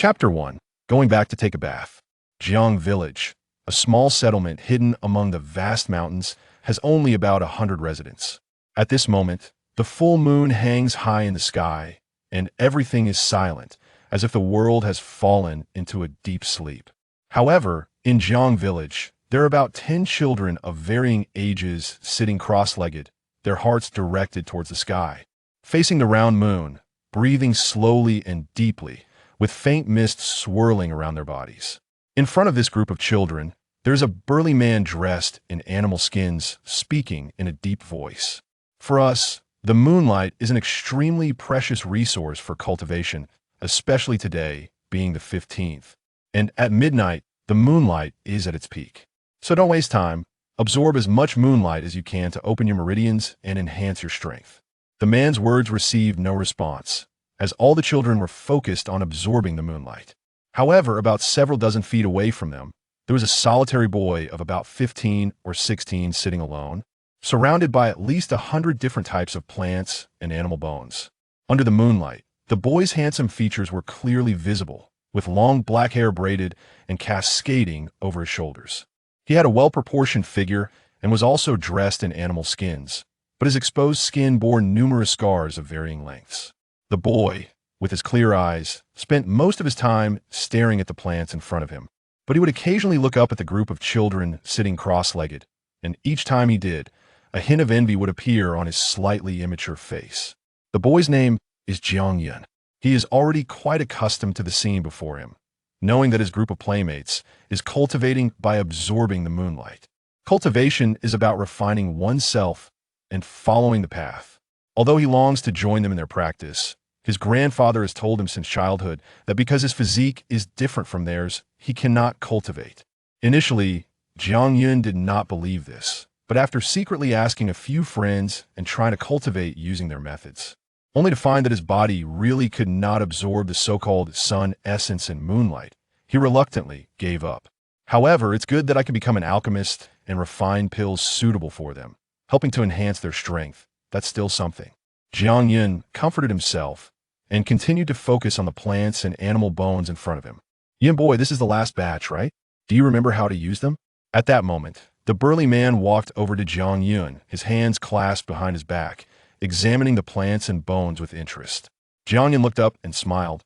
Chapter 1. Going back to take a bath. Jiang Village, a small settlement hidden among the vast mountains, has only about 100 residents. At this moment, the full moon hangs high in the sky, and everything is silent, as if the world has fallen into a deep sleep. However, in Jiang Village, there are about 10 children of varying ages sitting cross-legged, their hearts directed towards the sky, facing the round moon, breathing slowly and deeply, with faint mist swirling around their bodies. In front of this group of children, there's a burly man dressed in animal skins, speaking in a deep voice. For us, the moonlight is an extremely precious resource for cultivation, especially today, being the 15th. And at midnight, the moonlight is at its peak. So don't waste time. Absorb as much moonlight as you can to open your meridians and enhance your strength. The man's words received no response, as all the children were focused on absorbing the moonlight. However, about several dozen feet away from them, there was a solitary boy of about 15 or 16 sitting alone, surrounded by at least 100 different types of plants and animal bones. Under the moonlight, the boy's handsome features were clearly visible, with long black hair braided and cascading over his shoulders. He had a well-proportioned figure and was also dressed in animal skins, but his exposed skin bore numerous scars of varying lengths. The boy, with his clear eyes, spent most of his time staring at the plants in front of him, but he would occasionally look up at the group of children sitting cross-legged, and each time he did, a hint of envy would appear on his slightly immature face. The boy's name is Jiang Yun. He is already quite accustomed to the scene before him, knowing that his group of playmates is cultivating by absorbing the moonlight. Cultivation is about refining oneself and following the path. Although he longs to join them in their practice, his grandfather has told him since childhood that because his physique is different from theirs, he cannot cultivate. Initially, Jiang Yun did not believe this, but after secretly asking a few friends and trying to cultivate using their methods, only to find that his body really could not absorb the so-called sun essence and moonlight, he reluctantly gave up. However, it's good that I can become an alchemist and refine pills suitable for them, helping to enhance their strength. That's still something. Jiang Yun comforted himself and continued to focus on the plants and animal bones in front of him. Yin boy, this is the last batch, right? Do you remember how to use them? At that moment, the burly man walked over to Jiang Yun, his hands clasped behind his back, examining the plants and bones with interest. Jiang Yun looked up and smiled.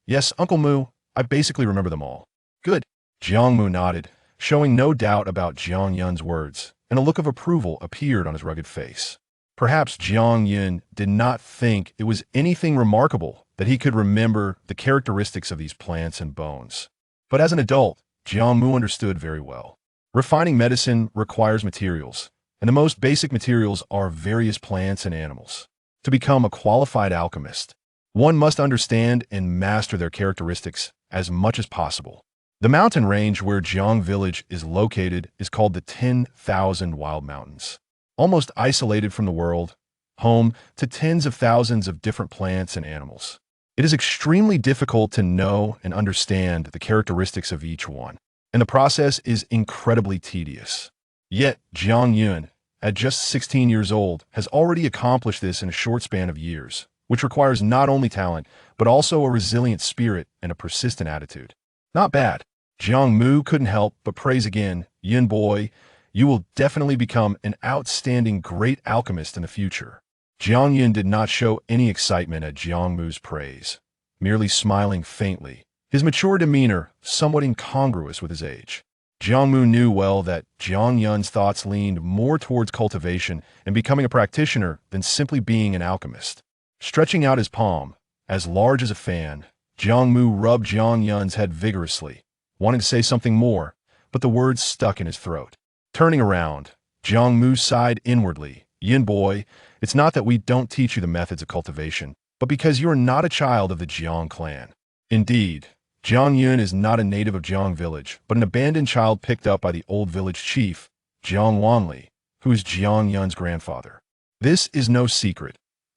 Yes, Uncle Mu, I basically remember them all. Good. Jiang Mu nodded, showing no doubt about Jiang Yun's words, and a look of approval appeared on his rugged face. Perhaps Jiang Yun did not think it was anything remarkable that he could remember the characteristics of these plants and bones. But as an adult, Jiang Mu understood very well. Refining medicine requires materials, and the most basic materials are various plants and animals. To become a qualified alchemist, one must understand and master their characteristics as much as possible. The mountain range where Jiang Village is located is called the 10,000 Wild Mountains. Almost isolated from the world, home to tens of thousands of different plants and animals. It is extremely difficult to know and understand the characteristics of each one, and the process is incredibly tedious. Yet, Jiang Yun, at just 16 years old, has already accomplished this in a short span of years, which requires not only talent, but also a resilient spirit and a persistent attitude. Not bad. Jiang Mu couldn't help but praise again, Yin boy, you will definitely become an outstanding great alchemist in the future. Jiang Yun did not show any excitement at Jiang Mu's praise, merely smiling faintly, his mature demeanor somewhat incongruous with his age. Jiang Mu knew well that Jiang Yun's thoughts leaned more towards cultivation and becoming a practitioner than simply being an alchemist. Stretching out his palm, as large as a fan, Jiang Mu rubbed Jiang Yun's head vigorously, wanting to say something more, but the words stuck in his throat. Turning around, Jiang Mu sighed inwardly. Yin boy, it's not that we don't teach you the methods of cultivation, but because you are not a child of the Jiang clan. Indeed, Jiang Yun is not a native of Jiang Village, but an abandoned child picked up by the old village chief, Jiang Wanli, who is Jiang Yun's grandfather. This is no secret.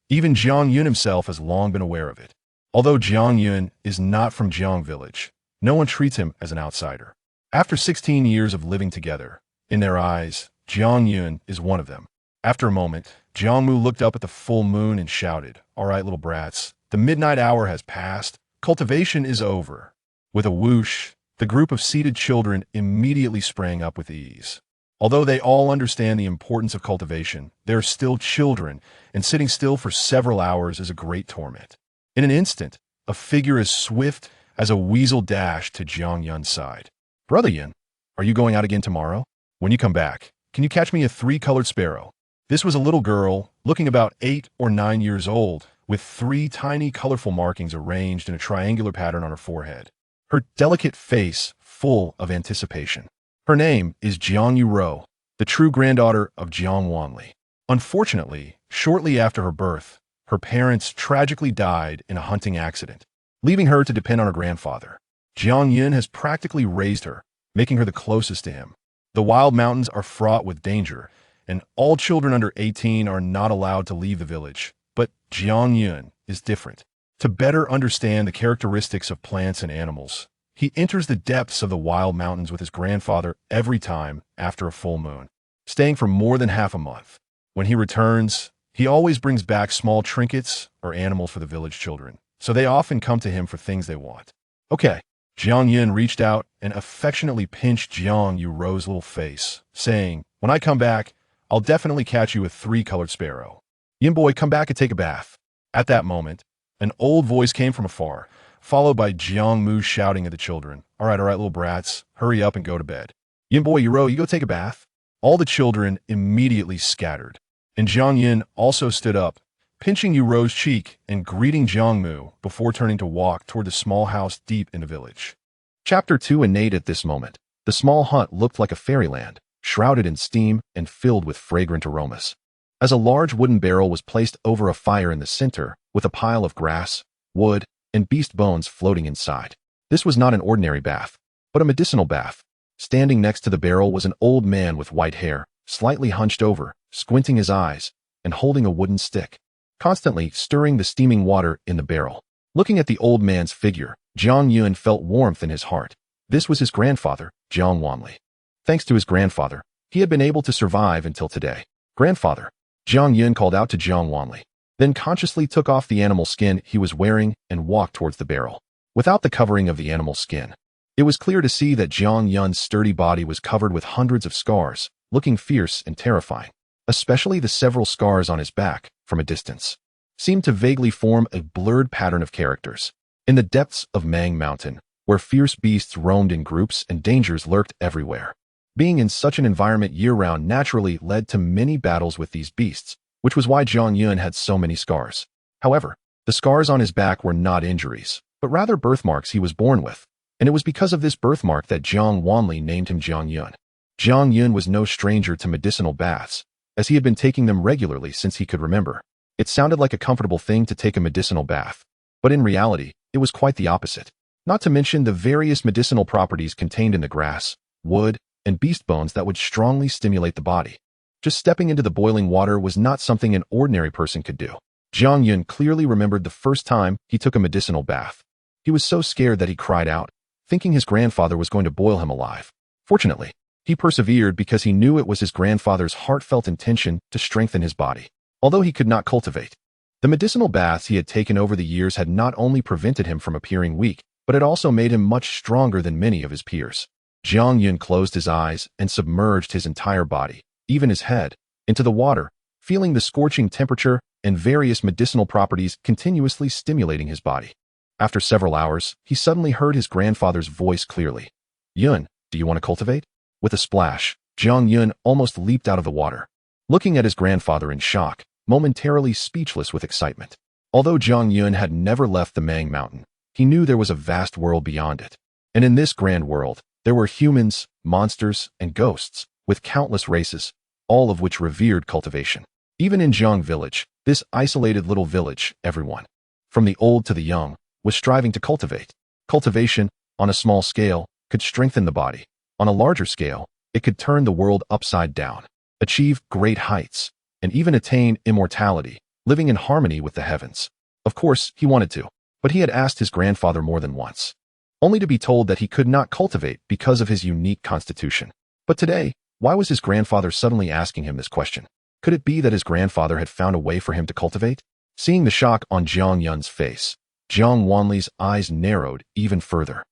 Even Jiang Yun himself has long been aware of it. Although Jiang Yun is not from Jiang Village, no one treats him as an outsider. After 16 years of living together, in their eyes, Jiang Yun is one of them. After a moment, Jiang Mu looked up at the full moon and shouted, "All right, little brats, the midnight hour has passed. Cultivation is over." With a whoosh, the group of seated children immediately sprang up with ease. Although they all understand the importance of cultivation, they're still children, and sitting still for several hours is a great torment. In an instant, a figure as swift as a weasel dashed to Jiang Yun's side. "Brother Yun, are you going out again tomorrow? When you come back, can you catch me a 3-colored sparrow?" This was a little girl, looking about 8 or 9 years old, with 3 tiny colorful markings arranged in a triangular pattern on her forehead. Her delicate face full of anticipation. Her name is Jiang Yuro, the true granddaughter of Jiang Wanli. Unfortunately, shortly after her birth, her parents tragically died in a hunting accident, leaving her to depend on her grandfather. Jiang Yun has practically raised her, making her the closest to him. The wild mountains are fraught with danger, and all children under 18 are not allowed to leave the village. But Jiang Yun is different. To better understand the characteristics of plants and animals, he enters the depths of the wild mountains with his grandfather every time after a full moon, staying for more than half a month. When he returns, he always brings back small trinkets or animals for the village children, so they often come to him for things they want. "Okay." Jiang Yun reached out and affectionately pinched Jiang Yuro's little face, saying, "When I come back, I'll definitely catch you a 3-colored sparrow. Yin boy, come back and take a bath." At that moment, an old voice came from afar, followed by Jiang Mu shouting at the children, all right, little brats, hurry up and go to bed. "Yin boy, Yuro, you go take a bath." All the children immediately scattered, and Jiang Yin also stood up, pinching Yuro's cheek and greeting Jiang Mu before turning to walk toward the small house deep in the village. Chapter 2 innate at this moment. The small hut looked like a fairyland, shrouded in steam and filled with fragrant aromas. As a large wooden barrel was placed over a fire in the center, with a pile of grass, wood, and beast bones floating inside. This was not an ordinary bath, but a medicinal bath. Standing next to the barrel was an old man with white hair, slightly hunched over, squinting his eyes, and holding a wooden stick, constantly stirring the steaming water in the barrel. Looking at the old man's figure, Jiang Yun felt warmth in his heart. This was his grandfather, Jiang Wanli. Thanks to his grandfather, he had been able to survive until today. "Grandfather," Jiang Yun called out to Jiang Wanli, then consciously took off the animal skin he was wearing and walked towards the barrel. Without the covering of the animal skin, it was clear to see that Jiang Yun's sturdy body was covered with hundreds of scars, looking fierce and terrifying. Especially the several scars on his back, from a distance, seemed to vaguely form a blurred pattern of characters. In the depths of Mang Mountain, where fierce beasts roamed in groups and dangers lurked everywhere, being in such an environment year-round naturally led to many battles with these beasts, which was why Jiang Yun had so many scars. However, the scars on his back were not injuries, but rather birthmarks he was born with, and it was because of this birthmark that Jiang Wanli named him Jiang Yun. Jiang Yun was no stranger to medicinal baths, as he had been taking them regularly since he could remember. It sounded like a comfortable thing to take a medicinal bath, but in reality, it was quite the opposite. Not to mention the various medicinal properties contained in the grass, wood, and beast bones that would strongly stimulate the body. Just stepping into the boiling water was not something an ordinary person could do. Jiang Yun clearly remembered the first time he took a medicinal bath. He was so scared that he cried out, thinking his grandfather was going to boil him alive. Fortunately, he persevered because he knew it was his grandfather's heartfelt intention to strengthen his body. Although he could not cultivate, the medicinal baths he had taken over the years had not only prevented him from appearing weak, but it also made him much stronger than many of his peers. Jiang Yun closed his eyes and submerged his entire body, even his head, into the water, feeling the scorching temperature and various medicinal properties continuously stimulating his body. After several hours, he suddenly heard his grandfather's voice clearly. "Yun, do you want to cultivate?" With a splash, Jiang Yun almost leaped out of the water, looking at his grandfather in shock, momentarily speechless with excitement. Although Jiang Yun had never left the Mang Mountain, he knew there was a vast world beyond it. And in this grand world, there were humans, monsters, and ghosts, with countless races, all of which revered cultivation. Even in Zhang Village, this isolated little village, everyone, from the old to the young, was striving to cultivate. Cultivation, on a small scale, could strengthen the body. On a larger scale, it could turn the world upside down, achieve great heights, and even attain immortality, living in harmony with the heavens. Of course, he wanted to, but he had asked his grandfather more than once, only to be told that he could not cultivate because of his unique constitution. But today, why was his grandfather suddenly asking him this question? Could it be that his grandfather had found a way for him to cultivate? Seeing the shock on Jiang Yun's face, Jiang Wanli's eyes narrowed even further.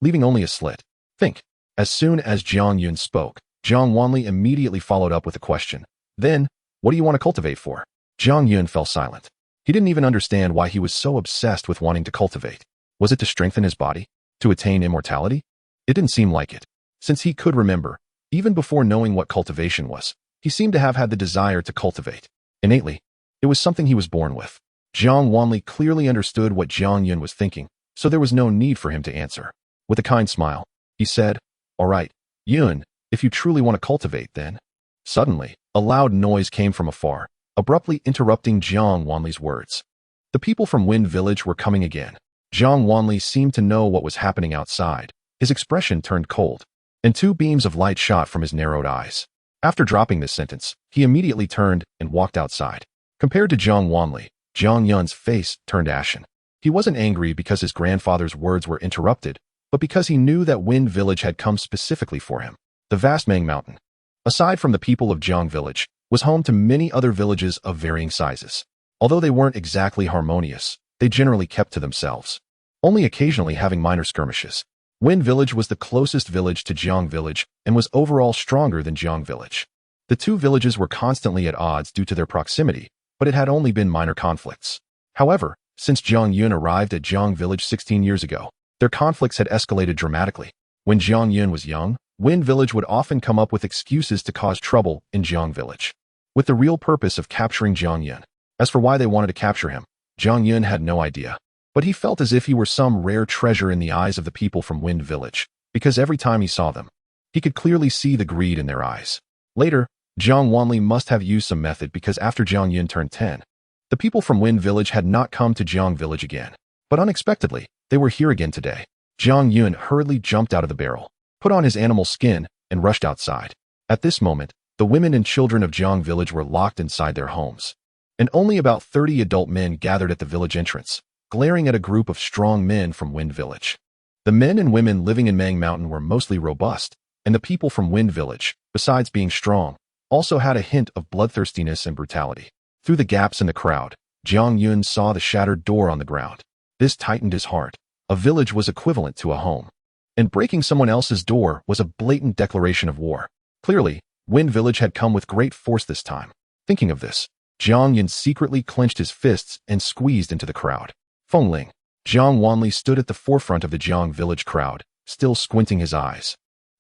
leaving only a slit. Think. As soon as Jiang Yun spoke, Jiang Wanli immediately followed up with a question. Then, what do you want to cultivate for? Jiang Yun fell silent. He didn't even understand why he was so obsessed with wanting to cultivate. Was it to strengthen his body? To attain immortality? It didn't seem like it. Since he could remember, even before knowing what cultivation was, he seemed to have had the desire to cultivate. Innately, it was something he was born with. Jiang Wanli clearly understood what Jiang Yun was thinking, so there was no need for him to answer. With a kind smile, he said, "All right, Yun, if you truly want to cultivate, then." Suddenly, a loud noise came from afar, abruptly interrupting Jiang Wanli's words. The people from Wind Village were coming again. Jiang Wanli seemed to know what was happening outside. His expression turned cold, and two beams of light shot from his narrowed eyes. After dropping this sentence, he immediately turned and walked outside. Compared to Jiang Wanli, Jiang Yun's face turned ashen. He wasn't angry because his grandfather's words were interrupted, but because he knew that Wind Village had come specifically for him. The vast Mang Mountain, aside from the people of Jiang Village, was home to many other villages of varying sizes. Although they weren't exactly harmonious, they generally kept to themselves, only occasionally having minor skirmishes. Wind Village was the closest village to Jiang Village and was overall stronger than Jiang Village. The two villages were constantly at odds due to their proximity, but it had only been minor conflicts. However, since Jiang Yun arrived at Jiang Village 16 years ago, their conflicts had escalated dramatically. When Jiang Yun was young, Wind Village would often come up with excuses to cause trouble in Jiang Village, with the real purpose of capturing Jiang Yun. As for why they wanted to capture him, Jiang Yun had no idea. But he felt as if he were some rare treasure in the eyes of the people from Wind Village, because every time he saw them, he could clearly see the greed in their eyes. Later, Jiang Wanli must have used some method because after Jiang Yun turned 10, the people from Wind Village had not come to Jiang Village again. But unexpectedly, they were here again today. Jiang Yun hurriedly jumped out of the barrel, put on his animal skin, and rushed outside. At this moment, the women and children of Jiang Village were locked inside their homes, and only about 30 adult men gathered at the village entrance, glaring at a group of strong men from Wind Village. The men and women living in Mang Mountain were mostly robust, and the people from Wind Village, besides being strong, also had a hint of bloodthirstiness and brutality. Through the gaps in the crowd, Jiang Yun saw the shattered door on the ground. This tightened his heart. A village was equivalent to a home, and breaking someone else's door was a blatant declaration of war. Clearly, Wind Village had come with great force this time. Thinking of this, Jiang Yun secretly clenched his fists and squeezed into the crowd. Feng Ling. Jiang Wanli stood at the forefront of the Jiang Village crowd, still squinting his eyes,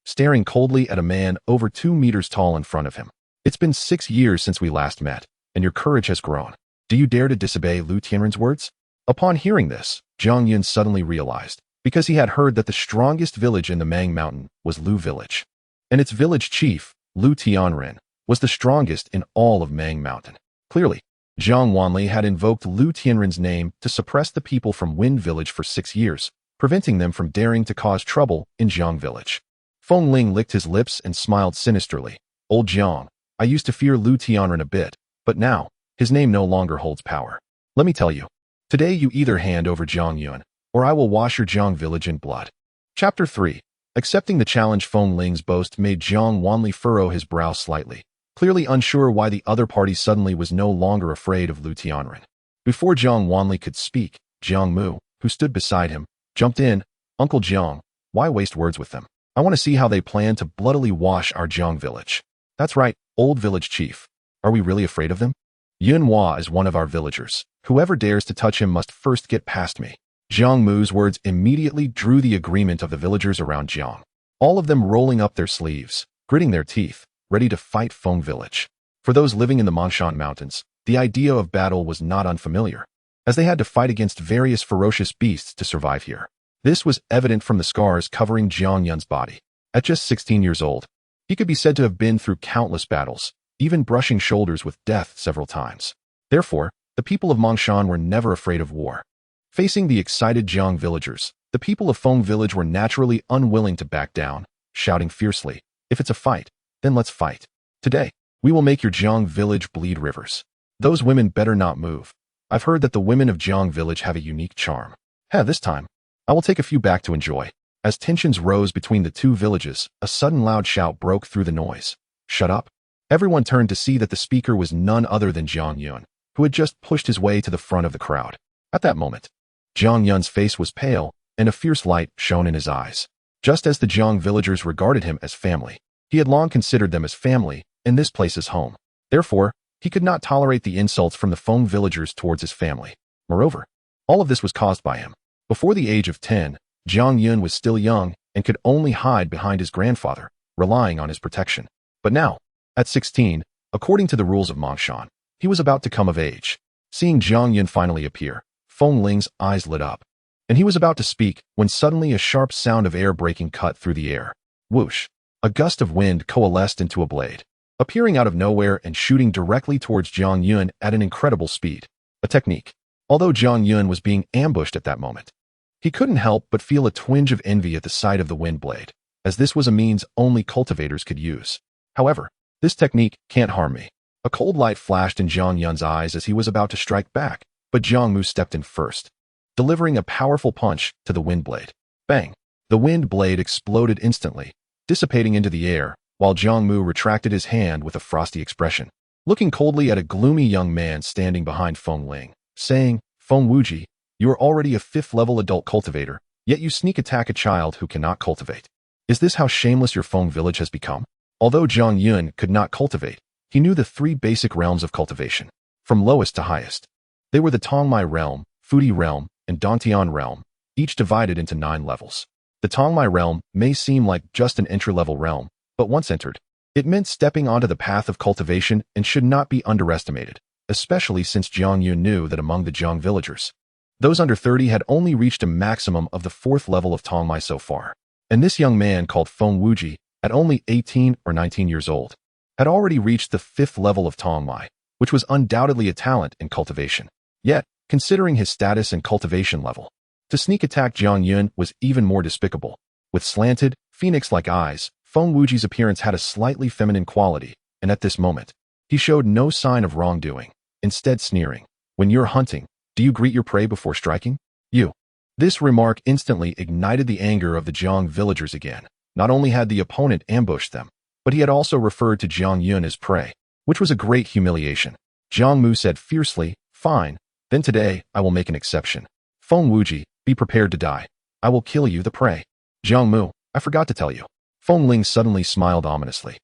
staring coldly at a man over 2 meters tall in front of him. "It's been 6 years since we last met, and your courage has grown. Do you dare to disobey Lu Tianren's words?" Upon hearing this, Jiang Yun suddenly realized, because he had heard that the strongest village in the Mang Mountain was Lu Village, and its village chief, Lu Tianren, was the strongest in all of Mang Mountain. Clearly, Jiang Wanli had invoked Lu Tianren's name to suppress the people from Wind Village for 6 years, preventing them from daring to cause trouble in Jiang Village. Feng Ling licked his lips and smiled sinisterly. "Old Jiang, I used to fear Lu Tianren a bit, but now, his name no longer holds power. Let me tell you, today you either hand over Jiang Yun, or I will wash your Jiang Village in blood." Chapter 3. Accepting the challenge. Feng Ling's boast made Jiang Wanli furrow his brow slightly, clearly unsure why the other party suddenly was no longer afraid of Lu Tianren. Before Jiang Wanli could speak, Jiang Mu, who stood beside him, jumped in. "Uncle Jiang, why waste words with them? I want to see how they plan to bloodily wash our Jiang Village." "That's right, old village chief. Are we really afraid of them? Yun Hua is one of our villagers. Whoever dares to touch him must first get past me." Jiang Mu's words immediately drew the agreement of the villagers around Jiang, all of them rolling up their sleeves, gritting their teeth, ready to fight Feng Village. For those living in the Mongshan Mountains, the idea of battle was not unfamiliar, as they had to fight against various ferocious beasts to survive here. This was evident from the scars covering Jiang Yun's body. At just 16 years old, he could be said to have been through countless battles, even brushing shoulders with death several times. Therefore, the people of Mongshan were never afraid of war. Facing the excited Jiang villagers, the people of Feng Village were naturally unwilling to back down, shouting fiercely, "If it's a fight, then let's fight. Today, we will make your Jiang Village bleed rivers. Those women better not move. I've heard that the women of Jiang Village have a unique charm. This time, I will take a few back to enjoy." As tensions rose between the two villages, a sudden loud shout broke through the noise. "Shut up." Everyone turned to see that the speaker was none other than Jiang Yun, who had just pushed his way to the front of the crowd. At that moment, Jiang Yun's face was pale, and a fierce light shone in his eyes. just as the Jiang villagers regarded him as family. He had long considered them as family, and this place as home. Therefore, he could not tolerate the insults from the Feng villagers towards his family. Moreover, all of this was caused by him. Before the age of 10, Jiang Yun was still young and could only hide behind his grandfather, relying on his protection. But now, at 16, according to the rules of Mongshan, he was about to come of age. Seeing Jiang Yun finally appear, Feng Ling's eyes lit up, and he was about to speak when suddenly a sharp sound of air breaking cut through the air. Whoosh! A gust of wind coalesced into a blade, appearing out of nowhere and shooting directly towards Jiang Yun at an incredible speed. A technique. Although Jiang Yun was being ambushed at that moment, he couldn't help but feel a twinge of envy at the sight of the wind blade, as this was a means only cultivators could use. However, this technique can't harm me. A cold light flashed in Jiang Yun's eyes as he was about to strike back, but Jiang Mu stepped in first, delivering a powerful punch to the wind blade. Bang! The wind blade exploded instantly, dissipating into the air, while Jiang Mu retracted his hand with a frosty expression, looking coldly at a gloomy young man standing behind Feng Ling, saying, "Feng Wuji, you are already a 5th-level adult cultivator, yet you sneak attack a child who cannot cultivate. Is this how shameless your Feng village has become?" Although Jiang Yun could not cultivate, he knew the 3 basic realms of cultivation, from lowest to highest. They were the Tongmai realm, Fudi realm, and Dantian realm, each divided into 9 levels. The Tongmai realm may seem like just an entry-level realm, but once entered, it meant stepping onto the path of cultivation and should not be underestimated, especially since Jiang Yun knew that among the Jiang villagers, those under 30 had only reached a maximum of the 4th level of Tongmai so far. And this young man called Feng Wuji, at only 18 or 19 years old, had already reached the 5th level of Tongmai, which was undoubtedly a talent in cultivation. Yet, considering his status and cultivation level, to sneak attack Jiang Yun was even more despicable. With slanted, phoenix-like eyes, Feng Wuji's appearance had a slightly feminine quality, and at this moment, he showed no sign of wrongdoing, instead sneering. "When you're hunting, do you greet your prey before striking? You." This remark instantly ignited the anger of the Jiang villagers again. Not only had the opponent ambushed them, but he had also referred to Jiang Yun as prey, which was a great humiliation. Jiang Mu said fiercely, "Fine, then today I will make an exception. Feng Wuji, be prepared to die. I will kill you, the prey." "Jiang Mu, I forgot to tell you." Feng Ling suddenly smiled ominously.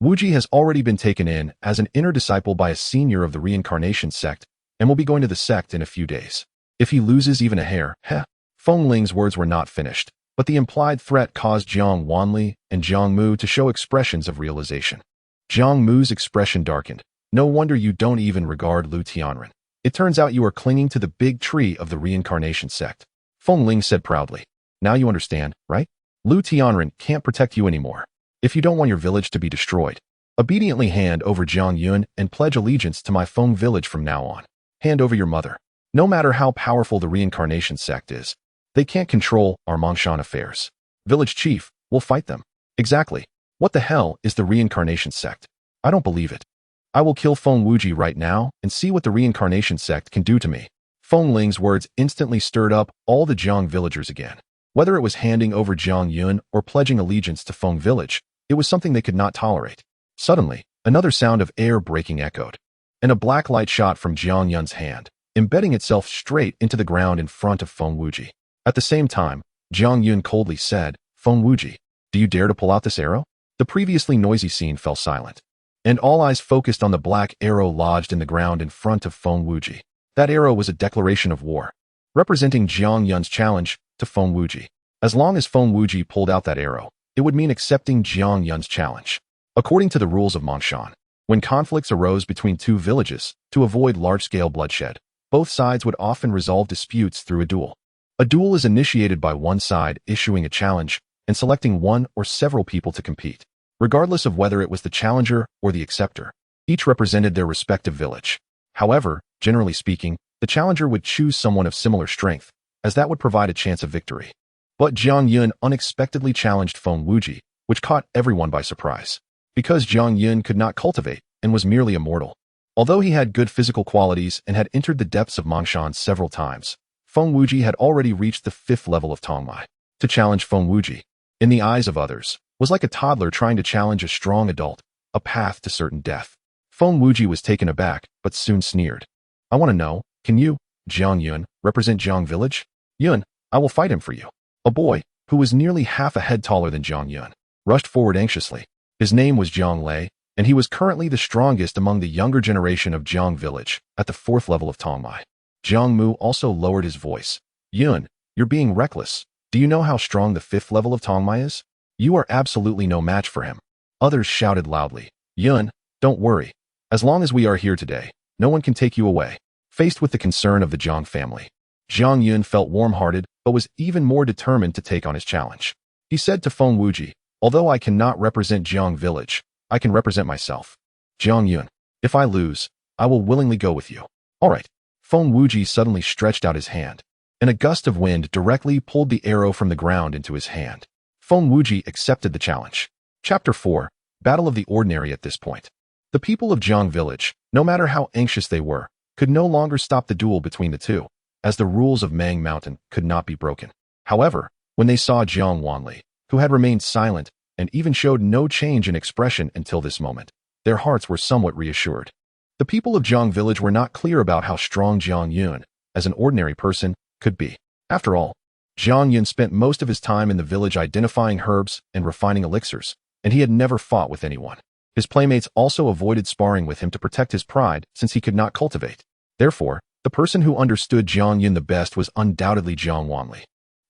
"Wuji has already been taken in as an inner disciple by a senior of the reincarnation sect and will be going to the sect in a few days. If he loses even a hair, heh." Feng Ling's words were not finished, but the implied threat caused Jiang Wanli and Jiang Mu to show expressions of realization. Jiang Mu's expression darkened. "No wonder you don't even regard Lu Tianren. It turns out you are clinging to the big tree of the reincarnation sect." Feng Ling said proudly. "Now you understand, right? Lu Tianren can't protect you anymore. If you don't want your village to be destroyed, obediently hand over Jiang Yun and pledge allegiance to my Feng village from now on. Hand over your mother. No matter how powerful the reincarnation sect is, they can't control our Mongshan affairs. Village chief, we'll fight them." "Exactly. What the hell is the reincarnation sect? I don't believe it. I will kill Feng Wuji right now and see what the reincarnation sect can do to me." Feng Ling's words instantly stirred up all the Jiang villagers again. Whether it was handing over Jiang Yun or pledging allegiance to Feng village, it was something they could not tolerate. Suddenly, another sound of air breaking echoed, and a black light shot from Jiang Yun's hand, embedding itself straight into the ground in front of Feng Wuji. At the same time, Jiang Yun coldly said, "Feng Wuji, do you dare to pull out this arrow?" The previously noisy scene fell silent, and all eyes focused on the black arrow lodged in the ground in front of Feng Wuji. That arrow was a declaration of war, representing Jiang Yun's challenge to Feng Wuji. As long as Feng Wuji pulled out that arrow, it would mean accepting Jiang Yun's challenge. According to the rules of Mongshan, when conflicts arose between 2 villages, to avoid large-scale bloodshed, both sides would often resolve disputes through a duel. A duel is initiated by one side issuing a challenge and selecting one or several people to compete, regardless of whether it was the challenger or the acceptor. Each represented their respective village. However, generally speaking, the challenger would choose someone of similar strength, as that would provide a chance of victory. But Jiang Yun unexpectedly challenged Feng Wuji, which caught everyone by surprise. Because Jiang Yun could not cultivate and was merely a mortal, although he had good physical qualities and had entered the depths of Mongshan several times, Feng Wuji had already reached the 5th level of Tongmai. To challenge Feng Wuji, in the eyes of others, was like a toddler trying to challenge a strong adult, a path to certain death. Feng Wuji was taken aback, but soon sneered. "I want to know, can you, Jiang Yun, represent Jiang village? Yun, I will fight him for you." "A boy, who was nearly half a head taller than Jiang Yun, rushed forward anxiously. His name was Jiang Lei, and he was currently the strongest among the younger generation of Jiang village, at the 4th level of Tongmai. Jiang Mu also lowered his voice. Yun, you're being reckless. Do you know how strong the 5th level of Tongmai is? You are absolutely no match for him. Others shouted loudly. Yun, don't worry. As long as we are here today, no one can take you away. Faced with the concern of the Jiang family, Jiang Yun felt warm-hearted, but was even more determined to take on his challenge. He said to Feng Wuji, although I cannot represent Jiang village, I can represent myself. Jiang Yun, if I lose, I will willingly go with you. All right. Feng Wuji suddenly stretched out his hand, and a gust of wind directly pulled the arrow from the ground into his hand. Feng Wuji accepted the challenge. Chapter 4. Battle of the Ordinary. At this point, the people of Jiang village, no matter how anxious they were, could no longer stop the duel between the two, as the rules of Mang Mountain could not be broken. However, when they saw Jiang Wanli, who had remained silent and even showed no change in expression until this moment, their hearts were somewhat reassured. The people of Jiang village were not clear about how strong Jiang Yun, as an ordinary person, could be. After all, Jiang Yun spent most of his time in the village identifying herbs and refining elixirs, and he had never fought with anyone. His playmates also avoided sparring with him to protect his pride since he could not cultivate. Therefore, the person who understood Jiang Yun the best was undoubtedly Jiang Wanli.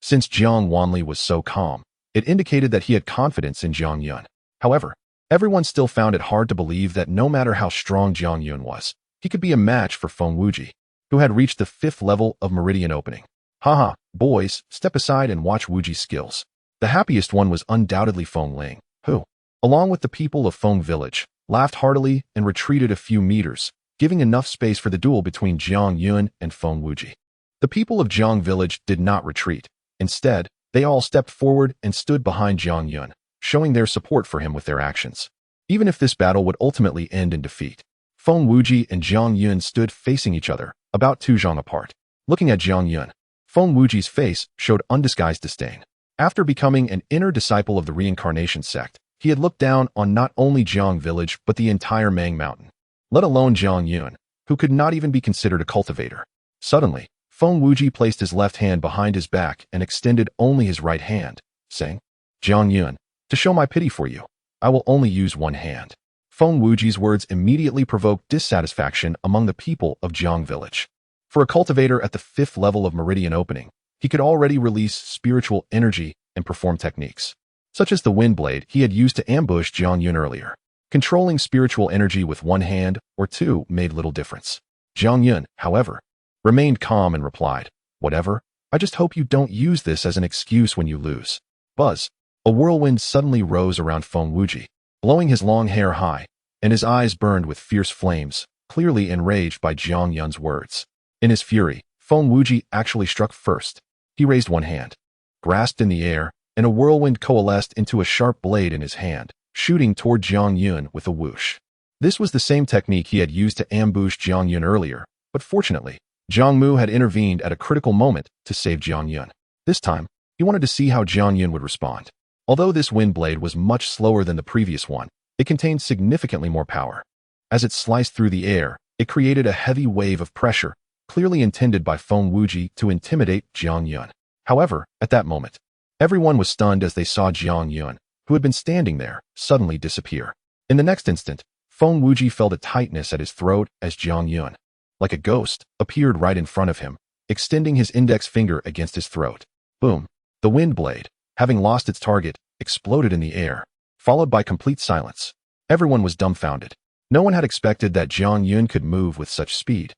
Since Jiang Wanli was so calm, it indicated that he had confidence in Jiang Yun. However, everyone still found it hard to believe that no matter how strong Jiang Yun was, he could be a match for Feng Wuji, who had reached the 5th level of meridian opening. Haha, boys, step aside and watch Wuji's skills. The happiest one was undoubtedly Feng Ling, who, along with the people of Feng village, laughed heartily and retreated a few meters, giving enough space for the duel between Jiang Yun and Feng Wuji. The people of Jiang village did not retreat. Instead, they all stepped forward and stood behind Jiang Yun, showing their support for him with their actions. Even if this battle would ultimately end in defeat, Feng Wuji and Jiang Yun stood facing each other, about 2 zhang apart. Looking at Jiang Yun, Feng Wuji's face showed undisguised disdain. After becoming an inner disciple of the reincarnation sect, he had looked down on not only Jiang village but the entire Mang Mountain, let alone Jiang Yun, who could not even be considered a cultivator. Suddenly, Feng Wuji placed his left hand behind his back and extended only his right hand, saying, Jiang Yun, to show my pity for you, I will only use one hand. Feng Wuji's words immediately provoked dissatisfaction among the people of Jiang village. For a cultivator at the 5th level of meridian opening, he could already release spiritual energy and perform techniques, such as the wind blade he had used to ambush Jiang Yun earlier. Controlling spiritual energy with one hand or two made little difference. Jiang Yun, however, remained calm and replied, whatever, I just hope you don't use this as an excuse when you lose. Buzz. A whirlwind suddenly rose around Feng Wuji, blowing his long hair high, and his eyes burned with fierce flames, clearly enraged by Jiang Yun's words. In his fury, Feng Wuji actually struck first. He raised one hand, grasped in the air, and a whirlwind coalesced into a sharp blade in his hand, shooting toward Jiang Yun with a whoosh. This was the same technique he had used to ambush Jiang Yun earlier, but fortunately, Jiang Mu had intervened at a critical moment to save Jiang Yun. This time, he wanted to see how Jiang Yun would respond. Although this wind blade was much slower than the previous one, it contained significantly more power. As it sliced through the air, it created a heavy wave of pressure, clearly intended by Feng Wuji to intimidate Jiang Yun. However, at that moment, everyone was stunned as they saw Jiang Yun, who had been standing there, suddenly disappear. In the next instant, Feng Wuji felt a tightness at his throat as Jiang Yun, like a ghost, appeared right in front of him, extending his index finger against his throat. Boom! The wind blade, having lost its target, exploded in the air, followed by complete silence. Everyone was dumbfounded. No one had expected that Jiang Yun could move with such speed,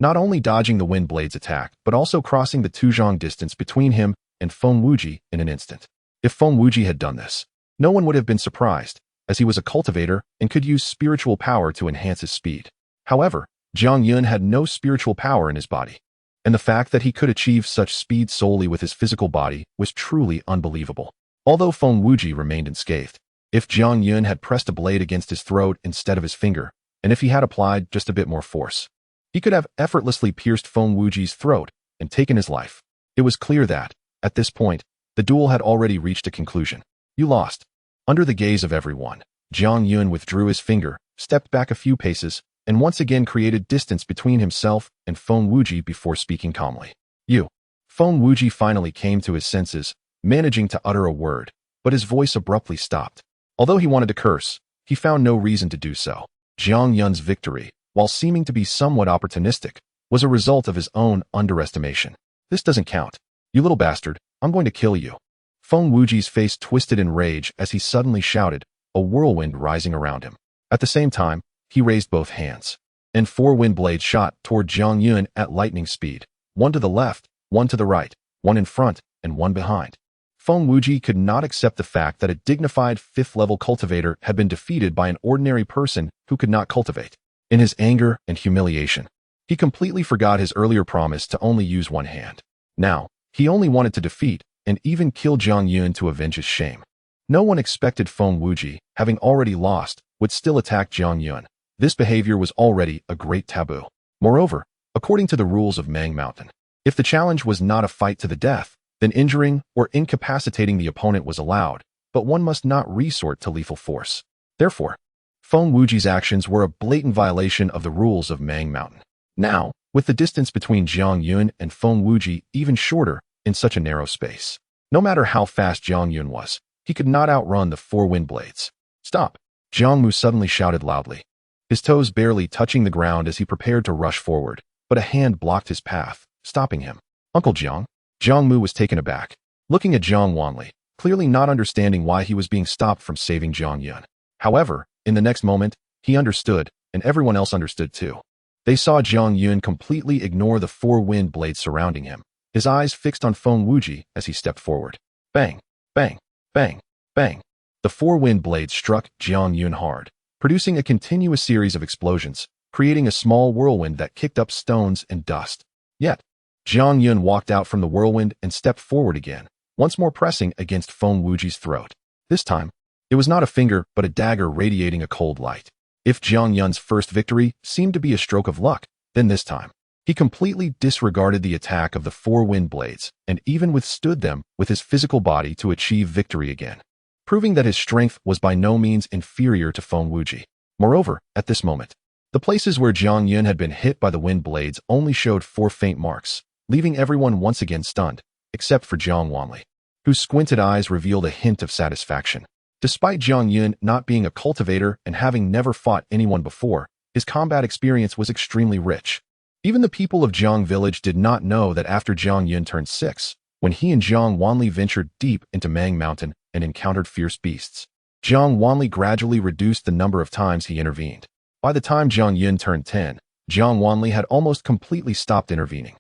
not only dodging the wind blade's attack, but also crossing the 2 zhang distance between him and Feng Wuji in an instant. If Feng Wuji had done this, no one would have been surprised, as he was a cultivator and could use spiritual power to enhance his speed. However, Jiang Yun had no spiritual power in his body, and the fact that he could achieve such speed solely with his physical body was truly unbelievable. Although Feng Wuji remained unscathed, if Jiang Yun had pressed a blade against his throat instead of his finger, and if he had applied just a bit more force, he could have effortlessly pierced Feng Wuji's throat and taken his life. It was clear that, at this point, the duel had already reached a conclusion. You lost. Under the gaze of everyone, Jiang Yun withdrew his finger, stepped back a few paces, and once again created distance between himself and Feng Wuji before speaking calmly. You. Feng Wuji finally came to his senses, managing to utter a word, but his voice abruptly stopped. Although he wanted to curse, he found no reason to do so. Jiang Yun's victory, while seeming to be somewhat opportunistic, was a result of his own underestimation. This doesn't count. You little bastard, I'm going to kill you. Feng Wuji's face twisted in rage as he suddenly shouted, a whirlwind rising around him. At the same time, he raised both hands, and 4 wind blades shot toward Jiang Yun at lightning speed, one to the left, one to the right, one in front, and one behind. Feng Wuji could not accept the fact that a dignified 5th-level cultivator had been defeated by an ordinary person who could not cultivate. In his anger and humiliation, he completely forgot his earlier promise to only use one hand. Now, he only wanted to defeat and even kill Jiang Yun to avenge his shame. No one expected Feng Wuji, having already lost, would still attack Jiang Yun. This behavior was already a great taboo. Moreover, according to the rules of Mang Mountain, if the challenge was not a fight to the death, then injuring or incapacitating the opponent was allowed, but one must not resort to lethal force. Therefore, Feng Wuji's actions were a blatant violation of the rules of Mang Mountain. Now, with the distance between Jiang Yun and Feng Wuji even shorter in such a narrow space, no matter how fast Jiang Yun was, he could not outrun the 4 wind blades. Stop! Jiang Mu suddenly shouted loudly, his toes barely touching the ground as he prepared to rush forward, but a hand blocked his path, stopping him. Uncle Jiang? Jiang Mu was taken aback, looking at Zhang Wanli, clearly not understanding why he was being stopped from saving Jiang Yun. However, in the next moment, he understood, and everyone else understood too. They saw Jiang Yun completely ignore the 4 wind blades surrounding him, his eyes fixed on Feng Wuji as he stepped forward. Bang! Bang! Bang! Bang! The 4 wind blades struck Jiang Yun hard, producing a continuous series of explosions, creating a small whirlwind that kicked up stones and dust. Yet, Jiang Yun walked out from the whirlwind and stepped forward again, once more pressing against Feng Wuji's throat. This time, it was not a finger but a dagger radiating a cold light. If Jiang Yun's first victory seemed to be a stroke of luck, then this time, he completely disregarded the attack of the 4 wind blades and even withstood them with his physical body to achieve victory again, proving that his strength was by no means inferior to Feng Wuji. Moreover, at this moment, the places where Jiang Yun had been hit by the wind blades only showed 4 faint marks, leaving everyone once again stunned, except for Zhang Wanli, whose squinted eyes revealed a hint of satisfaction. Despite Jiang Yun not being a cultivator and having never fought anyone before, his combat experience was extremely rich. Even the people of Jiang Village did not know that after Jiang Yun turned 6, when he and Zhang Wanli ventured deep into Mang Mountain and encountered fierce beasts, Zhang Wanli gradually reduced the number of times he intervened. By the time Jiang Yun turned 10, Zhang Wanli had almost completely stopped intervening.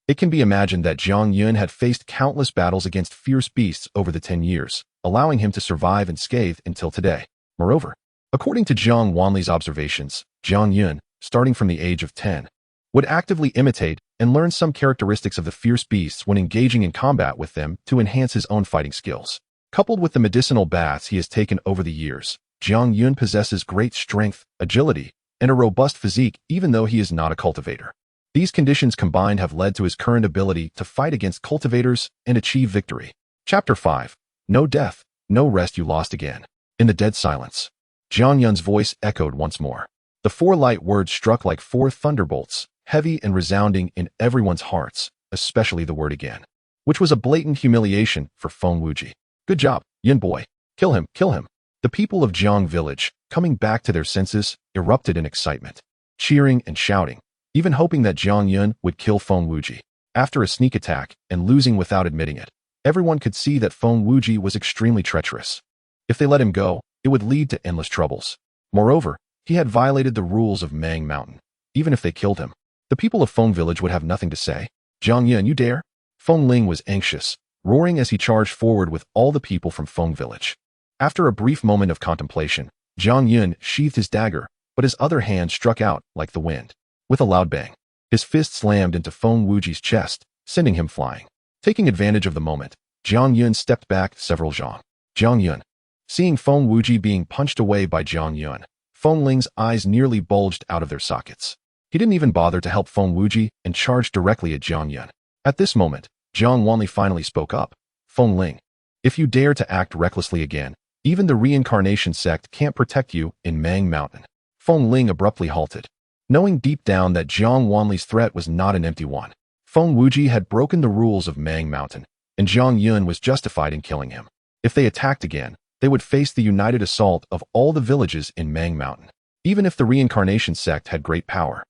It can be imagined that Jiang Yun had faced countless battles against fierce beasts over the 10 years, allowing him to survive unscathed until today. Moreover, according to Zhang Wanli's observations, Jiang Yun, starting from the age of 10, would actively imitate and learn some characteristics of the fierce beasts when engaging in combat with them to enhance his own fighting skills. Coupled with the medicinal baths he has taken over the years, Jiang Yun possesses great strength, agility, and a robust physique even though he is not a cultivator. These conditions combined have led to his current ability to fight against cultivators and achieve victory. Chapter 5. No death, no rest, you lost again. In the dead silence, Jiang Yun's voice echoed once more. The 4 light words struck like 4 thunderbolts, heavy and resounding in everyone's hearts, especially the word again, which was a blatant humiliation for Feng Wuji. Good job, Yin boy. Kill him, kill him. The people of Jiang Village, coming back to their senses, erupted in excitement, cheering and shouting, even hoping that Jiang Yun would kill Feng Wuji. After a sneak attack and losing without admitting it, everyone could see that Feng Wuji was extremely treacherous. If they let him go, it would lead to endless troubles. Moreover, he had violated the rules of Mang Mountain. Even if they killed him, the people of Feng Village would have nothing to say. Jiang Yun, you dare? Feng Ling was anxious, roaring as he charged forward with all the people from Feng Village. After a brief moment of contemplation, Jiang Yun sheathed his dagger, but his other hand struck out like the wind. With a loud bang, his fist slammed into Feng Wuji's chest, sending him flying. Taking advantage of the moment, Jiang Yun stepped back several zhang. Jiang Yun. Seeing Feng Wuji being punched away by Jiang Yun, Feng Ling's eyes nearly bulged out of their sockets. He didn't even bother to help Feng Wuji and charged directly at Jiang Yun. At this moment, Zhang Wanli finally spoke up. Feng Ling, if you dare to act recklessly again, even the reincarnation sect can't protect you in Mang Mountain. Feng Ling abruptly halted, knowing deep down that Zhang Wanli's threat was not an empty one. Feng Wuji had broken the rules of Mang Mountain, and Zhang Yun was justified in killing him. If they attacked again, they would face the united assault of all the villages in Mang Mountain. Even if the reincarnation sect had great power,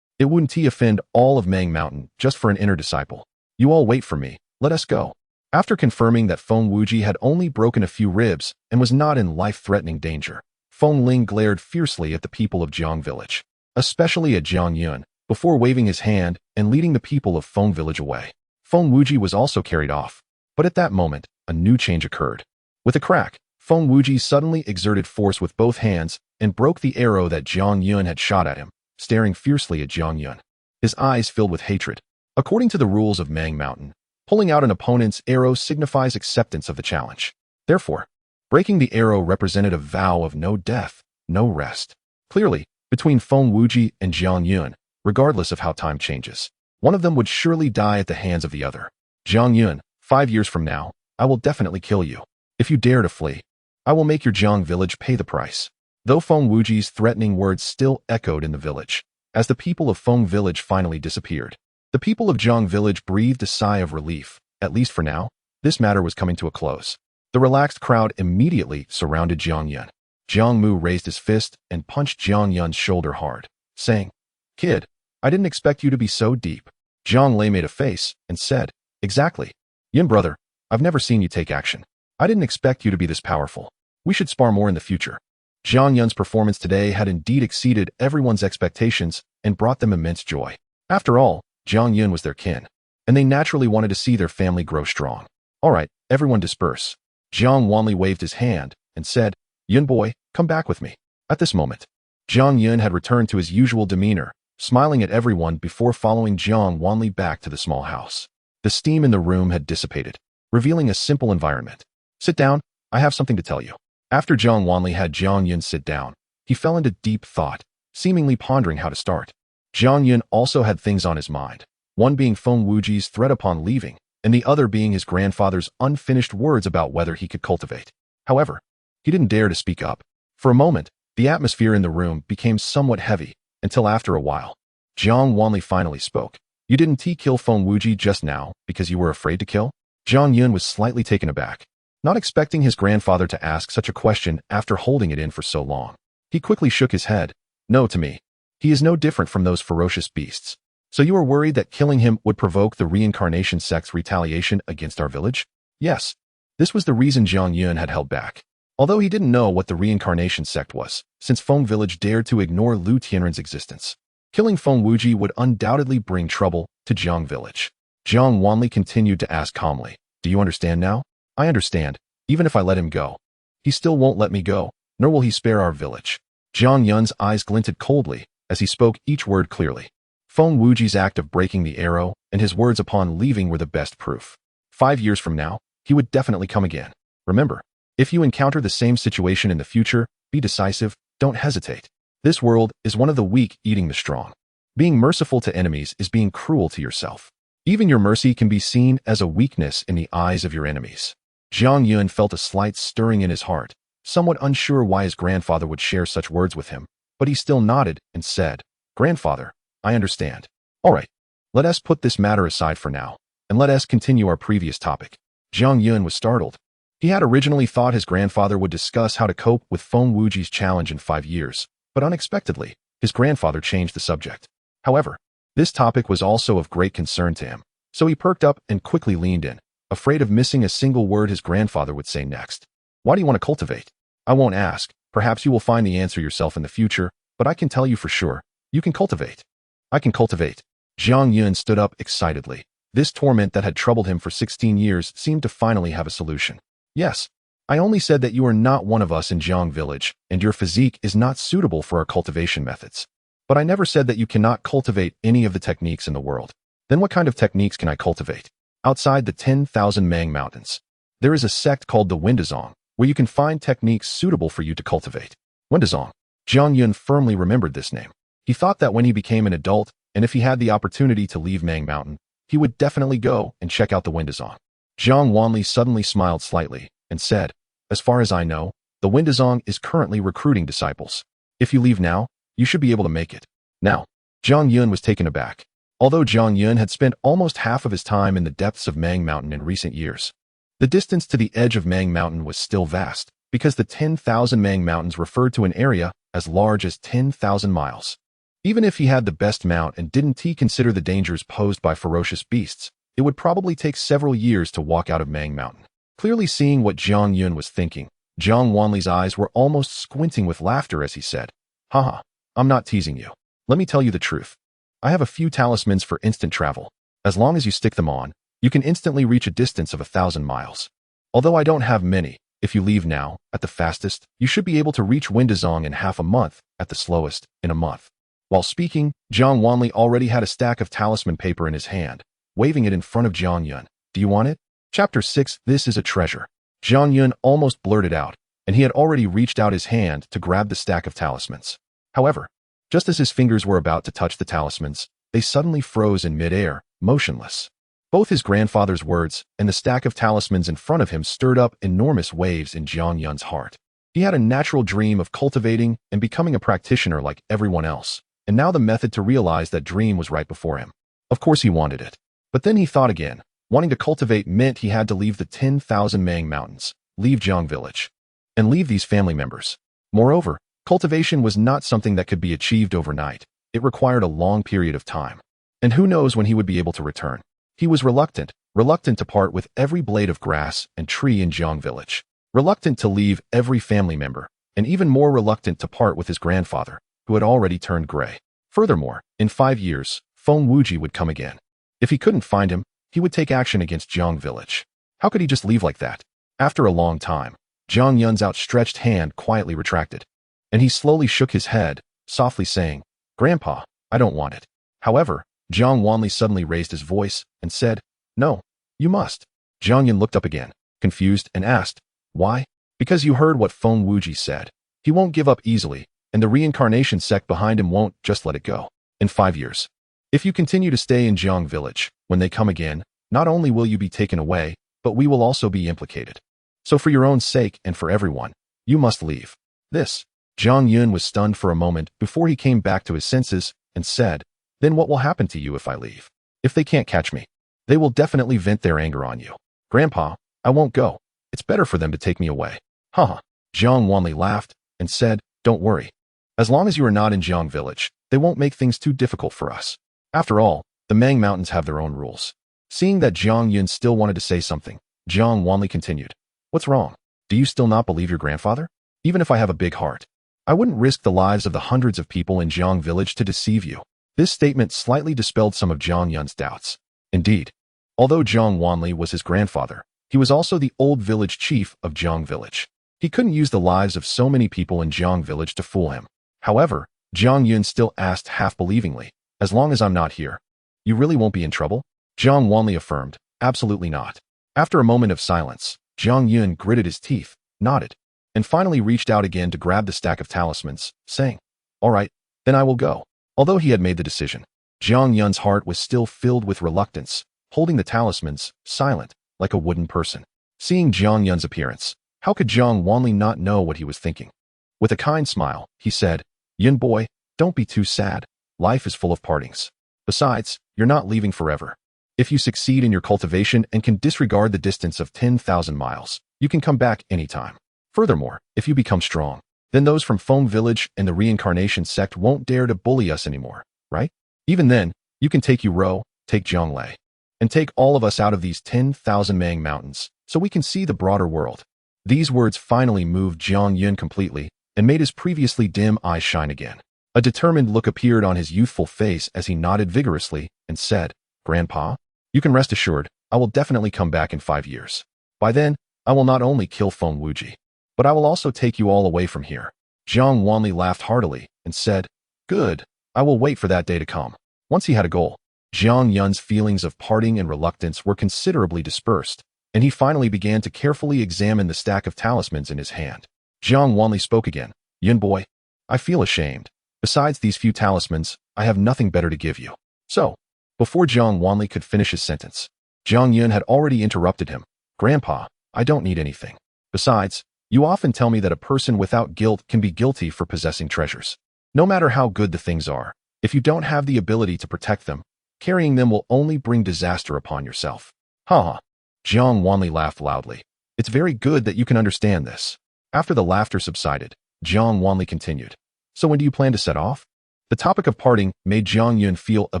it wouldn't offend all of Mang Mountain just for an inner disciple. You all wait for me, let us go. After confirming that Feng Wuji had only broken a few ribs and was not in life-threatening danger, Feng Ling glared fiercely at the people of Jiang Village, especially at Zhang Yun, before waving his hand and leading the people of Feng Village away. Feng Wuji was also carried off, but at that moment, a new change occurred. With a crack, Feng Wuji suddenly exerted force with both hands and broke the arrow that Zhang Yun had shot at him, staring fiercely at Zhang Yun. His eyes filled with hatred. According to the rules of Mang Mountain, pulling out an opponent's arrow signifies acceptance of the challenge. Therefore, breaking the arrow represented a vow of no death, no rest. Clearly, between Feng Wuji and Zhang Yun, regardless of how time changes, one of them would surely die at the hands of the other. Zhang Yun, 5 years from now, I will definitely kill you. If you dare to flee, I will make your Jiang village pay the price. Though Feng Wuji's threatening words still echoed in the village, as the people of Feng village finally disappeared, the people of Jiang village breathed a sigh of relief. At least for now, this matter was coming to a close. The relaxed crowd immediately surrounded Zhang Yun. Jiang Mu raised his fist and punched Zhang Yun's shoulder hard, saying, "Kid, I didn't expect you to be so deep." Zhang Lei made a face and said, "Exactly. Yun brother, I've never seen you take action. I didn't expect you to be this powerful. We should spar more in the future." Zhang Yun's performance today had indeed exceeded everyone's expectations and brought them immense joy. After all, Zhang Yun was their kin, and they naturally wanted to see their family grow strong. "All right, everyone disperse." Jiang Wanli waved his hand and said, "Yun boy, come back with me." At this moment, Zhang Yun had returned to his usual demeanor, smiling at everyone before following Jiang Wanli back to the small house. The steam in the room had dissipated, revealing a simple environment. "Sit down, I have something to tell you." After Jiang Wanli had Zhang Yun sit down, he fell into deep thought, seemingly pondering how to start. Zhang Yun also had things on his mind, one being Feng Wuji's threat upon leaving, and the other being his grandfather's unfinished words about whether he could cultivate. However, he didn't dare to speak up. For a moment, the atmosphere in the room became somewhat heavy, until after a while, Jiang Wanli finally spoke. "You didn't kill Feng Wuji just now because you were afraid to kill?" Zhang Yun was slightly taken aback, not expecting his grandfather to ask such a question after holding it in for so long. He quickly shook his head. "No, to me. He is no different from those ferocious beasts. So you are worried that killing him would provoke the reincarnation sect's retaliation against our village?" Yes. This was the reason Zhang Yun had held back. Although he didn't know what the reincarnation sect was, since Feng village dared to ignore Lu Tianren's existence. Killing Feng Wuji would undoubtedly bring trouble to Jiang village. Jiang Wanli continued to ask calmly, "Do you understand now?" "I understand. Even if I let him go, he still won't let me go, nor will he spare our village." Zhang Yun's eyes glinted coldly as he spoke each word clearly. Feng Wuji's act of breaking the arrow and his words upon leaving were the best proof. 5 years from now, he would definitely come again. Remember, if you encounter the same situation in the future, be decisive, don't hesitate. This world is one of the weak eating the strong. Being merciful to enemies is being cruel to yourself. Even your mercy can be seen as a weakness in the eyes of your enemies. Zhang Yun felt a slight stirring in his heart, somewhat unsure why his grandfather would share such words with him, but he still nodded and said, "Grandfather, I understand. All right, let us put this matter aside for now, and let us continue our previous topic." Zhang Yun was startled. He had originally thought his grandfather would discuss how to cope with Feng Wuji's challenge in 5 years, but unexpectedly, his grandfather changed the subject. However, this topic was also of great concern to him, so he perked up and quickly leaned in, afraid of missing a single word his grandfather would say next. "Why do you want to cultivate?" "I won't ask. Perhaps you will find the answer yourself in the future, but I can tell you for sure, you can cultivate." "I can cultivate." Zhang Yun stood up excitedly. This torment that had troubled him for 16 years seemed to finally have a solution. "Yes. I only said that you are not one of us in Jiang village, and your physique is not suitable for our cultivation methods. But I never said that you cannot cultivate any of the techniques in the world." "Then what kind of techniques can I cultivate?" "Outside the 10,000 Mang Mountains, there is a sect called the Windazong, where you can find techniques suitable for you to cultivate." Windazong. Zhang Yun firmly remembered this name. He thought that when he became an adult, and if he had the opportunity to leave Mang Mountain, he would definitely go and check out the Windazong. Jiang Wanli suddenly smiled slightly and said, "As far as I know, the Windazong is currently recruiting disciples. If you leave now, you should be able to make it." Now, Zhang Yun was taken aback. Although Zhang Yun had spent almost half of his time in the depths of Mang Mountain in recent years, the distance to the edge of Mang Mountain was still vast, because the 10,000 Mang Mountains referred to an area as large as 10,000 miles. Even if he had the best mount and didn't he consider the dangers posed by ferocious beasts, it would probably take several years to walk out of Mang Mountain. Clearly seeing what Zhang Yun was thinking, Zhang Wanli's eyes were almost squinting with laughter as he said, "Haha, I'm not teasing you. Let me tell you the truth. I have a few talismans for instant travel. As long as you stick them on, you can instantly reach a distance of 1,000 miles. Although I don't have many, if you leave now, at the fastest, you should be able to reach Windazong in half a month, at the slowest, in a month." While speaking, Zhang Wanli already had a stack of talisman paper in his hand, waving it in front of Zhang Yun. "Do you want it?" Chapter 6. This is a treasure. Zhang Yun almost blurted out, and he had already reached out his hand to grab the stack of talismans. However, just as his fingers were about to touch the talismans, they suddenly froze in midair, motionless. Both his grandfather's words and the stack of talismans in front of him stirred up enormous waves in Zhang Yun's heart. He had a natural dream of cultivating and becoming a practitioner like everyone else, and now the method to realize that dream was right before him. Of course he wanted it. But then he thought again. Wanting to cultivate meant he had to leave the 10,000 Mang Mountains, leave Zhang Village, and leave these family members. Moreover, cultivation was not something that could be achieved overnight. It required a long period of time. And who knows when he would be able to return. He was reluctant to part with every blade of grass and tree in Zhang Village, reluctant to leave every family member, and even more reluctant to part with his grandfather, who had already turned gray. Furthermore, in 5 years, Feng Wuji would come again. If he couldn't find him, he would take action against Zhang Village. How could he just leave like that? After a long time, Zhang Yun's outstretched hand quietly retracted, and he slowly shook his head, softly saying, "Grandpa, I don't want it." However, Zhang Wanli suddenly raised his voice and said, "No, you must." Zhang Yun looked up again, confused, and asked, "Why?" "Because you heard what Feng Wuji said. He won't give up easily, and the reincarnation sect behind him won't just let it go. In 5 years, if you continue to stay in Zhang Village, when they come again, not only will you be taken away, but we will also be implicated. So for your own sake and for everyone, you must leave." This. Zhang Yun was stunned for a moment before he came back to his senses and said, "Then what will happen to you if I leave? If they can't catch me, they will definitely vent their anger on you." "Grandpa, I won't go. It's better for them to take me away." "Haha." Zhang Wanli laughed and said, "Don't worry. As long as you are not in Zhang Village, they won't make things too difficult for us. After all, the Mang Mountains have their own rules." Seeing that Zhang Yun still wanted to say something, Zhang Wanli continued, "What's wrong? Do you still not believe your grandfather? Even if I have a big heart, I wouldn't risk the lives of the hundreds of people in Zhang Village to deceive you." This statement slightly dispelled some of Zhang Yun's doubts. Indeed, although Zhang Wanli was his grandfather, he was also the old village chief of Zhang Village. He couldn't use the lives of so many people in Zhang Village to fool him. However, Zhang Yun still asked half-believingly, "As long as I'm not here, you really won't be in trouble?" Zhang Wanli affirmed, "Absolutely not." After a moment of silence, Zhang Yun gritted his teeth, nodded, and finally reached out again to grab the stack of talismans, saying, "All right, then I will go." Although he had made the decision, Zhang Yun's heart was still filled with reluctance, holding the talismans, silent, like a wooden person. Seeing Zhang Yun's appearance, how could Zhang Wanli not know what he was thinking? With a kind smile, he said, "Yun boy, don't be too sad. Life is full of partings. Besides, you're not leaving forever. If you succeed in your cultivation and can disregard the distance of 10,000 miles, you can come back anytime. Furthermore, if you become strong, then those from Feng Village and the reincarnation sect won't dare to bully us anymore, right? Even then, you can take Yuro, take Zhonglei, and take all of us out of these 10,000 Mang Mountains, so we can see the broader world." These words finally moved Zhang Yun completely and made his previously dim eyes shine again. A determined look appeared on his youthful face as he nodded vigorously and said, "Grandpa, you can rest assured, I will definitely come back in 5 years. By then, I will not only kill Feng Wuji, but I will also take you all away from here." Zhang Wanli laughed heartily and said, "Good, I will wait for that day to come." Once he had a goal, Zhang Yun's feelings of parting and reluctance were considerably dispersed, and he finally began to carefully examine the stack of talismans in his hand. Zhang Wanli spoke again, "Yun boy, I feel ashamed. Besides these few talismans, I have nothing better to give you." So, before Zhang Wanli could finish his sentence, Zhang Yun had already interrupted him. "Grandpa, I don't need anything. Besides, you often tell me that a person without guilt can be guilty for possessing treasures. No matter how good the things are, if you don't have the ability to protect them, Carrying them will only bring disaster upon yourself. Ha ha. Jiang Wanli laughed loudly. It's very good that you can understand this. After the laughter subsided, Jiang Wanli continued. So when do you plan to set off? The topic of parting made Jiang Yun feel a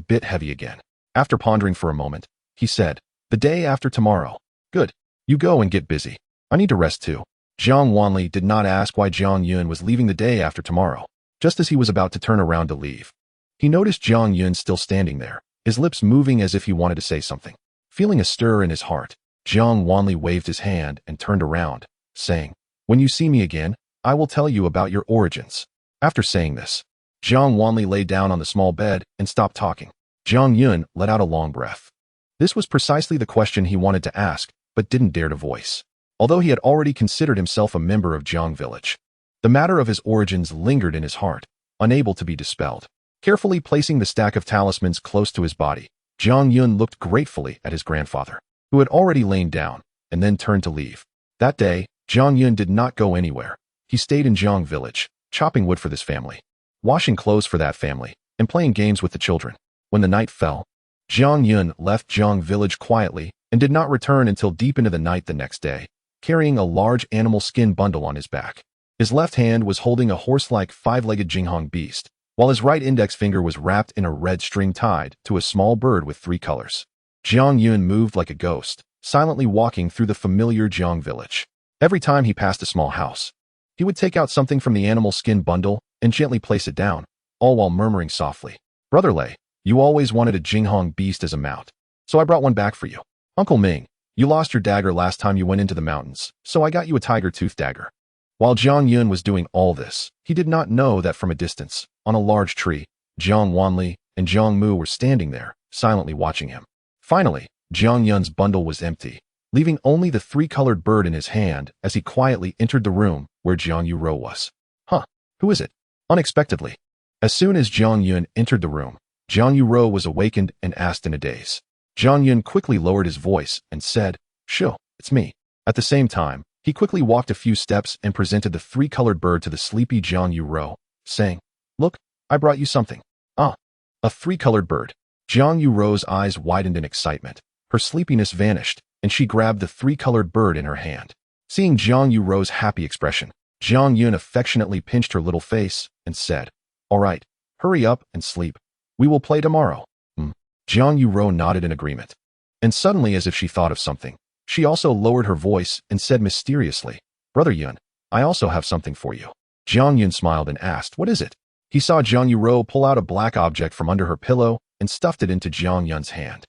bit heavy again. After pondering for a moment, he said, the day after tomorrow. Good. You go and get busy. I need to rest too. Jiang Wanli did not ask why Jiang Yun was leaving the day after tomorrow. Just as he was about to turn around to leave, he noticed Jiang Yun still standing there, his lips moving as if he wanted to say something. Feeling a stir in his heart, Jiang Wanli waved his hand and turned around, saying, when you see me again, I will tell you about your origins. After saying this, Jiang Wanli lay down on the small bed and stopped talking. Jiang Yun let out a long breath. This was precisely the question he wanted to ask, but didn't dare to voice. Although he had already considered himself a member of Jiang village, the matter of his origins lingered in his heart, unable to be dispelled. Carefully placing the stack of talismans close to his body, Jiang Yun looked gratefully at his grandfather, who had already lain down, and then turned to leave. That day, Jiang Yun did not go anywhere. He stayed in Jiang village, chopping wood for this family, washing clothes for that family, and playing games with the children. When the night fell, Jiang Yun left Jiang village quietly and did not return until deep into the night the next day, carrying a large animal skin bundle on his back. His left hand was holding a horse-like five-legged Jinghong beast, while his right index finger was wrapped in a red string tied to a small bird with 3 colors. Jiang Yun moved like a ghost, silently walking through the familiar Jiang village. Every time he passed a small house, he would take out something from the animal skin bundle and gently place it down, all while murmuring softly, Brother Lei, you always wanted a Jinghong beast as a mount, so I brought one back for you. Uncle Ming, you lost your dagger last time you went into the mountains, so I got you a tiger tooth dagger. While Jiang Yun was doing all this, he did not know that from a distance, on a large tree, Jiang Wanli and Jiang Mu were standing there, silently watching him. Finally, Jiang Yun's bundle was empty, leaving only the 3-colored bird in his hand as he quietly entered the room where Jiang Yuro was. Huh, who is it? Unexpectedly. As soon as Jiang Yun entered the room, Jiang Yuro was awakened and asked in a daze. Jiang Yun quickly lowered his voice and said, Sure, it's me. At the same time, he quickly walked a few steps and presented the 3-colored bird to the sleepy Jiang Yuro, saying, Look, I brought you something. Ah, a 3-colored bird. Jiang Yuro's eyes widened in excitement. Her sleepiness vanished, and she grabbed the 3-colored bird in her hand. Seeing Jiang Yuro's happy expression, Jiang Yun affectionately pinched her little face and said, All right, hurry up and sleep. We will play tomorrow. Jiang Yuro nodded in agreement. And suddenly, as if she thought of something, she also lowered her voice and said mysteriously, Brother Yun, I also have something for you. Jiang Yun smiled and asked, What is it? He saw Jiang Yuro pull out a black object from under her pillow and stuffed it into Jiang Yun's hand.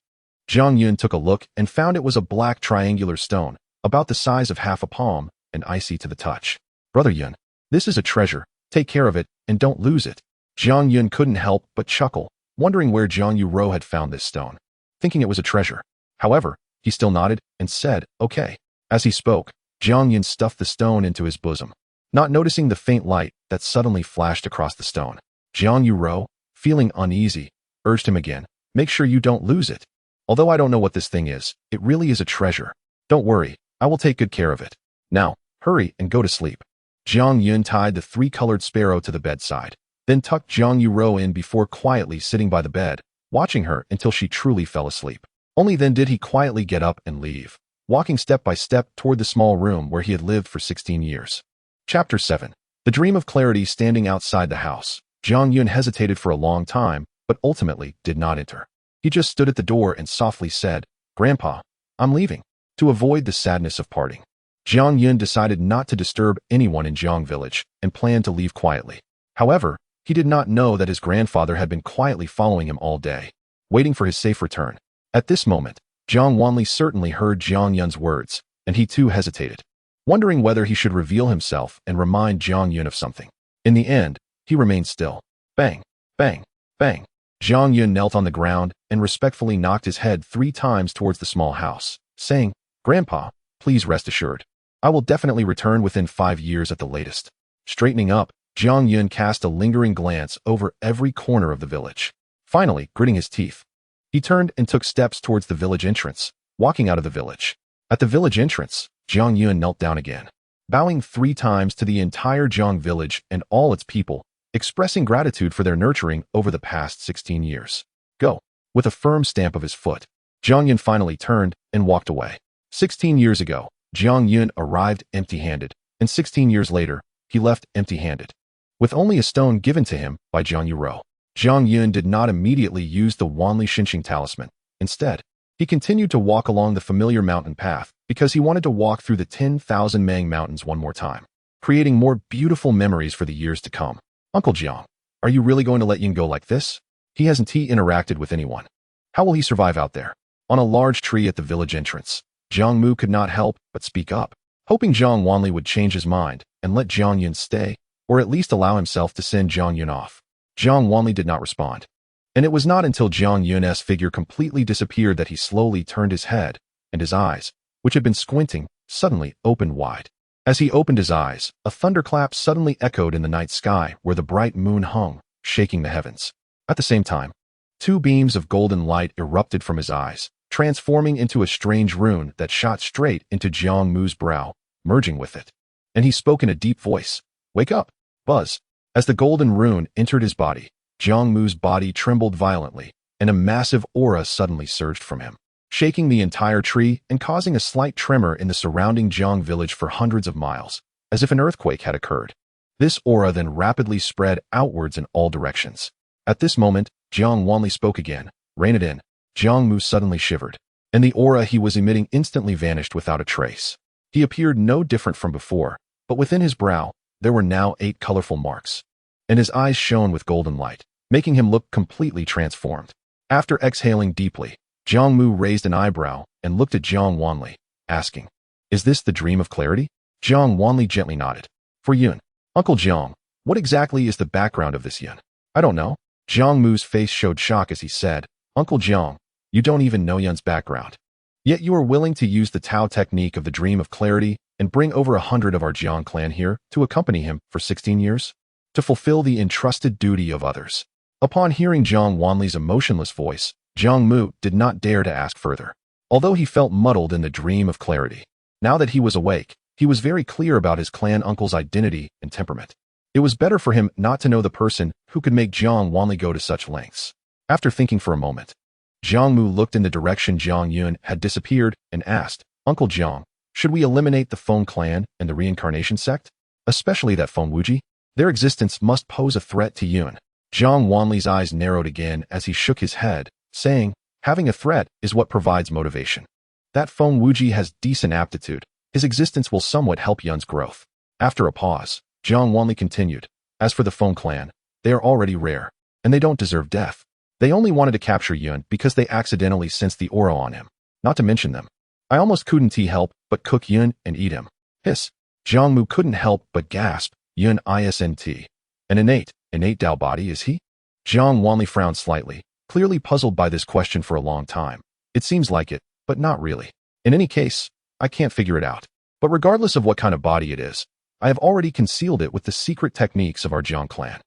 Jiang Yun took a look and found it was a black triangular stone, about the size of half a palm and icy to the touch. Brother Yun, this is a treasure. Take care of it and don't lose it. Jiang Yun couldn't help but chuckle, wondering where Jiang Yuro had found this stone, thinking it was a treasure. However, he still nodded and said, Okay. As he spoke, Jiang Yun stuffed the stone into his bosom, not noticing the faint light that suddenly flashed across the stone. Jiang Yuro, feeling uneasy, urged him again, Make sure you don't lose it. Although I don't know what this thing is, it really is a treasure. Don't worry, I will take good care of it. Now, hurry and go to sleep. Jiang Yun tied the 3-colored sparrow to the bedside, then tucked Jiang Yuro in before quietly sitting by the bed, watching her until she truly fell asleep. Only then did he quietly get up and leave, walking step by step toward the small room where he had lived for 16 years. Chapter 7. The dream of clarity. Standing outside the house, Jiang Yun hesitated for a long time, but ultimately did not enter. He just stood at the door and softly said, Grandpa, I'm leaving. To avoid the sadness of parting, Jiang Yun decided not to disturb anyone in Jiang village and planned to leave quietly. However, he did not know that his grandfather had been quietly following him all day, waiting for his safe return. At this moment, Jiang Wanli certainly heard Jiang Yun's words, and he too hesitated, wondering whether he should reveal himself and remind Jiang Yun of something. In the end, he remained still. Bang, bang, bang. Jiang Yun knelt on the ground and respectfully knocked his head 3 times towards the small house, saying, Grandpa, please rest assured. I will definitely return within 5 years at the latest. Straightening up, Jiang Yun cast a lingering glance over every corner of the village. Finally, gritting his teeth, he turned and took steps towards the village entrance, walking out of the village. At the village entrance, Jiang Yun knelt down again, bowing 3 times to the entire Jiang village and all its people, expressing gratitude for their nurturing over the past 16 years. Go. with a firm stamp of his foot. Jiang Yun finally turned and walked away. 16 years ago, Jiang Yun arrived empty-handed, and 16 years later, he left empty-handed, with only a stone given to him by Jiang Yuro. Jiang Yun did not immediately use the Wanli Xinqing talisman. Instead, he continued to walk along the familiar mountain path because he wanted to walk through the 10,000 Mang Mountains one more time, creating more beautiful memories for the years to come. Uncle Jiang, are you really going to let Yin go like this? He hasn't interacted with anyone. How will he survive out there? On a large tree at the village entrance, Jiang Mu could not help but speak up, hoping Jiang Wanli would change his mind and let Jiang Yun stay, or at least allow himself to send Jiang Yun off. Jiang Wanli did not respond. And it was not until Jiang Yun's figure completely disappeared that he slowly turned his head, and his eyes, which had been squinting, suddenly opened wide. As he opened his eyes, a thunderclap suddenly echoed in the night sky where the bright moon hung, shaking the heavens. At the same time, two beams of golden light erupted from his eyes, transforming into a strange rune that shot straight into Jiang Mu's brow, merging with it. And he spoke in a deep voice. "Wake up, Buzz." As the golden rune entered his body, Jiang Mu's body trembled violently, and a massive aura suddenly surged from him, shaking the entire tree and causing a slight tremor in the surrounding Jiang village for hundreds of miles, as if an earthquake had occurred. This aura then rapidly spread outwards in all directions. At this moment, Jiang Wanli spoke again. "Rein it in." Jiang Mu suddenly shivered, and the aura he was emitting instantly vanished without a trace. He appeared no different from before, but within his brow, there were now 8 colorful marks, and his eyes shone with golden light, making him look completely transformed. After exhaling deeply, Jiang Mu raised an eyebrow and looked at Jiang Wanli, asking, "Is this the dream of clarity?" Jiang Wanli gently nodded. "For Yun, Uncle Jiang, what exactly is the background of this Yun?" "I don't know." Jiang Mu's face showed shock as he said, "Uncle Jiang, you don't even know Yun's background. Yet you are willing to use the Tao technique of the dream of clarity and bring over 100 of our Jiang clan here to accompany him for 16 years? To fulfill the entrusted duty of others." Upon hearing Jiang Wanli's emotionless voice, Jiang Mu did not dare to ask further, although he felt muddled in the dream of clarity. Now that he was awake, he was very clear about his clan uncle's identity and temperament. It was better for him not to know the person who could make Jiang Wanli go to such lengths. After thinking for a moment, Jiang Mu looked in the direction Jiang Yun had disappeared and asked, "Uncle Jiang, should we eliminate the Feng clan and the reincarnation sect? Especially that Feng Wuji? Their existence must pose a threat to Yun." Jiang Wanli's eyes narrowed again as he shook his head, saying, "Having a threat is what provides motivation. That Feng Wuji has decent aptitude. His existence will somewhat help Yun's growth." After a pause, Jiang Wanli continued, "As for the Feng clan, they are already rare, and they don't deserve death. They only wanted to capture Yun because they accidentally sensed the aura on him. Not to mention them. I almost couldn't help but cook Yun and eat him." Hiss. Jiang Mu couldn't help but gasp. "Yun isn't an innate Dao body, is he?" Jiang Wanli frowned slightly, clearly puzzled by this question for a long time. "It seems like it, but not really. In any case, I can't figure it out. But regardless of what kind of body it is, I have already concealed it with the secret techniques of our Jiang clan."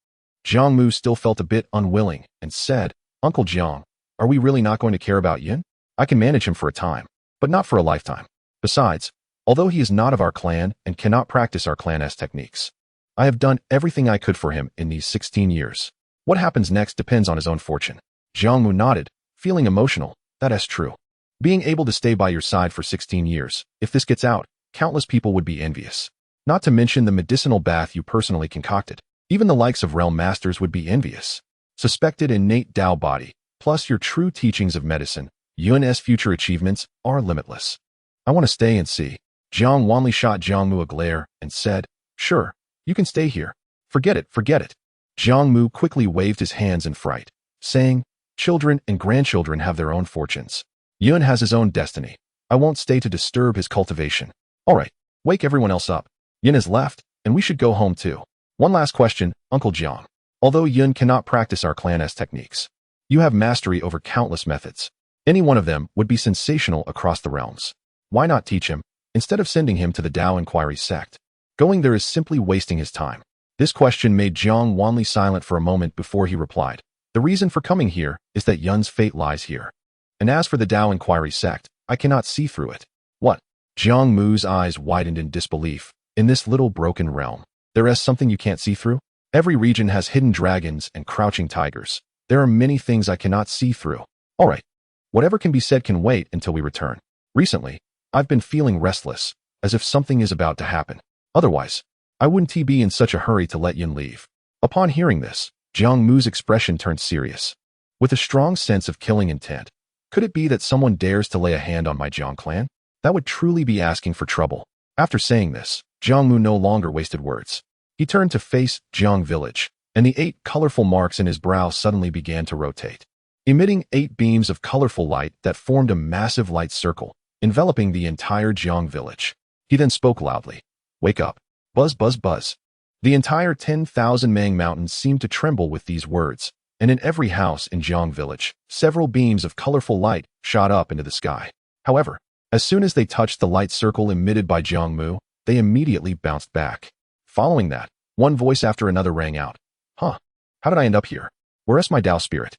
Jiang Mu still felt a bit unwilling and said, "Uncle Jiang, are we really not going to care about Yin? I can manage him for a time, but not for a lifetime. Besides, although he is not of our clan and cannot practice our clan's techniques, I have done everything I could for him in these 16 years. What happens next depends on his own fortune." Jiang Mu nodded, feeling emotional. "That is true. Being able to stay by your side for 16 years, if this gets out, countless people would be envious. Not to mention the medicinal bath you personally concocted. Even the likes of realm masters would be envious. Suspected innate Dao body, plus your true teachings of medicine, Yun's future achievements are limitless. I want to stay and see." Jiang Wanli shot Jiang Mu a glare and said, "Sure, you can stay here. Forget it, forget it." Jiang Mu quickly waved his hands in fright, saying, "Children and grandchildren have their own fortunes. Yun has his own destiny. I won't stay to disturb his cultivation. All right, wake everyone else up. Yun has left, and we should go home too. One last question, Uncle Jiang. Although Yun cannot practice our clan's techniques, you have mastery over countless methods. Any one of them would be sensational across the realms. Why not teach him, instead of sending him to the Dao Inquiry sect? Going there is simply wasting his time." This question made Jiang Wanli silent for a moment before he replied, "The reason for coming here is that Yun's fate lies here. And as for the Dao Inquiry sect, I cannot see through it." "What?" Jiang Mu's eyes widened in disbelief. "In this little broken realm, there is something you can't see through? Every region has hidden dragons and crouching tigers. There are many things I cannot see through. All right. Whatever can be said can wait until we return. Recently, I've been feeling restless, as if something is about to happen. Otherwise, I wouldn't be in such a hurry to let Yin leave. Upon hearing this, Jiang Mu's expression turned serious. With a strong sense of killing intent, could it be that someone dares to lay a hand on my Jiang clan? That would truly be asking for trouble. After saying this, Jiang Mu no longer wasted words. He turned to face Jiang village, and the 8 colorful marks in his brow suddenly began to rotate, emitting 8 beams of colorful light that formed a massive light circle, enveloping the entire Jiang village. He then spoke loudly. Wake up. Buzz, buzz, buzz. The entire 10,000 Mang mountains seemed to tremble with these words, and in every house in Jiang village, several beams of colorful light shot up into the sky. However, as soon as they touched the light circle emitted by Jiang Mu, they immediately bounced back. Following that, one voice after another rang out. Huh, how did I end up here? Where's my Dao spirit?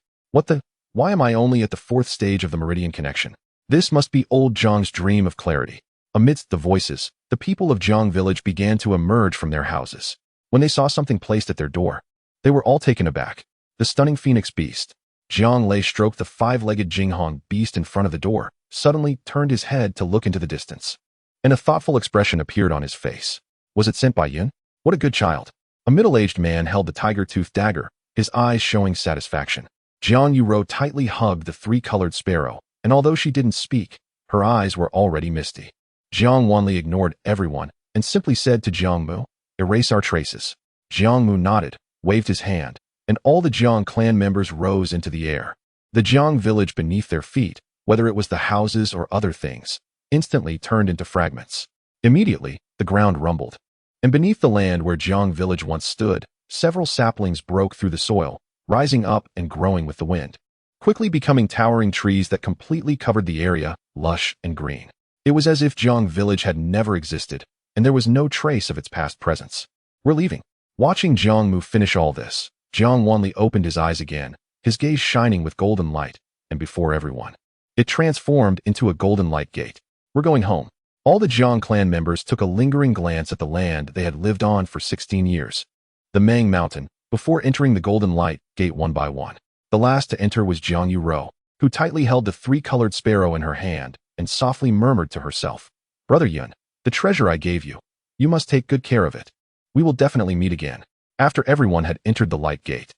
Why am I only at the 4th stage of the meridian connection? This must be old Jiang's dream of clarity. Amidst the voices, the people of Jiang village began to emerge from their houses. When they saw something placed at their door, they were all taken aback. The stunning phoenix beast. Jiang Lei stroked the 5-legged Jinghong beast in front of the door, suddenly turned his head to look into the distance. And a thoughtful expression appeared on his face. Was it sent by Yin? What a good child. A middle-aged man held the tiger-toothed dagger, his eyes showing satisfaction. Jiang Yuro tightly hugged the 3-colored sparrow, and although she didn't speak, her eyes were already misty. Jiang Wanli ignored everyone and simply said to Jiang Mu, erase our traces. Jiang Mu nodded, waved his hand, and all the Jiang clan members rose into the air. The Jiang village beneath their feet, whether it was the houses or other things, instantly turned into fragments. Immediately, the ground rumbled, and beneath the land where Jiang village once stood, several saplings broke through the soil, rising up and growing with the wind, quickly becoming towering trees that completely covered the area, lush and green. It was as if Jiang village had never existed, and there was no trace of its past presence. We're leaving. Watching Jiang Mu finish all this, Jiang Wanli opened his eyes again, his gaze shining with golden light, and before everyone, it transformed into a golden light gate. We're going home. All the Jiang clan members took a lingering glance at the land they had lived on for 16 years. The Mang Mountain, before entering the golden light gate one by one. The last to enter was Jiang Yuro, who tightly held the 3-colored sparrow in her hand and softly murmured to herself, Brother Yun, the treasure I gave you, you must take good care of it. We will definitely meet again. After everyone had entered the light gate,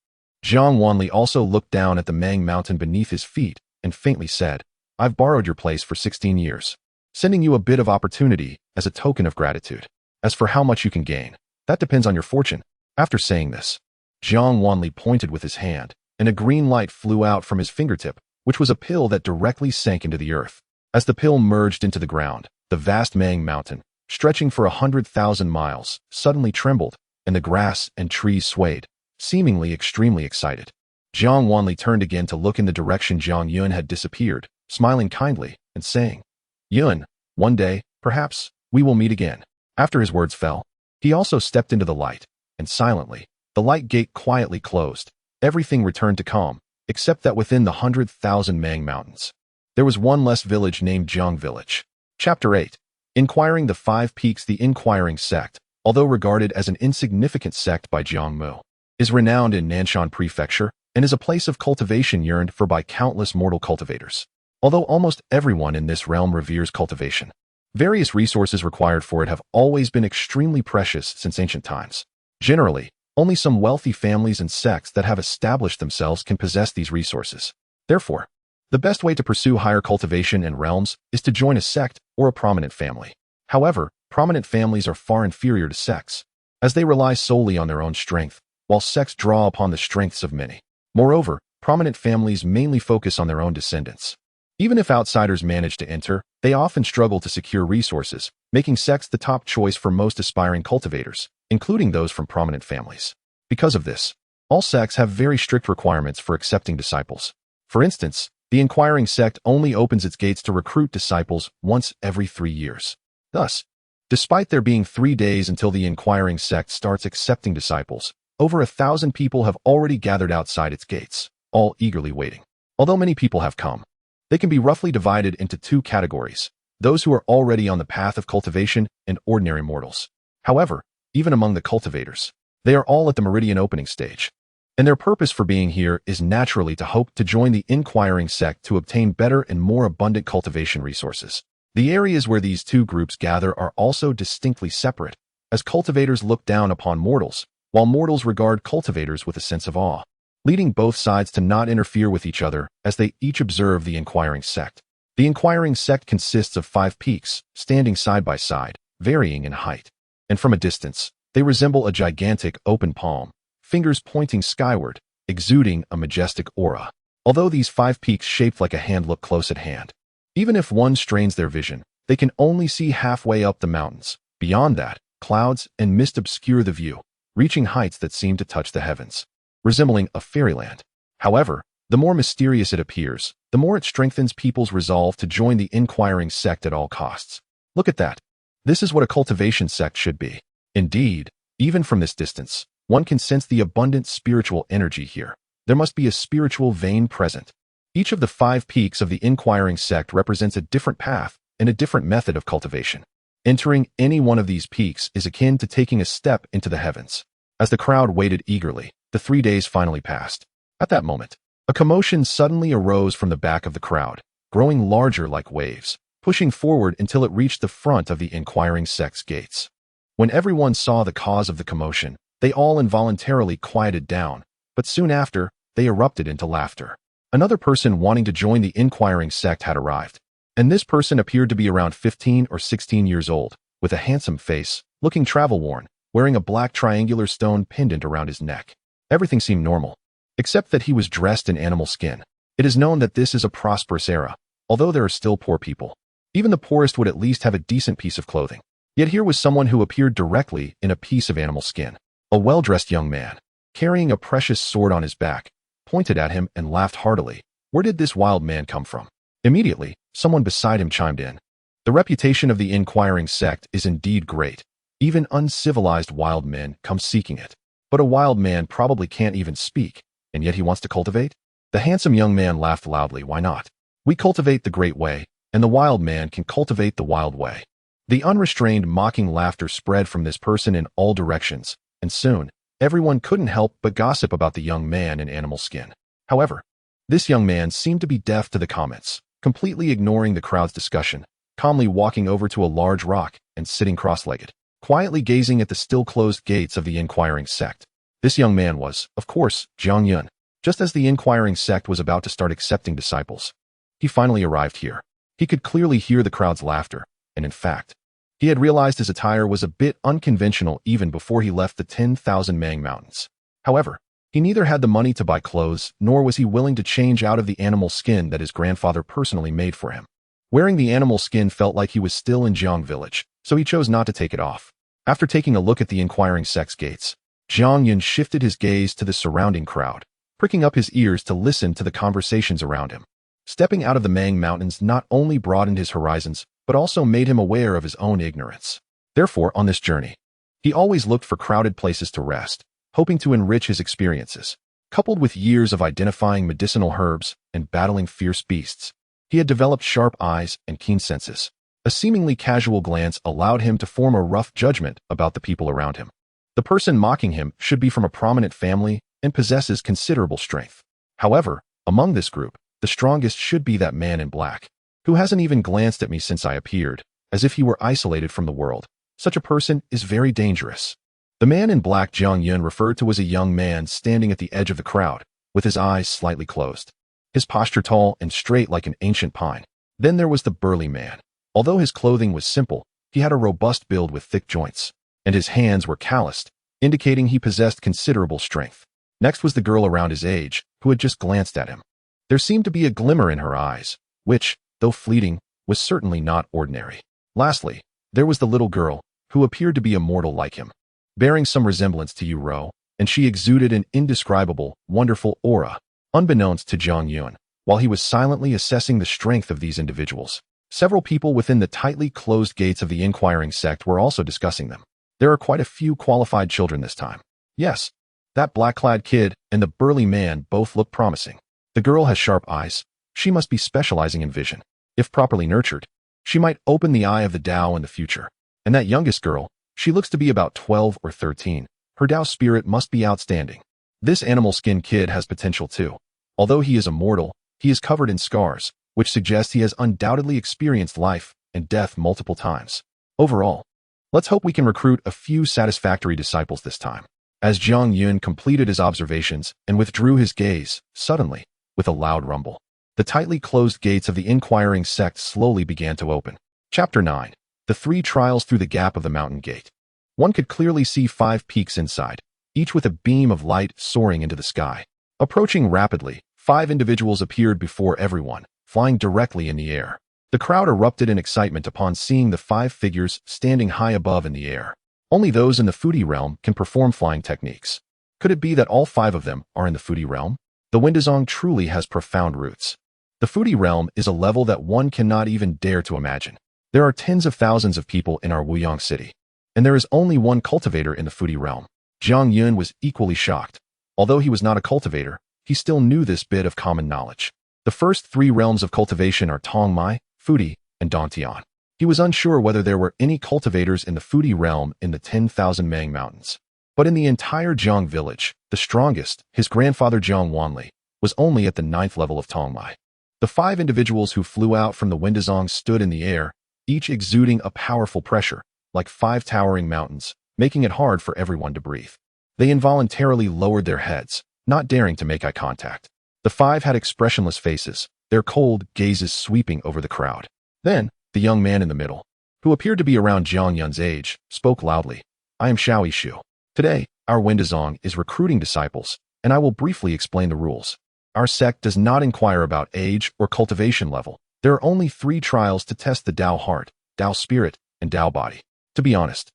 Jiang Wanli also looked down at the Mang Mountain beneath his feet and faintly said, I've borrowed your place for 16 years, sending you a bit of opportunity as a token of gratitude. As for how much you can gain, that depends on your fortune. After saying this, Jiang Wanli pointed with his hand, and a green light flew out from his fingertip, which was a pill that directly sank into the earth. As the pill merged into the ground, the vast Mang Mountain, stretching for 100,000 miles, suddenly trembled, and the grass and trees swayed, seemingly extremely excited. Jiang Wanli turned again to look in the direction Jiang Yun had disappeared, smiling kindly and saying, Yun, one day, perhaps, we will meet again. After his words fell, he also stepped into the light, and silently, the light gate quietly closed. Everything returned to calm, except that within the 100,000 Mang Mountains, there was one less village named Jiang Village. Chapter 8. Inquiring the 5 Peaks. The Inquiring sect, although regarded as an insignificant sect by Jiang Mu, is renowned in Nanshan Prefecture and is a place of cultivation yearned for by countless mortal cultivators. Although almost everyone in this realm reveres cultivation, various resources required for it have always been extremely precious since ancient times. Generally, only some wealthy families and sects that have established themselves can possess these resources. Therefore, the best way to pursue higher cultivation and realms is to join a sect or a prominent family. However, prominent families are far inferior to sects, as they rely solely on their own strength, while sects draw upon the strengths of many. Moreover, prominent families mainly focus on their own descendants. Even if outsiders manage to enter, they often struggle to secure resources, making sects the top choice for most aspiring cultivators, including those from prominent families. Because of this, all sects have very strict requirements for accepting disciples. For instance, the Inquiring sect only opens its gates to recruit disciples once every 3 years. Thus, despite there being 3 days until the Inquiring sect starts accepting disciples, over 1,000 people have already gathered outside its gates, all eagerly waiting. Although many people have come, they can be roughly divided into 2 categories: those who are already on the path of cultivation and ordinary mortals. However, even among the cultivators, they are all at the meridian opening stage. and their purpose for being here is naturally to hope to join the inquiring sect to obtain better and more abundant cultivation resources. The areas where these two groups gather are also distinctly separate, as cultivators look down upon mortals, while mortals regard cultivators with a sense of awe, leading both sides to not interfere with each other as they each observe the inquiring sect. The inquiring sect consists of 5 peaks, standing side by side, varying in height. And from a distance, they resemble a gigantic open palm, fingers pointing skyward, exuding a majestic aura. Although these 5 peaks shaped like a hand look close at hand, even if one strains their vision, they can only see halfway up the mountains. Beyond that, clouds and mist obscure the view, reaching heights that seem to touch the heavens, resembling a fairyland. However, the more mysterious it appears, the more it strengthens people's resolve to join the inquiring sect at all costs. Look at that. This is what a cultivation sect should be. Indeed, even from this distance, one can sense the abundant spiritual energy here. There must be a spiritual vein present. Each of the 5 peaks of the inquiring sect represents a different path and a different method of cultivation. Entering any one of these peaks is akin to taking a step into the heavens. As the crowd waited eagerly, the 3 days finally passed. At that moment, a commotion suddenly arose from the back of the crowd, growing larger like waves, pushing forward until it reached the front of the inquiring sect's gates. When everyone saw the cause of the commotion, they all involuntarily quieted down, but soon after, they erupted into laughter. Another person wanting to join the inquiring sect had arrived, and this person appeared to be around 15 or 16 years old, with a handsome face, looking travel-worn, wearing a black triangular stone pendant around his neck. Everything seemed normal, except that he was dressed in animal skin. It is known that this is a prosperous era, although there are still poor people. Even the poorest would at least have a decent piece of clothing. Yet here was someone who appeared directly in a piece of animal skin. A well-dressed young man, carrying a precious sword on his back, pointed at him and laughed heartily. Where did this wild man come from? Immediately, someone beside him chimed in. The reputation of the inquiring sect is indeed great. Even uncivilized wild men come seeking it. But a wild man probably can't even speak, and yet he wants to cultivate? The handsome young man laughed loudly. Why not? We cultivate the great way, and the wild man can cultivate the wild way. The unrestrained mocking laughter spread from this person in all directions, and soon, everyone couldn't help but gossip about the young man in animal skin. However, this young man seemed to be deaf to the comments, completely ignoring the crowd's discussion, calmly walking over to a large rock and sitting cross-legged, quietly gazing at the still-closed gates of the inquiring sect. This young man was, of course, Jiang Yun. Just as the inquiring sect was about to start accepting disciples, he finally arrived here. He could clearly hear the crowd's laughter, and in fact, he had realized his attire was a bit unconventional even before he left the 10,000 Mang Mountains. However, he neither had the money to buy clothes, nor was he willing to change out of the animal skin that his grandfather personally made for him. Wearing the animal skin felt like he was still in Jiang village, so he chose not to take it off. After taking a look at the inquiring sect's gates, Jiang Yun shifted his gaze to the surrounding crowd, pricking up his ears to listen to the conversations around him. Stepping out of the Mang Mountains not only broadened his horizons, but also made him aware of his own ignorance. Therefore, on this journey, he always looked for crowded places to rest, hoping to enrich his experiences. Coupled with years of identifying medicinal herbs and battling fierce beasts, he had developed sharp eyes and keen senses. A seemingly casual glance allowed him to form a rough judgment about the people around him. The person mocking him should be from a prominent family and possesses considerable strength. However, among this group, the strongest should be that man in black, who hasn't even glanced at me since I appeared, as if he were isolated from the world. Such a person is very dangerous. The man in black Jiang Yun referred to as a young man standing at the edge of the crowd, with his eyes slightly closed. His posture tall and straight like an ancient pine. Then there was the burly man. Although his clothing was simple, he had a robust build with thick joints, and his hands were calloused, indicating he possessed considerable strength. Next was the girl around his age, who had just glanced at him. There seemed to be a glimmer in her eyes, which, though fleeting, was certainly not ordinary. Lastly, there was the little girl, who appeared to be a mortal like him, bearing some resemblance to Yu Rou, and she exuded an indescribable, wonderful aura, unbeknownst to Jiang Yun. While he was silently assessing the strength of these individuals, several people within the tightly closed gates of the inquiring sect were also discussing them. There are quite a few qualified children this time. Yes, that black-clad kid and the burly man both look promising. The girl has sharp eyes. She must be specializing in vision. If properly nurtured, she might open the eye of the Dao in the future. And that youngest girl, she looks to be about 12 or 13. Her Dao spirit must be outstanding. This animal skin kid has potential too. Although he is immortal, he is covered in scars, which suggests he has undoubtedly experienced life and death multiple times. Overall, let's hope we can recruit a few satisfactory disciples this time. As Jiang Yun completed his observations and withdrew his gaze, suddenly, with a loud rumble, the tightly closed gates of the inquiring sect slowly began to open. Chapter 9. The 3 Trials Through the Gap of the Mountain Gate. One could clearly see 5 peaks inside, each with a beam of light soaring into the sky. Approaching rapidly, 5 individuals appeared before everyone, flying directly in the air. The crowd erupted in excitement upon seeing the 5 figures standing high above in the air. Only those in the foodie realm can perform flying techniques. Could it be that all 5 of them are in the foodie realm? The Windazong truly has profound roots. The foodie realm is a level that one cannot even dare to imagine. There are tens of thousands of people in our Wuyang city, and there is only one cultivator in the foodie realm. Jiang Yun was equally shocked. Although he was not a cultivator, he still knew this bit of common knowledge. The first 3 realms of cultivation are Tongmai, Foodie, and Dongtian. He was unsure whether there were any cultivators in the foodie realm in the 10,000 Mang Mountains. But in the entire Jiang village, the strongest, his grandfather Jiang Wanli, was only at the 9th level of Tongmai. The 5 individuals who flew out from the Windazong stood in the air, each exuding a powerful pressure, like 5 towering mountains, making it hard for everyone to breathe. They involuntarily lowered their heads, not daring to make eye contact. The 5 had expressionless faces, their cold gazes sweeping over the crowd. Then, the young man in the middle, who appeared to be around Jiang Yun's age, spoke loudly. I am Xiao Yishu. Today, our Windazong is recruiting disciples, and I will briefly explain the rules. Our sect does not inquire about age or cultivation level. There are only 3 trials to test the Dao Heart, Dao Spirit, and Dao Body. To be honest,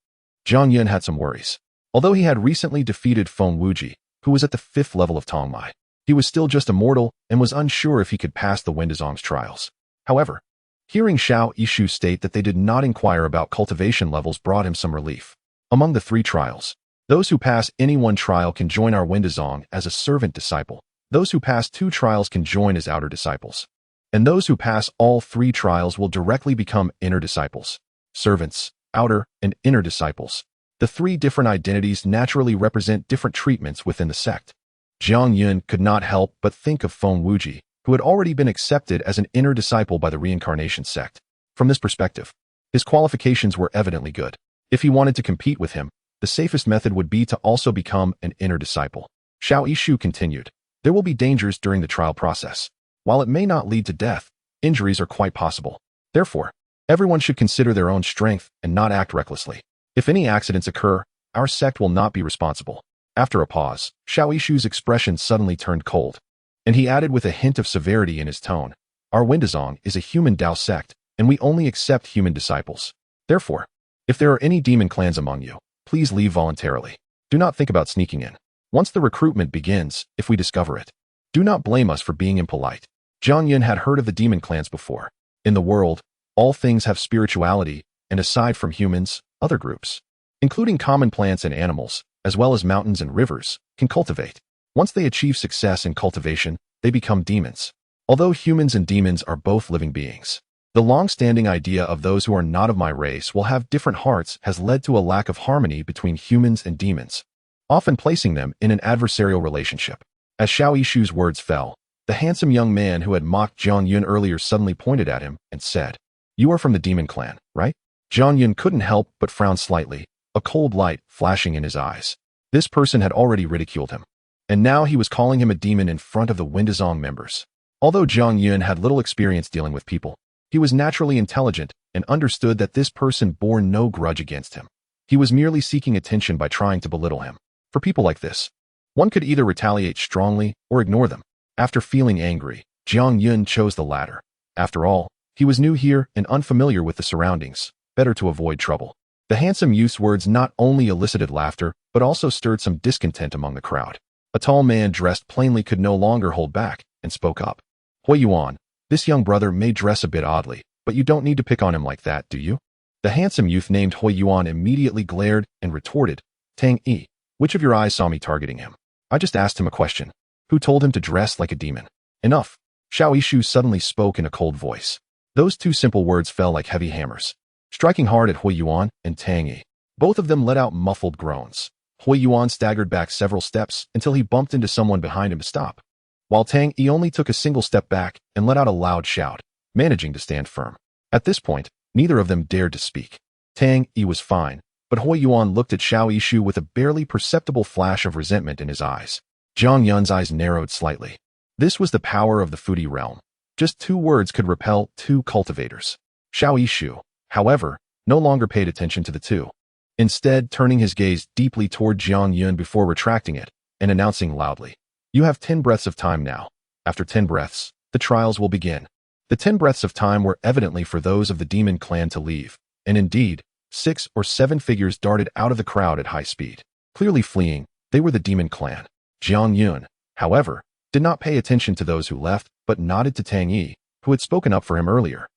Jiang Yun had some worries. Although he had recently defeated Feng Wuji, who was at the 5th level of Tongmai, he was still just a mortal and was unsure if he could pass the Windazong's trials. However, hearing Xiao Yishu state that they did not inquire about cultivation levels brought him some relief. Among the 3 trials, those who pass any one trial can join our Windazong as a servant disciple. Those who pass 2 trials can join as outer disciples. And those who pass all 3 trials will directly become inner disciples. Servants, outer, and inner disciples. The 3 different identities naturally represent different treatments within the sect. Jiang Yun could not help but think of Feng Wuji, who had already been accepted as an inner disciple by the reincarnation sect. From this perspective, his qualifications were evidently good. If he wanted to compete with him, the safest method would be to also become an inner disciple. Xiao Yishu continued, there will be dangers during the trial process. While it may not lead to death, injuries are quite possible. Therefore, everyone should consider their own strength and not act recklessly. If any accidents occur, our sect will not be responsible. After a pause, Xiao Yishu's expression suddenly turned cold, and he added with a hint of severity in his tone, our Windazong is a human Dao sect, and we only accept human disciples. Therefore, if there are any demon clans among you, please leave voluntarily. Do not think about sneaking in. Once the recruitment begins, if we discover it, do not blame us for being impolite. Jiang Yun had heard of the demon clans before. In the world, all things have spirituality, and aside from humans, other groups, including common plants and animals, as well as mountains and rivers, can cultivate. Once they achieve success in cultivation, they become demons. Although humans and demons are both living beings, the long-standing idea of those who are not of my race will have different hearts has led to a lack of harmony between humans and demons, often placing them in an adversarial relationship. As Xiao Yishu's words fell, the handsome young man who had mocked Jiang Yun earlier suddenly pointed at him and said, You are from the demon clan, right? Jiang Yun couldn't help but frown slightly, a cold light flashing in his eyes. This person had already ridiculed him, and now he was calling him a demon in front of the Windazong members. Although Jiang Yun had little experience dealing with people, he was naturally intelligent and understood that this person bore no grudge against him. He was merely seeking attention by trying to belittle him. For people like this, one could either retaliate strongly or ignore them. After feeling angry, Jiang Yun chose the latter. After all, he was new here and unfamiliar with the surroundings. Better to avoid trouble. The handsome youth's words not only elicited laughter, but also stirred some discontent among the crowd. A tall man dressed plainly could no longer hold back and spoke up. Hui Yuan, this young brother may dress a bit oddly, but you don't need to pick on him like that, do you? The handsome youth named Hui Yuan immediately glared and retorted, Tang Yi, which of your eyes saw me targeting him? I just asked him a question. Who told him to dress like a demon? Enough. Xiao Yishu suddenly spoke in a cold voice. Those 2 simple words fell like heavy hammers, striking hard at Hui Yuan and Tang Yi. Both of them let out muffled groans. Hui Yuan staggered back several steps until he bumped into someone behind him to stop, while Tang Yi only took a single step back and let out a loud shout, managing to stand firm. At this point, neither of them dared to speak. Tang Yi was fine, but Hui Yuan looked at Xiao Yishu with a barely perceptible flash of resentment in his eyes. Zhang Yun's eyes narrowed slightly. This was the power of the foodie realm. Just 2 words could repel 2 cultivators. Xiao Yishu, however, no longer paid attention to the two, instead turning his gaze deeply toward Zhang Yun before retracting it and announcing loudly, "You have 10 breaths of time now. After 10 breaths, the trials will begin." The 10 breaths of time were evidently for those of the demon clan to leave, and indeed, 6 or 7 figures darted out of the crowd at high speed. Clearly fleeing, they were the demon clan. Zhang Yun, however, did not pay attention to those who left, but nodded to Tang Yi, who had spoken up for him earlier.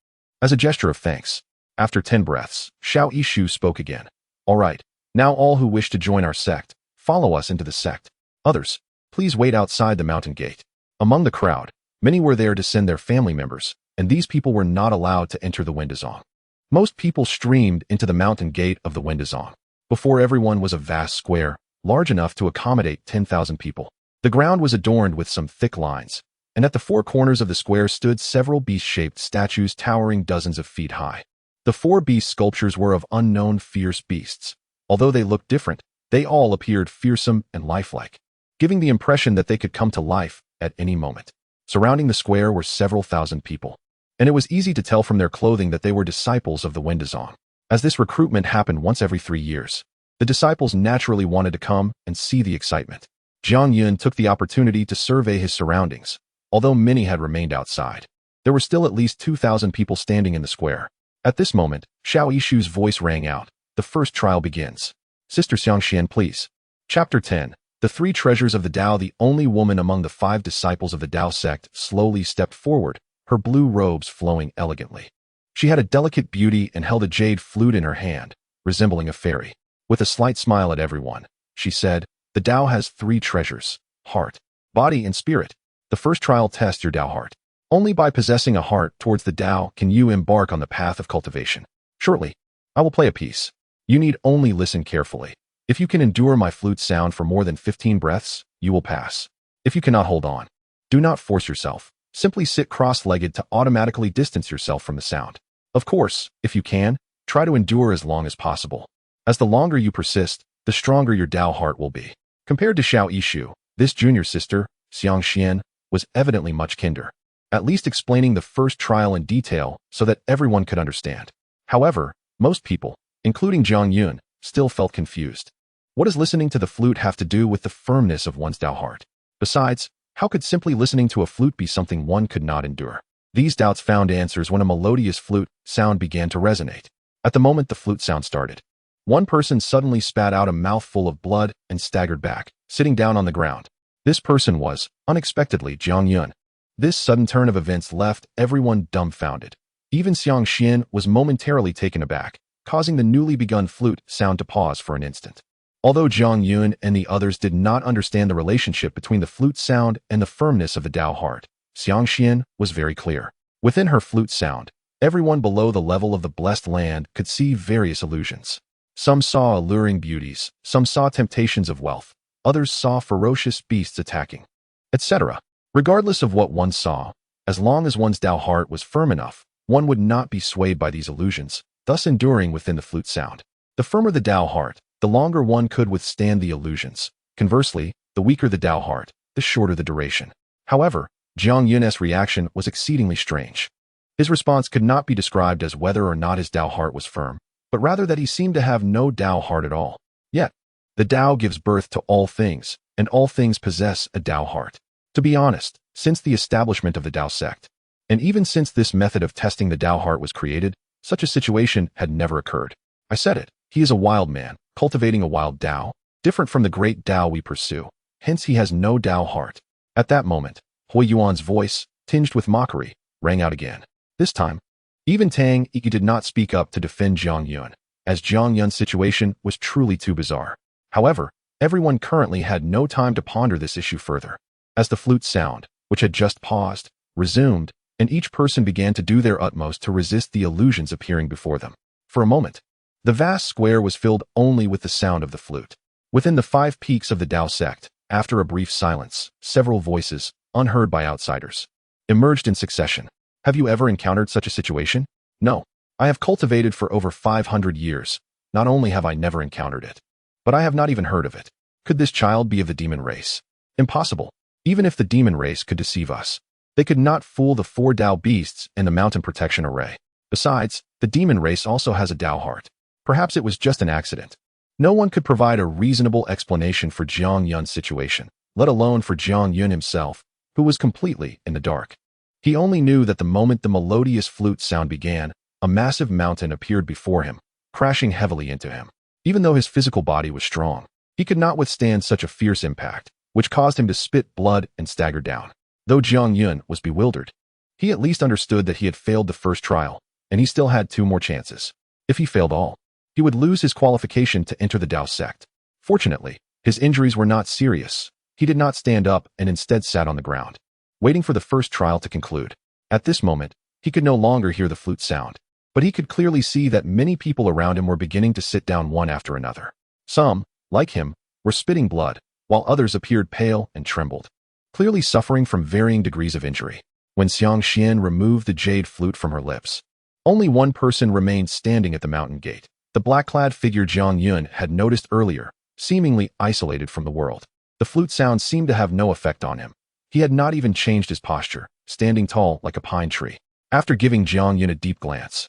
As a gesture of thanks, after 10 breaths, Xiao Yishu spoke again. "All right, now all who wish to join our sect, follow us into the sect. Others, please wait outside the mountain gate." Among the crowd, many were there to send their family members, and these people were not allowed to enter the Windazong. Most people streamed into the mountain gate of the Windazong. Before everyone was a vast square, large enough to accommodate 10,000 people. The ground was adorned with some thick lines, and at the 4 corners of the square stood several beast-shaped statues towering dozens of feet high. The 4 beast sculptures were of unknown fierce beasts. Although they looked different, they all appeared fearsome and lifelike, giving the impression that they could come to life at any moment. Surrounding the square were several thousand people, and it was easy to tell from their clothing that they were disciples of the Windazong. As this recruitment happened once every 3 years, the disciples naturally wanted to come and see the excitement. Zhang Yun took the opportunity to survey his surroundings. Although many had remained outside, there were still at least 2,000 people standing in the square. At this moment, Xiao Yishu's voice rang out. "The first trial begins. Sister Xiangxian, please." Chapter 10. The 3 treasures of the Dao. The only woman among the 5 disciples of the Dao sect slowly stepped forward, her blue robes flowing elegantly. She had a delicate beauty and held a jade flute in her hand, resembling a fairy. With a slight smile at everyone, she said, "The Dao has 3 treasures: heart, body, and spirit. The first trial tests your Dao heart. Only by possessing a heart towards the Dao can you embark on the path of cultivation. Shortly, I will play a piece. You need only listen carefully. If you can endure my flute sound for more than 15 breaths, you will pass. If you cannot hold on, do not force yourself. Simply sit cross-legged to automatically distance yourself from the sound. Of course, if you can, try to endure as long as possible. As the longer you persist, the stronger your Dao heart will be." Compared to Xiao Yishu, this junior sister, Xiangxian, was evidently much kinder, at least explaining the first trial in detail so that everyone could understand. However, most people, including Zhang Yun, still felt confused. What does listening to the flute have to do with the firmness of one's Dao heart? Besides, how could simply listening to a flute be something one could not endure? These doubts found answers when a melodious flute sound began to resonate. At the moment the flute sound started, one person suddenly spat out a mouthful of blood and staggered back, sitting down on the ground. This person was, unexpectedly, Zhang Yun. This sudden turn of events left everyone dumbfounded. Even Xiangxian was momentarily taken aback, causing the newly begun flute sound to pause for an instant. Although Zhang Yun and the others did not understand the relationship between the flute sound and the firmness of the Dao heart, Xiangxian was very clear. Within her flute sound, everyone below the level of the blessed land could see various illusions. Some saw alluring beauties, some saw temptations of wealth, others saw ferocious beasts attacking, etc. Regardless of what one saw, as long as one's Dao heart was firm enough, one would not be swayed by these illusions, thus enduring within the flute sound. The firmer the Dao heart, the longer one could withstand the illusions. Conversely, the weaker the Dao heart, the shorter the duration. However, Zhang Yun's reaction was exceedingly strange. His response could not be described as whether or not his Dao heart was firm, but rather that he seemed to have no Dao heart at all. Yet, the Dao gives birth to all things, and all things possess a Dao heart. To be honest, since the establishment of the Dao sect, and even since this method of testing the Dao heart was created, such a situation had never occurred. I said it, he is a wild man, cultivating a wild Dao, different from the great Dao we pursue. Hence he has no Dao heart. At that moment, Hui Yuan's voice, tinged with mockery, rang out again. This time, even Tang Yi did not speak up to defend Zhang Yun, as Zhang Yun's situation was truly too bizarre. However, everyone currently had no time to ponder this issue further. As the flute sound, which had just paused, resumed, and each person began to do their utmost to resist the illusions appearing before them. For a moment, the vast square was filled only with the sound of the flute. Within the 5 peaks of the Dao sect, after a brief silence, several voices, unheard by outsiders, emerged in succession. Have you ever encountered such a situation? No. I have cultivated for over 500 years. Not only have I never encountered it, but I have not even heard of it. Could this child be of the demon race? Impossible. Even if the demon race could deceive us, they could not fool the 4 Dao beasts in the mountain protection array. Besides, the demon race also has a Dao heart. Perhaps it was just an accident. No one could provide a reasonable explanation for Jiang Yun's situation, let alone for Jiang Yun himself, who was completely in the dark. He only knew that the moment the melodious flute sound began, a massive mountain appeared before him, crashing heavily into him. Even though his physical body was strong, he could not withstand such a fierce impact, which caused him to spit blood and stagger down. Though Jiang Yun was bewildered, he at least understood that he had failed the first trial, and he still had 2 more chances. If he failed all, he would lose his qualification to enter the Dao sect. Fortunately, his injuries were not serious. He did not stand up and instead sat on the ground, waiting for the first trial to conclude. At this moment, he could no longer hear the flute sound, but he could clearly see that many people around him were beginning to sit down one after another. Some, like him, were spitting blood, while others appeared pale and trembled, clearly suffering from varying degrees of injury. When Xiang Xian removed the jade flute from her lips, only one person remained standing at the mountain gate. The black-clad figure Jiang Yun had noticed earlier, seemingly isolated from the world. The flute sound seemed to have no effect on him. He had not even changed his posture, standing tall like a pine tree. After giving Jiang Yun a deep glance,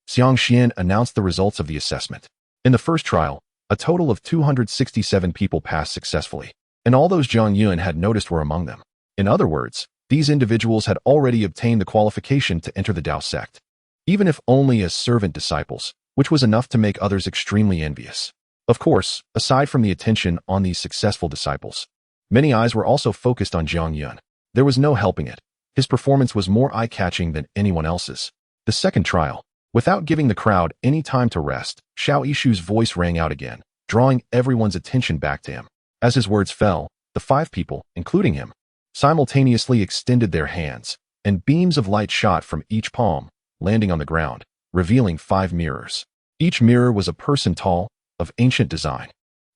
Xiang Xian announced the results of the assessment. In the first trial, a total of 267 people passed successfully, and all those Jiang Yun had noticed were among them. In other words, these individuals had already obtained the qualification to enter the Dao sect, even if only as servant disciples, which was enough to make others extremely envious. Of course, aside from the attention on these successful disciples, many eyes were also focused on Jiang Yun. There was no helping it. His performance was more eye-catching than anyone else's. The second trial, without giving the crowd any time to rest, Xiao Yishu's voice rang out again, drawing everyone's attention back to him. As his words fell, the 5 people, including him, simultaneously extended their hands, and beams of light shot from each palm, landing on the ground, revealing 5 mirrors. Each mirror was a person tall, of ancient design,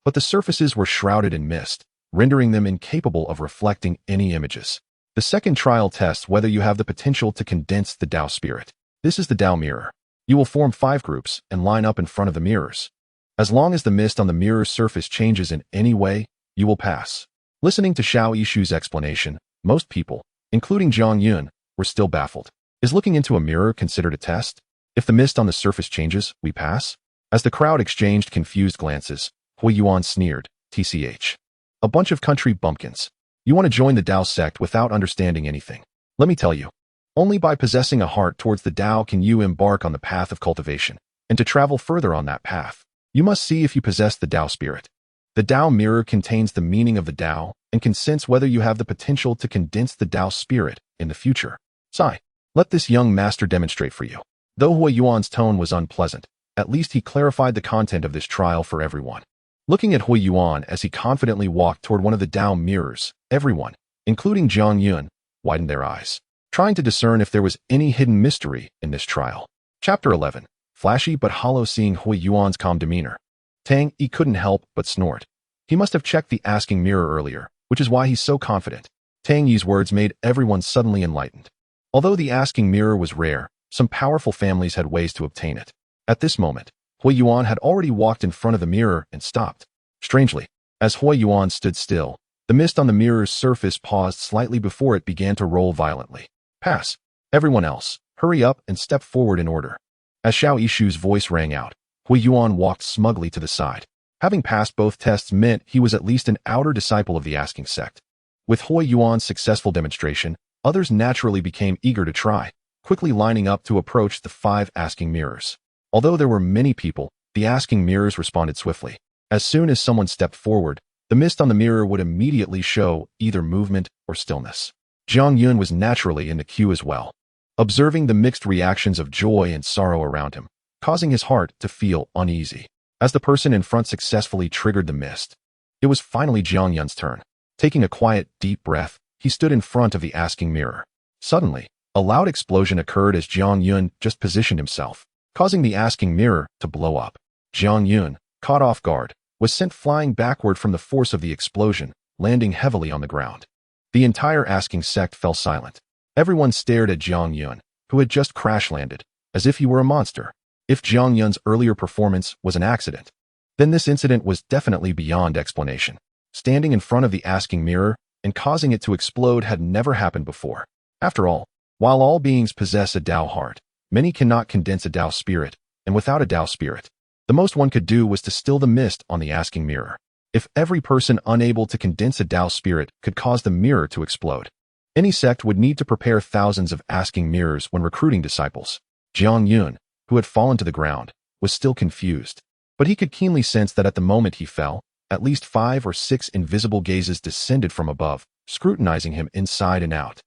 but the surfaces were shrouded in mist, rendering them incapable of reflecting any images. The second trial tests whether you have the potential to condense the Dao spirit. This is the Dao mirror. You will form 5 groups and line up in front of the mirrors. As long as the mist on the mirror's surface changes in any way, you will pass. Listening to Xiao Yishu's explanation, most people, including Jiang Yun, were still baffled. Is looking into a mirror considered a test? If the mist on the surface changes, we pass? As the crowd exchanged confused glances, Hui Yuan sneered, "TCH. A bunch of country bumpkins. You want to join the Dao sect without understanding anything. Let me tell you, only by possessing a heart towards the Dao can you embark on the path of cultivation, and to travel further on that path, you must see if you possess the Dao spirit. The Dao mirror contains the meaning of the Dao and can sense whether you have the potential to condense the Dao spirit in the future. Sai, let this young master demonstrate for you." Though Hui Yuan's tone was unpleasant, at least he clarified the content of this trial for everyone. Looking at Hui Yuan as he confidently walked toward one of the Dao mirrors, everyone, including Jiang Yun, widened their eyes, trying to discern if there was any hidden mystery in this trial. Chapter 11. Flashy but hollow. Seeing Hui Yuan's calm demeanor, Tang Yi couldn't help but snort. He must have checked the asking mirror earlier, which is why he's so confident. Tang Yi's words made everyone suddenly enlightened. Although the asking mirror was rare, some powerful families had ways to obtain it. At this moment, Hui Yuan had already walked in front of the mirror and stopped. Strangely, as Hui Yuan stood still, the mist on the mirror's surface paused slightly before it began to roll violently. "Pass. Everyone else, hurry up and step forward in order." As Xiao Yishu's voice rang out, Hui Yuan walked smugly to the side. Having passed both tests meant he was at least an outer disciple of the asking sect. With Hui Yuan's successful demonstration, others naturally became eager to try, quickly lining up to approach the 5 asking mirrors. Although there were many people, the asking mirrors responded swiftly. As soon as someone stepped forward, the mist on the mirror would immediately show either movement or stillness. Jiang Yun was naturally in the queue as well, observing the mixed reactions of joy and sorrow around him, causing his heart to feel uneasy. As the person in front successfully triggered the mist, it was finally Jiang Yun's turn. Taking a quiet, deep breath, he stood in front of the asking mirror. Suddenly, a loud explosion occurred as Jiang Yun just positioned himself, causing the asking mirror to blow up. Jiang Yun, caught off guard, was sent flying backward from the force of the explosion, landing heavily on the ground. The entire asking sect fell silent. Everyone stared at Jiang Yun, who had just crash-landed, as if he were a monster. If Jiang Yun's earlier performance was an accident, then this incident was definitely beyond explanation. Standing in front of the asking mirror and causing it to explode had never happened before. After all, while all beings possess a Dao heart, many cannot condense a Dao spirit, and without a Dao spirit, the most one could do was to still the mist on the asking mirror. If every person unable to condense a Dao spirit could cause the mirror to explode, any sect would need to prepare thousands of asking mirrors when recruiting disciples. Jiang Yun, who had fallen to the ground, was still confused, but he could keenly sense that at the moment he fell, at least 5 or 6 invisible gazes descended from above, scrutinizing him inside and out.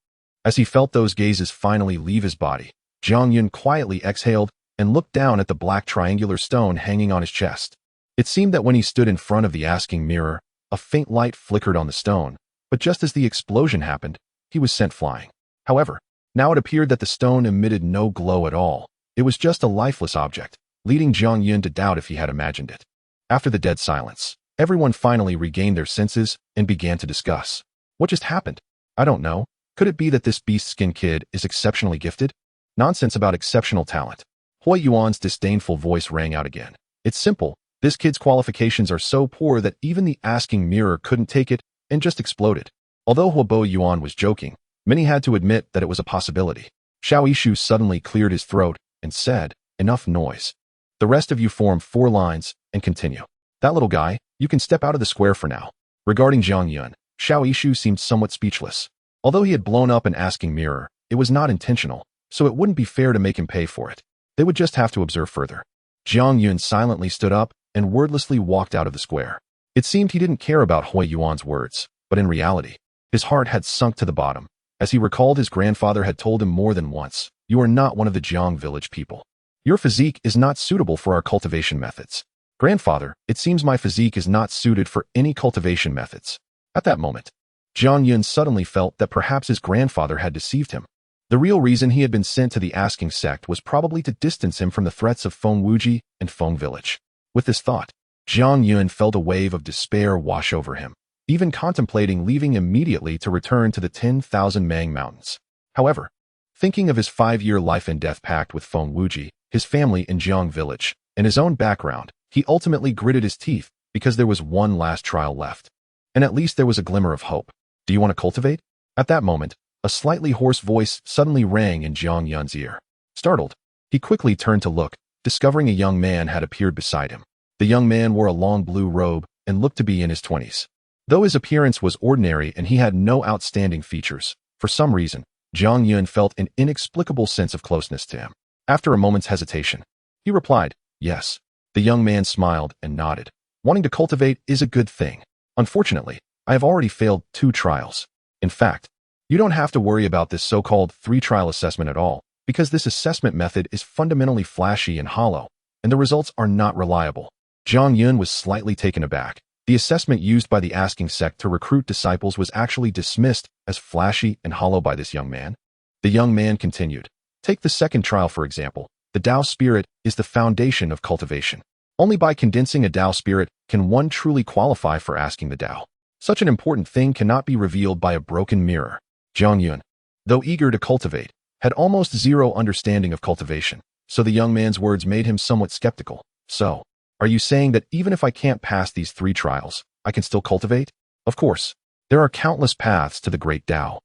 As he felt those gazes finally leave his body, Jiang Yun quietly exhaled and looked down at the black triangular stone hanging on his chest. It seemed that when he stood in front of the asking mirror, a faint light flickered on the stone, but just as the explosion happened, he was sent flying. However, now it appeared that the stone emitted no glow at all. It was just a lifeless object, leading Jiang Yun to doubt if he had imagined it. After the dead silence, everyone finally regained their senses and began to discuss. What just happened? I don't know. Could it be that this beast skin kid is exceptionally gifted? Nonsense about exceptional talent. Hui Yuan's disdainful voice rang out again. It's simple. This kid's qualifications are so poor that even the asking mirror couldn't take it and just exploded. Although Huobo Yuan was joking, many had to admit that it was a possibility. Xiao Yishu suddenly cleared his throat and said, "Enough noise. The rest of you form 4 lines and continue. That little guy, you can step out of the square for now." Regarding Jiang Yun, Xiao Yishu seemed somewhat speechless. Although he had blown up an asking mirror, it was not intentional, so it wouldn't be fair to make him pay for it. They would just have to observe further. Jiang Yun silently stood up and wordlessly walked out of the square. It seemed he didn't care about Hui Yuan's words, but in reality, his heart had sunk to the bottom, as he recalled his grandfather had told him more than once, "You are not one of the Jiang village people. Your physique is not suitable for our cultivation methods." "Grandfather, it seems my physique is not suited for any cultivation methods." At that moment, Jiang Yun suddenly felt that perhaps his grandfather had deceived him. The real reason he had been sent to the asking sect was probably to distance him from the threats of Feng Wuji and Feng village. With this thought, Jiang Yun felt a wave of despair wash over him, even contemplating leaving immediately to return to the 10,000 Mang Mountains. However, thinking of his 5-year life and death pact with Feng Wuji, his family in Jiang village, and his own background, he ultimately gritted his teeth because there was one last trial left. And at least there was a glimmer of hope. "Do you want to cultivate?" At that moment, a slightly hoarse voice suddenly rang in Jiang Yun's ear. Startled, he quickly turned to look, discovering a young man had appeared beside him. The young man wore a long blue robe and looked to be in his 20s. Though his appearance was ordinary and he had no outstanding features, for some reason, Jiang Yun felt an inexplicable sense of closeness to him. After a moment's hesitation, he replied, "Yes." The young man smiled and nodded. "Wanting to cultivate is a good thing. Unfortunately, I have already failed 2 trials. In fact, you don't have to worry about this so-called 3-trial assessment at all, because this assessment method is fundamentally flashy and hollow, and the results are not reliable." Jiang Yun was slightly taken aback. The assessment used by the asking sect to recruit disciples was actually dismissed as flashy and hollow by this young man. The young man continued, "Take the 2nd trial for example. The Dao spirit is the foundation of cultivation. Only by condensing a Dao spirit can one truly qualify for asking the Dao. Such an important thing cannot be revealed by a broken mirror." Jiang Yun, though eager to cultivate, had almost zero understanding of cultivation, so the young man's words made him somewhat skeptical. "So, are you saying that even if I can't pass these 3 trials, I can still cultivate?" "Of course. There are countless paths to the great Dao.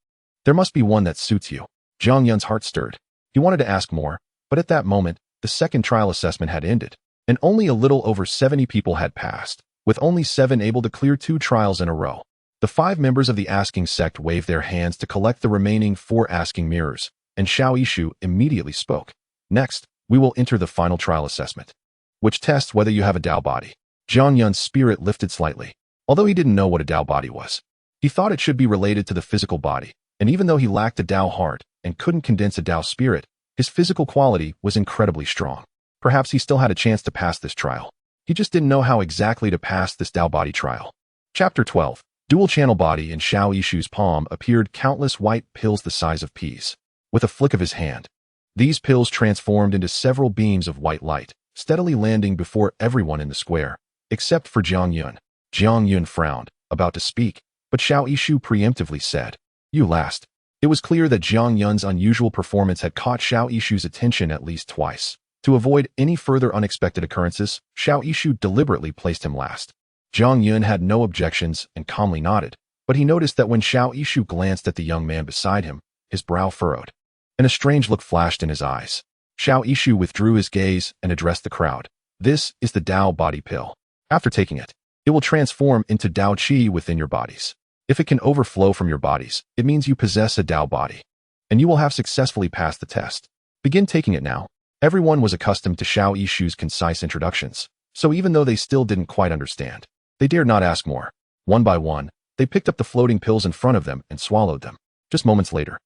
There must be one that suits you." Jiang Yun's heart stirred. He wanted to ask more, but at that moment, the 2nd trial assessment had ended, and only a little over 70 people had passed, with only 7 able to clear 2 trials in a row. The 5 members of the asking sect waved their hands to collect the remaining 4 asking mirrors, and Xiao Yishu immediately spoke. "Next, we will enter the final trial assessment, which tests whether you have a Dao body." Jiang Yun's spirit lifted slightly, although he didn't know what a Dao body was. He thought it should be related to the physical body, and even though he lacked a Dao heart and couldn't condense a Dao spirit, his physical quality was incredibly strong. Perhaps he still had a chance to pass this trial. He just didn't know how exactly to pass this Dao body trial. Chapter 12. Dual channel body. In Xiao Yishu's palm appeared countless white pills the size of peas. With a flick of his hand, these pills transformed into several beams of white light, steadily landing before everyone in the square. except for Jiang Yun. Jiang Yun frowned, about to speak, but Xiao Yishu preemptively said, "You last." It was clear that Jiang Yun's unusual performance had caught Xiao Yishu's attention at least twice. To avoid any further unexpected occurrences, Xiao Yishu deliberately placed him last. Jiang Yun had no objections and calmly nodded, but he noticed that when Xiao Yishu glanced at the young man beside him, his brow furrowed, and a strange look flashed in his eyes. Xiao Yishu withdrew his gaze and addressed the crowd. "This is the Dao Body pill. After taking it, it will transform into Dao Qi within your bodies. If it can overflow from your bodies, it means you possess a Dao body, and you will have successfully passed the test. Begin taking it now." Everyone was accustomed to Xiao Yishu's concise introductions, so even though they still didn't quite understand, they dared not ask more. One by one, they picked up the floating pills in front of them and swallowed them. Just moments later,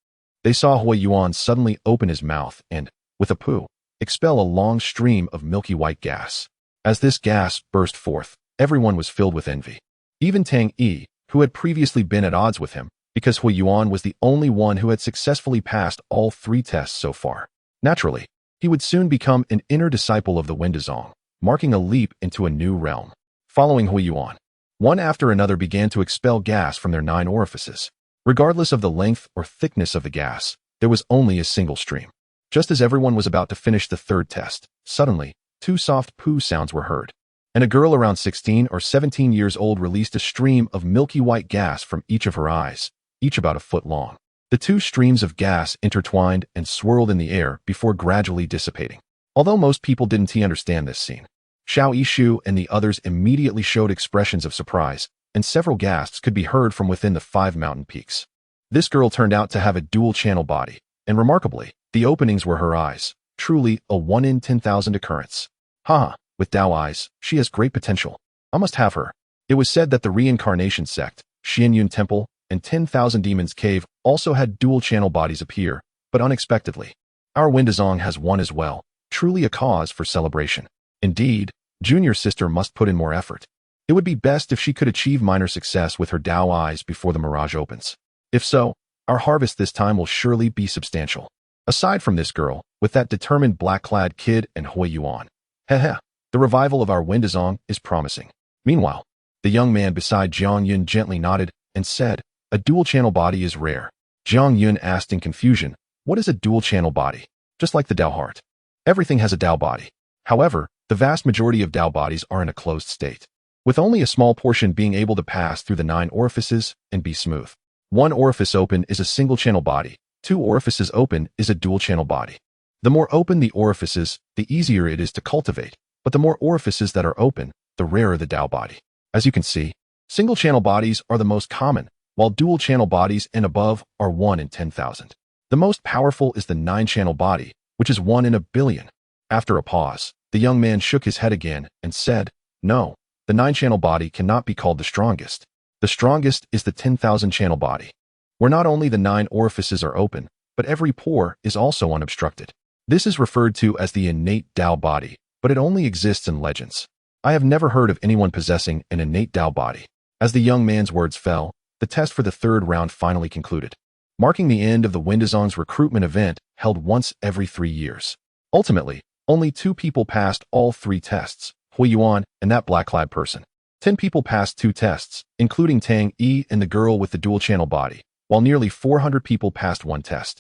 they saw Hui Yuan suddenly open his mouth and, with a poo, expel a long stream of milky white gas. As this gas burst forth, everyone was filled with envy. Even Tang Yi, who had previously been at odds with him, because Hui Yuan was the only one who had successfully passed all 3 tests so far. Naturally, he would soon become an inner disciple of the Windazong, marking a leap into a new realm. Following Hui Yuan, one after another began to expel gas from their 9 orifices. Regardless of the length or thickness of the gas, there was only a single stream. Just as everyone was about to finish the 3rd test, suddenly, 2 soft poo sounds were heard, and a girl around 16 or 17 years old released a stream of milky white gas from each of her eyes, each about a foot long. The 2 streams of gas intertwined and swirled in the air before gradually dissipating. Although most people didn't understand this scene, Xiao Yishu and the others immediately showed expressions of surprise, and several gasps could be heard from within the 5 mountain peaks. This girl turned out to have a dual-channel body, and remarkably, the openings were her eyes, truly a 1 in 10,000 occurrence. Haha, with Dao eyes, she has great potential. I must have her. It was said that the reincarnation sect, Xianyun Temple, and 10,000 Demons Cave also had dual-channel bodies appear, but unexpectedly. Our Windazong has one as well, truly a cause for celebration. Indeed, Junior Sister must put in more effort. It would be best if she could achieve minor success with her Dao eyes before the mirage opens. If so, our harvest this time will surely be substantial. Aside from this girl, with that determined black-clad kid and Hui Yuan. Heh, the revival of our Windazong is promising. Meanwhile, the young man beside Jiang Yun gently nodded and said, "A dual-channel body is rare." Jiang Yun asked in confusion, "What is a dual-channel body?" "Just like the Dao Heart. Everything has a Dao body. However, the vast majority of Dao bodies are in a closed state, with only a small portion being able to pass through the 9 orifices and be smooth. 1 orifice open is a single-channel body, 2 orifices open is a dual-channel body. The more open the orifices, the easier it is to cultivate, but the more orifices that are open, the rarer the Dao body. As you can see, single-channel bodies are the most common, while dual-channel bodies and above are 1 in 10,000. The most powerful is the 9-channel body, which is 1 in a billion. After a pause, the young man shook his head again and said, "No, the 9-channel body cannot be called the strongest. The strongest is the 10,000-channel body, where not only the 9 orifices are open, but every pore is also unobstructed. This is referred to as the innate Dao body, but it only exists in legends. I have never heard of anyone possessing an innate Dao body." As the young man's words fell, the test for the 3rd round finally concluded, marking the end of the Windazong's recruitment event held once every 3 years. Ultimately, only 2 people passed all 3 tests, Hui Yuan and that black-clad person. 10 people passed 2 tests, including Tang Yi and the girl with the dual-channel body, while nearly 400 people passed 1 test,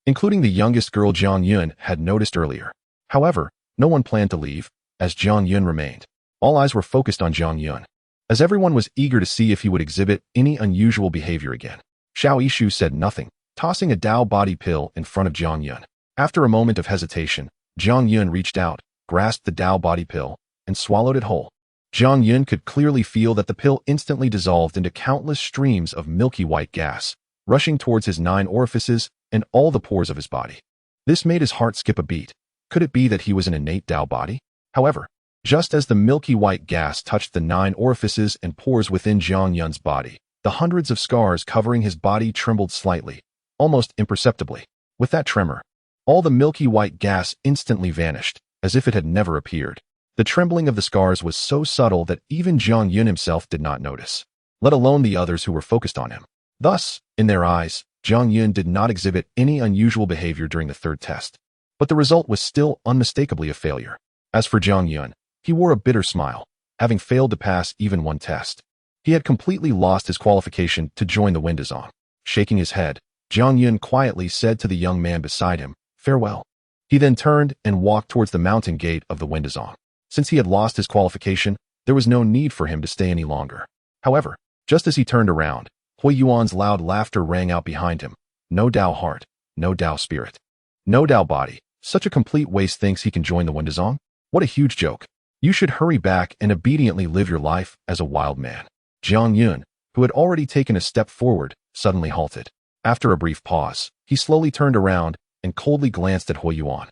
including the youngest girl Jiang Yun had noticed earlier. However, no one planned to leave, as Jiang Yun remained. All eyes were focused on Jiang Yun, as everyone was eager to see if he would exhibit any unusual behavior again. Xiao Yishu said nothing, tossing a Dao body pill in front of Jiang Yun. After a moment of hesitation, Jiang Yun reached out, grasped the Dao body pill, and swallowed it whole. Jiang Yun could clearly feel that the pill instantly dissolved into countless streams of milky white gas, rushing towards his 9 orifices and all the pores of his body. This made his heart skip a beat. Could it be that he was an innate Dao body? However, just as the milky white gas touched the 9 orifices and pores within Jiang Yun's body, the hundreds of scars covering his body trembled slightly, almost imperceptibly. With that tremor, all the milky white gas instantly vanished, as if it had never appeared. The trembling of the scars was so subtle that even Jiang Yun himself did not notice, let alone the others who were focused on him. Thus, in their eyes, Jiang Yun did not exhibit any unusual behavior during the 3rd test. But the result was still unmistakably a failure. As for Jiang Yun, he wore a bitter smile, having failed to pass even one test. He had completely lost his qualification to join the Windazong. Shaking his head, Jiang Yun quietly said to the young man beside him, "Farewell." He then turned and walked towards the mountain gate of the Windazong. Since he had lost his qualification, there was no need for him to stay any longer. However, just as he turned around, Hui Yuan's loud laughter rang out behind him. No Dao Heart, no Dao Spirit, no Dao Body. Such a complete waste thinks he can join the Windazong? What a huge joke. You should hurry back and obediently live your life as a wild man. Jiang Yun, who had already taken a step forward, suddenly halted. After a brief pause, he slowly turned around and coldly glanced at Hui Yuan.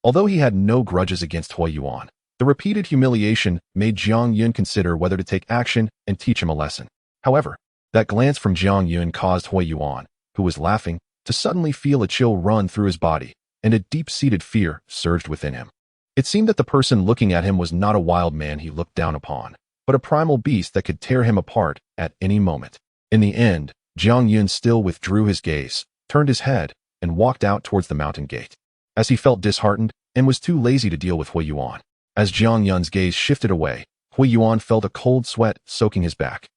Although he had no grudges against Hui Yuan, the repeated humiliation made Jiang Yun consider whether to take action and teach him a lesson. However, that glance from Jiang Yun caused Hui Yuan, who was laughing, to suddenly feel a chill run through his body, and a deep-seated fear surged within him. It seemed that the person looking at him was not a wild man he looked down upon, but a primal beast that could tear him apart at any moment. In the end, Jiang Yun still withdrew his gaze, turned his head, and walked out towards the mountain gate. As he felt disheartened and was too lazy to deal with Hui Yuan. As Jiang Yun's gaze shifted away, Hui Yuan felt a cold sweat soaking his back.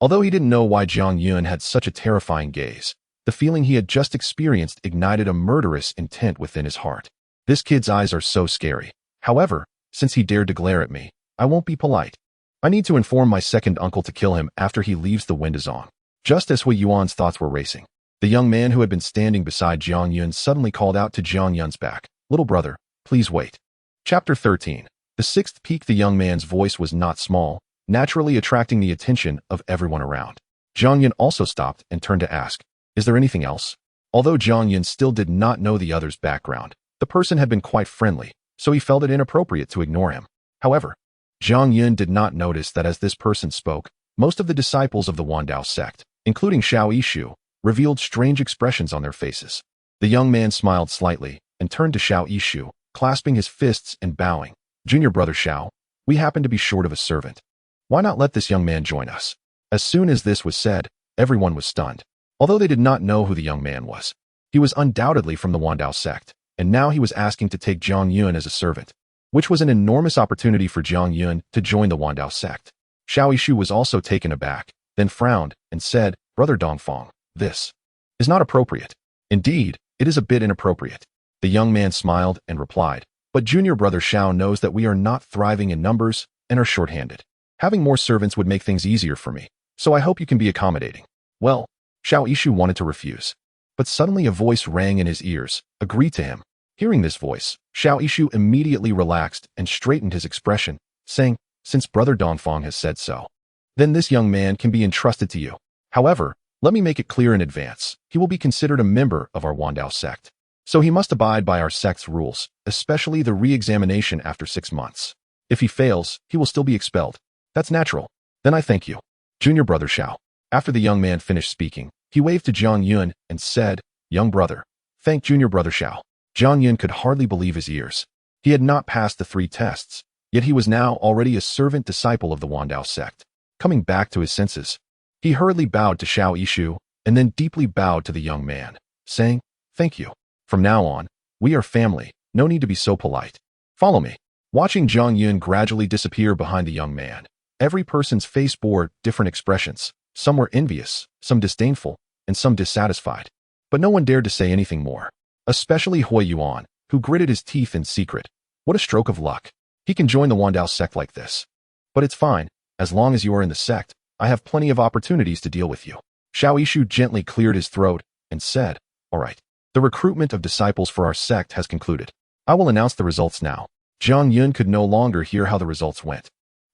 Although he didn't know why Jiang Yun had such a terrifying gaze, the feeling he had just experienced ignited a murderous intent within his heart. This kid's eyes are so scary. However, since he dared to glare at me, I won't be polite. I need to inform my second uncle to kill him after he leaves the Windazong. Just as Hui Yuan's thoughts were racing, the young man who had been standing beside Jiang Yun suddenly called out to Jiang Yun's back, "Little brother, please wait." Chapter 13. The sixth peak. The young man's voice was not small, naturally attracting the attention of everyone around. Jiang Yun also stopped and turned to ask, "Is there anything else?" Although Jiang Yun still did not know the other's background, the person had been quite friendly, so he felt it inappropriate to ignore him. However, Jiang Yun did not notice that as this person spoke, most of the disciples of the Wandao sect, including Xiao Yishu, revealed strange expressions on their faces. The young man smiled slightly and turned to Xiao Yishu, clasping his fists and bowing. "Junior brother Xiao, we happen to be short of a servant. Why not let this young man join us?" As soon as this was said, everyone was stunned. Although they did not know who the young man was, he was undoubtedly from the Wandao sect, and now he was asking to take Jiang Yun as a servant, which was an enormous opportunity for Jiang Yun to join the Wandao sect. Xiao Yishu was also taken aback, then frowned and said, "Brother Dongfang, this is not appropriate." "Indeed, it is a bit inappropriate." The young man smiled and replied, "But junior brother Xiao knows that we are not thriving in numbers and are short-handed. Having more servants would make things easier for me, so I hope you can be accommodating." Well, Xiao Yishu wanted to refuse, but suddenly a voice rang in his ears, "Agree to him." Hearing this voice, Xiao Yishu immediately relaxed and straightened his expression, saying, "Since brother Dongfang has said so, then this young man can be entrusted to you. However, let me make it clear in advance, he will be considered a member of our Wandao sect, so he must abide by our sect's rules, especially the re-examination after 6 months. If he fails, he will still be expelled. That's natural. Then I thank you, junior brother Xiao." After the young man finished speaking, he waved to Jiang Yun and said, "Young brother, thank junior brother Xiao." Jiang Yun could hardly believe his ears. He had not passed the 3 tests, yet he was now already a servant disciple of the Wandao sect. Coming back to his senses, he hurriedly bowed to Xiao Yishu and then deeply bowed to the young man, saying, "Thank you. From now on, we are family, no need to be so polite. Follow me." Watching Jiang Yun gradually disappear behind the young man, every person's face bore different expressions. Some were envious, some disdainful, and some dissatisfied. But no one dared to say anything more, especially Hui Yuan, who gritted his teeth in secret. What a stroke of luck. He can join the Wandao sect like this. But it's fine, as long as you are in the sect, I have plenty of opportunities to deal with you. Xiao Yishu gently cleared his throat and said, "All right. The recruitment of disciples for our sect has concluded. I will announce the results now." Jiang Yun could no longer hear how the results went,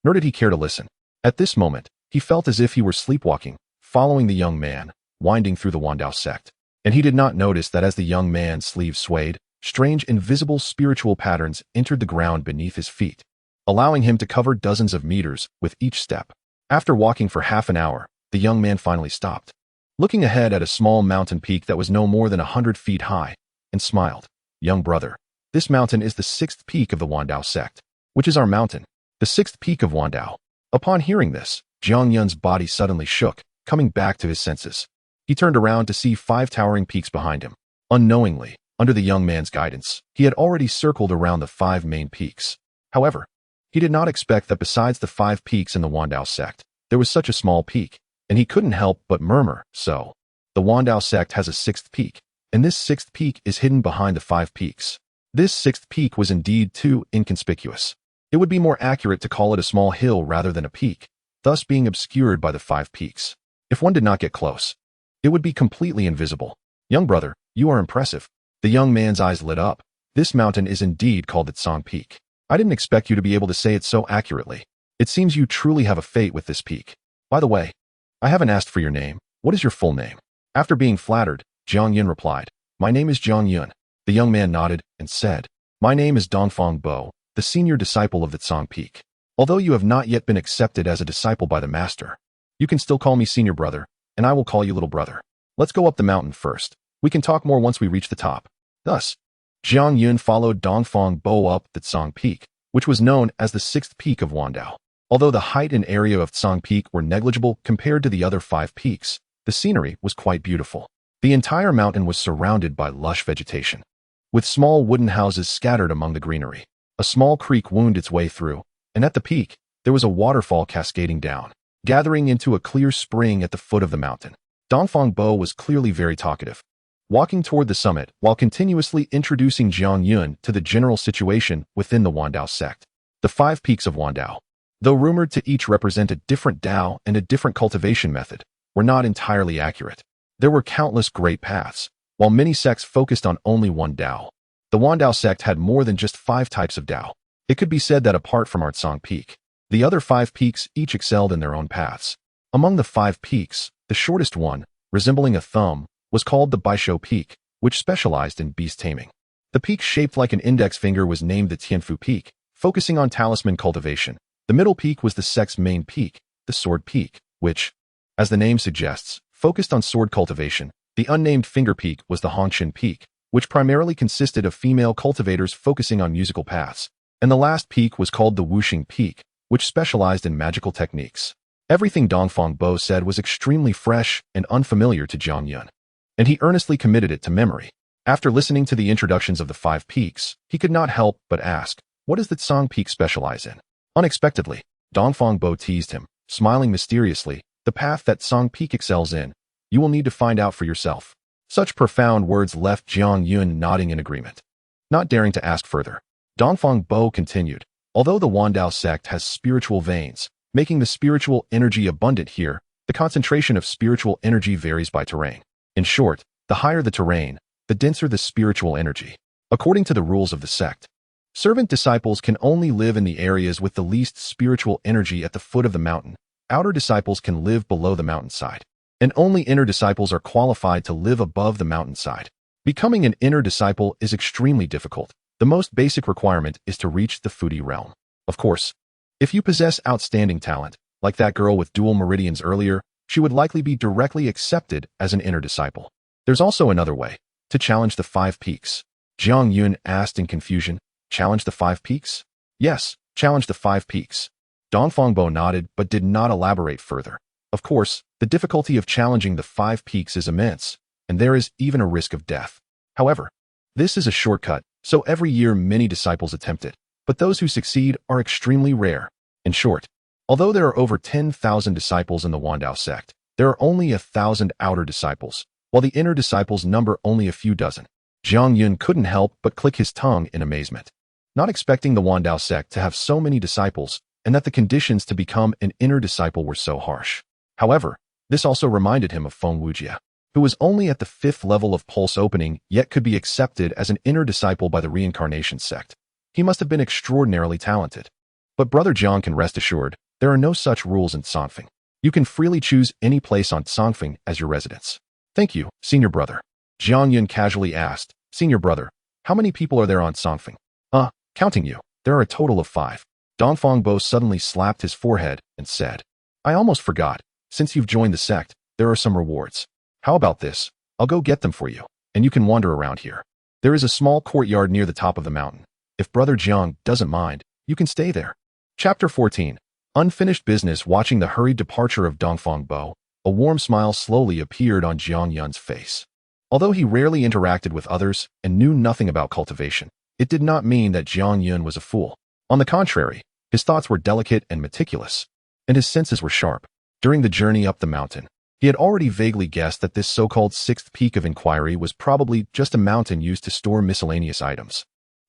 nor did he care to listen. At this moment, he felt as if he were sleepwalking, following the young man, winding through the Wandao sect. And he did not notice that as the young man's sleeves swayed, strange invisible spiritual patterns entered the ground beneath his feet, allowing him to cover dozens of meters with each step. After walking for half an hour, the young man finally stopped, looking ahead at a small mountain peak that was no more than 100 feet high, and smiled. "Young brother, this mountain is the 6th peak of the Wandao sect, which is our mountain, the 6th peak of Wandao." Upon hearing this, Jiang Yun's body suddenly shook, coming back to his senses. He turned around to see 5 towering peaks behind him. Unknowingly, under the young man's guidance, he had already circled around the 5 main peaks. However, He did not expect that besides the 5 peaks in the Wandao sect, there was such a small peak, and he couldn't help but murmur, so. The Wandao sect has a 6th peak, and this 6th peak is hidden behind the 5 peaks. This 6th peak was indeed too inconspicuous. It would be more accurate to call it a small hill rather than a peak, thus being obscured by the 5 peaks. If one did not get close, it would be completely invisible. Young brother, you are impressive. The young man's eyes lit up. This mountain is indeed called the Tsang Peak. I didn't expect you to be able to say it so accurately. It seems you truly have a fate with this peak. By the way, I haven't asked for your name. What is your full name? After being flattered, Jiang Yun replied, My name is Jiang Yun. The young man nodded and said, My name is Dongfang Bo, the senior disciple of the Tsang Peak. Although you have not yet been accepted as a disciple by the master, you can still call me senior brother, and I will call you little brother. Let's go up the mountain first. We can talk more once we reach the top. Thus, Jiang Yun followed Dongfang Bo up the Tsang Peak, which was known as the 6th peak of Wandao. Although the height and area of Tsang Peak were negligible compared to the other 5 peaks, the scenery was quite beautiful. The entire mountain was surrounded by lush vegetation, with small wooden houses scattered among the greenery. A small creek wound its way through, and at the peak, there was a waterfall cascading down, gathering into a clear spring at the foot of the mountain. Dongfang Bo was clearly very talkative, walking toward the summit while continuously introducing Jiang Yun to the general situation within the Wandao sect. The 5 peaks of Wandao, though rumored to each represent a different Dao and a different cultivation method, were not entirely accurate. There were countless great paths, while many sects focused on only one Dao. The Wandao sect had more than just 5 types of Dao. It could be said that apart from our Tsang Peak, the other 5 peaks each excelled in their own paths. Among the 5 peaks, the shortest one, resembling a thumb, was called the Baisho Peak, which specialized in beast taming. The peak shaped like an index finger was named the Tianfu Peak, focusing on talisman cultivation. The middle peak was the sect's main peak, the Sword Peak, which, as the name suggests, focused on sword cultivation. The unnamed finger peak was the Hongshin Peak, which primarily consisted of female cultivators focusing on musical paths. And the last peak was called the Wuxing Peak, which specialized in magical techniques. Everything Dongfang Bo said was extremely fresh and unfamiliar to Jiang Yun, and he earnestly committed it to memory. After listening to the introductions of the 5 peaks, he could not help but ask, what does the Tsang Peak specialize in? Unexpectedly, Dongfang Bo teased him, smiling mysteriously, the path that Tsang Peak excels in. You will need to find out for yourself. Such profound words left Jiang Yun nodding in agreement. Not daring to ask further, Dongfang Bo continued, although the Wandao sect has spiritual veins, making the spiritual energy abundant here, the concentration of spiritual energy varies by terrain. In short, the higher the terrain, the denser the spiritual energy. According to the rules of the sect, servant disciples can only live in the areas with the least spiritual energy at the foot of the mountain. Outer disciples can live below the mountainside, and only inner disciples are qualified to live above the mountainside. Becoming an inner disciple is extremely difficult. The most basic requirement is to reach the Fudi realm. Of course, if you possess outstanding talent, like that girl with dual meridians earlier, she would likely be directly accepted as an inner disciple. There's also another way, to challenge the 5 peaks. Jiang Yun asked in confusion, challenge the 5 peaks? Yes, challenge the 5 peaks. Dongfang Bo nodded but did not elaborate further. Of course, the difficulty of challenging the 5 peaks is immense, and there is even a risk of death. However, this is a shortcut, so every year many disciples attempt it, but those who succeed are extremely rare. In short, although there are over 10,000 disciples in the Wandao sect, there are only 1,000 outer disciples, while the inner disciples number only a few dozen. Jiang Yun couldn't help but click his tongue in amazement, not expecting the Wandao sect to have so many disciples, and that the conditions to become an inner disciple were so harsh. However, this also reminded him of Feng Wujia, who was only at the 5th level of pulse opening yet could be accepted as an inner disciple by the reincarnation sect. He must have been extraordinarily talented. But Brother Jiang can rest assured, there are no such rules in Tsangfeng. You can freely choose any place on Tsangfeng as your residence. Thank you, senior brother. Jiang Yun casually asked, senior brother, how many people are there on Tsangfeng? Counting you, there are a total of 5. Dongfang Bo suddenly slapped his forehead and said, I almost forgot. Since you've joined the sect, there are some rewards. How about this? I'll go get them for you, and you can wander around here. There is a small courtyard near the top of the mountain. If Brother Jiang doesn't mind, you can stay there. Chapter 14. Unfinished business. Watching the hurried departure of Dongfang Bo, a warm smile slowly appeared on Jiang Yun's face. Although he rarely interacted with others and knew nothing about cultivation, it did not mean that Jiang Yun was a fool. On the contrary, His thoughts were delicate and meticulous, and his senses were sharp. During the journey up the mountain, he had already vaguely guessed that this so-called sixth peak of inquiry was probably just a mountain used to store miscellaneous items.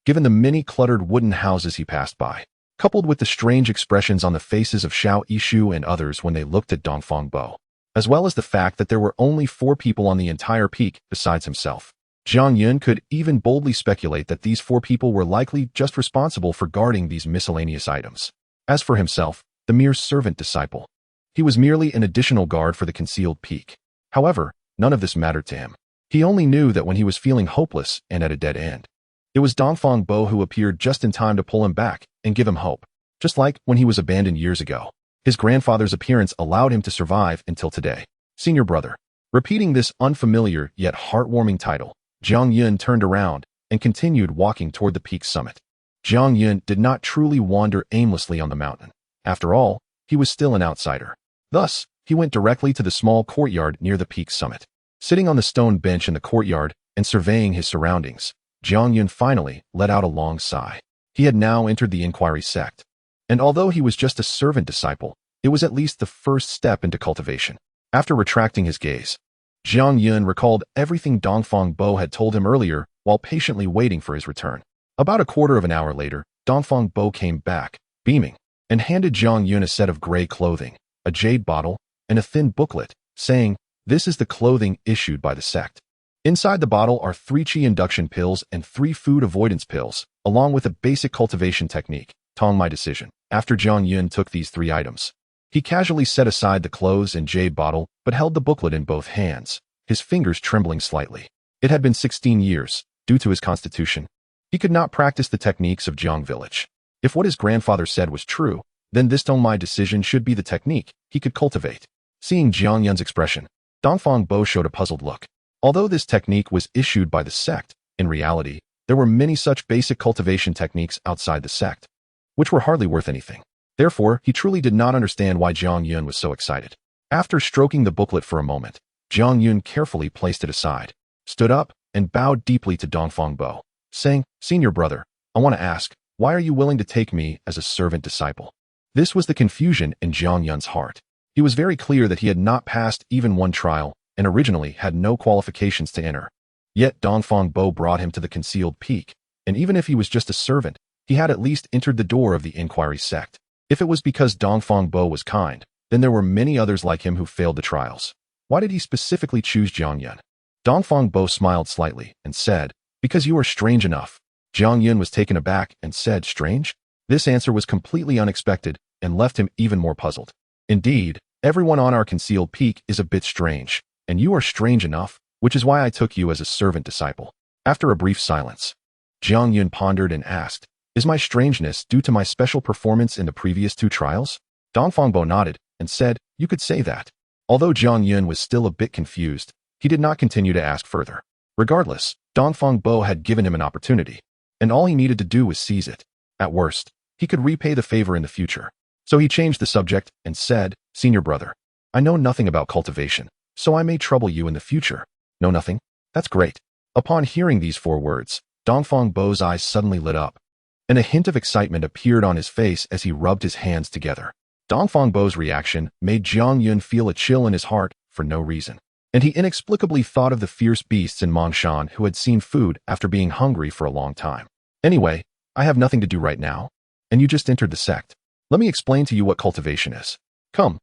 Given the many cluttered wooden houses he passed by, coupled with the strange expressions on the faces of Xiao Yishu and others when they looked at Dongfang Bo, as well as the fact that there were only 4 people on the entire peak besides himself, Jiang Yun could even boldly speculate that these 4 people were likely just responsible for guarding these miscellaneous items. As for himself, the mere servant disciple, he was merely an additional guard for the concealed peak. However, none of this mattered to him. He only knew that when he was feeling hopeless and at a dead end, it was Dongfang Bo who appeared just in time to pull him back and give him hope. Just like when he was abandoned years ago, his grandfather's appearance allowed him to survive until today. Senior brother. Repeating this unfamiliar yet heartwarming title, Jiang Yun turned around and continued walking toward the peak's summit. Jiang Yun did not truly wander aimlessly on the mountain. After all, he was still an outsider. Thus, he went directly to the small courtyard near the peak's summit. Sitting on the stone bench in the courtyard and surveying his surroundings, Jiang Yun finally let out a long sigh. He had now entered the inquiry sect. And although he was just a servant disciple, it was at least the first step into cultivation. After retracting his gaze, Jiang Yun recalled everything Dongfang Bo had told him earlier while patiently waiting for his return. About a quarter of an hour later, Dongfang Bo came back, beaming, and handed Jiang Yun a set of gray clothing, a jade bottle, and a thin booklet, saying, "This is the clothing issued by the sect. Inside the bottle are 3 Qi induction pills and 3 food avoidance pills, along with a basic cultivation technique, Tong My decision." After Jiang Yun took these 3 items, he casually set aside the clothes and jade bottle but held the booklet in both hands, his fingers trembling slightly. It had been 16 years, due to his constitution. He could not practice the techniques of Jiang village. If what his grandfather said was true, then this Tong My decision should be the technique he could cultivate. Seeing Jiang Yun's expression, Dongfang Bo showed a puzzled look. Although this technique was issued by the sect, in reality, there were many such basic cultivation techniques outside the sect, which were hardly worth anything. Therefore, he truly did not understand why Jiang Yun was so excited. After stroking the booklet for a moment, Jiang Yun carefully placed it aside, stood up, and bowed deeply to Dongfang Bo, saying, "Senior brother, I want to ask, why are you willing to take me as a servant disciple?" This was the confusion in Jiang Yun's heart. He was very clear that he had not passed even one trial, and originally had no qualifications to enter. Yet Dongfang Bo brought him to the concealed peak, and even if he was just a servant, he had at least entered the door of the inquiry sect. If it was because Dongfang Bo was kind, then there were many others like him who failed the trials. Why did he specifically choose Jiang Yun? Dongfang Bo smiled slightly and said, "Because you are strange enough." Jiang Yun was taken aback and said, "Strange?" This answer was completely unexpected and left him even more puzzled. "Indeed, everyone on our concealed peak is a bit strange, and you are strange enough, which is why I took you as a servant disciple." After a brief silence, Jiang Yun pondered and asked, "Is my strangeness due to my special performance in the previous 2 trials?" Dongfang Bo nodded and said, "You could say that." Although Jiang Yun was still a bit confused, he did not continue to ask further. Regardless, Dongfang Bo had given him an opportunity, and all he needed to do was seize it. At worst, he could repay the favor in the future. So he changed the subject and said, "Senior brother, I know nothing about cultivation, so I may trouble you in the future." "Know nothing? That's great." Upon hearing these 4 words, Dongfang Bo's eyes suddenly lit up, and a hint of excitement appeared on his face as he rubbed his hands together. Dongfang Bo's reaction made Jiang Yun feel a chill in his heart for no reason, and he inexplicably thought of the fierce beasts in Mongshan who had seen food after being hungry for a long time. "Anyway, I have nothing to do right now, and you just entered the sect. Let me explain to you what cultivation is. Come,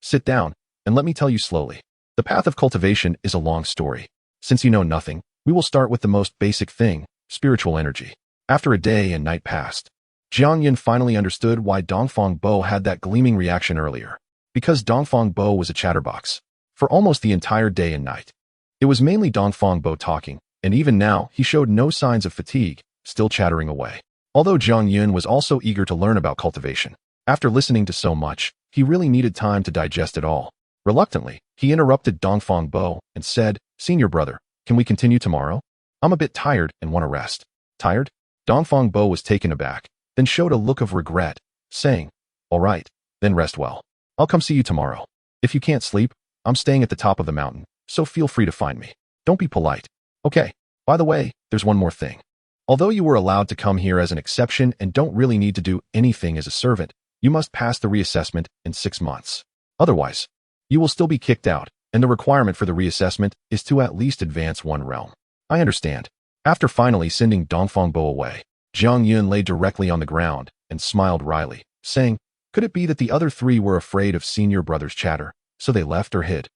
sit down, and let me tell you slowly. The path of cultivation is a long story. Since you know nothing, we will start with the most basic thing, spiritual energy." After a day and night passed, Jiang Yun finally understood why Dongfang Bo had that gleaming reaction earlier. Because Dongfang Bo was a chatterbox. For almost the entire day and night, it was mainly Dongfang Bo talking, and even now he showed no signs of fatigue, still chattering away. Although Jiang Yun was also eager to learn about cultivation, after listening to so much, he really needed time to digest it all. Reluctantly, he interrupted Dongfang Bo and said, "Senior brother, can we continue tomorrow? I'm a bit tired and want to rest." "Tired?" Dongfang Bo was taken aback, then showed a look of regret, saying, "All right, then rest well. I'll come see you tomorrow. If you can't sleep, I'm staying at the top of the mountain, so feel free to find me. Don't be polite. Okay, by the way, there's one more thing. Although you were allowed to come here as an exception and don't really need to do anything as a servant, you must pass the reassessment in 6 months. Otherwise, you will still be kicked out, and the requirement for the reassessment is to at least advance 1 realm. I understand. After finally sending Dongfang Bo away, Jiang Yun lay directly on the ground and smiled wryly, saying, could it be that the other 3 were afraid of senior brother's chatter, so they left or hid?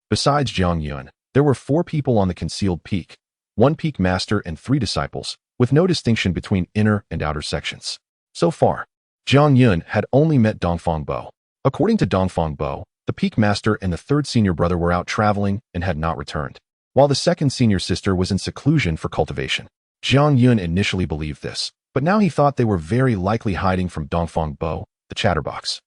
Besides Jiang Yun, there were 4 people on the concealed peak, 1 peak master and 3 disciples, with no distinction between inner and outer sections. So far, Jiang Yun had only met Dongfang Bo. According to Dongfang Bo, the peak master and the 3rd senior brother were out traveling and had not returned, while the 2nd senior sister was in seclusion for cultivation. Jiang Yun initially believed this, but now he thought they were very likely hiding from Dongfang Bo, the chatterbox.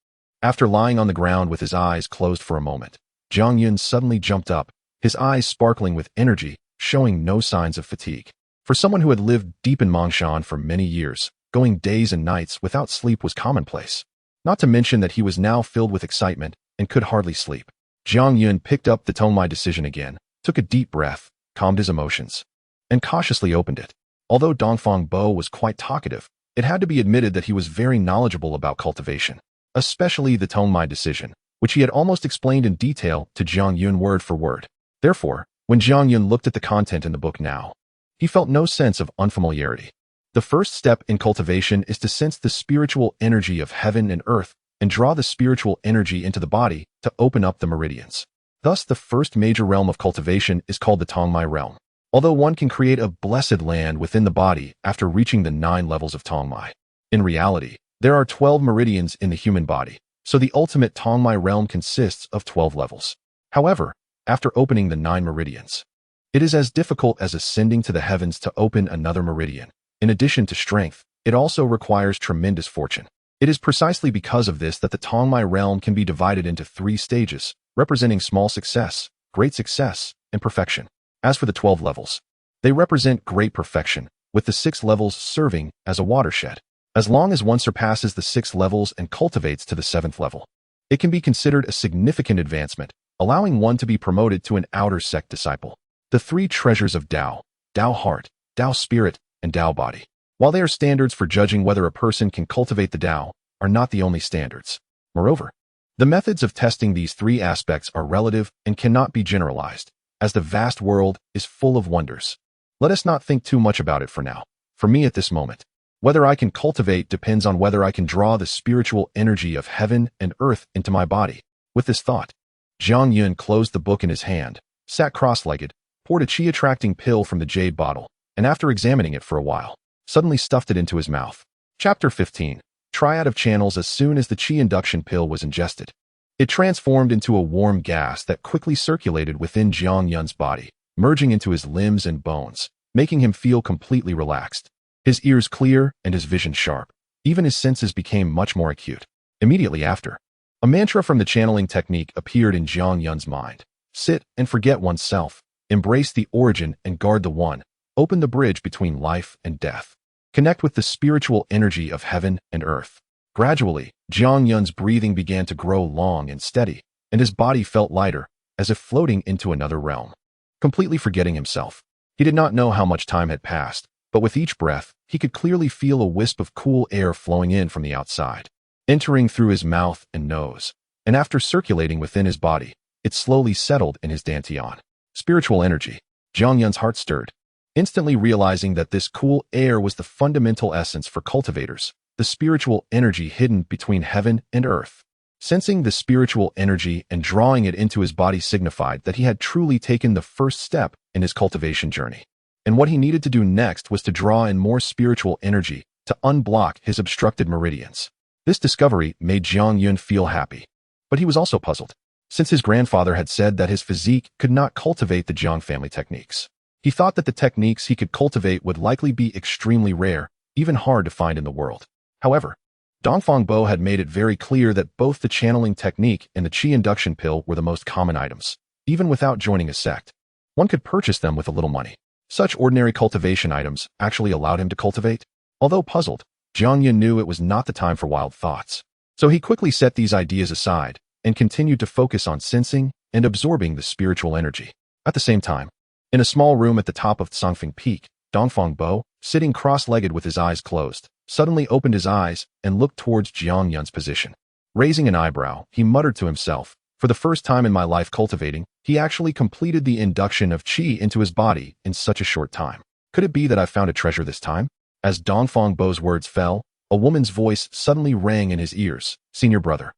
After lying on the ground with his eyes closed for a moment, Jiang Yun suddenly jumped up, his eyes sparkling with energy, showing no signs of fatigue. For someone who had lived deep in Mongshan for many years, going days and nights without sleep was commonplace. Not to mention that he was now filled with excitement and could hardly sleep. Jiang Yun picked up the Tongmai decision again, took a deep breath, calmed his emotions, and cautiously opened it. Although Dongfang Bo was quite talkative, it had to be admitted that he was very knowledgeable about cultivation, especially the Tongmai decision, which he had almost explained in detail to Jiang Yun word for word. Therefore, when Jiang Yun looked at the content in the book now, he felt no sense of unfamiliarity. The first step in cultivation is to sense the spiritual energy of heaven and earth and draw the spiritual energy into the body to open up the meridians. Thus, the first major realm of cultivation is called the Tongmai realm. Although one can create a blessed land within the body after reaching the 9 levels of Tongmai. In reality, there are 12 meridians in the human body, so the ultimate Tongmai realm consists of 12 levels. However, after opening the 9 meridians, it is as difficult as ascending to the heavens to open another meridian. In addition to strength, it also requires tremendous fortune. It is precisely because of this that the Tongmai realm can be divided into 3 stages, representing small success, great success, and perfection. As for the 12 levels, they represent great perfection, with the 6 levels serving as a watershed. As long as one surpasses the 6 levels and cultivates to the 7th level, it can be considered a significant advancement, allowing one to be promoted to an outer sect disciple. The 3 treasures of Dao, Dao Heart, Dao Spirit, and Dao Body, while they are standards for judging whether a person can cultivate the Dao, are not the only standards. Moreover, the methods of testing these 3 aspects are relative and cannot be generalized, as the vast world is full of wonders. Let us not think too much about it for now. For me at this moment, whether I can cultivate depends on whether I can draw the spiritual energy of heaven and earth into my body. With this thought, Jiang Yun closed the book in his hand, sat cross-legged, poured a chi-attracting pill from the jade bottle, and after examining it for a while, suddenly stuffed it into his mouth. Chapter 15. Triad of channels. As soon as the chi induction pill was ingested, it transformed into a warm gas that quickly circulated within Jiang Yun's body, merging into his limbs and bones, making him feel completely relaxed. His ears clear and his vision sharp. Even his senses became much more acute. Immediately after, a mantra from the channeling technique appeared in Jiang Yun's mind. Sit and forget oneself. Embrace the origin and guard the one. Open the bridge between life and death. Connect with the spiritual energy of heaven and earth. Gradually, Jiang Yun's breathing began to grow long and steady, and his body felt lighter, as if floating into another realm. Completely forgetting himself, he did not know how much time had passed, but with each breath, he could clearly feel a wisp of cool air flowing in from the outside, entering through his mouth and nose, and after circulating within his body, it slowly settled in his dantian. Spiritual energy. Jiang Yun's heart stirred, instantly realizing that this cool air was the fundamental essence for cultivators, the spiritual energy hidden between heaven and earth. Sensing the spiritual energy and drawing it into his body signified that he had truly taken the first step in his cultivation journey. And what he needed to do next was to draw in more spiritual energy to unblock his obstructed meridians. This discovery made Jiang Yun feel happy, but he was also puzzled, since his grandfather had said that his physique could not cultivate the Jiang family techniques. He thought that the techniques he could cultivate would likely be extremely rare, even hard to find in the world. However, Dongfang Bo had made it very clear that both the channeling technique and the chi induction pill were the most common items. Even without joining a sect, one could purchase them with a little money. Such ordinary cultivation items actually allowed him to cultivate. Although puzzled, Jiang Yun knew it was not the time for wild thoughts. So he quickly set these ideas aside and continued to focus on sensing and absorbing the spiritual energy. At the same time, in a small room at the top of Tsangfeng Peak, Dongfang Bo, sitting cross-legged with his eyes closed, suddenly opened his eyes and looked towards Jiang Yun's position. Raising an eyebrow, he muttered to himself, "For the first time in my life cultivating, he actually completed the induction of qi into his body in such a short time. Could it be that I found a treasure this time?" As Dongfang Bo's words fell, a woman's voice suddenly rang in his ears. "Senior brother.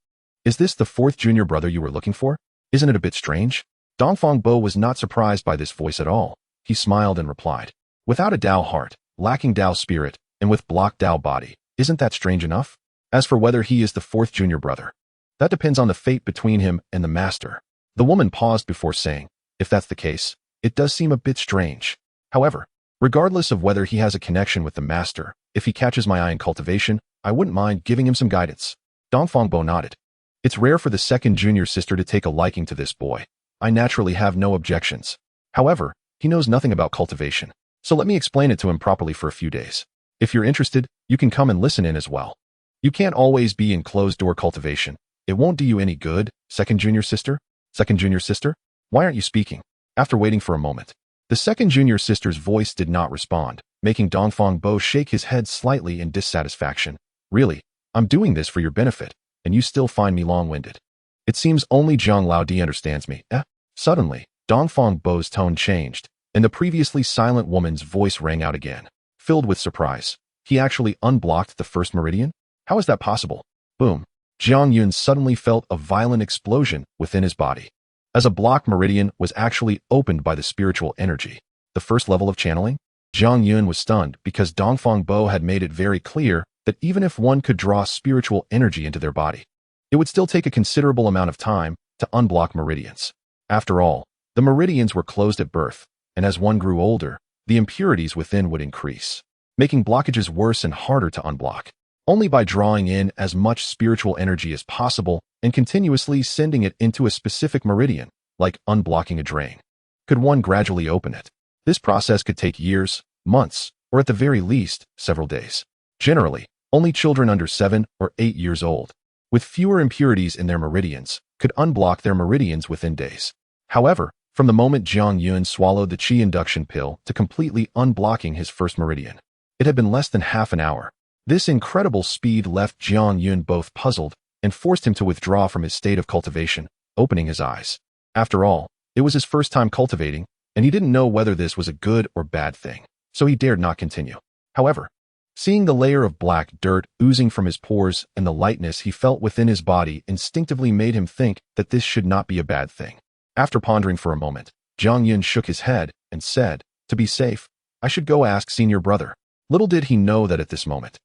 Is this the fourth junior brother you were looking for? Isn't it a bit strange?" Dongfang Bo was not surprised by this voice at all. He smiled and replied, "Without a Dao heart, lacking Dao spirit, and with blocked Dao body, isn't that strange enough? As for whether he is the fourth junior brother, that depends on the fate between him and the master." The woman paused before saying, "If that's the case, it does seem a bit strange. However, regardless of whether he has a connection with the master, if he catches my eye in cultivation, I wouldn't mind giving him some guidance." Dongfang Bo nodded. "It's rare for the second junior sister to take a liking to this boy. I naturally have no objections. However, he knows nothing about cultivation, so let me explain it to him properly for a few days. If you're interested, you can come and listen in as well. You can't always be in closed-door cultivation. It won't do you any good, second junior sister. Second junior sister? Why aren't you speaking?" After waiting for a moment, the second junior sister's voice did not respond, making Dongfang Bo shake his head slightly in dissatisfaction. "Really, I'm doing this for your benefit, and you still find me long-winded. It seems only Zhang Laodi understands me, eh?" Suddenly, Dongfang Bo's tone changed, and the previously silent woman's voice rang out again. Filled with surprise, "He actually unblocked the first meridian? How is that possible?" Boom. Jiang Yun suddenly felt a violent explosion within his body, as a blocked meridian was actually opened by the spiritual energy. The first level of channeling? Jiang Yun was stunned because Dongfang Bo had made it very clear that even if one could draw spiritual energy into their body, it would still take a considerable amount of time to unblock meridians. After all, the meridians were closed at birth, and as one grew older, the impurities within would increase, making blockages worse and harder to unblock. Only by drawing in as much spiritual energy as possible and continuously sending it into a specific meridian, like unblocking a drain, could one gradually open it. This process could take years, months, or at the very least, several days. Generally, only children under 7 or 8 years old, with fewer impurities in their meridians, could unblock their meridians within days. However, from the moment Jiang Yun swallowed the qi induction pill to completely unblocking his first meridian, it had been less than half an hour. This incredible speed left Jiang Yun both puzzled and forced him to withdraw from his state of cultivation, opening his eyes. After all, it was his first time cultivating, and he didn't know whether this was a good or bad thing, so he dared not continue. However, seeing the layer of black dirt oozing from his pores and the lightness he felt within his body instinctively made him think that this should not be a bad thing. After pondering for a moment, Jiang Yun shook his head and said, "To be safe, I should go ask senior brother." Little did he know that at this moment,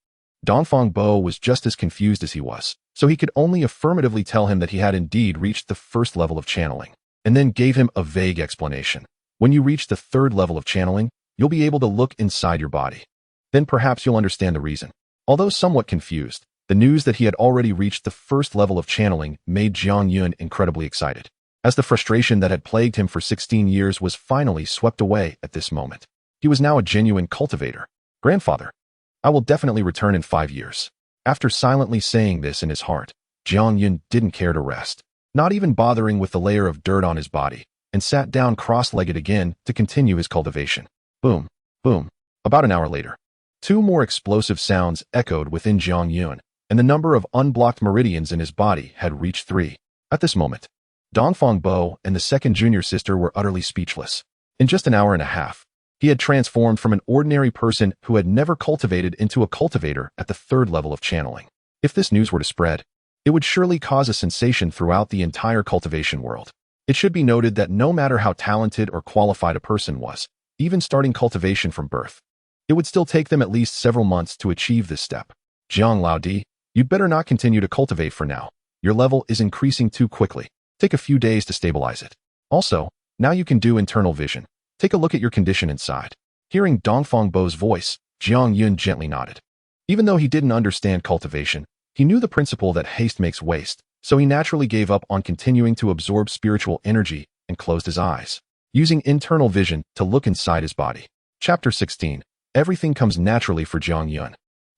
Dongfang Bo was just as confused as he was, so he could only affirmatively tell him that he had indeed reached the first level of channeling, and then gave him a vague explanation. "When you reach the third level of channeling, you'll be able to look inside your body. Then perhaps you'll understand the reason." Although somewhat confused, the news that he had already reached the first level of channeling made Jiang Yun incredibly excited, as the frustration that had plagued him for 16 years was finally swept away at this moment. He was now a genuine cultivator. "Grandfather, I will definitely return in 5 years." After silently saying this in his heart, Jiang Yun didn't care to rest, not even bothering with the layer of dirt on his body, and sat down cross-legged again to continue his cultivation. Boom, boom. About an hour later, 2 more explosive sounds echoed within Jiang Yun, and the number of unblocked meridians in his body had reached 3. At this moment, Dongfang Bo and the second junior sister were utterly speechless. In just an hour and a half, he had transformed from an ordinary person who had never cultivated into a cultivator at the third level of channeling. If this news were to spread, it would surely cause a sensation throughout the entire cultivation world. It should be noted that no matter how talented or qualified a person was, even starting cultivation from birth, it would still take them at least several months to achieve this step. "Zhang Laodi, you'd better not continue to cultivate for now. Your level is increasing too quickly. Take a few days to stabilize it. Also, now you can do internal vision. Take a look at your condition inside." Hearing Dongfang Bo's voice, Jiang Yun gently nodded. Even though he didn't understand cultivation, he knew the principle that haste makes waste, so he naturally gave up on continuing to absorb spiritual energy and closed his eyes, using internal vision to look inside his body. Chapter 16. Everything comes naturally for Jiang Yun.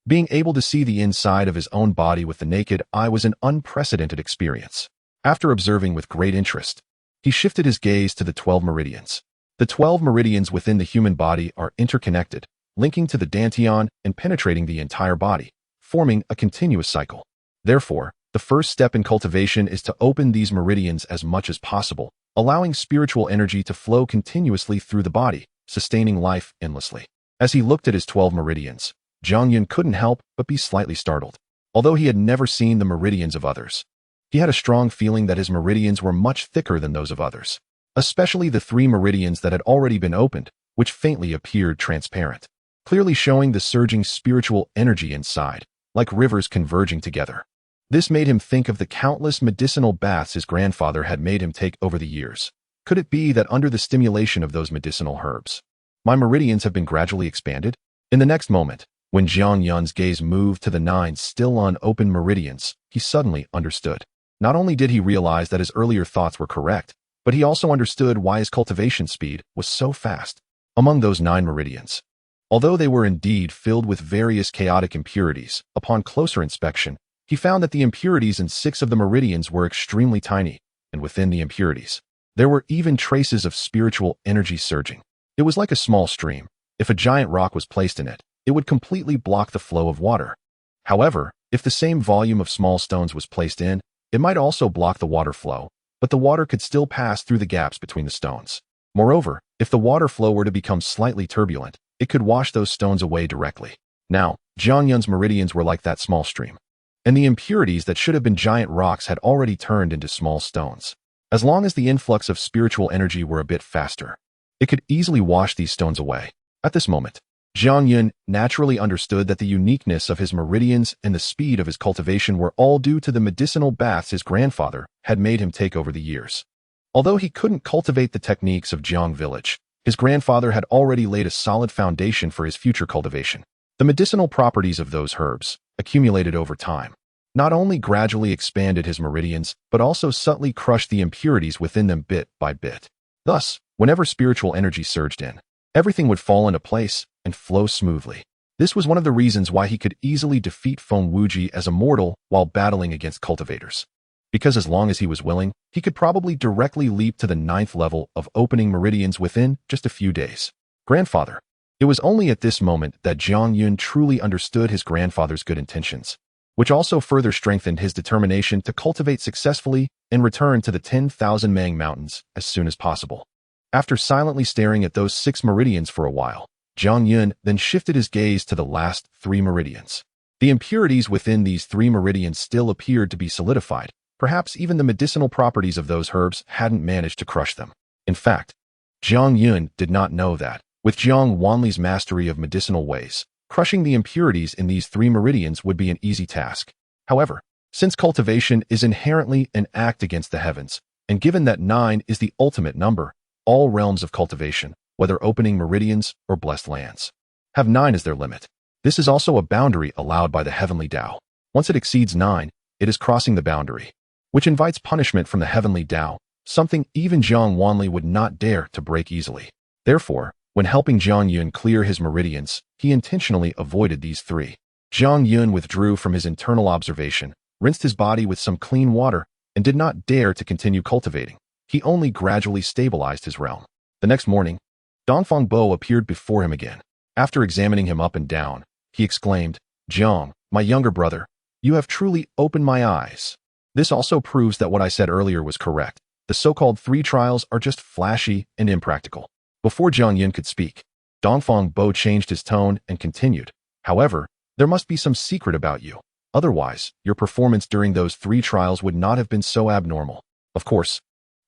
Being able to see the inside of his own body with the naked eye was an unprecedented experience. After observing with great interest, he shifted his gaze to the 12 meridians. The 12 meridians within the human body are interconnected, linking to the dantian and penetrating the entire body, forming a continuous cycle. Therefore, the first step in cultivation is to open these meridians as much as possible, allowing spiritual energy to flow continuously through the body, sustaining life endlessly. As he looked at his 12 meridians, Zhang Yun couldn't help but be slightly startled. Although he had never seen the meridians of others, he had a strong feeling that his meridians were much thicker than those of others, especially the 3 meridians that had already been opened, which faintly appeared transparent, clearly showing the surging spiritual energy inside, like rivers converging together. This made him think of the countless medicinal baths his grandfather had made him take over the years. Could it be that under the stimulation of those medicinal herbs, my meridians have been gradually expanded? In the next moment, when Zhang Yun's gaze moved to the 9 still unopened meridians, he suddenly understood. Not only did he realize that his earlier thoughts were correct, but he also understood why his cultivation speed was so fast. Among those 9 meridians, although they were indeed filled with various chaotic impurities, upon closer inspection, he found that the impurities in 6 of the meridians were extremely tiny, and within the impurities, there were even traces of spiritual energy surging. It was like a small stream. If a giant rock was placed in it, it would completely block the flow of water. However, if the same volume of small stones was placed in, it might also block the water flow, but the water could still pass through the gaps between the stones. Moreover, if the water flow were to become slightly turbulent, it could wash those stones away directly. Now, Zhang Yun's meridians were like that small stream, and the impurities that should have been giant rocks had already turned into small stones. As long as the influx of spiritual energy were a bit faster, it could easily wash these stones away. At this moment, Zhang Yun naturally understood that the uniqueness of his meridians and the speed of his cultivation were all due to the medicinal baths his grandfather had made him take over the years. Although he couldn't cultivate the techniques of Jiang village, his grandfather had already laid a solid foundation for his future cultivation. The medicinal properties of those herbs, accumulated over time, not only gradually expanded his meridians, but also subtly crushed the impurities within them bit by bit. Thus, whenever spiritual energy surged in, everything would fall into place and flow smoothly. This was one of the reasons why he could easily defeat Feng Wuji as a mortal while battling against cultivators. Because as long as he was willing, he could probably directly leap to the 9th level of opening meridians within just a few days. Grandfather. It was only at this moment that Zhang Yun truly understood his grandfather's good intentions, which also further strengthened his determination to cultivate successfully and return to the 10,000 Mang Mountains as soon as possible. After silently staring at those 6 meridians for a while, Zhang Yun then shifted his gaze to the last 3 meridians. The impurities within these 3 meridians still appeared to be solidified. Perhaps even the medicinal properties of those herbs hadn't managed to crush them. In fact, Zhang Yun did not know that, with Jiang Wanli's mastery of medicinal ways, crushing the impurities in these 3 meridians would be an easy task. However, since cultivation is inherently an act against the heavens, and given that 9 is the ultimate number, all realms of cultivation, whether opening meridians or blessed lands, have 9 as their limit. This is also a boundary allowed by the Heavenly Dao. Once it exceeds 9, it is crossing the boundary, which invites punishment from the Heavenly Dao, something even Jiang Wanli would not dare to break easily. Therefore, when helping Zhang Yun clear his meridians, he intentionally avoided these 3. Zhang Yun withdrew from his internal observation, rinsed his body with some clean water, and did not dare to continue cultivating. He only gradually stabilized his realm. The next morning, Dongfang Bo appeared before him again. After examining him up and down, he exclaimed, "Jiang, my younger brother, you have truly opened my eyes. This also proves that what I said earlier was correct. The so-called 3 trials are just flashy and impractical." Before Zhang Yun could speak, Dongfang Bo changed his tone and continued, "However, there must be some secret about you. Otherwise, your performance during those 3 trials would not have been so abnormal. Of course,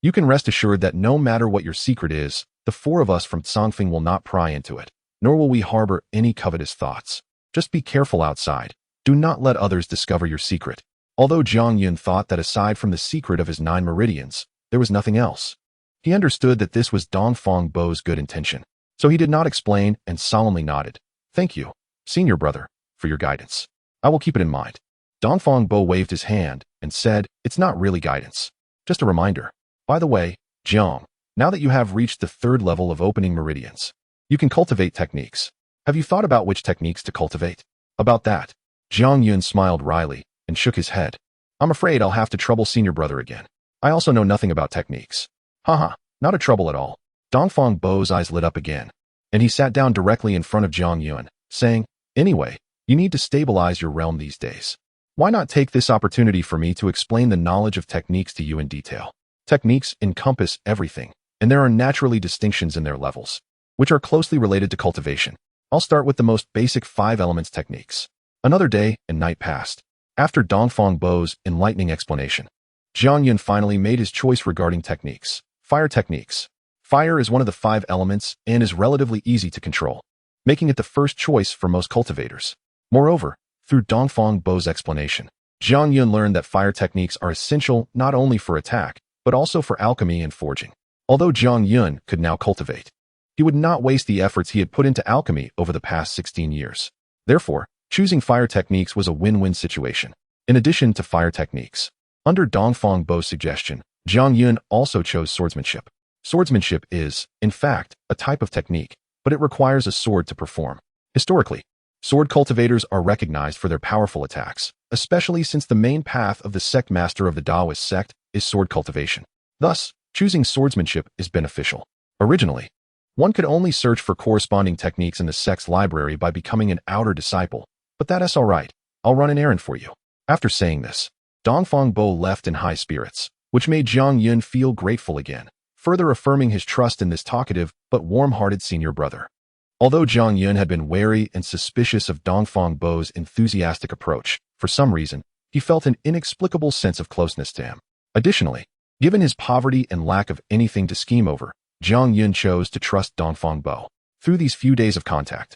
you can rest assured that no matter what your secret is, the 4 of us from Tsangfeng will not pry into it, nor will we harbor any covetous thoughts. Just be careful outside. Do not let others discover your secret." Although Zhang Yun thought that aside from the secret of his 9 meridians, there was nothing else, he understood that this was Dongfang Bo's good intention. So he did not explain and solemnly nodded. "Thank you, senior brother, for your guidance. I will keep it in mind." Dongfang Bo waved his hand and said, "It's not really guidance. Just a reminder. By the way, Jiang, now that you have reached the 3rd level of opening meridians, you can cultivate techniques. Have you thought about which techniques to cultivate?" About that, Zhang Yun smiled wryly and shook his head. "I'm afraid I'll have to trouble senior brother again. I also know nothing about techniques." "Haha, not a trouble at all. Dongfang Bo's eyes lit up again, and he sat down directly in front of Jiang Yun, saying, "Anyway, you need to stabilize your realm these days. Why not take this opportunity for me to explain the knowledge of techniques to you in detail? Techniques encompass everything, and there are naturally distinctions in their levels, which are closely related to cultivation. I'll start with the most basic 5 elements techniques." Another day and night passed. After Dongfang Bo's enlightening explanation, Jiang Yun finally made his choice regarding techniques. Fire techniques. Fire is one of the 5 elements and is relatively easy to control, making it the first choice for most cultivators. Moreover, through Dongfang Bo's explanation, Jiang Yun learned that fire techniques are essential not only for attack, but also for alchemy and forging. Although Jiang Yun could now cultivate, he would not waste the efforts he had put into alchemy over the past 16 years. Therefore, choosing fire techniques was a win-win situation. In addition to fire techniques, under Dongfang Bo's suggestion, Jiang Yun also chose swordsmanship. Swordsmanship is, in fact, a type of technique, but it requires a sword to perform. Historically, sword cultivators are recognized for their powerful attacks, especially since the main path of the sect master of the Taoist sect is sword cultivation. Thus, choosing swordsmanship is beneficial. Originally, one could only search for corresponding techniques in the sect's library by becoming an outer disciple, but that's all right. I'll run an errand for you. After saying this, Dongfang Bo left in high spirits, which made Jiang Yun feel grateful again, further affirming his trust in this talkative but warm-hearted senior brother. Although Jiang Yun had been wary and suspicious of Dongfang Bo's enthusiastic approach, for some reason, he felt an inexplicable sense of closeness to him. Additionally, given his poverty and lack of anything to scheme over, Jiang Yun chose to trust Dongfang Bo. Through these few days of contact,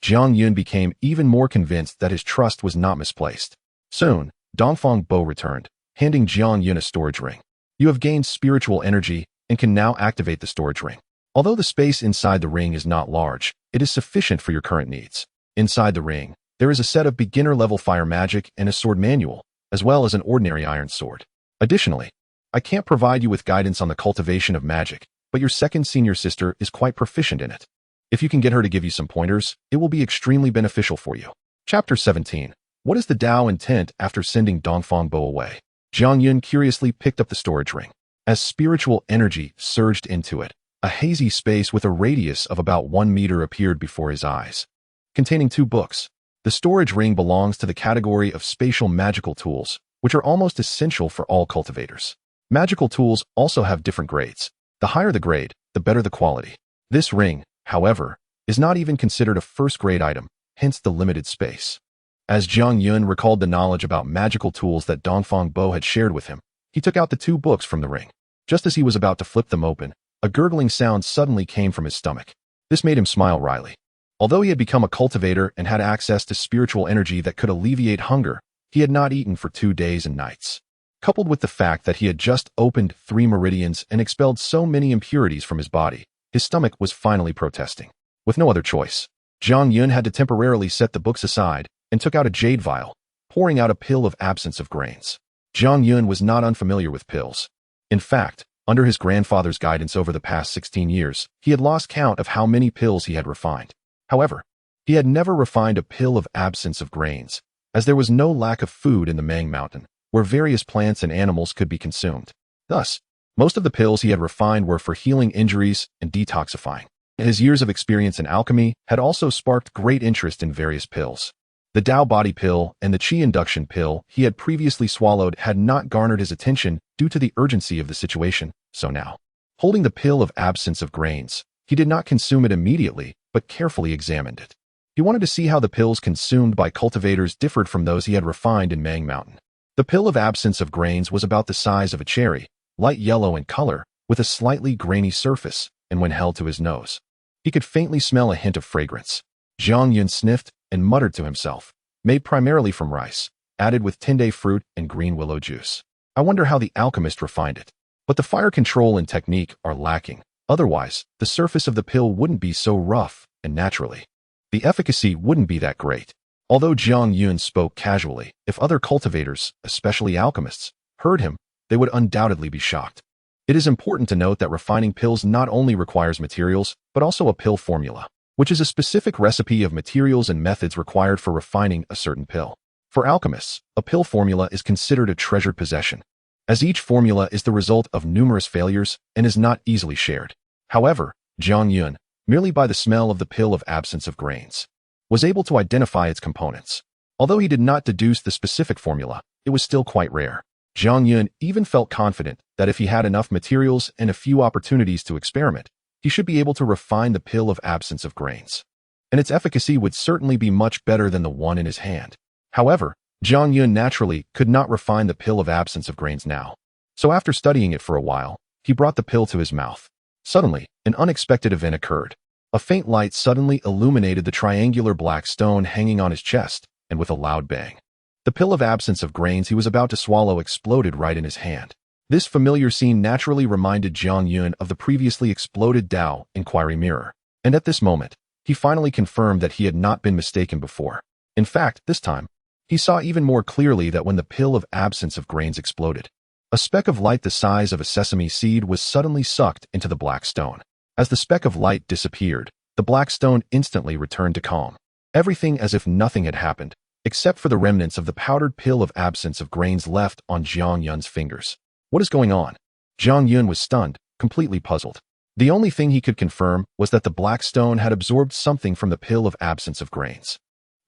Jiang Yun became even more convinced that his trust was not misplaced. Soon, Dongfang Bo returned, handing Jiang Yun a storage ring. "You have gained spiritual energy and can now activate the storage ring. Although the space inside the ring is not large, it is sufficient for your current needs. Inside the ring, there is a set of beginner-level fire magic and a sword manual, as well as an ordinary iron sword. Additionally, I can't provide you with guidance on the cultivation of magic, but your second senior sister is quite proficient in it. If you can get her to give you some pointers, it will be extremely beneficial for you." Chapter 17. What is the Dao intent after sending Dongfang Bo away? Jiang Yun curiously picked up the storage ring. As spiritual energy surged into it, a hazy space with a radius of about 1 meter appeared before his eyes, containing 2 books. The storage ring belongs to the category of spatial magical tools, which are almost essential for all cultivators. Magical tools also have different grades. The higher the grade, the better the quality. This ring, however, is not even considered a first-grade item, hence the limited space. As Jiang Yun recalled the knowledge about magical tools that Dongfang Bo had shared with him, he took out the 2 books from the ring. Just as he was about to flip them open, a gurgling sound suddenly came from his stomach. This made him smile wryly. Although he had become a cultivator and had access to spiritual energy that could alleviate hunger, he had not eaten for 2 days and nights. Coupled with the fact that he had just opened 3 meridians and expelled so many impurities from his body, his stomach was finally protesting. With no other choice, Jiang Yun had to temporarily set the books aside and took out a jade vial, pouring out a pill of absence of grains. Jiang Yun was not unfamiliar with pills. In fact, under his grandfather's guidance over the past 16 years, he had lost count of how many pills he had refined. However, he had never refined a pill of absence of grains, as there was no lack of food in the Mang Mountain, where various plants and animals could be consumed. Thus, most of the pills he had refined were for healing injuries and detoxifying. His years of experience in alchemy had also sparked great interest in various pills. The Dao Body pill and the Qi induction pill he had previously swallowed had not garnered his attention due to the urgency of the situation, so now, holding the pill of absence of grains, he did not consume it immediately, but carefully examined it. He wanted to see how the pills consumed by cultivators differed from those he had refined in Mang Mountain. The pill of absence of grains was about the size of a cherry, light yellow in color, with a slightly grainy surface, and when held to his nose, he could faintly smell a hint of fragrance. Jiang Yun sniffed and muttered to himself, "Made primarily from rice, added with tende fruit and green willow juice. I wonder how the alchemist refined it." But the fire control and technique are lacking. Otherwise, the surface of the pill wouldn't be so rough, and naturally, the efficacy wouldn't be that great. Although Jiang Yun spoke casually, if other cultivators, especially alchemists, heard him, they would undoubtedly be shocked. It is important to note that refining pills not only requires materials, but also a pill formula, which is a specific recipe of materials and methods required for refining a certain pill. For alchemists, a pill formula is considered a treasured possession, as each formula is the result of numerous failures and is not easily shared. However, Jiang Yun, merely by the smell of the pill of absence of grains, was able to identify its components. Although he did not deduce the specific formula, it was still quite rare. Jiang Yun even felt confident that if he had enough materials and a few opportunities to experiment, he should be able to refine the pill of absence of grains. And its efficacy would certainly be much better than the one in his hand. However, Jiang Yun naturally could not refine the pill of absence of grains now. So after studying it for a while, he brought the pill to his mouth. Suddenly, an unexpected event occurred. A faint light suddenly illuminated the triangular black stone hanging on his chest, and with a loud bang, the pill of absence of grains he was about to swallow exploded right in his hand. This familiar scene naturally reminded Jiang Yun of the previously exploded Dao inquiry mirror, and at this moment, he finally confirmed that he had not been mistaken before. In fact, this time, he saw even more clearly that when the pill of absence of grains exploded, a speck of light the size of a sesame seed was suddenly sucked into the black stone. As the speck of light disappeared, the black stone instantly returned to calm. Everything as if nothing had happened, except for the remnants of the powdered pill of absence of grains left on Jiang Yun's fingers. What is going on? Jiang Yun was stunned, completely puzzled. The only thing he could confirm was that the black stone had absorbed something from the pill of absence of grains.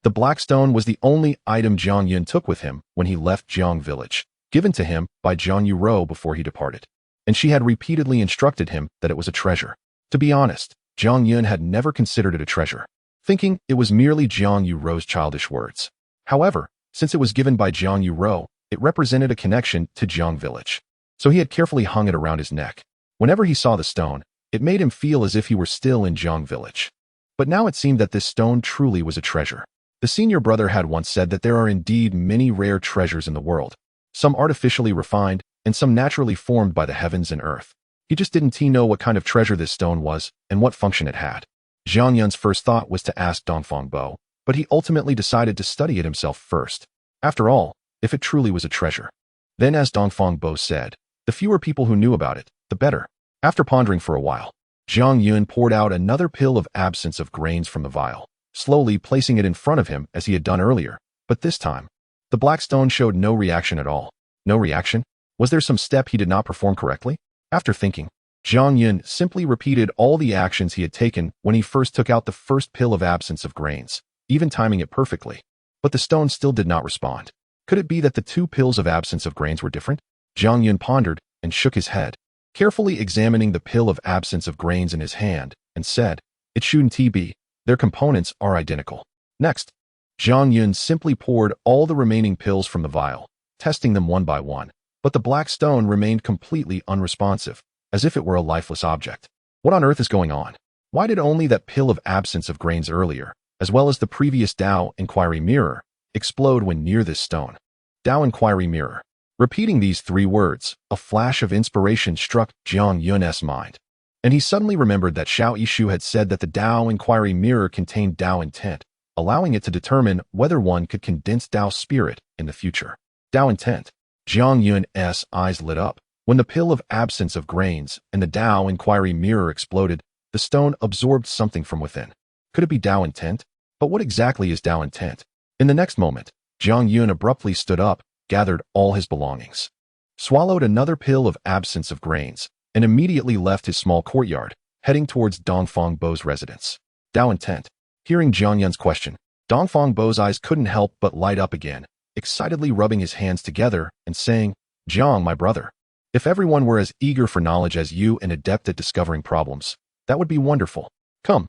The black stone was the only item Jiang Yun took with him when he left Jiang village, given to him by Jiang Yuro before he departed. And she had repeatedly instructed him that it was a treasure. To be honest, Jiang Yun had never considered it a treasure, thinking it was merely Jiang Yuro's childish words. However, since it was given by Jiang Yuro, it represented a connection to Jiang village. So he had carefully hung it around his neck. Whenever he saw the stone, it made him feel as if he were still in Jiang village. But now it seemed that this stone truly was a treasure. The senior brother had once said that there are indeed many rare treasures in the world, some artificially refined and some naturally formed by the heavens and earth. He just didn't know what kind of treasure this stone was and what function it had. Jiang Yun's first thought was to ask Dongfang Bo, but he ultimately decided to study it himself first. After all, if it truly was a treasure. Then, as Dongfang Bo said, the fewer people who knew about it, the better. After pondering for a while, Jiang Yun poured out another pill of absence of grains from the vial, slowly placing it in front of him as he had done earlier. But this time, the black stone showed no reaction at all. No reaction? Was there some step he did not perform correctly? After thinking, Jiang Yun simply repeated all the actions he had taken when he first took out the first pill of absence of grains, even timing it perfectly. But the stone still did not respond. Could it be that the two pills of absence of grains were different? Jiang Yun pondered and shook his head, carefully examining the pill of absence of grains in his hand, and said, "It shouldn't be. Their components are identical." Next, Jiang Yun simply poured all the remaining pills from the vial, testing them one by one, but the black stone remained completely unresponsive, as if it were a lifeless object. What on earth is going on? Why did only that pill of absence of grains earlier, as well as the previous Dao inquiry mirror, explode when near this stone? Dao inquiry mirror. Repeating these three words, a flash of inspiration struck Jiang Yun's mind, and he suddenly remembered that Xiao Yishu had said that the Dao inquiry mirror contained Dao intent, allowing it to determine whether one could condense Dao spirit in the future. Dao intent. Jiang Yun's eyes lit up. When the pill of absence of grains and the Dao inquiry mirror exploded, the stone absorbed something from within. Could it be Dao intent? But what exactly is Dao intent? In the next moment, Jiang Yun abruptly stood up, gathered all his belongings, swallowed another pill of absence of grains, and immediately left his small courtyard, heading towards Dongfang Bo's residence. Dao intent. Hearing Jiang Yun's question, Dongfang Bo's eyes couldn't help but light up again, excitedly rubbing his hands together and saying, "Jiang, my brother, if everyone were as eager for knowledge as you and adept at discovering problems, that would be wonderful. Come,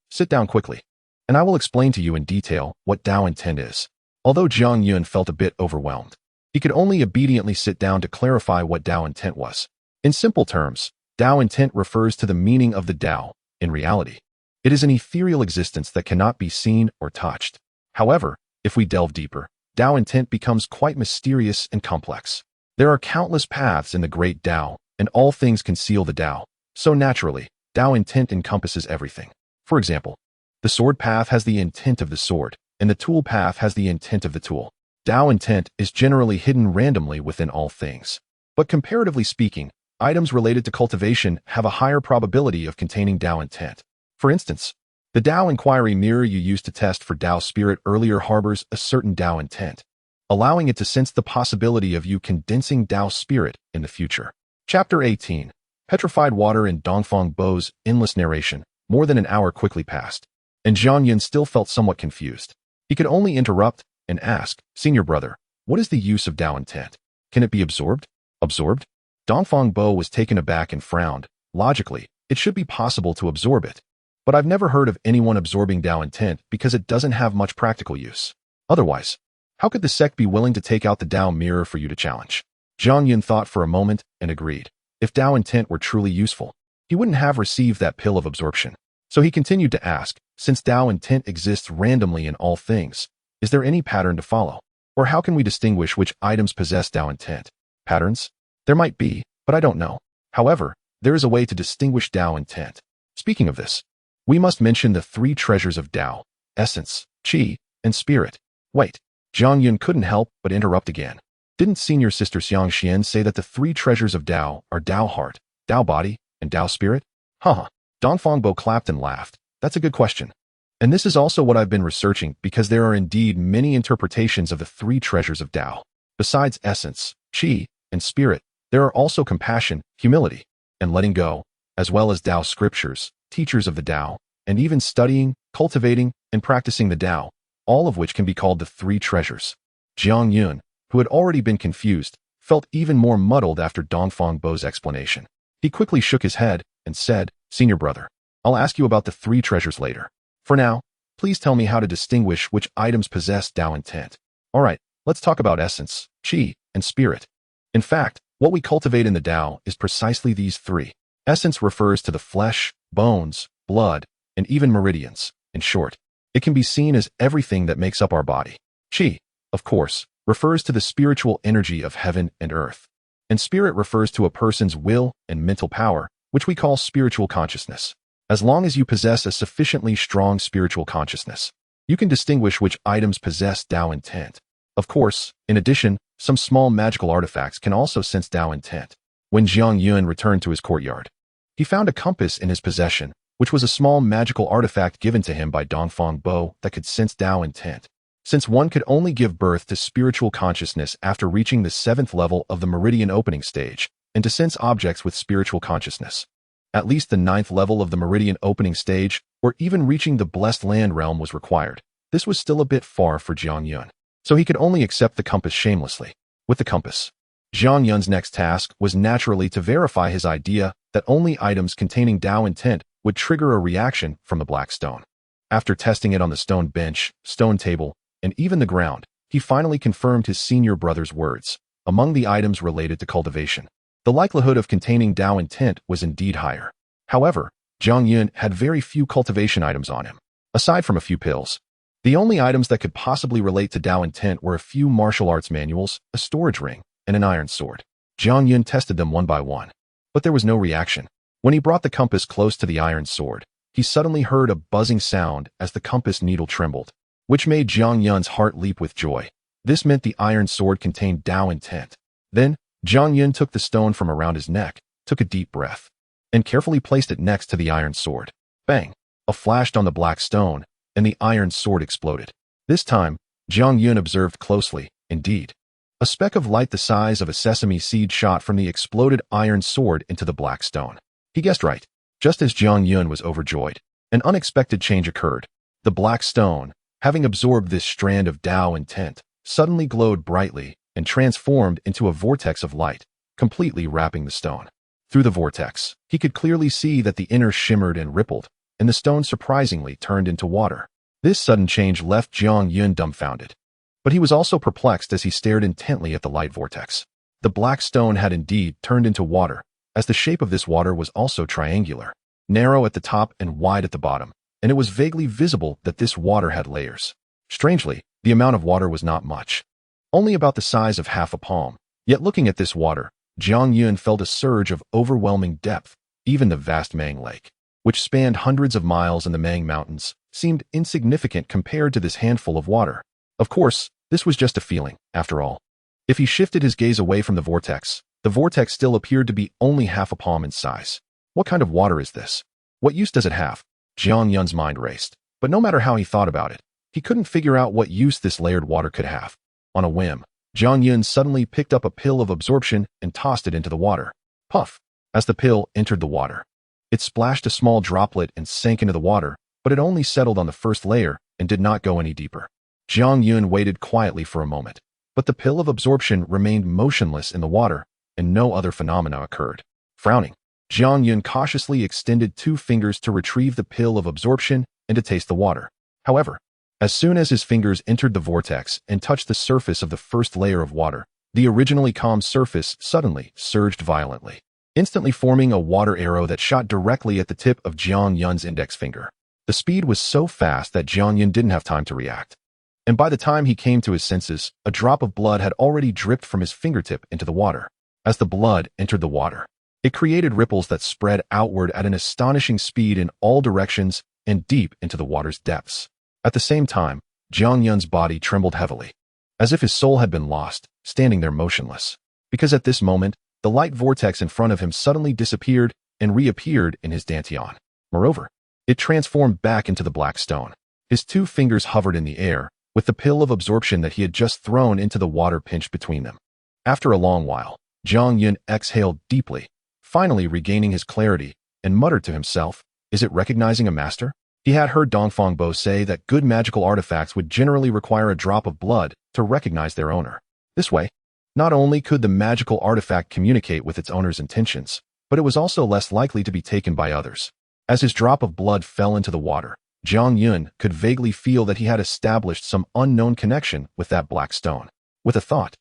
sit down quickly, and I will explain to you in detail what Dao intent is." Although Jiang Yun felt a bit overwhelmed, he could only obediently sit down to clarify what Dao intent was. In simple terms, Dao intent refers to the meaning of the Dao. In reality, it is an ethereal existence that cannot be seen or touched. However, if we delve deeper, Dao intent becomes quite mysterious and complex. There are countless paths in the great Dao, and all things conceal the Dao. So naturally, Dao intent encompasses everything. For example, the sword path has the intent of the sword, and the tool path has the intent of the tool. Dao intent is generally hidden randomly within all things. But comparatively speaking, items related to cultivation have a higher probability of containing Dao intent. For instance, the Dao inquiry mirror you used to test for Dao spirit earlier harbors a certain Dao intent, allowing it to sense the possibility of you condensing Dao spirit in the future. Chapter 18. Petrified water in Dongfang Bo's endless narration. More than an hour quickly passed, and Jiang Yun still felt somewhat confused. He could only interrupt and ask, Senior brother, what is the use of Dao intent? Can it be absorbed? Absorbed? Dongfang Bo was taken aback and frowned. Logically, it should be possible to absorb it. But I've never heard of anyone absorbing Dao intent because it doesn't have much practical use. Otherwise, how could the sect be willing to take out the Dao mirror for you to challenge? Jiang Yun thought for a moment and agreed. If Dao intent were truly useful, he wouldn't have received that pill of absorption. So he continued to ask, since Dao intent exists randomly in all things, is there any pattern to follow? Or how can we distinguish which items possess Dao intent? Patterns? There might be, but I don't know. However, there is a way to distinguish Dao intent. Speaking of this, we must mention the three treasures of Dao: essence, qi, and spirit. Wait, Jiang Yun couldn't help but interrupt again. Didn't senior sister Xiang Xian say that the three treasures of Dao are Dao Heart, Dao Body, and Dao Spirit? Haha. Dongfang Bo clapped and laughed. That's a good question. And this is also what I've been researching because there are indeed many interpretations of the three treasures of Dao. Besides essence, qi, and spirit, there are also compassion, humility, and letting go, as well as Dao scriptures, teachers of the Dao, and even studying, cultivating, and practicing the Dao, all of which can be called the three treasures. Jiang Yun, who had already been confused, felt even more muddled after Dongfang Bo's explanation. He quickly shook his head and said, Senior brother, I'll ask you about the three treasures later. For now, please tell me how to distinguish which items possess Dao intent. Alright, let's talk about essence, qi, and spirit. In fact, what we cultivate in the Dao is precisely these three. Essence refers to the flesh, bones, blood, and even meridians. In short, it can be seen as everything that makes up our body. Qi, of course, refers to the spiritual energy of heaven and earth. And spirit refers to a person's will and mental power, which we call spiritual consciousness. As long as you possess a sufficiently strong spiritual consciousness, you can distinguish which items possess Dao intent. Of course, in addition, some small magical artifacts can also sense Dao intent. When Jiang Yun returned to his courtyard, he found a compass in his possession, which was a small magical artifact given to him by Dongfang Bo that could sense Dao intent. Since one could only give birth to spiritual consciousness after reaching the 7th level of the meridian opening stage, and to sense objects with spiritual consciousness, at least the 9th level of the meridian opening stage, or even reaching the blessed land realm was required. This was still a bit far for Jiang Yun, so he could only accept the compass shamelessly. With the compass, Jiang Yun's next task was naturally to verify his idea that only items containing Dao intent would trigger a reaction from the black stone. After testing it on the stone bench, stone table, and even the ground, he finally confirmed his senior brother's words. Among the items related to cultivation, the likelihood of containing Dao intent was indeed higher. However, Jiang Yun had very few cultivation items on him. Aside from a few pills, the only items that could possibly relate to Dao intent were a few martial arts manuals, a storage ring, and an iron sword. Jiang Yun tested them one by one, but there was no reaction. When he brought the compass close to the iron sword, he suddenly heard a buzzing sound as the compass needle trembled, which made Jiang Yun's heart leap with joy. This meant the iron sword contained Dao intent. Then, Jiang Yun took the stone from around his neck, took a deep breath, and carefully placed it next to the iron sword. Bang! A flashed on the black stone, and the iron sword exploded. This time, Jiang Yun observed closely. Indeed, a speck of light the size of a sesame seed shot from the exploded iron sword into the black stone. He guessed right. Just as Jiang Yun was overjoyed, an unexpected change occurred. The black stone, having absorbed this strand of Dao intent, suddenly glowed brightly and transformed into a vortex of light, completely wrapping the stone. Through the vortex, he could clearly see that the inner shimmered and rippled, and the stone surprisingly turned into water. This sudden change left Jiang Yun dumbfounded. But he was also perplexed as he stared intently at the light vortex. The black stone had indeed turned into water, as the shape of this water was also triangular, narrow at the top and wide at the bottom, and it was vaguely visible that this water had layers. Strangely, the amount of water was not much, only about the size of half a palm. Yet looking at this water, Jiang Yun felt a surge of overwhelming depth. Even the vast Mang Lake, which spanned hundreds of miles in the Mang Mountains, seemed insignificant compared to this handful of water. Of course, this was just a feeling, after all. If he shifted his gaze away from the vortex still appeared to be only half a palm in size. What kind of water is this? What use does it have? Jiang Yun's mind raced, but no matter how he thought about it, he couldn't figure out what use this layered water could have. On a whim, Jiang Yun suddenly picked up a pill of absorption and tossed it into the water. Puff! as the pill entered the water. It splashed a small droplet and sank into the water, but it only settled on the first layer and did not go any deeper. Jiang Yun waited quietly for a moment, but the pill of absorption remained motionless in the water, and no other phenomena occurred. Frowning, Jiang Yun cautiously extended 2 fingers to retrieve the pill of absorption and to taste the water. However, as soon as his fingers entered the vortex and touched the surface of the first layer of water, the originally calm surface suddenly surged violently, instantly forming a water arrow that shot directly at the tip of Jiang Yun's index finger. The speed was so fast that Jiang Yun didn't have time to react. And by the time he came to his senses, a drop of blood had already dripped from his fingertip into the water. As the blood entered the water, it created ripples that spread outward at an astonishing speed in all directions and deep into the water's depths. At the same time, Jiang Yun's body trembled heavily, as if his soul had been lost, standing there motionless. Because at this moment, the light vortex in front of him suddenly disappeared and reappeared in his dantian. Moreover, it transformed back into the black stone. His 2 fingers hovered in the air, with the pill of absorption that he had just thrown into the water pinched between them. After a long while, Jiang Yun exhaled deeply, finally regaining his clarity, and muttered to himself, "Is it recognizing a master?" He had heard Dongfang Bo say that good magical artifacts would generally require a drop of blood to recognize their owner. This way, not only could the magical artifact communicate with its owner's intentions, but it was also less likely to be taken by others. As his drop of blood fell into the water, Jiang Yun could vaguely feel that he had established some unknown connection with that black stone. With a thought,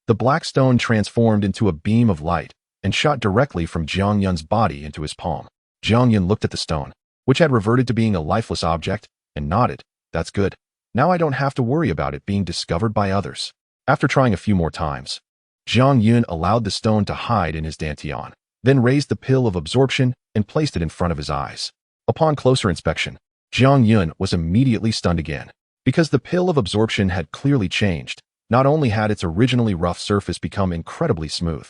the black stone transformed into a beam of light and shot directly from Jiang Yun's body into his palm. Jiang Yun looked at the stone, which had reverted to being a lifeless object, and nodded. "That's good. Now I don't have to worry about it being discovered by others." After trying a few more times, Jiang Yun allowed the stone to hide in his dantian, then raised the pill of absorption and placed it in front of his eyes. Upon closer inspection, Jiang Yun was immediately stunned again, because the pill of absorption had clearly changed. Not only had its originally rough surface become incredibly smooth,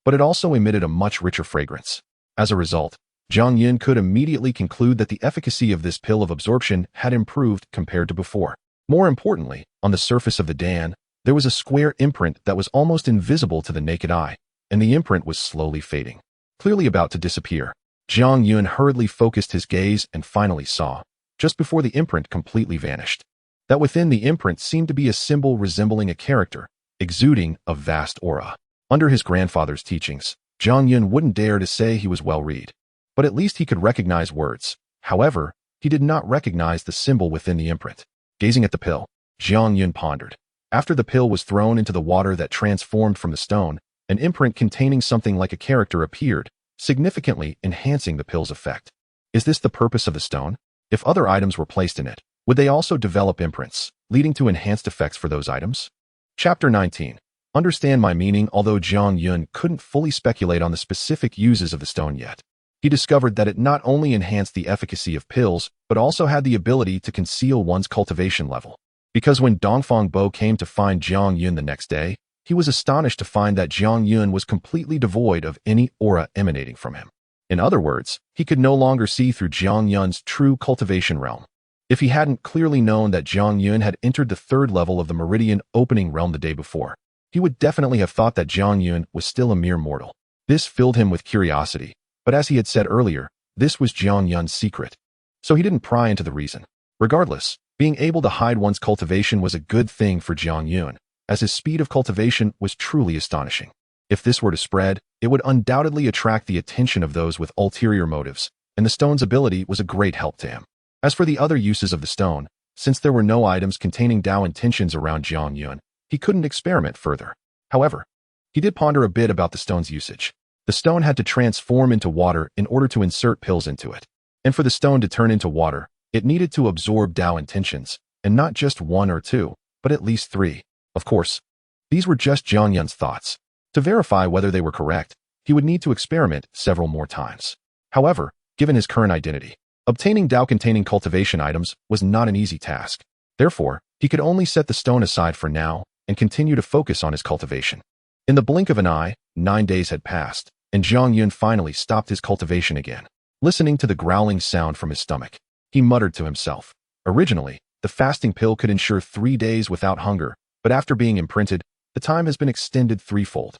but it also emitted a much richer fragrance. As a result, Jiang Yun could immediately conclude that the efficacy of this pill of absorption had improved compared to before. More importantly, on the surface of the Dan, there was a square imprint that was almost invisible to the naked eye, and the imprint was slowly fading, clearly about to disappear. Jiang Yun hurriedly focused his gaze and finally saw, just before the imprint completely vanished, that within the imprint seemed to be a symbol resembling a character, exuding a vast aura. Under his grandfather's teachings, Jiang Yun wouldn't dare to say he was well-read, but at least he could recognize words. However, he did not recognize the symbol within the imprint. Gazing at the pill, Jiang Yun pondered. After the pill was thrown into the water that transformed from the stone, an imprint containing something like a character appeared, significantly enhancing the pill's effect. Is this the purpose of the stone? If other items were placed in it, would they also develop imprints, leading to enhanced effects for those items? Chapter 19. Understand my meaning. Although Jiang Yun couldn't fully speculate on the specific uses of the stone yet, he discovered that it not only enhanced the efficacy of pills, but also had the ability to conceal one's cultivation level. Because when Dongfang Bo came to find Jiang Yun the next day, he was astonished to find that Jiang Yun was completely devoid of any aura emanating from him. In other words, he could no longer see through Jiang Yun's true cultivation realm. If he hadn't clearly known that Jiang Yun had entered the 3rd level of the Meridian opening realm the day before, he would definitely have thought that Jiang Yun was still a mere mortal. This filled him with curiosity, but as he had said earlier, this was Jiang Yun's secret, so he didn't pry into the reason. Regardless, being able to hide one's cultivation was a good thing for Jiang Yun, as his speed of cultivation was truly astonishing. If this were to spread, it would undoubtedly attract the attention of those with ulterior motives, and the stone's ability was a great help to him. As for the other uses of the stone, since there were no items containing Dao intentions around Jiang Yun, he couldn't experiment further. However, he did ponder a bit about the stone's usage. The stone had to transform into water in order to insert pills into it. And for the stone to turn into water, it needed to absorb Dao intentions, and not just 1 or 2, but at least 3. Of course, these were just Jiang Yun's thoughts. To verify whether they were correct, he would need to experiment several more times. However, given his current identity, obtaining Dao-containing cultivation items was not an easy task. Therefore, he could only set the stone aside for now and continue to focus on his cultivation. In the blink of an eye, 9 days had passed, and Jiang Yun finally stopped his cultivation again. Listening to the growling sound from his stomach, he muttered to himself. Originally, the fasting pill could ensure 3 days without hunger, but after being imprinted, the time has been extended 3-fold.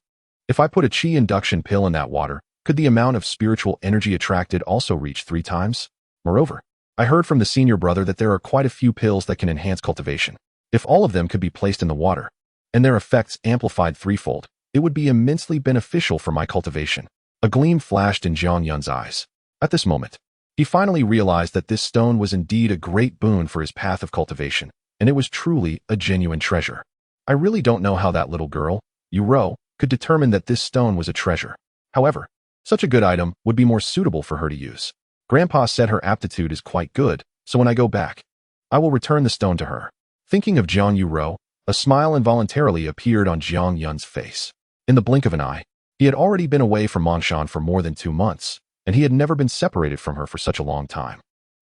If I put a qi induction pill in that water, Could the amount of spiritual energy attracted also reach 3 times? Moreover, I heard from the senior brother that there are quite a few pills that can enhance cultivation. If all of them could be placed in the water, and their effects amplified threefold, it would be immensely beneficial for my cultivation. A gleam flashed in Jiang Yun's eyes. At this moment, he finally realized that this stone was indeed a great boon for his path of cultivation, and it was truly a genuine treasure. I really don't know how that little girl, Yuro, could determine that this stone was a treasure. However, such a good item would be more suitable for her to use. Grandpa said her aptitude is quite good, so when I go back, I will return the stone to her. Thinking of Jiang Yuro, a smile involuntarily appeared on Jiang Yun's face. In the blink of an eye, he had already been away from Mongshan for more than 2 months, and he had never been separated from her for such a long time.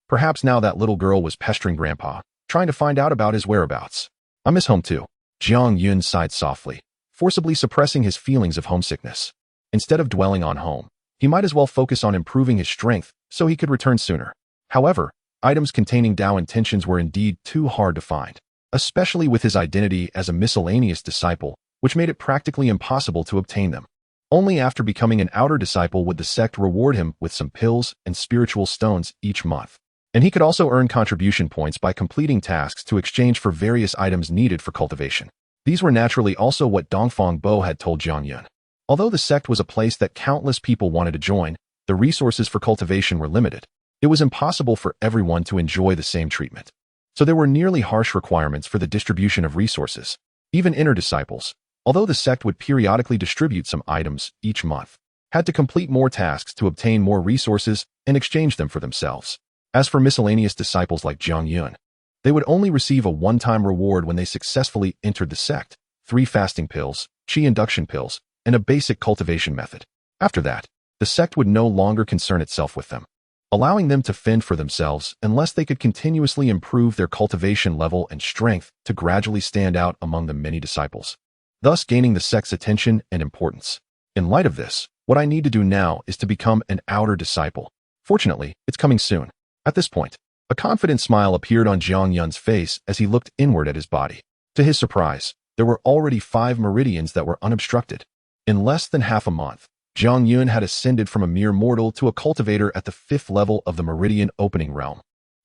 Perhaps now that little girl was pestering Grandpa, trying to find out about his whereabouts. I miss home too. Jiang Yun sighed softly, forcibly suppressing his feelings of homesickness. Instead of dwelling on home, he might as well focus on improving his strength so he could return sooner. However, items containing Dao intentions were indeed too hard to find, especially with his identity as a miscellaneous disciple, which made it practically impossible to obtain them. Only after becoming an outer disciple would the sect reward him with some pills and spiritual stones each month. And he could also earn contribution points by completing tasks to exchange for various items needed for cultivation. These were naturally also what Dongfang Bo had told Jiang Yun. Although the sect was a place that countless people wanted to join, the resources for cultivation were limited. It was impossible for everyone to enjoy the same treatment. So there were nearly harsh requirements for the distribution of resources. Even inner disciples, although the sect would periodically distribute some items each month, had to complete more tasks to obtain more resources and exchange them for themselves. As for miscellaneous disciples like Jiang Yun, they would only receive a one-time reward when they successfully entered the sect, 3 fasting pills, chi induction pills, and a basic cultivation method. After that, the sect would no longer concern itself with them, allowing them to fend for themselves unless they could continuously improve their cultivation level and strength to gradually stand out among the many disciples, thus gaining the sect's attention and importance. In light of this, what I need to do now is to become an outer disciple. Fortunately, it's coming soon. At this point, a confident smile appeared on Jiang Yun's face as he looked inward at his body. To his surprise, there were already 5 meridians that were unobstructed. In less than half a month, Jiang Yun had ascended from a mere mortal to a cultivator at the 5th level of the meridian opening realm.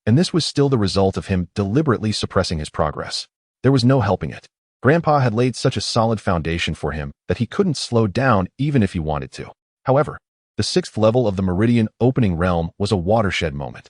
And this was still the result of him deliberately suppressing his progress. There was no helping it. Grandpa had laid such a solid foundation for him that he couldn't slow down even if he wanted to. However, the 6th level of the meridian opening realm was a watershed moment.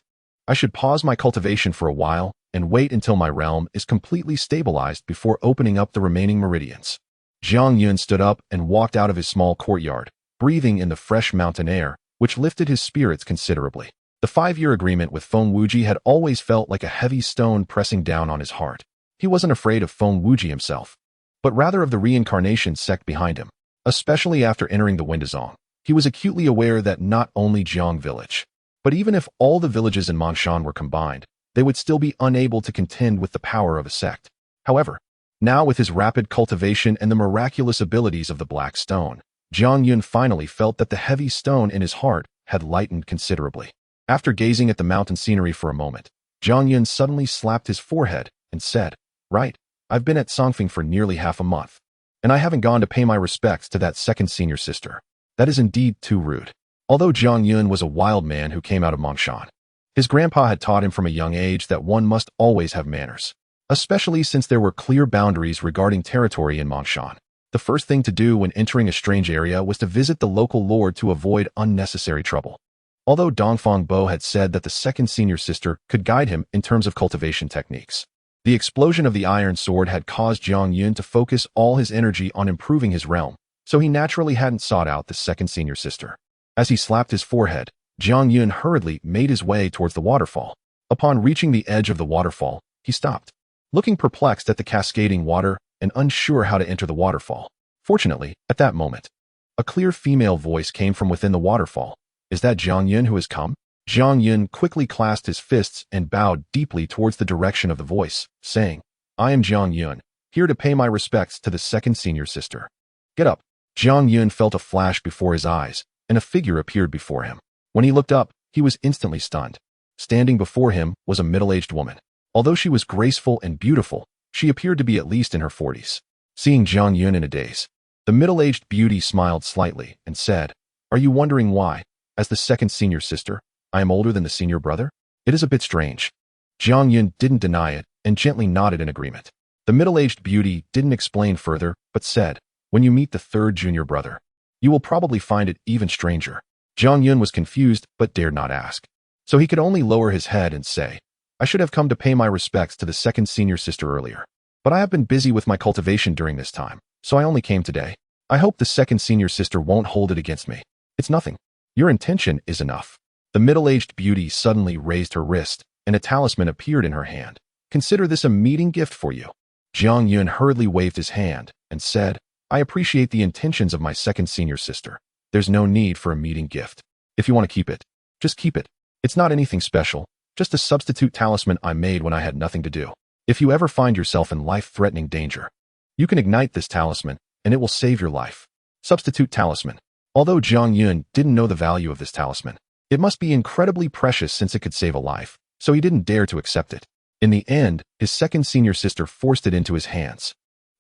I should pause my cultivation for a while and wait until my realm is completely stabilized before opening up the remaining meridians. Jiang Yun stood up and walked out of his small courtyard, breathing in the fresh mountain air, which lifted his spirits considerably. The 5-year agreement with Feng Wuji had always felt like a heavy stone pressing down on his heart. He wasn't afraid of Feng Wuji himself, but rather of the reincarnation sect behind him. Especially after entering the Windazong, he was acutely aware that not only Jiang Village, but even if all the villages in Mongshan were combined, they would still be unable to contend with the power of a sect. However, now with his rapid cultivation and the miraculous abilities of the Black Stone, Jiang Yun finally felt that the heavy stone in his heart had lightened considerably. After gazing at the mountain scenery for a moment, Jiang Yun suddenly slapped his forehead and said, "Right, I've been at Songfeng for nearly half a month, and I haven't gone to pay my respects to that second senior sister. That is indeed too rude." Although Jiang Yun was a wild man who came out of Mongshan, his grandpa had taught him from a young age that one must always have manners, especially since there were clear boundaries regarding territory in Mongshan. The first thing to do when entering a strange area was to visit the local lord to avoid unnecessary trouble. Although Dongfang Bo had said that the second senior sister could guide him in terms of cultivation techniques, the explosion of the iron sword had caused Jiang Yun to focus all his energy on improving his realm, so he naturally hadn't sought out the second senior sister. As he slapped his forehead, Jiang Yun hurriedly made his way towards the waterfall. Upon reaching the edge of the waterfall, he stopped, looking perplexed at the cascading water and unsure how to enter the waterfall. Fortunately, at that moment, a clear female voice came from within the waterfall. "Is that Jiang Yun who has come?" Jiang Yun quickly clasped his fists and bowed deeply towards the direction of the voice, saying, "I am Jiang Yun, here to pay my respects to the second senior sister. Get up." Jiang Yun felt a flash before his eyes, and a figure appeared before him. When he looked up, he was instantly stunned. Standing before him was a middle-aged woman. Although she was graceful and beautiful, she appeared to be at least in her 40s. Seeing Jiang Yun in a daze, the middle-aged beauty smiled slightly and said, Are you wondering why, as the second senior sister, I am older than the senior brother? It is a bit strange. Jiang Yun didn't deny it and gently nodded in agreement. The middle-aged beauty didn't explain further, but said, when you meet the third junior brother, you will probably find it even stranger. Jiang Yun was confused but dared not ask. So he could only lower his head and say, I should have come to pay my respects to the second senior sister earlier. But I have been busy with my cultivation during this time, so I only came today. I hope the second senior sister won't hold it against me. It's nothing. Your intention is enough. The middle-aged beauty suddenly raised her wrist, and a talisman appeared in her hand. Consider this a meeting gift for you. Jiang Yun hurriedly waved his hand and said, I appreciate the intentions of my second senior sister. There's no need for a meeting gift. If you want to keep it, just keep it. It's not anything special, just a substitute talisman I made when I had nothing to do. If you ever find yourself in life-threatening danger, you can ignite this talisman, and it will save your life. Substitute talisman. Although Jiang Yun didn't know the value of this talisman, it must be incredibly precious since it could save a life, so he didn't dare to accept it. In the end, his second senior sister forced it into his hands.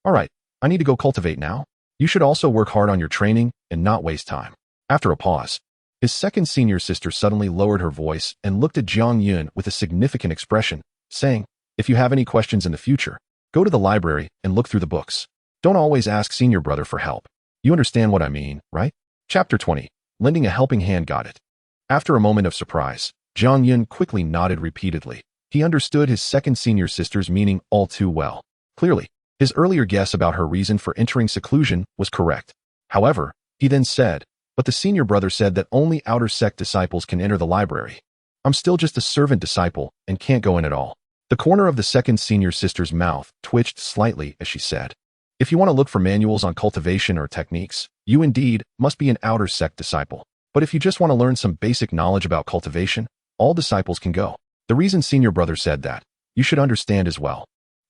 All right, I need to go cultivate now. You should also work hard on your training and not waste time. After a pause, his second senior sister suddenly lowered her voice and looked at Jiang Yun with a significant expression, saying, if you have any questions in the future, go to the library and look through the books. Don't always ask senior brother for help. You understand what I mean, right? Chapter 20. Lending a helping hand. Got it. After a moment of surprise, Jiang Yun quickly nodded repeatedly. He understood his second senior sister's meaning all too well. Clearly, his earlier guess about her reason for entering seclusion was correct. However, he then said, but the senior brother said that only outer sect disciples can enter the library. I'm still just a servant disciple and can't go in at all. The corner of the second senior sister's mouth twitched slightly as she said, if you want to look for manuals on cultivation or techniques, you indeed must be an outer sect disciple. But if you just want to learn some basic knowledge about cultivation, all disciples can go. The reason senior brother said that, you should understand as well.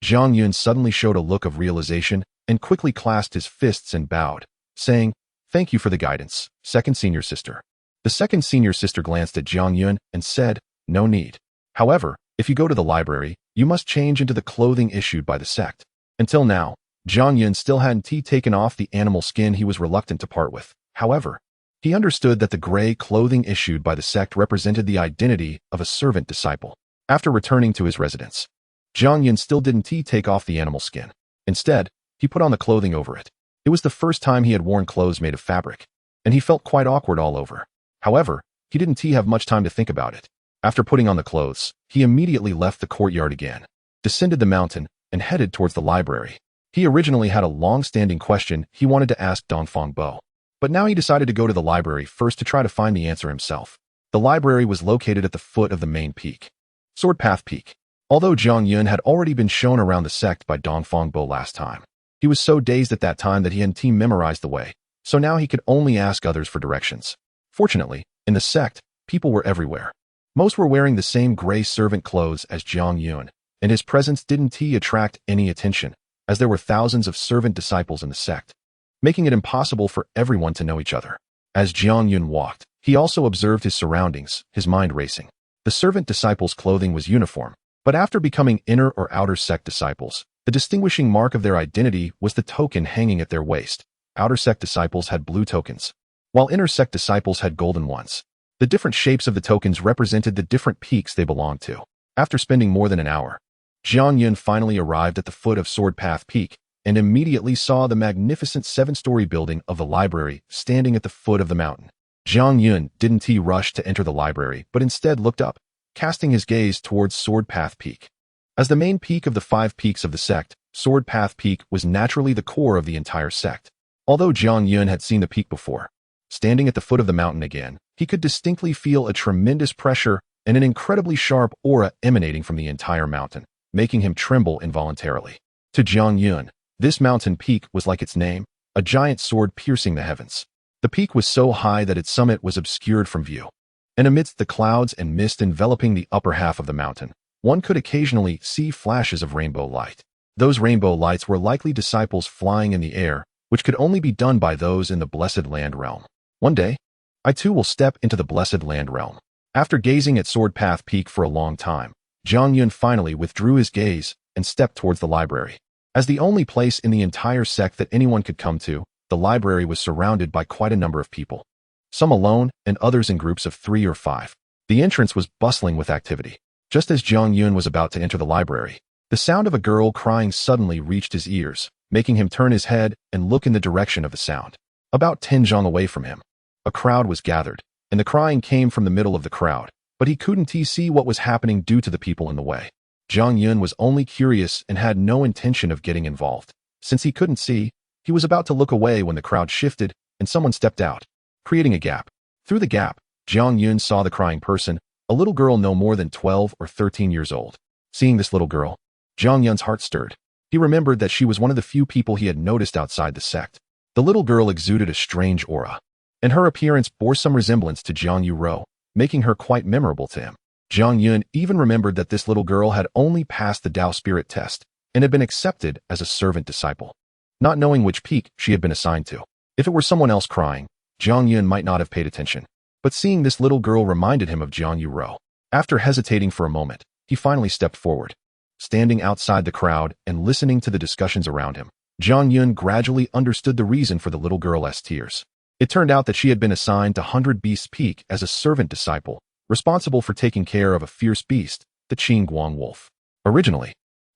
Jiang Yun suddenly showed a look of realization and quickly clasped his fists and bowed, saying, thank you for the guidance, second senior sister. The second senior sister glanced at Jiang Yun and said, no need. However, if you go to the library, you must change into the clothing issued by the sect. Until now, Jiang Yun still hadn't taken off the animal skin he was reluctant to part with. However, he understood that the gray clothing issued by the sect represented the identity of a servant disciple. After returning to his residence, Jiang Yun still didn't take off the animal skin. Instead, he put on the clothing over it. It was the first time he had worn clothes made of fabric, and he felt quite awkward all over. However, he didn't have much time to think about it. After putting on the clothes, he immediately left the courtyard again, descended the mountain, and headed towards the library. He originally had a long-standing question he wanted to ask Dongfang Bo, but now he decided to go to the library first to try to find the answer himself. The library was located at the foot of the main peak, Sword Path Peak. Although Jiang Yun had already been shown around the sect by Dongfang Bo last time, he was so dazed at that time that he hadn't memorized the way, so now he could only ask others for directions. Fortunately, in the sect, people were everywhere. Most were wearing the same gray servant clothes as Jiang Yun, and his presence didn't attract any attention, as there were thousands of servant disciples in the sect, making it impossible for everyone to know each other. As Jiang Yun walked, he also observed his surroundings, his mind racing. The servant disciples' clothing was uniform, but after becoming inner or outer sect disciples, the distinguishing mark of their identity was the token hanging at their waist. Outer sect disciples had blue tokens, while inner sect disciples had golden ones. The different shapes of the tokens represented the different peaks they belonged to. After spending more than an hour, Jiang Yun finally arrived at the foot of Sword Path Peak and immediately saw the magnificent 7-story building of the library standing at the foot of the mountain. Jiang Yun didn't rush to enter the library, but instead looked up, casting his gaze towards Sword Path Peak. As the main peak of the 5 peaks of the sect, Sword Path Peak was naturally the core of the entire sect. Although Jiang Yun had seen the peak before, standing at the foot of the mountain again, he could distinctly feel a tremendous pressure and an incredibly sharp aura emanating from the entire mountain, making him tremble involuntarily. To Jiang Yun, this mountain peak was like its name, a giant sword piercing the heavens. The peak was so high that its summit was obscured from view, and amidst the clouds and mist enveloping the upper half of the mountain, one could occasionally see flashes of rainbow light. Those rainbow lights were likely disciples flying in the air, which could only be done by those in the Blessed Land realm. One day, I too will step into the Blessed Land realm. After gazing at Sword Path Peak for a long time, Jiang Yun finally withdrew his gaze and stepped towards the library. As the only place in the entire sect that anyone could come to, the library was surrounded by quite a number of people. some alone and others in groups of 3 or 5. The entrance was bustling with activity. Just as Jiang Yun was about to enter the library, the sound of a girl crying suddenly reached his ears, making him turn his head and look in the direction of the sound. About 10 zhang away from him, a crowd was gathered, and the crying came from the middle of the crowd, but he couldn't see what was happening due to the people in the way. Jiang Yun was only curious and had no intention of getting involved. Since he couldn't see, he was about to look away when the crowd shifted and someone stepped out, creating a gap. Through the gap, Jiang Yun saw the crying person, a little girl no more than 12 or 13 years old. Seeing this little girl, Jiang Yun's heart stirred. He remembered that she was one of the few people he had noticed outside the sect. The little girl exuded a strange aura, and her appearance bore some resemblance to Jiang Yuro, making her quite memorable to him. Jiang Yun even remembered that this little girl had only passed the Dao spirit test and had been accepted as a servant disciple, not knowing which peak she had been assigned to. If it were someone else crying, Jiang Yun might not have paid attention. But seeing this little girl reminded him of Jiang Yuro. After hesitating for a moment, he finally stepped forward. Standing outside the crowd and listening to the discussions around him, Jiang Yun gradually understood the reason for the little girl's tears. It turned out that she had been assigned to 100 Beasts Peak as a servant disciple, responsible for taking care of a fierce beast, the Qing Guang wolf. Originally,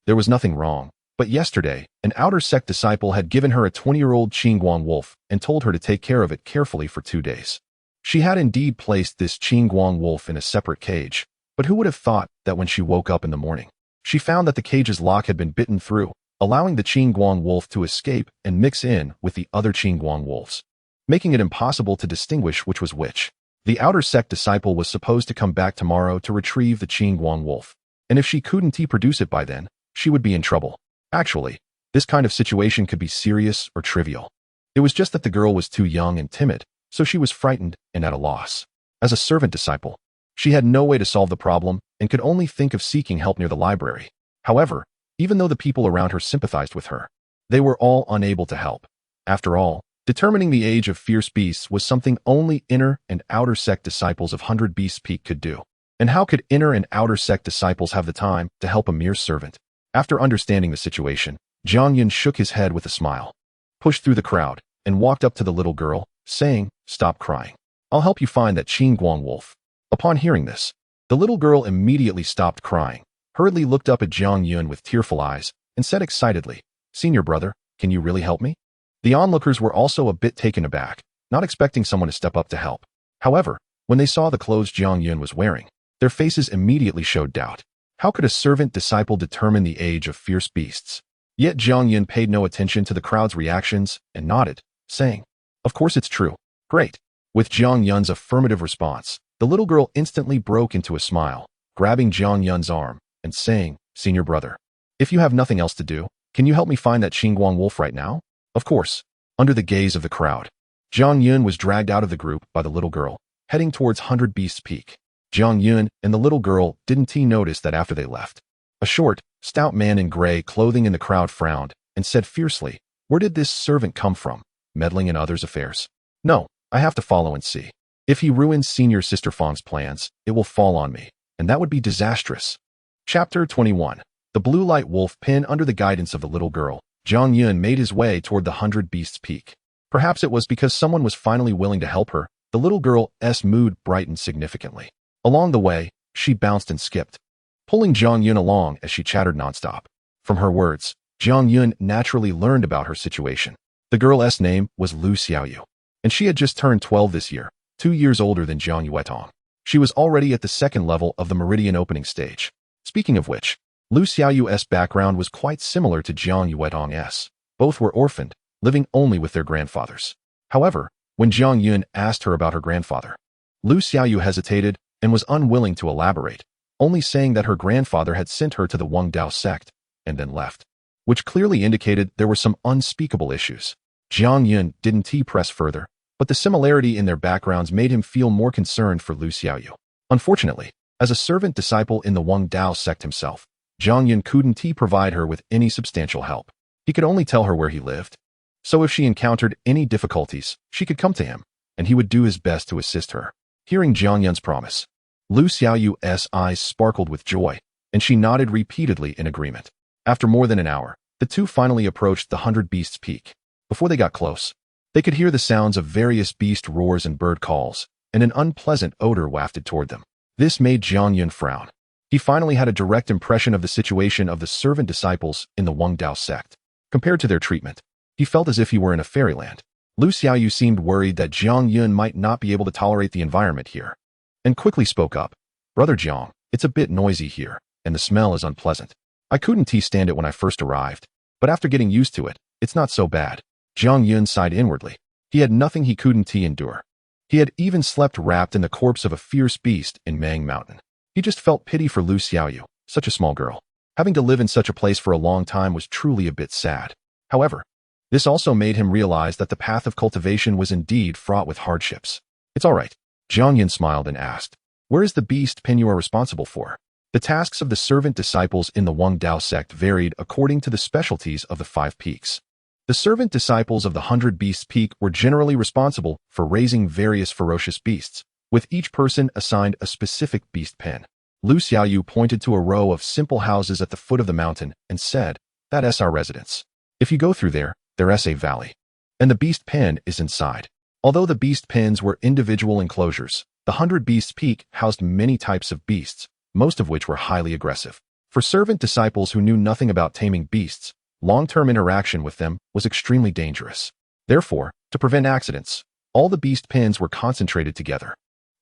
there was nothing wrong, but yesterday, an outer sect disciple had given her a 20-year-old Qing Guang wolf and told her to take care of it carefully for 2 days. She had indeed placed this Qing Guang wolf in a separate cage, but who would have thought that when she woke up in the morning, she found that the cage's lock had been bitten through, allowing the Qing Guang wolf to escape and mix in with the other Qing Guang wolves, making it impossible to distinguish which was which. The outer sect disciple was supposed to come back tomorrow to retrieve the Qing Guang wolf, and if she couldn't produce it by then, she would be in trouble. Actually, this kind of situation could be serious or trivial. It was just that the girl was too young and timid, so she was frightened and at a loss. As a servant disciple, she had no way to solve the problem and could only think of seeking help near the library. However, even though the people around her sympathized with her, they were all unable to help. After all, determining the age of fierce beasts was something only inner and outer sect disciples of 100 Beasts Peak could do. And how could inner and outer sect disciples have the time to help a mere servant? After understanding the situation, Jiang Yun shook his head with a smile, pushed through the crowd, and walked up to the little girl, saying, "Stop crying. I'll help you find that Qing Guang wolf." Upon hearing this, the little girl immediately stopped crying, hurriedly looked up at Jiang Yun with tearful eyes, and said excitedly, "Senior brother, can you really help me?" The onlookers were also a bit taken aback, not expecting someone to step up to help. However, when they saw the clothes Jiang Yun was wearing, their faces immediately showed doubt. How could a servant disciple determine the age of fierce beasts? Yet Jiang Yun paid no attention to the crowd's reactions and nodded, saying, "Of course it's true. Great." With Jiang Yun's affirmative response, the little girl instantly broke into a smile, grabbing Jiang Yun's arm and saying, "Senior brother, if you have nothing else to do, can you help me find that Qing Guang wolf right now?" Of course. Under the gaze of the crowd, Jiang Yun was dragged out of the group by the little girl, heading towards 100 Beasts Peak. Jiang Yun and the little girl didn't notice that after they left. A short, stout man in gray clothing in the crowd frowned and said fiercely, "Where did this servant come from, meddling in others' affairs? No, I have to follow and see. If he ruins Senior Sister Fang's plans, it will fall on me, and that would be disastrous." Chapter 21. The Blue Light Wolf Pin. Under the guidance of the little girl, Jiang Yun made his way toward the 100 Beasts Peak. Perhaps it was because someone was finally willing to help her, the little girl's mood brightened significantly. Along the way, she bounced and skipped, pulling Jiang Yun along as she chattered nonstop. From her words, Jiang Yun naturally learned about her situation. The girl's name was Lu Xiaoyu, and she had just turned 12 this year, 2 years older than Jiang Yuetong. She was already at the second level of the Meridian opening stage. Speaking of which, Lu Xiaoyu's background was quite similar to Jiang Yuetong's. Both were orphaned, living only with their grandfathers. However, when Jiang Yun asked her about her grandfather, Lu Xiaoyu hesitated and was unwilling to elaborate, only saying that her grandfather had sent her to the Wang Dao sect and then left, which clearly indicated there were some unspeakable issues. Jiang Yun didn't press further, but the similarity in their backgrounds made him feel more concerned for Lu Xiaoyu. Unfortunately, as a servant disciple in the Wang Dao sect himself, Jiang Yun couldn't provide her with any substantial help. He could only tell her where he lived. So if she encountered any difficulties, she could come to him, and he would do his best to assist her. Hearing Jiang Yun's promise, Lu Xiaoyu's eyes sparkled with joy, and she nodded repeatedly in agreement. After more than an hour, the two finally approached the 100 Beasts Peak. Before they got close, They could hear the sounds of various beast roars and bird calls, and an unpleasant odor wafted toward them. This made Jiang Yun frown. He finally had a direct impression of the situation of the servant disciples in the Wang Dao sect. Compared to their treatment, he felt as if he were in a fairyland. Lu Xiaoyu seemed worried that Jiang Yun might not be able to tolerate the environment here, and quickly spoke up. Brother Jiang, it's a bit noisy here, and the smell is unpleasant. I couldn't stand it when I first arrived, but after getting used to it, it's not so bad. Jiang Yun sighed inwardly. He had nothing he couldn't endure. He had even slept wrapped in the corpse of a fierce beast in Mang Mountain. He just felt pity for Lu Xiaoyu, such a small girl. Having to live in such a place for a long time was truly a bit sad. However, this also made him realize that the path of cultivation was indeed fraught with hardships. It's all right. Jiang Yun smiled and asked, where is the beast pen you are responsible for? The tasks of the servant disciples in the Wang Dao sect varied according to the specialties of the 5 peaks. The servant disciples of the 100 Beasts Peak were generally responsible for raising various ferocious beasts, with each person assigned a specific beast pen. Lu Xiaoyu pointed to a row of simple houses at the foot of the mountain and said, that's our residence. If you go through there's a valley, and the beast pen is inside. Although the beast pens were individual enclosures, the 100 Beasts Peak housed many types of beasts, most of which were highly aggressive. For servant disciples who knew nothing about taming beasts, long-term interaction with them was extremely dangerous. Therefore, to prevent accidents, all the beast pens were concentrated together.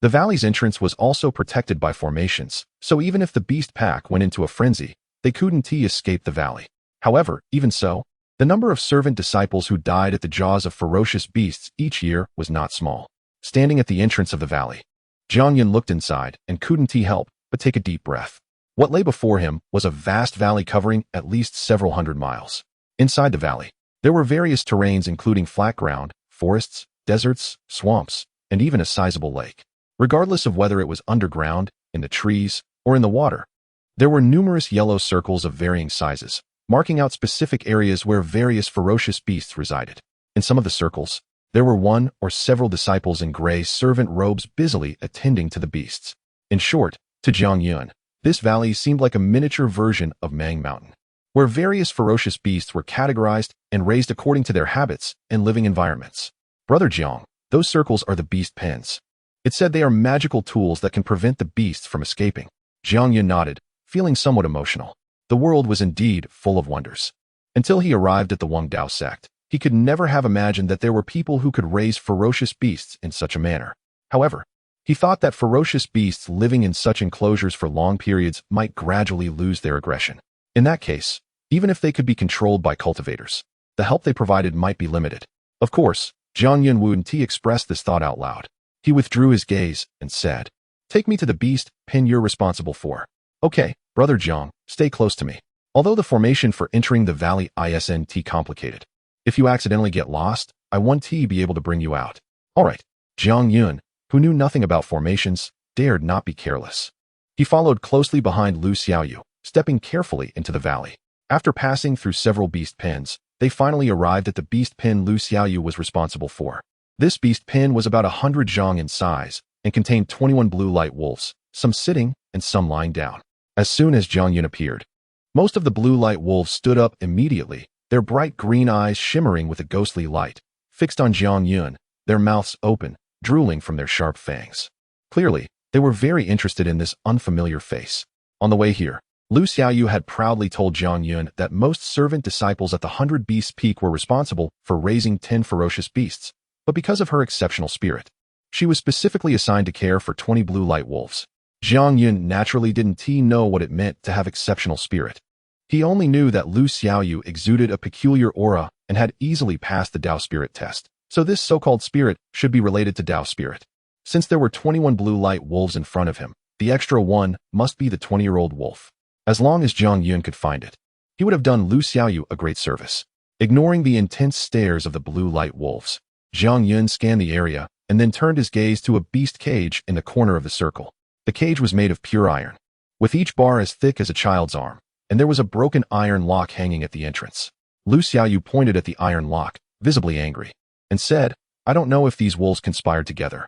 The valley's entrance was also protected by formations, so even if the beast pack went into a frenzy, they couldn't escape the valley. However, even so, the number of servant disciples who died at the jaws of ferocious beasts each year was not small. Standing at the entrance of the valley, Jiang Yun looked inside and couldn't help but take a deep breath. What lay before him was a vast valley covering at least several hundred miles. Inside the valley, there were various terrains including flat ground, forests, deserts, swamps, and even a sizable lake. Regardless of whether it was underground, in the trees, or in the water, there were numerous yellow circles of varying sizes, marking out specific areas where various ferocious beasts resided. In some of the circles, there were one or several disciples in gray servant robes busily attending to the beasts. In short, to Jiang Yun, this valley seemed like a miniature version of Mang Mountain, where various ferocious beasts were categorized and raised according to their habits and living environments. Brother Jiang, those circles are the beast pens. It said they are magical tools that can prevent the beasts from escaping. Jiang Yun nodded, feeling somewhat emotional. The world was indeed full of wonders. Until he arrived at the Wang Dao sect, he could never have imagined that there were people who could raise ferocious beasts in such a manner. However, he thought that ferocious beasts living in such enclosures for long periods might gradually lose their aggression. In that case, even if they could be controlled by cultivators, the help they provided might be limited. Of course, Jiang Yun wouldn't express this thought out loud. He withdrew his gaze and said, take me to the beast pen you're responsible for. Okay, Brother Jiang, stay close to me. Although the formation for entering the valley isn't complicated, if you accidentally get lost, I won't be able to bring you out. All right. Jiang Yun, who knew nothing about formations, dared not be careless. He followed closely behind Lu Xiaoyu, stepping carefully into the valley. After passing through several beast pens, they finally arrived at the beast pen Lu Xiaoyu was responsible for. This beast pen was about 100 zhang in size and contained 21 blue light wolves, some sitting and some lying down. As soon as Jiang Yun appeared, most of the blue light wolves stood up immediately, their bright green eyes shimmering with a ghostly light, fixed on Jiang Yun, their mouths open, drooling from their sharp fangs. Clearly, they were very interested in this unfamiliar face. On the way here, Lu Xiaoyu had proudly told Jiang Yun that most servant disciples at the 100 Beasts Peak were responsible for raising 10 ferocious beasts, but because of her exceptional spirit, she was specifically assigned to care for 20 blue light wolves. Jiang Yun naturally didn't know what it meant to have exceptional spirit. He only knew that Lu Xiaoyu exuded a peculiar aura and had easily passed the Dao spirit test, so this so-called spirit should be related to Dao spirit. Since there were 21 blue light wolves in front of him, the extra one must be the 20-year-old wolf. As long as Jiang Yun could find it, he would have done Lu Xiaoyu a great service. Ignoring the intense stares of the blue light wolves, Jiang Yun scanned the area and then turned his gaze to a beast cage in the corner of the circle. The cage was made of pure iron, with each bar as thick as a child's arm, and there was a broken iron lock hanging at the entrance. Lu Xiaoyu pointed at the iron lock, visibly angry, and said, I don't know if these wolves conspired together,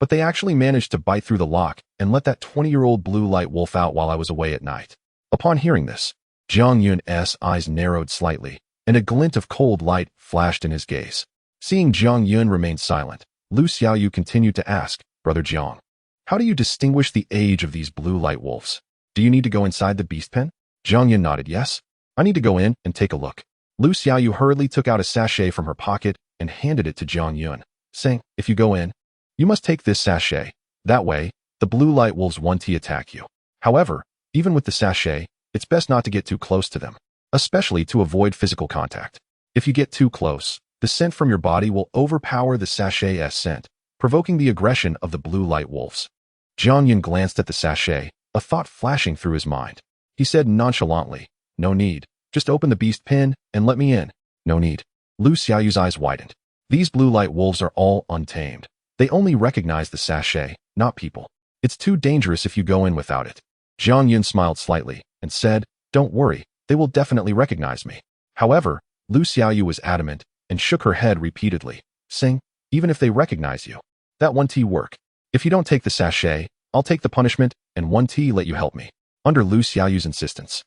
but they actually managed to bite through the lock and let that 20-year-old blue light wolf out while I was away at night. Upon hearing this, Jiang Yun's eyes narrowed slightly, and a glint of cold light flashed in his gaze. Seeing Jiang Yun remain silent, Lu Xiaoyu continued to ask, Brother Jiang, how do you distinguish the age of these blue light wolves? Do you need to go inside the beast pen? Jiang Yun nodded yes. I need to go in and take a look. Lu Xiaoyu hurriedly took out a sachet from her pocket and handed it to Jiang Yun, saying, if you go in, you must take this sachet. That way, the blue light wolves won't attack you. However, even with the sachet, it's best not to get too close to them, especially to avoid physical contact. If you get too close, the scent from your body will overpower the sachet's scent, provoking the aggression of the blue light wolves. Jiang Yun glanced at the sachet, a thought flashing through his mind. He said nonchalantly, no need. Just open the beast pen and let me in. No need. Lu Xiaoyu's eyes widened. These blue light wolves are all untamed. They only recognize the sachet, not people. It's too dangerous if you go in without it. Jiang Yun smiled slightly and said, don't worry, they will definitely recognize me. However, Lu Xiaoyu was adamant and shook her head repeatedly, saying, even if they recognize you, that one tea work. If you don't take the sachet, I'll take the punishment and one tea let you help me. Under Lu Xiaoyu's insistence,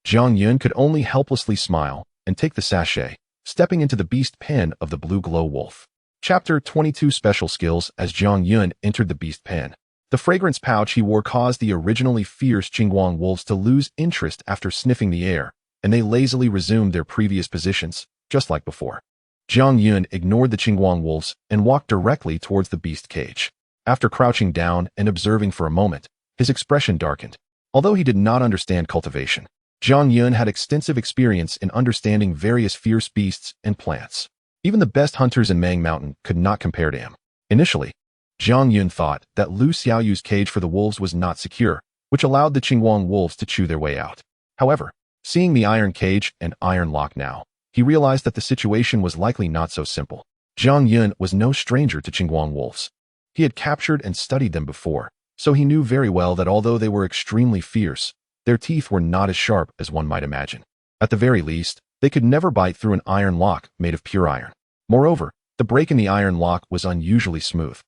Jiang Yun could only helplessly smile and take the sachet, stepping into the beast pen of the blue glow wolf. Chapter 22 Special Skills. As Jiang Yun entered the beast pen, the fragrance pouch he wore caused the originally fierce Qingguang wolves to lose interest after sniffing the air, and they lazily resumed their previous positions, just like before. Jiang Yun ignored the Qingguang wolves and walked directly towards the beast cage. After crouching down and observing for a moment, his expression darkened. Although he did not understand cultivation, Jiang Yun had extensive experience in understanding various fierce beasts and plants. Even the best hunters in Mang Mountain could not compare to him. Initially, Jiang Yun thought that Lu Xiaoyu's cage for the wolves was not secure, which allowed the Qingguang wolves to chew their way out. However, seeing the iron cage and iron lock now, he realized that the situation was likely not so simple. Jiang Yun was no stranger to Qingguang wolves. He had captured and studied them before, so he knew very well that although they were extremely fierce, their teeth were not as sharp as one might imagine. At the very least, they could never bite through an iron lock made of pure iron. Moreover, the break in the iron lock was unusually smooth,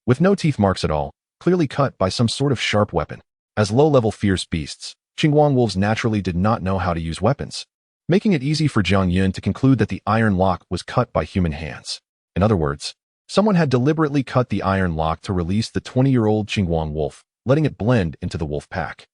with no teeth marks at all, clearly cut by some sort of sharp weapon. As low-level fierce beasts, Qingguang wolves naturally did not know how to use weapons, making it easy for Jiang Yun to conclude that the iron lock was cut by human hands. In other words, someone had deliberately cut the iron lock to release the 20-year-old Qingguang wolf, letting it blend into the wolf pack.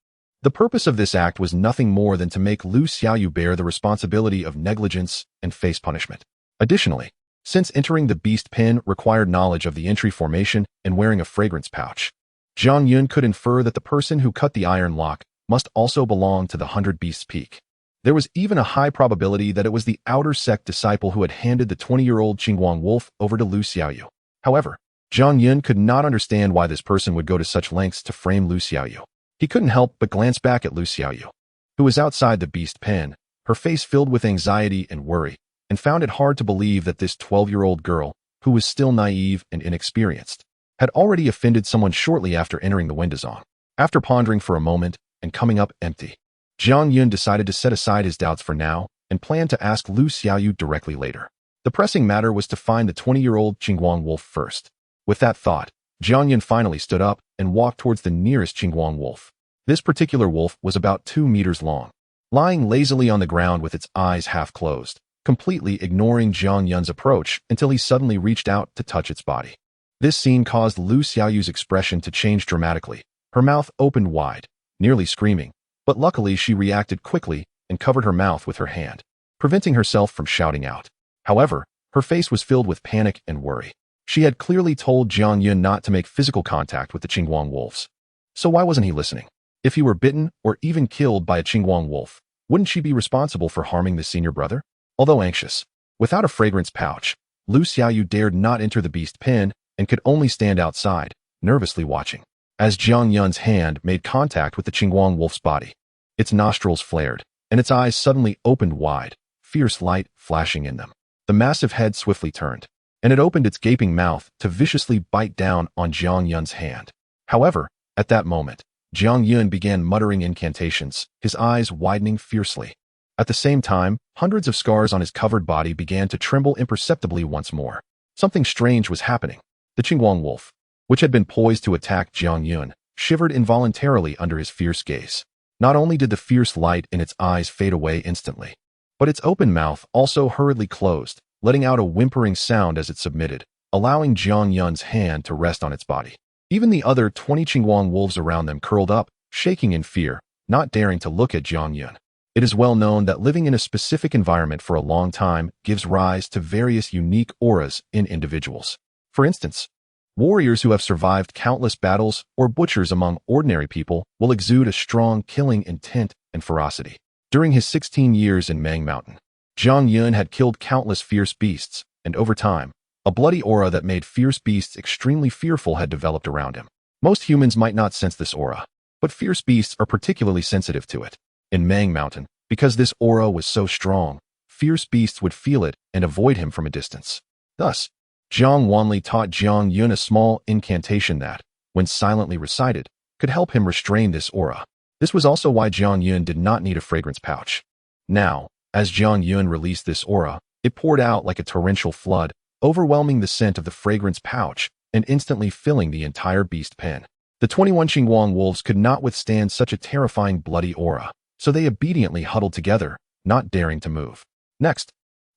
The purpose of this act was nothing more than to make Lu Xiaoyu bear the responsibility of negligence and face punishment. Additionally, since entering the beast pen required knowledge of the entry formation and wearing a fragrance pouch, Jiang Yun could infer that the person who cut the iron lock must also belong to the 100 Beasts Peak. There was even a high probability that it was the outer sect disciple who had handed the 20-year-old Qingguang wolf over to Lu Xiaoyu. However, Jiang Yun could not understand why this person would go to such lengths to frame Lu Xiaoyu. He couldn't help but glance back at Lu Xiaoyu, who was outside the beast pen, her face filled with anxiety and worry, and found it hard to believe that this 12-year-old girl, who was still naive and inexperienced, had already offended someone shortly after entering the Windazong. After pondering for a moment and coming up empty, Jiang Yun decided to set aside his doubts for now and planned to ask Lu Xiaoyu directly later. The pressing matter was to find the 20-year-old Qingguang wolf first. With that thought, Jiang Yun finally stood up and walked towards the nearest Qingguang wolf. This particular wolf was about 2 meters long, lying lazily on the ground with its eyes half closed, completely ignoring Jiang Yun's approach until he suddenly reached out to touch its body. This scene caused Lu Xiaoyu's expression to change dramatically. Her mouth opened wide, nearly screaming, but luckily she reacted quickly and covered her mouth with her hand, preventing herself from shouting out. However, her face was filled with panic and worry. She had clearly told Jiang Yun not to make physical contact with the Qingguang wolves. So why wasn't he listening? If he were bitten or even killed by a Qingguang wolf, wouldn't she be responsible for harming the senior brother? Although anxious, without a fragrance pouch, Lu Xiaoyu dared not enter the beast pen and could only stand outside, nervously watching. As Jiang Yun's hand made contact with the Qingguang wolf's body, its nostrils flared, and its eyes suddenly opened wide, fierce light flashing in them. The massive head swiftly turned, and it opened its gaping mouth to viciously bite down on Jiang Yun's hand. However, at that moment, Jiang Yun began muttering incantations, his eyes widening fiercely. At the same time, hundreds of scars on his covered body began to tremble imperceptibly once more. Something strange was happening. The Qingguang wolf, which had been poised to attack Jiang Yun, shivered involuntarily under his fierce gaze. Not only did the fierce light in its eyes fade away instantly, but its open mouth also hurriedly closed, letting out a whimpering sound as it submitted, allowing Jiang Yun's hand to rest on its body. Even the other 20 Qinguang wolves around them curled up, shaking in fear, not daring to look at Jiang Yun. It is well known that living in a specific environment for a long time gives rise to various unique auras in individuals. For instance, warriors who have survived countless battles or butchers among ordinary people will exude a strong killing intent and ferocity. During his 16 years in Mang Mountain, Jiang Yun had killed countless fierce beasts, and over time, a bloody aura that made fierce beasts extremely fearful had developed around him. Most humans might not sense this aura, but fierce beasts are particularly sensitive to it. In Mang Mountain, because this aura was so strong, fierce beasts would feel it and avoid him from a distance. Thus, Jiang Wanli taught Jiang Yun a small incantation that, when silently recited, could help him restrain this aura. This was also why Jiang Yun did not need a fragrance pouch. Now, as Jiang Yun released this aura, it poured out like a torrential flood, overwhelming the scent of the fragrance pouch and instantly filling the entire beast pen. The 21 Qinguang wolves could not withstand such a terrifying bloody aura, so they obediently huddled together, not daring to move. Next,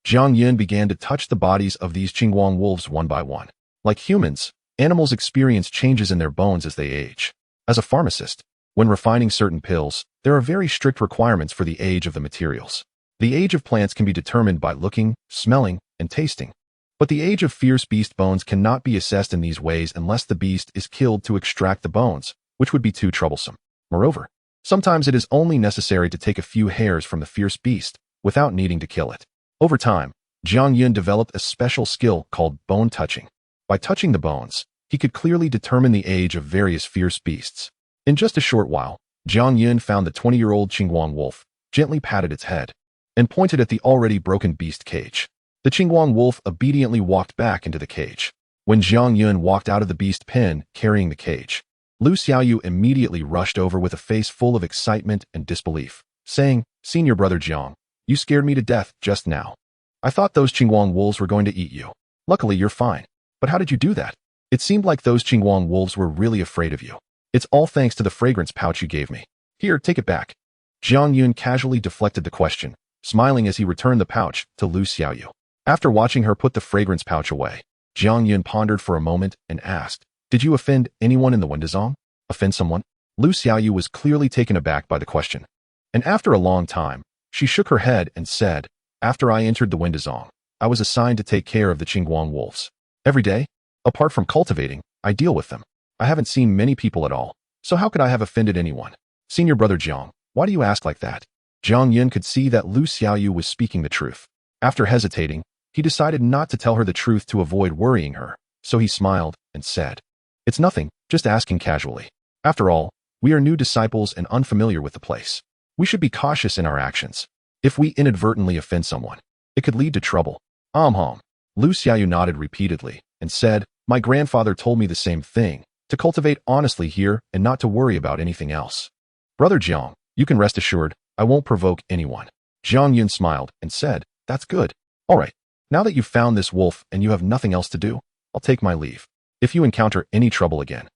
Jiang Yun began to touch the bodies of these Qinguang wolves one by one. Like humans, animals experience changes in their bones as they age. As a pharmacist, when refining certain pills, there are very strict requirements for the age of the materials. The age of plants can be determined by looking, smelling, and tasting. But the age of fierce beast bones cannot be assessed in these ways unless the beast is killed to extract the bones, which would be too troublesome. Moreover, sometimes it is only necessary to take a few hairs from the fierce beast without needing to kill it. Over time, Jiang Yun developed a special skill called bone touching. By touching the bones, he could clearly determine the age of various fierce beasts. In just a short while, Jiang Yun found the 20-year-old Qinguang wolf, gently patted its head, and pointed at the already broken beast cage. The Qinguang wolf obediently walked back into the cage. When Jiang Yun walked out of the beast pen carrying the cage, Lu Xiaoyu immediately rushed over with a face full of excitement and disbelief, saying, "Senior brother Jiang, you scared me to death just now. I thought those Qinguang wolves were going to eat you. Luckily, you're fine. But how did you do that? It seemed like those Qinguang wolves were really afraid of you. It's all thanks to the fragrance pouch you gave me. Here, take it back." Jiang Yun casually deflected the question, smiling as he returned the pouch to Lu Xiaoyu. After watching her put the fragrance pouch away, Jiang Yun pondered for a moment and asked, "Did you offend anyone in the Wendazong?" Offend someone? Lu Xiaoyu was clearly taken aback by the question. And after a long time, she shook her head and said, "After I entered the Wendazong, I was assigned to take care of the Qinguang wolves. Every day, apart from cultivating, I deal with them. I haven't seen many people at all, so how could I have offended anyone? Senior brother Jiang, why do you ask like that?" Jiang Yun could see that Lu Xiaoyu was speaking the truth. After hesitating, he decided not to tell her the truth to avoid worrying her, so he smiled and said, "It's nothing, just asking casually. After all, we are new disciples and unfamiliar with the place. We should be cautious in our actions. If we inadvertently offend someone, it could lead to trouble." Lu Xiaoyu nodded repeatedly and said, "My grandfather told me the same thing, to cultivate honestly here and not to worry about anything else. Brother Jiang, you can rest assured, I won't provoke anyone." Jiang Yun smiled and said, "That's good. All right, now that you've found this wolf and you have nothing else to do, I'll take my leave. If you encounter any trouble again,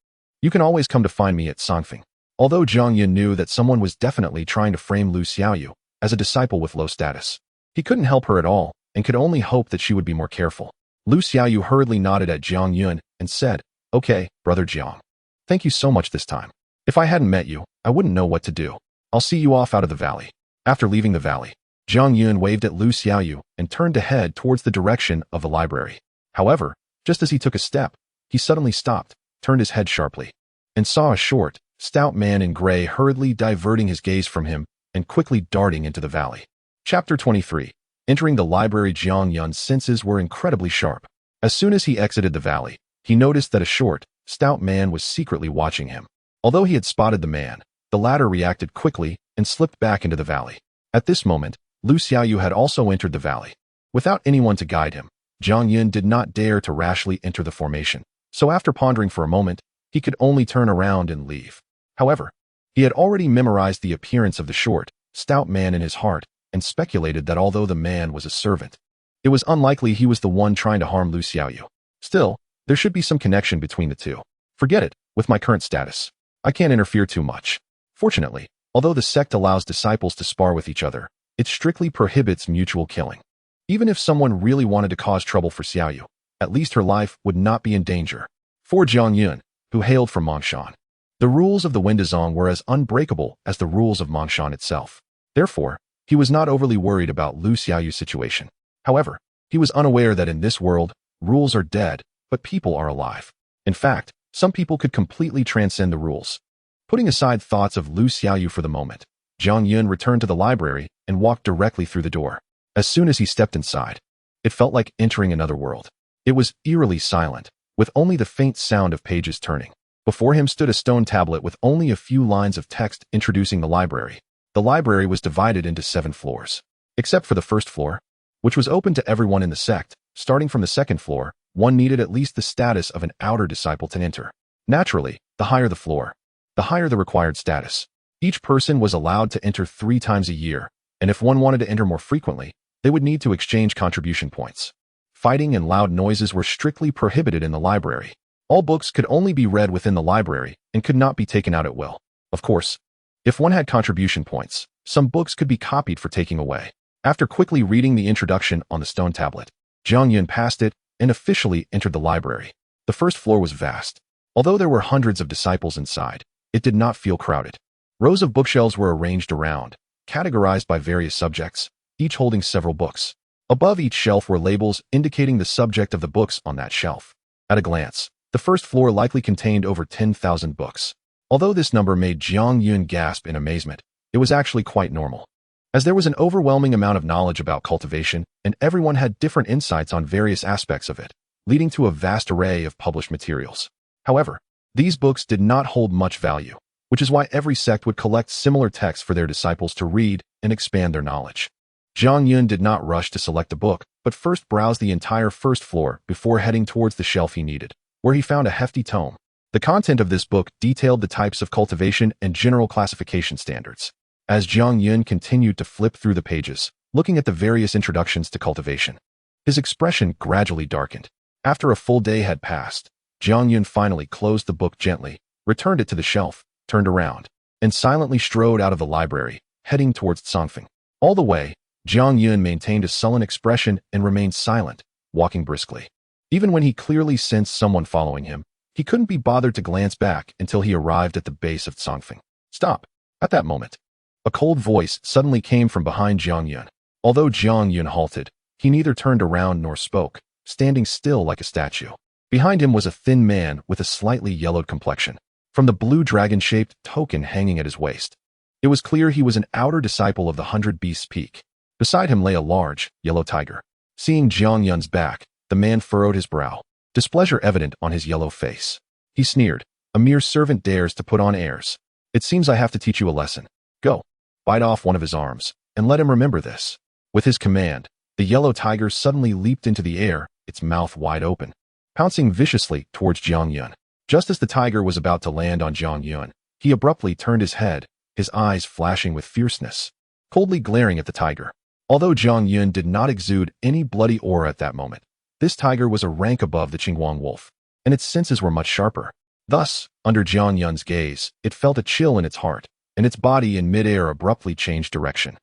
you can always come to find me at Songfeng." Although Jiang Yun knew that someone was definitely trying to frame Lu Xiaoyu as a disciple with low status, he couldn't help her at all and could only hope that she would be more careful. Lu Xiaoyu hurriedly nodded at Jiang Yun and said, "Okay, brother Jiang. Thank you so much this time. If I hadn't met you, I wouldn't know what to do. I'll see you off out of the valley." After leaving the valley, Jiang Yun waved at Lu Xiaoyu and turned to head towards the direction of the library. However, just as he took a step, he suddenly stopped, turned his head sharply, and saw a short, stout man in gray hurriedly diverting his gaze from him and quickly darting into the valley. Chapter 23. Entering the library, Jiang Yun's senses were incredibly sharp. As soon as he exited the valley, he noticed that a short, stout man was secretly watching him. Although he had spotted the man, the latter reacted quickly and slipped back into the valley. At this moment, Lu Xiaoyu had also entered the valley. Without anyone to guide him, Jiang Yun did not dare to rashly enter the formation, so after pondering for a moment, he could only turn around and leave. However, he had already memorized the appearance of the short, stout man in his heart and speculated that although the man was a servant, it was unlikely he was the one trying to harm Lu Xiaoyu. Still, there should be some connection between the two. Forget it, with my current status, I can't interfere too much. Fortunately, although the sect allows disciples to spar with each other, it strictly prohibits mutual killing. Even if someone really wanted to cause trouble for Xiaoyu, at least her life would not be in danger. For Jiang Yun, who hailed from Mongshan, the rules of the Windazong were as unbreakable as the rules of Mongshan itself. Therefore, he was not overly worried about Lu Xiaoyu's situation. However, he was unaware that in this world, rules are dead, but people are alive. In fact, some people could completely transcend the rules. Putting aside thoughts of Lu Xiaoyu for the moment, Jiang Yun returned to the library and walked directly through the door. As soon as he stepped inside, it felt like entering another world. It was eerily silent, with only the faint sound of pages turning. Before him stood a stone tablet with only a few lines of text introducing the library. The library was divided into 7 floors. Except for the first floor, which was open to everyone in the sect. Starting from the second floor, one needed at least the status of an outer disciple to enter. Naturally, the higher the floor, the higher the required status. Each person was allowed to enter 3 times a year, and if one wanted to enter more frequently, they would need to exchange contribution points. Fighting and loud noises were strictly prohibited in the library. All books could only be read within the library and could not be taken out at will. Of course, if one had contribution points, some books could be copied for taking away. After quickly reading the introduction on the stone tablet, Jiang Yun passed it and officially entered the library. The first floor was vast. Although there were hundreds of disciples inside, it did not feel crowded. Rows of bookshelves were arranged around, categorized by various subjects, each holding several books. Above each shelf were labels indicating the subject of the books on that shelf. At a glance, the first floor likely contained over 10,000 books. Although this number made Jiang Yun gasp in amazement, it was actually quite normal, as there was an overwhelming amount of knowledge about cultivation, and everyone had different insights on various aspects of it, leading to a vast array of published materials. However, these books did not hold much value, which is why every sect would collect similar texts for their disciples to read and expand their knowledge. Jiang Yun did not rush to select a book, but first browsed the entire first floor before heading towards the shelf he needed, where he found a hefty tome. The content of this book detailed the types of cultivation and general classification standards. As Jiang Yun continued to flip through the pages, looking at the various introductions to cultivation, his expression gradually darkened. After a full day had passed, Jiang Yun finally closed the book gently, returned it to the shelf, turned around, and silently strode out of the library, heading towards Songfeng. All the way, Jiang Yun maintained a sullen expression and remained silent, walking briskly. Even when he clearly sensed someone following him, he couldn't be bothered to glance back until he arrived at the base of Songfeng. Stop! At that moment, a cold voice suddenly came from behind Jiang Yun. Although Jiang Yun halted, he neither turned around nor spoke, standing still like a statue. Behind him was a thin man with a slightly yellowed complexion, from the blue dragon-shaped token hanging at his waist. It was clear he was an outer disciple of the 100 Beasts Peak. Beside him lay a large, yellow tiger. Seeing Jiang Yun's back, the man furrowed his brow, displeasure evident on his yellow face. He sneered, "A mere servant dares to put on airs. It seems I have to teach you a lesson. Go." Bite off one of his arms, and let him remember this. With his command, the yellow tiger suddenly leaped into the air, its mouth wide open, pouncing viciously towards Jiang Yun. Just as the tiger was about to land on Jiang Yun, he abruptly turned his head, his eyes flashing with fierceness, coldly glaring at the tiger. Although Jiang Yun did not exude any bloody aura at that moment, this tiger was a rank above the Qingguang wolf, and its senses were much sharper. Thus, under Jiang Yun's gaze, it felt a chill in its heart, and its body in midair abruptly changed direction.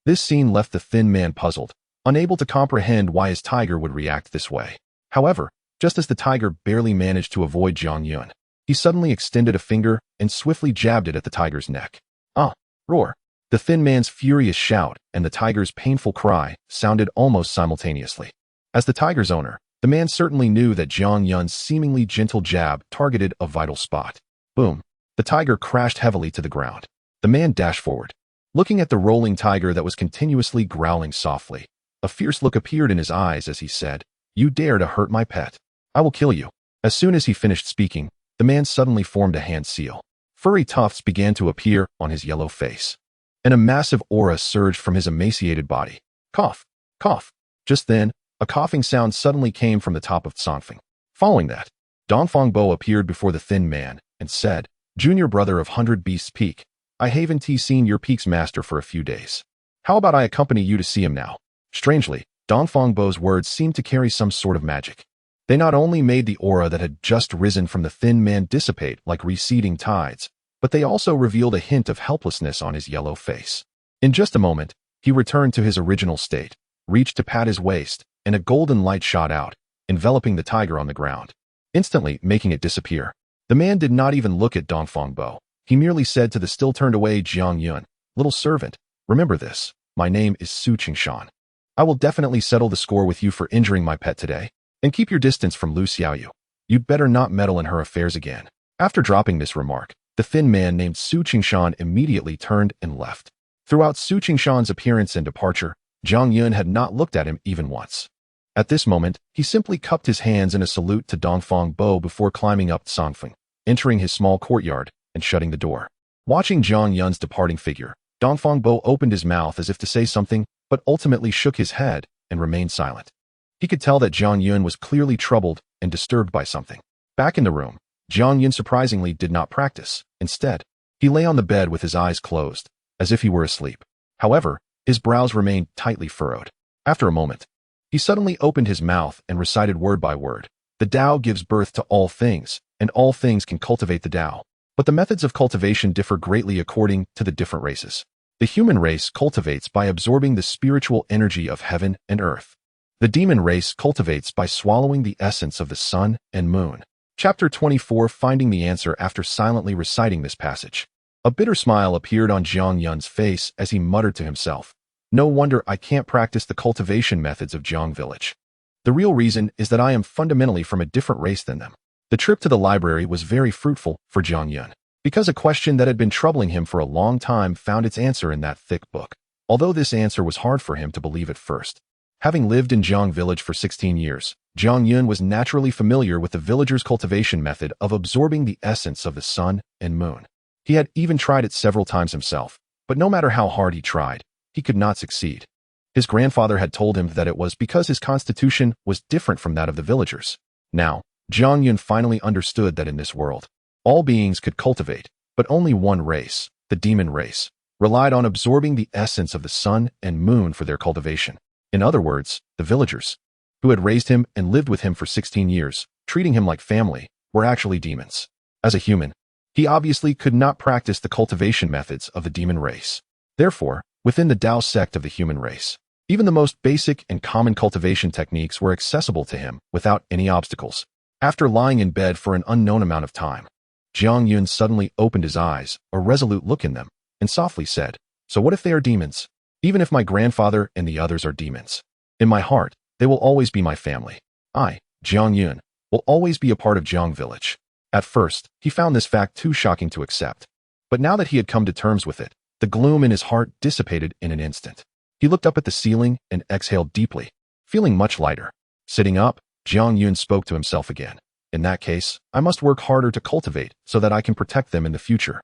This scene left the thin man puzzled, unable to comprehend why his tiger would react this way. However, just as the tiger barely managed to avoid Jiang Yun, he suddenly extended a finger and swiftly jabbed it at the tiger's neck. "Ah!" Roar. The thin man's furious shout and the tiger's painful cry sounded almost simultaneously. As the tiger's owner, the man certainly knew that Jiang Yun's seemingly gentle jab targeted a vital spot. Boom. The tiger crashed heavily to the ground. The man dashed forward, looking at the rolling tiger that was continuously growling softly. A fierce look appeared in his eyes as he said, "You dare to hurt my pet? I will kill you." As soon as he finished speaking, the man suddenly formed a hand seal. Furry tufts began to appear on his yellow face, and a massive aura surged from his emaciated body. Cough, cough. Just then, a coughing sound suddenly came from the top of Songfeng. Following that, Dongfang Bo appeared before the thin man and said, "Junior brother of 100 Beasts Peak, I haven't seen your peak's master for a few days. How about I accompany you to see him now?" Strangely, Dongfang Bo's words seemed to carry some sort of magic. They not only made the aura that had just risen from the thin man dissipate like receding tides, but they also revealed a hint of helplessness on his yellow face. In just a moment, he returned to his original state, reached to pat his waist, and a golden light shot out, enveloping the tiger on the ground, instantly making it disappear. The man did not even look at Dongfang Bo. He merely said to the still-turned-away Jiang Yun, "Little servant, remember this. My name is Su Qingshan. I will definitely settle the score with you for injuring my pet today. And keep your distance from Lu Xiaoyu. You'd better not meddle in her affairs again." After dropping this remark, the thin man named Su Qingshan immediately turned and left. Throughout Su Qingshan's appearance and departure, Jiang Yun had not looked at him even once. At this moment, he simply cupped his hands in a salute to Dongfang Bo before climbing up Songfeng, entering his small courtyard, and shutting the door. Watching Jiang Yun's departing figure, Dongfang Bo opened his mouth as if to say something, but ultimately shook his head and remained silent. He could tell that Jiang Yun was clearly troubled and disturbed by something. Back in the room, Jiang Yun surprisingly did not practice. Instead, he lay on the bed with his eyes closed, as if he were asleep. However, his brows remained tightly furrowed. After a moment, he suddenly opened his mouth and recited word by word, "The Dao gives birth to all things, and all things can cultivate the Dao. But the methods of cultivation differ greatly according to the different races. The human race cultivates by absorbing the spiritual energy of heaven and earth. The demon race cultivates by swallowing the essence of the sun and moon." Chapter 24, finding the answer after silently reciting this passage. A bitter smile appeared on Jiang Yun's face as he muttered to himself, "No wonder I can't practice the cultivation methods of Jiang village. The real reason is that I am fundamentally from a different race than them." The trip to the library was very fruitful for Jiang Yun, because a question that had been troubling him for a long time found its answer in that thick book. Although this answer was hard for him to believe at first. Having lived in Jiang village for 16 years, Jiang Yun was naturally familiar with the villagers' cultivation method of absorbing the essence of the sun and moon. He had even tried it several times himself, but no matter how hard he tried, he could not succeed. His grandfather had told him that it was because his constitution was different from that of the villagers. Now, Jiang Yun finally understood that in this world, all beings could cultivate, but only one race, the demon race, relied on absorbing the essence of the sun and moon for their cultivation. In other words, the villagers, who had raised him and lived with him for 16 years, treating him like family, were actually demons. As a human, he obviously could not practice the cultivation methods of the demon race. Therefore, within the Dao sect of the human race, even the most basic and common cultivation techniques were accessible to him without any obstacles. After lying in bed for an unknown amount of time, Jiang Yun suddenly opened his eyes, a resolute look in them, and softly said, "So what if they are demons? Even if my grandfather and the others are demons, in my heart, they will always be my family. I, Jiang Yun, will always be a part of Jiang village." At first, he found this fact too shocking to accept. But now that he had come to terms with it, the gloom in his heart dissipated in an instant. He looked up at the ceiling and exhaled deeply, feeling much lighter. Sitting up, Jiang Yun spoke to himself again. "In that case, I must work harder to cultivate so that I can protect them in the future."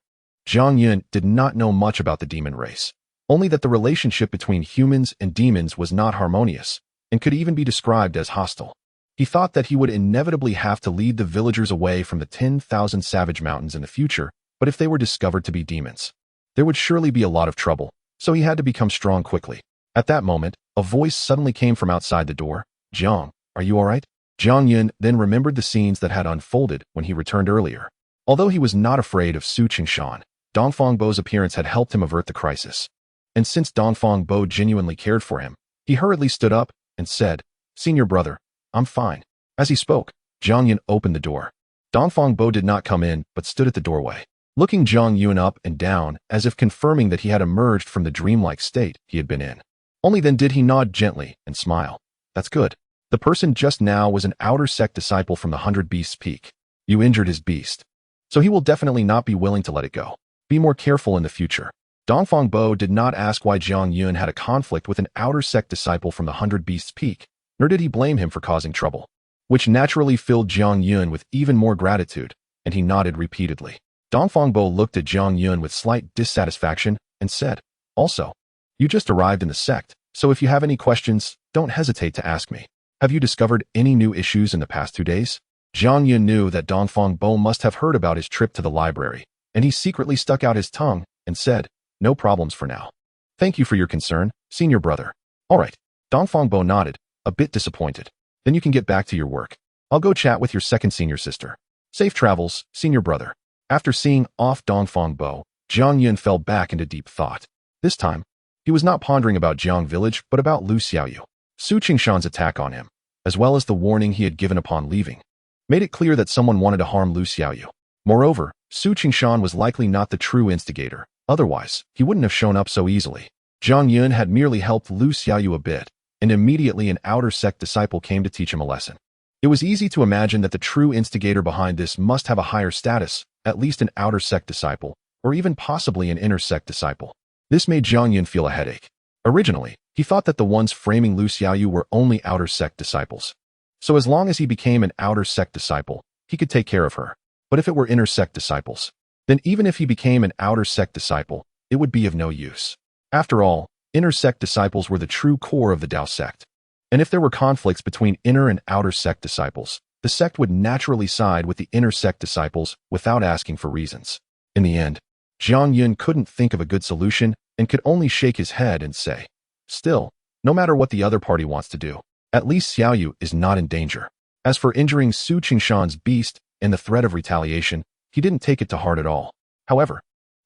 Jiang Yun did not know much about the demon race, only that the relationship between humans and demons was not harmonious, and could even be described as hostile. He thought that he would inevitably have to lead the villagers away from the 10,000 savage mountains in the future, but if they were discovered to be demons, there would surely be a lot of trouble, so he had to become strong quickly. At that moment, a voice suddenly came from outside the door. "Jiang, are you all right?" Jiang Yun then remembered the scenes that had unfolded when he returned earlier. Although he was not afraid of Su Qingshan, Dongfang Bo's appearance had helped him avert the crisis. And since Dongfang Bo genuinely cared for him, he hurriedly stood up and said, "Senior brother, I'm fine." As he spoke, Jiang Yun opened the door. Dongfang Bo did not come in, but stood at the doorway, looking Jiang Yun up and down as if confirming that he had emerged from the dreamlike state he had been in. Only then did he nod gently and smile. "That's good. The person just now was an outer sect disciple from the 100 Beasts Peak. You injured his beast, so he will definitely not be willing to let it go. Be more careful in the future." Dongfang Bo did not ask why Jiang Yun had a conflict with an outer sect disciple from the 100 Beasts Peak, nor did he blame him for causing trouble, which naturally filled Jiang Yun with even more gratitude, and he nodded repeatedly. Dongfang Bo looked at Jiang Yun with slight dissatisfaction and said, "Also, you just arrived in the sect, so if you have any questions, don't hesitate to ask me. Have you discovered any new issues in the past 2 days?" Jiang Yun knew that Dongfang Bo must have heard about his trip to the library, and he secretly stuck out his tongue and said, "No problems for now. Thank you for your concern, senior brother." "All right." Dongfang Bo nodded, a bit disappointed. "Then you can get back to your work. I'll go chat with your second senior sister. Safe travels, senior brother." After seeing off Dongfang Bo, Jiang Yun fell back into deep thought. This time, he was not pondering about Jiang village but about Lu Xiaoyu. Su Qingshan's attack on him, as well as the warning he had given upon leaving, made it clear that someone wanted to harm Lu Xiaoyu. Moreover, Su Qingshan was likely not the true instigator, otherwise, he wouldn't have shown up so easily. Zhang Yun had merely helped Lu Xiaoyu a bit, and immediately an outer sect disciple came to teach him a lesson. It was easy to imagine that the true instigator behind this must have a higher status, at least an outer sect disciple, or even possibly an inner sect disciple. This made Zhang Yun feel a headache. Originally, he thought that the ones framing Lu Xiaoyu were only outer sect disciples. So as long as he became an outer sect disciple, he could take care of her. But if it were inner sect disciples, then even if he became an outer sect disciple, it would be of no use. After all, inner sect disciples were the true core of the Dao sect. And if there were conflicts between inner and outer sect disciples, the sect would naturally side with the inner sect disciples without asking for reasons. In the end, Zhang Yun couldn't think of a good solution and could only shake his head and say, "Still, no matter what the other party wants to do, at least Xiaoyu is not in danger." As for injuring Su Qingshan's beast and the threat of retaliation, he didn't take it to heart at all. However,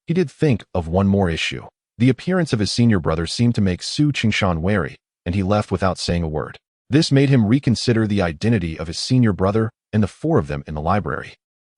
he did think of one more issue. The appearance of his senior brother seemed to make Su Qingshan wary, and he left without saying a word. This made him reconsider the identity of his senior brother and the four of them in the library.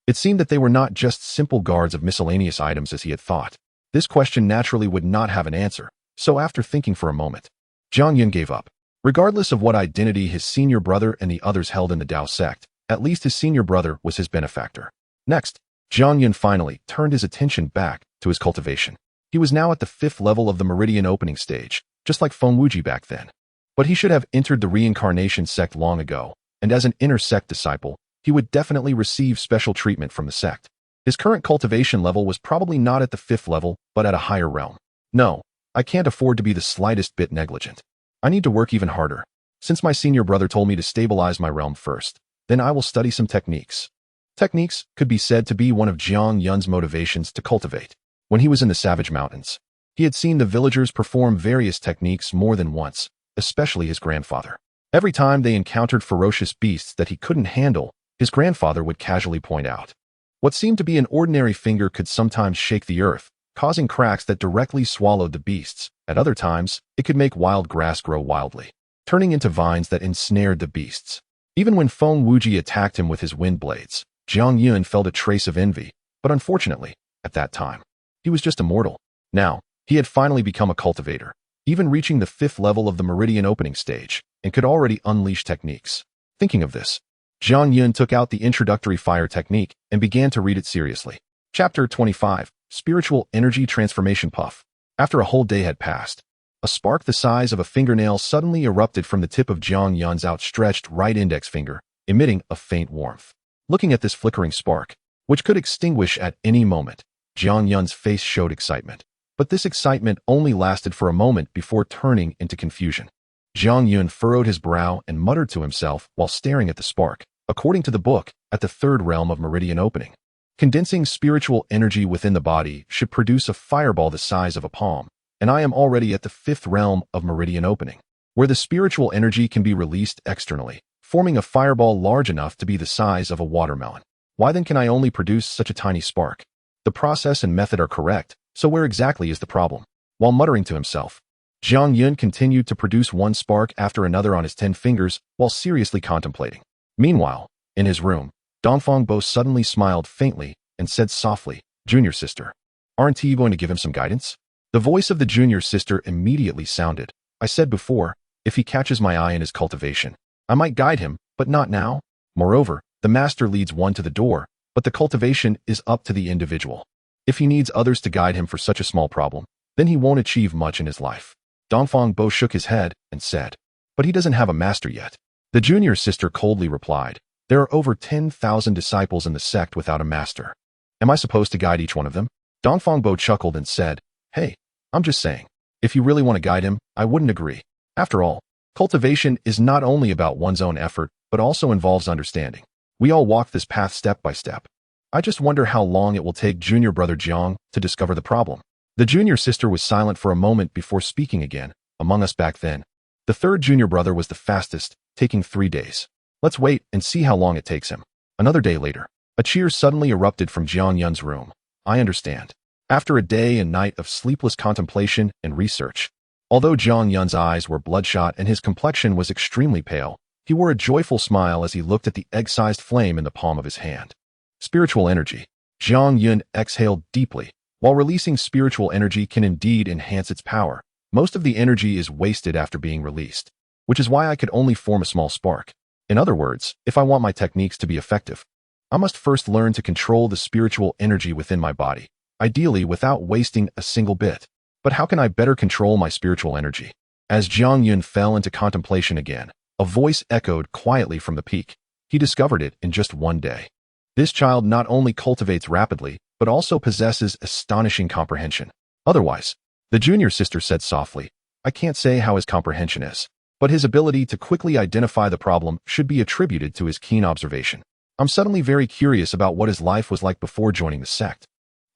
It seemed that they were not just simple guards of miscellaneous items as he had thought. This question naturally would not have an answer, so after thinking for a moment, Zhang Yun gave up. Regardless of what identity his senior brother and the others held in the Dao sect, at least his senior brother was his benefactor. Next, Zhang Yun finally turned his attention back to his cultivation. He was now at the 5th level of the meridian opening stage, just like Feng Wuji back then. But he should have entered the reincarnation sect long ago, and as an inner sect disciple, he would definitely receive special treatment from the sect. His current cultivation level was probably not at the 5th level, but at a higher realm. No, I can't afford to be the slightest bit negligent. I need to work even harder. Since my senior brother told me to stabilize my realm first, then I will study some techniques. Techniques could be said to be one of Zhang Yun's motivations to cultivate. When he was in the Savage Mountains, he had seen the villagers perform various techniques more than once, especially his grandfather. Every time they encountered ferocious beasts that he couldn't handle, his grandfather would casually point out. What seemed to be an ordinary finger could sometimes shake the earth, causing cracks that directly swallowed the beasts. At other times, it could make wild grass grow wildly, turning into vines that ensnared the beasts. Even when Feng Wuji attacked him with his wind blades, Zhang Yun felt a trace of envy, but unfortunately, at that time, he was just a mortal. Now, he had finally become a cultivator, even reaching the 5th level of the meridian opening stage, and could already unleash techniques. Thinking of this, Zhang Yun took out the introductory fire technique and began to read it seriously. Chapter 25, Spiritual Energy Transformation Puff. After a whole day had passed, a spark the size of a fingernail suddenly erupted from the tip of Zhang Yun's outstretched right index finger, emitting a faint warmth. Looking at this flickering spark, which could extinguish at any moment, Zhang Yun's face showed excitement. But this excitement only lasted for a moment before turning into confusion. Zhang Yun furrowed his brow and muttered to himself while staring at the spark. According to the book, at the 3rd realm of meridian opening, condensing spiritual energy within the body should produce a fireball the size of a palm, and I am already at the 5th realm of meridian opening, where the spiritual energy can be released externally, forming a fireball large enough to be the size of a watermelon. Why then can I only produce such a tiny spark? The process and method are correct, so where exactly is the problem? While muttering to himself, Zhang Yun continued to produce one spark after another on his 10 fingers while seriously contemplating. Meanwhile, in his room, Dongfang Bo suddenly smiled faintly and said softly, "Junior sister, aren't you going to give him some guidance?" The voice of the junior sister immediately sounded. "I said before, if he catches my eye in his cultivation, I might guide him, but not now. Moreover, the master leads one to the door, but the cultivation is up to the individual. If he needs others to guide him for such a small problem, then he won't achieve much in his life." Dongfang Bo shook his head and said, "But he doesn't have a master yet." The junior sister coldly replied, "There are over 10,000 disciples in the sect without a master. Am I supposed to guide each one of them?" Dongfang Bo chuckled and said, "Hey, I'm just saying, if you really want to guide him, I wouldn't agree. After all, cultivation is not only about one's own effort, but also involves understanding. We all walk this path step by step. I just wonder how long it will take junior brother Jiang to discover the problem." The junior sister was silent for a moment before speaking again. "Among us back then, the 3rd junior brother was the fastest, taking 3 days. Let's wait and see how long it takes him." Another day later, a cheer suddenly erupted from Zhang Yun's room. "I understand. After a day and night of sleepless contemplation and research, Although Jiang Yun's eyes were bloodshot and his complexion was extremely pale, he wore a joyful smile as he looked at the egg-sized flame in the palm of his hand. Spiritual energy. Jiang Yun exhaled deeply. While releasing spiritual energy can indeed enhance its power, most of the energy is wasted after being released, which is why I could only form a small spark. In other words, if I want my techniques to be effective, I must first learn to control the spiritual energy within my body, ideally without wasting a single bit. But how can I better control my spiritual energy? As Jiang Yun fell into contemplation again, a voice echoed quietly from the peak. He discovered it in just one day. This child not only cultivates rapidly, but also possesses astonishing comprehension. Otherwise, the junior sister said softly, I can't say how his comprehension is, but his ability to quickly identify the problem should be attributed to his keen observation. I'm suddenly very curious about what his life was like before joining the sect.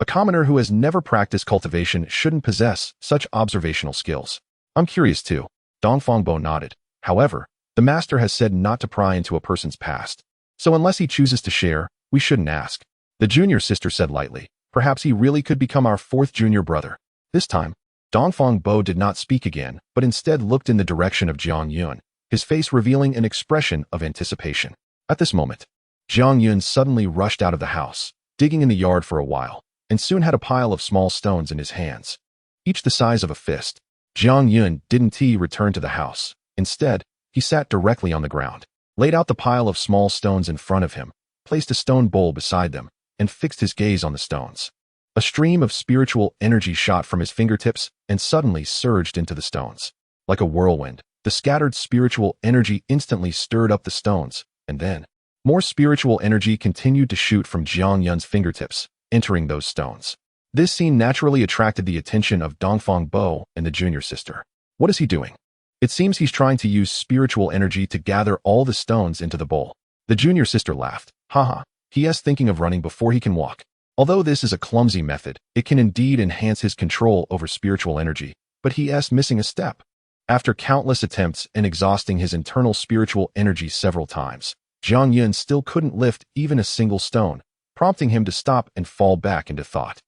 A commoner who has never practiced cultivation shouldn't possess such observational skills. I'm curious too. Dongfang Bo nodded. However, the master has said not to pry into a person's past. So unless he chooses to share, we shouldn't ask. The junior sister said lightly. Perhaps he really could become our fourth junior brother. This time, Dongfang Bo did not speak again, but instead looked in the direction of Jiang Yun, his face revealing an expression of anticipation. At this moment, Jiang Yun suddenly rushed out of the house, digging in the yard for a while, and soon had a pile of small stones in his hands, each the size of a fist. Jiang Yun didn't return to the house. Instead, he sat directly on the ground, laid out the pile of small stones in front of him, placed a stone bowl beside them, and fixed his gaze on the stones. A stream of spiritual energy shot from his fingertips and suddenly surged into the stones. Like a whirlwind, the scattered spiritual energy instantly stirred up the stones, and then, more spiritual energy continued to shoot from Jiang Yun's fingertips, entering those stones. This scene naturally attracted the attention of Dongfang Bo and the junior sister. What is he doing? It seems he's trying to use spiritual energy to gather all the stones into the bowl. The junior sister laughed. Haha, he is thinking of running before he can walk. Although this is a clumsy method, it can indeed enhance his control over spiritual energy, but he is missing a step. After countless attempts and exhausting his internal spiritual energy several times, Jiang Yun still couldn't lift even a single stone, prompting him to stop and fall back into thought.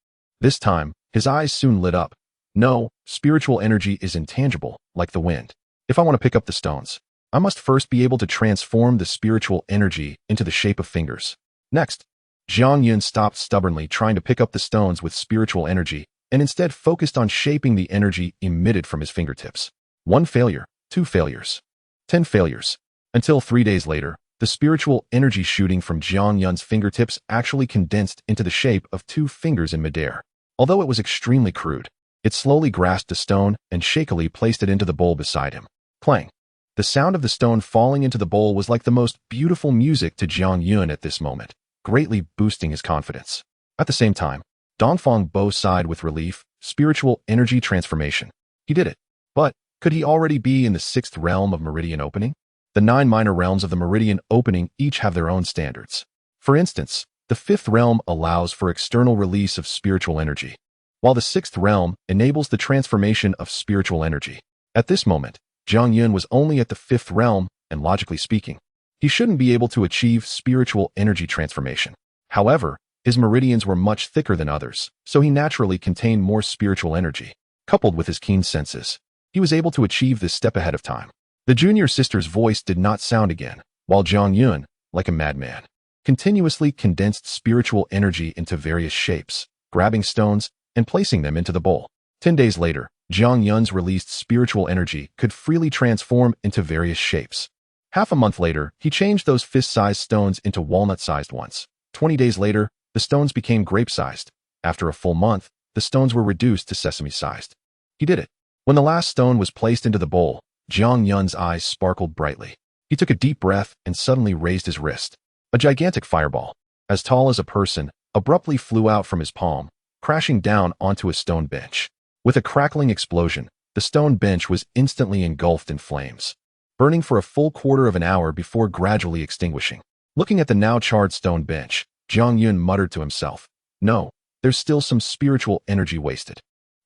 This time, his eyes soon lit up. No, spiritual energy is intangible, like the wind. If I want to pick up the stones, I must first be able to transform the spiritual energy into the shape of fingers. Next, Jiang Yun stopped stubbornly trying to pick up the stones with spiritual energy and instead focused on shaping the energy emitted from his fingertips. 1 failure, 2 failures, 10 failures. Until 3 days later, the spiritual energy shooting from Jiang Yun's fingertips actually condensed into the shape of 2 fingers in midair. Although it was extremely crude, it slowly grasped a stone and shakily placed it into the bowl beside him. Clang! The sound of the stone falling into the bowl was like the most beautiful music to Jiang Yun at this moment, greatly boosting his confidence. At the same time, Dongfang Bo sighed with relief. Spiritual energy transformation. He did it. But could he already be in the 6th realm of meridian opening? The 9 minor realms of the meridian opening each have their own standards. For instance, the 5th realm allows for external release of spiritual energy, while the 6th realm enables the transformation of spiritual energy. At this moment, Jiang Yun was only at the 5th realm, and logically speaking, he shouldn't be able to achieve spiritual energy transformation. However, his meridians were much thicker than others, so he naturally contained more spiritual energy. Coupled with his keen senses, he was able to achieve this step ahead of time. The junior sister's voice did not sound again, while Jiang Yun, like a madman, continuously condensed spiritual energy into various shapes, grabbing stones and placing them into the bowl. 10 days later, Jiang Yun's released spiritual energy could freely transform into various shapes. Half a month later, he changed those fist-sized stones into walnut-sized ones. 20 days later, the stones became grape-sized. After a full month, the stones were reduced to sesame-sized. He did it. When the last stone was placed into the bowl, Jiang Yun's eyes sparkled brightly. He took a deep breath and suddenly raised his wrist. A gigantic fireball, as tall as a person, abruptly flew out from his palm, crashing down onto a stone bench. With a crackling explosion, the stone bench was instantly engulfed in flames, burning for a full quarter of an hour before gradually extinguishing. Looking at the now charred stone bench, Jiang Yun muttered to himself, "No, there's still some spiritual energy wasted.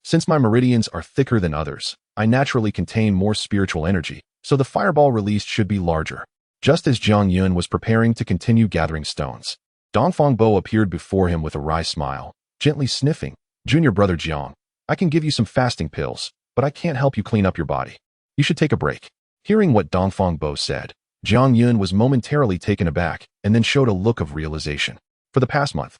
Since my meridians are thicker than others, I naturally contain more spiritual energy, so the fireball released should be larger." Just as Jiang Yun was preparing to continue gathering stones, Dongfang Bo appeared before him with a wry smile, gently sniffing. "Junior brother Jiang, I can give you some fasting pills. but I can't help you clean up your body. You should take a break." Hearing what Dongfang Bo said, Jiang Yun was momentarily taken aback and then showed a look of realization. For the past month,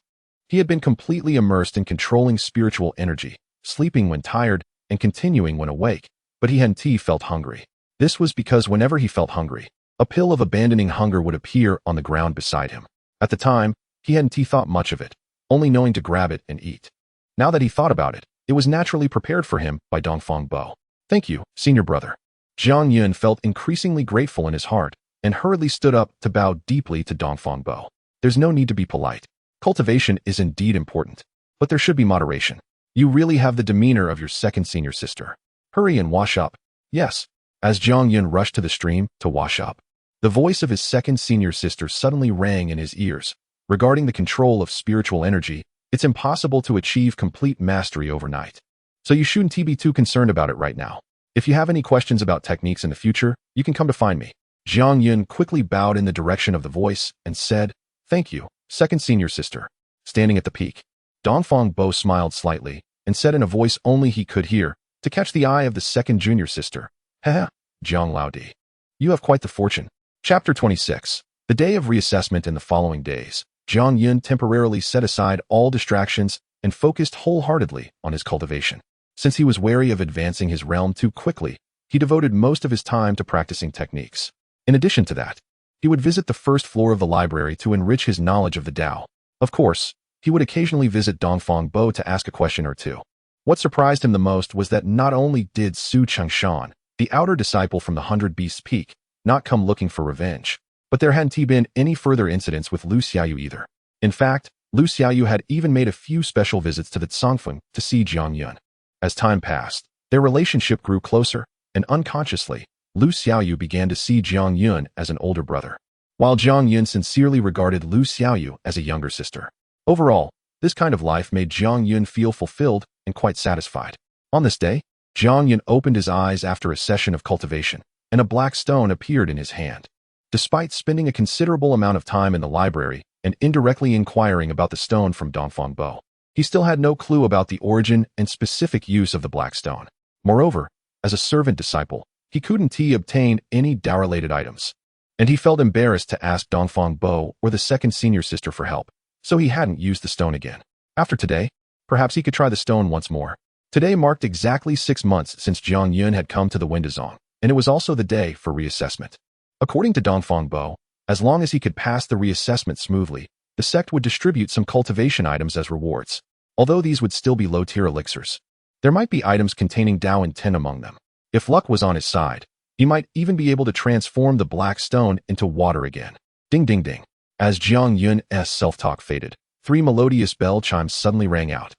he had been completely immersed in controlling spiritual energy, sleeping when tired and continuing when awake, but he hadn't felt hungry. This was because whenever he felt hungry, a pill of abandoning hunger would appear on the ground beside him. At the time, he hadn't thought much of it, only knowing to grab it and eat. Now that he thought about it, it was naturally prepared for him by Dongfang Bo. "Thank you, senior brother." Jiang Yun felt increasingly grateful in his heart and hurriedly stood up to bow deeply to Dongfang Bo. There's no need to be polite. Cultivation is indeed important, but there should be moderation. You really have the demeanor of your second senior sister. Hurry and wash up. Yes. As Jiang Yun rushed to the stream to wash up, the voice of his second senior sister suddenly rang in his ears. Regarding the control of spiritual energy, it's impossible to achieve complete mastery overnight. So you shouldn't be too concerned about it right now. If you have any questions about techniques in the future, you can come to find me. Jiang Yun quickly bowed in the direction of the voice and said, "Thank you, second senior sister." Standing at the peak, Dongfang Bo smiled slightly and said in a voice only he could hear, to catch the eye of the second junior sister, "Heh, Jiang Laodi. You have quite the fortune." Chapter 26. The day of reassessment. In the following days, Jiang Yun temporarily set aside all distractions and focused wholeheartedly on his cultivation. Since he was wary of advancing his realm too quickly, he devoted most of his time to practicing techniques. In addition to that, he would visit the first floor of the library to enrich his knowledge of the Dao. Of course, he would occasionally visit Dongfang Bo to ask a question or two. What surprised him the most was that not only did Su Chengshan, the outer disciple from the 100 Beasts Peak, not come looking for revenge, but there hadn't been any further incidents with Lu Xiaoyu either. In fact, Lu Xiaoyu had even made a few special visits to the Tsongfeng to see Jiang Yun. As time passed, their relationship grew closer, and unconsciously, Lu Xiaoyu began to see Jiang Yun as an older brother, while Jiang Yun sincerely regarded Lu Xiaoyu as a younger sister. Overall, this kind of life made Jiang Yun feel fulfilled and quite satisfied. On this day, Jiang Yun opened his eyes after a session of cultivation, and a black stone appeared in his hand. Despite spending a considerable amount of time in the library and indirectly inquiring about the stone from Dongfang Bo, he still had no clue about the origin and specific use of the black stone. Moreover, as a servant disciple, he couldn't obtain any Dao-related items, and he felt embarrassed to ask Dongfang Bo or the second senior sister for help, so he hadn't used the stone again. After today, perhaps he could try the stone once more. Today marked exactly 6 months since Jiang Yun had come to the Windazong, and it was also the day for reassessment. According to Dongfang Bo, as long as he could pass the reassessment smoothly, the sect would distribute some cultivation items as rewards, although these would still be low-tier elixirs. There might be items containing Dao and Tin among them. If luck was on his side, he might even be able to transform the black stone into water again. Ding ding ding. As Jiang Yun's self-talk faded, 3 melodious bell chimes suddenly rang out,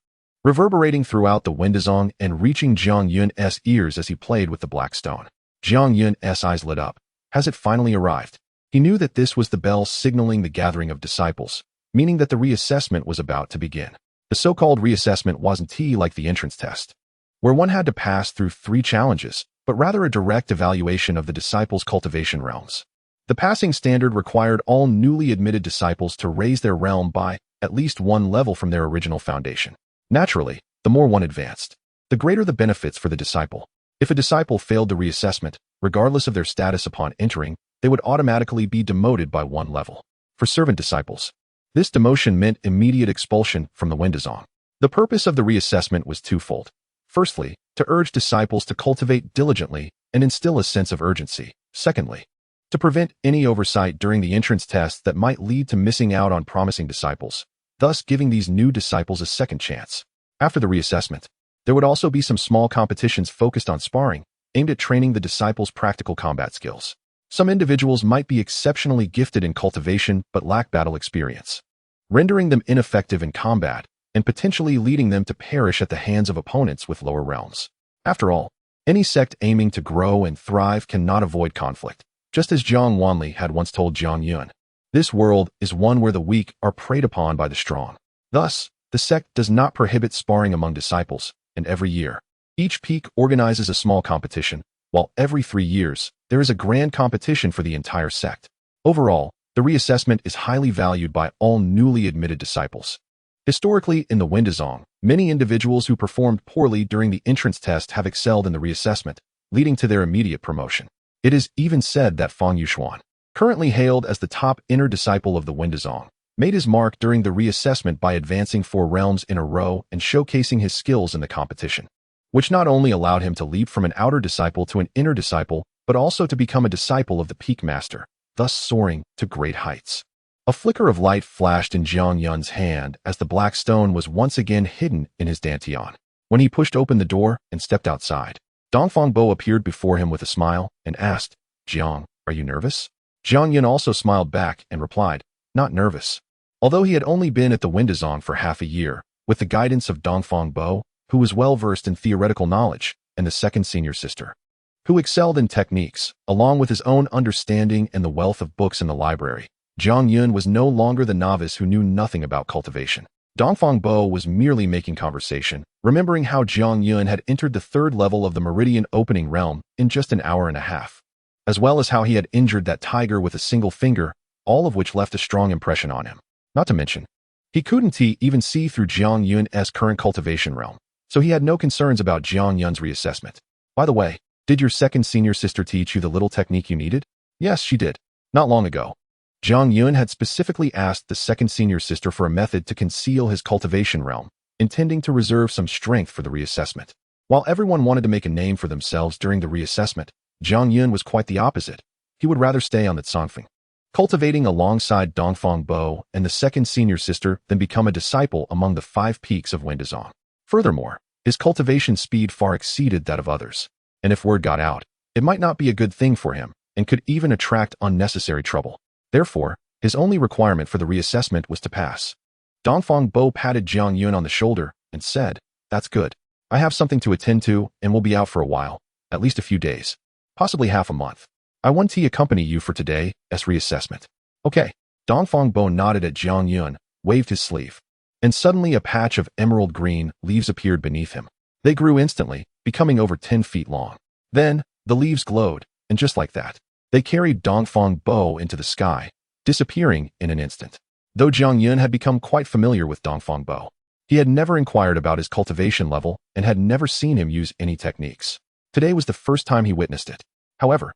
reverberating throughout the Windazong and reaching Jiang Yun's ears as he played with the black stone. Jiang Yun's eyes lit up. Has it finally arrived? He knew that this was the bell signaling the gathering of disciples, meaning that the reassessment was about to begin. The so-called reassessment wasn't like the entrance test, where one had to pass through 3 challenges, but rather a direct evaluation of the disciples' cultivation realms. The passing standard required all newly admitted disciples to raise their realm by at least 1 level from their original foundation. Naturally, the more one advanced, the greater the benefits for the disciple. If a disciple failed the reassessment, regardless of their status upon entering, they would automatically be demoted by 1 level. For servant disciples, this demotion meant immediate expulsion from the Windazong. The purpose of the reassessment was twofold. Firstly, to urge disciples to cultivate diligently and instill a sense of urgency. Secondly, to prevent any oversight during the entrance test that might lead to missing out on promising disciples, thus giving these new disciples a second chance. After the reassessment, there would also be some small competitions focused on sparring, aimed at training the disciples' practical combat skills. Some individuals might be exceptionally gifted in cultivation but lack battle experience, rendering them ineffective in combat and potentially leading them to perish at the hands of opponents with lower realms. After all, any sect aiming to grow and thrive cannot avoid conflict, just as Zhang Wanli had once told Jiang Yun. This world is one where the weak are preyed upon by the strong. Thus, the sect does not prohibit sparring among disciples, and every year, each peak organizes a small competition, while every 3 years, there is a grand competition for the entire sect. Overall, the reassessment is highly valued by all newly admitted disciples. Historically, in the Windazong, many individuals who performed poorly during the entrance test have excelled in the reassessment, leading to their immediate promotion. It is even said that Fang Yuxuan, currently hailed as the top inner disciple of the Windazong, made his mark during the reassessment by advancing 4 realms in a row and showcasing his skills in the competition, which not only allowed him to leap from an outer disciple to an inner disciple, but also to become a disciple of the peak master, thus soaring to great heights. A flicker of light flashed in Jiang Yun's hand as the black stone was once again hidden in his dantian. When he pushed open the door and stepped outside, Dongfang Bo appeared before him with a smile and asked, "Jiang, are you nervous?" Jiang Yun also smiled back and replied, "Not nervous." Although he had only been at the Windazong for half a year, with the guidance of Dongfang Bo, who was well-versed in theoretical knowledge, and the second senior sister, who excelled in techniques, along with his own understanding and the wealth of books in the library, Jiang Yun was no longer the novice who knew nothing about cultivation. Dongfang Bo was merely making conversation, remembering how Jiang Yun had entered the 3rd level of the Meridian Opening Realm in just an hour and a half, as well as how he had injured that tiger with a single finger, all of which left a strong impression on him. Not to mention, he couldn't even see through Jiang Yun's current cultivation realm, so he had no concerns about Jiang Yun's reassessment. By the way, did your second senior sister teach you the little technique you needed? Yes, she did. Not long ago. Jiang Yun had specifically asked the second senior sister for a method to conceal his cultivation realm, intending to reserve some strength for the reassessment. While everyone wanted to make a name for themselves during the reassessment, Jiang Yun was quite the opposite. He would rather stay on the Tsongfeng, cultivating alongside Dongfang Bo and the second senior sister than become a disciple among the 5 peaks of Windazong. Furthermore, his cultivation speed far exceeded that of others, and if word got out, it might not be a good thing for him and could even attract unnecessary trouble. Therefore, his only requirement for the reassessment was to pass. Dongfang Bo patted Jiang Yun on the shoulder and said, "That's good. I have something to attend to and will be out for a while, at least a few days, possibly half a month. I want to accompany you for today's reassessment." Okay. Dongfang Bo nodded at Jiang Yun, waved his sleeve, and suddenly a patch of emerald green leaves appeared beneath him. They grew instantly, becoming over 10 feet long. Then, the leaves glowed, and just like that, they carried Dongfang Bo into the sky, disappearing in an instant. Though Jiang Yun had become quite familiar with Dongfang Bo, he had never inquired about his cultivation level and had never seen him use any techniques. Today was the first time he witnessed it. However,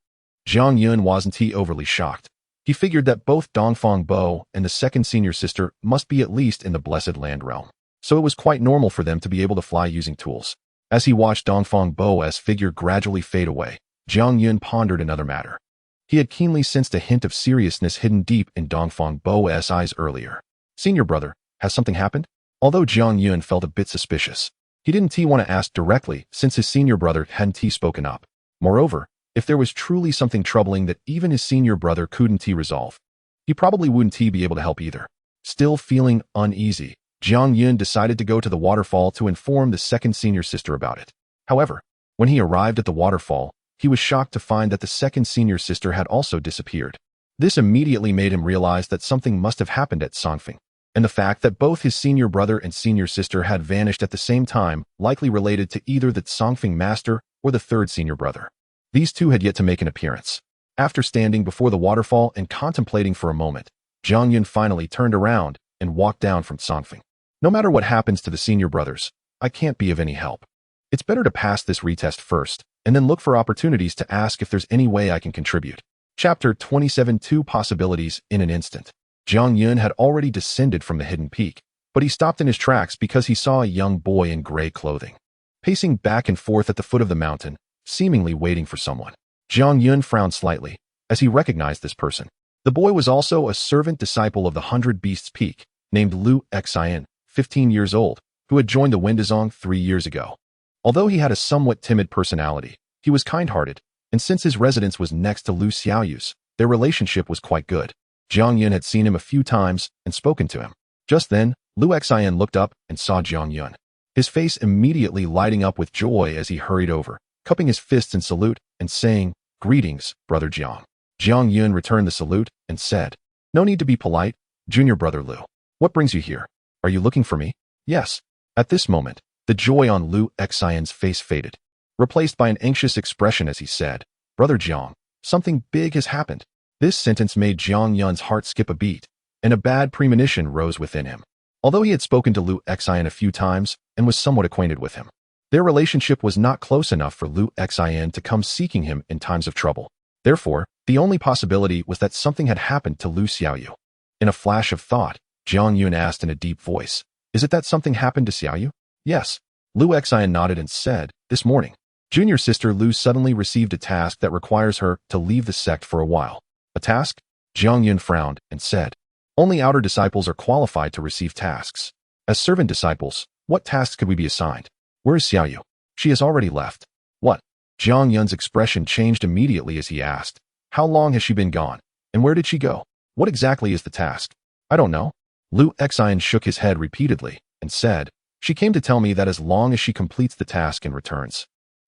Jiang Yun wasn't overly shocked. He figured that both Dongfang Bo and the second senior sister must be at least in the Blessed Land realm, so it was quite normal for them to be able to fly using tools. As he watched Dongfang Bo's figure gradually fade away, Jiang Yun pondered another matter. He had keenly sensed a hint of seriousness hidden deep in Dongfang Bo's eyes earlier. "Senior brother, has something happened?" Although Jiang Yun felt a bit suspicious, he didn't want to ask directly since his senior brother hadn't spoken up. Moreover, if there was truly something troubling that even his senior brother couldn't resolve, he probably wouldn't be able to help either. Still feeling uneasy, Jiang Yun decided to go to the waterfall to inform the second senior sister about it. However, when he arrived at the waterfall, he was shocked to find that the second senior sister had also disappeared. This immediately made him realize that something must have happened at Tsongfeng, and the fact that both his senior brother and senior sister had vanished at the same time likely related to either the Tsongfeng master or the 3rd senior brother. These two had yet to make an appearance. After standing before the waterfall and contemplating for a moment, Jiang Yun finally turned around and walked down from Tsongfeng. "No matter what happens to the senior brothers, I can't be of any help. It's better to pass this retest first, and then look for opportunities to ask if there's any way I can contribute." Chapter 27 2 Possibilities in an instant. Jiang Yun had already descended from the hidden peak, but he stopped in his tracks because he saw a young boy in gray clothing, pacing back and forth at the foot of the mountain, seemingly waiting for someone. Jiang Yun frowned slightly as he recognized this person. The boy was also a servant disciple of the 100 Beasts Peak, named Lu Xian, 15 years old, who had joined the Windazong 3 years ago. Although he had a somewhat timid personality, he was kind-hearted, and since his residence was next to Lu Xiaoyu's, their relationship was quite good. Jiang Yun had seen him a few times and spoken to him. Just then, Lu Xian looked up and saw Jiang Yun, his face immediately lighting up with joy as he hurried over, cupping his fists in salute and saying, "Greetings, brother Jiang." Jiang Yun returned the salute and said, "No need to be polite, junior brother Lu. What brings you here? Are you looking for me?" "Yes." At this moment, the joy on Lu Xian's face faded, replaced by an anxious expression as he said, "Brother Jiang, something big has happened." This sentence made Jiang Yun's heart skip a beat, and a bad premonition rose within him. Although he had spoken to Liu Xian a few times and was somewhat acquainted with him, their relationship was not close enough for Liu Xian to come seeking him in times of trouble. Therefore, the only possibility was that something had happened to Liu Xiaoyu. In a flash of thought, Jiang Yun asked in a deep voice, "Is it that something happened to Xiaoyu?" "Yes." Liu Xian nodded and said, "This morning, junior sister Liu suddenly received a task that requires her to leave the sect for a while." "A task?" Jiang Yun frowned and said, "Only outer disciples are qualified to receive tasks. As servant disciples, what tasks could we be assigned? Where is Xiaoyu?" "She has already left." "What?" Jiang Yun's expression changed immediately as he asked, "How long has she been gone? And where did she go? What exactly is the task?" "I don't know." Liu Xian shook his head repeatedly and said, "She came to tell me that as long as she completes the task and returns,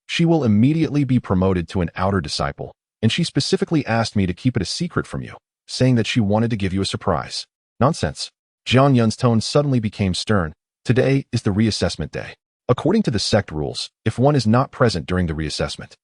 she will immediately be promoted to an outer disciple, and she specifically asked me to keep it a secret from you, saying that she wanted to give you a surprise." "Nonsense." Jiang Yun's tone suddenly became stern. "Today is the reassessment day. According to the sect rules, if one is not present during the reassessment,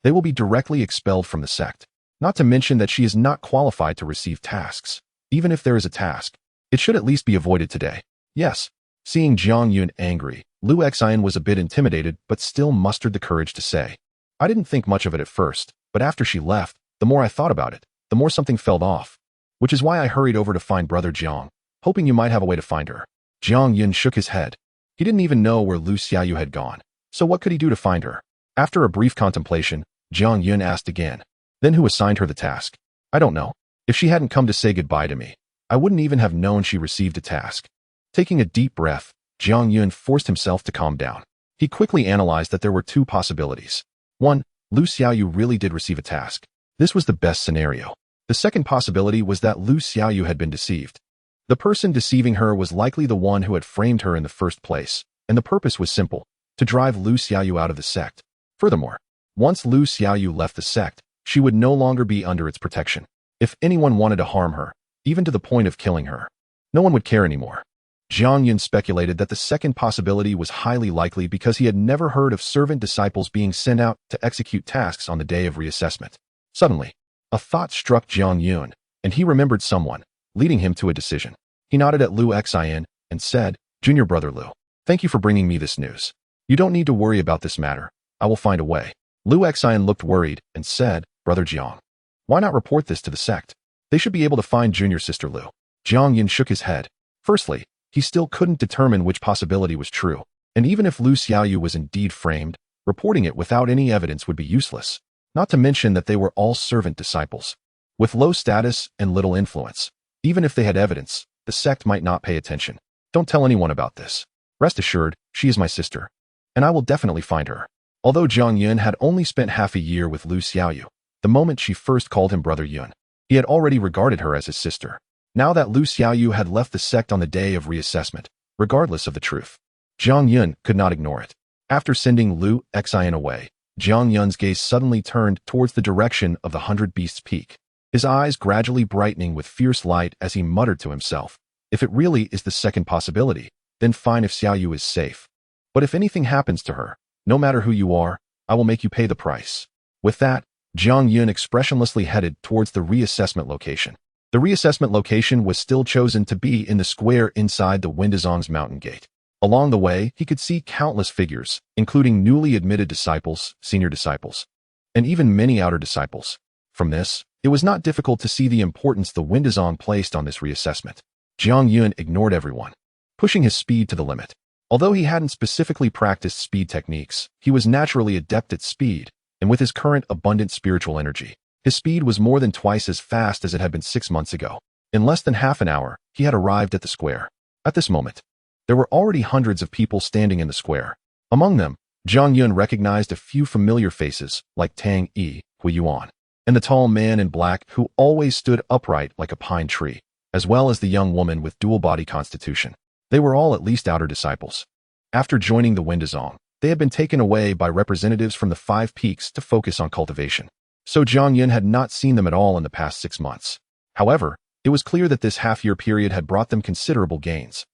they will be directly expelled from the sect. Not to mention that she is not qualified to receive tasks. Even if there is a task, it should at least be avoided today." "Yes." Seeing Jiang Yun angry, Liu Xian was a bit intimidated but still mustered the courage to say, "I didn't think much of it at first, but after she left, the more I thought about it, the more something fell off. Which is why I hurried over to find Brother Jiang, hoping you might have a way to find her." Jiang Yun shook his head. He didn't even know where Liu Xiaoyu had gone, so what could he do to find her? After a brief contemplation, Jiang Yun asked again, "Then who assigned her the task?" "I don't know. If she hadn't come to say goodbye to me, I wouldn't even have known she received a task." Taking a deep breath, Jiang Yun forced himself to calm down. He quickly analyzed that there were two possibilities. One, Liu Xiaoyu really did receive a task. This was the best scenario. The second possibility was that Liu Xiaoyu had been deceived. The person deceiving her was likely the one who had framed her in the first place, and the purpose was simple, to drive Liu Xiaoyu out of the sect. Furthermore, once Liu Xiaoyu left the sect, she would no longer be under its protection. If anyone wanted to harm her, even to the point of killing her, no one would care anymore. Jiang Yun speculated that the second possibility was highly likely because he had never heard of servant disciples being sent out to execute tasks on the day of reassessment. Suddenly, a thought struck Jiang Yun, and he remembered someone, leading him to a decision. He nodded at Liu Xian and said, "Junior brother Liu, thank you for bringing me this news. You don't need to worry about this matter. I will find a way." Liu Xian looked worried and said, "Brother Jiang, why not report this to the sect? They should be able to find junior sister Liu." Jiang Yun shook his head. Firstly, he still couldn't determine which possibility was true, and even if Liu Xiaoyu was indeed framed, reporting it without any evidence would be useless. Not to mention that they were all servant disciples, with low status and little influence. Even if they had evidence, the sect might not pay attention. "Don't tell anyone about this. Rest assured, she is my sister, and I will definitely find her." Although Jiang Yun had only spent half a year with Liu Xiaoyu, the moment she first called him Brother Yun, he had already regarded her as his sister. Now that Liu Xiaoyu had left the sect on the day of reassessment, regardless of the truth, Jiang Yun could not ignore it. After sending Liu Xian away, Jiang Yun's gaze suddenly turned towards the direction of the 100 Beasts Peak, his eyes gradually brightening with fierce light as he muttered to himself, "If it really is the second possibility, then fine if Xiaoyu is safe. But if anything happens to her, no matter who you are, I will make you pay the price." With that, Jiang Yun expressionlessly headed towards the reassessment location. The reassessment location was still chosen to be in the square inside the Windazong's mountain gate. Along the way, he could see countless figures, including newly admitted disciples, senior disciples, and even many outer disciples. From this, it was not difficult to see the importance the Windazong placed on this reassessment. Jiang Yun ignored everyone, pushing his speed to the limit. Although he hadn't specifically practiced speed techniques, he was naturally adept at speed, and with his current abundant spiritual energy, his speed was more than twice as fast as it had been 6 months ago. In less than half an hour, he had arrived at the square. At this moment, there were already hundreds of people standing in the square. Among them, Jiang Yun recognized a few familiar faces like Tang Yi, Hui Yuan, and the tall man in black who always stood upright like a pine tree, as well as the young woman with dual-body constitution. They were all at least outer disciples. After joining the Windazong, they had been taken away by representatives from the 5 peaks to focus on cultivation. So Jiang Yun had not seen them at all in the past 6 months. However, it was clear that this half-year period had brought them considerable gains,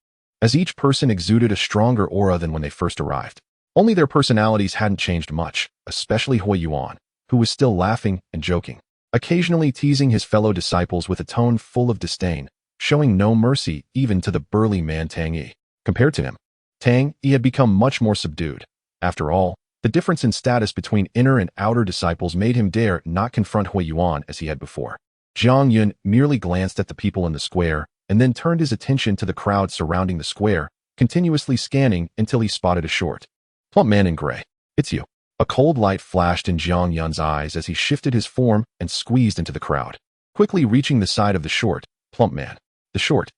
as each person exuded a stronger aura than when they first arrived. Only their personalities hadn't changed much, especially Hui Yuan, who was still laughing and joking, occasionally teasing his fellow disciples with a tone full of disdain, showing no mercy even to the burly man Tang Yi. Compared to him, Tang Yi had become much more subdued. After all, the difference in status between inner and outer disciples made him dare not confront Hui Yuan as he had before. Jiang Yun merely glanced at the people in the square and then turned his attention to the crowd surrounding the square, continuously scanning until he spotted a short, plump man in gray. "It's you." A cold light flashed in Jiang Yun's eyes as he shifted his form and squeezed into the crowd, quickly reaching the side of the short, plump man. The short,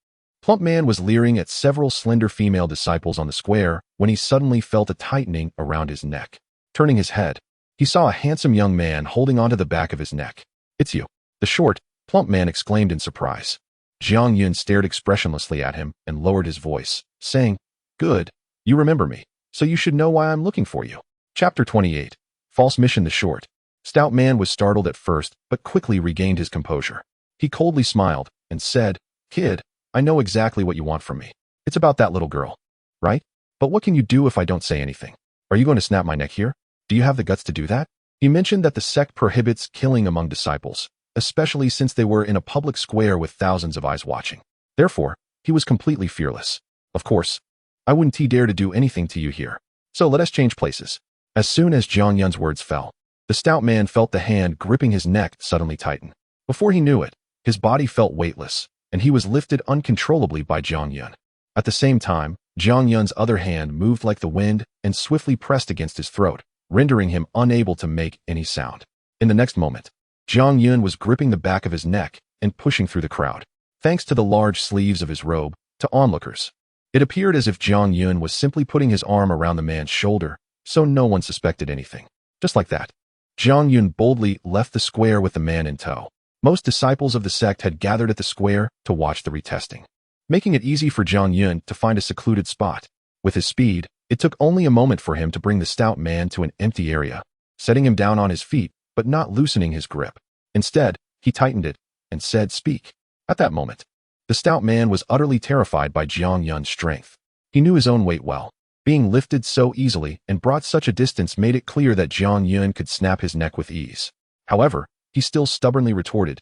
plump man was leering at several slender female disciples on the square when he suddenly felt a tightening around his neck. Turning his head, he saw a handsome young man holding onto the back of his neck. "It's you." The short, plump man exclaimed in surprise. Jiang Yun stared expressionlessly at him and lowered his voice, saying, "Good, you remember me, so you should know why I'm looking for you." Chapter 28. False Mission. The short, stout man was startled at first, but quickly regained his composure. He coldly smiled and said, "Kid, I know exactly what you want from me. It's about that little girl, right? But what can you do if I don't say anything? Are you going to snap my neck here? Do you have the guts to do that?" He mentioned that the sect prohibits killing among disciples, especially since they were in a public square with thousands of eyes watching. Therefore, he was completely fearless. "Of course, I wouldn't dare to do anything to you here. So let us change places." As soon as Jiang Yun's words fell, the stout man felt the hand gripping his neck suddenly tighten. Before he knew it, his body felt weightless, and he was lifted uncontrollably by Jiang Yun. At the same time, Jiang Yun's other hand moved like the wind and swiftly pressed against his throat, rendering him unable to make any sound. In the next moment, Jiang Yun was gripping the back of his neck and pushing through the crowd. Thanks to the large sleeves of his robe, to onlookers, it appeared as if Jiang Yun was simply putting his arm around the man's shoulder, so no one suspected anything. Just like that, Jiang Yun boldly left the square with the man in tow. Most disciples of the sect had gathered at the square to watch the retesting, making it easy for Jiang Yun to find a secluded spot. With his speed, it took only a moment for him to bring the stout man to an empty area, setting him down on his feet, but not loosening his grip. Instead, he tightened it and said, "Speak." At that moment, the stout man was utterly terrified by Jiang Yun's strength. He knew his own weight well. Being lifted so easily and brought such a distance made it clear that Jiang Yun could snap his neck with ease. However, he still stubbornly retorted,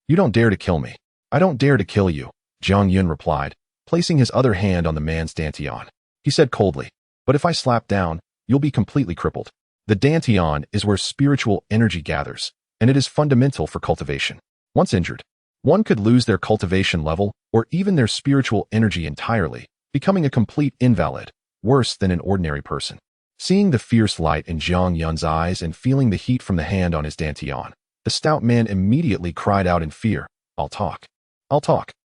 You don't dare to kill me." "I don't dare to kill you," Jiang Yun replied, placing his other hand on the man's dantian. He said coldly, "But if I slap down, you'll be completely crippled." The dantian is where spiritual energy gathers, and it is fundamental for cultivation. Once injured, one could lose their cultivation level or even their spiritual energy entirely, becoming a complete invalid, worse than an ordinary person. Seeing the fierce light in Jiang Yun's eyes and feeling the heat from the hand on his dantian, the stout man immediately cried out in fear, I'll talk.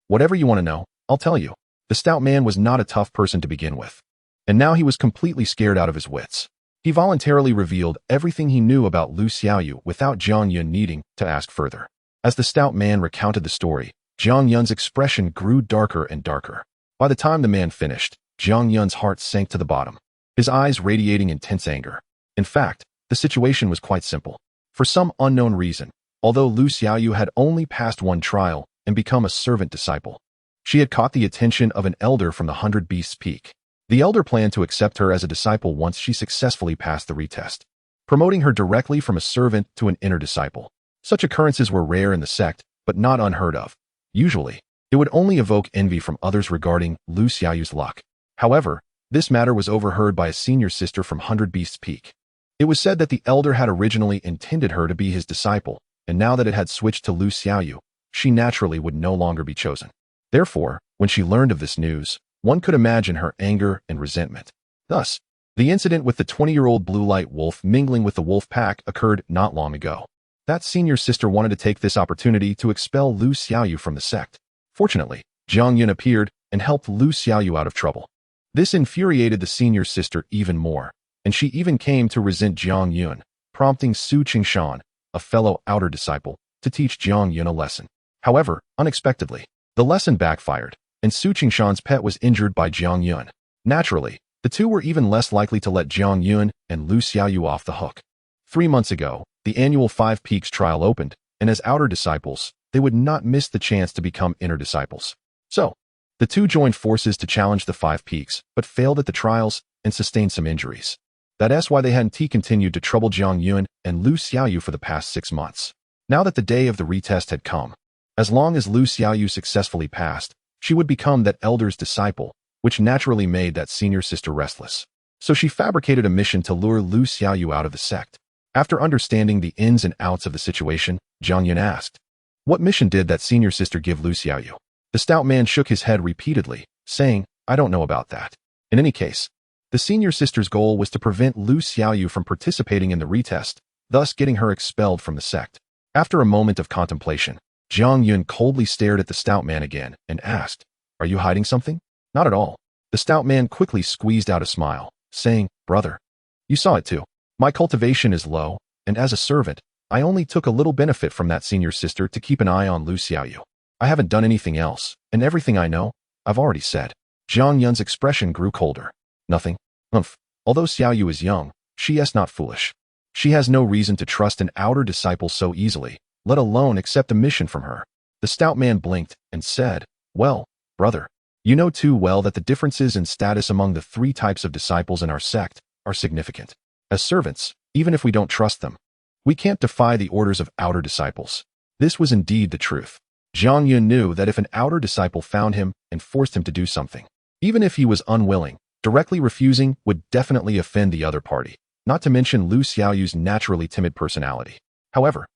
Whatever you want to know, I'll tell you." The stout man was not a tough person to begin with, and now he was completely scared out of his wits. He voluntarily revealed everything he knew about Lu Xiaoyu without Jiang Yun needing to ask further. As the stout man recounted the story, Jiang Yun's expression grew darker and darker. By the time the man finished, Jiang Yun's heart sank to the bottom, his eyes radiating intense anger. In fact, the situation was quite simple. For some unknown reason, although Lu Xiaoyu had only passed one trial and become a servant disciple, she had caught the attention of an elder from the 100 Beasts Peak. The elder planned to accept her as a disciple once she successfully passed the retest, promoting her directly from a servant to an inner disciple. Such occurrences were rare in the sect, but not unheard of. Usually, it would only evoke envy from others regarding Lu Xiaoyu's luck. However, this matter was overheard by a senior sister from 100 Beasts Peak. It was said that the elder had originally intended her to be his disciple, and now that it had switched to Lu Xiaoyu, she naturally would no longer be chosen. Therefore, when she learned of this news, one could imagine her anger and resentment. Thus, the incident with the 20-year-old blue light wolf mingling with the wolf pack occurred not long ago. That senior sister wanted to take this opportunity to expel Lu Xiaoyu from the sect. Fortunately, Jiang Yun appeared and helped Lu Xiaoyu out of trouble. This infuriated the senior sister even more, and she even came to resent Jiang Yun, prompting Su Qingshan, a fellow outer disciple, to teach Jiang Yun a lesson. However, unexpectedly, the lesson backfired, and Su Qingshan's pet was injured by Jiang Yun. Naturally, the two were even less likely to let Jiang Yun and Lu Xiaoyu off the hook. 3 months ago, the annual 5 Peaks trial opened, and as outer disciples, they would not miss the chance to become inner disciples. So, the two joined forces to challenge the 5 Peaks, but failed at the trials and sustained some injuries. That's why they hadn't continued to trouble Jiang Yun and Lu Xiaoyu for the past 6 months. Now that the day of the retest had come, As long as Lu Xiaoyu successfully passed, she would become that elder's disciple, which naturally made that senior sister restless. So she fabricated a mission to lure Lu Xiaoyu out of the sect. After understanding the ins and outs of the situation, Jiang Yun asked, "What mission did that senior sister give Lu Xiaoyu?" The stout man shook his head repeatedly, saying, "I don't know about that." In any case, the senior sister's goal was to prevent Lu Xiaoyu from participating in the retest, thus getting her expelled from the sect. After a moment of contemplation, Jiang Yun coldly stared at the stout man again and asked, "Are you hiding something?" "Not at all." The stout man quickly squeezed out a smile, saying, "Brother, you saw it too. My cultivation is low, and as a servant, I only took a little benefit from that senior sister to keep an eye on Lu Xiaoyu. I haven't done anything else, and everything I know, I've already said." Jiang Yun's expression grew colder. "Nothing? Although Xiaoyu is young, she is not foolish. She has no reason to trust an outer disciple so easily, let alone accept a mission from her." The stout man blinked and said, "Well, brother, you know too well that the differences in status among the three types of disciples in our sect are significant. As servants, even if we don't trust them, we can't defy the orders of outer disciples." This was indeed the truth. Jiang Yun knew that if an outer disciple found him and forced him to do something, even if he was unwilling, directly refusing would definitely offend the other party, not to mention Lu Xiaoyu's naturally timid personality. However,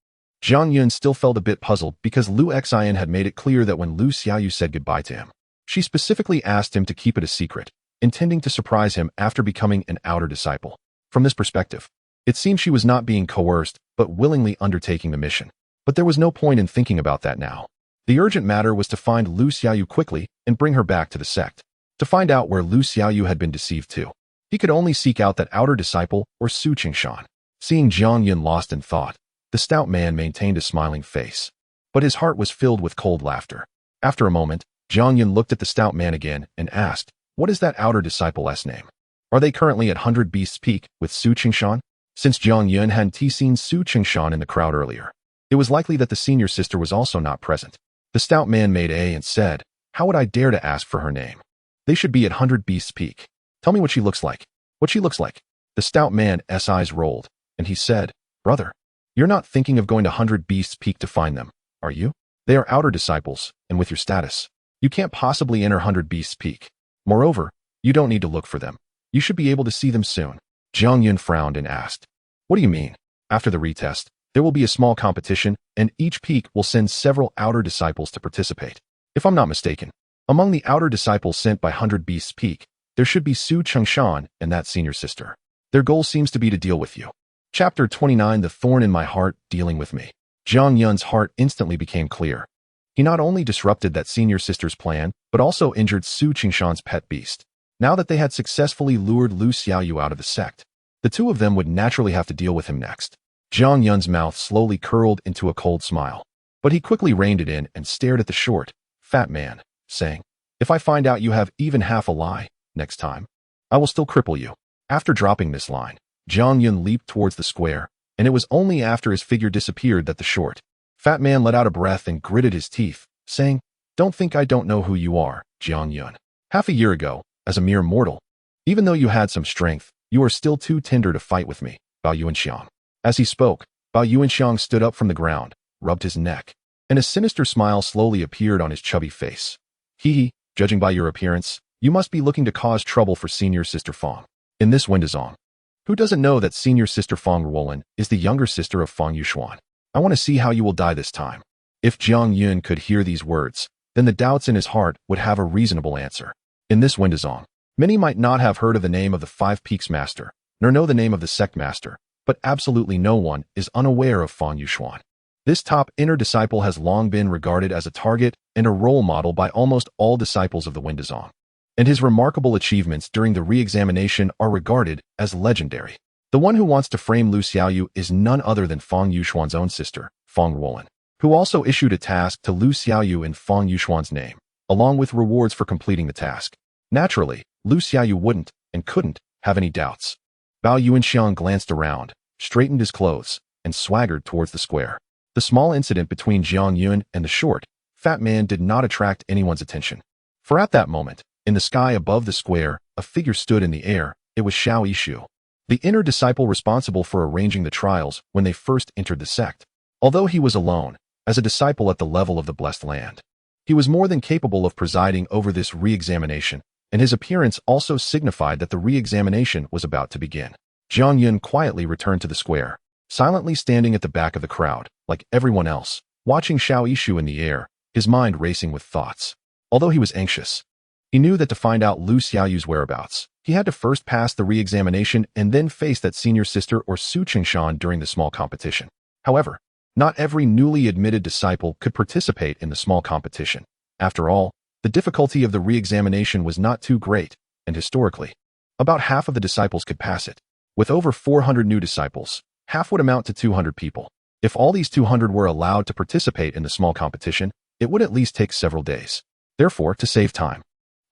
Jiang Yun still felt a bit puzzled because Lu Xian had made it clear that when Lu Xiaoyu said goodbye to him, she specifically asked him to keep it a secret, intending to surprise him after becoming an outer disciple. From this perspective, it seemed she was not being coerced, but willingly undertaking the mission. But there was no point in thinking about that now. The urgent matter was to find Lu Xiaoyu quickly and bring her back to the sect. To find out where Lu Xiaoyu had been deceived to, he could only seek out that outer disciple or Su Qingshan. Seeing Jiang Yun lost in thought, the stout man maintained a smiling face, but his heart was filled with cold laughter. After a moment, Jiang Yun looked at the stout man again and asked, "What is that outer disciple's name? Are they currently at 100 Beasts Peak with Su Qingshan?" Since Jiang Yun hadn't seen Su Qingshan in the crowd earlier, it was likely that the senior sister was also not present. The stout man made and said, "How would I dare to ask for her name? They should be at 100 Beasts Peak. Tell me what she looks like." "What she looks like?" The stout man's eyes rolled, and he said, "Brother, you're not thinking of going to 100 Beasts Peak to find them, are you? They are outer disciples, and with your status, you can't possibly enter 100 Beasts Peak. Moreover, you don't need to look for them. You should be able to see them soon." Jiang Yun frowned and asked, "What do you mean?" "After the retest, there will be a small competition, and each peak will send several outer disciples to participate. If I'm not mistaken, among the outer disciples sent by 100 Beasts Peak, there should be Su Qingshan and that senior sister. Their goal seems to be to deal with you." Chapter 29 The Thorn in My Heart, Dealing with Me. Jiang Yun's heart instantly became clear. He not only disrupted that senior sister's plan, but also injured Su Qingshan's pet beast. Now that they had successfully lured Lu Xiaoyu out of the sect, the two of them would naturally have to deal with him next. Jiang Yun's mouth slowly curled into a cold smile, but he quickly reined it in and stared at the short, fat man, saying, "If I find out you have even half a lie, next time, I will still cripple you." After dropping this line, Jiang Yun leaped towards the square, and it was only after his figure disappeared that the short, fat man let out a breath and gritted his teeth, saying, "Don't think I don't know who you are, Jiang Yun. Half a year ago, as a mere mortal, even though you had some strength, you are still too tender to fight with me, Bao Yuanxiang." As he spoke, Bao Yuanxiang stood up from the ground, rubbed his neck, and a sinister smile slowly appeared on his chubby face. "Hee, judging by your appearance, you must be looking to cause trouble for Senior Sister Fong. In this Windazong, who doesn't know that Senior Sister Fong Ruolin is the younger sister of Fong Yuxuan? I want to see how you will die this time." If Jiang Yun could hear these words, then the doubts in his heart would have a reasonable answer. In this Windazong, many might not have heard of the name of the Five Peaks Master, nor know the name of the Sect Master, but absolutely no one is unaware of Fong Yuxuan. This top inner disciple has long been regarded as a target and a role model by almost all disciples of the Windazong, and his remarkable achievements during the re-examination are regarded as legendary. The one who wants to frame Lu Xiaoyu is none other than Fong Yuxuan's own sister, Fong Ruolin, who also issued a task to Lu Xiaoyu in Fong Yuxuan's name, along with rewards for completing the task. Naturally, Lu Xiaoyu wouldn't and couldn't have any doubts. Bao Yuanxiang glanced around, straightened his clothes, and swaggered towards the square. The small incident between Jiang Yun and the short, fat man did not attract anyone's attention. For at that moment, in the sky above the square, a figure stood in the air. It was Xiao Yishu, the inner disciple responsible for arranging the trials when they first entered the sect. Although he was alone, as a disciple at the level of the blessed land. He was more than capable of presiding over this re-examination, and his appearance also signified that the re-examination was about to begin. Jiang Yun quietly returned to the square, silently standing at the back of the crowd, like everyone else, watching Xiao Yishu in the air, his mind racing with thoughts. Although he was anxious, he knew that to find out Lu Xiaoyu's whereabouts, he had to first pass the re-examination and then face that senior sister or Su Qingshan during the small competition. However, not every newly admitted disciple could participate in the small competition. After all, the difficulty of the re-examination was not too great, and historically, about half of the disciples could pass it. With over 400 new disciples, half would amount to 200 people. If all these 200 were allowed to participate in the small competition, it would at least take several days. Therefore, to save time,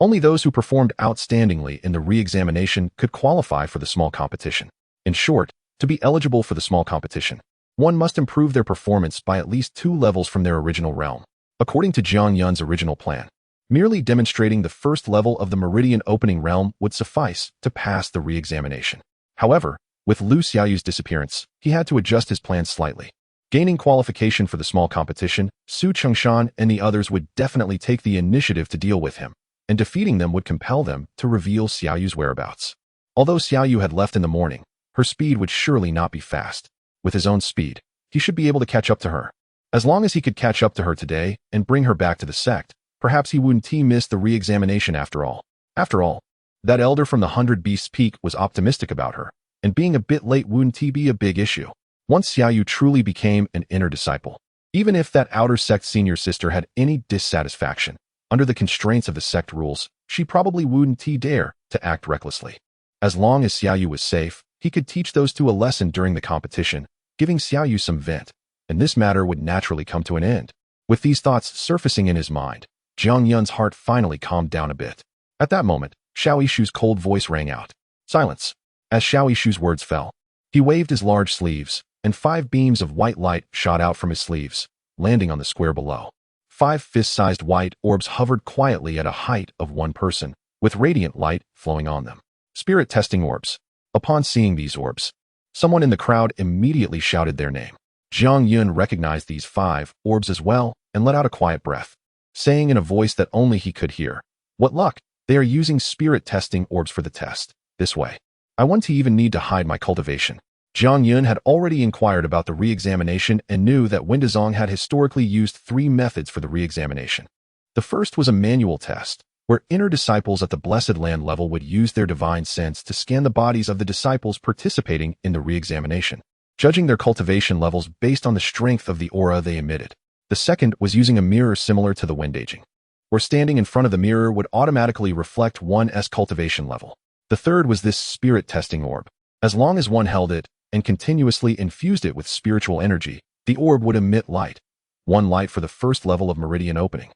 only those who performed outstandingly in the re-examination could qualify for the small competition. In short, to be eligible for the small competition, one must improve their performance by at least 2 levels from their original realm. According to Jiang Yun's original plan, merely demonstrating the first level of the meridian opening realm would suffice to pass the re-examination. However, with Lu Xiaoyu's disappearance, he had to adjust his plan slightly. Gaining qualification for the small competition, Su Qingshan and the others would definitely take the initiative to deal with him, and defeating them would compel them to reveal Xiaoyu's whereabouts. Although Xiaoyu had left in the morning, her speed would surely not be fast. With his own speed, he should be able to catch up to her. As long as he could catch up to her today and bring her back to the sect, perhaps he wouldn't miss the re-examination after all. After all, that elder from the 100 Beasts Peak was optimistic about her, and being a bit late wouldn't be a big issue. Once Xiaoyu truly became an inner disciple, even if that outer sect senior sister had any dissatisfaction, under the constraints of the sect rules, she probably wouldn't dare to act recklessly. As long as Xiaoyu was safe, he could teach those two a lesson during the competition, giving Xiaoyu some vent, and this matter would naturally come to an end. With these thoughts surfacing in his mind, Jiang Yun's heart finally calmed down a bit. At that moment, Xiao Yishu's cold voice rang out. Silence. As Xiao Yishu's words fell, he waved his large sleeves, and 5 beams of white light shot out from his sleeves, landing on the square below. 5 fist-sized white orbs hovered quietly at a height of 1 person, with radiant light flowing on them. Spirit testing orbs. Upon seeing these orbs, someone in the crowd immediately shouted their name. Jiang Yun recognized these 5 orbs as well and let out a quiet breath, saying in a voice that only he could hear, "What luck! They are using spirit testing orbs for the test. This way, I won't even need to hide my cultivation." Jiang Yun had already inquired about the re-examination and knew that Windazong had historically used 3 methods for the re-examination. The first was a manual test, where inner disciples at the Blessed Land level would use their divine sense to scan the bodies of the disciples participating in the re-examination, judging their cultivation levels based on the strength of the aura they emitted. The second was using a mirror similar to the Windaging, where standing in front of the mirror would automatically reflect one's cultivation level. The third was this spirit testing orb. As long as one held it and continuously infused it with spiritual energy, the orb would emit light. 1 light for the first level of meridian opening,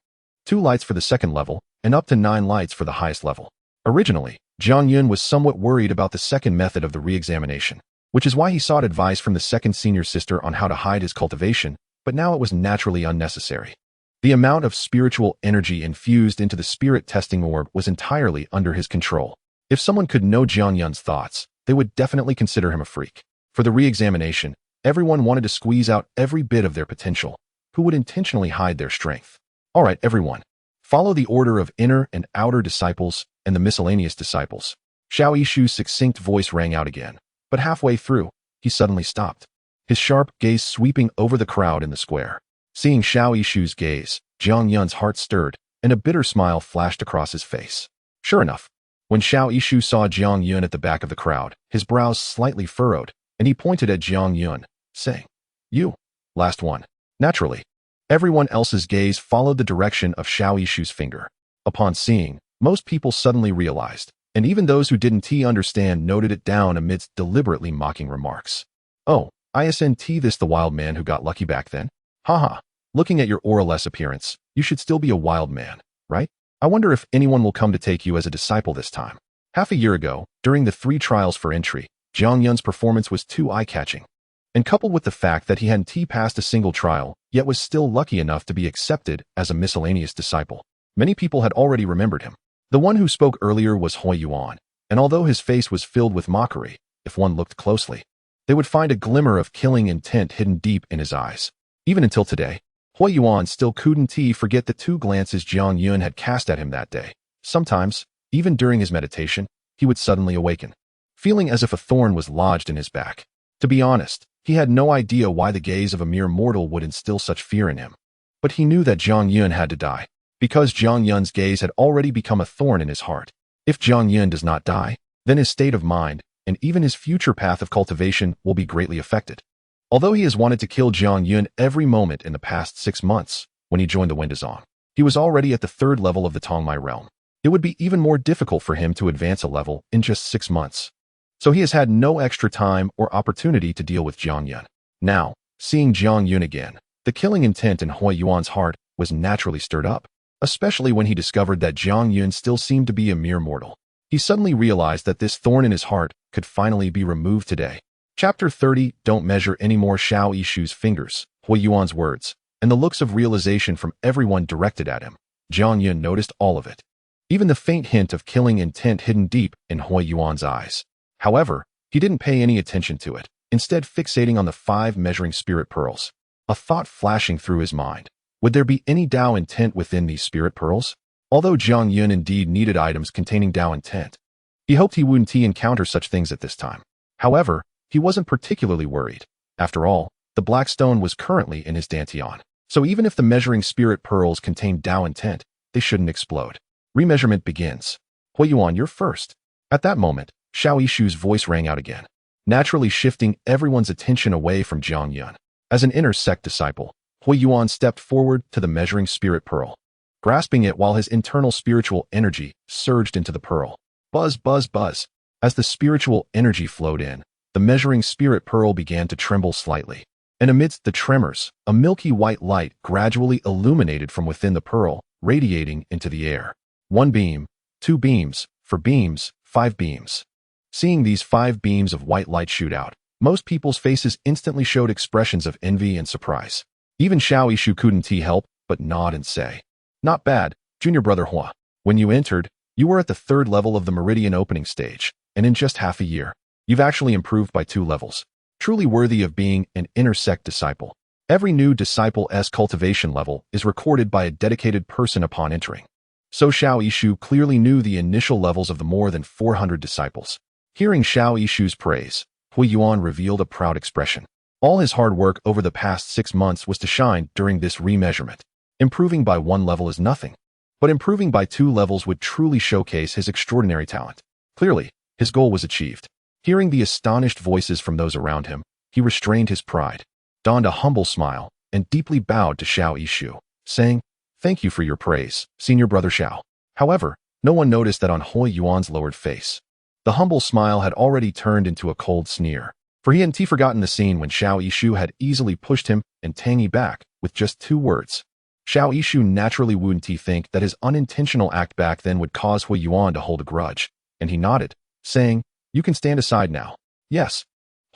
2 lights for the second level, and up to 9 lights for the highest level. Originally, Jiang Yun was somewhat worried about the second method of the re-examination, which is why he sought advice from the second senior sister on how to hide his cultivation, but now it was naturally unnecessary. The amount of spiritual energy infused into the spirit testing orb was entirely under his control. If someone could know Jiang Yun's thoughts, they would definitely consider him a freak. For the re-examination, everyone wanted to squeeze out every bit of their potential, who would intentionally hide their strength. All right, everyone. Follow the order of inner and outer disciples and the miscellaneous disciples. Xiao Yishu's succinct voice rang out again, but halfway through, he suddenly stopped, his sharp gaze sweeping over the crowd in the square. Seeing Xiao Yishu's gaze, Jiang Yun's heart stirred, and a bitter smile flashed across his face. Sure enough, when Xiao Yishu saw Jiang Yun at the back of the crowd, his brows slightly furrowed, and he pointed at Jiang Yun, saying, "You, last one." Naturally, everyone else's gaze followed the direction of Xiao Yishu's finger. Upon seeing, most people suddenly realized, and even those who didn't understand noted it down amidst deliberately mocking remarks. "Oh, isn't this the wild man who got lucky back then? Haha, looking at your aura-less appearance, you should still be a wild man, right? I wonder if anyone will come to take you as a disciple this time." Half a year ago, during the 3 trials for entry, Jiang Yun's performance was too eye-catching, and coupled with the fact that he hadn't passed a single trial, yet was still lucky enough to be accepted as a miscellaneous disciple, many people had already remembered him. The one who spoke earlier was Hui Yuan, and although his face was filled with mockery, if one looked closely, they would find a glimmer of killing intent hidden deep in his eyes. Even until today, Hui Yuan still couldn't forget the 2 glances Jiang Yun had cast at him that day. Sometimes, even during his meditation, he would suddenly awaken, feeling as if a thorn was lodged in his back. To be honest, he had no idea why the gaze of a mere mortal would instill such fear in him. But he knew that Jiang Yun had to die, because Jiang Yun's gaze had already become a thorn in his heart. If Jiang Yun does not die, then his state of mind, and even his future path of cultivation, will be greatly affected. Although he has wanted to kill Jiang Yun every moment in the past 6 months, when he joined the Windazong, he was already at the 3rd level of the Tongmai realm. It would be even more difficult for him to advance a level in just 6 months. So he has had no extra time or opportunity to deal with Jiang Yun. Now, seeing Jiang Yun again, the killing intent in Hui Yuan's heart was naturally stirred up, especially when he discovered that Jiang Yun still seemed to be a mere mortal. He suddenly realized that this thorn in his heart could finally be removed today. Chapter 30, Don't Measure Anymore. Xiao Yishu's fingers, Hui Yuan's words, and the looks of realization from everyone directed at him. Jiang Yun noticed all of it. Even the faint hint of killing intent hidden deep in Hui Yuan's eyes. However, he didn't pay any attention to it, instead fixating on the 5 measuring spirit pearls. A thought flashing through his mind. Would there be any Dao intent within these spirit pearls? Although Jiang Yun indeed needed items containing Dao intent, he hoped he wouldn't encounter such things at this time. However, he wasn't particularly worried. After all, the black stone was currently in his dantian. So even if the measuring spirit pearls contained Dao intent, they shouldn't explode. Remeasurement begins. Hui Yuan, you're first. At that moment, Xiao Yishu's voice rang out again, naturally shifting everyone's attention away from Jiang Yun. As an inner sect disciple, Hui Yuan stepped forward to the measuring spirit pearl, grasping it while his internal spiritual energy surged into the pearl. Buzz, buzz, buzz. As the spiritual energy flowed in, the measuring spirit pearl began to tremble slightly. And amidst the tremors, a milky white light gradually illuminated from within the pearl, radiating into the air. 1 beam, 2 beams, 4 beams, 5 beams. Seeing these 5 beams of white light shoot out, most people's faces instantly showed expressions of envy and surprise. Even Xiao Yishu couldn't help but nod and say, "Not bad, junior brother Hua. When you entered, you were at the 3rd level of the meridian opening stage, and in just half a year, you've actually improved by 2 levels. Truly worthy of being an inner sect disciple. Every new disciple's cultivation level is recorded by a dedicated person upon entering." So Xiao Yishu clearly knew the initial levels of the more than 400 disciples. Hearing Xiao Yishu's praise, Hui Yuan revealed a proud expression. All his hard work over the past 6 months was to shine during this remeasurement. Improving by 1 level is nothing, but improving by 2 levels would truly showcase his extraordinary talent. Clearly, his goal was achieved. Hearing the astonished voices from those around him, he restrained his pride, donned a humble smile, and deeply bowed to Xiao Yishu, saying, "Thank you for your praise, senior brother Xiao." However, no one noticed that on Hui Yuan's lowered face, the humble smile had already turned into a cold sneer, for he hadn't forgotten the scene when Xiao Yishu had easily pushed him and Tangy back with just 2 words. Xiao Yishu naturally wouldn't think that his unintentional act back then would cause Hui Yuan to hold a grudge, and he nodded, saying, "You can stand aside now." "Yes,"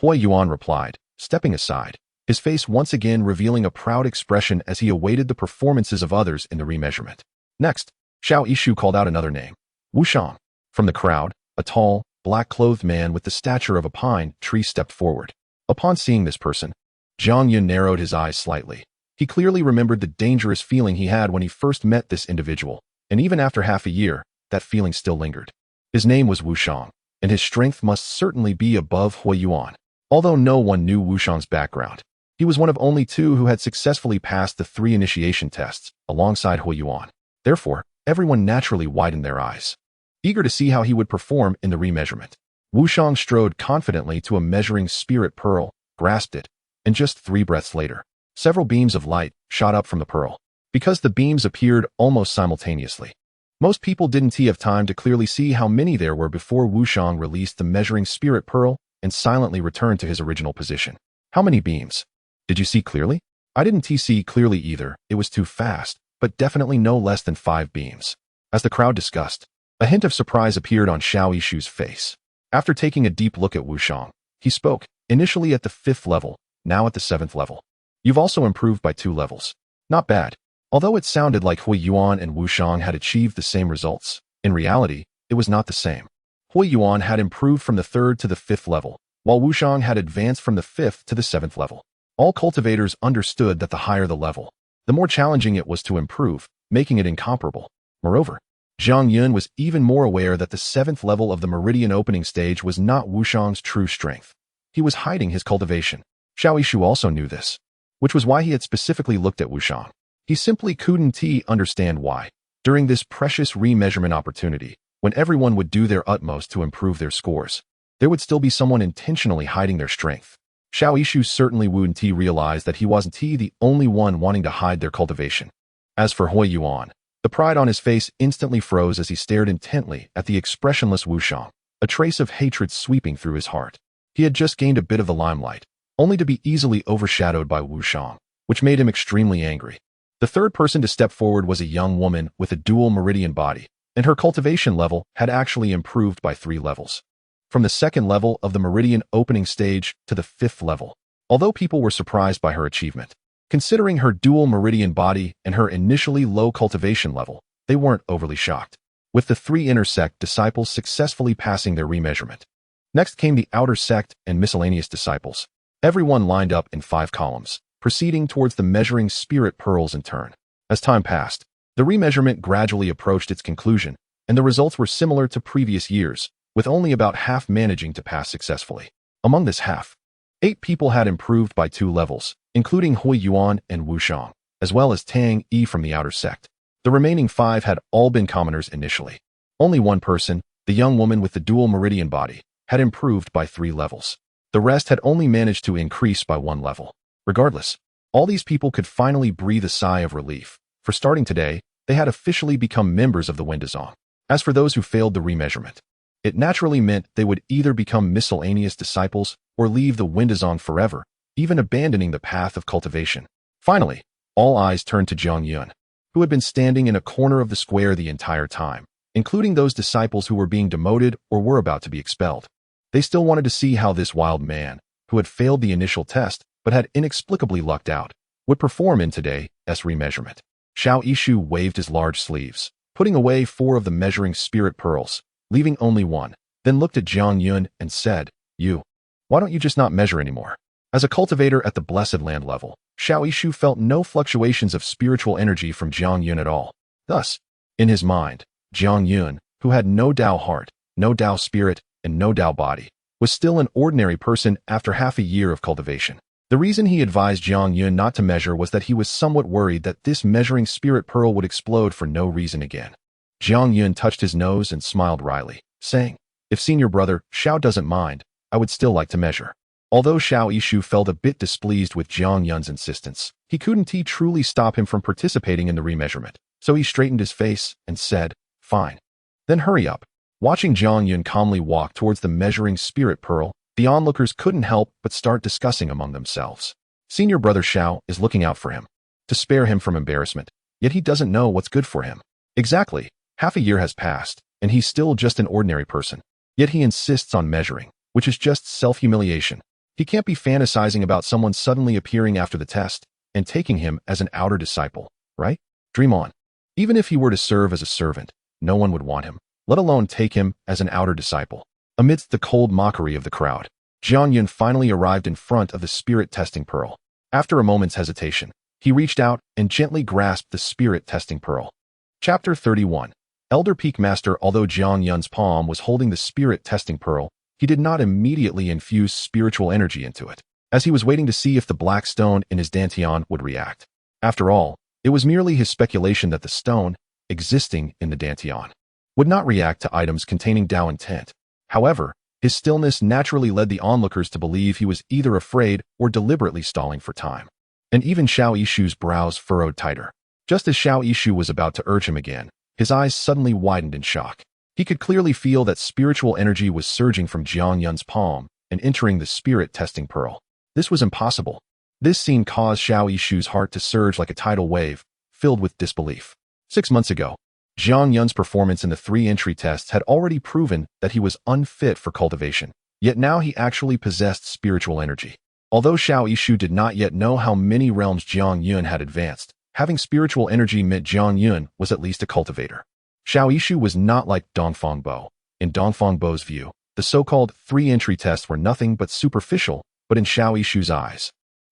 Hui Yuan replied, stepping aside, his face once again revealing a proud expression as he awaited the performances of others in the remeasurement. Next, Xiao Yishu called out another name, Wu Shang. From the crowd, a tall, black-clothed man with the stature of a pine tree stepped forward. Upon seeing this person, Jiang Yun narrowed his eyes slightly. He clearly remembered the dangerous feeling he had when he first met this individual, and even after half a year, that feeling still lingered. His name was Wu Shang, and his strength must certainly be above Hui Yuan. Although no one knew Wu Shang's background, he was one of only 2 who had successfully passed the 3 initiation tests, alongside Hui Yuan. Therefore, everyone naturally widened their eyes, eager to see how he would perform in the remeasurement. Wu Shang strode confidently to a measuring spirit pearl, grasped it, and just 3 breaths later, several beams of light shot up from the pearl. Because the beams appeared almost simultaneously, most people didn't have time to clearly see how many there were before Wu Shang released the measuring spirit pearl and silently returned to his original position. "How many beams? Did you see clearly?" "I didn't see clearly either, it was too fast, but definitely no less than 5 beams. As the crowd discussed, a hint of surprise appeared on Xiao Yishu's face. After taking a deep look at Wu Shang, he spoke, initially at the 5th level, now at the 7th level. "You've also improved by 2 levels. Not bad." Although it sounded like Hui Yuan and Wu Shang had achieved the same results, in reality, it was not the same. Hui Yuan had improved from the 3rd to the 5th level, while Wu Shang had advanced from the 5th to the 7th level. All cultivators understood that the higher the level, the more challenging it was to improve, making it incomparable. Moreover, Zhang Yun was even more aware that the 7th level of the meridian opening stage was not Wushang's true strength. He was hiding his cultivation. Xiao Yishu also knew this, which was why he had specifically looked at Wushang. He simply couldn't understand why. During this precious remeasurement opportunity, when everyone would do their utmost to improve their scores, there would still be someone intentionally hiding their strength. Xiao Yishu certainly wouldn't realize that he wasn't the only one wanting to hide their cultivation. As for Hui Yuan, the pride on his face instantly froze as he stared intently at the expressionless Wushang, a trace of hatred sweeping through his heart. He had just gained a bit of the limelight, only to be easily overshadowed by Wushang, which made him extremely angry. The third person to step forward was a young woman with a dual meridian body, and her cultivation level had actually improved by 3 levels. From the 2nd level of the meridian opening stage to the 5th level. Although people were surprised by her achievement, considering her dual meridian body and her initially low cultivation level, they weren't overly shocked, with the 3 inner sect disciples successfully passing their remeasurement. Next came the outer sect and miscellaneous disciples. Everyone lined up in 5 columns, proceeding towards the measuring spirit pearls in turn. As time passed, the remeasurement gradually approached its conclusion, and the results were similar to previous years, with only about half managing to pass successfully. Among this half, 8 people had improved by 2 levels, including Hui Yuan and Wushang, as well as Tang Yi from the outer sect. The remaining 5 had all been commoners initially. Only one person, the young woman with the dual meridian body, had improved by 3 levels. The rest had only managed to increase by 1 level. Regardless, all these people could finally breathe a sigh of relief, for starting today, they had officially become members of the Windazong. As for those who failed the remeasurement, it naturally meant they would either become miscellaneous disciples or leave the Windazong forever, even abandoning the path of cultivation. Finally, all eyes turned to Zhang Yun, who had been standing in a corner of the square the entire time, including those disciples who were being demoted or were about to be expelled. They still wanted to see how this wild man, who had failed the initial test but had inexplicably lucked out, would perform in today's remeasurement. Xiao Yishu waved his large sleeves, putting away 4 of the measuring spirit pearls, leaving only 1, then looked at Zhang Yun and said, why don't you just not measure anymore? As a cultivator at the Blessed Land level, Xiao Yishu felt no fluctuations of spiritual energy from Zhang Yun at all. Thus, in his mind, Zhang Yun, who had no Dao Heart, no Dao Spirit, and no Dao Body, was still an ordinary person after half a year of cultivation. The reason he advised Zhang Yun not to measure was that he was somewhat worried that this measuring spirit pearl would explode for no reason again. Zhang Yun touched his nose and smiled wryly, saying, if senior brother Xiao doesn't mind, I would still like to measure. Although Xiao Yishu felt a bit displeased with Zhang Yun's insistence, he couldn't truly stop him from participating in the remeasurement, so he straightened his face and said, fine. Then hurry up. Watching Zhang Yun calmly walk towards the measuring spirit pearl, the onlookers couldn't help but start discussing among themselves. Senior brother Xiao is looking out for him, to spare him from embarrassment, yet he doesn't know what's good for him. Exactly, half a year has passed, and he's still just an ordinary person. Yet he insists on measuring, which is just self-humiliation. He can't be fantasizing about someone suddenly appearing after the test and taking him as an outer disciple, right? Dream on. Even if he were to serve as a servant, no one would want him, let alone take him as an outer disciple. Amidst the cold mockery of the crowd, Zhang Yun finally arrived in front of the spirit testing pearl. After a moment's hesitation, he reached out and gently grasped the spirit testing pearl. Chapter 31. Elder Peak Master. Although Zhang Yun's palm was holding the spirit testing pearl, he did not immediately infuse spiritual energy into it, as he was waiting to see if the black stone in his dantian would react. After all, it was merely his speculation that the stone, existing in the dantian, would not react to items containing Dao intent. However, his stillness naturally led the onlookers to believe he was either afraid or deliberately stalling for time. And even Xiao Yishu's brows furrowed tighter. Just as Xiao Yishu was about to urge him again, his eyes suddenly widened in shock. He could clearly feel that spiritual energy was surging from Zhang Yun's palm and entering the spirit testing pearl. This was impossible. This scene caused Xiao Yishu's heart to surge like a tidal wave, filled with disbelief. 6 months ago, Zhang Yun's performance in the 3 entry tests had already proven that he was unfit for cultivation, yet now he actually possessed spiritual energy. Although Xiao Yishu did not yet know how many realms Zhang Yun had advanced, having spiritual energy meant Zhang Yun was at least a cultivator. Xiao Yishu was not like Dongfang Bo. In Dongfang Bo's view, the so-called 3 entry tests were nothing but superficial, but in Xiao Yishu's eyes,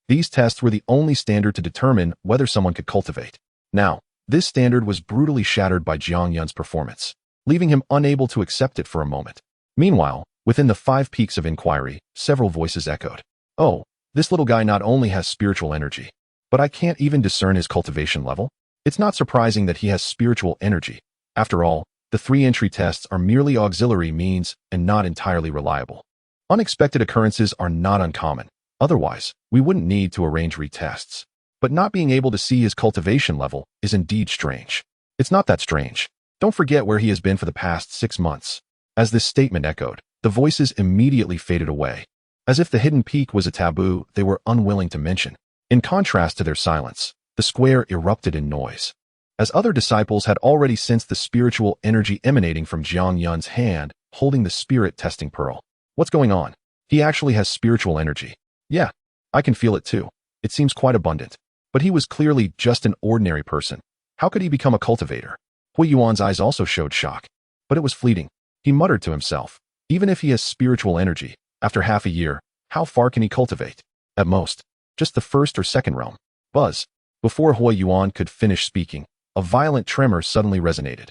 These tests were the only standard to determine whether someone could cultivate. Now, this standard was brutally shattered by Jiang Yun's performance, leaving him unable to accept it for a moment. Meanwhile, within the 5 peaks of inquiry, several voices echoed. Oh, this little guy not only has spiritual energy, but I can't even discern his cultivation level. It's not surprising that he has spiritual energy. After all, the 3 entry tests are merely auxiliary means and not entirely reliable. Unexpected occurrences are not uncommon. Otherwise, we wouldn't need to arrange retests. But not being able to see his cultivation level is indeed strange. It's not that strange. Don't forget where he has been for the past 6 months. As this statement echoed, the voices immediately faded away. As if the hidden peak was a taboo they were unwilling to mention. In contrast to their silence, the square erupted in noise. As other disciples had already sensed the spiritual energy emanating from Jiang Yun's hand, holding the spirit testing pearl. What's going on? He actually has spiritual energy. Yeah, I can feel it too. It seems quite abundant. But he was clearly just an ordinary person. How could he become a cultivator? Hui Yuan's eyes also showed shock. But it was fleeting. He muttered to himself. Even if he has spiritual energy, after half a year, how far can he cultivate? At most, just the 1st or 2nd realm. Buzz. Before Hui Yuan could finish speaking, a violent tremor suddenly resonated.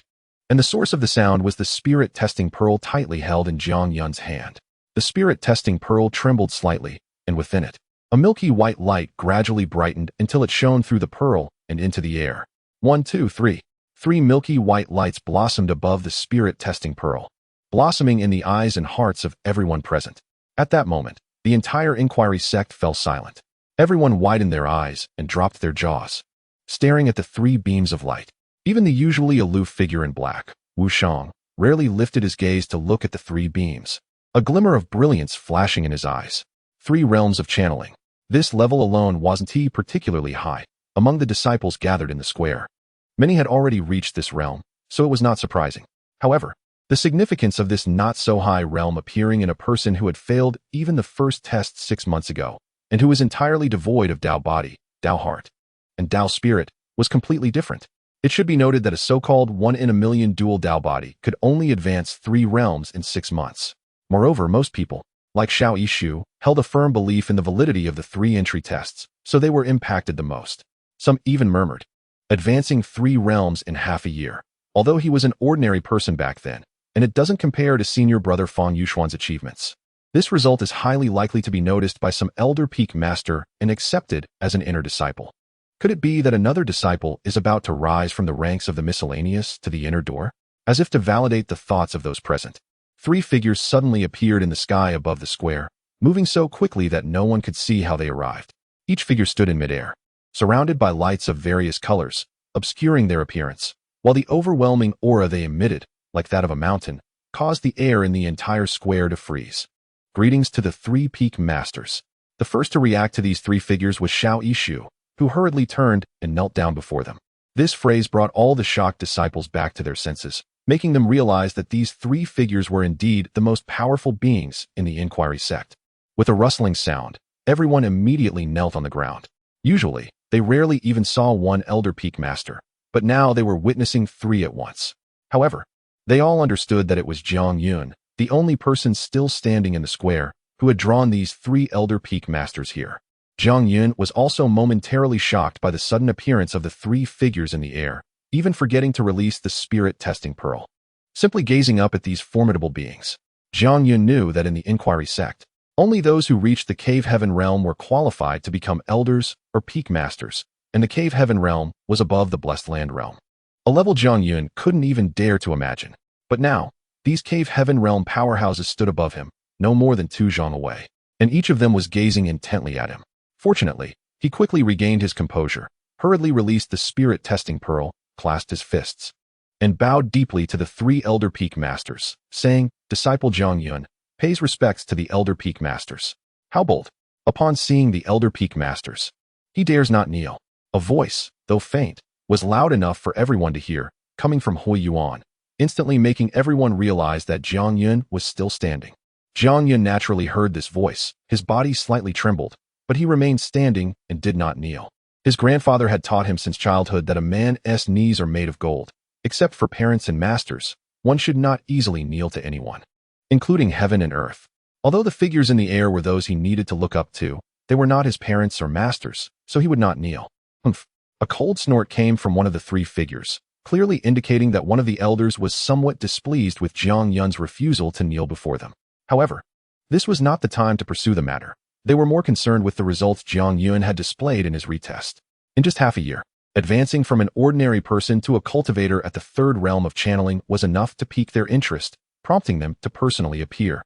And the source of the sound was the spirit testing pearl tightly held in Jiang Yun's hand. The spirit testing pearl trembled slightly, and within it, a milky white light gradually brightened until it shone through the pearl and into the air. 1, 2, 3. 3 milky white lights blossomed above the spirit testing pearl, blossoming in the eyes and hearts of everyone present. At that moment, the entire inquiry sect fell silent. Everyone widened their eyes and dropped their jaws, staring at the 3 beams of light. Even the usually aloof figure in black, Wu Shang, rarely lifted his gaze to look at the 3 beams. A glimmer of brilliance flashing in his eyes. 3 realms of channeling. This level alone wasn't particularly high among the disciples gathered in the square. Many had already reached this realm, so it was not surprising. However, the significance of this not-so-high realm appearing in a person who had failed even the first test 6 months ago, and who was entirely devoid of Dao Body, Dao Heart, and Dao Spirit, was completely different. It should be noted that a so-called 1 in a million dual Dao Body could only advance 3 realms in 6 months. Moreover, most people, like Xiao Yishu, held a firm belief in the validity of the 3 entry tests, so they were impacted the most. Some even murmured, advancing 3 realms in half a year. Although he was an ordinary person back then, and it doesn't compare to senior brother Fang Yuxuan's achievements. This result is highly likely to be noticed by some elder peak master and accepted as an inner disciple. Could it be that another disciple is about to rise from the ranks of the miscellaneous to the inner door? As if to validate the thoughts of those present, 3 figures suddenly appeared in the sky above the square, moving so quickly that no one could see how they arrived. Each figure stood in midair, surrounded by lights of various colors, obscuring their appearance, while the overwhelming aura they emitted, like that of a mountain, caused the air in the entire square to freeze. Greetings to the 3 peak masters. The first to react to these 3 figures was Xiao Yishu, who hurriedly turned and knelt down before them. This phrase brought all the shocked disciples back to their senses, making them realize that these 3 figures were indeed the most powerful beings in the inquiry sect. With a rustling sound, everyone immediately knelt on the ground. Usually, they rarely even saw one elder peak master, but now they were witnessing 3 at once. However, they all understood that it was Jiang Yun, the only person still standing in the square, who had drawn these 3 elder peak masters here. Jiang Yun was also momentarily shocked by the sudden appearance of the 3 figures in the air, even forgetting to release the spirit testing pearl. Simply gazing up at these formidable beings, Jiang Yun knew that in the inquiry sect, only those who reached the cave heaven realm were qualified to become elders or peak masters, and the cave heaven realm was above the blessed land realm. A level Jiang Yun couldn't even dare to imagine. But now, these cave heaven realm powerhouses stood above him, no more than 2 zhang away, and each of them was gazing intently at him. Fortunately, he quickly regained his composure, hurriedly released the spirit testing pearl, clasped his fists, and bowed deeply to the 3 elder peak masters, saying, "Disciple Jiang Yun pays respects to the elder peak masters." How bold! Upon seeing the elder peak masters, he dares not kneel. A voice, though faint, was loud enough for everyone to hear, coming from Hui Yuan, instantly making everyone realize that Jiang Yun was still standing. Jiang Yun naturally heard this voice. His body slightly trembled, but he remained standing and did not kneel. His grandfather had taught him since childhood that a man's knees are made of gold. Except for parents and masters, one should not easily kneel to anyone, including heaven and earth. Although the figures in the air were those he needed to look up to, They were not his parents or masters, so he would not kneel. Humph. A cold snort came from one of the three figures, clearly indicating that one of the elders was somewhat displeased with Jiang Yun's refusal to kneel before them. However, this was not the time to pursue the matter. They were more concerned with the results Jiang Yun had displayed in his retest. In just half a year, advancing from an ordinary person to a cultivator at the third realm of channeling was enough to pique their interest, prompting them to personally appear.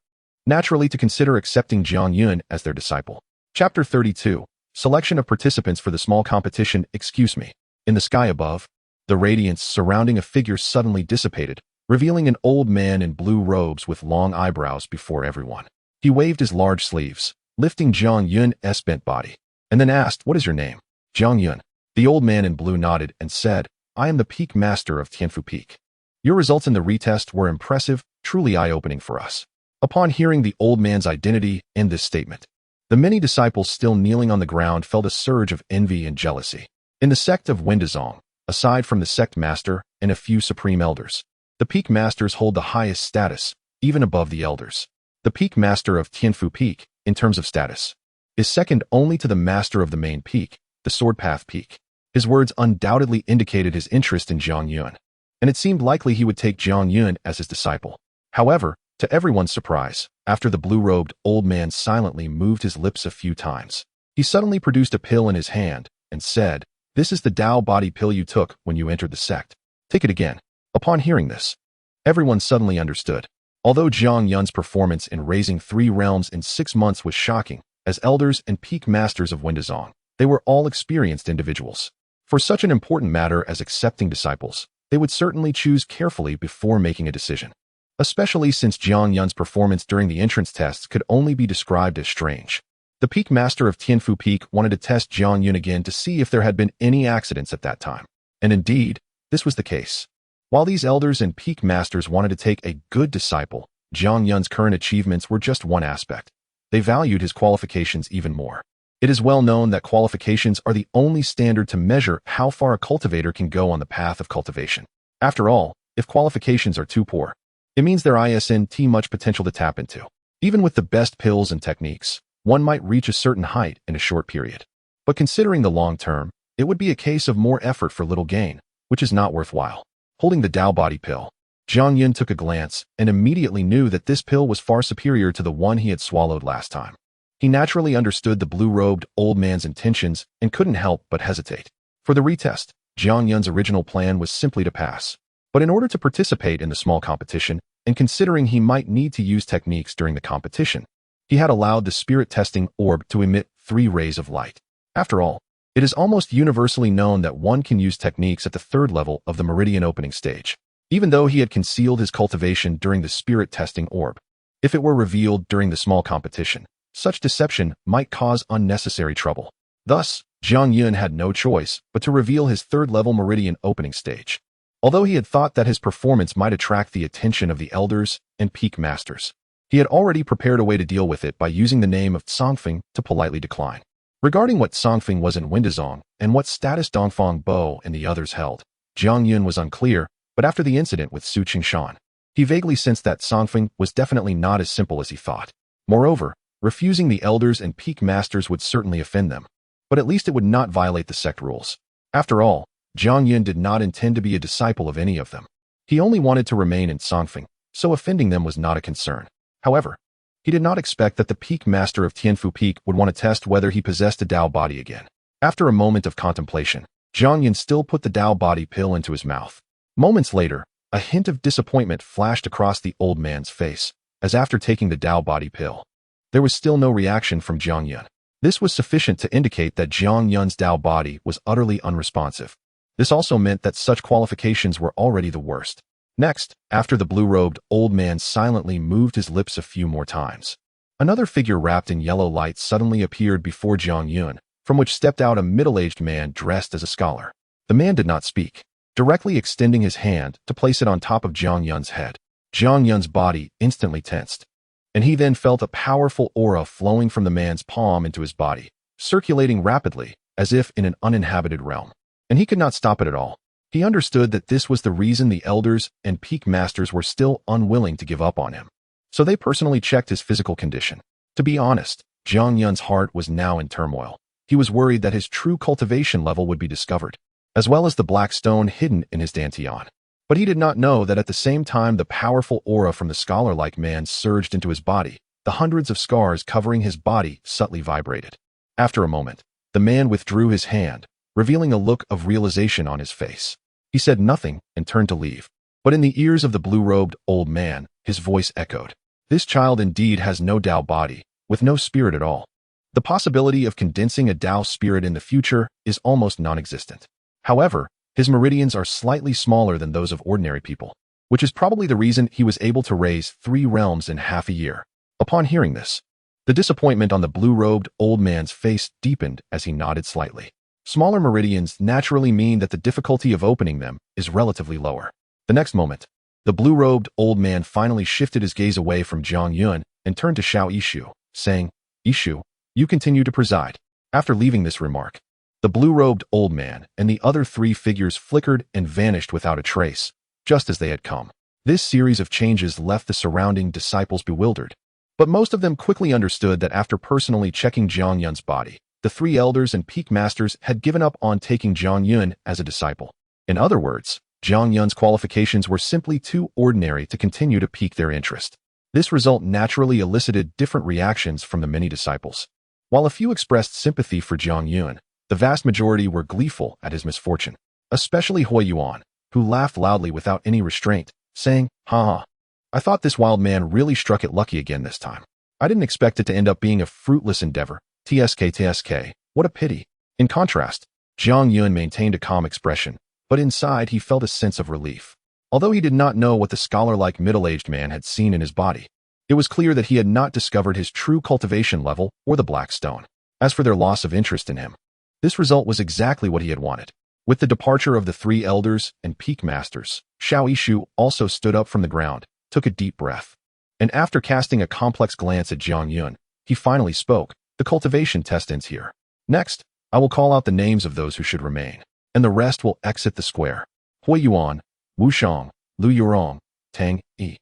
Naturally, to consider accepting Jiang Yun as their disciple. Chapter 32. Selection of participants for the small competition. Excuse me. In the sky above, the radiance surrounding a figure suddenly dissipated, revealing an old man in blue robes with long eyebrows before everyone. He waved his large sleeves, lifting Jiang Yun's bent body, and then asked, "What is your name?" "Jiang Yun." The old man in blue nodded and said, "I am the Peak Master of Tianfu Peak. Your results in the retest were impressive, truly eye-opening for us." Upon hearing the old man's identity in this statement, the many disciples still kneeling on the ground felt a surge of envy and jealousy. In the sect of Windazong, aside from the sect master and a few supreme elders, the Peak Masters hold the highest status, even above the elders. The Peak Master of Tianfu Peak, in terms of status, is second only to the Master of the Main Peak, the Sword Path Peak. His words undoubtedly indicated his interest in Jiang Yun, and it seemed likely he would take Jiang Yun as his disciple. However, to everyone's surprise, after the blue-robed old man silently moved his lips a few times, he suddenly produced a pill in his hand and said, "This is the Dao Body pill you took when you entered the sect. Take it again." Upon hearing this, everyone suddenly understood. Although Jiang Yun's performance in raising 3 realms in 6 months was shocking, as elders and peak masters of Windazong, they were all experienced individuals. For such an important matter as accepting disciples, they would certainly choose carefully before making a decision. Especially since Jiang Yun's performance during the entrance tests could only be described as strange. The Peak Master of Tianfu Peak wanted to test Jiang Yun again to see if there had been any accidents at that time. And indeed, this was the case. While these elders and Peak Masters wanted to take a good disciple, Jiang Yun's current achievements were just one aspect. They valued his qualifications even more. It is well known that qualifications are the only standard to measure how far a cultivator can go on the path of cultivation. After all, if qualifications are too poor, it means there isn't much potential to tap into. Even with the best pills and techniques, one might reach a certain height in a short period. But considering the long term, it would be a case of more effort for little gain, which is not worthwhile. Holding the Dao Body pill, Jiang Yun took a glance and immediately knew that this pill was far superior to the one he had swallowed last time. He naturally understood the blue-robed old man's intentions and couldn't help but hesitate. For the retest, Jiang Yun's original plan was simply to pass. But in order to participate in the small competition, and considering he might need to use techniques during the competition, he had allowed the spirit testing orb to emit 3 rays of light. After all, it is almost universally known that one can use techniques at the 3rd level of the meridian opening stage, even though he had concealed his cultivation during the spirit testing orb. If it were revealed during the small competition, such deception might cause unnecessary trouble. Thus, Jiang Yun had no choice but to reveal his 3rd level meridian opening stage. Although he had thought that his performance might attract the attention of the elders and peak masters, he had already prepared a way to deal with it by using the name of Songfeng to politely decline. Regarding what Songfeng was in Windazong and what status Dongfang Bo and the others held, Jiang Yun was unclear, but after the incident with Su Qingshan, he vaguely sensed that Songfeng was definitely not as simple as he thought. Moreover, refusing the elders and peak masters would certainly offend them, but at least it would not violate the sect rules. After all, Jiang Yun did not intend to be a disciple of any of them. He only wanted to remain in Songfeng, so offending them was not a concern. However, he did not expect that the Peak Master of Tianfu Peak would want to test whether he possessed a Dao Body again. After a moment of contemplation, Jiang Yun still put the Dao Body pill into his mouth. Moments later, a hint of disappointment flashed across the old man's face, as after taking the Dao Body pill, there was still no reaction from Jiang Yun. This was sufficient to indicate that Jiang Yun's Dao Body was utterly unresponsive. This also meant that such qualifications were already the worst. Next, after the blue-robed old man silently moved his lips a few more times, another figure wrapped in yellow light suddenly appeared before Jiang Yun, from which stepped out a middle-aged man dressed as a scholar. The man did not speak, directly extending his hand to place it on top of Jiang Yun's head. Jiang Yun's body instantly tensed, and he then felt a powerful aura flowing from the man's palm into his body, circulating rapidly, as if in an uninhabited realm. And he could not stop it at all. He understood that this was the reason the elders and peak masters were still unwilling to give up on him. So they personally checked his physical condition. To be honest, Jiang Yun's heart was now in turmoil. He was worried that his true cultivation level would be discovered, as well as the black stone hidden in his dantian. But he did not know that at the same time the powerful aura from the scholar-like man surged into his body. The hundreds of scars covering his body subtly vibrated. After a moment, the man withdrew his hand, revealing a look of realization on his face. He said nothing and turned to leave. But in the ears of the blue-robed old man, his voice echoed. This child indeed has no Dao body, with no spirit at all. The possibility of condensing a Dao spirit in the future is almost non-existent. However, his meridians are slightly smaller than those of ordinary people, which is probably the reason he was able to raise 3 realms in half a year. Upon hearing this, the disappointment on the blue-robed old man's face deepened as he nodded slightly. Smaller meridians naturally mean that the difficulty of opening them is relatively lower. The next moment, the blue-robed old man finally shifted his gaze away from Jiang Yun and turned to Xiao Yishu, saying, Yishu, you continue to preside. After leaving this remark, the blue-robed old man and the other 3 figures flickered and vanished without a trace, just as they had come. This series of changes left the surrounding disciples bewildered, but most of them quickly understood that after personally checking Jiang Yun's body, the 3 elders and peak masters had given up on taking Jiang Yun as a disciple. In other words, Jiang Yun's qualifications were simply too ordinary to continue to pique their interest. This result naturally elicited different reactions from the many disciples. While a few expressed sympathy for Jiang Yun, the vast majority were gleeful at his misfortune, especially Hui Yuan, who laughed loudly without any restraint, saying, Ha ha, I thought this wild man really struck it lucky again this time. I didn't expect it to end up being a fruitless endeavor. TSK, what a pity. In contrast, Jiang Yun maintained a calm expression, but inside he felt a sense of relief. Although he did not know what the scholar-like middle-aged man had seen in his body, it was clear that he had not discovered his true cultivation level or the black stone. As for their loss of interest in him, this result was exactly what he had wanted. With the departure of the 3 elders and peak masters, Xiao Yishu also stood up from the ground, took a deep breath, and after casting a complex glance at Jiang Yun, he finally spoke. The cultivation test ends here. Next, I will call out the names of those who should remain, and the rest will exit the square. Hui Yuan, Wu Shang, Lu Yurong, Tang Yi,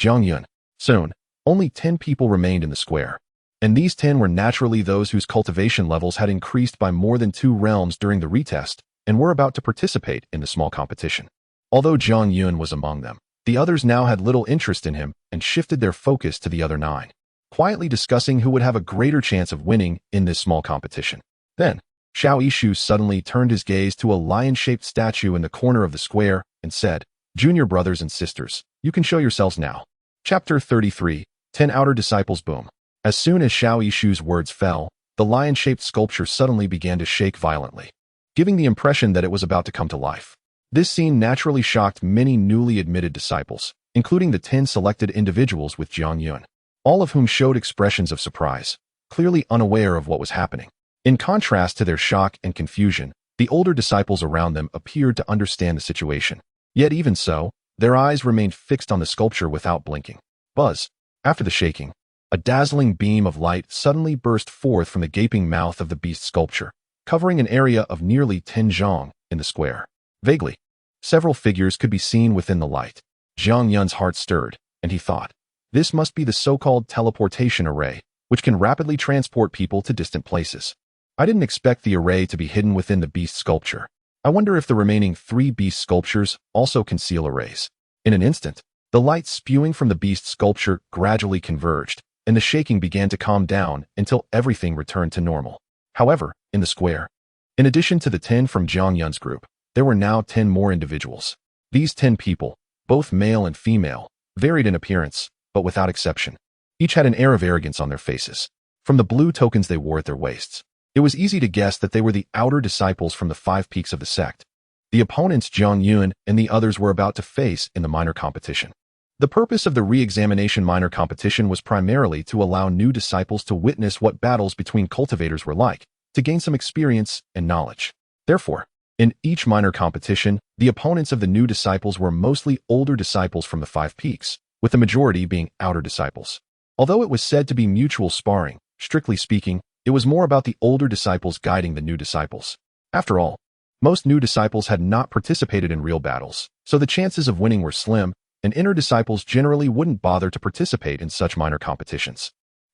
Jiang Yun. Soon, only 10 people remained in the square, and these 10 were naturally those whose cultivation levels had increased by more than 2 realms during the retest and were about to participate in the small competition. Although Jiang Yun was among them, the others now had little interest in him and shifted their focus to the other 9, quietly discussing who would have a greater chance of winning in this small competition. Then, Xiao Yishu suddenly turned his gaze to a lion-shaped statue in the corner of the square and said, Junior brothers and sisters, you can show yourselves now. Chapter 33, 10 Outer Disciples. Boom. As soon as Xiao Yishu's words fell, the lion-shaped sculpture suddenly began to shake violently, giving the impression that it was about to come to life. This scene naturally shocked many newly admitted disciples, including the 10 selected individuals with Jiang Yun, all of whom showed expressions of surprise, clearly unaware of what was happening. In contrast to their shock and confusion, the older disciples around them appeared to understand the situation. Yet even so, their eyes remained fixed on the sculpture without blinking. Buzz. After the shaking, a dazzling beam of light suddenly burst forth from the gaping mouth of the beast sculpture, covering an area of nearly 10 zhang in the square. Vaguely, several figures could be seen within the light. Jiang Yun's heart stirred, and he thought, this must be the so-called teleportation array, which can rapidly transport people to distant places. I didn't expect the array to be hidden within the beast sculpture. I wonder if the remaining 3 beast sculptures also conceal arrays. In an instant, the light spewing from the beast sculpture gradually converged, and the shaking began to calm down until everything returned to normal. However, in the square, in addition to the 10 from Jiang Yun's group, there were now 10 more individuals. These 10 people, both male and female, varied in appearance, but without exception. Each had an air of arrogance on their faces. From the blue tokens they wore at their waists, it was easy to guess that they were the outer disciples from the 5 peaks of the sect, the opponents Jiang Yun and the others were about to face in the minor competition. The purpose of the re-examination minor competition was primarily to allow new disciples to witness what battles between cultivators were like, to gain some experience and knowledge. Therefore, in each minor competition, the opponents of the new disciples were mostly older disciples from the 5 peaks, with the majority being outer disciples. Although it was said to be mutual sparring, strictly speaking, it was more about the older disciples guiding the new disciples. After all, most new disciples had not participated in real battles, so the chances of winning were slim, and inner disciples generally wouldn't bother to participate in such minor competitions.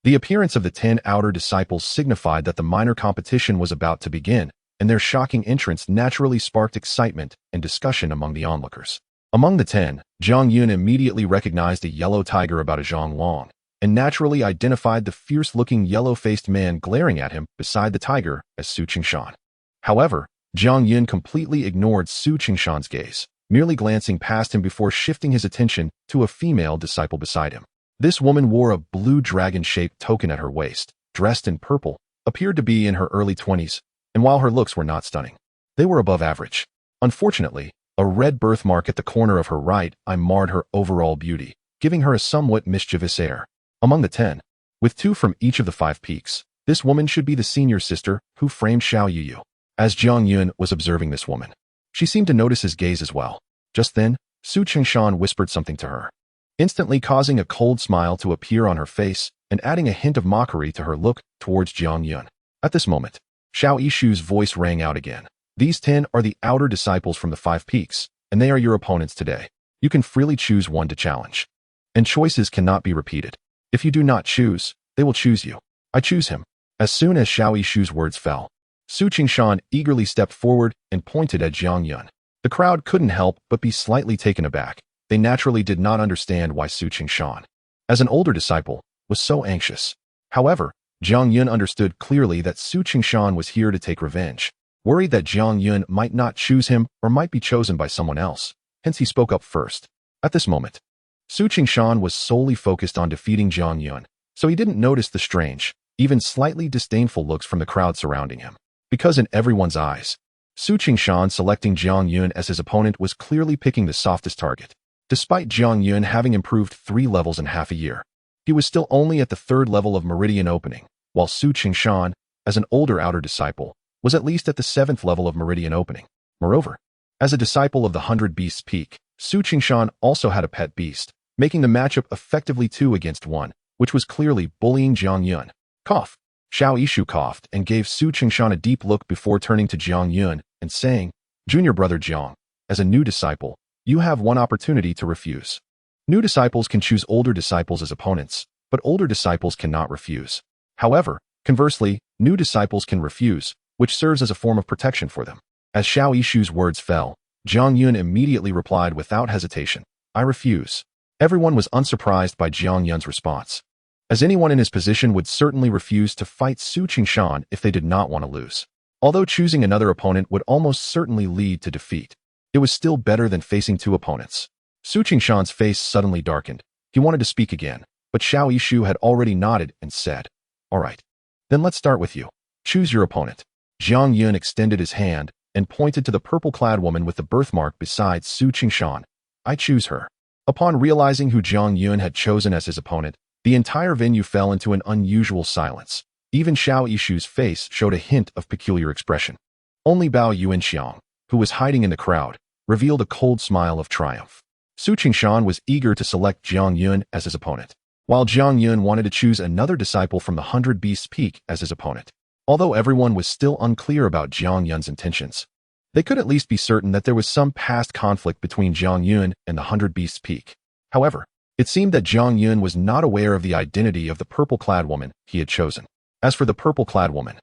The appearance of the 10 outer disciples signified that the minor competition was about to begin, and their shocking entrance naturally sparked excitement and discussion among the onlookers. Among the 10, Zhang Yun immediately recognized a yellow tiger about a zhang long, and naturally identified the fierce-looking yellow-faced man glaring at him beside the tiger as Su Qingshan. However, Zhang Yun completely ignored Su Qingshan's gaze, merely glancing past him before shifting his attention to a female disciple beside him. This woman wore a blue dragon-shaped token at her waist, dressed in purple, appeared to be in her early 20s, and while her looks were not stunning, they were above average. Unfortunately, a red birthmark at the corner of her right eye marred her overall beauty, giving her a somewhat mischievous air. Among the 10, with 2 from each of the 5 peaks, this woman should be the senior sister who framed Xiao Yuyu. As Zhang Yun was observing this woman, she seemed to notice his gaze as well. Just then, Su Qingshan whispered something to her, instantly causing a cold smile to appear on her face and adding a hint of mockery to her look towards Zhang Yun. At this moment, Xiao Yishu's voice rang out again. These 10 are the outer disciples from the 5 peaks, and they are your opponents today. You can freely choose one to challenge. And choices cannot be repeated. If you do not choose, they will choose you. I choose him. As soon as Xiao Yishu's words fell, Su Qingshan eagerly stepped forward and pointed at Zhang Yun. The crowd couldn't help but be slightly taken aback. They naturally did not understand why Su Qingshan, as an older disciple, was so anxious. However, Zhang Yun understood clearly that Su Qingshan was here to take revenge, worried that Zhang Yun might not choose him or might be chosen by someone else. Hence he spoke up first. At this moment, Su Qingshan was solely focused on defeating Zhang Yun, so he didn't notice the strange, even slightly disdainful looks from the crowd surrounding him. Because in everyone's eyes, Su Qingshan selecting Zhang Yun as his opponent was clearly picking the softest target. Despite Zhang Yun having improved 3 levels in half a year, he was still only at the 3rd level of Meridian Opening, while Su Qingshan, as an older outer disciple, was at least at the 7th level of Meridian Opening. Moreover, as a disciple of the 100 Beasts Peak, Su Qingshan also had a pet beast, making the matchup effectively 2 against 1, which was clearly bullying Zhang Yun. Cough. Xiao Yishu coughed and gave Su Qingshan a deep look before turning to Zhang Yun and saying, Junior brother Zhang, as a new disciple, you have one opportunity to refuse. New disciples can choose older disciples as opponents, but older disciples cannot refuse. However, conversely, new disciples can refuse, which serves as a form of protection for them. As Xiao Yishu's words fell, Zhang Yun immediately replied without hesitation, I refuse. Everyone was unsurprised by Zhang Yun's response, as anyone in his position would certainly refuse to fight Su Qingshan if they did not want to lose. Although choosing another opponent would almost certainly lead to defeat, it was still better than facing 2 opponents. Su Qingshan's face suddenly darkened. He wanted to speak again, but Xiao Yishu had already nodded and said, All right, then let's start with you. Choose your opponent. Zhang Yun extended his hand and pointed to the purple-clad woman with the birthmark beside Su Qingshan. I choose her. Upon realizing who Zhang Yun had chosen as his opponent, the entire venue fell into an unusual silence. Even Xiao Yishu's face showed a hint of peculiar expression. Only Bao Yuanxiang, who was hiding in the crowd, revealed a cold smile of triumph. Su Qingshan was eager to select Zhang Yun as his opponent, while Zhang Yun wanted to choose another disciple from the 100 Beasts Peak as his opponent. Although everyone was still unclear about Zhang Yun's intentions, they could at least be certain that there was some past conflict between Zhang Yun and the 100 Beasts Peak. However, it seemed that Zhang Yun was not aware of the identity of the purple-clad woman he had chosen. As for the purple-clad woman,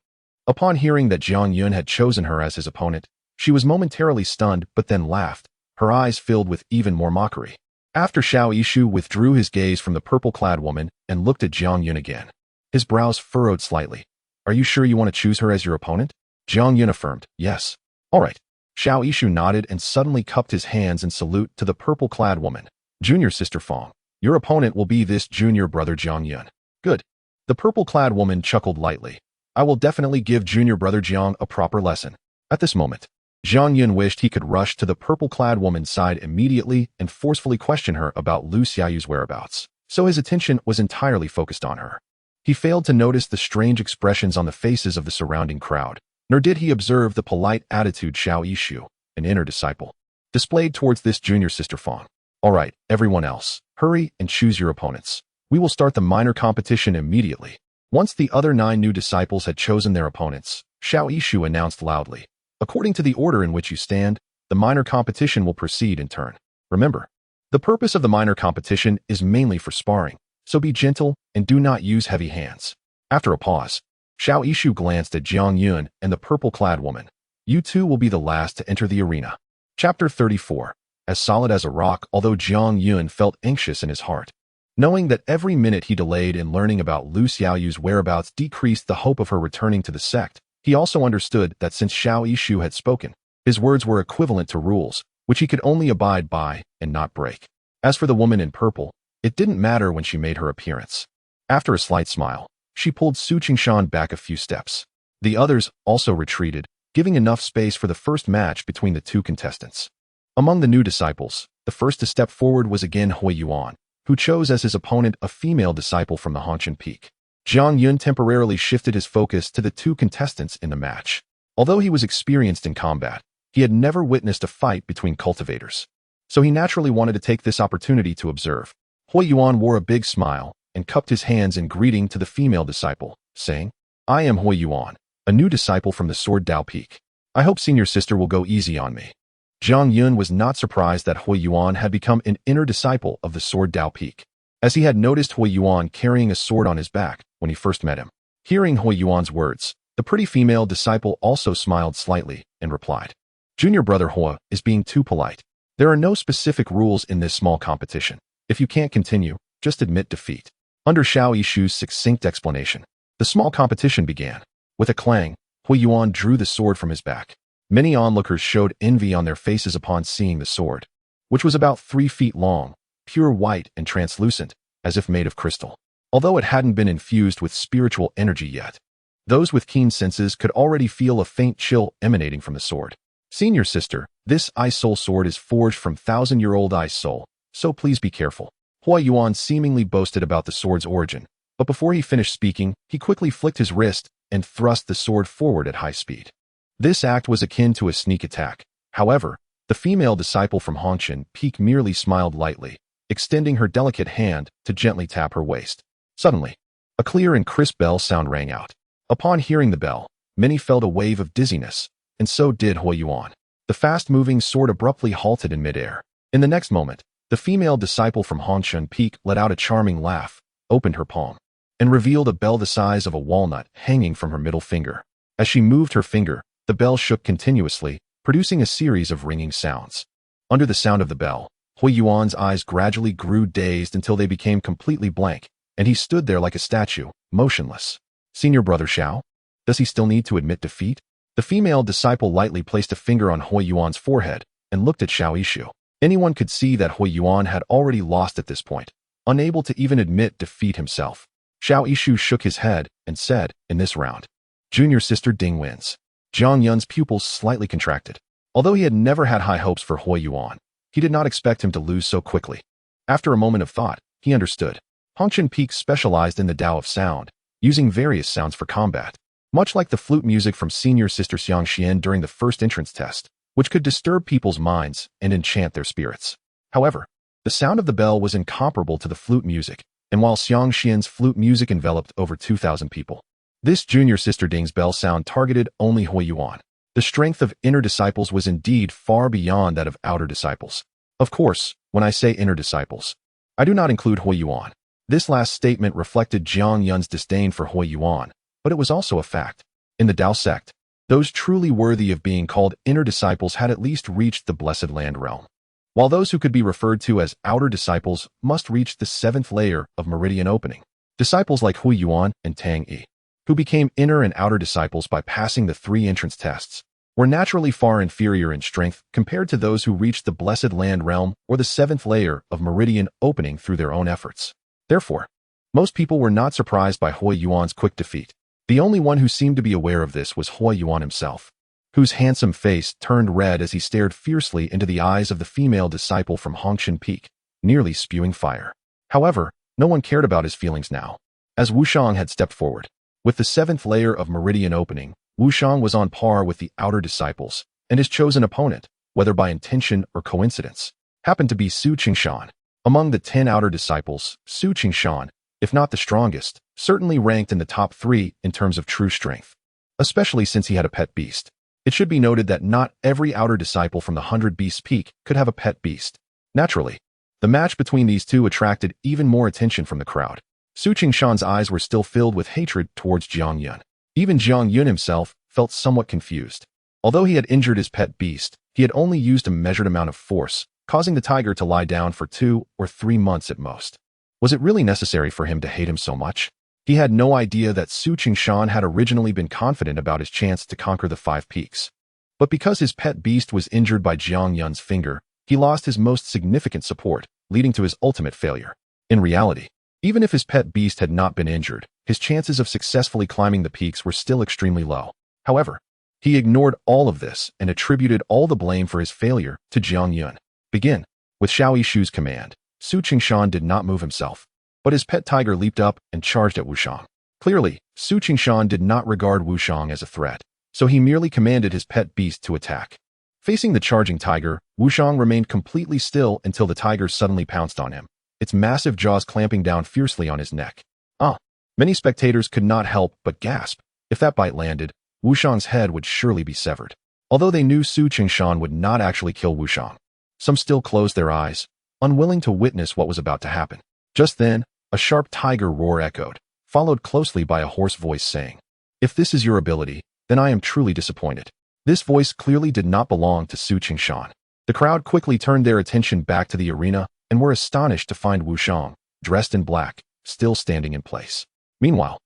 upon hearing that Zhang Yun had chosen her as his opponent, she was momentarily stunned but then laughed, her eyes filled with even more mockery. After Xiao Yishu withdrew his gaze from the purple-clad woman and looked at Zhang Yun again, his brows furrowed slightly. Are you sure you want to choose her as your opponent? Zhang Yun affirmed, yes. All right. Xiao Yishu nodded and suddenly cupped his hands in salute to the purple-clad woman. Junior Sister Fong, your opponent will be this junior brother Zhang Yun. Good. The purple-clad woman chuckled lightly. I will definitely give junior brother Zhang a proper lesson. At this moment, Zhang Yun wished he could rush to the purple-clad woman's side immediately and forcefully question her about Lu Xiaoyu's whereabouts, so his attention was entirely focused on her. He failed to notice the strange expressions on the faces of the surrounding crowd, nor did he observe the polite attitude Xiao Yishu, an inner disciple, displayed towards this junior Sister Fong. All right, everyone else, hurry and choose your opponents. We will start the minor competition immediately. Once the other 9 new disciples had chosen their opponents, Xiao Yishu announced loudly, according to the order in which you stand, the minor competition will proceed in turn. Remember, the purpose of the minor competition is mainly for sparring, so be gentle and do not use heavy hands. After a pause, Xiao Yishu glanced at Jiang Yun and the purple-clad woman. You two will be the last to enter the arena. Chapter 34. As solid as a rock, although Jiang Yun felt anxious in his heart. Knowing that every minute he delayed in learning about Lu Xiaoyu's whereabouts decreased the hope of her returning to the sect, he also understood that since Xiao Yishu had spoken, his words were equivalent to rules, which he could only abide by and not break. As for the woman in purple, it didn't matter when she made her appearance. After a slight smile, she pulled Su Qingshan back a few steps. The others also retreated, giving enough space for the first match between the two contestants. Among the new disciples, the first to step forward was again Hui Yuan, who chose as his opponent a female disciple from the Hongqian Peak. Jiang Yun temporarily shifted his focus to the two contestants in the match. Although he was experienced in combat, he had never witnessed a fight between cultivators. So he naturally wanted to take this opportunity to observe. Hui Yuan wore a big smile and cupped his hands in greeting to the female disciple, saying, I am Hui Yuan, a new disciple from the Sword Dao Peak. I hope senior sister will go easy on me. Jiang Yun was not surprised that Hui Yuan had become an inner disciple of the Sword Dao Peak, as he had noticed Hui Yuan carrying a sword on his back when he first met him. Hearing Hui Yuan's words, the pretty female disciple also smiled slightly and replied, Junior brother Hua is being too polite. There are no specific rules in this small competition. If you can't continue, just admit defeat. Under Xiao Yishu's succinct explanation, the small competition began. With a clang, Hui Yuan drew the sword from his back. Many onlookers showed envy on their faces upon seeing the sword, which was about 3 feet long, pure white and translucent, as if made of crystal. Although it hadn't been infused with spiritual energy yet, those with keen senses could already feel a faint chill emanating from the sword. Senior sister, this Ice Soul sword is forged from 1,000-year-old Ice Soul, so please be careful. Hui Yuan seemingly boasted about the sword's origin, but before he finished speaking, he quickly flicked his wrist and thrust the sword forward at high speed. This act was akin to a sneak attack. However, the female disciple from Hongqian Peak merely smiled lightly, extending her delicate hand to gently tap her waist. Suddenly, a clear and crisp bell sound rang out. Upon hearing the bell, many felt a wave of dizziness, and so did Hui Yuan. The fast-moving sword abruptly halted in midair. In the next moment, the female disciple from Hongqian Peak let out a charming laugh, opened her palm, and revealed a bell the size of a walnut hanging from her middle finger. As she moved her finger, the bell shook continuously, producing a series of ringing sounds. Under the sound of the bell, Hui Yuan's eyes gradually grew dazed until they became completely blank, and he stood there like a statue, motionless. Senior brother Xiao? Does he still need to admit defeat? The female disciple lightly placed a finger on Hui Yuan's forehead and looked at Xiao Yishu. Anyone could see that Hui Yuan had already lost at this point, unable to even admit defeat himself. Xiao Yishu shook his head and said, in this round, Junior sister Ding wins. Jiang Yun's pupils slightly contracted. Although he had never had high hopes for Hui Yuan, he did not expect him to lose so quickly. After a moment of thought, he understood. Hongqian Peak specialized in the Dao of sound, using various sounds for combat, much like the flute music from senior sister Xiang Xian during the first entrance test, which could disturb people's minds and enchant their spirits. However, the sound of the bell was incomparable to the flute music, and while Xiang Xian's flute music enveloped over 2,000 people, this junior sister Ding's bell sound targeted only Hui Yuan. The strength of inner disciples was indeed far beyond that of outer disciples. Of course, when I say inner disciples, I do not include Hui Yuan. This last statement reflected Jiang Yun's disdain for Hui Yuan, but it was also a fact. In the Dao sect, those truly worthy of being called inner disciples had at least reached the Blessed Land realm, while those who could be referred to as outer disciples must reach the 7th layer of meridian opening. Disciples like Hui Yuan and Tang Yi, who became inner and outer disciples by passing the 3 entrance tests, were naturally far inferior in strength compared to those who reached the Blessed Land realm or the 7th layer of meridian opening through their own efforts. Therefore, most people were not surprised by Hui Yuan's quick defeat. The only one who seemed to be aware of this was Hui Yuan himself, whose handsome face turned red as he stared fiercely into the eyes of the female disciple from Hongqian Peak, nearly spewing fire. However, no one cared about his feelings now, as Wushang had stepped forward. With the 7th layer of meridian opening, Wushang was on par with the outer disciples, and his chosen opponent, whether by intention or coincidence, happened to be Su Qingshan. Among the 10 outer disciples, Su Qingshan, if not the strongest, certainly ranked in the top 3 in terms of true strength, especially since he had a pet beast. It should be noted that not every outer disciple from the 100 Beasts Peak could have a pet beast. Naturally, The match between these two attracted even more attention from the crowd. Su Qingshan's eyes were still filled with hatred towards Jiang Yun. Even Jiang Yun himself felt somewhat confused. Although he had injured his pet beast, he had only used a measured amount of force, causing the tiger to lie down for 2 or 3 months at most. Was it really necessary for him to hate him so much? He had no idea that Su Qingshan had originally been confident about his chance to conquer the 5 peaks. But because his pet beast was injured by Jiang Yun's finger, he lost his most significant support, leading to his ultimate failure. In reality, even if his pet beast had not been injured, his chances of successfully climbing the peaks were still extremely low. However, he ignored all of this and attributed all the blame for his failure to Jiang Yun. Begin. With Xiao Yishu's command, Su Qingshan did not move himself, but his pet tiger leaped up and charged at Wushang. Clearly, Su Qingshan did not regard Wushang as a threat, so he merely commanded his pet beast to attack. Facing the charging tiger, Wushang remained completely still until the tiger suddenly pounced on him, its massive jaws clamping down fiercely on his neck. Many spectators could not help but gasp. If that bite landed, Wushang's head would surely be severed. Although they knew Su Qingshan would not actually kill Wushang, some still closed their eyes, unwilling to witness what was about to happen. Just then, a sharp tiger roar echoed, followed closely by a hoarse voice saying, "If this is your ability, then I am truly disappointed." This voice clearly did not belong to Su Qingshan. The crowd quickly turned their attention back to the arena and were astonished to find Wushang, dressed in black, still standing in place. Meanwhile,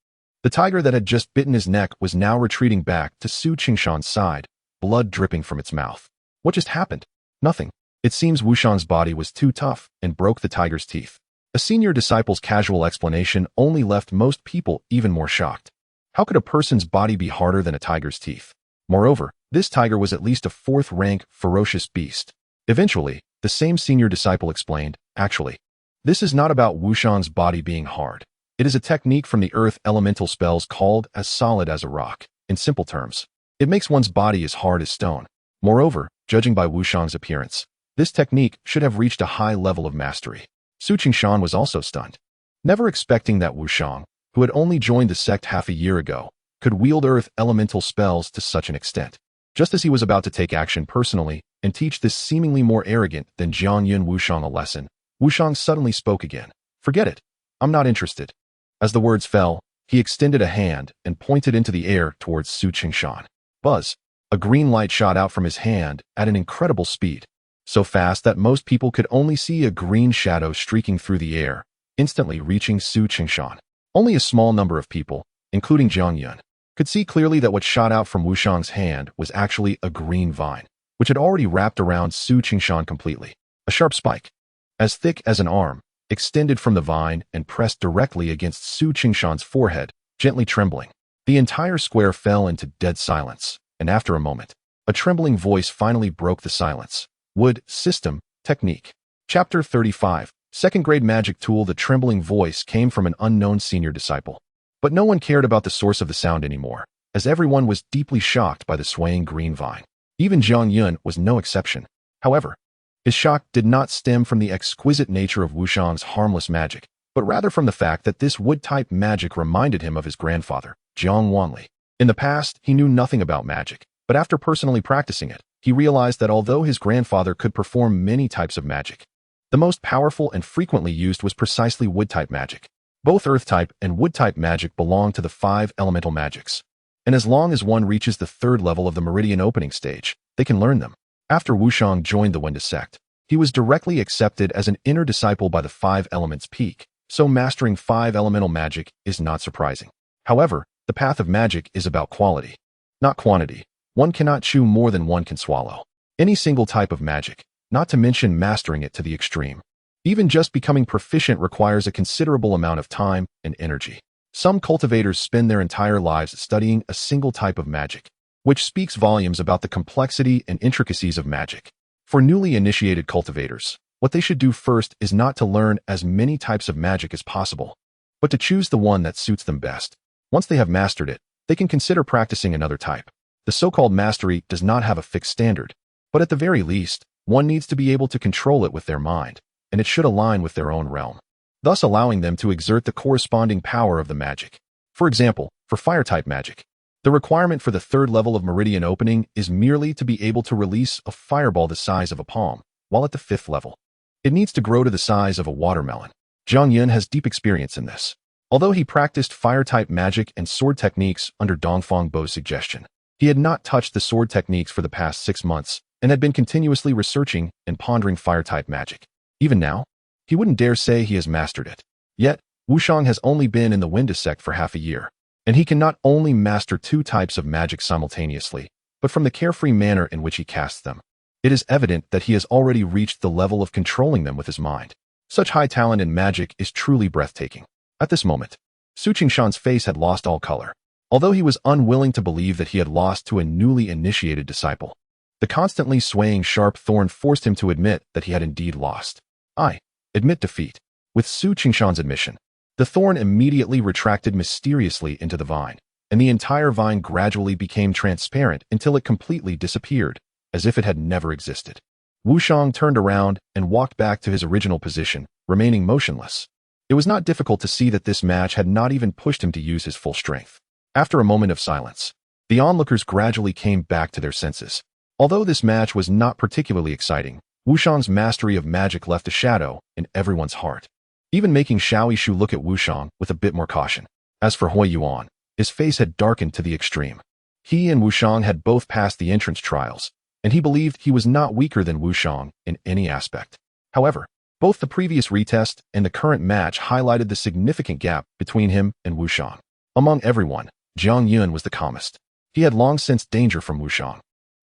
the tiger that had just bitten his neck was now retreating back to Su Qingshan's side, blood dripping from its mouth. What just happened? Nothing. It seems Wushang's body was too tough and broke the tiger's teeth. A senior disciple's casual explanation only left most people even more shocked. How could a person's body be harder than a tiger's teeth? Moreover, this tiger was at least a 4th-rank ferocious beast. Eventually, the same senior disciple explained, "Actually, this is not about Wushang's body being hard. It is a technique from the earth elemental spells called as solid as a rock. In simple terms, it makes one's body as hard as stone. Moreover, judging by Wushang's appearance, this technique should have reached a high level of mastery." Su Qingshan was also stunned, never expecting that Wushang, who had only joined the sect half a year ago, could wield earth elemental spells to such an extent. Just as he was about to take action personally and teach this seemingly more arrogant than Jiang Yun Wushang a lesson, Wushang suddenly spoke again. "Forget it. I'm not interested." As the words fell, he extended a hand and pointed into the air towards Su Qingshan. Buzz! A green light shot out from his hand at an incredible speed, so fast that most people could only see a green shadow streaking through the air, instantly reaching Su Qingshan. Only a small number of people, including Jiang Yun, could see clearly that what shot out from Wushang's hand was actually a green vine, which had already wrapped around Su Qingshan completely. A sharp spike, as thick as an arm, extended from the vine and pressed directly against Su Qingshan's forehead, gently trembling. The entire square fell into dead silence, and after a moment, a trembling voice finally broke the silence. Wood, System, Technique. Chapter 35. Second-grade magic tool. The trembling voice came from an unknown senior disciple. But no one cared about the source of the sound anymore, as everyone was deeply shocked by the swaying green vine. Even Jiang Yun was no exception. However, his shock did not stem from the exquisite nature of Wushang's harmless magic, but rather from the fact that this wood-type magic reminded him of his grandfather, Jiang Wanli. In the past, he knew nothing about magic, but after personally practicing it, he realized that although his grandfather could perform many types of magic, the most powerful and frequently used was precisely wood-type magic. Both earth-type and wood-type magic belong to the 5 elemental magics, and as long as one reaches the 3rd level of the meridian opening stage, they can learn them. After Wushang joined the Wenda sect, he was directly accepted as an inner disciple by the 5 elements peak, so mastering 5 elemental magic is not surprising. However, the path of magic is about quality, not quantity. One cannot chew more than one can swallow. Any single type of magic, not to mention mastering it to the extreme. Even just becoming proficient requires a considerable amount of time and energy. Some cultivators spend their entire lives studying a single type of magic, which speaks volumes about the complexity and intricacies of magic. For newly initiated cultivators, what they should do first is not to learn as many types of magic as possible, but to choose the one that suits them best. Once they have mastered it, they can consider practicing another type. The so-called mastery does not have a fixed standard, but at the very least, one needs to be able to control it with their mind, and it should align with their own realm, thus allowing them to exert the corresponding power of the magic. For example, for fire-type magic, the requirement for the 3rd level of meridian opening is merely to be able to release a fireball the size of a palm, while at the 5th level, It needs to grow to the size of a watermelon. Jiang Yun has deep experience in this. Although he practiced fire-type magic and sword techniques under Dongfang Bo's suggestion, he had not touched the sword techniques for the past 6 months and had been continuously researching and pondering fire-type magic. Even now, he wouldn't dare say he has mastered it. Yet, Wushang has only been in the Winda sect for half a year, and he can not only master 2 types of magic simultaneously, but from the carefree manner in which he casts them, it is evident that he has already reached the level of controlling them with his mind. Such high talent in magic is truly breathtaking. At this moment, Su Qingshan's face had lost all color. Although he was unwilling to believe that he had lost to a newly initiated disciple, the constantly swaying sharp thorn forced him to admit that he had indeed lost. I admit defeat. With Su Qingshan's admission, the thorn immediately retracted mysteriously into the vine, and the entire vine gradually became transparent until it completely disappeared, as if it had never existed. Wushang turned around and walked back to his original position, remaining motionless. It was not difficult to see that this match had not even pushed him to use his full strength. After a moment of silence, the onlookers gradually came back to their senses. Although this match was not particularly exciting, Wushang's mastery of magic left a shadow in everyone's heart, even making Xiao Yishu look at Wushang with a bit more caution. As for Hui Yuan, his face had darkened to the extreme. He and Wushang had both passed the entrance trials, and he believed he was not weaker than Wushang in any aspect. However, both the previous retest and the current match highlighted the significant gap between him and Wushang. Among everyone, Jiang Yun was the calmest. He had long sensed danger from Wushang,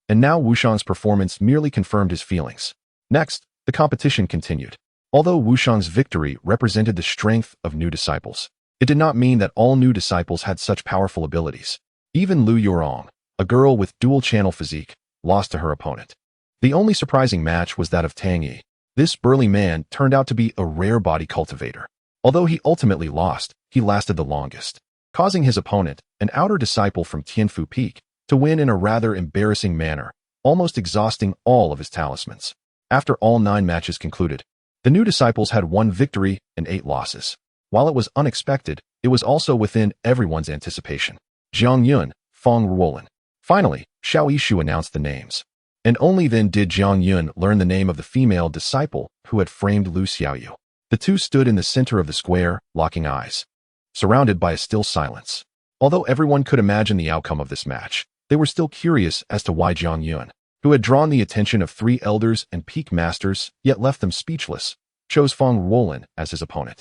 and now Wushang's performance merely confirmed his feelings. Next, the competition continued. Although Wushang's victory represented the strength of new disciples, it did not mean that all new disciples had such powerful abilities. Even Lu Yurong, a girl with dual-channel physique, lost to her opponent. The only surprising match was that of Tang Yi. This burly man turned out to be a rare body cultivator. Although he ultimately lost, he lasted the longest, causing his opponent, an outer disciple from Tianfu Peak, to win in a rather embarrassing manner, almost exhausting all of his talismans. After all 9 matches concluded, the new disciples had 1 victory and 8 losses. While it was unexpected, it was also within everyone's anticipation. Jiang Yun, Feng Ruolin. Finally, Xiao Yishu announced the names. And only then did Jiang Yun learn the name of the female disciple who had framed Lu Xiaoyu. The two stood in the center of the square, locking eyes, surrounded by a still silence. Although everyone could imagine the outcome of this match, they were still curious as to why Jiang Yun, who had drawn the attention of 3 elders and peak masters, yet left them speechless, chose Feng Ruolin as his opponent.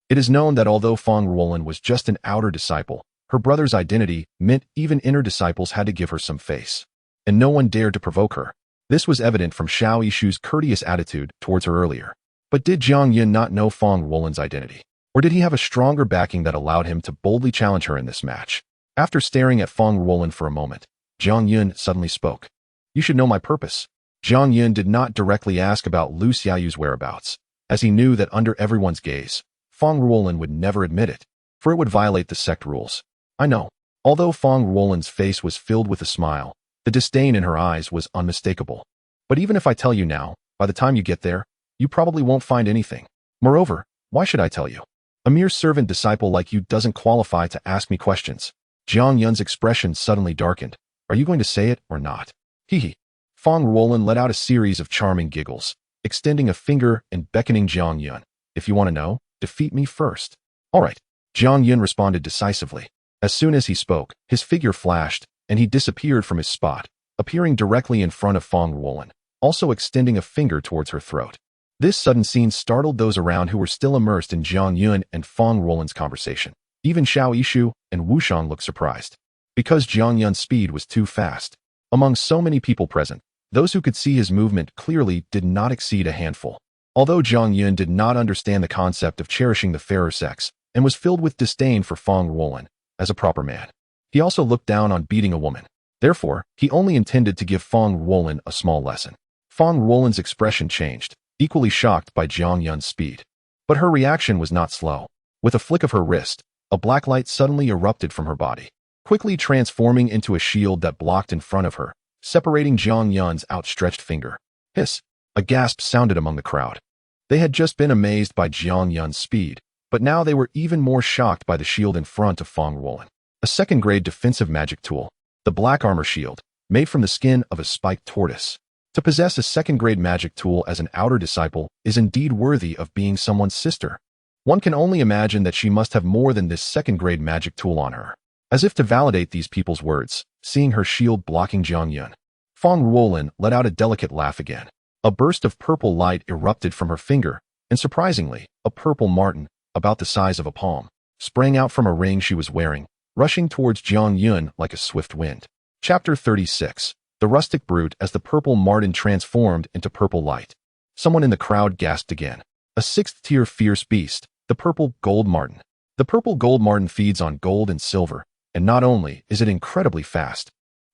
It is known that although Feng Ruolin was just an outer disciple, her brother's identity meant even inner disciples had to give her some face, and no one dared to provoke her. This was evident from Xiao Yishu's courteous attitude towards her earlier. But did Jiang Yun not know Feng Ruolin's identity? Or did he have a stronger backing that allowed him to boldly challenge her in this match? After staring at Feng Ruolin for a moment, Jiang Yun suddenly spoke. You should know my purpose. Jiang Yun did not directly ask about Lu Xiaoyu's whereabouts, as he knew that under everyone's gaze, Feng Ruolin would never admit it, for it would violate the sect rules. I know. Although Feng Ruolin's face was filled with a smile, the disdain in her eyes was unmistakable. But even if I tell you now, by the time you get there, you probably won't find anything. Moreover, why should I tell you? A mere servant disciple like you doesn't qualify to ask me questions. Jiang Yun's expression suddenly darkened. Are you going to say it or not? Hee. Feng Ruolin let out a series of charming giggles, extending a finger and beckoning Jiang Yun. If you want to know, defeat me first. All right. Jiang Yun responded decisively. As soon as he spoke, his figure flashed, and he disappeared from his spot, appearing directly in front of Feng Ruolin, also extending a finger towards her throat. This sudden scene startled those around who were still immersed in Jiang Yun and Feng Ruolin's conversation. Even Xiao Yishu and Wushang looked surprised, because Jiang Yun's speed was too fast. Among so many people present, those who could see his movement clearly did not exceed a handful. Although Jiang Yun did not understand the concept of cherishing the fairer sex, and was filled with disdain for Feng Ruolin, as a proper man, he also looked down on beating a woman. Therefore, he only intended to give Feng Ruolin a small lesson. Feng Ruolin's expression changed, equally shocked by Jiang Yun's speed. But her reaction was not slow. With a flick of her wrist, a black light suddenly erupted from her body, quickly transforming into a shield that blocked in front of her, separating Jiang Yun's outstretched finger. Hiss! A gasp sounded among the crowd. They had just been amazed by Jiang Yun's speed, but now they were even more shocked by the shield in front of Feng Ruolin. A second-grade defensive magic tool, the black armor shield, made from the skin of a spiked tortoise. To possess a second-grade magic tool as an outer disciple is indeed worthy of being someone's sister. One can only imagine that she must have more than this second-grade magic tool on her. As if to validate these people's words, seeing her shield blocking Jiang Yun, Feng Ruolin let out a delicate laugh again. A burst of purple light erupted from her finger, and surprisingly, a purple marten, about the size of a palm, sprang out from a ring she was wearing, rushing towards Jiang Yun like a swift wind. Chapter 36. The Rustic Brute. As the purple marten transformed into purple light, someone in the crowd gasped again. A sixth-tier fierce beast, the purple gold marten. The purple gold marten feeds on gold and silver, and not only is it incredibly fast,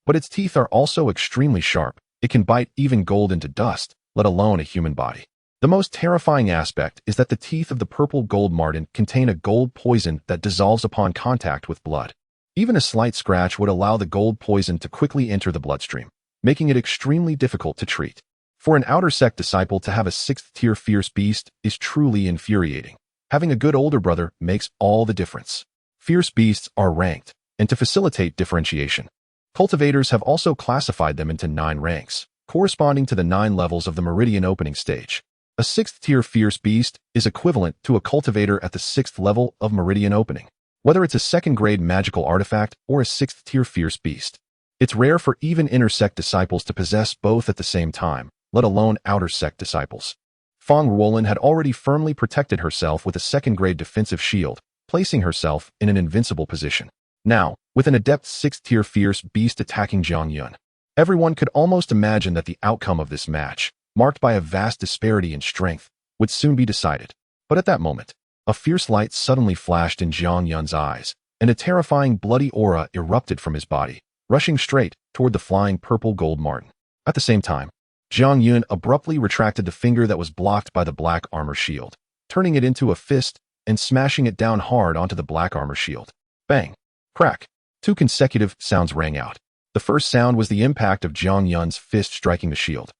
but its teeth are also extremely sharp. It can bite even gold into dust, let alone a human body. The most terrifying aspect is that the teeth of the purple gold marten contain a gold poison that dissolves upon contact with blood. Even a slight scratch would allow the gold poison to quickly enter the bloodstream, making it extremely difficult to treat. For an outer sect disciple to have a sixth-tier fierce beast is truly infuriating. Having a good older brother makes all the difference. Fierce beasts are ranked, and to facilitate differentiation, cultivators have also classified them into 9 ranks, corresponding to the 9 levels of the meridian opening stage. A sixth-tier fierce beast is equivalent to a cultivator at the 6th level of meridian opening, whether it's a second-grade magical artifact or a 6th-tier fierce beast. It's rare for even inner sect disciples to possess both at the same time, let alone outer sect disciples. Feng Ruolin had already firmly protected herself with a second-grade defensive shield, placing herself in an invincible position. Now, with an adept 6th-tier fierce beast attacking Jiang Yun, everyone could almost imagine that the outcome of this match, marked by a vast disparity in strength, would soon be decided. But at that moment, a fierce light suddenly flashed in Jiang Yun's eyes, and a terrifying bloody aura erupted from his body, rushing straight toward the flying purple gold marten. At the same time, Jiang Yun abruptly retracted the finger that was blocked by the black armor shield, turning it into a fist and smashing it down hard onto the black armor shield. Bang! Crack! 2 consecutive sounds rang out. The first sound was the impact of Jiang Yun's fist striking the shield.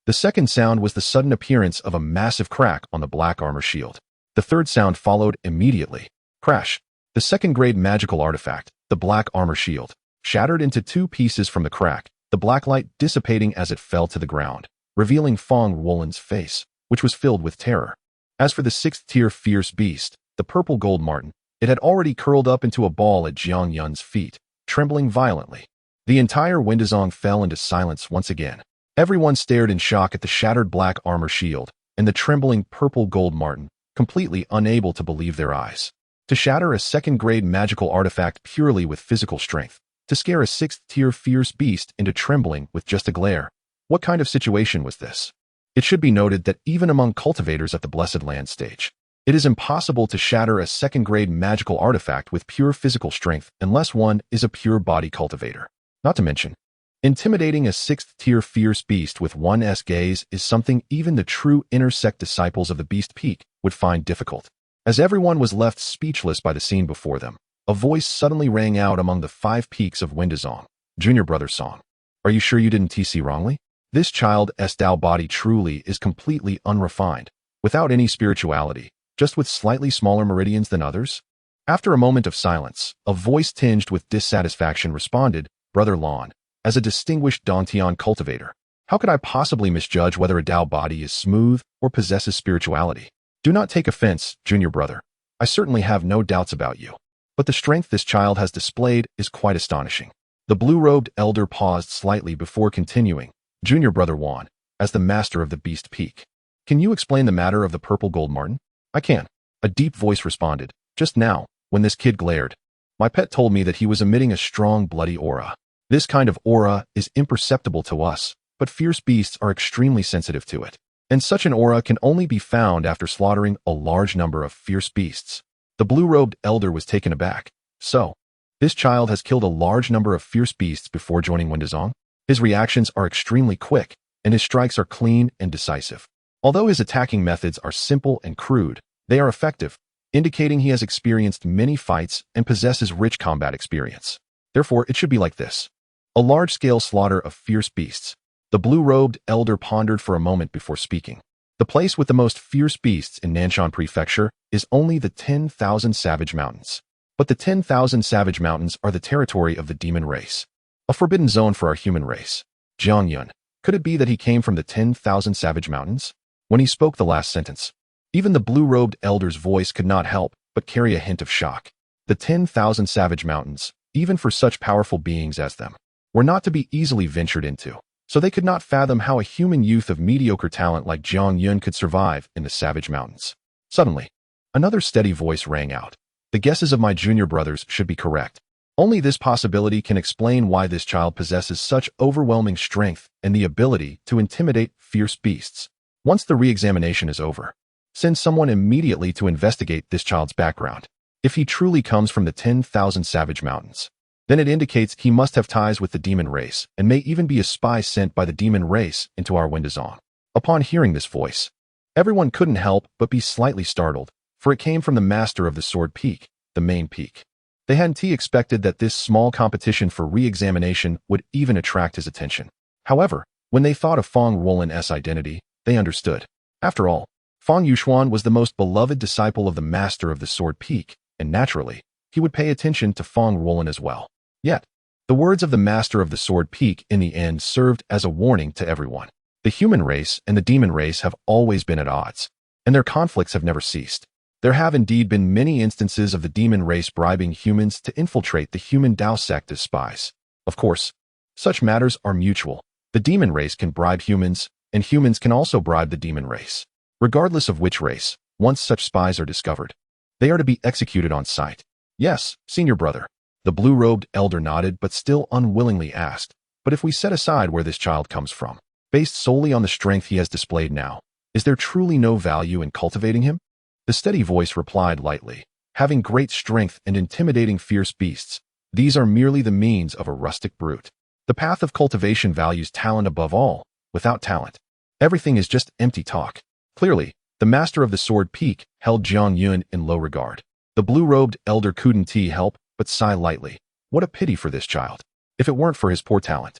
The second sound was the sudden appearance of a massive crack on the black armor shield. The third sound followed immediately. Crash! The second-grade magical artifact, the black armor shield, shattered into 2 pieces from the crack, the black light dissipating as it fell to the ground, revealing Feng Ruolin's face, which was filled with terror. As for the 6th-tier fierce beast, the purple gold marten, it had already curled up into a ball at Jiang Yun's feet, trembling violently. The entire Windazong fell into silence once again. Everyone stared in shock at the shattered black armor shield and the trembling purple gold marten, completely unable to believe their eyes. To shatter a second-grade magical artifact purely with physical strength, to scare a 6th-tier fierce beast into trembling with just a glare. What kind of situation was this? It should be noted that even among cultivators at the Blessed Land stage, it is impossible to shatter a second-grade magical artifact with pure physical strength unless one is a pure body cultivator. Not to mention, intimidating a 6th-tier fierce beast with one's gaze is something even the true inner sect disciples of the Beast Peak would find difficult. As everyone was left speechless by the scene before them, a voice suddenly rang out among the 5 peaks of Windazong. Junior Brother Song. Are you sure you didn't TC wrongly? This child's Dao body truly is completely unrefined, without any spirituality, just with slightly smaller meridians than others? After a moment of silence, a voice tinged with dissatisfaction responded, Brother Lon, as a distinguished Dantian cultivator, how could I possibly misjudge whether a Dao body is smooth or possesses spirituality? Do not take offense, Junior Brother. I certainly have no doubts about you. But the strength this child has displayed is quite astonishing. The blue-robed elder paused slightly before continuing, Junior Brother Juan, as the master of the Beast Peak. Can you explain the matter of the purple gold marten? I can. A deep voice responded, just now, when this kid glared. My pet told me that he was emitting a strong bloody aura. This kind of aura is imperceptible to us, but fierce beasts are extremely sensitive to it. And such an aura can only be found after slaughtering a large number of fierce beasts. The blue-robed elder was taken aback. So, this child has killed a large number of fierce beasts before joining Windazong? His reactions are extremely quick, and his strikes are clean and decisive. Although his attacking methods are simple and crude, they are effective, indicating he has experienced many fights and possesses rich combat experience. Therefore, it should be like this. A large-scale slaughter of fierce beasts. The blue-robed elder pondered for a moment before speaking. The place with the most fierce beasts in Nanshan Prefecture is only the 10,000 Savage Mountains. But the 10,000 Savage Mountains are the territory of the demon race, a forbidden zone for our human race. Jiang Yun, Could it be that he came from the 10,000 savage mountains? When he spoke the last sentence, even the blue-robed elder's voice could not help but carry a hint of shock. The 10,000 savage mountains, even for such powerful beings as them, were not to be easily ventured into, so they could not fathom how a human youth of mediocre talent like Jiang Yun could survive in the savage mountains. Suddenly, another steady voice rang out. The guesses of my junior brothers should be correct. Only this possibility can explain why this child possesses such overwhelming strength and the ability to intimidate fierce beasts. Once the re-examination is over, send someone immediately to investigate this child's background. If he truly comes from the 10,000 savage mountains, then it indicates he must have ties with the demon race and may even be a spy sent by the demon race into our Windazong. Upon hearing this voice, everyone couldn't help but be slightly startled, for it came from the master of the Sword Peak, the main peak. They hadn't expected that this small competition for re-examination would even attract his attention. However, when they thought of Fong Ruolan's identity, they understood. After all, Fong Yuxuan was the most beloved disciple of the master of the Sword Peak, and naturally, he would pay attention to Fong Ruolan as well. Yet, the words of the master of the Sword Peak in the end served as a warning to everyone. The human race and the demon race have always been at odds, and their conflicts have never ceased. There have indeed been many instances of the demon race bribing humans to infiltrate the human Dao sect as spies. Of course, such matters are mutual. The demon race can bribe humans, and humans can also bribe the demon race. Regardless of which race, once such spies are discovered, they are to be executed on sight. Yes, senior brother. The blue-robed elder nodded but still unwillingly asked, but if we set aside where this child comes from, based solely on the strength he has displayed now, is there truly no value in cultivating him? The steady voice replied lightly, having great strength and intimidating fierce beasts, these are merely the means of a rustic brute. The path of cultivation values talent above all. Without talent, everything is just empty talk. Clearly, the master of the Sword Peak held Jiang Yun in low regard. The blue-robed elder couldn't help but sigh lightly. What a pity for this child. If it weren't for his poor talent,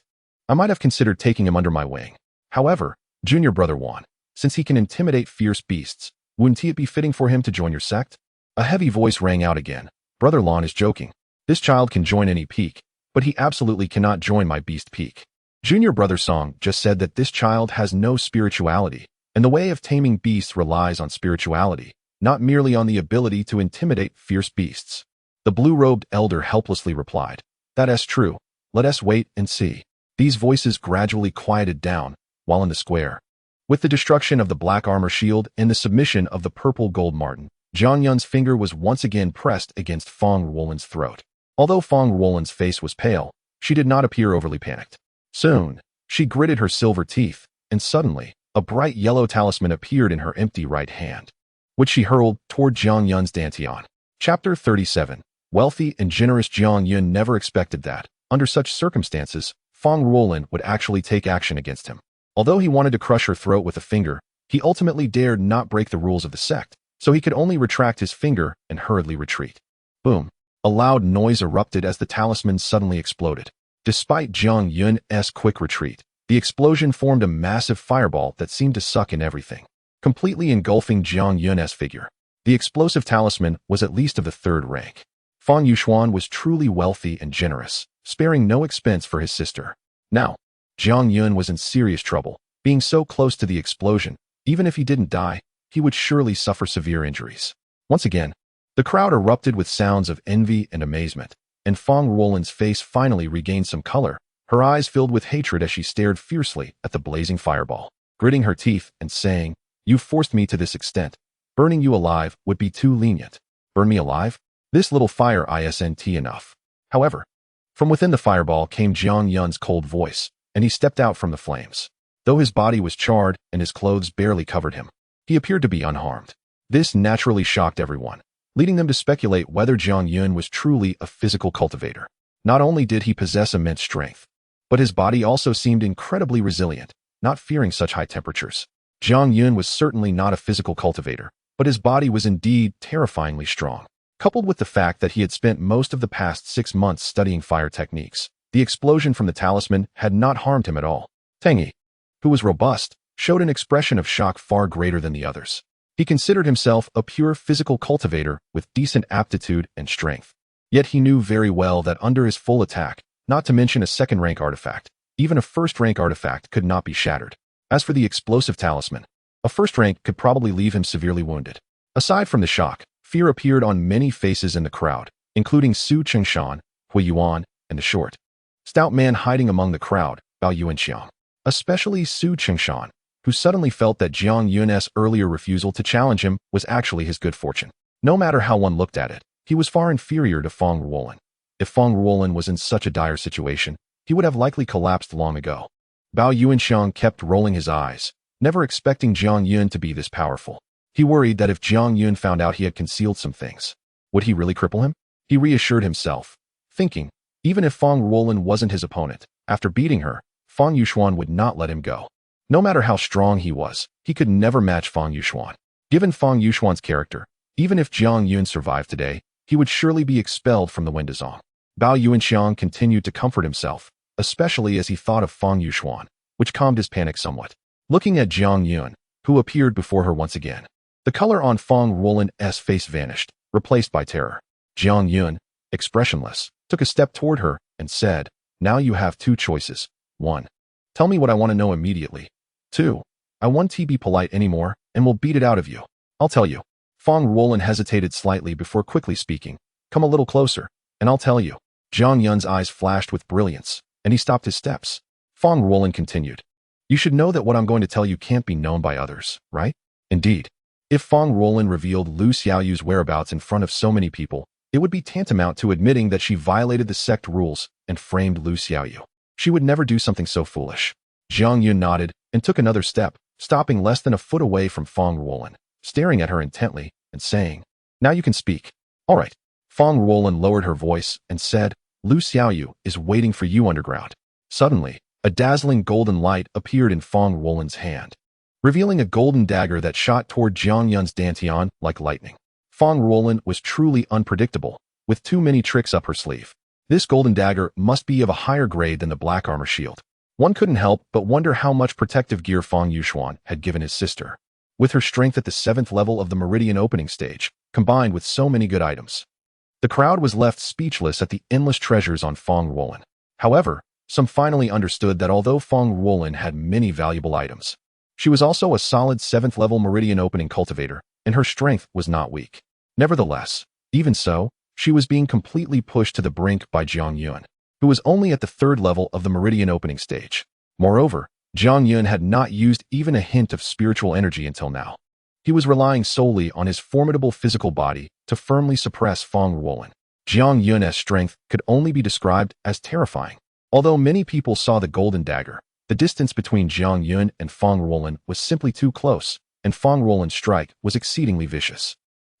I might have considered taking him under my wing. However, junior brother Wan, since he can intimidate fierce beasts, wouldn't it be fitting for him to join your sect? A heavy voice rang out again. Brother Lon is joking. This child can join any peak, but he absolutely cannot join my beast peak. Junior brother Song just said that this child has no spirituality, and the way of taming beasts relies on spirituality, not merely on the ability to intimidate fierce beasts. The blue-robed elder helplessly replied, that is true. Let us wait and see. These voices gradually quieted down, while in the square, with the destruction of the black armor shield and the submission of the purple gold marten, Jiang Yun's finger was once again pressed against Fong Ruolan's throat. Although Fong Ruolan's face was pale, she did not appear overly panicked. Soon, she gritted her silver teeth, and suddenly, a bright yellow talisman appeared in her empty right hand, which she hurled toward Jiang Yun's dantian. Chapter 37. Wealthy and generous Jiang Yun never expected that, under such circumstances, Fong Ruolan would actually take action against him. Although he wanted to crush her throat with a finger, he ultimately dared not break the rules of the sect, so he could only retract his finger and hurriedly retreat. Boom. A loud noise erupted as the talisman suddenly exploded. Despite Jiang Yun's quick retreat, the explosion formed a massive fireball that seemed to suck in everything, completely engulfing Jiang Yun's figure. The explosive talisman was at least of the third rank. Fong Yuxuan was truly wealthy and generous, sparing no expense for his sister. Now, Jiang Yun was in serious trouble. Being so close to the explosion, even if he didn't die, he would surely suffer severe injuries. Once again, the crowd erupted with sounds of envy and amazement, and Fong Ruolan's face finally regained some color, her eyes filled with hatred as she stared fiercely at the blazing fireball, gritting her teeth and saying, "You've forced me to this extent. Burning you alive would be too lenient. Burn me alive? This little fire isn't enough." However, from within the fireball came Jiang Yun's cold voice, and he stepped out from the flames. Though his body was charred and his clothes barely covered him, he appeared to be unharmed. This naturally shocked everyone, leading them to speculate whether Jiang Yun was truly a physical cultivator. Not only did he possess immense strength, but his body also seemed incredibly resilient, not fearing such high temperatures. Jiang Yun was certainly not a physical cultivator, but his body was indeed terrifyingly strong. Coupled with the fact that he had spent most of the past 6 months studying fire techniques, the explosion from the talisman had not harmed him at all. Tengi, who was robust, showed an expression of shock far greater than the others. He considered himself a pure physical cultivator with decent aptitude and strength. Yet he knew very well that under his full attack, not to mention a second-rank artifact, Even a first-rank artifact could not be shattered. As for the explosive talisman, a first rank could probably leave him severely wounded. Aside from the shock, fear appeared on many faces in the crowd, including Su Chengshan, Hui Yuan, and the short, stout man hiding among the crowd, Bao Yuanxiang. Especially Su Chengshan, who suddenly felt that Jiang Yun's earlier refusal to challenge him was actually his good fortune. No matter how one looked at it, he was far inferior to Feng Ruolin. If Feng Ruolin was in such a dire situation, he would have likely collapsed long ago. Bao Yuanxiang kept rolling his eyes, never expecting Jiang Yun to be this powerful. He worried that if Jiang Yun found out he had concealed some things, would he really cripple him? He reassured himself, thinking, even if Feng Ruolin wasn't his opponent, after beating her, Feng Yuxuan would not let him go. No matter how strong he was, he could never match Feng Yuxuan. Given Feng Yuxuan's character, even if Jiang Yun survived today, he would surely be expelled from the Windazong. Bao Yuanxiang continued to comfort himself, especially as he thought of Feng Yuxuan, which calmed his panic somewhat. Looking at Jiang Yun, who appeared before her once again, the color on Feng Ruolin's face vanished, replaced by terror. Jiang Yun, expressionless, took a step toward her and said, now you have two choices. 1. Tell me what I want to know immediately. 2. I won't be polite anymore and will beat it out of you. I'll tell you. Feng Ruolin hesitated slightly before quickly speaking. Come a little closer, and I'll tell you. Jiang Yun's eyes flashed with brilliance, and he stopped his steps. Feng Ruolin continued. You should know that what I'm going to tell you can't be known by others, right? Indeed. If Feng Ruolin revealed Lu Xiaoyu's whereabouts in front of so many people, it would be tantamount to admitting that she violated the sect rules and framed Lu Xiaoyu. She would never do something so foolish. Jiang Yun nodded and took another step, stopping less than a foot away from Feng Ruolin, staring at her intently and saying, now you can speak. All right. Feng Ruolin lowered her voice and said, Lu Xiaoyu is waiting for you underground. Suddenly, a dazzling golden light appeared in Feng Ruolin's hand, revealing a golden dagger that shot toward Jiang Yun's dantian like lightning. Feng Ruolin was truly unpredictable, with too many tricks up her sleeve. This golden dagger must be of a higher grade than the black armor shield. One couldn't help but wonder how much protective gear Feng Yuxuan had given his sister. With her strength at the 7th level of the Meridian opening stage, combined with so many good items, the crowd was left speechless at the endless treasures on Feng Ruolin. However, some finally understood that although Feng Ruolin had many valuable items, she was also a solid 7th level Meridian opening cultivator, and her strength was not weak. Nevertheless, even so, she was being completely pushed to the brink by Jiang Yun, who was only at the 3rd level of the Meridian opening stage. Moreover, Jiang Yun had not used even a hint of spiritual energy until now. He was relying solely on his formidable physical body to firmly suppress Feng Ruolin. Jiang Yun's strength could only be described as terrifying. Although many people saw the golden dagger, the distance between Jiang Yun and Feng Ruolin was simply too close, and Feng Ruolin's strike was exceedingly vicious,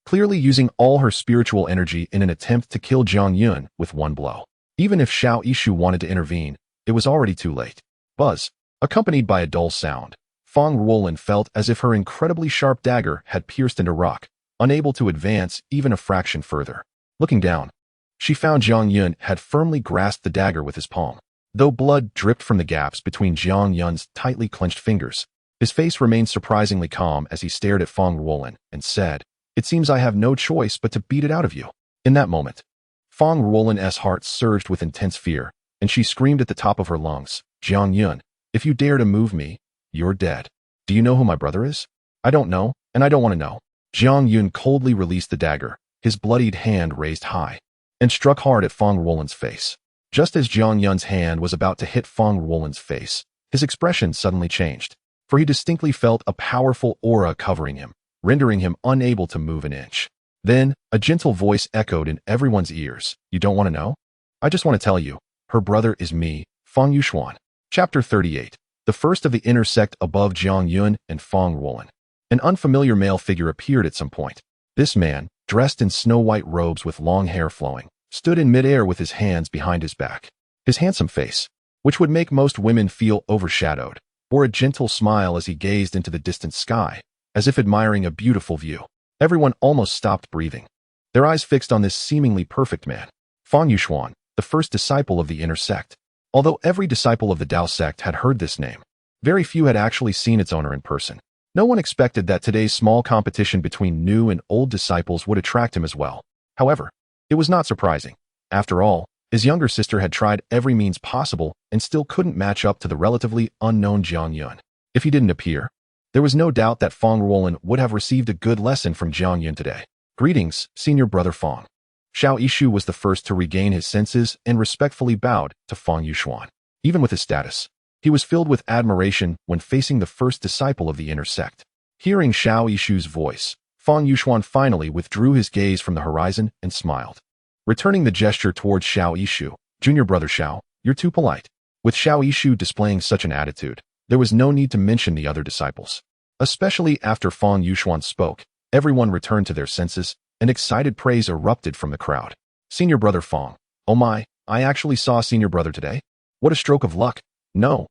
clearly using all her spiritual energy in an attempt to kill Jiang Yun with one blow. Even if Xiao Yishu wanted to intervene, it was already too late. Buzz, accompanied by a dull sound, Feng Ruolin felt as if her incredibly sharp dagger had pierced into rock, unable to advance even a fraction further. Looking down, she found Jiang Yun had firmly grasped the dagger with his palm. Though blood dripped from the gaps between Jiang Yun's tightly clenched fingers, his face remained surprisingly calm as he stared at Feng Ruolin and said, it seems I have no choice but to beat it out of you. In that moment, Feng Ruolin's heart surged with intense fear, and she screamed at the top of her lungs, Jiang Yun, if you dare to move me, you're dead. Do you know who my brother is? I don't know, and I don't want to know. Jiang Yun coldly released the dagger, his bloodied hand raised high, and struck hard at Feng Ruolin's face. Just as Jiang Yun's hand was about to hit Feng Ruolin's face, his expression suddenly changed, for he distinctly felt a powerful aura covering him, rendering him unable to move an inch. Then, a gentle voice echoed in everyone's ears, you don't want to know? I just want to tell you, her brother is me, Feng Yuxuan. Chapter 38. The first of the inner sect above Jiang Yun and Feng Ruolin. An unfamiliar male figure appeared at some point. This man, dressed in snow-white robes with long hair flowing, stood in midair with his hands behind his back. His handsome face, which would make most women feel overshadowed, bore a gentle smile as he gazed into the distant sky, as if admiring a beautiful view. Everyone almost stopped breathing, their eyes fixed on this seemingly perfect man. Feng Yuxuan, the first disciple of the inner sect. Although every disciple of the Dao sect had heard this name, very few had actually seen its owner in person. No one expected that today's small competition between new and old disciples would attract him as well. However, it was not surprising. After all, His younger sister had tried every means possible and still couldn't match up to the relatively unknown Jiang Yun. If he didn't appear, there was no doubt that Fong Ruolin would have received a good lesson from Jiang Yun today. Greetings, senior brother Fong. Xiao Yishu was the first to regain his senses and respectfully bowed to Fong Yuxuan. Even with his status, he was filled with admiration when facing the first disciple of the inner sect. Hearing Xiao Yishu's voice, Fong Yuxuan finally withdrew his gaze from the horizon and smiled. Returning the gesture towards Xiao Yishu, "Junior brother Xiao, you're too polite." With Xiao Yishu displaying such an attitude, there was no need to mention the other disciples. Especially after Fong Yuxuan spoke, everyone returned to their senses, and excited praise erupted from the crowd. "Senior brother Fong, oh my, I actually saw senior brother today? What a stroke of luck. No,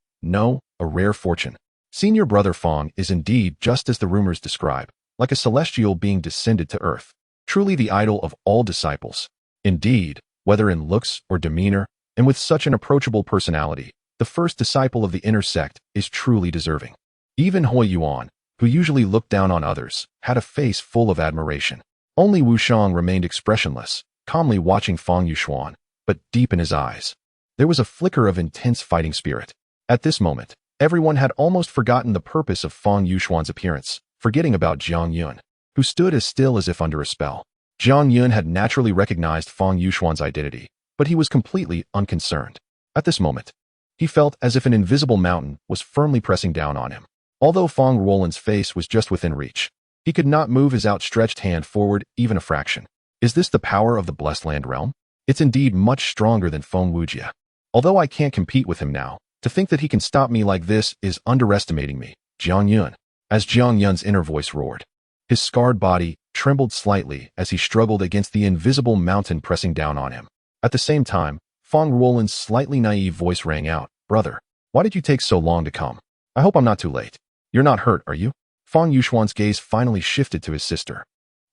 a rare fortune. Senior brother Fong is indeed just as the rumors describe, like a celestial being descended to earth. Truly the idol of all disciples. Indeed, whether in looks or demeanor, and with such an approachable personality, the first disciple of the inner sect is truly deserving." Even Hui Yuan, who usually looked down on others, had a face full of admiration. Only Wu Shang remained expressionless, calmly watching Fong Yuxuan, but deep in his eyes, there was a flicker of intense fighting spirit. At this moment, everyone had almost forgotten the purpose of Fong Yuxuan's appearance, forgetting about Jiang Yun, who stood as still as if under a spell. Jiang Yun had naturally recognized Fong Yuxuan's identity, but he was completely unconcerned. At this moment, he felt as if an invisible mountain was firmly pressing down on him. Although Fong Ruolin's face was just within reach, he could not move his outstretched hand forward even a fraction. Is this the power of the Blessed Land Realm? It's indeed much stronger than Feng Wujia. Although I can't compete with him now, to think that he can stop me like this is underestimating me, Jiang Yun. As Jiang Yun's inner voice roared, his scarred body trembled slightly as he struggled against the invisible mountain pressing down on him. At the same time, Fong Ruolin's slightly naive voice rang out, "Brother, why did you take so long to come? I hope I'm not too late. You're not hurt, are you?" Fong Yuxuan's gaze finally shifted to his sister,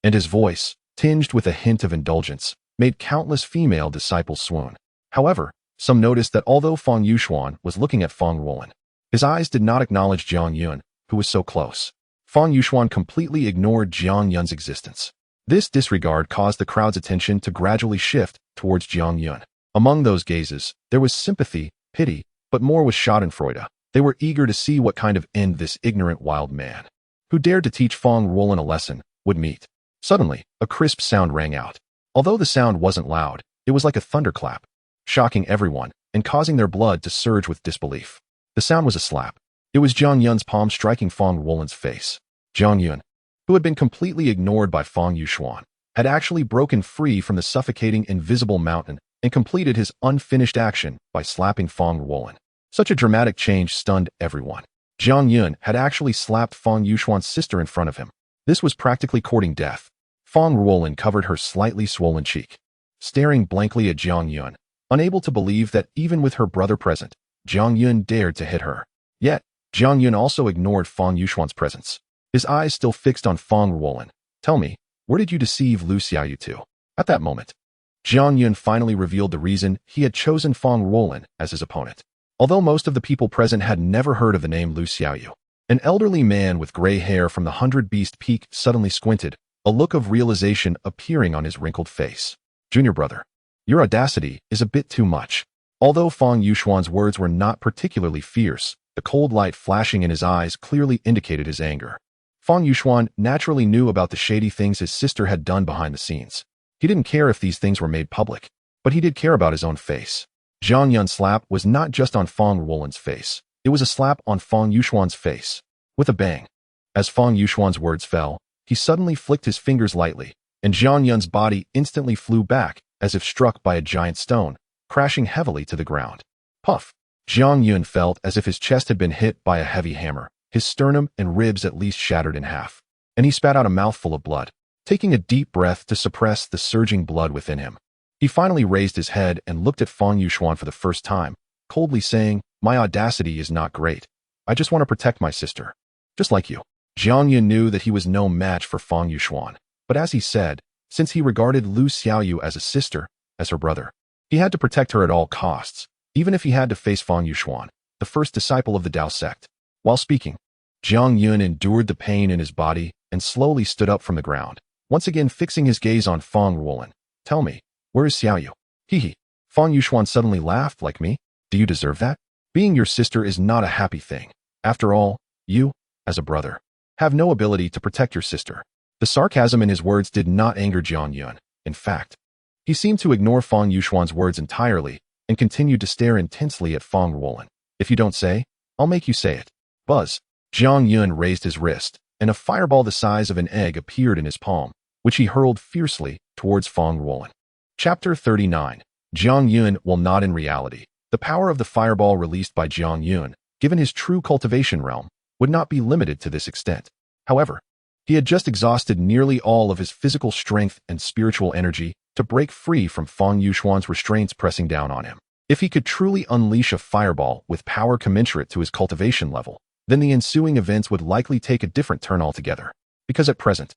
and his voice, tinged with a hint of indulgence, made countless female disciples swoon. However, some noticed that although Fong Yuxuan was looking at Fong Ruolin, his eyes did not acknowledge Jiang Yun, who was so close. Fong Yuxuan completely ignored Jiang Yun's existence. This disregard caused the crowd's attention to gradually shift towards Jiang Yun. Among those gazes, there was sympathy, pity, but more was schadenfreude. They were eager to see what kind of end this ignorant wild man, who dared to teach Fong Ruolin a lesson, would meet. Suddenly, a crisp sound rang out. Although the sound wasn't loud, it was like a thunderclap, shocking everyone and causing their blood to surge with disbelief. The sound was a slap. It was Jiang Yun's palm striking Fong Ruolin's face. Jiang Yun, who had been completely ignored by Fong Yuxuan, had actually broken free from the suffocating invisible mountain and completed his unfinished action by slapping Fong Ruolin. Such a dramatic change stunned everyone. Jiang Yun had actually slapped Fong Yuxuan's sister in front of him. This was practically courting death. Fong Ruolin covered her slightly swollen cheek, staring blankly at Jiang Yun, unable to believe that even with her brother present, Jiang Yun dared to hit her. Yet, Jiang Yun also ignored Fong Yuxuan's presence, his eyes still fixed on Fong Ruolin. "Tell me, where did you deceive Lu Xiaoyu to?" At that moment, Jiang Yun finally revealed the reason he had chosen Fong Ruolin as his opponent. Although most of the people present had never heard of the name Lu Xiaoyu, an elderly man with gray hair from the 100 Beast Peak suddenly squinted, a look of realization appearing on his wrinkled face. "Junior brother, your audacity is a bit too much." Although Fong Yuxuan's words were not particularly fierce, the cold light flashing in his eyes clearly indicated his anger. Fong Yuxuan naturally knew about the shady things his sister had done behind the scenes. He didn't care if these things were made public, but he did care about his own face. Jiang Yun's slap was not just on Fong Ruolin's face, it was a slap on Fong Yuxuan's face. With a bang, as Fong Yuxuan's words fell, he suddenly flicked his fingers lightly, and Jiang Yun's body instantly flew back as if struck by a giant stone, crashing heavily to the ground. Puff! Jiang Yun felt as if his chest had been hit by a heavy hammer, his sternum and ribs at least shattered in half, and he spat out a mouthful of blood, taking a deep breath to suppress the surging blood within him. He finally raised his head and looked at Fong Yuxuan for the first time, coldly saying, "My audacity is not great. I just want to protect my sister. Just like you." Jiang Yun knew that he was no match for Fong Yuxuan, but as he said, since he regarded Lu Xiaoyu as a sister, as her brother, he had to protect her at all costs, even if he had to face Fong Yuxuan, the first disciple of the Dao sect. While speaking, Jiang Yun endured the pain in his body and slowly stood up from the ground, once again fixing his gaze on Fong Ruolin. "Tell me, where is Xiaoyu?" Hee. Fang Yuxuan suddenly laughed. Like me? Do you deserve that? Being your sister is not a happy thing. After all, you, as a brother, have no ability to protect your sister. The sarcasm in his words did not anger Jiang Yun. In fact, he seemed to ignore Fang Yuxuan's words entirely and continued to stare intensely at Fang Ruolin. If you don't say, I'll make you say it. Buzz. Jiang Yun raised his wrist, and a fireball the size of an egg appeared in his palm, which he hurled fiercely towards Fang Ruolin. Chapter 39. Jiang Yun. Well, not in reality. The power of the fireball released by Jiang Yun, given his true cultivation realm, would not be limited to this extent. However, he had just exhausted nearly all of his physical strength and spiritual energy to break free from Fang Yuxuan's restraints pressing down on him. If he could truly unleash a fireball with power commensurate to his cultivation level, then the ensuing events would likely take a different turn altogether. Because at present,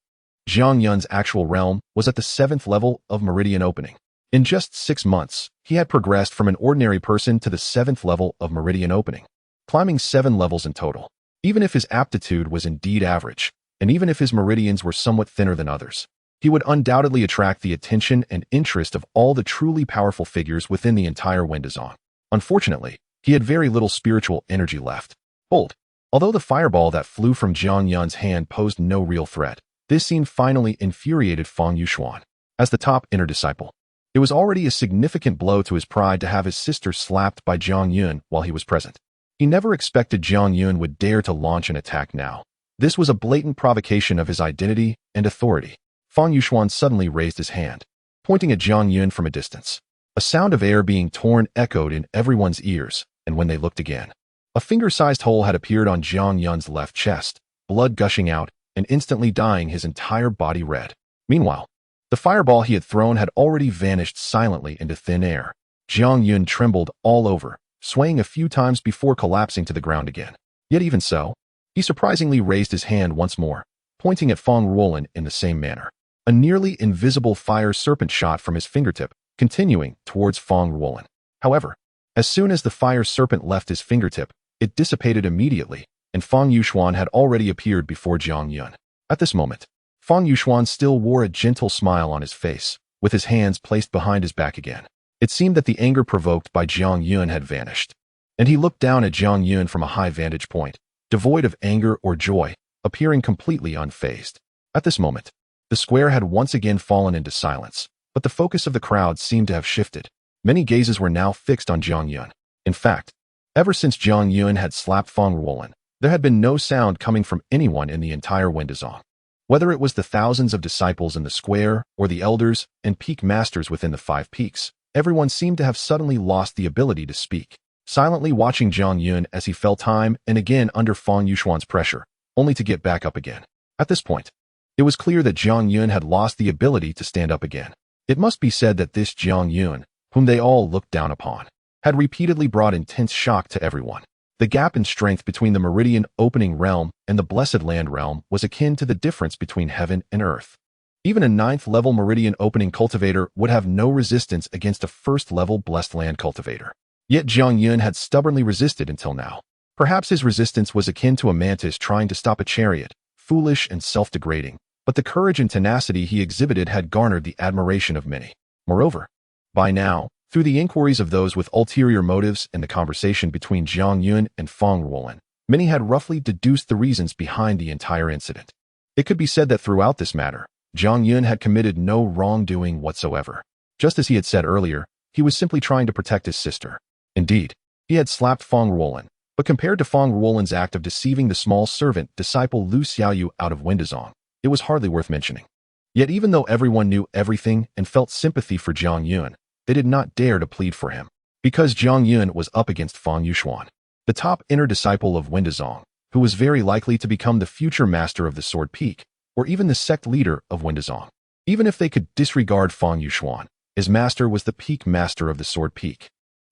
Jiang Yun's actual realm was at the 7th level of meridian opening. In just 6 months, he had progressed from an ordinary person to the 7th level of meridian opening, climbing 7 levels in total. Even if his aptitude was indeed average, and even if his meridians were somewhat thinner than others, he would undoubtedly attract the attention and interest of all the truly powerful figures within the entire Wendazong. Unfortunately, he had very little spiritual energy left. Hold. Although the fireball that flew from Jiang Yun's hand posed no real threat, this scene finally infuriated Fang Yuxuan. As the top inner disciple, it was already a significant blow to his pride to have his sister slapped by Jiang Yun while he was present. He never expected Jiang Yun would dare to launch an attack now. This was a blatant provocation of his identity and authority. Fang Yuxuan suddenly raised his hand, pointing at Jiang Yun from a distance. A sound of air being torn echoed in everyone's ears, and when they looked again, a finger-sized hole had appeared on Jiang Yun's left chest, blood gushing out and instantly dyeing his entire body red. Meanwhile, the fireball he had thrown had already vanished silently into thin air. Jiang Yun trembled all over, swaying a few times before collapsing to the ground again. Yet even so, he surprisingly raised his hand once more, pointing at Fang Ruolin in the same manner. A nearly invisible fire serpent shot from his fingertip, continuing towards Fang Ruolin. However, as soon as the fire serpent left his fingertip, it dissipated immediately, and Fang Yuxuan had already appeared before Jiang Yun. At this moment, Fang Yuxuan still wore a gentle smile on his face, with his hands placed behind his back again. It seemed that the anger provoked by Jiang Yun had vanished, and he looked down at Jiang Yun from a high vantage point, devoid of anger or joy, appearing completely unfazed. At this moment, the square had once again fallen into silence, but the focus of the crowd seemed to have shifted. Many gazes were now fixed on Jiang Yun. In fact, ever since Jiang Yun had slapped Fang Ruolin, there had been no sound coming from anyone in the entire Wendazong. Whether it was the thousands of disciples in the square or the elders and peak masters within the 5 peaks, everyone seemed to have suddenly lost the ability to speak, silently watching Jiang Yun as he fell time and again under Fang Yuxuan's pressure, only to get back up again. At this point, it was clear that Jiang Yun had lost the ability to stand up again. It must be said that this Jiang Yun, whom they all looked down upon, had repeatedly brought intense shock to everyone. The gap in strength between the meridian opening realm and the blessed land realm was akin to the difference between heaven and earth. Even a 9th level meridian opening cultivator would have no resistance against a 1st level blessed land cultivator. Yet Jiang Yun had stubbornly resisted until now. Perhaps his resistance was akin to a mantis trying to stop a chariot, foolish and self-degrading, but the courage and tenacity he exhibited had garnered the admiration of many. Moreover, by now, through the inquiries of those with ulterior motives and the conversation between Jiang Yun and Fang Ruolin, many had roughly deduced the reasons behind the entire incident. It could be said that throughout this matter, Jiang Yun had committed no wrongdoing whatsoever. Just as he had said earlier, he was simply trying to protect his sister. Indeed, he had slapped Fang Ruolin, but compared to Fang Ruolin's act of deceiving the small servant disciple Lu Xiaoyu out of Wendazong, it was hardly worth mentioning. Yet even though everyone knew everything and felt sympathy for Jiang Yun, they did not dare to plead for him, because Jiang Yun was up against Fang Yuxuan, the top inner disciple of Wendazong, who was very likely to become the future master of the Sword Peak, or even the sect leader of Wendazong. Even if they could disregard Fang Yuxuan, his master was the peak master of the Sword Peak,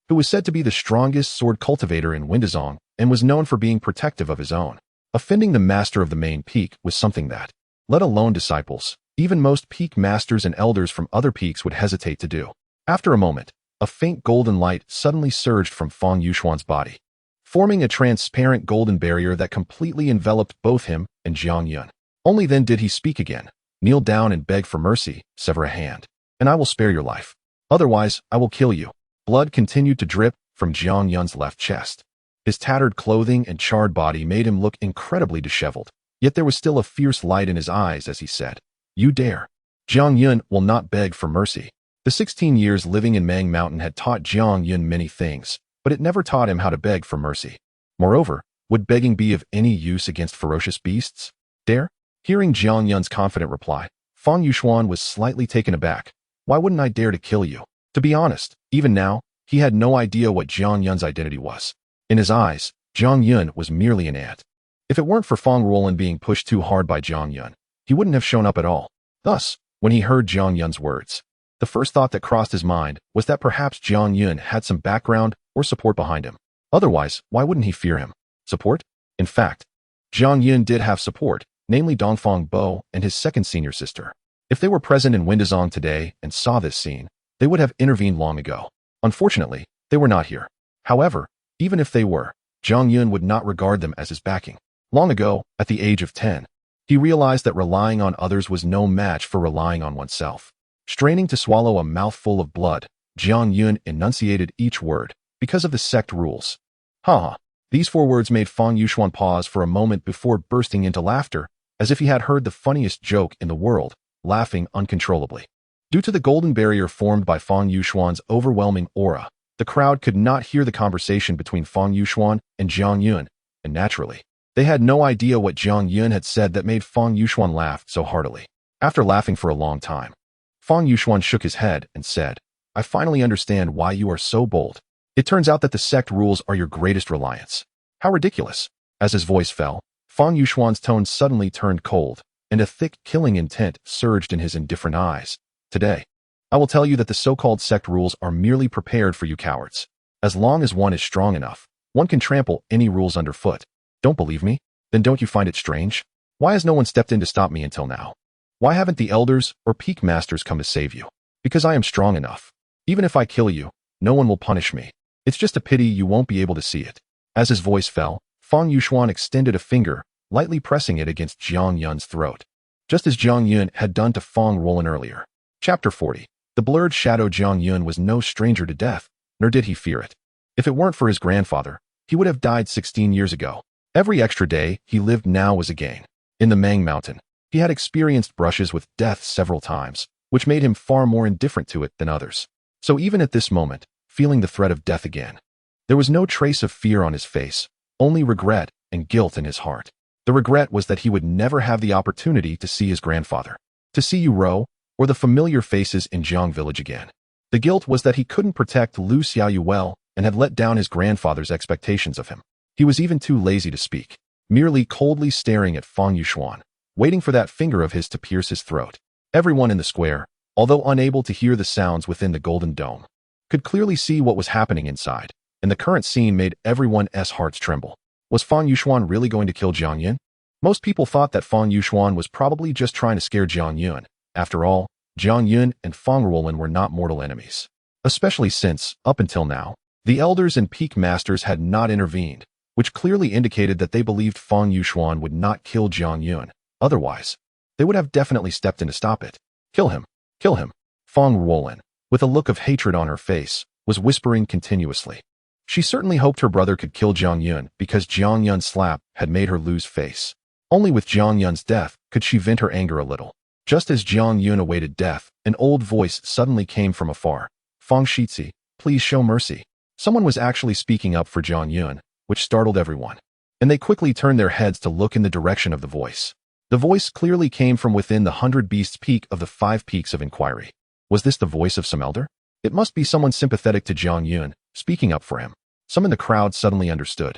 who was said to be the strongest sword cultivator in Wendazong and was known for being protective of his own. Offending the master of the main peak was something that, let alone disciples, even most peak masters and elders from other peaks would hesitate to do. After a moment, a faint golden light suddenly surged from Fang Yuxuan's body, forming a transparent golden barrier that completely enveloped both him and Jiang Yun. Only then did he speak again. Kneel down and beg for mercy, sever a hand, and I will spare your life. Otherwise, I will kill you. Blood continued to drip from Jiang Yun's left chest. His tattered clothing and charred body made him look incredibly disheveled, yet there was still a fierce light in his eyes as he said, "You dare." Jiang Yun will not beg for mercy. The 16 years living in Mang Mountain had taught Jiang Yun many things, but it never taught him how to beg for mercy. Moreover, would begging be of any use against ferocious beasts? Dare? Hearing Jiang Yun's confident reply, Fang Yuxuan was slightly taken aback. Why wouldn't I dare to kill you? To be honest, even now, he had no idea what Jiang Yun's identity was. In his eyes, Jiang Yun was merely an ant. If it weren't for Fang Ruolin being pushed too hard by Jiang Yun, he wouldn't have shown up at all. Thus, when he heard Jiang Yun's words, the first thought that crossed his mind was that perhaps Jiang Yun had some background or support behind him. Otherwise, why wouldn't he fear him? Support? In fact, Jiang Yun did have support, namely Dongfang Bo and his second senior sister. If they were present in Windazong today and saw this scene, they would have intervened long ago. Unfortunately, they were not here. However, even if they were, Jiang Yun would not regard them as his backing. Long ago, at the age of 10, he realized that relying on others was no match for relying on oneself. Straining to swallow a mouthful of blood, Jiang Yun enunciated each word, because of the sect rules. Ha! These 4 words made Fang Yuxuan pause for a moment before bursting into laughter, as if he had heard the funniest joke in the world, laughing uncontrollably. Due to the golden barrier formed by Fang Yuxuan's overwhelming aura, the crowd could not hear the conversation between Fang Yuxuan and Jiang Yun, and naturally, they had no idea what Jiang Yun had said that made Fang Yuxuan laugh so heartily. After laughing for a long time, Fang Yuxuan shook his head and said, "I finally understand why you are so bold. It turns out that the sect rules are your greatest reliance. How ridiculous." As his voice fell, Fang Yuxuan's tone suddenly turned cold, and a thick, killing intent surged in his indifferent eyes. "Today, I will tell you that the so-called sect rules are merely prepared for you cowards. As long as one is strong enough, one can trample any rules underfoot. Don't believe me? Then don't you find it strange? Why has no one stepped in to stop me until now? Why haven't the elders or peak masters come to save you? Because I am strong enough. Even if I kill you, no one will punish me. It's just a pity you won't be able to see it." As his voice fell, Fang Yuxuan extended a finger, lightly pressing it against Jiang Yun's throat, just as Jiang Yun had done to Fang Ruolin earlier. Chapter 40. The blurred shadow. Jiang Yun was no stranger to death, nor did he fear it. If it weren't for his grandfather, he would have died 16 years ago. Every extra day he lived now was a gain. In the Mang Mountain, he had experienced brushes with death several times, which made him far more indifferent to it than others. So even at this moment, feeling the threat of death again, there was no trace of fear on his face, only regret and guilt in his heart. The regret was that he would never have the opportunity to see his grandfather, to see Yu Rou, or the familiar faces in Jiang Village again. The guilt was that he couldn't protect Lu Xiaoyu well and had let down his grandfather's expectations of him. He was even too lazy to speak, merely coldly staring at Fang Yuxuan, waiting for that finger of his to pierce his throat. Everyone in the square, although unable to hear the sounds within the golden dome, could clearly see what was happening inside, and the current scene made everyone's hearts tremble. Was Fang Yuxuan really going to kill Jiang Yun? Most people thought that Fang Yuxuan was probably just trying to scare Jiang Yun. After all, Jiang Yun and Fang Ruolin were not mortal enemies. Especially since, up until now, the elders and peak masters had not intervened, which clearly indicated that they believed Fang Yuxuan would not kill Jiang Yun. Otherwise, they would have definitely stepped in to stop it. "Kill him! Kill him!" Fang Ruolin, with a look of hatred on her face, was whispering continuously. She certainly hoped her brother could kill Jiang Yun because Jiang Yun's slap had made her lose face. Only with Jiang Yun's death could she vent her anger a little. Just as Jiang Yun awaited death, an old voice suddenly came from afar. "Fang Shizi, please show mercy." Someone was actually speaking up for Jiang Yun, which startled everyone, and they quickly turned their heads to look in the direction of the voice. The voice clearly came from within the 100 Beasts Peak of the 5 Peaks of Inquiry. Was this the voice of some elder? It must be someone sympathetic to Jiang Yun, speaking up for him. Some in the crowd suddenly understood.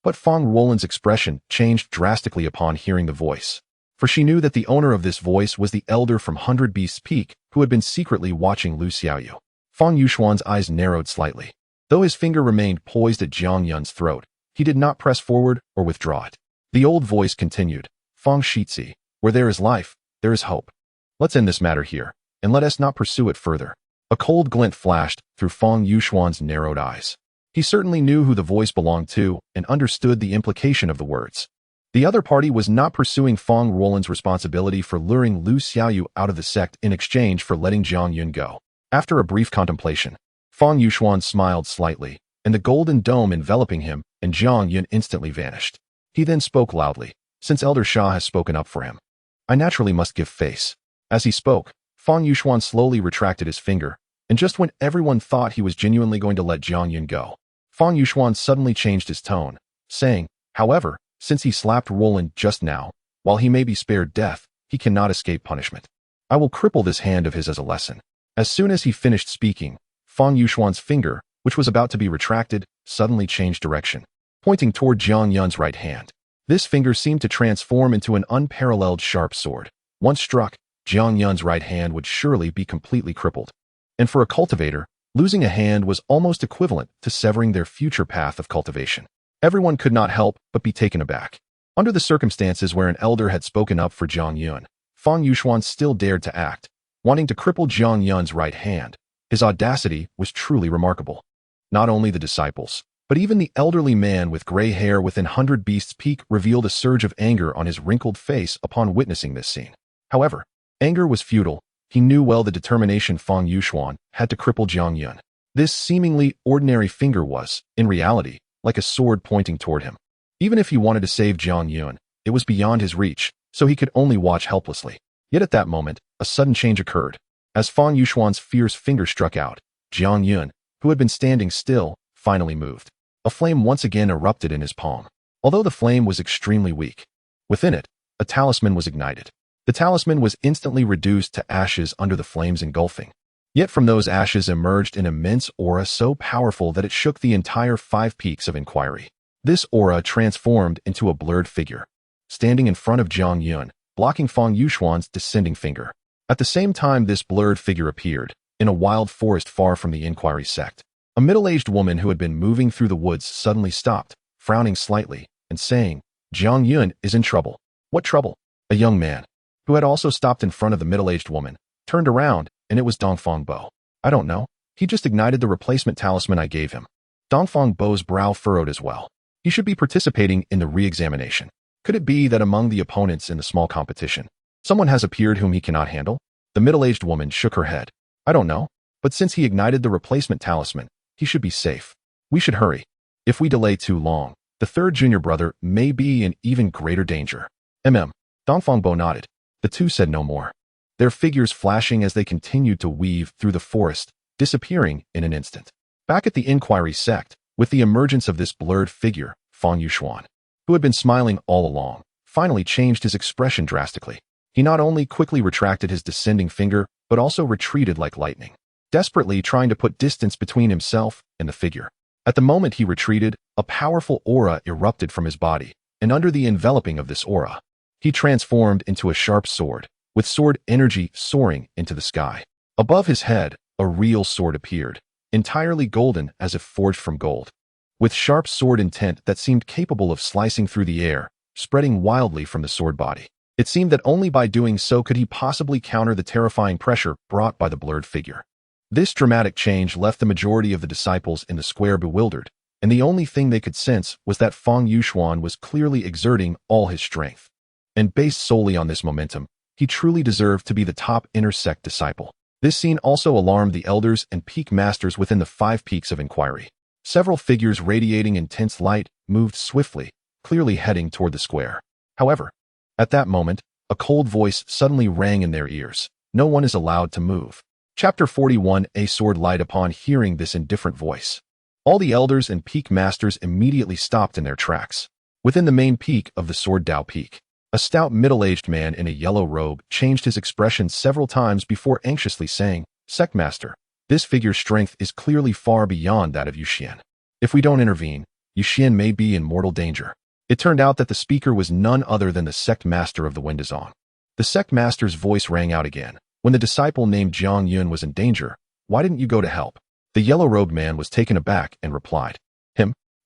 But Fang Ruolin's expression changed drastically upon hearing the voice, for she knew that the owner of this voice was the elder from 100 Beasts Peak who had been secretly watching Lu Xiaoyu. Fang Yuxuan's eyes narrowed slightly. Though his finger remained poised at Jiang Yun's throat, he did not press forward or withdraw it. The old voice continued, "Fang Shizi, where there is life, there is hope. Let's end this matter here, and let us not pursue it further." A cold glint flashed through Fang Yuxuan's narrowed eyes. He certainly knew who the voice belonged to and understood the implication of the words. The other party was not pursuing Fang Ruolin's responsibility for luring Lu Xiaoyu out of the sect in exchange for letting Jiang Yun go. After a brief contemplation, Fang Yuxuan smiled slightly, and the golden dome enveloping him and Jiang Yun instantly vanished. He then spoke loudly, since Elder Shah has spoken up for him. I naturally must give face. As he spoke, Fang Yuxuan slowly retracted his finger, and just when everyone thought he was genuinely going to let Jiang Yun go, Fang Yuxuan suddenly changed his tone, saying, however, since he slapped Roland just now, while he may be spared death, he cannot escape punishment. I will cripple this hand of his as a lesson. As soon as he finished speaking, Fang Yuxuan's finger, which was about to be retracted, suddenly changed direction, pointing toward Jiang Yun's right hand. This finger seemed to transform into an unparalleled sharp sword. Once struck, Jiang Yun's right hand would surely be completely crippled. And for a cultivator, losing a hand was almost equivalent to severing their future path of cultivation. Everyone could not help but be taken aback. Under the circumstances where an elder had spoken up for Jiang Yun, Fang Yuxuan still dared to act, wanting to cripple Jiang Yun's right hand. His audacity was truly remarkable. Not only the disciples, but even the elderly man with gray hair within 100 Beasts Peak revealed a surge of anger on his wrinkled face upon witnessing this scene. However, anger was futile. He knew well the determination Fang Yuxuan had to cripple Jiang Yun. This seemingly ordinary finger was, in reality, like a sword pointing toward him. Even if he wanted to save Jiang Yun, it was beyond his reach, so he could only watch helplessly. Yet at that moment, a sudden change occurred. As Fang Yuxuan's fierce finger struck out, Jiang Yun, who had been standing still, finally moved. A flame once again erupted in his palm. Although the flame was extremely weak, within it, a talisman was ignited. The talisman was instantly reduced to ashes under the flames engulfing. Yet from those ashes emerged an immense aura so powerful that it shook the entire 5 peaks of inquiry. This aura transformed into a blurred figure, standing in front of Jiang Yun, blocking Fang Yuxuan's descending finger. At the same time this blurred figure appeared, in a wild forest far from the inquiry sect. A middle-aged woman who had been moving through the woods suddenly stopped, frowning slightly, and saying, Jiang Yun is in trouble. What trouble? A young man, who had also stopped in front of the middle-aged woman, turned around, and it was Dongfang Bo. I don't know. He just ignited the replacement talisman I gave him. Dongfang Bo's brow furrowed as well. He should be participating in the re-examination. Could it be that among the opponents in the small competition, someone has appeared whom he cannot handle? The middle-aged woman shook her head. I don't know, but since he ignited the replacement talisman, he should be safe. We should hurry. If we delay too long, the third junior brother may be in even greater danger. Dongfang Bo nodded. The two said no more, their figures flashing as they continued to weave through the forest, disappearing in an instant. Back at the inquiry sect, with the emergence of this blurred figure, Fang Yuxuan, who had been smiling all along, finally changed his expression drastically. He not only quickly retracted his descending finger, but also retreated like lightning, desperately trying to put distance between himself and the figure. At the moment he retreated, a powerful aura erupted from his body, and under the enveloping of this aura, he transformed into a sharp sword, with sword energy soaring into the sky. Above his head, a real sword appeared, entirely golden as if forged from gold, with sharp sword intent that seemed capable of slicing through the air, spreading wildly from the sword body. It seemed that only by doing so could he possibly counter the terrifying pressure brought by the blurred figure. This dramatic change left the majority of the disciples in the square bewildered, and the only thing they could sense was that Fang Yuxuan was clearly exerting all his strength. And based solely on this momentum, he truly deserved to be the top inner sect disciple. This scene also alarmed the elders and peak masters within the 5 peaks of inquiry. Several figures radiating intense light moved swiftly, clearly heading toward the square. However, at that moment, a cold voice suddenly rang in their ears. No one is allowed to move. Chapter 41. A sword light. Upon hearing this indifferent voice, all the elders and peak masters immediately stopped in their tracks. Within the main peak of the Sword Dao Peak, a stout middle-aged man in a yellow robe changed his expression several times before anxiously saying, Sectmaster, this figure's strength is clearly far beyond that of Yuxian. If we don't intervene, Yuxian may be in mortal danger. It turned out that the speaker was none other than the sect master of the Windazong. The sect master's voice rang out again. When the disciple named Jiang Yun was in danger, why didn't you go to help? The yellow-robed man was taken aback and replied,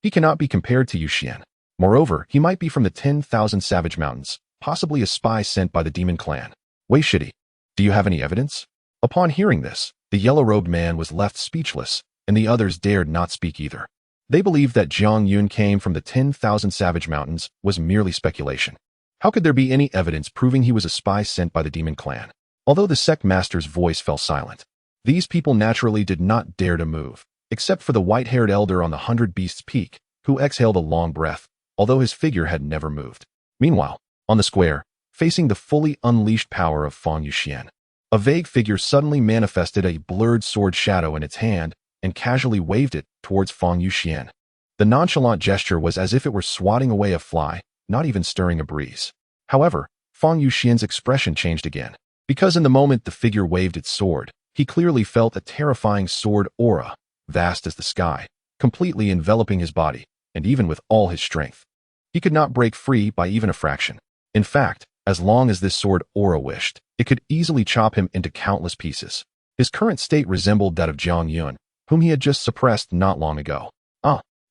He cannot be compared to Yuxian. Moreover, he might be from the 10,000 Savage Mountains, possibly a spy sent by the demon clan. Wei Shidi, do you have any evidence? Upon hearing this, the yellow-robed man was left speechless, and the others dared not speak either. They believed that Jiang Yun came from the 10,000 Savage Mountains was merely speculation. How could there be any evidence proving he was a spy sent by the demon clan? Although the sect master's voice fell silent, These people naturally did not dare to move, except for the white-haired elder on the 100 Beasts Peak, who exhaled a long breath, although his figure had never moved. Meanwhile, on the square, facing the fully unleashed power of Feng Yuxian, a vague figure suddenly manifested a blurred sword shadow in its hand and casually waved it towards Feng Yuxian. The nonchalant gesture was as if it were swatting away a fly, not even stirring a breeze. However, Feng Yuxian's expression changed again, because in the moment the figure waved its sword, he clearly felt a terrifying sword aura, vast as the sky, completely enveloping his body, and even with all his strength, he could not break free by even a fraction. In fact, as long as this sword aura wished, it could easily chop him into countless pieces. His current state resembled that of Jiang Yun, whom he had just suppressed not long ago.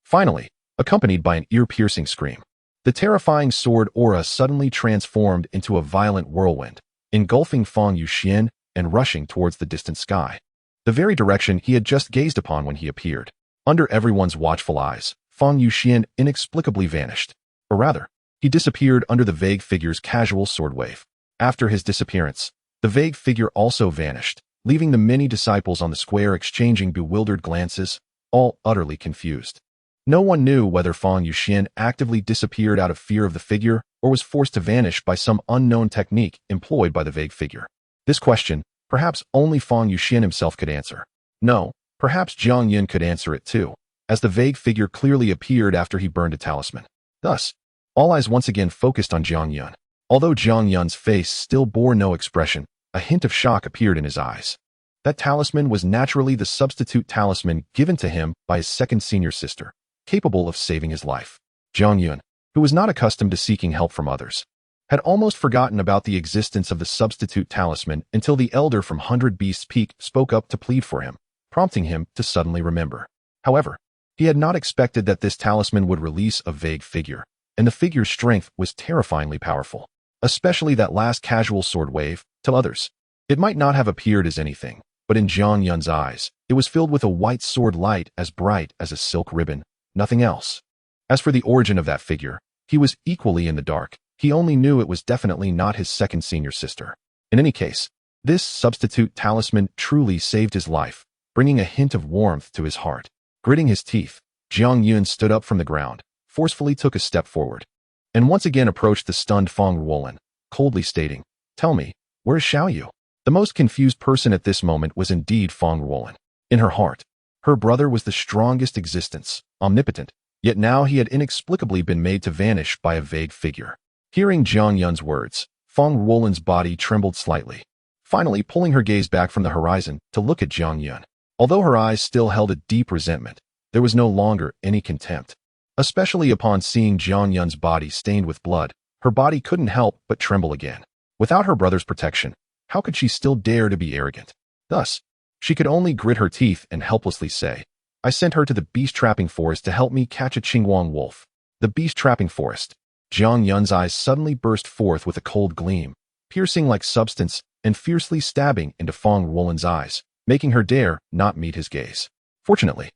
Finally, accompanied by an ear-piercing scream, the terrifying sword aura suddenly transformed into a violent whirlwind, engulfing Feng Yuxian and rushing towards the distant sky, the very direction he had just gazed upon when he appeared. Under everyone's watchful eyes, Feng Yuxian inexplicably vanished, or rather, he disappeared under the vague figure's casual sword wave. After his disappearance, the vague figure also vanished, leaving the many disciples on the square exchanging bewildered glances, all utterly confused. No one knew whether Feng Yuxian actively disappeared out of fear of the figure or was forced to vanish by some unknown technique employed by the vague figure. This question, perhaps only Feng Yuxian himself could answer. No, perhaps Jiang Yun could answer it too, as the vague figure clearly appeared after he burned a talisman. Thus, all eyes once again focused on Jiang Yun. Although Jiang Yun's face still bore no expression, a hint of shock appeared in his eyes. That talisman was naturally the substitute talisman given to him by his second senior sister, capable of saving his life. Jiang Yun, who was not accustomed to seeking help from others, had almost forgotten about the existence of the substitute talisman until the elder from 100 Beasts Peak spoke up to plead for him, prompting him to suddenly remember. However, he had not expected that this talisman would release a vague figure, and the figure's strength was terrifyingly powerful, especially that last casual sword wave. To others, it might not have appeared as anything, but in Jiang Yun's eyes, it was filled with a white sword light as bright as a silk ribbon, nothing else. As for the origin of that figure, he was equally in the dark. He only knew it was definitely not his second senior sister. In any case, this substitute talisman truly saved his life, bringing a hint of warmth to his heart. Gritting his teeth, Jiang Yun stood up from the ground, forcefully took a step forward, and once again approached the stunned Feng Ruolin, coldly stating, "Tell me, where is Xiaoyu?" The most confused person at this moment was indeed Feng Ruolin. In her heart, her brother was the strongest existence, omnipotent, yet now he had inexplicably been made to vanish by a vague figure. Hearing Jiang Yun's words, Feng Ruolin's body trembled slightly, finally pulling her gaze back from the horizon to look at Jiang Yun. Although her eyes still held a deep resentment, there was no longer any contempt. Especially upon seeing Jiang Yun's body stained with blood, her body couldn't help but tremble again. Without her brother's protection, how could she still dare to be arrogant? Thus, she could only grit her teeth and helplessly say, "I sent her to the beast-trapping forest to help me catch a Qingguang wolf." The beast-trapping forest. Jiang Yun's eyes suddenly burst forth with a cold gleam, piercing like substance and fiercely stabbing into Feng Ruolin's eyes, making her dare not meet his gaze. Fortunately,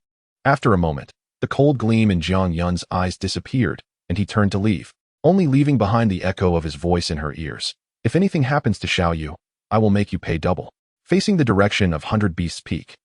after a moment, the cold gleam in Jiang Yun's eyes disappeared, and he turned to leave, only leaving behind the echo of his voice in her ears. "If anything happens to Xiaoyu, I will make you pay double." Facing the direction of 100 Beasts Peak,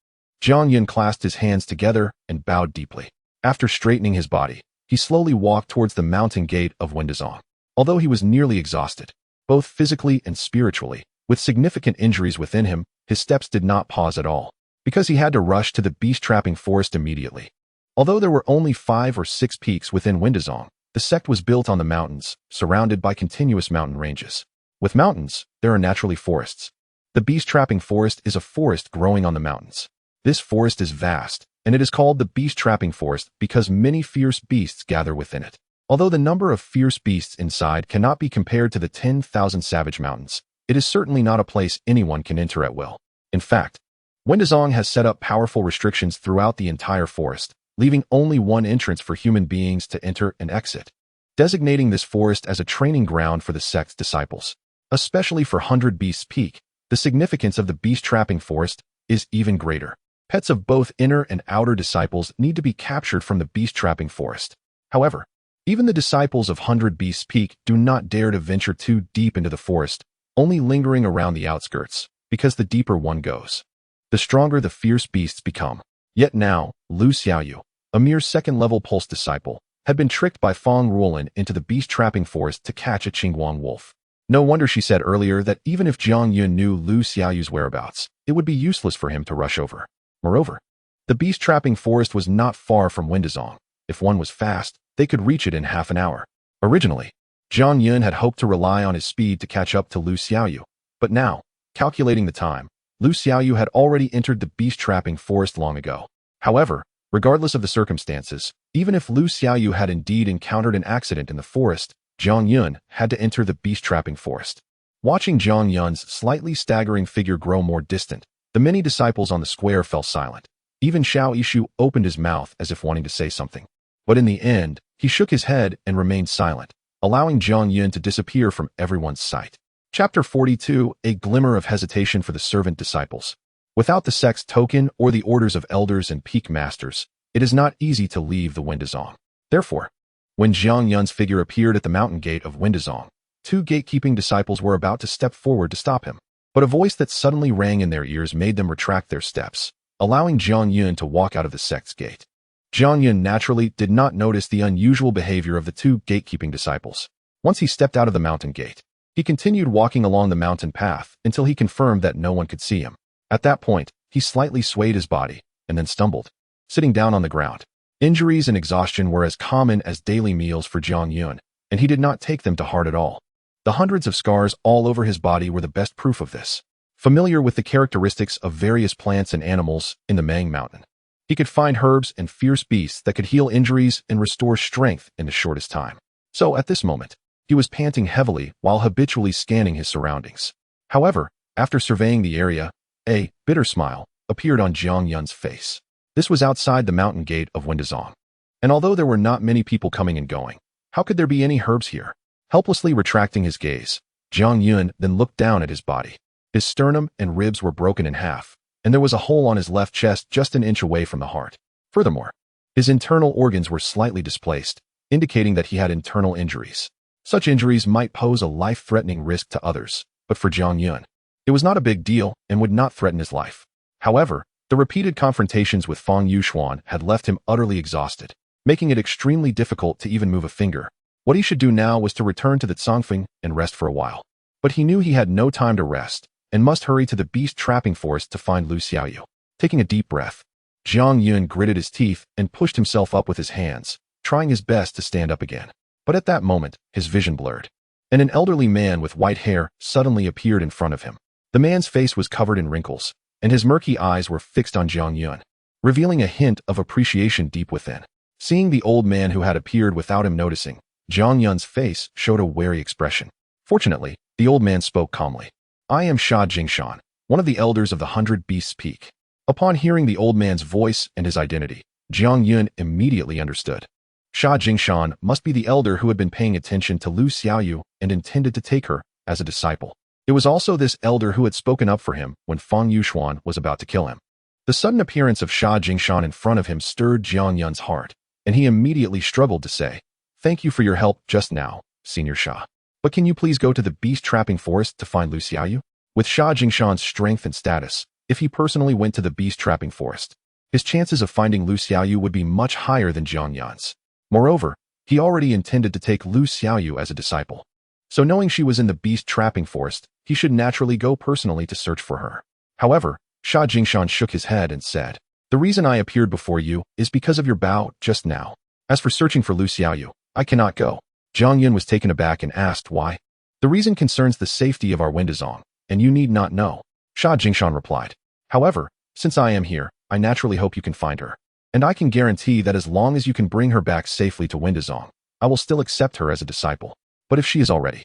Jiang Yun clasped his hands together and bowed deeply. After straightening his body, he slowly walked towards the mountain gate of Windazong. Although he was nearly exhausted, both physically and spiritually, with significant injuries within him, his steps did not pause at all, because he had to rush to the beast-trapping forest immediately. Although there were only 5 or 6 peaks within Windazong, the sect was built on the mountains, surrounded by continuous mountain ranges. With mountains, there are naturally forests. The beast-trapping forest is a forest growing on the mountains. This forest is vast, and it is called the beast-trapping forest because many fierce beasts gather within it. Although the number of fierce beasts inside cannot be compared to the 10,000 savage mountains, it is certainly not a place anyone can enter at will. In fact, Windazong has set up powerful restrictions throughout the entire forest, leaving only one entrance for human beings to enter and exit, designating this forest as a training ground for the sect's disciples. Especially for 100 Beasts Peak, the significance of the beast-trapping forest is even greater. Pets of both inner and outer disciples need to be captured from the beast-trapping forest. However, even the disciples of 100 Beasts Peak do not dare to venture too deep into the forest, only lingering around the outskirts, because the deeper one goes, the stronger the fierce beasts become. Yet now, Lu Xiaoyu, a mere second-level pulse disciple, had been tricked by Feng Ruolin into the beast-trapping forest to catch a Qingguang wolf. No wonder she said earlier that even if Jiang Yun knew Lu Xiaoyu's whereabouts, it would be useless for him to rush over. Moreover, the beast-trapping forest was not far from Windazong. If one was fast, they could reach it in half an hour. Originally, Jiang Yun had hoped to rely on his speed to catch up to Lu Xiaoyu, but now, calculating the time, Lu Xiaoyu had already entered the beast-trapping forest long ago. However, regardless of the circumstances, even if Lu Xiaoyu had indeed encountered an accident in the forest, Jiang Yun had to enter the beast-trapping forest. Watching Jiang Yun's slightly staggering figure grow more distant, the many disciples on the square fell silent. Even Xiao Yishu opened his mouth as if wanting to say something. But in the end, he shook his head and remained silent, allowing Jiang Yun to disappear from everyone's sight. Chapter 42, A Glimmer of Hesitation for the Servant Disciples. Without the sect's token or the orders of elders and peak masters, it is not easy to leave the Windazong. Therefore, when Jiang Yun's figure appeared at the mountain gate of Windazong, two gatekeeping disciples were about to step forward to stop him. But a voice that suddenly rang in their ears made them retract their steps, allowing Jiang Yun to walk out of the sect's gate. Jiang Yun naturally did not notice the unusual behavior of the two gatekeeping disciples. Once he stepped out of the mountain gate, he continued walking along the mountain path until he confirmed that no one could see him. At that point, he slightly swayed his body and then stumbled, sitting down on the ground. Injuries and exhaustion were as common as daily meals for Jiang Yun, and he did not take them to heart at all. The hundreds of scars all over his body were the best proof of this. Familiar with the characteristics of various plants and animals in the Mang Mountain, he could find herbs and fierce beasts that could heal injuries and restore strength in the shortest time. So at this moment, he was panting heavily while habitually scanning his surroundings. However, after surveying the area, a bitter smile appeared on Jiang Yun's face. This was outside the mountain gate of Windazong. And although there were not many people coming and going, how could there be any herbs here? Helplessly retracting his gaze, Jiang Yun then looked down at his body. His sternum and ribs were broken in half, and there was a hole on his left chest just an inch away from the heart. Furthermore, his internal organs were slightly displaced, indicating that he had internal injuries. Such injuries might pose a life-threatening risk to others, but for Jiang Yun, it was not a big deal and would not threaten his life. However, the repeated confrontations with Feng Yuxuan had left him utterly exhausted, making it extremely difficult to even move a finger. What he should do now was to return to the Cangfeng and rest for a while. But he knew he had no time to rest, and must hurry to the beast-trapping forest to find Lu Xiaoyu. Taking a deep breath, Jiang Yun gritted his teeth and pushed himself up with his hands, trying his best to stand up again. But at that moment, his vision blurred, and an elderly man with white hair suddenly appeared in front of him. The man's face was covered in wrinkles, and his murky eyes were fixed on Jiang Yun, revealing a hint of appreciation deep within. Seeing the old man who had appeared without him noticing, Jiang Yun's face showed a wary expression. Fortunately, the old man spoke calmly. I am Sha Jingshan, one of the elders of the 100 Beasts Peak. Upon hearing the old man's voice and his identity, Jiang Yun immediately understood. Sha Jingshan must be the elder who had been paying attention to Lu Xiaoyu and intended to take her as a disciple. It was also this elder who had spoken up for him when Feng Yuxuan was about to kill him. The sudden appearance of Sha Jingshan in front of him stirred Jiang Yun's heart, and he immediately struggled to say, Thank you for your help just now, Senior Sha. But can you please go to the beast-trapping forest to find Lu Xiaoyu? With Sha Jingshan's strength and status, if he personally went to the beast-trapping forest, his chances of finding Lu Xiaoyu would be much higher than Jiang Yun's. Moreover, he already intended to take Lu Xiaoyu as a disciple. So knowing she was in the beast-trapping forest, he should naturally go personally to search for her. However, Sha Jingshan shook his head and said, The reason I appeared before you is because of your bow just now. As for searching for Lu Xiaoyu, I cannot go. Jiang Yun was taken aback and asked why. The reason concerns the safety of our Windazong, and you need not know. Sha Jingshan replied. However, since I am here, I naturally hope you can find her. And I can guarantee that as long as you can bring her back safely to Windazong, I will still accept her as a disciple. But if she is already...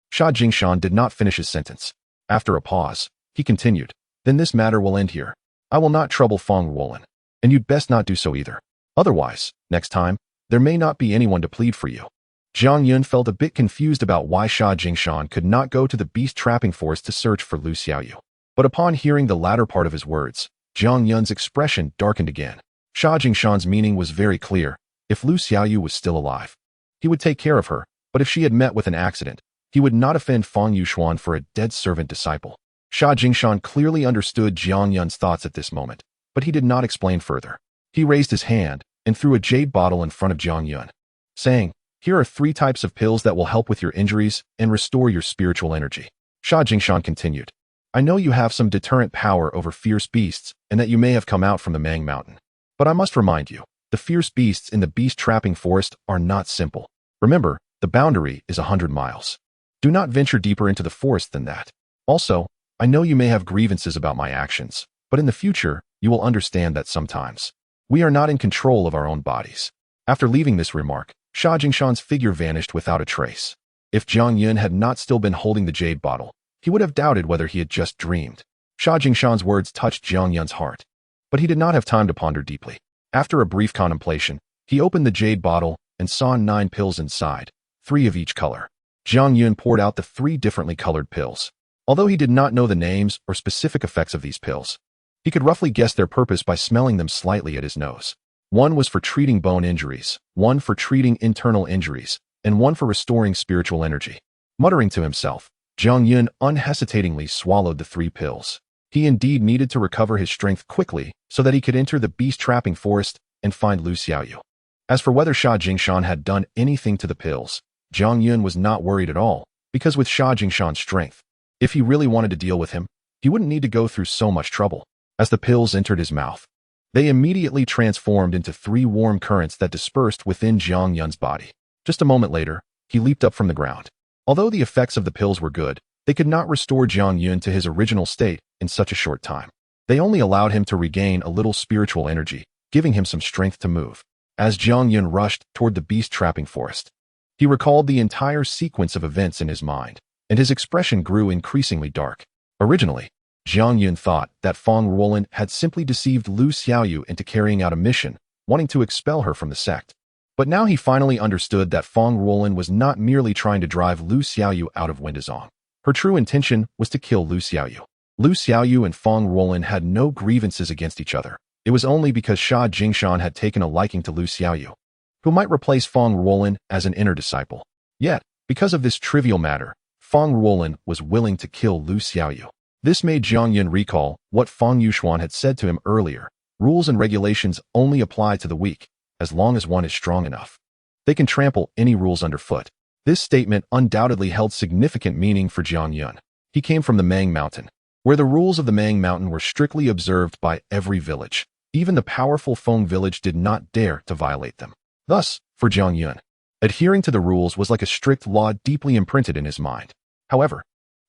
Sha Jingshan did not finish his sentence. After a pause, he continued, Then this matter will end here. I will not trouble Feng Ruolin, and you'd best not do so either. Otherwise, next time, there may not be anyone to plead for you. Jiang Yun felt a bit confused about why Sha Jingshan could not go to the beast-trapping forest to search for Lu Xiaoyu. But upon hearing the latter part of his words, Jiang Yun's expression darkened again. Sha Jingshan's meaning was very clear. If Lu Xiaoyu was still alive, he would take care of her, but if she had met with an accident, he would not offend Feng Yuxuan for a dead servant disciple. Sha Jingshan clearly understood Jiang Yun's thoughts at this moment, but he did not explain further. He raised his hand and threw a jade bottle in front of Jiang Yun, saying, "Here are 3 types of pills that will help with your injuries and restore your spiritual energy." Sha Jingshan continued, "I know you have some deterrent power over fierce beasts and that you may have come out from the Mang Mountain. But I must remind you, the fierce beasts in the beast-trapping forest are not simple. Remember, the boundary is 100 miles. Do not venture deeper into the forest than that. Also, I know you may have grievances about my actions, but in the future, you will understand that sometimes we are not in control of our own bodies." After leaving this remark, Sha Jingshan's figure vanished without a trace. If Jiang Yun had not still been holding the jade bottle, he would have doubted whether he had just dreamed. Sha Jingshan's words touched Jiang Yun's heart, but he did not have time to ponder deeply. After a brief contemplation, he opened the jade bottle and saw 9 pills inside, 3 of each color. Jiang Yun poured out the 3 differently colored pills. Although he did not know the names or specific effects of these pills, he could roughly guess their purpose by smelling them slightly at his nose. 1 was for treating bone injuries, 1 for treating internal injuries, and 1 for restoring spiritual energy. Muttering to himself, Jiang Yun unhesitatingly swallowed the 3 pills. He indeed needed to recover his strength quickly so that he could enter the beast-trapping forest and find Lu Xiaoyu. As for whether Sha Jingshan had done anything to the pills, Jiang Yun was not worried at all, because with Sha Jingshan's strength, if he really wanted to deal with him, he wouldn't need to go through so much trouble. As the pills entered his mouth, they immediately transformed into 3 warm currents that dispersed within Jiang Yun's body. Just a moment later, he leaped up from the ground. Although the effects of the pills were good, they could not restore Jiang Yun to his original state in such a short time. They only allowed him to regain a little spiritual energy, giving him some strength to move. As Jiang Yun rushed toward the beast-trapping forest, he recalled the entire sequence of events in his mind, and his expression grew increasingly dark. Originally, Jiang Yun thought that Feng Ruolin had simply deceived Lu Xiaoyu into carrying out a mission, wanting to expel her from the sect. But now he finally understood that Feng Ruolin was not merely trying to drive Lu Xiaoyu out of Windazong. Her true intention was to kill Lu Xiaoyu. Lu Xiaoyu and Feng Ruolin had no grievances against each other. It was only because Sha Jingshan had taken a liking to Lu Xiaoyu, who might replace Feng Ruolin as an inner disciple. Yet, because of this trivial matter, Feng Ruolin was willing to kill Lu Xiaoyu. This made Jiang Yun recall what Feng Yuxuan had said to him earlier: rules and regulations only apply to the weak, as long as one is strong enough. They can trample any rules underfoot. This statement undoubtedly held significant meaning for Jiang Yun. He came from the Mang Mountain, where the rules of the Mang Mountain were strictly observed by every village. Even the powerful Feng village did not dare to violate them. Thus, for Jiang Yun, adhering to the rules was like a strict law deeply imprinted in his mind. However,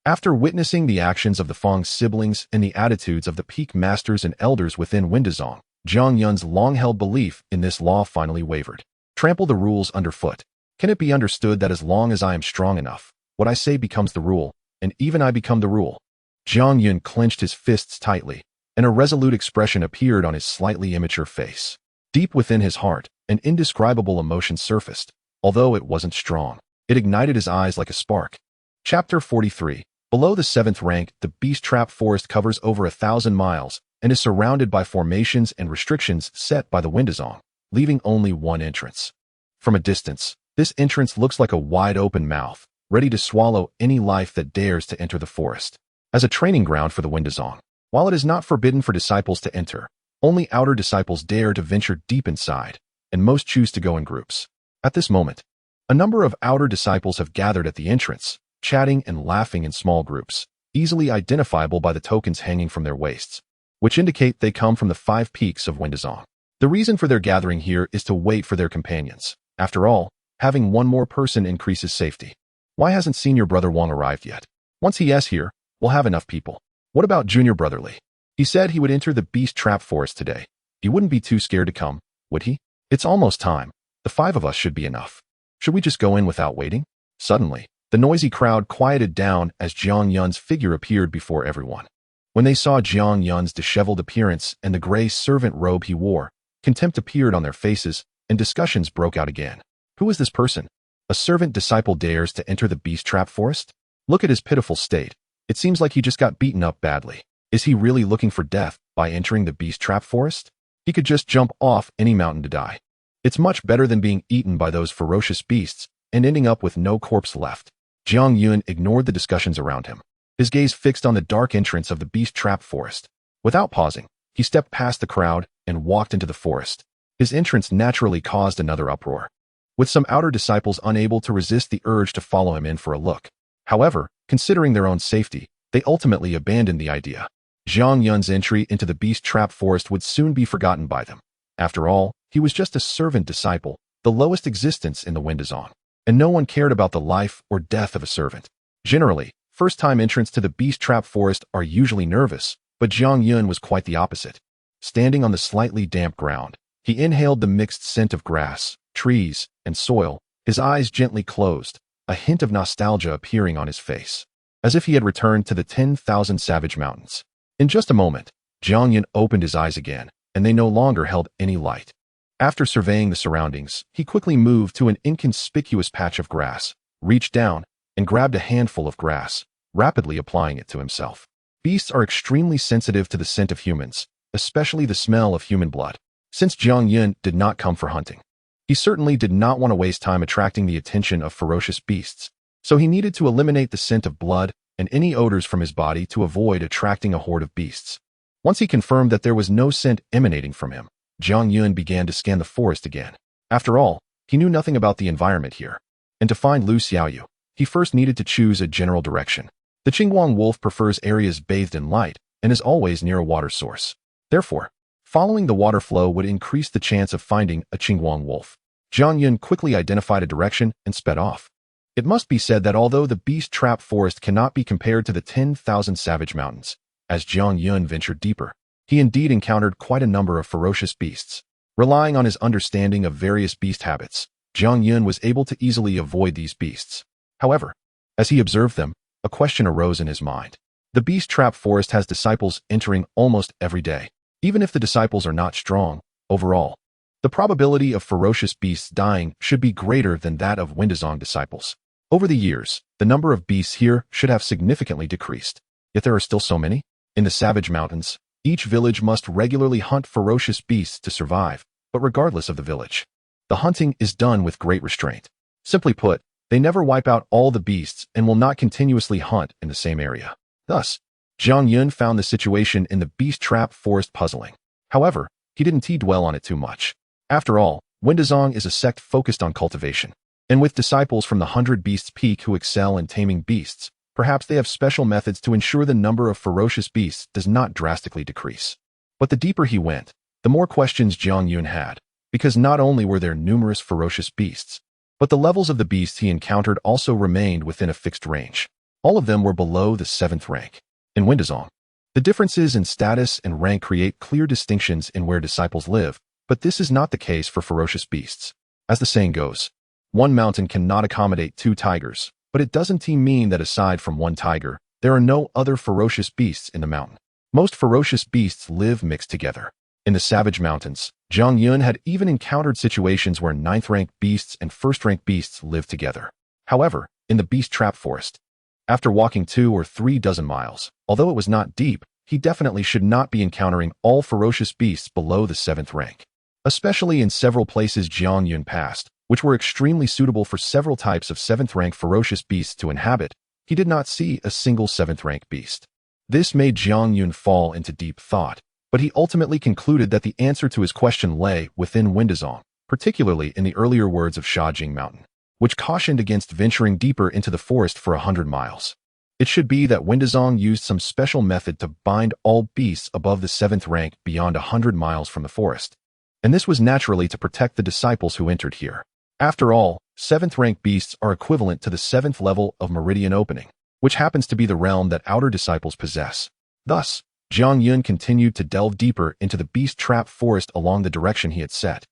after witnessing the actions of the Feng siblings and the attitudes of the peak masters and elders within Windazong, Jiang Yun's long-held belief in this law finally wavered. Trample the rules underfoot. Can it be understood that as long as I am strong enough, what I say becomes the rule, and even I become the rule? Jiang Yun clenched his fists tightly, and a resolute expression appeared on his slightly immature face. Deep within his heart, an indescribable emotion surfaced. Although it wasn't strong, it ignited his eyes like a spark. Chapter 43. Below the 7th rank, the Beast Trap Forest covers over 1,000 miles and is surrounded by formations and restrictions set by the Windazong, leaving only one entrance. From a distance, this entrance looks like a wide-open mouth, ready to swallow any life that dares to enter the forest. As a training ground for the Windazong, while it is not forbidden for disciples to enter, only outer disciples dare to venture deep inside, and most choose to go in groups. At this moment, a number of outer disciples have gathered at the entrance, chatting and laughing in small groups, easily identifiable by the tokens hanging from their waists, which indicate they come from the 5 peaks of Windazong. The reason for their gathering here is to wait for their companions. After all, having one more person increases safety. Why hasn't Senior Brother Wang arrived yet? Once he is here, we'll have enough people. What about Junior Brother Li? He said he would enter the Beast Trap Forest today. He wouldn't be too scared to come, would he? It's almost time. The 5 of us should be enough. Should we just go in without waiting? Suddenly, the noisy crowd quieted down as Jiang Yun's figure appeared before everyone. When they saw Jiang Yun's disheveled appearance and the gray servant robe he wore, contempt appeared on their faces, and discussions broke out again. Who is this person? A servant disciple dares to enter the Beast Trap Forest? Look at his pitiful state. It seems like he just got beaten up badly. Is he really looking for death by entering the Beast Trap Forest? He could just jump off any mountain to die. It's much better than being eaten by those ferocious beasts and ending up with no corpse left. Jiang Yun ignored the discussions around him. his gaze fixed on the dark entrance of the beast-trap forest. Without pausing, he stepped past the crowd and walked into the forest. His entrance naturally caused another uproar, with some outer disciples unable to resist the urge to follow him in for a look. However, considering their own safety, they ultimately abandoned the idea. Zhang Yun's entry into the beast-trap forest would soon be forgotten by them. After all, he was just a servant disciple, the lowest existence in the Windazong, and no one cared about the life or death of a servant. Generally, first-time entrants to the beast-trap forest are usually nervous, but Zhang Yun was quite the opposite. Standing on the slightly damp ground, he inhaled the mixed scent of grass, trees, and soil, his eyes gently closed, a hint of nostalgia appearing on his face, as if he had returned to the 10,000 savage mountains. In just a moment, Zhang Yun opened his eyes again, and they no longer held any light. After surveying the surroundings, he quickly moved to an inconspicuous patch of grass, reached down, and grabbed a handful of grass, rapidly applying it to himself. Beasts are extremely sensitive to the scent of humans, especially the smell of human blood. Since Zhang Yun did not come for hunting, he certainly did not want to waste time attracting the attention of ferocious beasts, so he needed to eliminate the scent of blood and any odors from his body to avoid attracting a horde of beasts. Once he confirmed that there was no scent emanating from him, Zhang Yun began to scan the forest again. After all, he knew nothing about the environment here, and to find Lu Xiaoyu, he first needed to choose a general direction. The Qingguang wolf prefers areas bathed in light and is always near a water source. Therefore, following the water flow would increase the chance of finding a Qingguang wolf. Zhang Yun quickly identified a direction and sped off. It must be said that although the beast-trap forest cannot be compared to the 10,000 savage mountains, as Zhang Yun ventured deeper, he indeed encountered quite a number of ferocious beasts. Relying on his understanding of various beast habits, Zhang Yun was able to easily avoid these beasts. However, as he observed them, a question arose in his mind. The beast-trap forest has disciples entering almost every day. Even if the disciples are not strong, overall, the probability of ferocious beasts dying should be greater than that of Windazong disciples. Over the years, the number of beasts here should have significantly decreased. Yet there are still so many. In the savage mountains, each village must regularly hunt ferocious beasts to survive, but regardless of the village, the hunting is done with great restraint. Simply put, they never wipe out all the beasts and will not continuously hunt in the same area. Thus, Zhang Yun found the situation in the beast-trap forest puzzling. However, he didn't dwell on it too much. After all, Windazong is a sect focused on cultivation, and with disciples from the 100 Beasts Peak who excel in taming beasts, perhaps they have special methods to ensure the number of ferocious beasts does not drastically decrease. But the deeper he went, the more questions Zhang Yun had, because not only were there numerous ferocious beasts, but the levels of the beasts he encountered also remained within a fixed range. All of them were below the 7th rank. In Windazong, the differences in status and rank create clear distinctions in where disciples live, but this is not the case for ferocious beasts. As the saying goes, one mountain cannot accommodate 2 tigers, but it doesn't mean that aside from one tiger, there are no other ferocious beasts in the mountain. Most ferocious beasts live mixed together. In the savage mountains, Zhang Yun had even encountered situations where 9th-ranked beasts and 1st-ranked beasts lived together. However, in the beast-trap forest, after walking 2 or 3 dozen miles, although it was not deep, he definitely should not be encountering all ferocious beasts below the 7th rank. Especially in several places Zhang Yun passed, which were extremely suitable for several types of 7th-rank ferocious beasts to inhabit, he did not see a single 7th-rank beast. This made Zhang Yun fall into deep thought, but he ultimately concluded that the answer to his question lay within Windazong, particularly in the earlier words of Shajing Mountain, which cautioned against venturing deeper into the forest for 100 miles. It should be that Windazong used some special method to bind all beasts above the 7th rank beyond 100 miles from the forest, and this was naturally to protect the disciples who entered here. After all, 7th-rank beasts are equivalent to the 7th level of meridian opening, which happens to be the realm that outer disciples possess. Thus, Zhang Yun continued to delve deeper into the beast-trap forest along the direction he had set,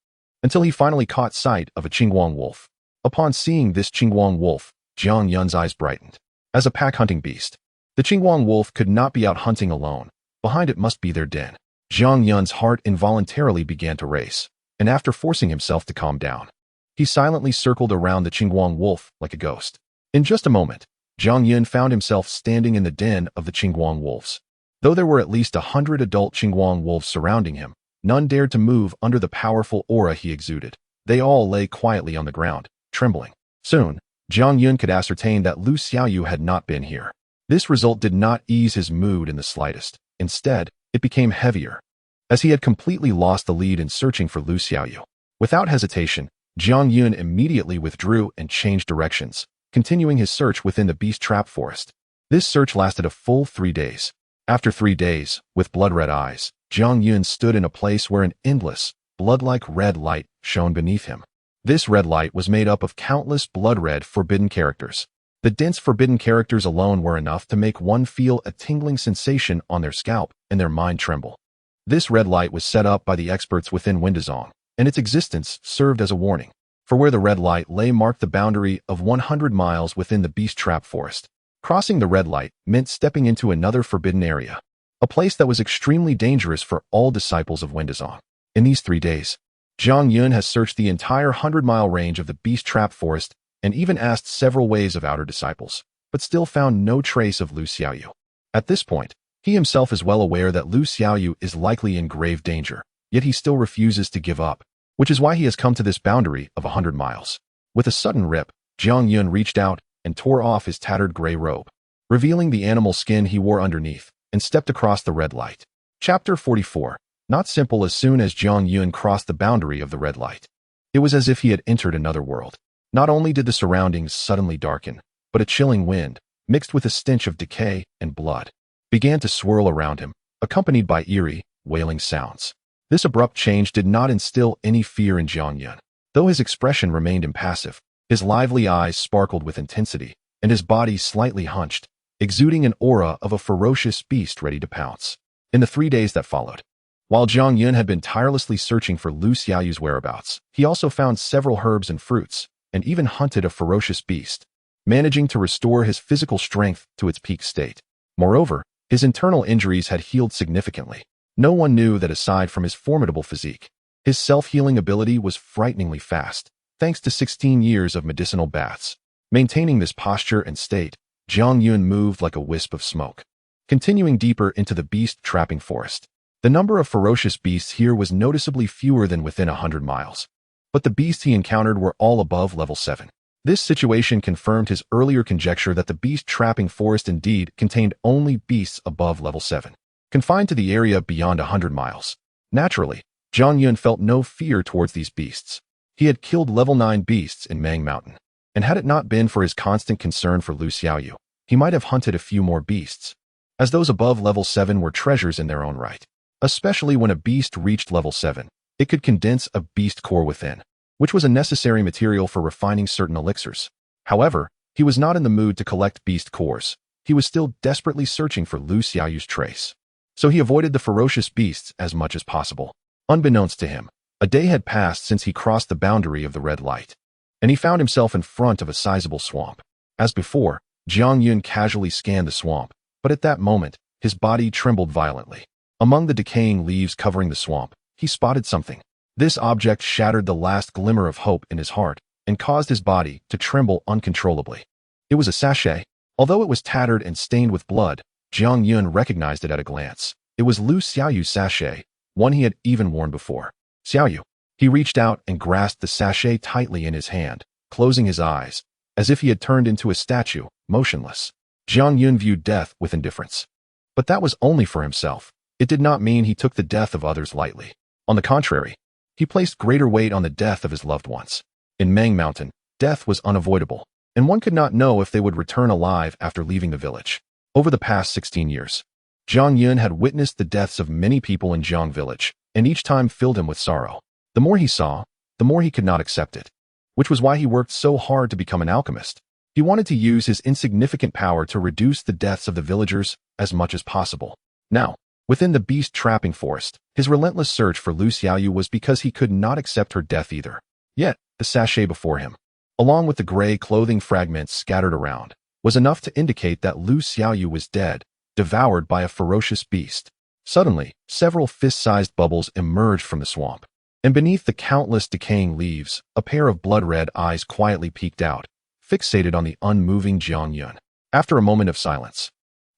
until he finally caught sight of a Qingguang wolf. Upon seeing this Qingguang wolf, Zhang Yun's eyes brightened. As a pack-hunting beast, the Qingguang wolf could not be out hunting alone. Behind it must be their den. Zhang Yun's heart involuntarily began to race, and after forcing himself to calm down, he silently circled around the Qingguang wolf like a ghost. In just a moment, Zhang Yun found himself standing in the den of the Qingguang wolves. Though there were at least 100 adult Qingguang wolves surrounding him, none dared to move under the powerful aura he exuded. They all lay quietly on the ground, trembling. Soon, Zhang Yun could ascertain that Lu Xiaoyu had not been here. This result did not ease his mood in the slightest. Instead, it became heavier, as he had completely lost the lead in searching for Lu Xiaoyu. Without hesitation, Jiang Yun immediately withdrew and changed directions, continuing his search within the beast trap forest. This search lasted a full 3 days. After 3 days, with blood-red eyes, Jiang Yun stood in a place where an endless, blood-like red light shone beneath him. This red light was made up of countless blood-red forbidden characters. The dense forbidden characters alone were enough to make one feel a tingling sensation on their scalp and their mind tremble. This red light was set up by the experts within Windazong, and its existence served as a warning. For where the red light lay marked the boundary of 100 miles within the beast trap forest. Crossing the red light meant stepping into another forbidden area, a place that was extremely dangerous for all disciples of Windazong. In these 3 days, Jiang Yun has searched the entire 100-mile range of the beast trap forest and even asked several ways of outer disciples, but still found no trace of Lu Xiaoyu. At this point, he himself is well aware that Lu Xiaoyu is likely in grave danger, yet he still refuses to give up, which is why he has come to this boundary of 100 miles. With a sudden rip, Jiang Yun reached out and tore off his tattered gray robe, revealing the animal skin he wore underneath, and stepped across the red light. Chapter 44. Not simple. As soon as Jiang Yun crossed the boundary of the red light, it was as if he had entered another world. Not only did the surroundings suddenly darken, but a chilling wind, mixed with a stench of decay and blood, began to swirl around him, accompanied by eerie, wailing sounds. This abrupt change did not instill any fear in Jiang Yun. Though his expression remained impassive, his lively eyes sparkled with intensity, and his body slightly hunched, exuding an aura of a ferocious beast ready to pounce. In the 3 days that followed, while Jiang Yun had been tirelessly searching for Lu Xiaoyu's whereabouts, he also found several herbs and fruits, and even hunted a ferocious beast, managing to restore his physical strength to its peak state. Moreover, his internal injuries had healed significantly. No one knew that aside from his formidable physique, his self-healing ability was frighteningly fast, thanks to 16 years of medicinal baths. Maintaining this posture and state, Jiang Yun moved like a wisp of smoke, continuing deeper into the beast-trapping forest. The number of ferocious beasts here was noticeably fewer than within 100 miles, but the beasts he encountered were all above level 7. This situation confirmed his earlier conjecture that the beast-trapping forest indeed contained only beasts above level 7, confined to the area beyond 100 miles. Naturally, Jiang Yun felt no fear towards these beasts. He had killed level 9 beasts in Mang Mountain, and had it not been for his constant concern for Lu Xiaoyu, he might have hunted a few more beasts, as those above level 7 were treasures in their own right. Especially when a beast reached level 7, it could condense a beast core within, which was a necessary material for refining certain elixirs. However, he was not in the mood to collect beast cores. He was still desperately searching for Lu Xiaoyu's trace, so he avoided the ferocious beasts as much as possible. Unbeknownst to him, a day had passed since he crossed the boundary of the red light, and he found himself in front of a sizable swamp. As before, Jiang Yun casually scanned the swamp, but at that moment, his body trembled violently. Among the decaying leaves covering the swamp, he spotted something. This object shattered the last glimmer of hope in his heart and caused his body to tremble uncontrollably. It was a sachet. Although it was tattered and stained with blood, Jiang Yun recognized it at a glance. It was Lu Xiaoyu's sachet, one he had even worn before. Xiaoyu. He reached out and grasped the sachet tightly in his hand, closing his eyes, as if he had turned into a statue, motionless. Jiang Yun viewed death with indifference. But that was only for himself. It did not mean he took the death of others lightly. On the contrary, he placed greater weight on the death of his loved ones. In Mang Mountain, death was unavoidable, and one could not know if they would return alive after leaving the village. Over the past 16 years, Jiang Yun had witnessed the deaths of many people in Jiang Village, and each time filled him with sorrow. The more he saw, the more he could not accept it, which was why he worked so hard to become an alchemist. He wanted to use his insignificant power to reduce the deaths of the villagers as much as possible. Now, within the beast-trapping forest, his relentless search for Lu Xiaoyu was because he could not accept her death either. Yet, the sachet before him, along with the gray clothing fragments scattered around, was enough to indicate that Lu Xiaoyu was dead, devoured by a ferocious beast. Suddenly, several fist-sized bubbles emerged from the swamp, and beneath the countless decaying leaves, a pair of blood-red eyes quietly peeked out, fixated on the unmoving Jiang Yun. After a moment of silence,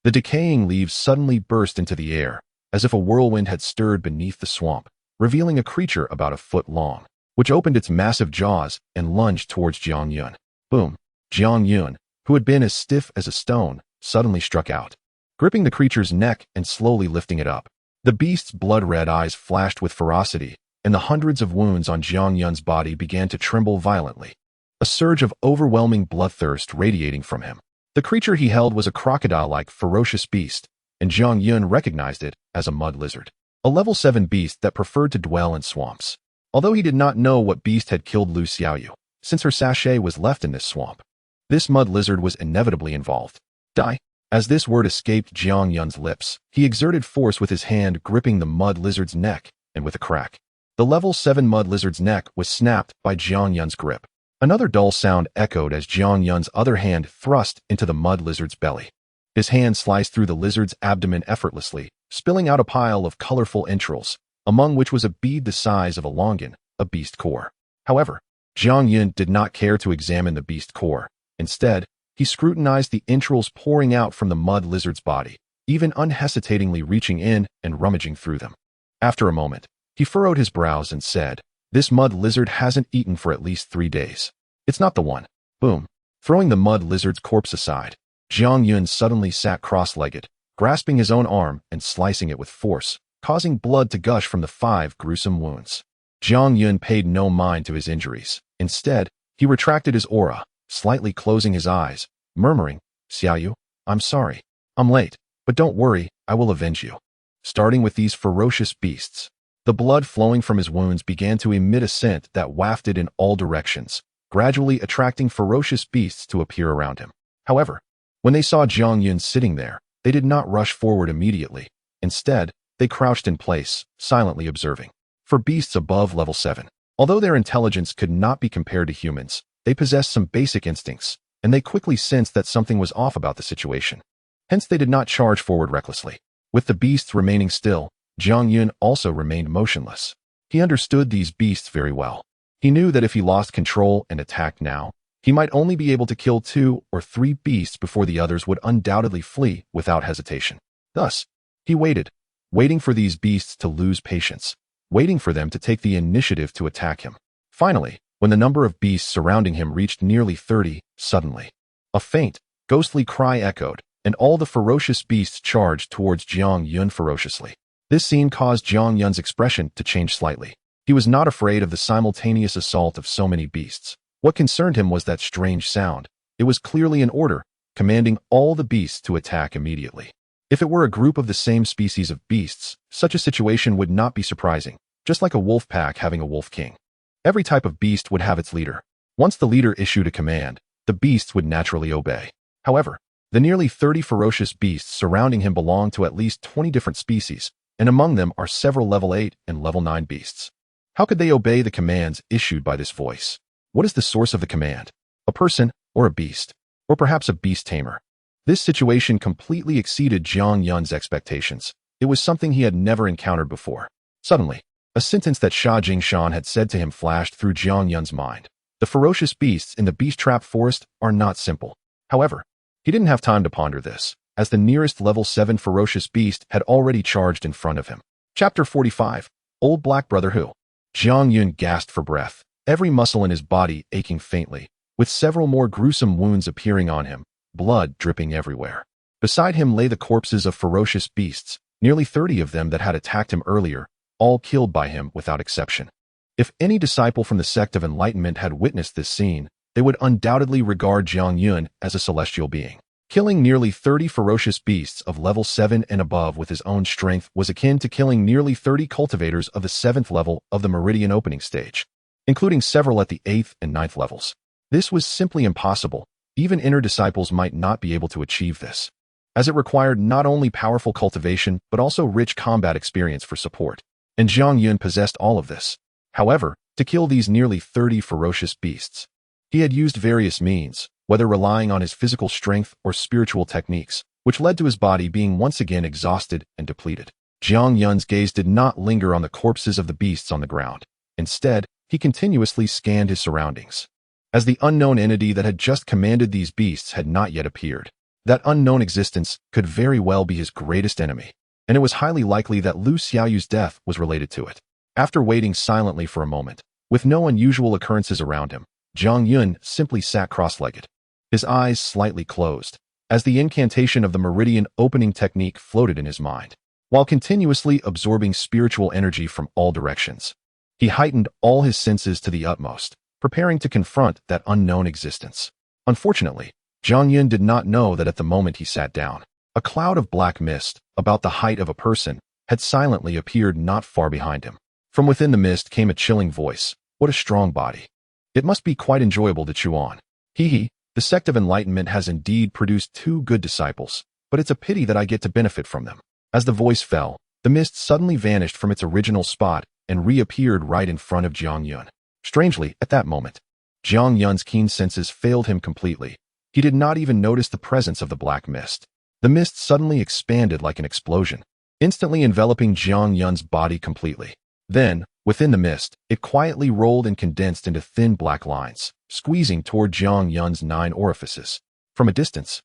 the decaying leaves suddenly burst into the air, as if a whirlwind had stirred beneath the swamp, revealing a creature about a foot long, which opened its massive jaws and lunged towards Jiang Yun. Boom! Jiang Yun, who had been as stiff as a stone, suddenly struck out, gripping the creature's neck and slowly lifting it up. The beast's blood-red eyes flashed with ferocity, and the hundreds of wounds on Jiang Yun's body began to tremble violently, a surge of overwhelming bloodthirst radiating from him. The creature he held was a crocodile-like ferocious beast, and Jiang Yun recognized it as a mud lizard, a level 7 beast that preferred to dwell in swamps. Although he did not know what beast had killed Lu Xiaoyu, since her sachet was left in this swamp, this mud lizard was inevitably involved. Die. As this word escaped Jiang Yun's lips, he exerted force with his hand gripping the mud lizard's neck, and with a crack, the level 7 mud lizard's neck was snapped by Jiang Yun's grip. Another dull sound echoed as Jiang Yun's other hand thrust into the mud lizard's belly. His hand sliced through the lizard's abdomen effortlessly, spilling out a pile of colorful entrails, among which was a bead the size of a longan, a beast core. However, Jiang Yun did not care to examine the beast core. Instead, he scrutinized the entrails pouring out from the mud lizard's body, even unhesitatingly reaching in and rummaging through them. After a moment, he furrowed his brows and said, "This mud lizard hasn't eaten for at least 3 days. It's not the one." Boom. Throwing the mud lizard's corpse aside, Jiang Yun suddenly sat cross-legged, grasping his own arm and slicing it with force, causing blood to gush from the 5 gruesome wounds. Jiang Yun paid no mind to his injuries. Instead, he retracted his aura, slightly closing his eyes, murmuring, "Xiaoyu, I'm sorry. I'm late, but don't worry, I will avenge you." Starting with these ferocious beasts, the blood flowing from his wounds began to emit a scent that wafted in all directions, gradually attracting ferocious beasts to appear around him. However, when they saw Jiang Yun sitting there, they did not rush forward immediately. Instead, they crouched in place, silently observing. For beasts above level 7, although their intelligence could not be compared to humans, they possessed some basic instincts, and they quickly sensed that something was off about the situation. Hence they did not charge forward recklessly. With the beasts remaining still, Jiang Yun also remained motionless. He understood these beasts very well. He knew that if he lost control and attacked now, he might only be able to kill 2 or 3 beasts before the others would undoubtedly flee without hesitation. Thus, he waited, waiting for these beasts to lose patience, waiting for them to take the initiative to attack him. Finally, when the number of beasts surrounding him reached nearly 30, suddenly, a faint, ghostly cry echoed, and all the ferocious beasts charged towards Jiang Yun ferociously. This scene caused Jiang Yun's expression to change slightly. He was not afraid of the simultaneous assault of so many beasts. What concerned him was that strange sound. It was clearly an order, commanding all the beasts to attack immediately. If it were a group of the same species of beasts, such a situation would not be surprising, just like a wolf pack having a wolf king. Every type of beast would have its leader. Once the leader issued a command, the beasts would naturally obey. However, the nearly 30 ferocious beasts surrounding him belong to at least 20 different species, and among them are several level 8 and level 9 beasts. How could they obey the commands issued by this voice? What is the source of the command? A person or a beast? Or perhaps a beast tamer? This situation completely exceeded Jiang Yun's expectations. It was something he had never encountered before. Suddenly, a sentence that Sha Jingshan had said to him flashed through Jiang Yun's mind. The ferocious beasts in the beast trap forest are not simple. However, he didn't have time to ponder this, as the nearest level 7 ferocious beast had already charged in front of him. Chapter 45. Old Black Brother Who? Jiang Yun gasped for breath, every muscle in his body aching faintly, with several more gruesome wounds appearing on him, blood dripping everywhere. Beside him lay the corpses of ferocious beasts, nearly 30 of them that had attacked him earlier, all killed by him without exception. If any disciple from the sect of enlightenment had witnessed this scene, they would undoubtedly regard Jiang Yun as a celestial being. Killing nearly 30 ferocious beasts of level 7 and above with his own strength was akin to killing nearly 30 cultivators of the 7th level of the Meridian opening stage, including several at the 8th and 9th levels. This was simply impossible. Even inner disciples might not be able to achieve this, as it required not only powerful cultivation but also rich combat experience for support. And Jiang Yun possessed all of this. However, to kill these nearly 30 ferocious beasts, he had used various means, whether relying on his physical strength or spiritual techniques, which led to his body being once again exhausted and depleted. Jiang Yun's gaze did not linger on the corpses of the beasts on the ground. Instead, he continuously scanned his surroundings. As the unknown entity that had just commanded these beasts had not yet appeared, that unknown existence could very well be his greatest enemy, and it was highly likely that Lu Xiaoyu's death was related to it. After waiting silently for a moment, with no unusual occurrences around him, Jiang Yun simply sat cross-legged, his eyes slightly closed, as the incantation of the meridian opening technique floated in his mind, while continuously absorbing spiritual energy from all directions. He heightened all his senses to the utmost, preparing to confront that unknown existence. Unfortunately, Zhang Yun did not know that at the moment he sat down, a cloud of black mist, about the height of a person, had silently appeared not far behind him. From within the mist came a chilling voice. What a strong body. It must be quite enjoyable to chew on. Hee, the sect of enlightenment has indeed produced 2 good disciples, but it's a pity that I get to benefit from them. As the voice fell, the mist suddenly vanished from its original spot and reappeared right in front of Zhang Yun. Strangely, at that moment, Zhang Yun's keen senses failed him completely. He did not even notice the presence of the black mist. The mist suddenly expanded like an explosion, instantly enveloping Zhang Yun's body completely. Then, within the mist, it quietly rolled and condensed into thin black lines, squeezing toward Zhang Yun's 9 orifices. From a distance,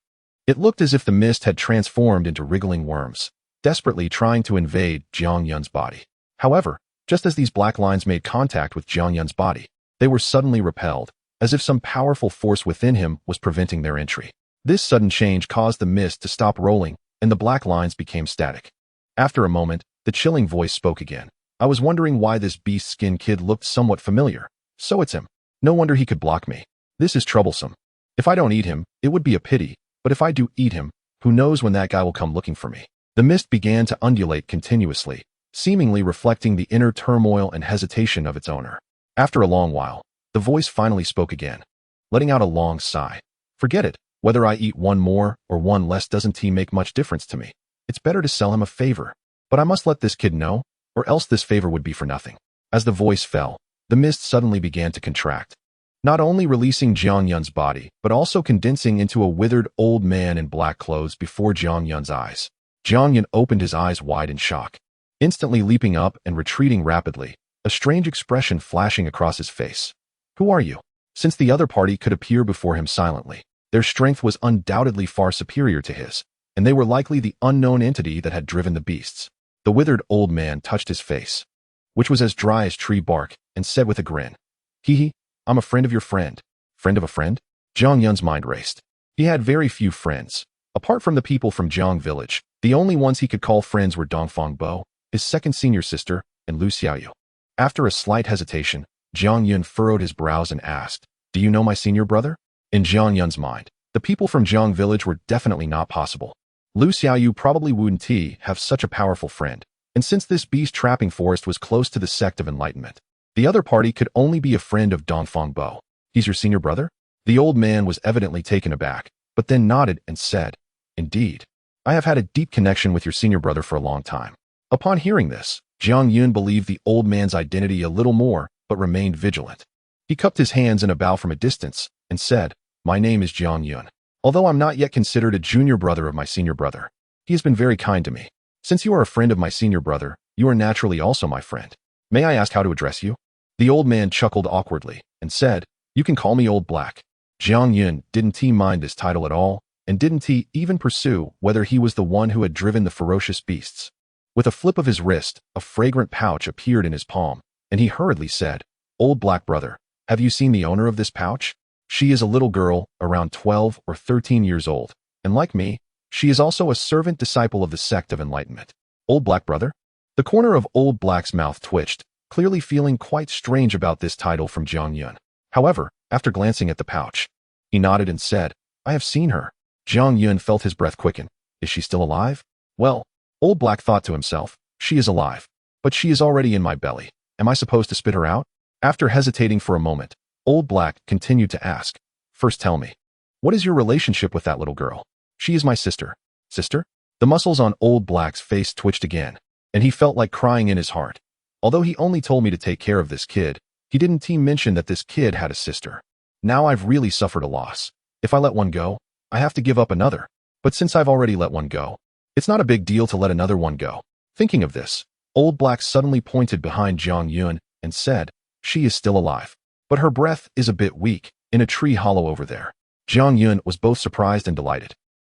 it looked as if the mist had transformed into wriggling worms, desperately trying to invade Zhang Yun's body. However, just as these black lines made contact with Zhang Yun's body, they were suddenly repelled, as if some powerful force within him was preventing their entry. This sudden change caused the mist to stop rolling, and the black lines became static. After a moment, the chilling voice spoke again. I was wondering why this beast-skin kid looked somewhat familiar. So it's him. No wonder he could block me. This is troublesome. If I don't eat him, it would be a pity, but if I do eat him, who knows when that guy will come looking for me. The mist began to undulate continuously, seemingly reflecting the inner turmoil and hesitation of its owner. After a long while, the voice finally spoke again, letting out a long sigh. Forget it. Whether I eat 1 more or 1 less doesn't make much difference to me. It's better to sell him a favor. But I must let this kid know, or else this favor would be for nothing. As the voice fell, the mist suddenly began to contract, not only releasing Zhang Yun's body, but also condensing into a withered old man in black clothes before Zhang Yun's eyes. Zhang Yun opened his eyes wide in shock, instantly leaping up and retreating rapidly, a strange expression flashing across his face. Who are you? Since the other party could appear before him silently, their strength was undoubtedly far superior to his, and they were likely the unknown entity that had driven the beasts. The withered old man touched his face, which was as dry as tree bark, and said with a grin, I'm a friend of your friend. Friend of a friend? Zhang Yun's mind raced. He had very few friends. Apart from the people from Jiang village, the only ones he could call friends were Dongfang Bo, his second senior sister, and Lu Xiaoyu. After a slight hesitation, Zhang Yun furrowed his brows and asked, Do you know my senior brother? In Zhang Yun's mind, the people from Jiang village were definitely not possible. Lu Xiaoyu probably wouldn't have such a powerful friend, and since this beast-trapping forest was close to the sect of enlightenment, the other party could only be a friend of Dongfang Bo. He's your senior brother? The old man was evidently taken aback, but then nodded and said, Indeed. I have had a deep connection with your senior brother for a long time. Upon hearing this, Zhang Yun believed the old man's identity a little more, but remained vigilant. He cupped his hands in a bow from a distance, and said, My name is Zhang Yun. Although I'm not yet considered a junior brother of my senior brother, he has been very kind to me. Since you are a friend of my senior brother, you are naturally also my friend. May I ask how to address you? The old man chuckled awkwardly, and said, You can call me Old Black. Zhang Yun didn't mind this title at all, and didn't even pursue whether he was the one who had driven the ferocious beasts. With a flip of his wrist, a fragrant pouch appeared in his palm, and he hurriedly said, Old Black brother, have you seen the owner of this pouch? She is a little girl, around 12 or 13 years old, and like me, she is also a servant disciple of the sect of enlightenment. Old Black brother? The corner of Old Black's mouth twitched, clearly feeling quite strange about this title from Zhang Yun. However, after glancing at the pouch, he nodded and said, I have seen her. Zhang Yun felt his breath quicken. Is she still alive? Well, Old Black thought to himself, she is alive, but she is already in my belly. Am I supposed to spit her out? After hesitating for a moment, Old Black continued to ask, First tell me, what is your relationship with that little girl? She is my sister. Sister? The muscles on Old Black's face twitched again, and he felt like crying in his heart. Although he only told me to take care of this kid, he didn't mention that this kid had a sister. Now I've really suffered a loss. If I let one go, I have to give up another. But since I've already let one go, it's not a big deal to let another one go. Thinking of this, Old Black suddenly pointed behind Zhang Yun and said, She is still alive, but her breath is a bit weak, in a tree hollow over there. Zhang Yun was both surprised and delighted,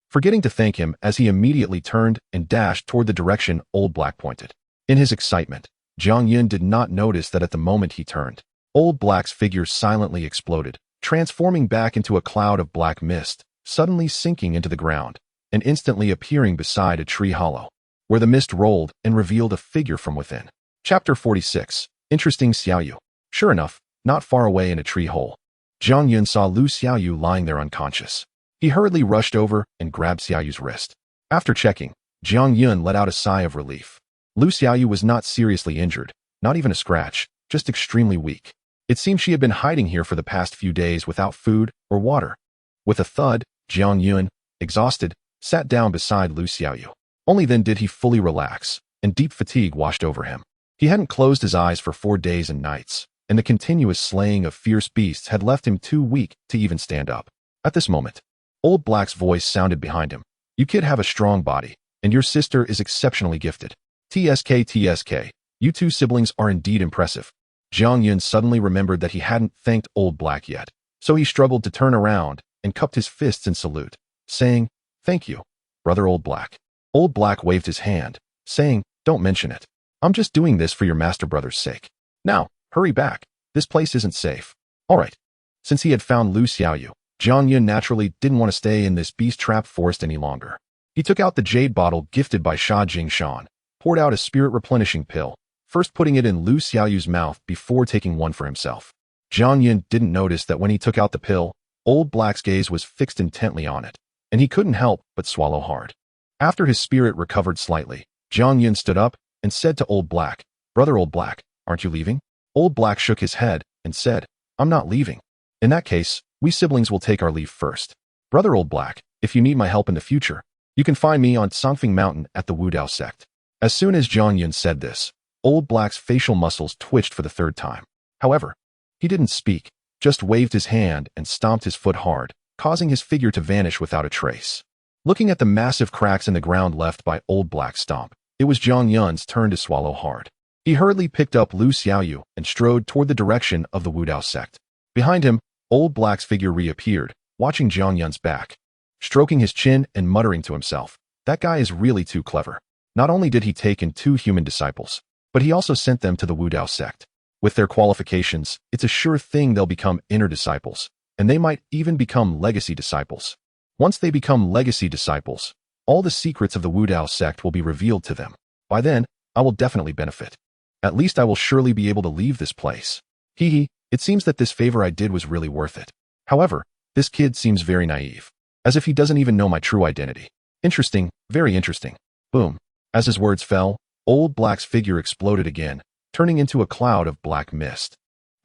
forgetting to thank him as he immediately turned and dashed toward the direction Old Black pointed. In his excitement, Zhang Yun did not notice that at the moment he turned, Old Black's figure silently exploded, transforming back into a cloud of black mist, suddenly sinking into the ground and instantly appearing beside a tree hollow, where the mist rolled and revealed a figure from within. Chapter 46. Interesting Xiaoyu. Sure enough, not far away in a tree hole, Zhang Yun saw Lu Xiaoyu lying there unconscious. He hurriedly rushed over and grabbed Xiaoyu's wrist. After checking, Zhang Yun let out a sigh of relief. Lu Xiaoyu was not seriously injured, not even a scratch, just extremely weak. It seemed she had been hiding here for the past few days without food or water. With a thud, Zhang Yun, exhausted, sat down beside Lu Xiaoyu. Only then did he fully relax, and deep fatigue washed over him. He hadn't closed his eyes for 4 days and nights, and the continuous slaying of fierce beasts had left him too weak to even stand up. At this moment, Old Black's voice sounded behind him. You kid have a strong body, and your sister is exceptionally gifted. TSK, you two siblings are indeed impressive. Zhang Yun suddenly remembered that he hadn't thanked Old Black yet, so he struggled to turn around and cupped his fists in salute, saying, Thank you, brother Old Black. Old Black waved his hand, saying, Don't mention it. I'm just doing this for your master brother's sake. Now, hurry back. This place isn't safe. All right. Since he had found Lu Xiaoyu, Zhang Yun naturally didn't want to stay in this beast-trap forest any longer. He took out the jade bottle gifted by Sha Jingshan, poured out a spirit-replenishing pill, first putting it in Lu Xiaoyu's mouth before taking one for himself. Zhang Yun didn't notice that when he took out the pill, Old Black's gaze was fixed intently on it, and he couldn't help but swallow hard. After his spirit recovered slightly, Zhang Yun stood up and said to Old Black, Brother Old Black, aren't you leaving? Old Black shook his head and said, I'm not leaving. In that case, we siblings will take our leave first. Brother Old Black, if you need my help in the future, you can find me on Songfeng Mountain at the Wu Dao sect. As soon as Zhang Yun said this, Old Black's facial muscles twitched for the 3rd time. However, he didn't speak, just waved his hand and stomped his foot hard, causing his figure to vanish without a trace. Looking at the massive cracks in the ground left by Old Black's stomp, it was Zhang Yun's turn to swallow hard. He hurriedly picked up Lu Xiaoyu and strode toward the direction of the Wu Dao sect. Behind him, Old Black's figure reappeared, watching Zhang Yun's back, stroking his chin and muttering to himself, That guy is really too clever. Not only did he take in 2 human disciples, but he also sent them to the Wu Dao sect. With their qualifications, it's a sure thing they'll become inner disciples, and they might even become legacy disciples. Once they become legacy disciples, all the secrets of the Wu Dao sect will be revealed to them. By then, I will definitely benefit. At least I will surely be able to leave this place. Hee, it seems that this favor I did was really worth it. However, this kid seems very naive, as if he doesn't even know my true identity. Interesting, very interesting. Boom. As his words fell, Old Black's figure exploded again, turning into a cloud of black mist.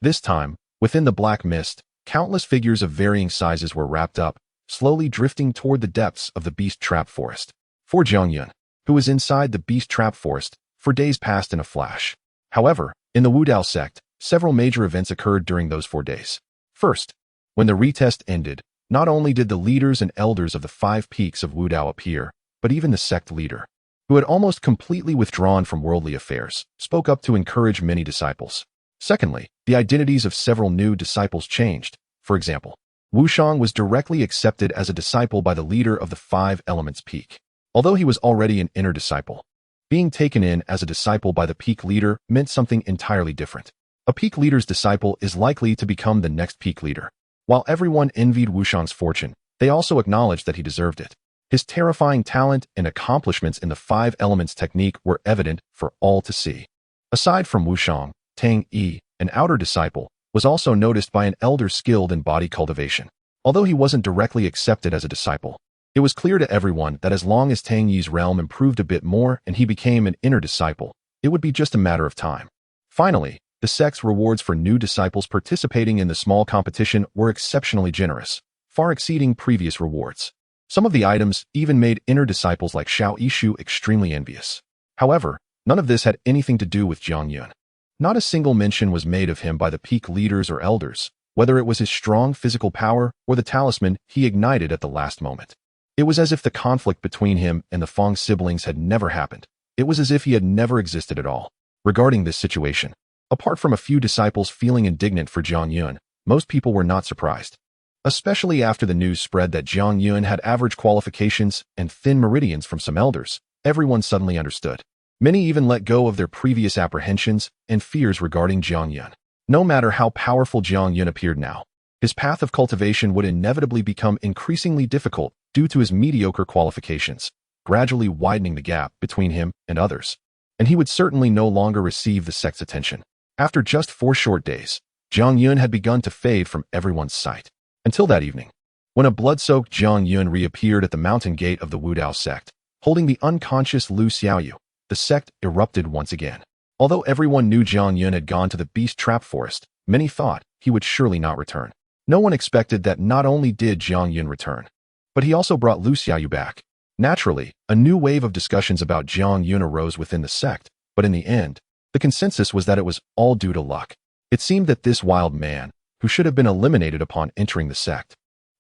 This time, within the black mist, countless figures of varying sizes were wrapped up, slowly drifting toward the depths of the beast trap forest. For Zhang Yun, who was inside the beast trap forest, for days passed in a flash. However, in the Wu Dao sect, several major events occurred during those 4 days. First, when the retest ended, not only did the leaders and elders of the 5 peaks of Wu Dao appear, but even the sect leader, who had almost completely withdrawn from worldly affairs, spoke up to encourage many disciples. Secondly, the identities of several new disciples changed. For example, Wu Shang was directly accepted as a disciple by the leader of the 5 Elements Peak. Although he was already an inner disciple, being taken in as a disciple by the peak leader meant something entirely different. A peak leader's disciple is likely to become the next peak leader. While everyone envied Wu Shang's fortune, they also acknowledged that he deserved it. His terrifying talent and accomplishments in the 5 elements technique were evident for all to see. Aside from Wu Shang, Tang Yi, an outer disciple, was also noticed by an elder skilled in body cultivation. Although he wasn't directly accepted as a disciple, it was clear to everyone that as long as Tang Yi's realm improved a bit more and he became an inner disciple, it would be just a matter of time. Finally, the sect's rewards for new disciples participating in the small competition were exceptionally generous, far exceeding previous rewards. Some of the items even made inner disciples like Xiao Yishu extremely envious. However, none of this had anything to do with Zhang Yun. Not a single mention was made of him by the peak leaders or elders, whether it was his strong physical power or the talisman he ignited at the last moment. It was as if the conflict between him and the Fong siblings had never happened. It was as if he had never existed at all. Regarding this situation, apart from a few disciples feeling indignant for Zhang Yun, most people were not surprised. Especially after the news spread that Zhang Yun had average qualifications and thin meridians from some elders, everyone suddenly understood. Many even let go of their previous apprehensions and fears regarding Zhang Yun. No matter how powerful Zhang Yun appeared now, his path of cultivation would inevitably become increasingly difficult due to his mediocre qualifications, gradually widening the gap between him and others. And he would certainly no longer receive the sect's attention. After just 4 short days, Zhang Yun had begun to fade from everyone's sight. Until that evening, when a blood-soaked Zhang Yun reappeared at the mountain gate of the Wu Dao sect, holding the unconscious Lu Xiaoyu, the sect erupted once again. Although everyone knew Zhang Yun had gone to the beast trap forest, many thought he would surely not return. No one expected that not only did Zhang Yun return, but he also brought Lu Xiaoyu back. Naturally, a new wave of discussions about Zhang Yun arose within the sect, but in the end, the consensus was that it was all due to luck. It seemed that this wild man, who should have been eliminated upon entering the sect,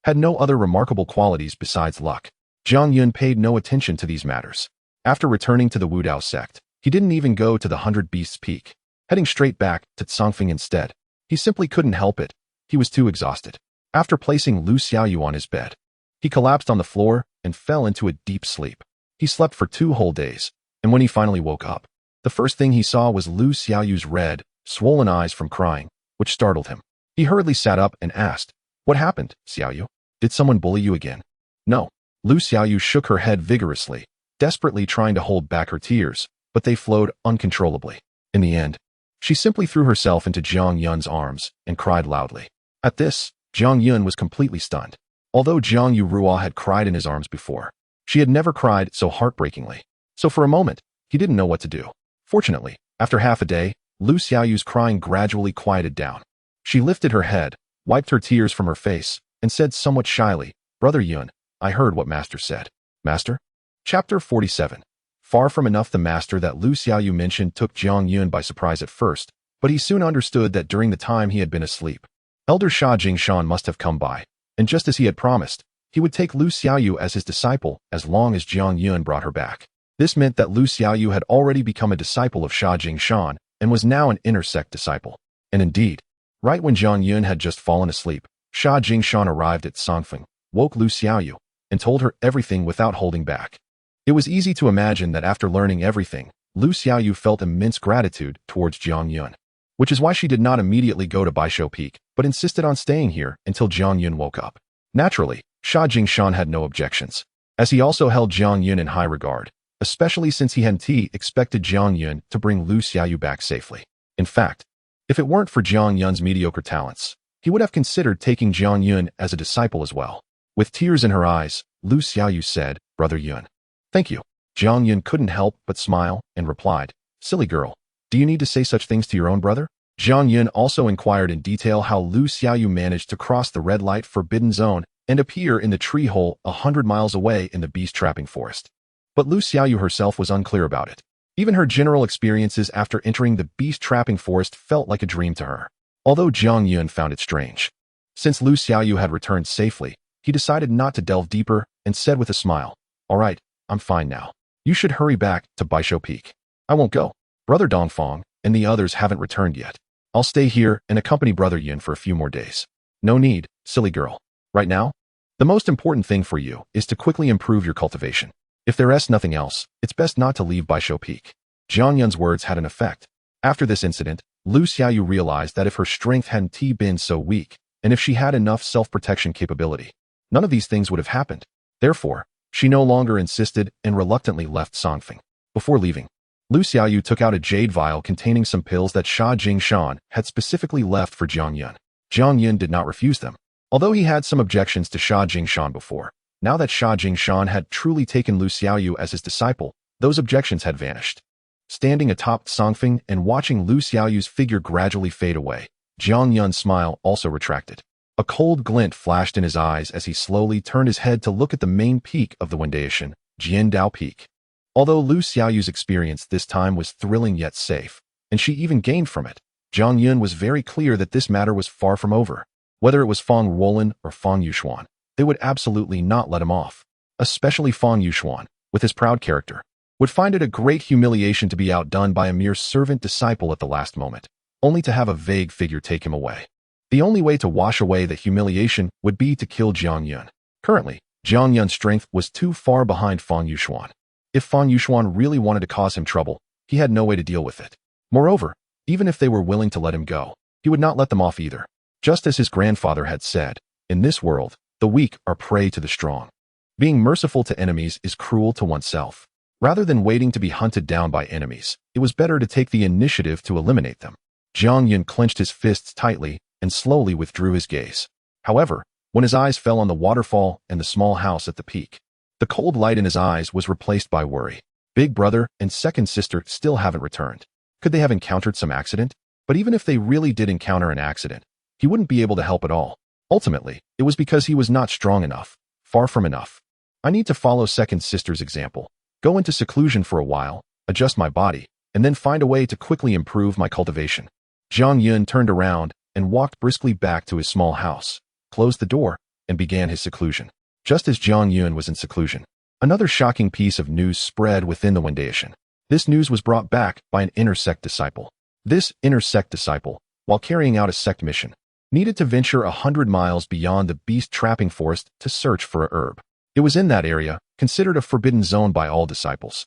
had no other remarkable qualities besides luck. Zhang Yun paid no attention to these matters. After returning to the Wu Dao sect, he didn't even go to the 100 Beasts Peak, heading straight back to Tsangfeng instead. He simply couldn't help it. He was too exhausted. After placing Lu Xiaoyu on his bed, he collapsed on the floor and fell into a deep sleep. He slept for 2 whole days, and when he finally woke up, the first thing he saw was Lu Xiaoyu's red, swollen eyes from crying, which startled him. He hurriedly sat up and asked, "What happened, Xiaoyu? Did someone bully you again?" "No." Lu Xiaoyu shook her head vigorously, desperately trying to hold back her tears, but they flowed uncontrollably. In the end, she simply threw herself into Zhang Yun's arms and cried loudly. At this, Zhang Yun was completely stunned. Although Zhang Yuruo had cried in his arms before, she had never cried so heartbreakingly. So for a moment, he didn't know what to do. Fortunately, after half a day, Lu Xiaoyu's crying gradually quieted down. She lifted her head, wiped her tears from her face, and said somewhat shyly, "Brother Yun, I heard what Master said." Master? Chapter 47. Far from enough, the master that Lu Xiaoyu mentioned took Zhang Yun by surprise at first, but he soon understood that during the time he had been asleep, Elder Sha Jingshan must have come by, and just as he had promised, he would take Lu Xiaoyu as his disciple as long as Zhang Yun brought her back. This meant that Lu Xiaoyu had already become a disciple of Sha Jingshan and was now an inner sect disciple. And indeed, right when Zhang Yun had just fallen asleep, Sha Jingshan arrived at Tsangfeng, woke Lu Xiaoyu, and told her everything without holding back. It was easy to imagine that after learning everything, Lu Xiaoyu felt immense gratitude towards Zhang Yun, which is why she did not immediately go to Baishou Peak, but insisted on staying here until Zhang Yun woke up. Naturally, Sha Jingshan had no objections, as he also held Zhang Yun in high regard, especially since he hadn't expected Zhang Yun to bring Lu Xiaoyu back safely. In fact, if it weren't for Zhang Yun's mediocre talents, he would have considered taking Zhang Yun as a disciple as well. With tears in her eyes, Lu Xiaoyu said, "Brother Yun." "Thank you." Zhang Yun couldn't help but smile and replied, "Silly girl, do you need to say such things to your own brother?" Zhang Yun also inquired in detail how Lu Xiaoyu managed to cross the red light forbidden zone and appear in the tree hole 100 miles away in the beast trapping forest. But Lu Xiaoyu herself was unclear about it. Even her general experiences after entering the beast trapping forest felt like a dream to her, although Zhang Yun found it strange. Since Lu Xiaoyu had returned safely, he decided not to delve deeper and said with a smile, "All right, I'm fine now. You should hurry back to Baishou Peak." "I won't go. Brother Dongfang and the others haven't returned yet. I'll stay here and accompany Brother Yin for a few more days." "No need, silly girl. Right now, the most important thing for you is to quickly improve your cultivation. If there is nothing else, it's best not to leave Baishou Peak." Zhang Yun's words had an effect. After this incident, Lu Xiaoyu realized that if her strength hadn't been so weak, and if she had enough self-protection capability, none of these things would have happened. Therefore, she no longer insisted and reluctantly left Tsangfeng. Before leaving, Lu Xiaoyu took out a jade vial containing some pills that Sha Jingshan had specifically left for Zhang Yun. Zhang Yun did not refuse them. Although he had some objections to Sha Jingshan before, now that Sha Jingshan had truly taken Lu Xiaoyu as his disciple, those objections had vanished. Standing atop Tsangfeng and watching Lu Xiaoyu's figure gradually fade away, Zhang Yun's smile also retracted. A cold glint flashed in his eyes as he slowly turned his head to look at the main peak of the Wendaishan, Jiandao Peak. Although Lu Xiaoyu's experience this time was thrilling yet safe, and she even gained from it, Zhang Yun was very clear that this matter was far from over. Whether it was Fang Ruolin or Fang Yuxuan, they would absolutely not let him off. Especially Fang Yuxuan, with his proud character, would find it a great humiliation to be outdone by a mere servant disciple at the last moment, only to have a vague figure take him away. The only way to wash away the humiliation would be to kill Zhang Yun. Currently, Zhang Yun's strength was too far behind Fang Yuxuan. If Fang Yuxuan really wanted to cause him trouble, he had no way to deal with it. Moreover, even if they were willing to let him go, he would not let them off either. Just as his grandfather had said, in this world, the weak are prey to the strong. Being merciful to enemies is cruel to oneself. Rather than waiting to be hunted down by enemies, it was better to take the initiative to eliminate them. Jiang Yun clenched his fists tightly and slowly withdrew his gaze. However, when his eyes fell on the waterfall and the small house at the peak, the cold light in his eyes was replaced by worry. Big brother and second sister still haven't returned. Could they have encountered some accident? But even if they really did encounter an accident, he wouldn't be able to help at all. Ultimately, it was because he was not strong enough. Far from enough. I need to follow second sister's example. Go into seclusion for a while, adjust my body, and then find a way to quickly improve my cultivation. Jiang Yun turned around and walked briskly back to his small house, closed the door, and began his seclusion. Just as Jiang Yun was in seclusion, another shocking piece of news spread within the Wendation. This news was brought back by an inner sect disciple. This inner sect disciple, while carrying out a sect mission, needed to venture 100 miles beyond the beast trapping forest to search for a herb. It was in that area, considered a forbidden zone by all disciples,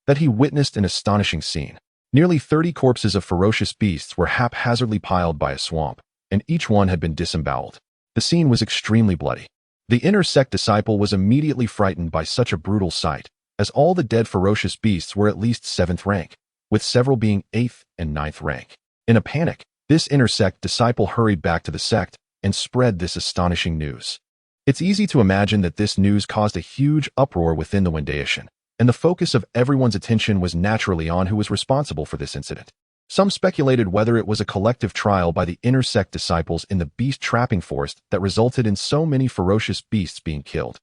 that he witnessed an astonishing scene. Nearly 30 corpses of ferocious beasts were haphazardly piled by a swamp, and each one had been disemboweled. The scene was extremely bloody. The inner sect disciple was immediately frightened by such a brutal sight, as all the dead ferocious beasts were at least 7th rank, with several being 8th and 9th rank. In a panic, this inner sect disciple hurried back to the sect and spread this astonishing news. It's easy to imagine that this news caused a huge uproar within the Wendation, and the focus of everyone's attention was naturally on who was responsible for this incident. Some speculated whether it was a collective trial by the inner sect disciples in the beast trapping forest that resulted in so many ferocious beasts being killed.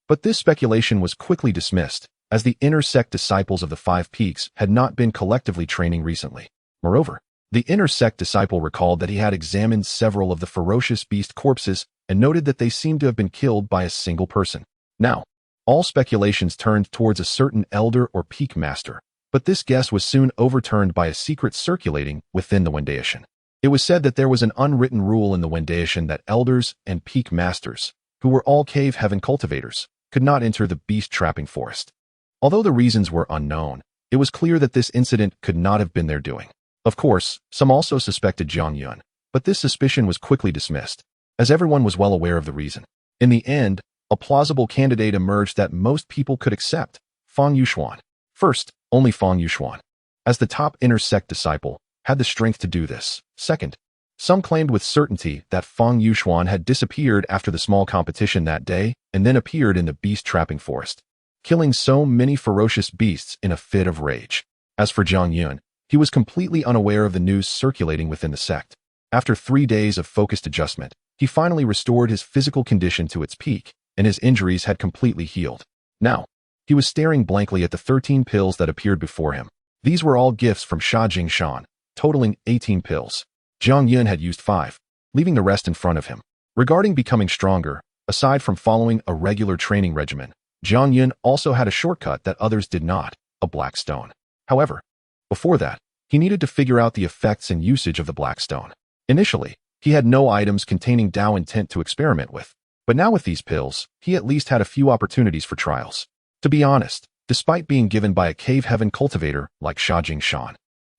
But this speculation was quickly dismissed, as the inner sect disciples of the 5 Peaks had not been collectively training recently. Moreover, the inner sect disciple recalled that he had examined several of the ferocious beast corpses and noted that they seemed to have been killed by a single person. Now, all speculations turned towards a certain elder or peak master, but this guess was soon overturned by a secret circulating within the Wendation. It was said that there was an unwritten rule in the Wendation that elders and peak masters, who were all cave heaven cultivators, could not enter the beast trapping forest. Although the reasons were unknown, it was clear that this incident could not have been their doing. Of course, some also suspected Jiang Yun, but this suspicion was quickly dismissed, as everyone was well aware of the reason. In the end, a plausible candidate emerged that most people could accept: Fang Yuxuan. First, only Fang Yuxuan, as the top inner sect disciple, had the strength to do this. Second, some claimed with certainty that Fang Yuxuan had disappeared after the small competition that day and then appeared in the beast trapping forest, killing so many ferocious beasts in a fit of rage. As for Jiang Yun, he was completely unaware of the news circulating within the sect. After 3 days of focused adjustment, he finally restored his physical condition to its peak, and his injuries had completely healed. Now, he was staring blankly at the 13 pills that appeared before him. These were all gifts from Sha Jingshan, totaling 18 pills. Jiang Yun had used 5, leaving the rest in front of him. Regarding becoming stronger, aside from following a regular training regimen, Jiang Yun also had a shortcut that others did not: a black stone. However, before that, he needed to figure out the effects and usage of the black stone. Initially, he had no items containing Dao intent to experiment with, but now with these pills, he at least had a few opportunities for trials. To be honest, despite being given by a cave heaven cultivator like Sha Jingshan,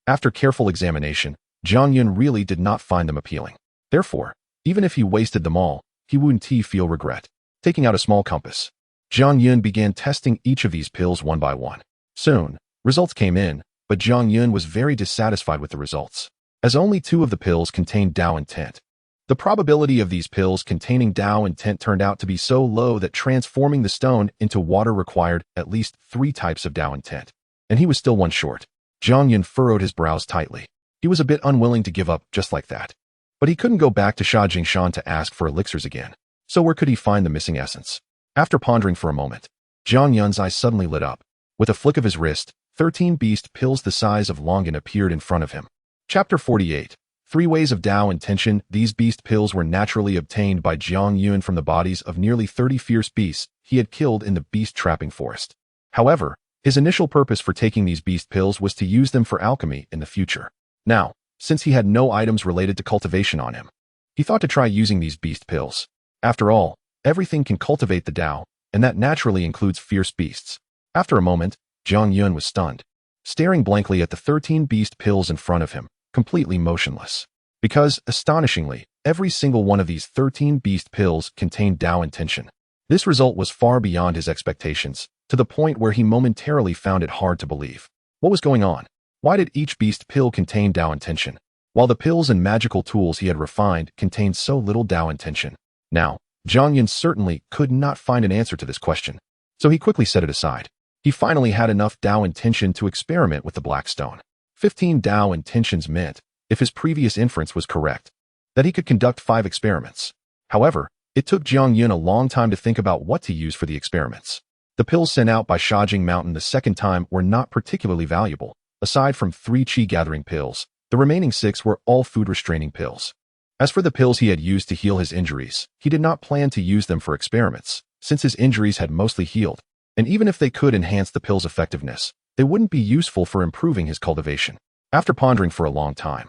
after careful examination, Jiang Yun really did not find them appealing. Therefore, even if he wasted them all, he wouldn't feel regret. Taking out a small compass, Jiang Yun began testing each of these pills one by one. Soon, results came in, but Jiang Yun was very dissatisfied with the results, as only 2 of the pills contained Dao intent. The probability of these pills containing Dao intent turned out to be so low that transforming the stone into water required at least 3 types of Dao intent, and he was still one short. Jiang Yun furrowed his brows tightly. He was a bit unwilling to give up just like that. But he couldn't go back to Sha Jingshan to ask for elixirs again. So where could he find the missing essence? After pondering for a moment, Jiang Yun's eyes suddenly lit up. With a flick of his wrist, 13 beast pills the size of Longan appeared in front of him. Chapter 48. 3 Ways of Dao Intention. These beast pills were naturally obtained by Jiang Yun from the bodies of nearly 30 fierce beasts he had killed in the beast trapping forest. However, his initial purpose for taking these beast pills was to use them for alchemy in the future. Now, since he had no items related to cultivation on him, he thought to try using these beast pills. After all, everything can cultivate the Dao, and that naturally includes fierce beasts. After a moment, Jiang Yun was stunned, staring blankly at the 13 beast pills in front of him, completely motionless. Because, astonishingly, every single one of these 13 beast pills contained Dao intention. This result was far beyond his expectations, to the point where he momentarily found it hard to believe. What was going on? Why did each beast pill contain Dao intention, while the pills and magical tools he had refined contained so little Dao intention? Now, Zhang Yun certainly could not find an answer to this question, so he quickly set it aside. He finally had enough Dao intention to experiment with the black stone. 15 Dao intentions meant, if his previous inference was correct, that he could conduct 5 experiments. However, it took Zhang Yun a long time to think about what to use for the experiments. The pills sent out by Shajing Mountain the second time were not particularly valuable. Aside from 3 qi-gathering pills, the remaining 6 were all food-restraining pills. As for the pills he had used to heal his injuries, he did not plan to use them for experiments, since his injuries had mostly healed, and even if they could enhance the pill's effectiveness, they wouldn't be useful for improving his cultivation. After pondering for a long time,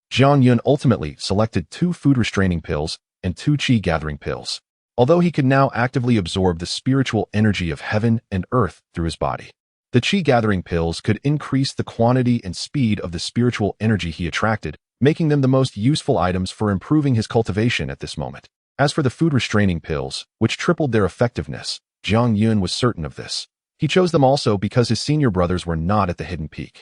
Zhang Yun ultimately selected 2 food-restraining pills and 2 qi-gathering pills, although he could now actively absorb the spiritual energy of heaven and earth through his body. The qi-gathering pills could increase the quantity and speed of the spiritual energy he attracted, making them the most useful items for improving his cultivation at this moment. As for the food-restraining pills, which tripled their effectiveness, Zhang Yun was certain of this. He chose them also because his senior brothers were not at the hidden peak.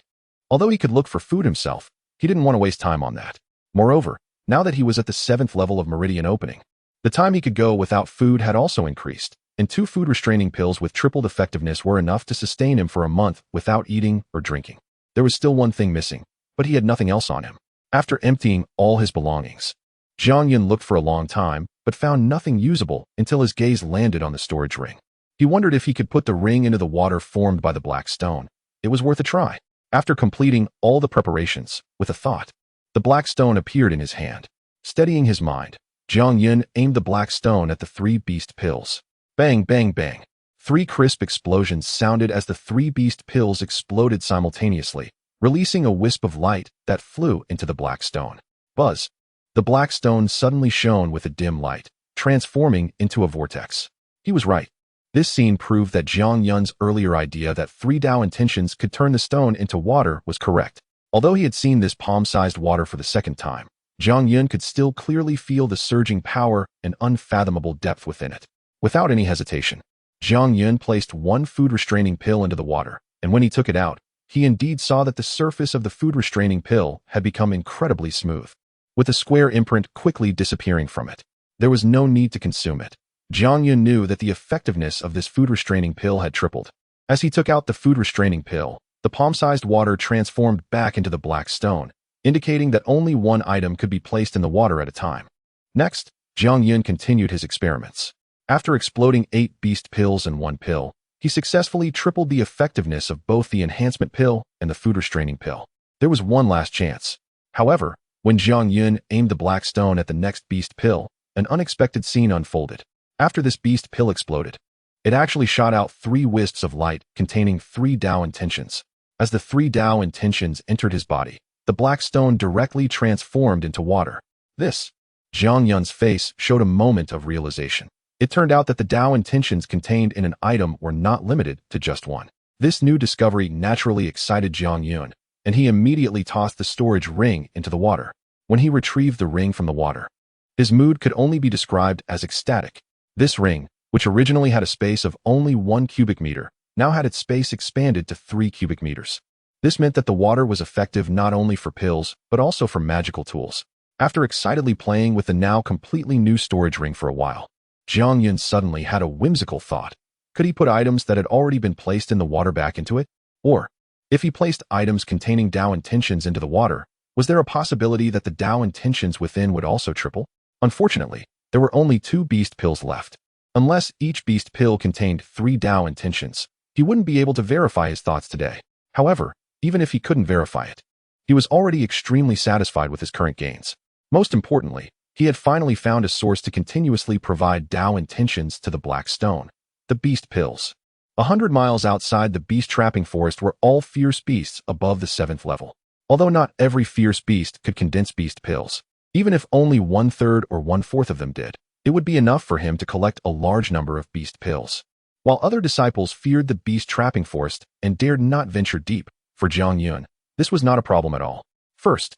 Although he could look for food himself, he didn't want to waste time on that. Moreover, now that he was at the 7th level of meridian opening, the time he could go without food had also increased, and 2 food-restraining pills with tripled effectiveness were enough to sustain him for a month without eating or drinking. There was still one thing missing, but he had nothing else on him. After emptying all his belongings, Zhang Yun looked for a long time, but found nothing usable until his gaze landed on the storage ring. He wondered if he could put the ring into the water formed by the black stone. It was worth a try. After completing all the preparations, with a thought, the black stone appeared in his hand. Steadying his mind, Zhang Yun aimed the black stone at the 3 beast pills. Bang, bang, bang. 3 crisp explosions sounded as the 3 beast pills exploded simultaneously, releasing a wisp of light that flew into the black stone. Buzz. The black stone suddenly shone with a dim light, transforming into a vortex. He was right. This scene proved that Zhang Yun's earlier idea that 3 Dao intentions could turn the stone into water was correct. Although he had seen this palm-sized water for the second time, Zhang Yun could still clearly feel the surging power and unfathomable depth within it. Without any hesitation, Zhang Yun placed 1 food-restraining pill into the water, and when he took it out, he indeed saw that the surface of the food-restraining pill had become incredibly smooth, with a square imprint quickly disappearing from it. There was no need to consume it. Zhang Yun knew that the effectiveness of this food-restraining pill had tripled. As he took out the food-restraining pill, the palm-sized water transformed back into the black stone, indicating that only 1 item could be placed in the water at a time. Next, Zhang Yun continued his experiments. After exploding 8 beast pills and 1 pill, he successfully tripled the effectiveness of both the enhancement pill and the food-restraining pill. There was one last chance. However, when Zhang Yun aimed the black stone at the next beast pill, an unexpected scene unfolded. After this beast pill exploded, it actually shot out 3 wisps of light containing 3 Dao intentions. As the 3 Dao intentions entered his body, the black stone directly transformed into water. Zhang Yun's face showed a moment of realization. It turned out that the Dao intentions contained in an item were not limited to just 1. This new discovery naturally excited Zhang Yun, and he immediately tossed the storage ring into the water. When he retrieved the ring from the water, his mood could only be described as ecstatic. This ring, which originally had a space of only 1 cubic meter, now had its space expanded to 3 cubic meters. This meant that the water was effective not only for pills, but also for magical tools. After excitedly playing with the now completely new storage ring for a while, Zhang Yun suddenly had a whimsical thought. Could he put items that had already been placed in the water back into it? Or, if he placed items containing Dao intentions into the water, was there a possibility that the Dao intentions within would also triple? Unfortunately, there were only 2 beast pills left. Unless each beast pill contained 3 Dao intentions, he wouldn't be able to verify his thoughts today. However, even if he couldn't verify it, he was already extremely satisfied with his current gains. Most importantly, he had finally found a source to continuously provide Dao intentions to the black stone, the beast pills. 100 miles outside the beast trapping forest were all fierce beasts above the 7th level. Although not every fierce beast could condense beast pills, even if only 1/3 or 1/4 of them did, it would be enough for him to collect a large number of beast pills. While other disciples feared the beast trapping forest and dared not venture deep, for Zhang Yun, this was not a problem at all. First,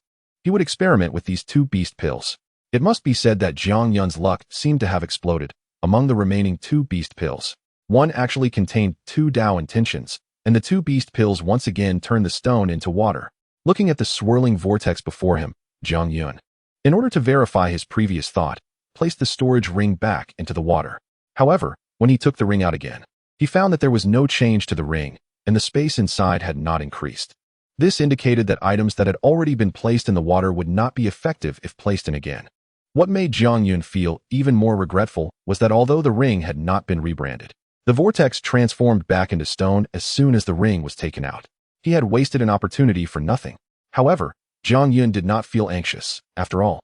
he would experiment with these 2 beast pills. It must be said that Jiang Yun's luck seemed to have exploded. Among the remaining 2 beast pills, one actually contained 2 Dao intentions, and the 2 beast pills once again turned the stone into water. Looking at the swirling vortex before him, Jiang Yun, in order to verify his previous thought, placed the storage ring back into the water. However, when he took the ring out again, he found that there was no change to the ring, and the space inside had not increased. This indicated that items that had already been placed in the water would not be effective if placed in again. What made Jiang Yun feel even more regretful was that although the ring had not been rebranded, the vortex transformed back into stone as soon as the ring was taken out. He had wasted an opportunity for nothing. However, Jiang Yun did not feel anxious. After all,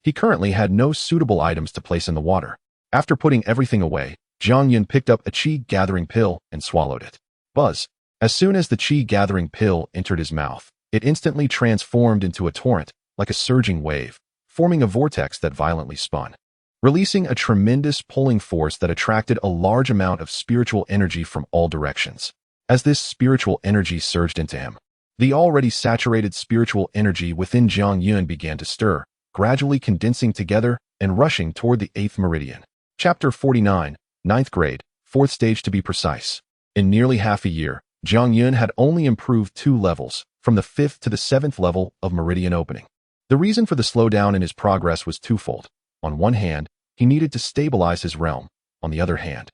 he currently had no suitable items to place in the water. After putting everything away, Jiang Yun picked up a qi-gathering pill and swallowed it. Buzz! As soon as the qi-gathering pill entered his mouth, it instantly transformed into a torrent, like a surging wave, forming a vortex that violently spun, releasing a tremendous pulling force that attracted a large amount of spiritual energy from all directions. As this spiritual energy surged into him, the already saturated spiritual energy within Jiang Yun began to stir, gradually condensing together and rushing toward the 8th meridian. Chapter 49, 9th grade, 4th stage to be precise. In nearly half a year, Jiang Yun had only improved 2 levels, from the 5th to the 7th level of meridian opening. The reason for the slowdown in his progress was twofold. On one hand, he needed to stabilize his realm. On the other hand,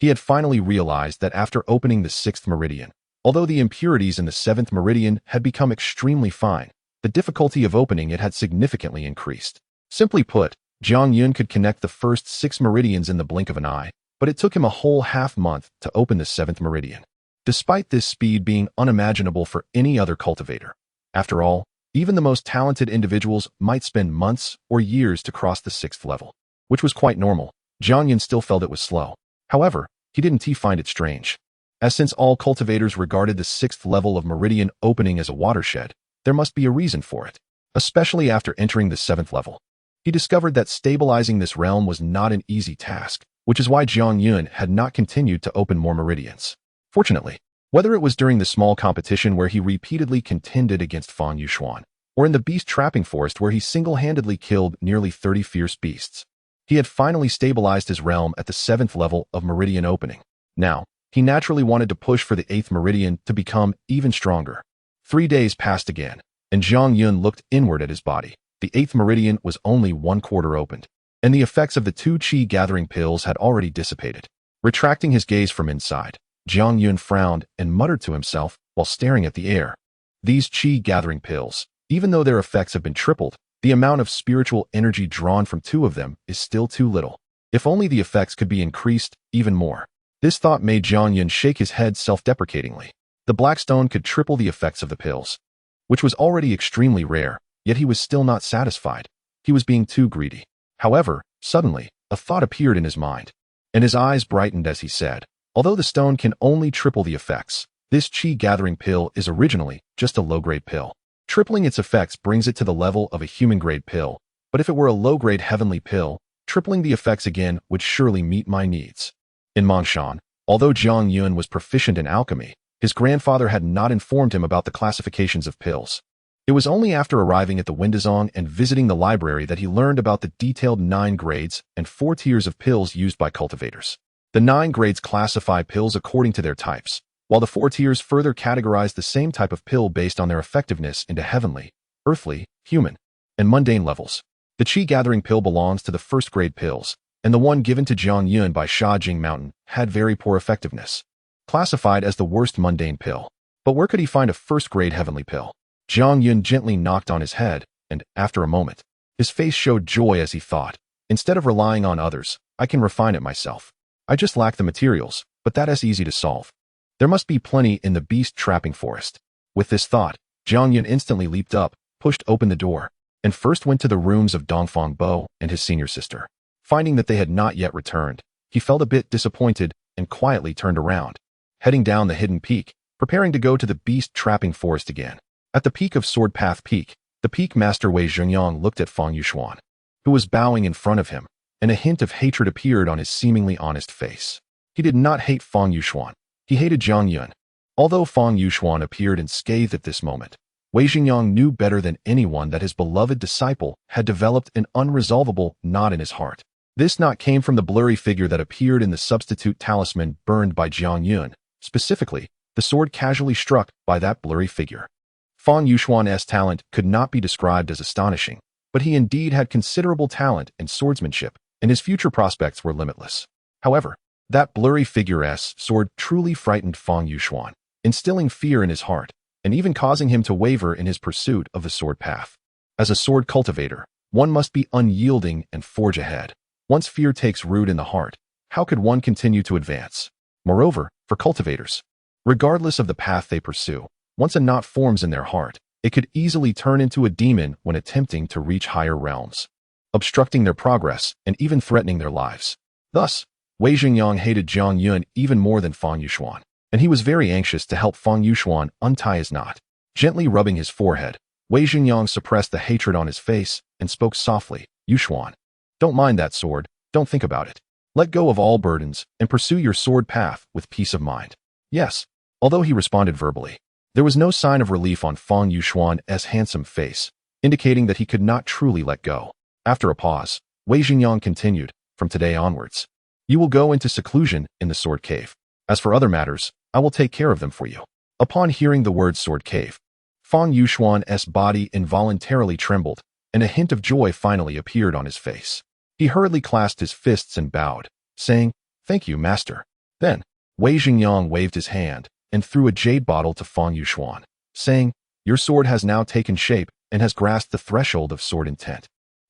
he had finally realized that after opening the 6th meridian, although the impurities in the 7th meridian had become extremely fine, the difficulty of opening it had significantly increased. Simply put, Jiang Yun could connect the first 6 meridians in the blink of an eye, but it took him a whole half-month to open the 7th meridian. Despite this speed being unimaginable for any other cultivator. After all, even the most talented individuals might spend months or years to cross the 6th level, which was quite normal. Jiang Yun still felt it was slow. However, he didn't find it strange, as since all cultivators regarded the 6th level of meridian opening as a watershed, there must be a reason for it. Especially after entering the 7th level, he discovered that stabilizing this realm was not an easy task, which is why Jiang Yun had not continued to open more meridians. Fortunately, whether it was during the small competition where he repeatedly contended against Fang Yuxuan, or in the beast trapping forest where he single-handedly killed nearly 30 fierce beasts, he had finally stabilized his realm at the 7th level of meridian opening. Now, he naturally wanted to push for the 8th meridian to become even stronger. 3 days passed again, and Jiang Yun looked inward at his body. The 8th meridian was only 1/4 opened, and the effects of the 2 qi-gathering pills had already dissipated. Retracting his gaze from inside, Jiang Yun frowned and muttered to himself while staring at the air. These qi-gathering pills, even though their effects have been tripled, the amount of spiritual energy drawn from 2 of them is still too little. If only the effects could be increased even more. This thought made Jiang Yun shake his head self-deprecatingly. The black stone could triple the effects of the pills, which was already extremely rare, yet he was still not satisfied. He was being too greedy. However, suddenly, a thought appeared in his mind, and his eyes brightened as he said, although the stone can only triple the effects, this qi-gathering pill is originally just a low-grade pill. Tripling its effects brings it to the level of a human-grade pill, but if it were a low-grade heavenly pill, tripling the effects again would surely meet my needs. In Mongshan, although Jiang Yun was proficient in alchemy, his grandfather had not informed him about the classifications of pills. It was only after arriving at the Windazong and visiting the library that he learned about the detailed 9 grades and 4 tiers of pills used by cultivators. The 9 grades classify pills according to their types, while the 4 tiers further categorize the same type of pill based on their effectiveness into heavenly, earthly, human, and mundane levels. The qi-gathering pill belongs to the 1st grade pills, and the one given to Jiang Yun by Sha Jing Mountain had very poor effectiveness, classified as the worst mundane pill. But where could he find a 1st grade heavenly pill? Jiang Yun gently knocked on his head, and, after a moment, his face showed joy as he thought, instead of relying on others, I can refine it myself. I just lack the materials, but that is easy to solve. There must be plenty in the beast trapping forest. With this thought, Jiang Yun instantly leaped up, pushed open the door, and first went to the rooms of Dongfang Bo and his senior sister. Finding that they had not yet returned, he felt a bit disappointed and quietly turned around, heading down the hidden peak, preparing to go to the beast trapping forest again. At the peak of Sword Path Peak, the peak master Wei Zhenyang looked at Fang Yuxuan, who was bowing in front of him, and a hint of hatred appeared on his seemingly honest face. He did not hate Fang Yuxuan. He hated Jiang Yun. Although Fang Yuxuan appeared unscathed at this moment, Wei Xingyang knew better than anyone that his beloved disciple had developed an unresolvable knot in his heart. This knot came from the blurry figure that appeared in the substitute talisman burned by Jiang Yun, specifically, the sword casually struck by that blurry figure. Fang Yuxuan's talent could not be described as astonishing, but he indeed had considerable talent in swordsmanship, and his future prospects were limitless. However, that blurry figure's sword truly frightened Fang Yuxuan, instilling fear in his heart, and even causing him to waver in his pursuit of the sword path. As a sword cultivator, one must be unyielding and forge ahead. Once fear takes root in the heart, how could one continue to advance? Moreover, for cultivators, regardless of the path they pursue, once a knot forms in their heart, it could easily turn into a demon when attempting to reach higher realms, obstructing their progress and even threatening their lives. Thus, Wei Xingyang hated Jiang Yun even more than Fang Yuxuan, and he was very anxious to help Fang Yuxuan untie his knot. Gently rubbing his forehead, Wei Xingyang suppressed the hatred on his face and spoke softly, "Yuxuan, don't mind that sword, don't think about it. Let go of all burdens and pursue your sword path with peace of mind." Yes, although he responded verbally, there was no sign of relief on Fang Yuxuan's handsome face, indicating that he could not truly let go. After a pause, Wei Xingyang continued, "From today onwards, you will go into seclusion in the sword cave. As for other matters, I will take care of them for you." Upon hearing the word sword cave, Fang Yuxuan's body involuntarily trembled, and a hint of joy finally appeared on his face. He hurriedly clasped his fists and bowed, saying, "Thank you, master." Then, Wei Xingyang waved his hand and threw a jade bottle to Fang Yuxuan, saying, "Your sword has now taken shape and has grasped the threshold of sword intent.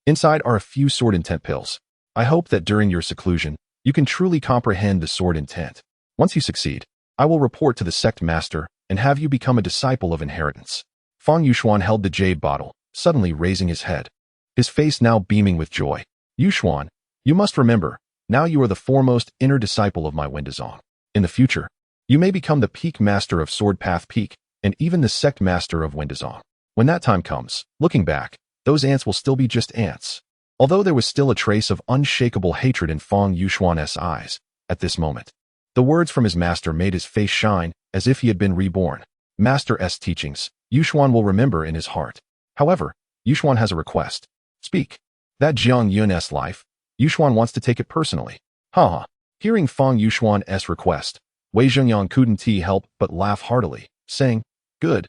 Inside are a few sword intent pills. I hope that during your seclusion, you can truly comprehend the sword intent. Once you succeed, I will report to the sect master and have you become a disciple of inheritance." Fang Yuxuan held the jade bottle, suddenly raising his head, his face now beaming with joy. "Yuxuan, you must remember, now you are the foremost inner disciple of my Wendazong. In the future, you may become the peak master of Sword Path Peak and even the sect master of Wendazong. When that time comes, looking back, those ants will still be just ants." Although there was still a trace of unshakable hatred in Fang Yuxuan's eyes at this moment, the words from his master made his face shine as if he had been reborn. Master's teachings, Yuxuan will remember in his heart. However, Yuxuan has a request. "Speak." That Jiang Yun's life, Yuxuan wants to take it personally. Ha! Hearing Fang Yuxuan's request, Wei Xingyang couldn't help but laugh heartily, saying, "Good,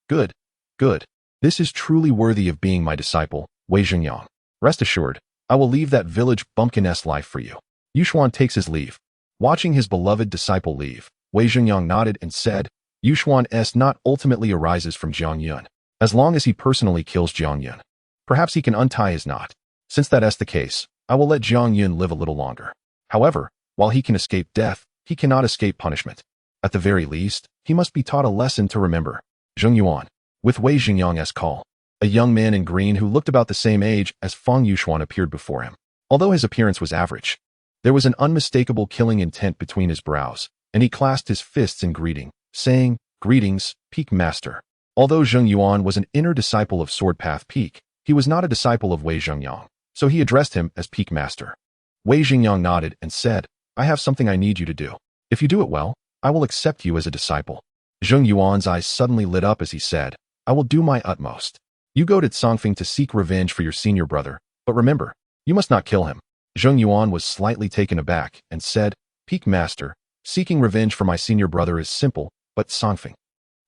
good, good. This is truly worthy of being my disciple, Wei Xingyang. Rest assured, I will leave that village bumpkin's life for you." Yuxuan takes his leave. Watching his beloved disciple leave, Wei Xingyang nodded and said, "Yuxuan's knot ultimately arises from Jiang Yun. As long as he personally kills Jiang Yun, perhaps he can untie his knot. Since that is the case, I will let Jiang Yun live a little longer. However, while he can escape death, he cannot escape punishment. At the very least, he must be taught a lesson to remember." Zheng Yuan, with Wei Xingyang's call, a young man in green who looked about the same age as Fang Yuxuan appeared before him. Although his appearance was average, there was an unmistakable killing intent between his brows, and he clasped his fists in greeting, saying, "Greetings, Peak Master." Although Zheng Yuan was an inner disciple of Sword Path Peak, he was not a disciple of Wei Xingyang, so he addressed him as Peak Master. Wei Xingyang nodded and said, "I have something I need you to do. If you do it well, I will accept you as a disciple." Zheng Yuan's eyes suddenly lit up as he said, "I will do my utmost. You go to Tsongfeng to seek revenge for your senior brother, but remember, you must not kill him." Zheng Yuan was slightly taken aback and said, "Peak Master, seeking revenge for my senior brother is simple, but Tsongfeng."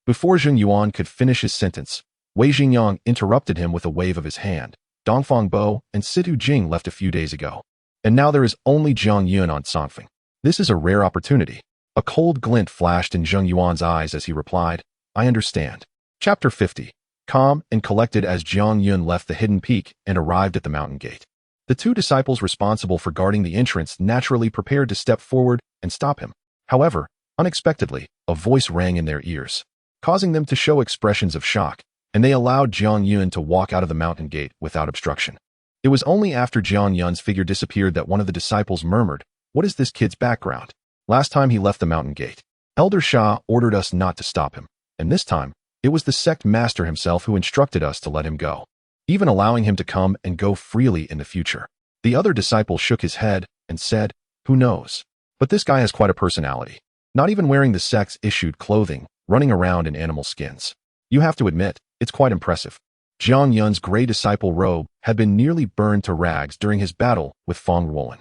Before Zheng Yuan could finish his sentence, Wei Xingyang interrupted him with a wave of his hand. Dongfang Bo and Situ Jing left a few days ago, and now there is only Jiang Yun on Tsongfeng. This is a rare opportunity. A cold glint flashed in Zheng Yuan's eyes as he replied, "I understand." Chapter 50. Calm and collected as Jiang Yun left the hidden peak and arrived at the mountain gate. The two disciples responsible for guarding the entrance naturally prepared to step forward and stop him. However, unexpectedly, a voice rang in their ears, causing them to show expressions of shock, and they allowed Jiang Yun to walk out of the mountain gate without obstruction. It was only after Jiang Yun's figure disappeared that one of the disciples murmured, "What is this kid's background? Last time he left the mountain gate, Elder Shah ordered us not to stop him, and this time, it was the sect master himself who instructed us to let him go, even allowing him to come and go freely in the future." The other disciple shook his head and said, "Who knows? But this guy has quite a personality. Not even wearing the sect's issued clothing, running around in animal skins. You have to admit, It's quite impressive. Jiang Yun's gray disciple robe had been nearly burned to rags during his battle with Feng Ruolin.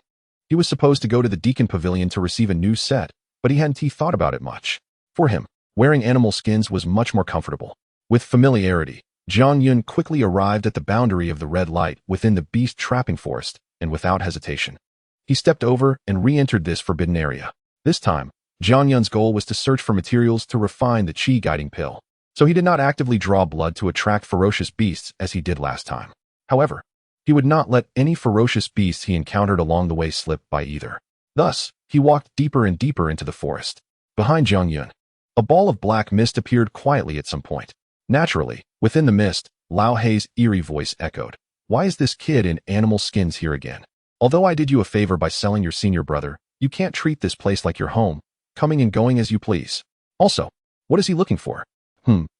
He was supposed to go to the Deacon Pavilion to receive a new set, but he hadn't thought about it much. For him, wearing animal skins was much more comfortable. With familiarity, Jiang Yun quickly arrived at the boundary of the red light within the beast trapping forest, and without hesitation, he stepped over and re-entered this forbidden area. This time, Jiang Yun's goal was to search for materials to refine the qi guiding pill, so he did not actively draw blood to attract ferocious beasts as he did last time. However, he would not let any ferocious beasts he encountered along the way slip by either. Thus, he walked deeper and deeper into the forest. Behind Jiang Yun, a ball of black mist appeared quietly at some point. Naturally, within the mist, Lao Hei's eerie voice echoed. Why is this kid in animal skins here again? Although I did you a favor by selling your senior brother, you can't treat this place like your home, coming and going as you please. Also, what is he looking for?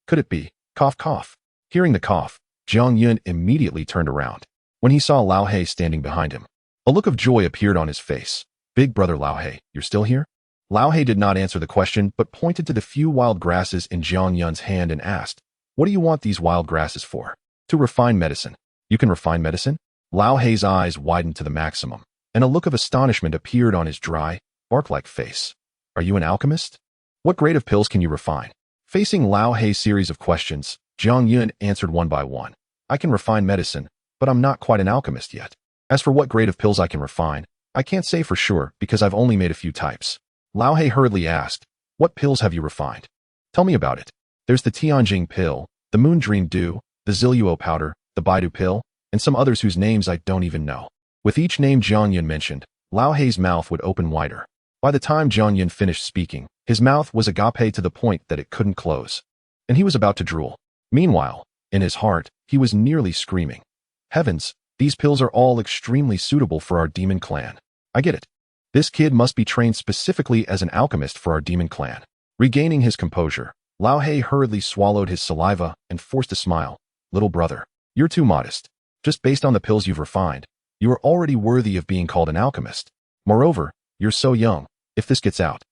Could it be? Cough, cough. Hearing the cough, Jiang Yun immediately turned around. When he saw Lao Hei standing behind him, a look of joy appeared on his face. Big brother Lao Hei, you're still here? Lao Hei did not answer the question, but pointed to the few wild grasses in Jiang Yun's hand and asked, what do you want these wild grasses for? To refine medicine. You can refine medicine? Lao Hei's eyes widened to the maximum, and a look of astonishment appeared on his dry, bark-like face. Are you an alchemist? What grade of pills can you refine? Facing Lao Hei's series of questions, Jiang Yun answered one by one. I can refine medicine, but I'm not quite an alchemist yet. As for what grade of pills I can refine, I can't say for sure because I've only made a few types. Lao Hei hurriedly asked, what pills have you refined? Tell me about it. There's the Tianjing pill, the Moon Dream Dew, the Ziluo powder, the Baidu pill, and some others whose names I don't even know. With each name Jiang Yun mentioned, Lao Hei's mouth would open wider. By the time Jiang Yun finished speaking, his mouth was agape to the point that it couldn't close, and he was about to drool. Meanwhile, in his heart, he was nearly screaming. Heavens, these pills are all extremely suitable for our demon clan. I get it. This kid must be trained specifically as an alchemist for our demon clan. Regaining his composure, Lao Hei hurriedly swallowed his saliva and forced a smile. Little brother, you're too modest. Just based on the pills you've refined, you are already worthy of being called an alchemist. Moreover, you're so young. If this gets out,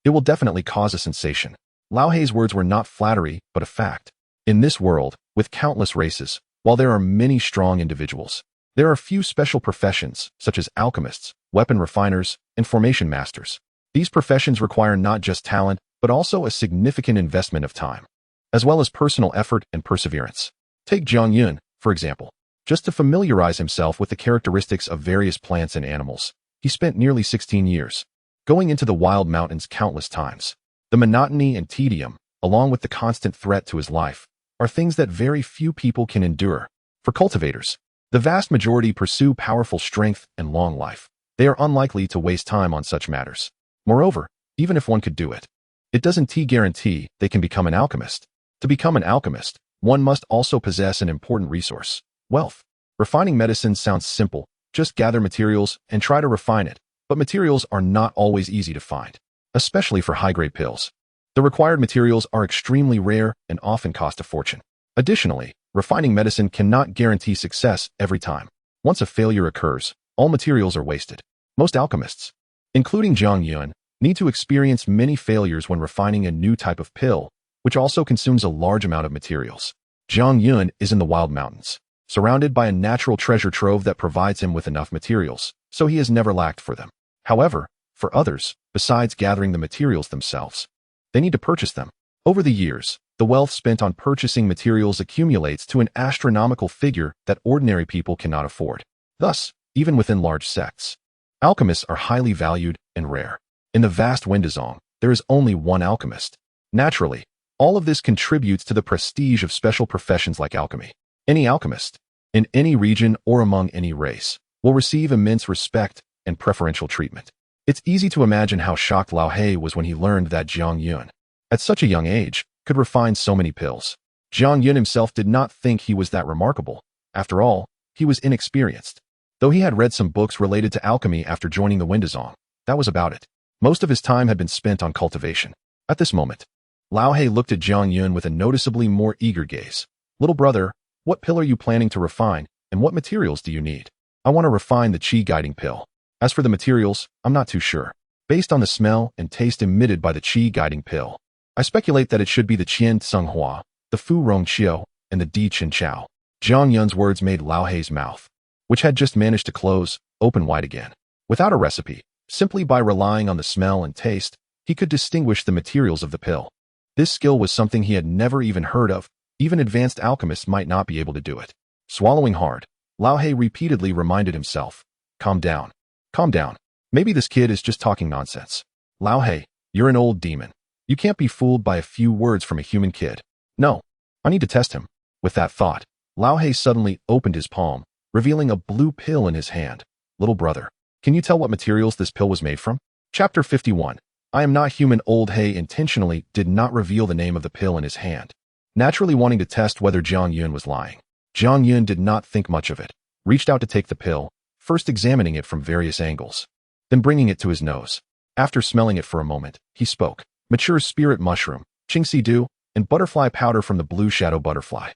it will definitely cause a sensation. Lao Hei's words were not flattery, but a fact. In this world, with countless races, while there are many strong individuals, there are few special professions, such as alchemists, weapon refiners, and formation masters. These professions require not just talent, but also a significant investment of time, as well as personal effort and perseverance. Take Jiang Yun, for example. Just to familiarize himself with the characteristics of various plants and animals, he spent nearly 16 years. Going into the wild mountains countless times. The monotony and tedium, along with the constant threat to his life, are things that very few people can endure. For cultivators, the vast majority pursue powerful strength and long life. They are unlikely to waste time on such matters. Moreover, even if one could do it, it doesn't guarantee they can become an alchemist. To become an alchemist, one must also possess an important resource: wealth. Refining medicine sounds simple. Just gather materials and try to refine it. But materials are not always easy to find, especially for high-grade pills. The required materials are extremely rare and often cost a fortune. Additionally, refining medicine cannot guarantee success every time. Once a failure occurs, all materials are wasted. Most alchemists, including Jiang Yun, need to experience many failures when refining a new type of pill, which also consumes a large amount of materials. Jiang Yun is in the wild mountains, surrounded by a natural treasure trove that provides him with enough materials, so he has never lacked for them. However, for others, besides gathering the materials themselves, they need to purchase them. Over the years, the wealth spent on purchasing materials accumulates to an astronomical figure that ordinary people cannot afford. Thus, even within large sects, alchemists are highly valued and rare. In the vast Windazong, there is only one alchemist. Naturally, all of this contributes to the prestige of special professions like alchemy. Any alchemist, in any region or among any race, will receive immense respect and preferential treatment. It's easy to imagine how shocked Lao Hei was when he learned that Jiang Yun, at such a young age, could refine so many pills. Jiang Yun himself did not think he was that remarkable. After all, he was inexperienced. Though he had read some books related to alchemy after joining the Windazong, that was about it. Most of his time had been spent on cultivation. At this moment, Lao Hei looked at Jiang Yun with a noticeably more eager gaze. Little brother, what pill are you planning to refine, and what materials do you need? I want to refine the qi guiding pill. As for the materials, I'm not too sure. Based on the smell and taste emitted by the qi guiding pill, I speculate that it should be the Qian Tsung Hua, the Fu Rong Qiu, and the Di Chin Chow. Jiang Yun's words made Lao Hei's mouth, which had just managed to close, open wide again. Without a recipe, simply by relying on the smell and taste, he could distinguish the materials of the pill. This skill was something he had never even heard of. Even advanced alchemists might not be able to do it. Swallowing hard, Lao Hei repeatedly reminded himself, calm down. Calm down. Maybe this kid is just talking nonsense. Lao Hei, you're an old demon. You can't be fooled by a few words from a human kid. No, I need to test him. With that thought, Lao Hei suddenly opened his palm, revealing a blue pill in his hand. Little brother, can you tell what materials this pill was made from? Chapter 51. I am not human. Old Hei intentionally did not reveal the name of the pill in his hand, naturally wanting to test whether Jiang Yun was lying. Jiang Yun did not think much of it, reached out to take the pill, first examining it from various angles, then bringing it to his nose. After smelling it for a moment, he spoke. Mature spirit mushroom, Qingxi dew, and butterfly powder from the blue shadow butterfly.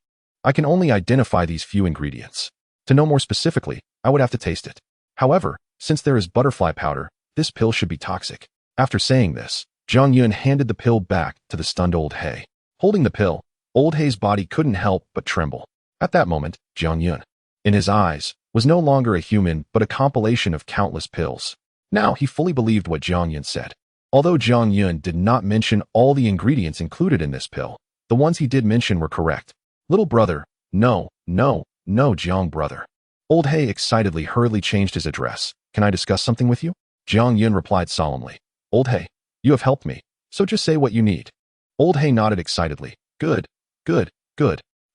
I can only identify these few ingredients. To know more specifically, I would have to taste it. However, since there is butterfly powder, this pill should be toxic. After saying this, Jiang Yun handed the pill back to the stunned Old Hei. Holding the pill, Old Hei's body couldn't help but tremble. At that moment, Jiang Yun, in his eyes, was no longer a human but a compilation of countless pills. Now he fully believed what Jiang Yun said. Although Jiang Yun did not mention all the ingredients included in this pill, the ones he did mention were correct. Little brother, no, Jiang brother. Old Hei excitedly hurriedly changed his address. Can I discuss something with you? Jiang Yun replied solemnly. Old Hei, you have helped me, so just say what you need. Old Hei nodded excitedly. Good.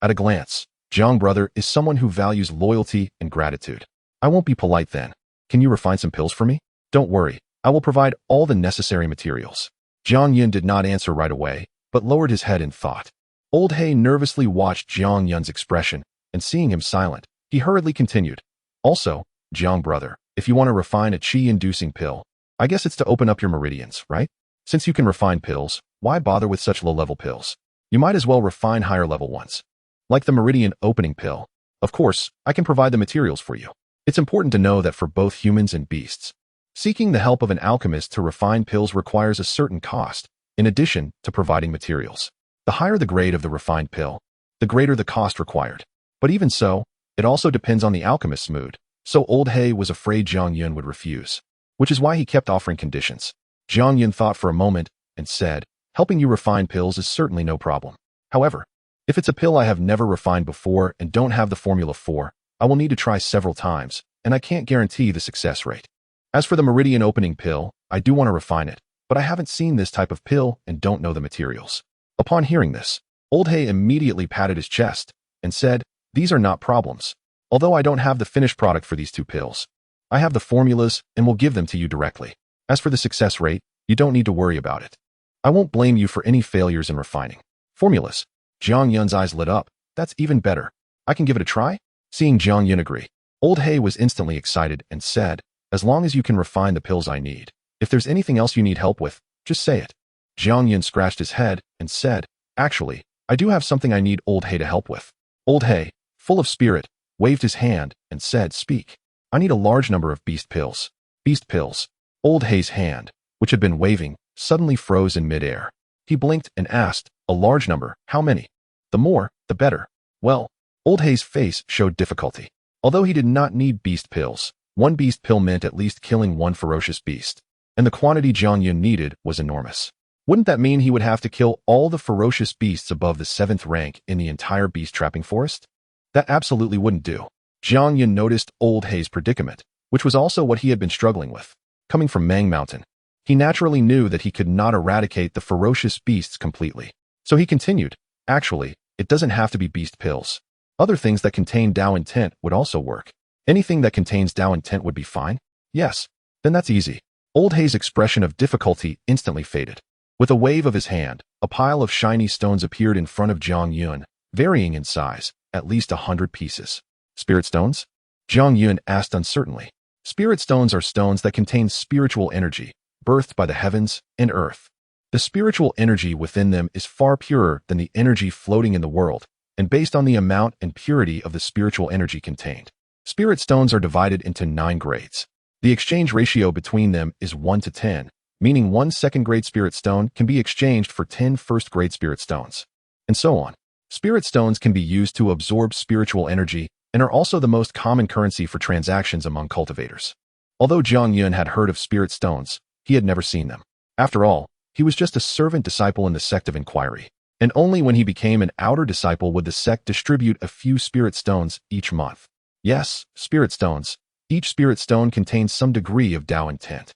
At a glance, Jiang brother is someone who values loyalty and gratitude. I won't be polite then. Can you refine some pills for me? Don't worry, I will provide all the necessary materials. Jiang Yun did not answer right away, but lowered his head in thought. Old Hei nervously watched Jiang Yun's expression, and seeing him silent, he hurriedly continued. Also, Jiang brother, if you want to refine a qi-inducing pill, I guess it's to open up your meridians, right? Since you can refine pills, why bother with such low-level pills? You might as well refine higher-level ones. Like the meridian opening pill. Of course, I can provide the materials for you. It's important to know that for both humans and beasts, seeking the help of an alchemist to refine pills requires a certain cost, in addition to providing materials. The higher the grade of the refined pill, the greater the cost required. But even so, it also depends on the alchemist's mood. So Old Hei was afraid Jiang Yun would refuse, which is why he kept offering conditions. Jiang Yun thought for a moment and said, helping you refine pills is certainly no problem. However, if it's a pill I have never refined before and don't have the formula for, I will need to try several times, and I can't guarantee the success rate. As for the meridian opening pill, I do want to refine it, but I haven't seen this type of pill and don't know the materials. Upon hearing this, Old Hei immediately patted his chest and said, these are not problems. Although I don't have the finished product for these two pills, I have the formulas and will give them to you directly. As for the success rate, you don't need to worry about it. I won't blame you for any failures in refining. Formulas. Jiang Yun's eyes lit up. That's even better. I can give it a try? Seeing Jiang Yun agree, Old Hei was instantly excited and said, as long as you can refine the pills I need. If there's anything else you need help with, just say it. Jiang Yun scratched his head and said, actually, I do have something I need Old Hei to help with. Old Hei, full of spirit, waved his hand and said, speak. I need a large number of beast pills. Beast pills. Old Hei's hand, which had been waving, suddenly froze in midair. He blinked and asked, a large number, how many? The more, the better. Well, Old Hei's face showed difficulty. Although he did not need beast pills, one beast pill meant at least killing one ferocious beast, and the quantity Jiang Yun needed was enormous. Wouldn't that mean he would have to kill all the ferocious beasts above the 7th rank in the entire beast trapping forest? That absolutely wouldn't do. Jiang Yun noticed Old Hei's predicament, which was also what he had been struggling with. Coming from Mang Mountain, he naturally knew that he could not eradicate the ferocious beasts completely. So he continued, actually, it doesn't have to be beast pills. Other things that contain Dao intent would also work. Anything that contains Dao intent would be fine? Yes. Then that's easy. Old Hei's expression of difficulty instantly faded. With a wave of his hand, a pile of shiny stones appeared in front of Jiang Yun, varying in size, at least 100 pieces. Spirit stones? Jiang Yun asked uncertainly. Spirit stones are stones that contain spiritual energy, birthed by the heavens and earth. The spiritual energy within them is far purer than the energy floating in the world, and based on the amount and purity of the spiritual energy contained. Spirit stones are divided into 9 grades. The exchange ratio between them is 1 to 10, meaning 1 second-grade spirit stone can be exchanged for 10 first-grade spirit stones, and so on. Spirit stones can be used to absorb spiritual energy and are also the most common currency for transactions among cultivators. Although Zhang Yun had heard of spirit stones, he had never seen them. After all, he was just a servant disciple in the sect of inquiry, and only when he became an outer disciple would the sect distribute a few spirit stones each month. Yes, spirit stones. Each spirit stone contains some degree of Dao intent.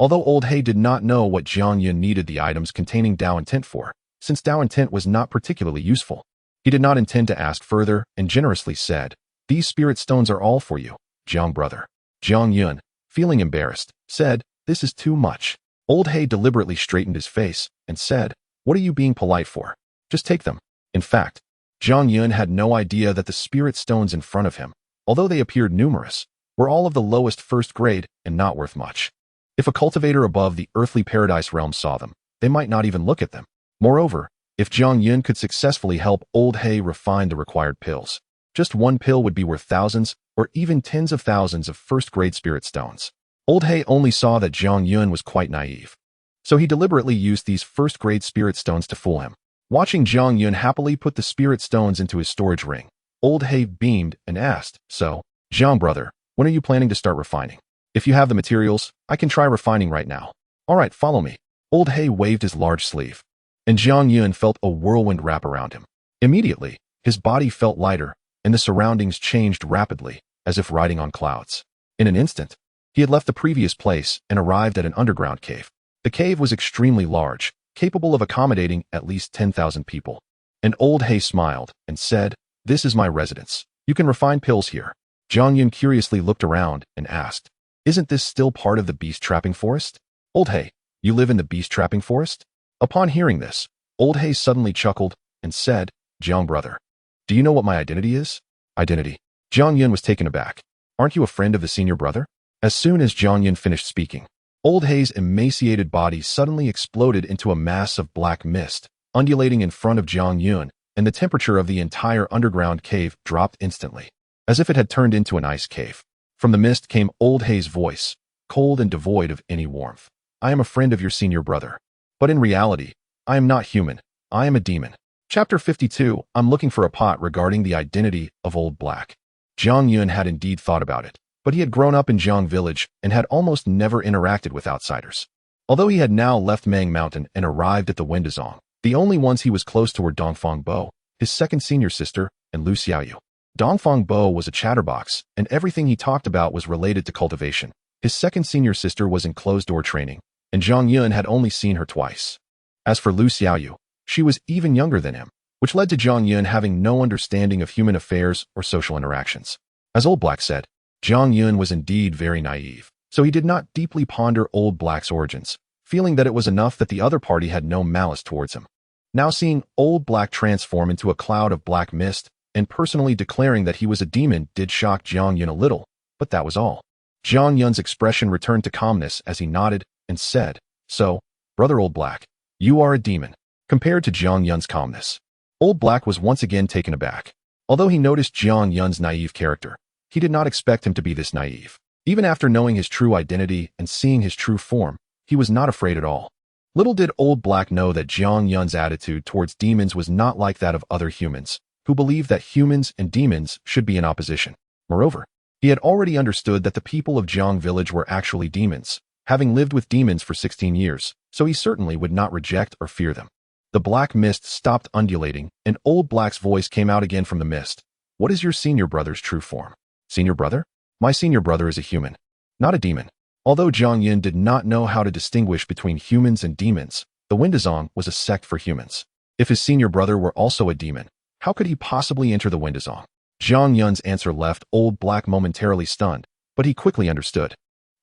Although Old He did not know what Zhang Yun needed the items containing Dao intent for, since Dao intent was not particularly useful, he did not intend to ask further and generously said, "These spirit stones are all for you, Zhang brother." Zhang Yun, feeling embarrassed, said, "This is too much." Old He deliberately straightened his face and said, "What are you being polite for? Just take them." In fact, Zhang Yun had no idea that the spirit stones in front of him, although they appeared numerous, were all of the lowest first grade and not worth much. If a cultivator above the earthly paradise realm saw them, they might not even look at them. Moreover, if Zhang Yun could successfully help Old He refine the required pills, just one pill would be worth thousands or even tens of thousands of first-grade spirit stones. Old He only saw that Zhang Yun was quite naive, so he deliberately used these first-grade spirit stones to fool him. Watching Zhang Yun happily put the spirit stones into his storage ring, Old He beamed and asked, "So, Zhang brother, when are you planning to start refining? If you have the materials, I can try refining right now." "All right, follow me." Old He waved his large sleeve, and Zhang Yun felt a whirlwind wrap around him. Immediately, his body felt lighter, and the surroundings changed rapidly, as if riding on clouds. In an instant, he had left the previous place and arrived at an underground cave. The cave was extremely large, capable of accommodating at least 10,000 people. And Old He smiled and said, "This is my residence. You can refine pills here." Zhang Yun curiously looked around and asked, "Isn't this still part of the beast-trapping forest?" "Old He, you live in the beast-trapping forest?" Upon hearing this, Old He suddenly chuckled and said, "Zhang brother, do you know what my identity is?" "Identity?" Zhang Yun was taken aback. "Aren't you a friend of the senior brother?" As soon as Zhang Yun finished speaking, Old He's emaciated body suddenly exploded into a mass of black mist, undulating in front of Zhang Yun, and the temperature of the entire underground cave dropped instantly, as if it had turned into an ice cave. From the mist came Old He's voice, cold and devoid of any warmth. "I am a friend of your senior brother. But in reality, I am not human. I am a demon." Chapter 52, I'm looking for a pot regarding the identity of Old Black. Zhang Yun had indeed thought about it, but he had grown up in Zhang Village and had almost never interacted with outsiders. Although he had now left Mang Mountain and arrived at the Windazong, the only ones he was close to were Dongfang Bo, his second senior sister, and Lu Xiaoyu. Dongfang Bo was a chatterbox, and everything he talked about was related to cultivation. His second senior sister was in closed-door training, and Zhang Yun had only seen her twice. As for Lu Xiaoyu, she was even younger than him, which led to Zhang Yun having no understanding of human affairs or social interactions. As Old Black said, Zhang Yun was indeed very naive, so he did not deeply ponder Old Black's origins, feeling that it was enough that the other party had no malice towards him. Now seeing Old Black transform into a cloud of black mist and personally declaring that he was a demon did shock Zhang Yun a little, but that was all. Zhang Yun's expression returned to calmness as he nodded and said, "So, brother Old Black, you are a demon." Compared to Zhang Yun's calmness, Old Black was once again taken aback. Although he noticed Zhang Yun's naive character, he did not expect him to be this naive. Even after knowing his true identity and seeing his true form, he was not afraid at all. Little did Old Black know that Zhang Yun's attitude towards demons was not like that of other humans, who believed that humans and demons should be in opposition. Moreover, he had already understood that the people of Zhang Village were actually demons, having lived with demons for 16 years, so he certainly would not reject or fear them. The black mist stopped undulating, and Old Black's voice came out again from the mist. "What is your senior brother's true form?" "Senior brother? My senior brother is a human, not a demon." Although Zhang Yun did not know how to distinguish between humans and demons, the Windazong was a sect for humans. If his senior brother were also a demon, how could he possibly enter the Windazong? Zhang Yun's answer left Old Black momentarily stunned, but he quickly understood.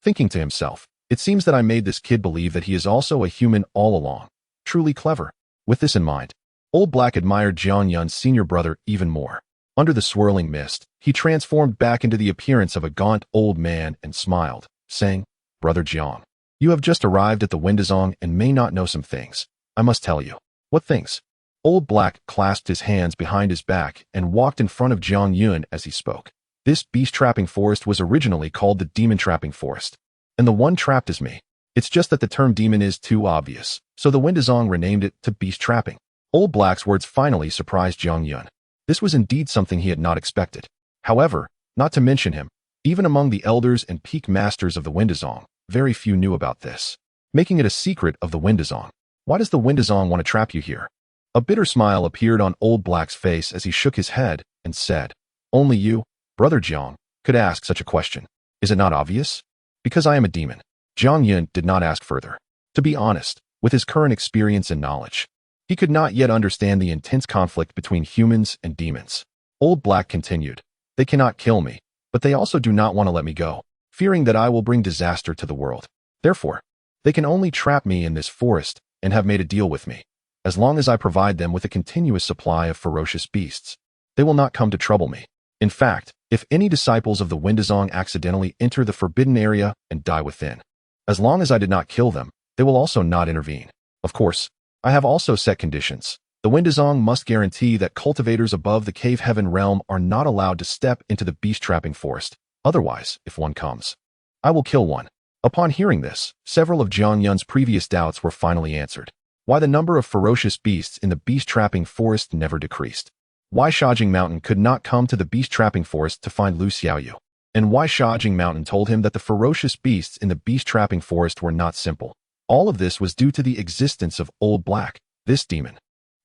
Thinking to himself, "It seems that I made this kid believe that he is also a human all along. Truly clever." With this in mind, Old Black admired Zhang Yun's senior brother even more. Under the swirling mist, he transformed back into the appearance of a gaunt old man and smiled, saying, "Brother Zhang, you have just arrived at the Windazong and may not know some things. I must tell you." "What things?" Old Black clasped his hands behind his back and walked in front of Zhang Yun as he spoke. "This beast-trapping forest was originally called the demon-trapping forest, and the one trapped is me. It's just that the term demon is too obvious, so the Windazong renamed it to beast-trapping. Old Black's words finally surprised Jiang Yun. This was indeed something he had not expected. However, not to mention him, even among the elders and peak masters of the Windazong, very few knew about this, making it a secret of the Windazong. Why does the Windazong want to trap you here? A bitter smile appeared on Old Black's face as he shook his head and said, "Only you, Brother Jiang, could ask such a question. Is it not obvious? Because I am a demon." Jiang Yun did not ask further. To be honest, with his current experience and knowledge, he could not yet understand the intense conflict between humans and demons. Old Black continued, "They cannot kill me, but they also do not want to let me go, fearing that I will bring disaster to the world. Therefore, they can only trap me in this forest and have made a deal with me. As long as I provide them with a continuous supply of ferocious beasts, they will not come to trouble me. In fact, if any disciples of the Windazong accidentally enter the forbidden area and die within, as long as I did not kill them, they will also not intervene. Of course, I have also set conditions. The Windazong must guarantee that cultivators above the cave heaven realm are not allowed to step into the beast-trapping forest. Otherwise, if one comes, I will kill one." Upon hearing this, several of Jiang Yun's previous doubts were finally answered. Why the number of ferocious beasts in the beast-trapping forest never decreased. Why Shajing Mountain could not come to the beast-trapping forest to find Lu Xiaoyu. And why Shajing Mountain told him that the ferocious beasts in the beast-trapping forest were not simple. All of this was due to the existence of Old Black, this demon.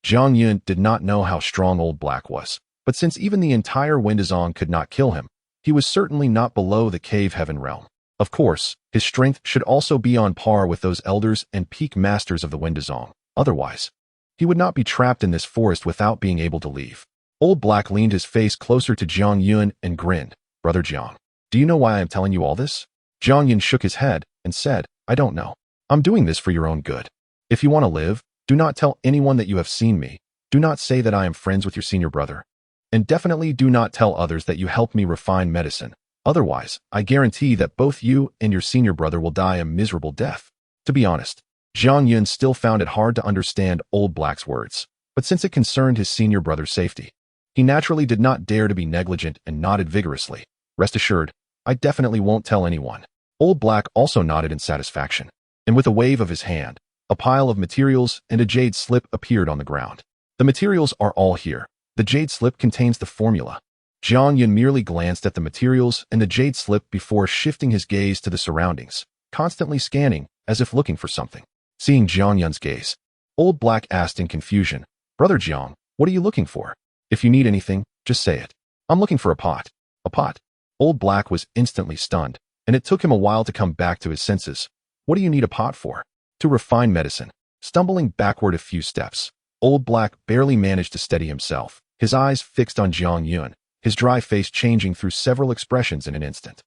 Jiang Yun did not know how strong Old Black was, but since even the entire Windazong could not kill him, he was certainly not below the cave heaven realm. Of course, his strength should also be on par with those elders and peak masters of the Windazong. Otherwise, he would not be trapped in this forest without being able to leave. Old Black leaned his face closer to Jiang Yun and grinned. "Brother Jiang, do you know why I am telling you all this?" Jiang Yun shook his head and said, "I don't know. I'm doing this for your own good. If you want to live, do not tell anyone that you have seen me. Do not say that I am friends with your senior brother. And definitely do not tell others that you helped me refine medicine. Otherwise, I guarantee that both you and your senior brother will die a miserable death." To be honest, Jiang Yun still found it hard to understand Old Black's words, but since it concerned his senior brother's safety, he naturally did not dare to be negligent and nodded vigorously. "Rest assured, I definitely won't tell anyone." Old Black also nodded in satisfaction, and with a wave of his hand, a pile of materials and a jade slip appeared on the ground. "The materials are all here. The jade slip contains the formula." Jiang Yun merely glanced at the materials and the jade slip before shifting his gaze to the surroundings, constantly scanning as if looking for something. Seeing Jiang Yun's gaze, Old Black asked in confusion, "Brother Jiang, what are you looking for? If you need anything, just say it." "I'm looking for a pot." "A pot?" Old Black was instantly stunned, and it took him a while to come back to his senses. "What do you need a pot for?" "To refine medicine." Stumbling backward a few steps, Old Black barely managed to steady himself, his eyes fixed on Jiang Yun, his dry face changing through several expressions in an instant.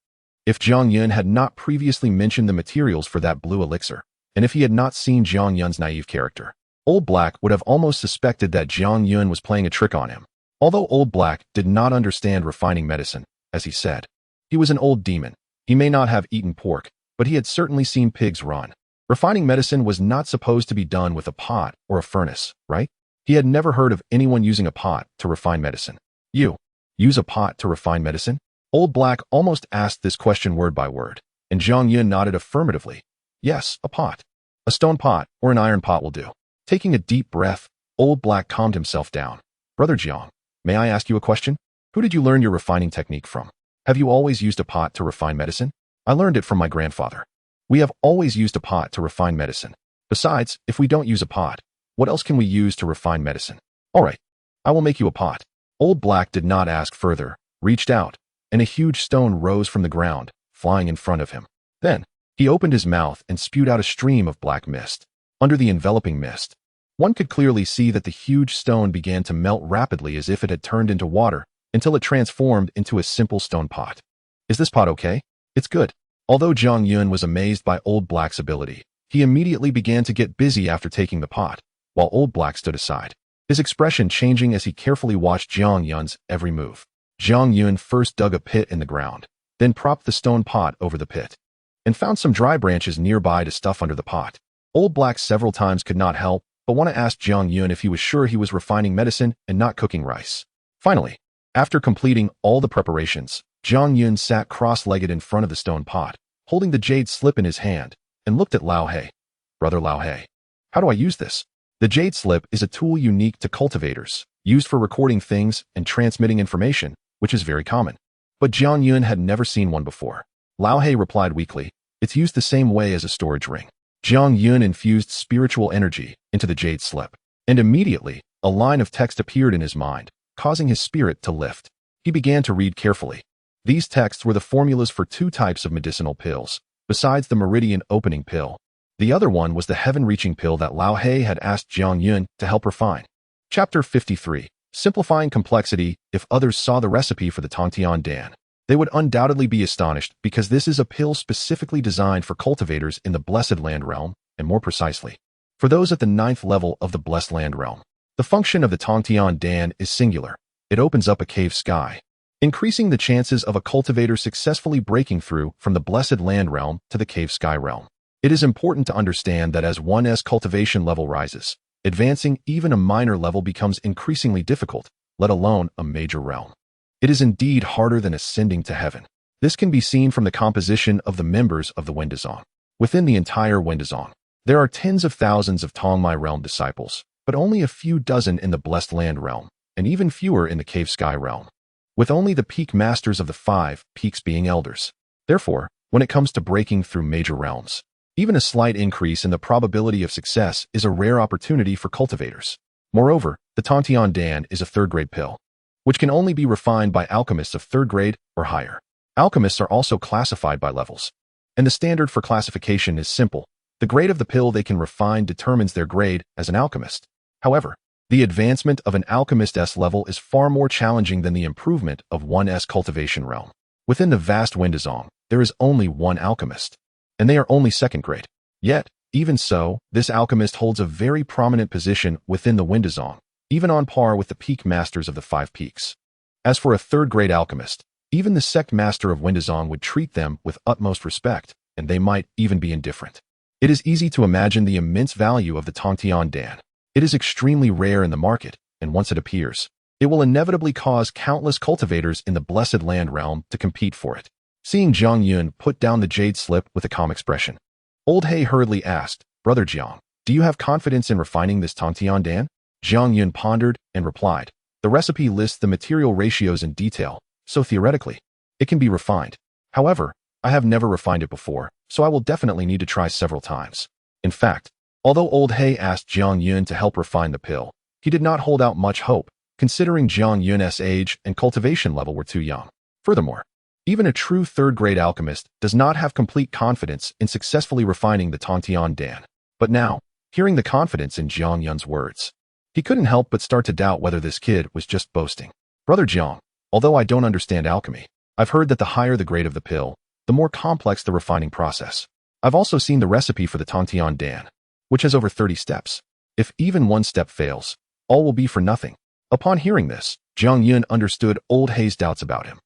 If Jiang Yun had not previously mentioned the materials for that blue elixir, and if he had not seen Jiang Yun's naive character, Old Black would have almost suspected that Jiang Yun was playing a trick on him. Although Old Black did not understand refining medicine, as he said, he was an old demon. He may not have eaten pork, but he had certainly seen pigs run. Refining medicine was not supposed to be done with a pot or a furnace, right? He had never heard of anyone using a pot to refine medicine. "You use a pot to refine medicine?" Old Black almost asked this question word by word, and Jiang Yun nodded affirmatively. "Yes, a pot. A stone pot or an iron pot will do." Taking a deep breath, Old Black calmed himself down. "Brother Jiang, may I ask you a question? Who did you learn your refining technique from? Have you always used a pot to refine medicine?" "I learned it from my grandfather. We have always used a pot to refine medicine. Besides, if we don't use a pot, what else can we use to refine medicine?" "All right, I will make you a pot." Old Black did not ask further, reached out, and a huge stone rose from the ground, flying in front of him. Then, he opened his mouth and spewed out a stream of black mist. Under the enveloping mist, one could clearly see that the huge stone began to melt rapidly as if it had turned into water, until it transformed into a simple stone pot. "Is this pot okay?" "It's good." Although Jiang Yun was amazed by Old Black's ability, he immediately began to get busy after taking the pot, while Old Black stood aside, his expression changing as he carefully watched Jiang Yun's every move. Jiang Yun first dug a pit in the ground, then propped the stone pot over the pit, and found some dry branches nearby to stuff under the pot. Old Black several times could not help but want to ask Jiang Yun if he was sure he was refining medicine and not cooking rice. Finally, after completing all the preparations, Jiang Yun sat cross-legged in front of the stone pot, holding the jade slip in his hand, and looked at Lao He. "Brother Lao He, how do I use this?" The jade slip is a tool unique to cultivators, used for recording things and transmitting information, which is very common. But Jiang Yun had never seen one before. Lao He replied weakly, "It's used the same way as a storage ring." Jiang Yun infused spiritual energy into the jade slip, and immediately, a line of text appeared in his mind, causing his spirit to lift. He began to read carefully. These texts were the formulas for 2 types of medicinal pills, besides the meridian opening pill. The other one was the heaven-reaching pill that Lao He had asked Jiang Yun to help refine. Chapter 53. Simplifying Complexity. If others saw the recipe for the Tongtian Dan, they would undoubtedly be astonished because this is a pill specifically designed for cultivators in the Blessed Land Realm, and more precisely, for those at the 9th level of the Blessed Land Realm. The function of the Tongtian Dan is singular. It opens up a cave sky, increasing the chances of a cultivator successfully breaking through from the Blessed Land Realm to the cave sky realm. It is important to understand that as one's cultivation level rises, advancing even a minor level becomes increasingly difficult, let alone a major realm. It is indeed harder than ascending to heaven. This can be seen from the composition of the members of the Wendazong. Within the entire Wendazong, there are tens of thousands of Tongmai realm disciples, but only a few dozen in the Blessed Land realm, and even fewer in the cave sky realm, with only the peak masters of the 5 peaks being elders. Therefore, when it comes to breaking through major realms, even a slight increase in the probability of success is a rare opportunity for cultivators. Moreover, the Tongtian Dan is a 3rd-grade pill, which can only be refined by alchemists of 3rd grade or higher. Alchemists are also classified by levels, and the standard for classification is simple. The grade of the pill they can refine determines their grade as an alchemist. However, the advancement of an alchemist's level is far more challenging than the improvement of one's cultivation realm. Within the vast Wendazong, there is only one alchemist, and they are only 2nd grade. Yet, even so, this alchemist holds a very prominent position within the Wendazong, even on par with the peak masters of the 5 peaks. As for a 3rd-grade alchemist, even the sect master of Wendazong would treat them with utmost respect, and they might even be indifferent. It is easy to imagine the immense value of the Tongtian Dan. It is extremely rare in the market, and once it appears, it will inevitably cause countless cultivators in the Blessed Land Realm to compete for it. Seeing Jiang Yun put down the jade slip with a calm expression, Old He hurriedly asked, "Brother Jiang, do you have confidence in refining this Tongtian Dan?" Jiang Yun pondered and replied, "The recipe lists the material ratios in detail, so theoretically, it can be refined. However, I have never refined it before, so I will definitely need to try several times." In fact, although Old He asked Jiang Yun to help refine the pill, he did not hold out much hope, considering Jiang Yun's age and cultivation level were too young. Furthermore, even a true 3rd-grade alchemist does not have complete confidence in successfully refining the Tongtian Dan. But now, hearing the confidence in Jiang Yun's words, he couldn't help but start to doubt whether this kid was just boasting. "Brother Jiang, although I don't understand alchemy, I've heard that the higher the grade of the pill, the more complex the refining process. I've also seen the recipe for the Tongtian Dan, which has over 30 steps. If even one step fails, all will be for nothing." Upon hearing this, Jiang Yun understood Old He's doubts about him.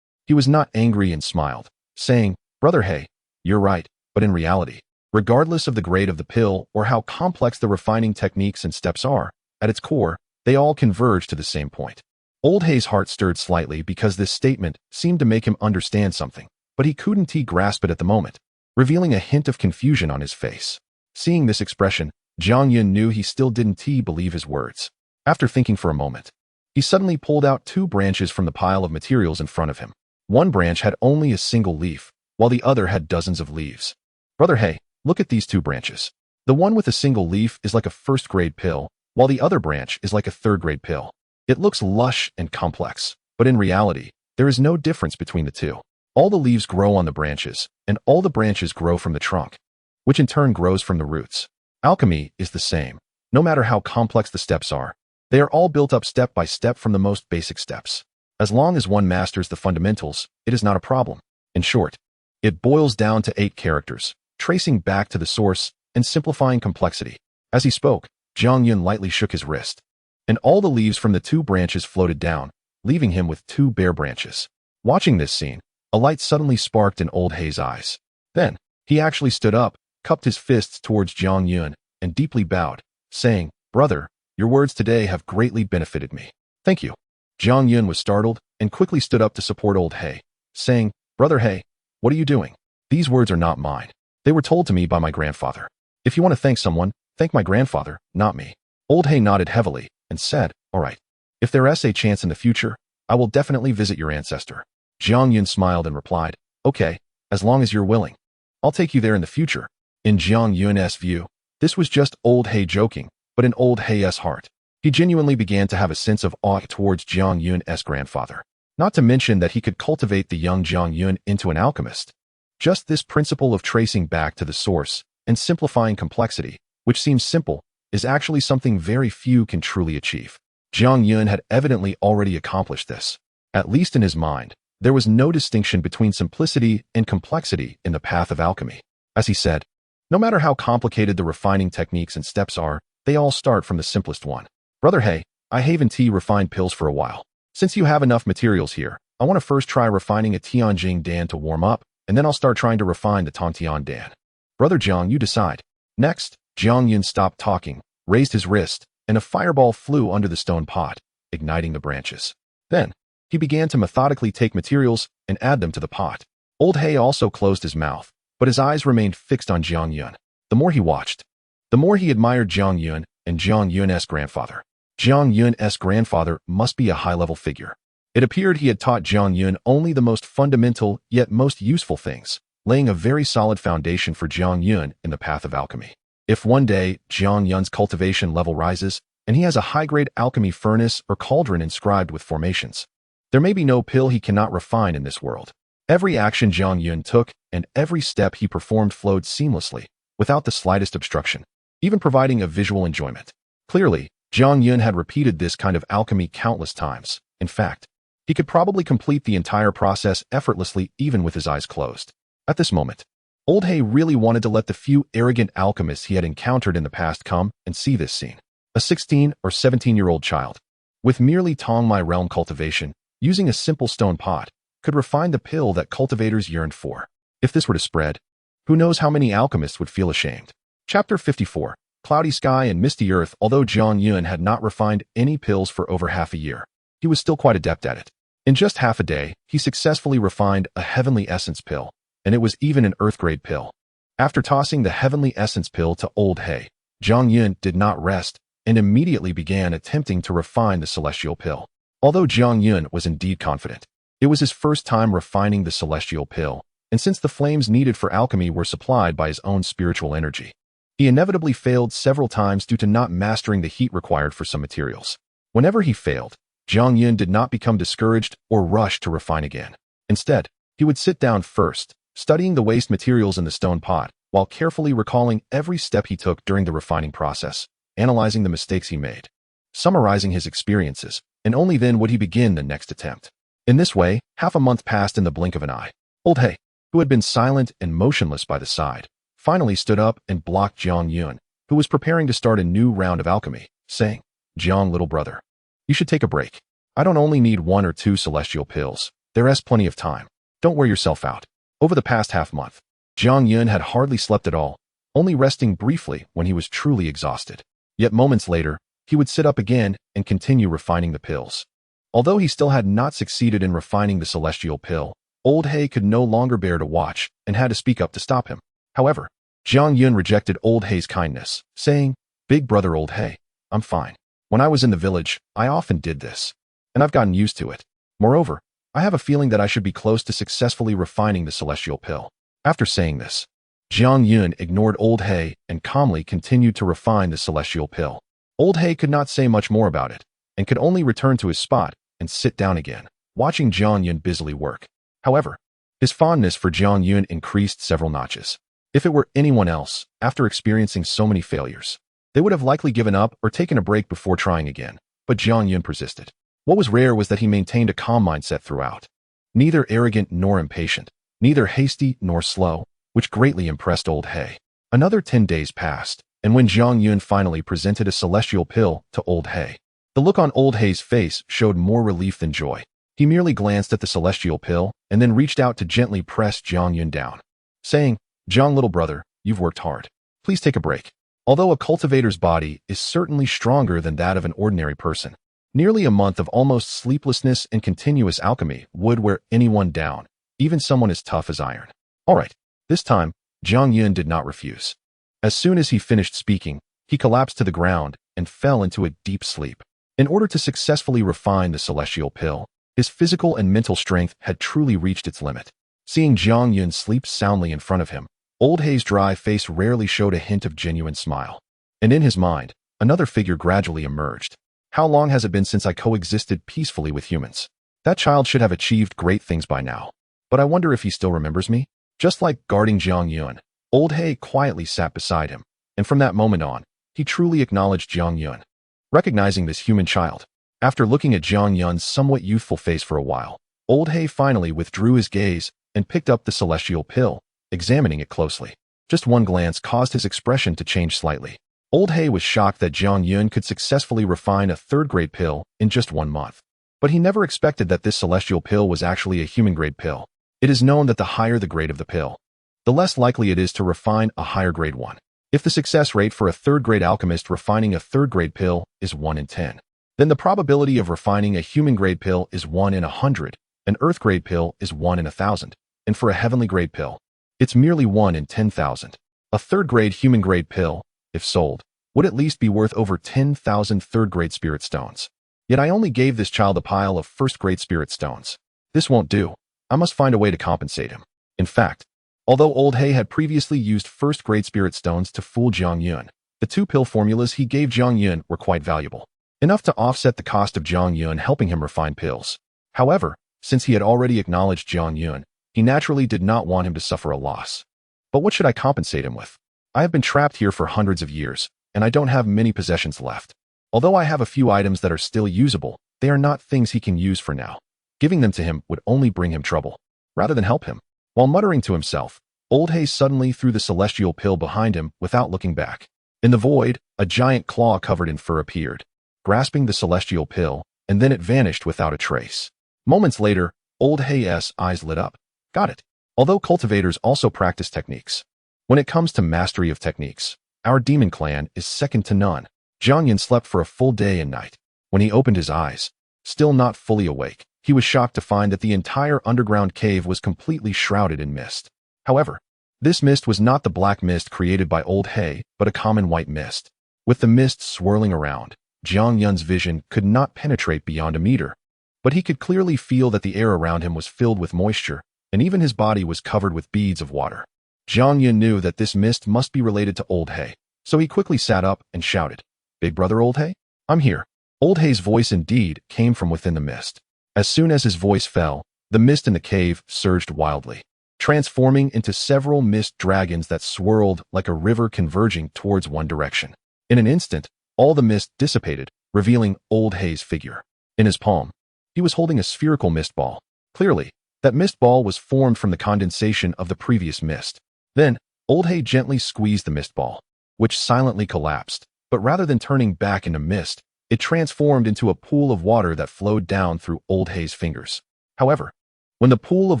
He was not angry and smiled, saying, "Brother He, you're right, but in reality, regardless of the grade of the pill or how complex the refining techniques and steps are, at its core, they all converge to the same point." Old He's heart stirred slightly because this statement seemed to make him understand something, but he couldn't grasp it at the moment, revealing a hint of confusion on his face. Seeing this expression, Jiang Yun knew he still didn't believe his words. After thinking for a moment, he suddenly pulled out 2 branches from the pile of materials in front of him. One branch had only a single leaf, while the other had dozens of leaves. "Brother He, look at these 2 branches. The one with a single leaf is like a 1st-grade pill, while the other branch is like a 3rd-grade pill. It looks lush and complex, but in reality, there is no difference between the 2. All the leaves grow on the branches, and all the branches grow from the trunk, which in turn grows from the roots. Alchemy is the same. No matter how complex the steps are, they are all built up step by step from the most basic steps. As long as one masters the fundamentals, it is not a problem. In short, it boils down to 8 characters, tracing back to the source and simplifying complexity." As he spoke, Jiang Yun lightly shook his wrist, and all the leaves from the 2 branches floated down, leaving him with 2 bare branches. Watching this scene, a light suddenly sparked in Old He's eyes. Then, he actually stood up, cupped his fists towards Jiang Yun, and deeply bowed, saying, "Brother, your words today have greatly benefited me. Thank you." Jiang Yun was startled and quickly stood up to support Old He, saying, "Brother He, what are you doing? These words are not mine. They were told to me by my grandfather. If you want to thank someone, thank my grandfather, not me." Old He nodded heavily and said, "All right. If there's a chance in the future, I will definitely visit your ancestor." Jiang Yun smiled and replied, "Okay, as long as you're willing. I'll take you there in the future." In Jiang Yun's view, this was just Old He joking, but in Old He's heart, he genuinely began to have a sense of awe towards Jiang Yun's grandfather. Not to mention that he could cultivate the young Jiang Yun into an alchemist. Just this principle of tracing back to the source and simplifying complexity, which seems simple, is actually something very few can truly achieve. Jiang Yun had evidently already accomplished this. At least in his mind, there was no distinction between simplicity and complexity in the path of alchemy. As he said, no matter how complicated the refining techniques and steps are, they all start from the simplest one. Brother He, I haven't refined pills for a while. Since you have enough materials here, I want to first try refining a Tianjing Dan to warm up, and then I'll start trying to refine the Tongtian Dan. Brother Jiang, you decide. Next, Jiang Yun stopped talking, raised his wrist, and a fireball flew under the stone pot, igniting the branches. Then, he began to methodically take materials and add them to the pot. Old He also closed his mouth, but his eyes remained fixed on Jiang Yun. The more he watched, the more he admired Jiang Yun and Jiang Yun's grandfather. Jiang Yun's grandfather must be a high-level figure. It appeared he had taught Jiang Yun only the most fundamental yet most useful things, laying a very solid foundation for Jiang Yun in the path of alchemy. If one day Jiang Yun's cultivation level rises, and he has a high-grade alchemy furnace or cauldron inscribed with formations, there may be no pill he cannot refine in this world. Every action Jiang Yun took and every step he performed flowed seamlessly, without the slightest obstruction, even providing a visual enjoyment. Clearly, Jiang Yun had repeated this kind of alchemy countless times. In fact, he could probably complete the entire process effortlessly even with his eyes closed. At this moment, Old He really wanted to let the few arrogant alchemists he had encountered in the past come and see this scene. A 16 or 17-year-old child, with merely Tongmai realm cultivation, using a simple stone pot, could refine the pill that cultivators yearned for. If this were to spread, who knows how many alchemists would feel ashamed. Chapter 54. Cloudy Sky and Misty Earth. Although Jiang Yun had not refined any pills for over half a year, he was still quite adept at it. In just half a day, he successfully refined a Heavenly Essence pill, and it was even an Earth-grade pill. After tossing the Heavenly Essence pill to Old He, Jiang Yun did not rest and immediately began attempting to refine the Celestial pill. Although Jiang Yun was indeed confident, it was his first time refining the Celestial pill, and since the flames needed for alchemy were supplied by his own spiritual energy, he inevitably failed several times due to not mastering the heat required for some materials. Whenever he failed, Jiang Yun did not become discouraged or rush to refine again. Instead, he would sit down first, studying the waste materials in the stone pot, while carefully recalling every step he took during the refining process, analyzing the mistakes he made, summarizing his experiences, and only then would he begin the next attempt. In this way, half a month passed in the blink of an eye. Old He, who had been silent and motionless by the side, finally stood up and blocked Jiang Yun, who was preparing to start a new round of alchemy, saying, "Jiang, little brother, you should take a break. I don't only need 1 or 2 celestial pills. There's plenty of time. Don't wear yourself out." Over the past half-month, Jiang Yun had hardly slept at all, only resting briefly when he was truly exhausted. Yet moments later, he would sit up again and continue refining the pills. Although he still had not succeeded in refining the celestial pill, Old He could no longer bear to watch and had to speak up to stop him. However, Jiang Yun rejected Old He's kindness, saying, "Big brother Old He, I'm fine. When I was in the village, I often did this, and I've gotten used to it. Moreover, I have a feeling that I should be close to successfully refining the celestial pill." After saying this, Jiang Yun ignored Old He and calmly continued to refine the celestial pill. Old He could not say much more about it, and could only return to his spot and sit down again, watching Jiang Yun busily work. However, his fondness for Jiang Yun increased several notches. If it were anyone else, after experiencing so many failures, they would have likely given up or taken a break before trying again, but Jiang Yun persisted. What was rare was that he maintained a calm mindset throughout. Neither arrogant nor impatient, neither hasty nor slow, which greatly impressed Old He. Another 10 days passed, and when Jiang Yun finally presented a celestial pill to Old He, the look on Old He's face showed more relief than joy. He merely glanced at the celestial pill and then reached out to gently press Jiang Yun down, saying, "Jiang, little brother, you've worked hard. Please take a break." Although a cultivator's body is certainly stronger than that of an ordinary person, nearly a month of almost sleeplessness and continuous alchemy would wear anyone down, even someone as tough as iron. All right, this time, Jiang Yun did not refuse. As soon as he finished speaking, he collapsed to the ground and fell into a deep sleep. In order to successfully refine the celestial pill, his physical and mental strength had truly reached its limit. Seeing Jiang Yun sleep soundly in front of him, Old Hei's dry face rarely showed a hint of genuine smile. And in his mind, another figure gradually emerged. How long has it been since I coexisted peacefully with humans? That child should have achieved great things by now. But I wonder if he still remembers me? Just like guarding Jiang Yun, Old Hei quietly sat beside him, and from that moment on, he truly acknowledged Jiang Yun. Recognizing this human child, after looking at Jiang Yun's somewhat youthful face for a while, Old Hei finally withdrew his gaze and picked up the celestial pill, examining it closely. Just one glance caused his expression to change slightly. Old Hei was shocked that Jiang Yun could successfully refine a third-grade pill in just 1 month. But he never expected that this celestial pill was actually a human-grade pill. It is known that the higher the grade of the pill, the less likely it is to refine a higher-grade one. If the success rate for a third-grade alchemist refining a third-grade pill is 1 in 10, then the probability of refining a human-grade pill is 1 in 100, an earth-grade pill is 1 in 1,000, and for a heavenly-grade pill, it's merely 1 in 10,000. A third-grade human-grade pill, if sold, would at least be worth over 10,000 third-grade spirit stones. Yet I only gave this child a pile of first-grade spirit stones. This won't do. I must find a way to compensate him. In fact, although Old Hei had previously used first-grade spirit stones to fool Jiang Yun, the 2 pill formulas he gave Jiang Yun were quite valuable, enough to offset the cost of Jiang Yun helping him refine pills. However, since he had already acknowledged Jiang Yun, he naturally did not want him to suffer a loss. But what should I compensate him with? I have been trapped here for hundreds of years, and I don't have many possessions left. Although I have a few items that are still usable, they are not things he can use for now. Giving them to him would only bring him trouble, rather than help him. While muttering to himself, Old Hei suddenly threw the celestial pill behind him without looking back. In the void, a giant claw covered in fur appeared, grasping the celestial pill, and then it vanished without a trace. Moments later, Old Hei's eyes lit up. Got it. Although cultivators also practice techniques, when it comes to mastery of techniques, our demon clan is second to none. Jiang Yun slept for a full day and night. When he opened his eyes, still not fully awake, he was shocked to find that the entire underground cave was completely shrouded in mist. However, this mist was not the black mist created by Old Hei, but a common white mist. With the mist swirling around, Jiang Yun's vision could not penetrate beyond a meter, but he could clearly feel that the air around him was filled with moisture, and even his body was covered with beads of water. Jiang Yun knew that this mist must be related to Old Hei, so he quickly sat up and shouted, "Big brother Old Hei? I'm here." Old Hei's voice indeed came from within the mist. As soon as his voice fell, the mist in the cave surged wildly, transforming into several mist dragons that swirled like a river converging towards one direction. In an instant, all the mist dissipated, revealing Old Hei's figure. In his palm, he was holding a spherical mist ball. Clearly, that mist ball was formed from the condensation of the previous mist. Then, Old Hei gently squeezed the mist ball, which silently collapsed, but rather than turning back into mist, it transformed into a pool of water that flowed down through Old Hei's fingers. However, when the pool of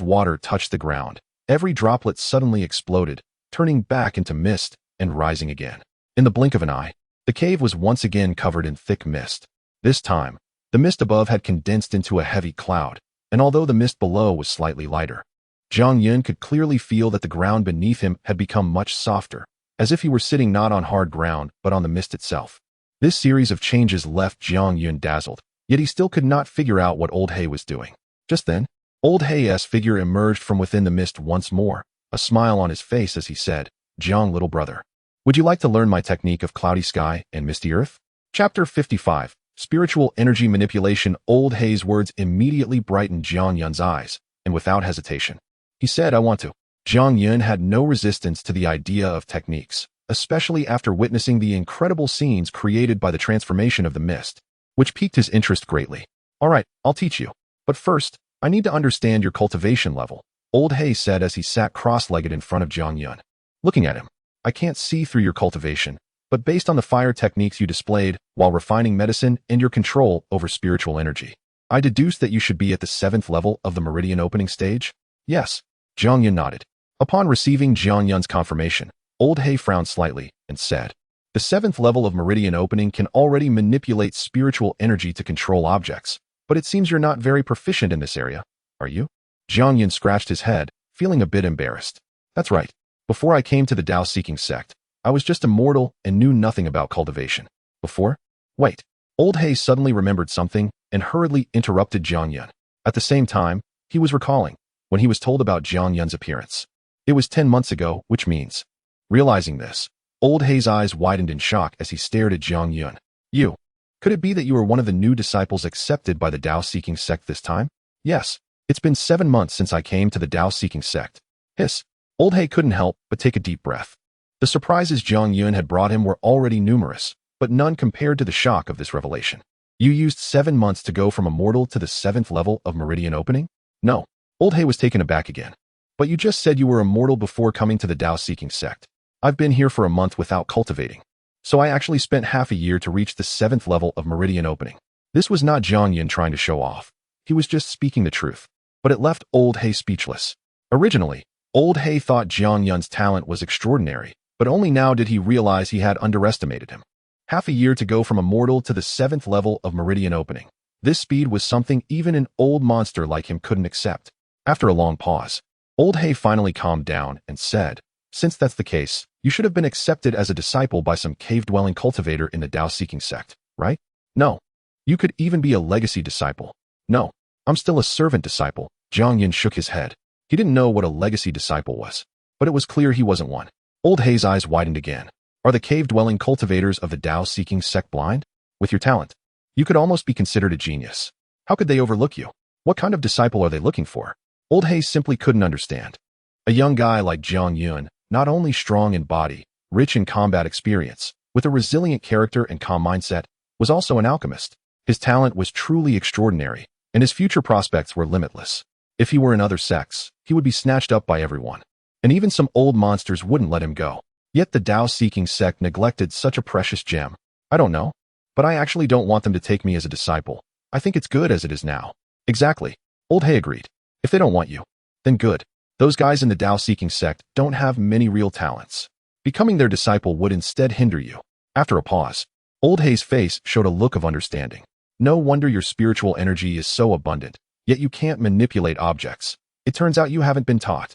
water touched the ground, every droplet suddenly exploded, turning back into mist and rising again. In the blink of an eye, the cave was once again covered in thick mist. This time, the mist above had condensed into a heavy cloud, and although the mist below was slightly lighter, Jiang Yun could clearly feel that the ground beneath him had become much softer, as if he were sitting not on hard ground but on the mist itself. This series of changes left Jiang Yun dazzled, yet he still could not figure out what Old Hei was doing. Just then, Old Hei's figure emerged from within the mist once more, a smile on his face as he said, "Jiang, little brother, would you like to learn my technique of cloudy sky and misty earth?" Chapter 55, Spiritual Energy Manipulation. Old Hei's words immediately brightened Jiang Yun's eyes, and without hesitation, he said, "I want to." Jiang Yun had no resistance to the idea of techniques, especially after witnessing the incredible scenes created by the transformation of the mist, which piqued his interest greatly. "All right, I'll teach you. But first, I need to understand your cultivation level," Old Hei said as he sat cross-legged in front of Jiang Yun. Looking at him, "I can't see through your cultivation, but based on the fire techniques you displayed while refining medicine and your control over spiritual energy, I deduced that you should be at the 7th level of the meridian opening stage?" "Yes." Jiang Yun nodded. Upon receiving Jiang Yun's confirmation, Old Hei frowned slightly and said, "The 7th level of meridian opening can already manipulate spiritual energy to control objects, but it seems you're not very proficient in this area, are you?" Jiang Yun scratched his head, feeling a bit embarrassed. "That's right. Before I came to the Dao-seeking sect, I was just a mortal and knew nothing about cultivation. Before, Wait. Old Hay suddenly remembered something and hurriedly interrupted Jiang Yun. At the same time, he was recalling when he was told about Jiang Yun's appearance. It was 10 months ago, which means. Realizing this, Old Hay's eyes widened in shock as he stared at Jiang Yun. You. Could it be that you are one of the new disciples accepted by the Dao-seeking sect this time? Yes. It's been 7 months since I came to the Dao-seeking sect. Hiss. Old Hay couldn't help but take a deep breath. The surprises Jiang Yun had brought him were already numerous, but none compared to the shock of this revelation. You used 7 months to go from a mortal to the 7th level of meridian opening? No. Old Hay was taken aback again. But you just said you were a mortal before coming to the Dao-seeking sect. I've been here for a month without cultivating. So I actually spent half a year to reach the 7th level of meridian opening. This was not Jiang Yun trying to show off. He was just speaking the truth. But it left Old Hay speechless. Originally, Old Hay thought Jiang Yun's talent was extraordinary, but only now did he realize he had underestimated him. Half a year to go from a mortal to the 7th level of meridian opening. This speed was something even an old monster like him couldn't accept. After a long pause, Old Hay finally calmed down and said, since that's the case, you should have been accepted as a disciple by some cave-dwelling cultivator in the Dao-seeking sect, right? No. You could even be a legacy disciple. No. I'm still a servant disciple. Jiang Yun shook his head. He didn't know what a legacy disciple was, but it was clear he wasn't one. Old Hay's eyes widened again. Are the cave-dwelling cultivators of the Dao-seeking sect blind? With your talent, you could almost be considered a genius. How could they overlook you? What kind of disciple are they looking for? Old Hay simply couldn't understand. A young guy like Jiang Yun, not only strong in body, rich in combat experience, with a resilient character and calm mindset, was also an alchemist. His talent was truly extraordinary, and his future prospects were limitless. If he were in other sects, he would be snatched up by everyone, and even some old monsters wouldn't let him go. Yet the Dao-seeking sect neglected such a precious gem. I don't know, but I actually don't want them to take me as a disciple. I think it's good as it is now. Exactly. Old Hay agreed. If they don't want you, then good. Those guys in the Dao-seeking sect don't have many real talents. Becoming their disciple would instead hinder you. After a pause, Old Hay's face showed a look of understanding. No wonder your spiritual energy is so abundant, yet you can't manipulate objects. It turns out you haven't been taught.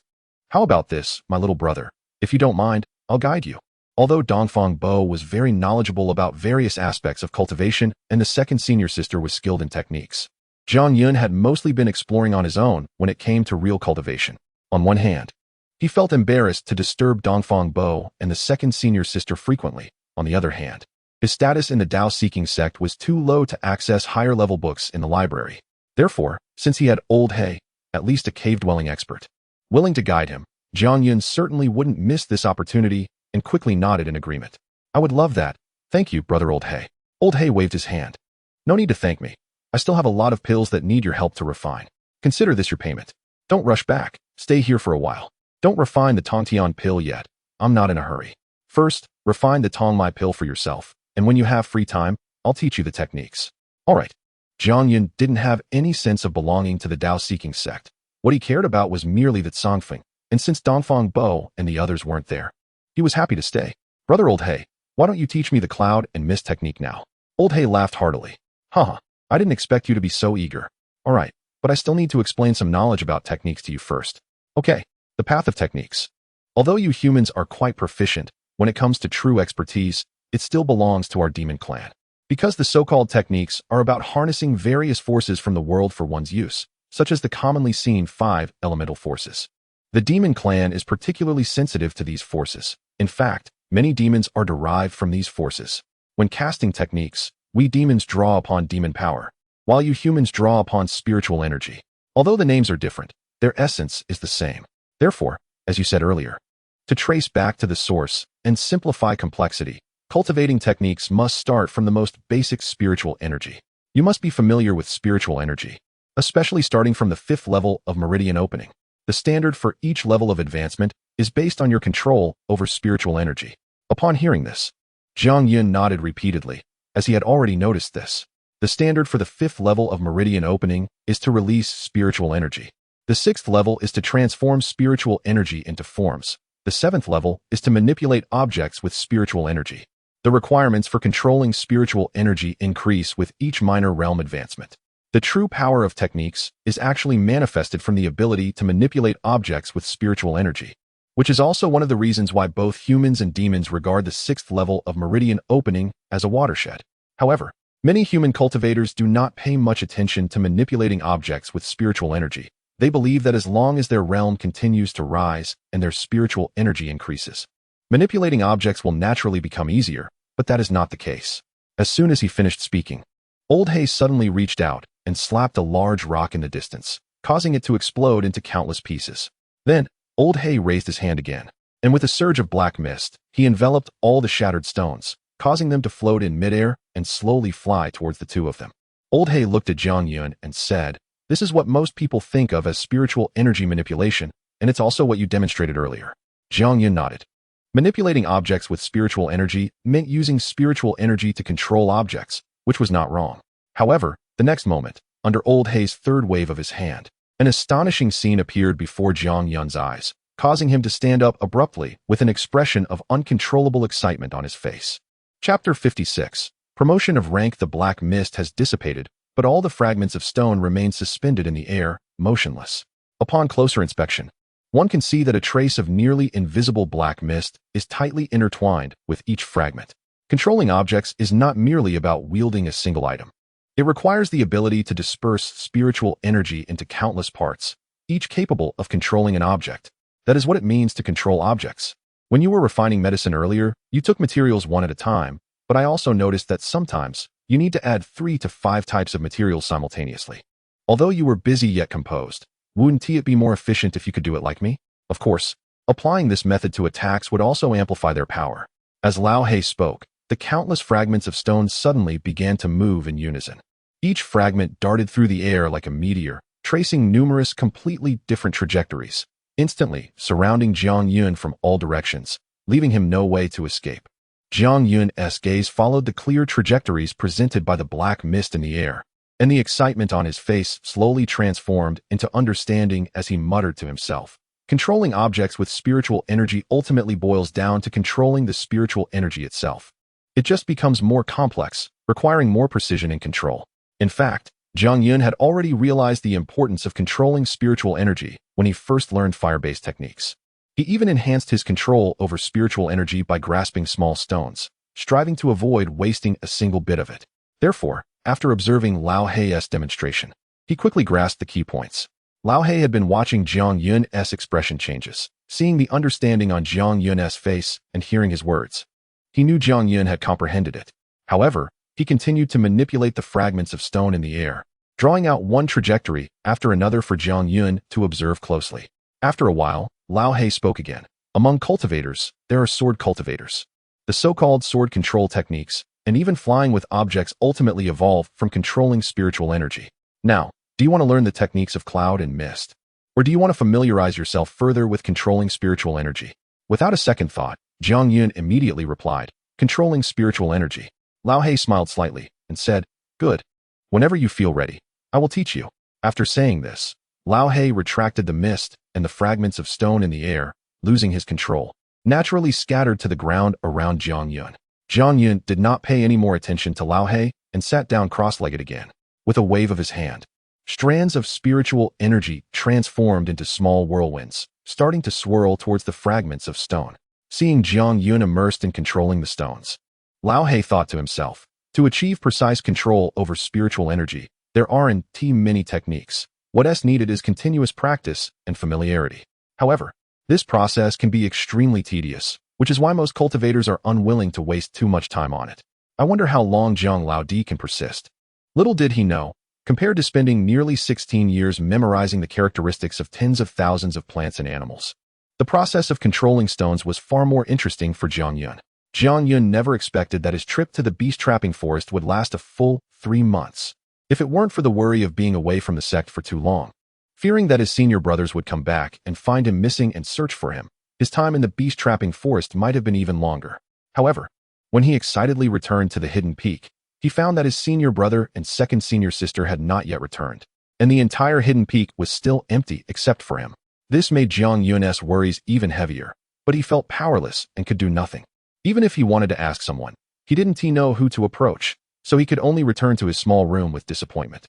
How about this, my little brother? If you don't mind, I'll guide you. Although Dongfang Bo was very knowledgeable about various aspects of cultivation and the second senior sister was skilled in techniques, Jiang Yun had mostly been exploring on his own when it came to real cultivation. On one hand, he felt embarrassed to disturb Dongfang Bo and the second senior sister frequently. On the other hand, his status in the Dao-seeking sect was too low to access higher-level books in the library. Therefore, since he had Old Hay, at least a cave-dwelling expert, willing to guide him, Jiang Yun certainly wouldn't miss this opportunity and quickly nodded in agreement. I would love that. Thank you, brother Old Hay. Old Hay waved his hand. No need to thank me. I still have a lot of pills that need your help to refine. Consider this your payment. Don't rush back. Stay here for a while. Don't refine the Tongtian pill yet. I'm not in a hurry. First, refine the Tong Mai pill for yourself, and when you have free time, I'll teach you the techniques. All right. Jiang Yun didn't have any sense of belonging to the Dao-seeking sect. What he cared about was merely the Tsongfeng, and since Dongfang Bo and the others weren't there, he was happy to stay. Brother Old Hay, why don't you teach me the cloud and mist technique now? Old Hay laughed heartily. Haha, I didn't expect you to be so eager. All right, but I still need to explain some knowledge about techniques to you first. Okay, the path of techniques. Although you humans are quite proficient when it comes to true expertise, it still belongs to our demon clan. Because the so-called techniques are about harnessing various forces from the world for one's use, such as the commonly seen 5 elemental forces. The demon clan is particularly sensitive to these forces. In fact, many demons are derived from these forces. When casting techniques, we demons draw upon demon power, while you humans draw upon spiritual energy. Although the names are different, their essence is the same. Therefore, as you said earlier, to trace back to the source and simplify complexity, cultivating techniques must start from the most basic spiritual energy. You must be familiar with spiritual energy, especially starting from the 5th level of meridian opening. The standard for each level of advancement is based on your control over spiritual energy. Upon hearing this, Jiang Yun nodded repeatedly, as he had already noticed this. The standard for the 5th level of meridian opening is to release spiritual energy. The 6th level is to transform spiritual energy into forms. The 7th level is to manipulate objects with spiritual energy. The requirements for controlling spiritual energy increase with each minor realm advancement. The true power of techniques is actually manifested from the ability to manipulate objects with spiritual energy, which is also one of the reasons why both humans and demons regard the 6th level of meridian opening as a watershed. However, many human cultivators do not pay much attention to manipulating objects with spiritual energy. They believe that as long as their realm continues to rise and their spiritual energy increases, manipulating objects will naturally become easier, but that is not the case. As soon as he finished speaking, Old Hay suddenly reached out and slapped a large rock in the distance, causing it to explode into countless pieces. Then, Old Hay raised his hand again, and with a surge of black mist, he enveloped all the shattered stones, causing them to float in midair and slowly fly towards the two of them. Old Hay looked at Jiang Yun and said, "This is what most people think of as spiritual energy manipulation, and it's also what you demonstrated earlier." Jiang Yun nodded. Manipulating objects with spiritual energy meant using spiritual energy to control objects, which was not wrong. However, the next moment, under Old Hay's third wave of his hand, an astonishing scene appeared before Jiang Yun's eyes, causing him to stand up abruptly with an expression of uncontrollable excitement on his face. Chapter 56. Promotion of rank. The black mist has dissipated, but all the fragments of stone remain suspended in the air, motionless. Upon closer inspection, one can see that a trace of nearly invisible black mist is tightly intertwined with each fragment. Controlling objects is not merely about wielding a single item. It requires the ability to disperse spiritual energy into countless parts, each capable of controlling an object. That is what it means to control objects. When you were refining medicine earlier, you took materials one at a time, but I also noticed that sometimes you need to add 3 to 5 types of materials simultaneously. Although you were busy yet composed, wouldn't it be more efficient if you could do it like me? Of course, applying this method to attacks would also amplify their power. As Lao He spoke, the countless fragments of stone suddenly began to move in unison. Each fragment darted through the air like a meteor, tracing numerous completely different trajectories, instantly surrounding Jiang Yun from all directions, leaving him no way to escape. Jiang Yun's gaze followed the clear trajectories presented by the black mist in the air, and the excitement on his face slowly transformed into understanding as he muttered to himself. Controlling objects with spiritual energy ultimately boils down to controlling the spiritual energy itself. It just becomes more complex, requiring more precision and control. In fact, Jiang Yun had already realized the importance of controlling spiritual energy when he first learned fire-based techniques. He even enhanced his control over spiritual energy by grasping small stones, striving to avoid wasting a single bit of it. Therefore, after observing Lao Hei's demonstration, he quickly grasped the key points. Lao He had been watching Jiang Yun's expression changes, seeing the understanding on Jiang Yun's face and hearing his words. He knew Jiang Yun had comprehended it. However, he continued to manipulate the fragments of stone in the air, drawing out one trajectory after another for Jiang Yun to observe closely. After a while, Lao He spoke again. Among cultivators, there are sword cultivators. The so-called sword control techniques, and even flying with objects ultimately evolve from controlling spiritual energy. Now, do you want to learn the techniques of cloud and mist? Or do you want to familiarize yourself further with controlling spiritual energy? Without a second thought, Jiang Yun immediately replied, "Controlling spiritual energy." Lao He smiled slightly and said, "Good. Whenever you feel ready, I will teach you." After saying this, Lao He retracted the mist, and the fragments of stone in the air, losing his control, naturally scattered to the ground around Jiang Yun. Jiang Yun did not pay any more attention to Lao He and sat down cross-legged again. With a wave of his hand, strands of spiritual energy transformed into small whirlwinds, starting to swirl towards the fragments of stone. Seeing Jiang Yun immersed in controlling the stones, Lao He thought to himself, to achieve precise control over spiritual energy, there aren't many techniques. What's needed is continuous practice and familiarity. However, this process can be extremely tedious, which is why most cultivators are unwilling to waste too much time on it. I wonder how long Zhang Laodi can persist. Little did he know, compared to spending nearly 16 years memorizing the characteristics of tens of thousands of plants and animals, the process of controlling stones was far more interesting for Jiang Yun. Jiang Yun never expected that his trip to the beast-trapping forest would last a full 3 months. If it weren't for the worry of being away from the sect for too long, fearing that his senior brothers would come back and find him missing and search for him, his time in the beast-trapping forest might have been even longer. However, when he excitedly returned to the hidden peak, he found that his senior brother and second senior sister had not yet returned, and the entire hidden peak was still empty except for him. This made Jiang Yun's worries even heavier, but he felt powerless and could do nothing. Even if he wanted to ask someone, he didn't know who to approach, so he could only return to his small room with disappointment.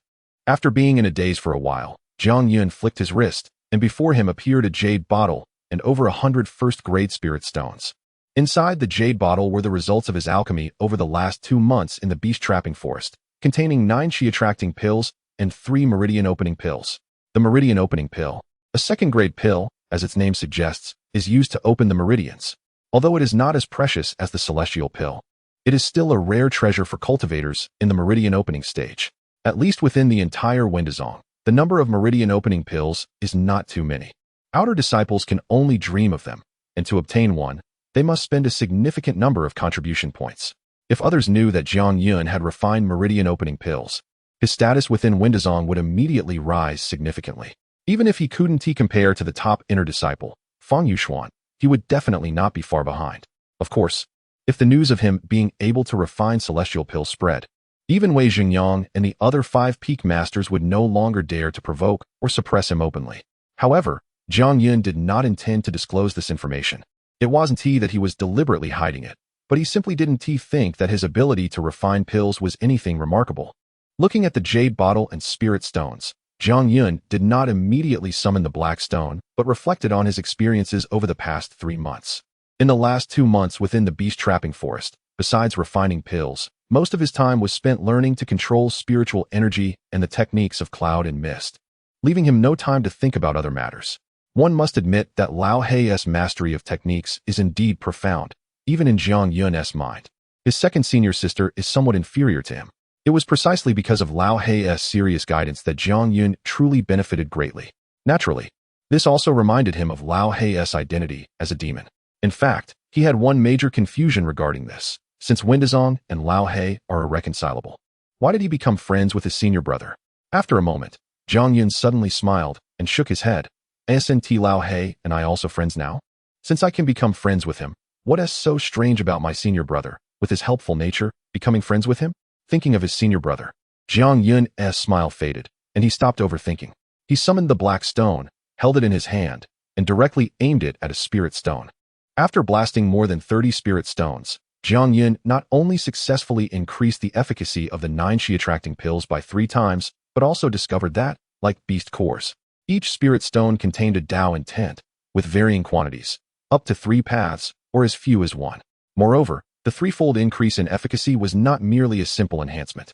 After being in a daze for a while, Jiang Yun flicked his wrist, and before him appeared a jade bottle and over 100 first-grade spirit stones. Inside the jade bottle were the results of his alchemy over the last 2 months in the beast-trapping forest, containing 9 chi-attracting pills and 3 meridian-opening pills. The meridian-opening pill, a second-grade pill, as its name suggests, is used to open the meridians. Although it is not as precious as the celestial pill, it is still a rare treasure for cultivators in the meridian-opening stage. At least within the entire Wendazong, the number of meridian-opening pills is not too many. Outer disciples can only dream of them, and to obtain one, they must spend a significant number of contribution points. If others knew that Jiang Yun had refined meridian-opening pills, his status within Wendazong would immediately rise significantly. Even if he couldn't compare to the top inner disciple, Fang Yuxuan, he would definitely not be far behind. Of course, if the news of him being able to refine celestial pills spread, even Wei Xingyang and the other 5 peak masters would no longer dare to provoke or suppress him openly. However, Jiang Yun did not intend to disclose this information. It wasn't that he was deliberately hiding it, but he simply didn't think that his ability to refine pills was anything remarkable. Looking at the jade bottle and spirit stones, Jiang Yun did not immediately summon the black stone, but reflected on his experiences over the past 3 months. In the last 2 months within the beast-trapping forest, besides refining pills, most of his time was spent learning to control spiritual energy and the techniques of cloud and mist, leaving him no time to think about other matters. One must admit that Lao Hei's mastery of techniques is indeed profound, even in Jiang Yun's mind. His second senior sister is somewhat inferior to him. It was precisely because of Lao Hei's serious guidance that Jiang Yun truly benefited greatly. Naturally, this also reminded him of Lao Hei's identity as a demon. In fact, he had one major confusion regarding this, since Wendazong and Lao Hei are irreconcilable. Why did he become friends with his senior brother? After a moment, Jiang Yun suddenly smiled and shook his head. Isn't Lao Hei and I also friends now? Since I can become friends with him, what is so strange about my senior brother, with his helpful nature, becoming friends with him? Thinking of his senior brother, Jiang Yun's smile faded, and he stopped overthinking. He summoned the black stone, held it in his hand, and directly aimed it at a spirit stone. After blasting more than 30 spirit stones, Jiang Yun not only successfully increased the efficacy of the 9 chi-attracting pills by 3 times, but also discovered that, like beast cores, each spirit stone contained a Dao intent, with varying quantities, up to 3 paths, or as few as 1. Moreover, the threefold increase in efficacy was not merely a simple enhancement.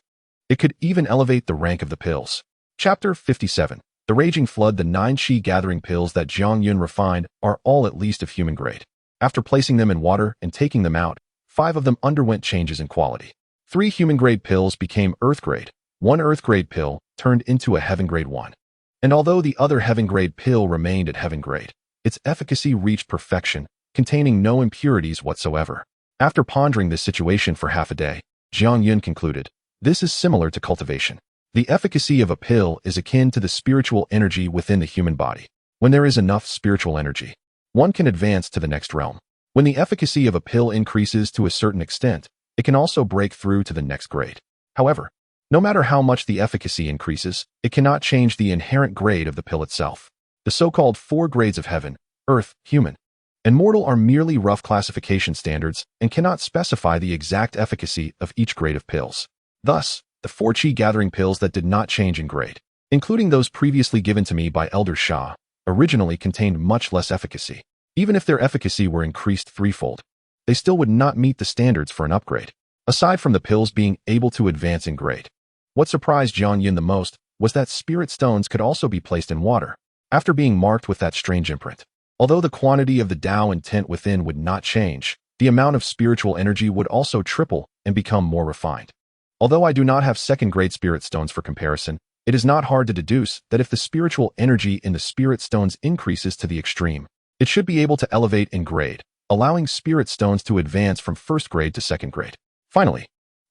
It could even elevate the rank of the pills. Chapter 57. The Raging Flood. The 9 chi-gathering pills that Jiang Yun refined are all at least of human grade. After placing them in water and taking them out, 5 of them underwent changes in quality. 3 human-grade pills became earth-grade, 1 earth-grade pill turned into a heaven-grade one. And although the other heaven-grade pill remained at heaven-grade, its efficacy reached perfection, containing no impurities whatsoever. After pondering this situation for half a day, Jiang Yun concluded, this is similar to cultivation. The efficacy of a pill is akin to the spiritual energy within the human body. When there is enough spiritual energy, one can advance to the next realm. When the efficacy of a pill increases to a certain extent, it can also break through to the next grade. However, no matter how much the efficacy increases, it cannot change the inherent grade of the pill itself. The so-called 4 grades of heaven, earth, human, and mortal are merely rough classification standards and cannot specify the exact efficacy of each grade of pills. Thus, the 4 chi-gathering pills that did not change in grade, including those previously given to me by Elder Shah, originally contained much less efficacy. Even if their efficacy were increased threefold, they still would not meet the standards for an upgrade. Aside from the pills being able to advance in grade, what surprised Jiang Yun the most was that spirit stones could also be placed in water, after being marked with that strange imprint. Although the quantity of the Dao intent within would not change, the amount of spiritual energy would also triple and become more refined. Although I do not have second-grade spirit stones for comparison, it is not hard to deduce that if the spiritual energy in the spirit stones increases to the extreme, it should be able to elevate in grade, allowing spirit stones to advance from first grade to second grade. Finally,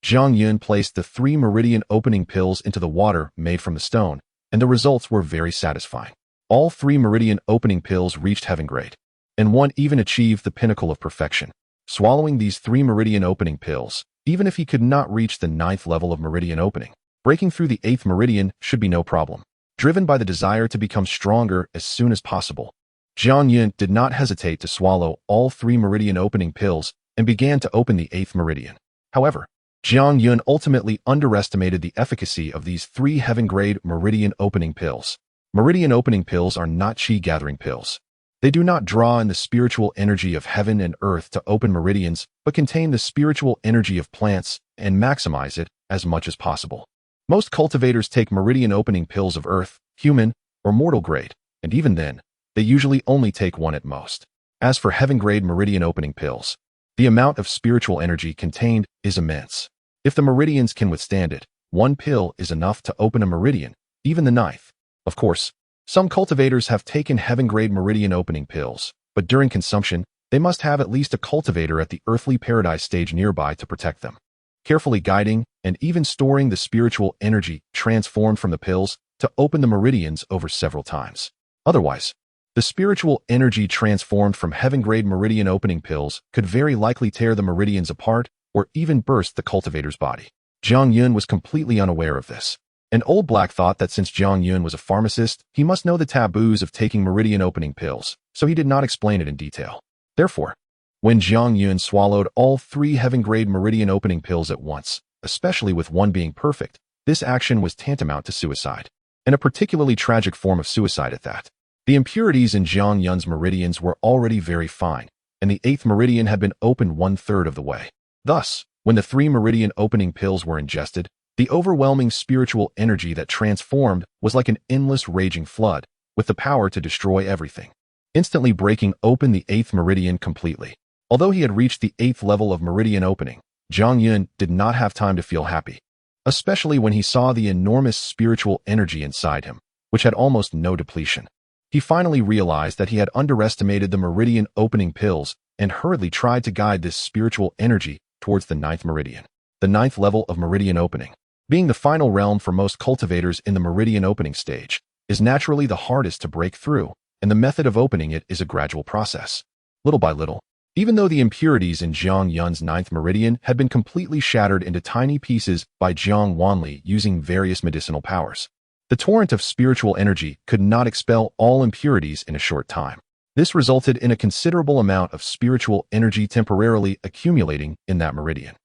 Jiang Yun placed the 3 meridian opening pills into the water made from the stone, and the results were very satisfying. All 3 meridian opening pills reached heaven grade, and one even achieved the pinnacle of perfection. Swallowing these 3 meridian opening pills, even if he could not reach the 9th level of meridian opening, breaking through the 8th meridian should be no problem. Driven by the desire to become stronger as soon as possible, Jiang Yun did not hesitate to swallow all 3 meridian opening pills and began to open the 8th meridian. However, Jiang Yun ultimately underestimated the efficacy of these 3 heaven-grade meridian opening pills. Meridian opening pills are not chi-gathering pills. They do not draw in the spiritual energy of heaven and earth to open meridians, but contain the spiritual energy of plants and maximize it as much as possible. Most cultivators take meridian opening pills of earth, human, or mortal grade, and even then, they usually only take one at most. As for heaven-grade meridian opening pills, the amount of spiritual energy contained is immense. If the meridians can withstand it, one pill is enough to open a meridian, even the ninth. Of course, some cultivators have taken heaven-grade meridian opening pills, but during consumption, they must have at least a cultivator at the earthly paradise stage nearby to protect them, carefully guiding and even storing the spiritual energy transformed from the pills to open the meridians over several times. Otherwise, the spiritual energy transformed from heaven-grade meridian opening pills could very likely tear the meridians apart or even burst the cultivator's body. Jiang Yun was completely unaware of this. An old black thought that since Jiang Yun was a pharmacist, he must know the taboos of taking meridian opening pills, so he did not explain it in detail. Therefore, when Jiang Yun swallowed all 3 heaven-grade meridian opening pills at once, especially with one being perfect, this action was tantamount to suicide, and a particularly tragic form of suicide at that. The impurities in Jiang Yun's meridians were already very fine, and the 8th meridian had been opened 1/3 of the way. Thus, when the 3 meridian opening pills were ingested, the overwhelming spiritual energy that transformed was like an endless raging flood, with the power to destroy everything, instantly breaking open the 8th meridian completely. Although he had reached the 8th level of meridian opening, Jiang Yun did not have time to feel happy, especially when he saw the enormous spiritual energy inside him, which had almost no depletion. He finally realized that he had underestimated the meridian opening pills and hurriedly tried to guide this spiritual energy towards the 9th meridian. The 9th level of meridian opening, being the final realm for most cultivators in the meridian opening stage, is naturally the hardest to break through, and the method of opening it is a gradual process. Little by little, even though the impurities in Jiang Yun's 9th meridian had been completely shattered into tiny pieces by Jiang Wanli using various medicinal powers, the torrent of spiritual energy could not expel all impurities in a short time. This resulted in a considerable amount of spiritual energy temporarily accumulating in that meridian.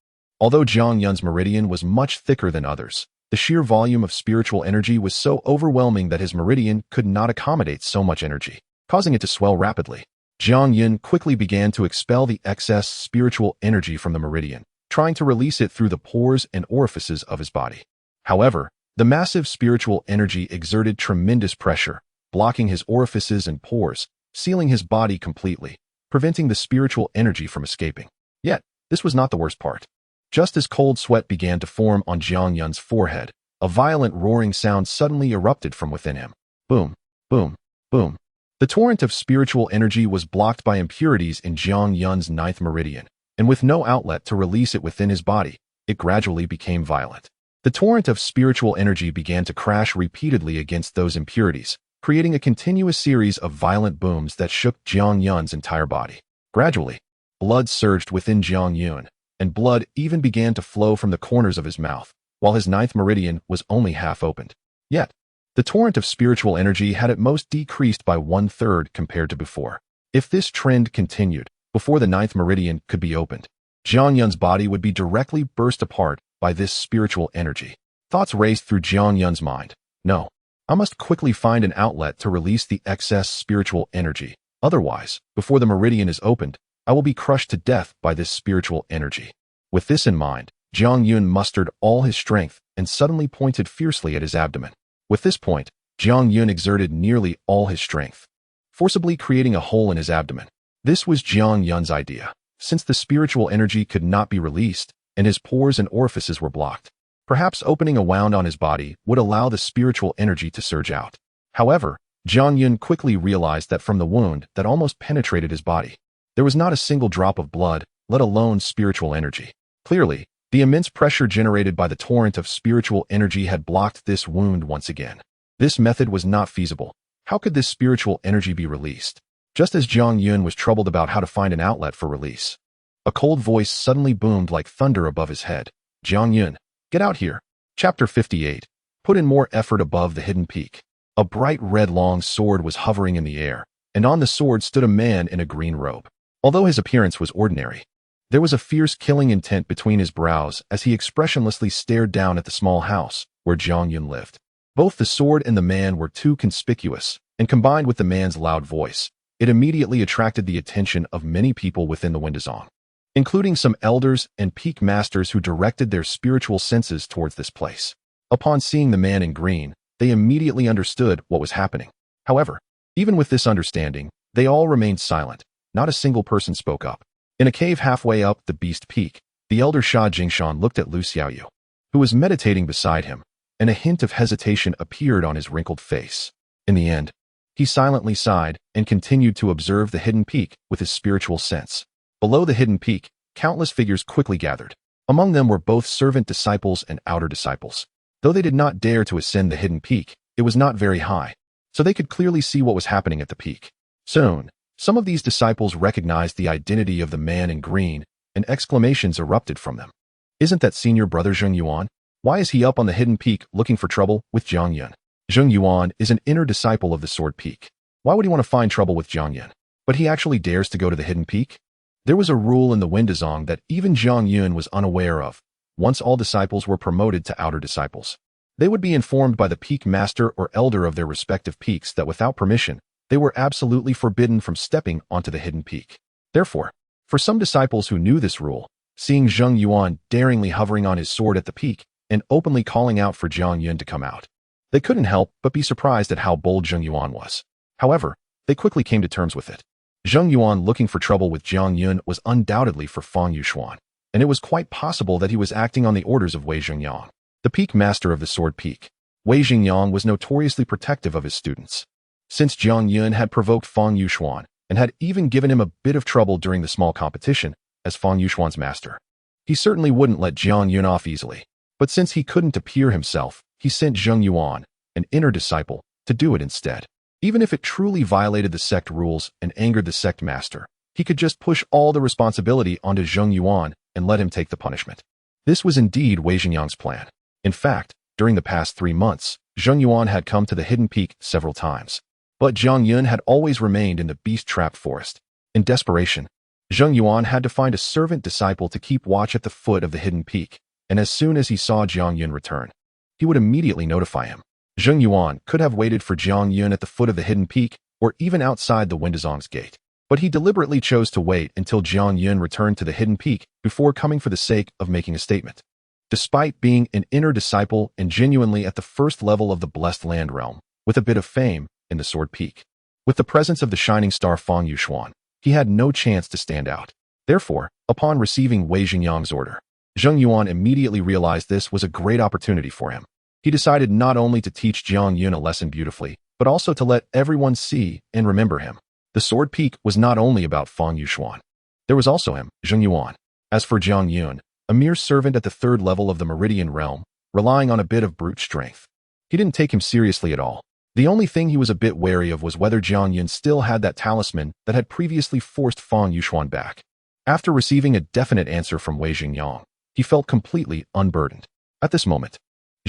Although Jiang Yun's meridian was much thicker than others, the sheer volume of spiritual energy was so overwhelming that his meridian could not accommodate so much energy, causing it to swell rapidly. Jiang Yun quickly began to expel the excess spiritual energy from the meridian, trying to release it through the pores and orifices of his body. However, the massive spiritual energy exerted tremendous pressure, blocking his orifices and pores, sealing his body completely, preventing the spiritual energy from escaping. Yet, this was not the worst part. Just as cold sweat began to form on Jiang Yun's forehead, a violent roaring sound suddenly erupted from within him. Boom, boom, boom. The torrent of spiritual energy was blocked by impurities in Jiang Yun's 9th meridian, and with no outlet to release it within his body, it gradually became violent. The torrent of spiritual energy began to crash repeatedly against those impurities, creating a continuous series of violent booms that shook Jiang Yun's entire body. Gradually, blood surged within Jiang Yun, and blood even began to flow from the corners of his mouth, while his 9th meridian was only half opened. Yet, the torrent of spiritual energy had at most decreased by 1/3 compared to before. If this trend continued, before the 9th meridian could be opened, Jiang Yun's body would be directly burst apart by this spiritual energy. Thoughts raced through Jiang Yun's mind. No, I must quickly find an outlet to release the excess spiritual energy. Otherwise, before the meridian is opened, I will be crushed to death by this spiritual energy. With this in mind, Jiang Yun mustered all his strength and suddenly pointed fiercely at his abdomen. With this point, Jiang Yun exerted nearly all his strength, forcibly creating a hole in his abdomen. This was Jiang Yun's idea, since the spiritual energy could not be released and his pores and orifices were blocked. Perhaps opening a wound on his body would allow the spiritual energy to surge out. However, Jiang Yun quickly realized that from the wound that almost penetrated his body, there was not a single drop of blood, let alone spiritual energy. Clearly, the immense pressure generated by the torrent of spiritual energy had blocked this wound once again. This method was not feasible. How could this spiritual energy be released? Just as Jiang Yun was troubled about how to find an outlet for release, a cold voice suddenly boomed like thunder above his head. Jiang Yun, get out here. Chapter 58. Put in more effort above the hidden peak. A bright red long sword was hovering in the air, and on the sword stood a man in a green robe. Although his appearance was ordinary, there was a fierce killing intent between his brows as he expressionlessly stared down at the small house where Jiang Yun lived. Both the sword and the man were too conspicuous, and combined with the man's loud voice, it immediately attracted the attention of many people within the Windazong, including some elders and peak masters who directed their spiritual senses towards this place. Upon seeing the man in green, they immediately understood what was happening. However, even with this understanding, they all remained silent. Not a single person spoke up. In a cave halfway up the Beast Peak, the elder Sha Jingshan looked at Lu Xiaoyu, who was meditating beside him, and a hint of hesitation appeared on his wrinkled face. In the end, he silently sighed and continued to observe the hidden peak with his spiritual sense. Below the hidden peak, countless figures quickly gathered. Among them were both servant disciples and outer disciples. Though they did not dare to ascend the hidden peak, it was not very high, so they could clearly see what was happening at the peak. Soon, some of these disciples recognized the identity of the man in green, and exclamations erupted from them. Isn't that senior brother Zheng Yuan? Why is he up on the hidden peak looking for trouble with Jiang Yun? Zheng Yuan is an inner disciple of the Sword Peak. Why would he want to find trouble with Jiang Yun? But he actually dares to go to the hidden peak? There was a rule in the Windazong that even Jiang Yun was unaware of. Once all disciples were promoted to outer disciples, they would be informed by the peak master or elder of their respective peaks that without permission, they were absolutely forbidden from stepping onto the hidden peak. Therefore, for some disciples who knew this rule, seeing Zheng Yuan daringly hovering on his sword at the peak and openly calling out for Jiang Yun to come out, they couldn't help but be surprised at how bold Zheng Yuan was. However, they quickly came to terms with it. Zheng Yuan looking for trouble with Jiang Yun was undoubtedly for Fang Yuxuan, and it was quite possible that he was acting on the orders of Wei Xingyang, the peak master of the Sword Peak. Wei Xingyang was notoriously protective of his students. Since Jiang Yun had provoked Fang Yuxuan and had even given him a bit of trouble during the small competition as Fang Yuxuan's master, he certainly wouldn't let Jiang Yun off easily. But since he couldn't appear himself, he sent Zheng Yuan, an inner disciple, to do it instead. Even if it truly violated the sect rules and angered the sect master, he could just push all the responsibility onto Zheng Yuan and let him take the punishment. This was indeed Wei Xingyang's plan. In fact, during the past 3 months, Zheng Yuan had come to the hidden peak several times. But Jiang Yun had always remained in the beast trap forest. In desperation, Zheng Yuan had to find a servant disciple to keep watch at the foot of the hidden peak, and as soon as he saw Jiang Yun return, he would immediately notify him. Zheng Yuan could have waited for Jiang Yun at the foot of the hidden peak or even outside the Windazong's gate, but he deliberately chose to wait until Jiang Yun returned to the hidden peak before coming for the sake of making a statement. Despite being an inner disciple and genuinely at the first level of the Blessed Land realm, with a bit of fame in the Sword Peak, with the presence of the shining star Fang Yuxuan, he had no chance to stand out. Therefore, upon receiving Wei Xingyang's order, Zheng Yuan immediately realized this was a great opportunity for him. He decided not only to teach Jiang Yun a lesson beautifully, but also to let everyone see and remember him. The Sword Peak was not only about Fang Yuxuan. There was also him, Zheng Yuan. As for Jiang Yun, a mere servant at the 3rd level of the Meridian realm, relying on a bit of brute strength, he didn't take him seriously at all. The only thing he was a bit wary of was whether Jiang Yun still had that talisman that had previously forced Fang Yuxuan back. After receiving a definite answer from Wei Xingyang, he felt completely unburdened. At this moment,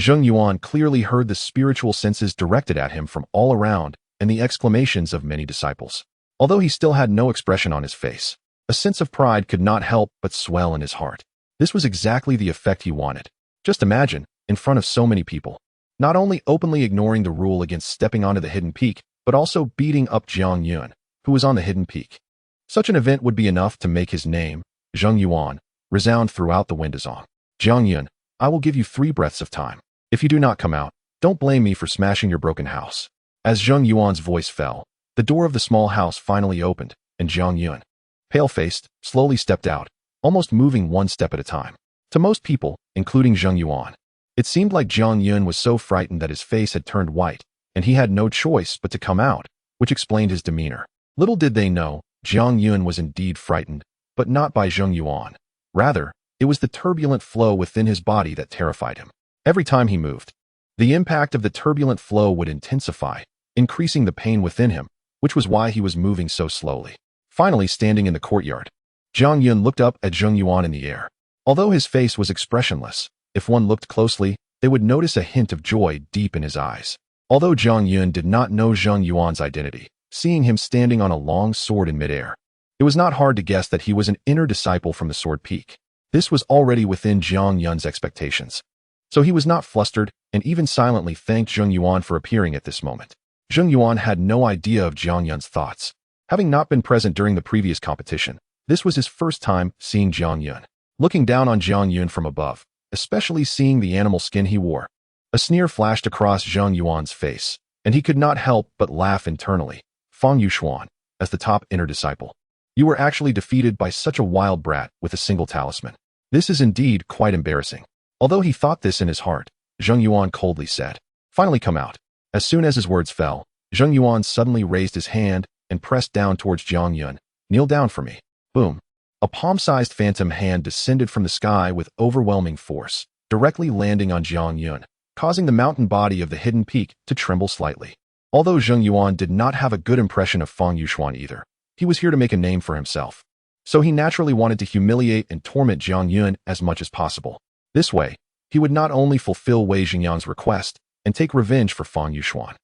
Zheng Yuan clearly heard the spiritual senses directed at him from all around and the exclamations of many disciples. Although he still had no expression on his face, a sense of pride could not help but swell in his heart. This was exactly the effect he wanted. Just imagine, in front of so many people, not only openly ignoring the rule against stepping onto the hidden peak, but also beating up Jiang Yun, who was on the hidden peak. Such an event would be enough to make his name, Zheng Yuan, resound throughout the Windazong. Jiang Yun, I will give you 3 breaths of time. If you do not come out, don't blame me for smashing your broken house. As Zheng Yuan's voice fell, the door of the small house finally opened, and Jiang Yun, pale-faced, slowly stepped out, almost moving 1 step at a time. To most people, including Zheng Yuan, it seemed like Jiang Yun was so frightened that his face had turned white, and he had no choice but to come out, which explained his demeanor. Little did they know, Jiang Yun was indeed frightened, but not by Zheng Yuan. Rather, it was the turbulent flow within his body that terrified him. Every time he moved, the impact of the turbulent flow would intensify, increasing the pain within him, which was why he was moving so slowly. Finally, standing in the courtyard, Jiang Yun looked up at Zheng Yuan in the air. Although his face was expressionless, if one looked closely, they would notice a hint of joy deep in his eyes. Although Jiang Yun did not know Zheng Yuan's identity, seeing him standing on a long sword in midair, it was not hard to guess that he was an inner disciple from the Sword Peak. This was already within Jiang Yun's expectations. So he was not flustered and even silently thanked Zheng Yuan for appearing at this moment. Zheng Yuan had no idea of Jiang Yun's thoughts. Having not been present during the previous competition, this was his first time seeing Jiang Yun. Looking down on Jiang Yun from above, especially seeing the animal skin he wore, a sneer flashed across Zheng Yuan's face, and he could not help but laugh internally. Fang Yuxuan, as the top inner disciple, you were actually defeated by such a wild brat with a single talisman. This is indeed quite embarrassing. Although he thought this in his heart, Zheng Yuan coldly said, finally come out. As soon as his words fell, Zheng Yuan suddenly raised his hand and pressed down towards Jiang Yun. Kneel down for me. Boom. A palm-sized phantom hand descended from the sky with overwhelming force, directly landing on Jiang Yun, causing the mountain body of the hidden peak to tremble slightly. Although Zheng Yuan did not have a good impression of Fang Yuxuan either, he was here to make a name for himself. So he naturally wanted to humiliate and torment Jiang Yun as much as possible. This way, he would not only fulfill Wei Xingyang's request and take revenge for Fang Yuxuan,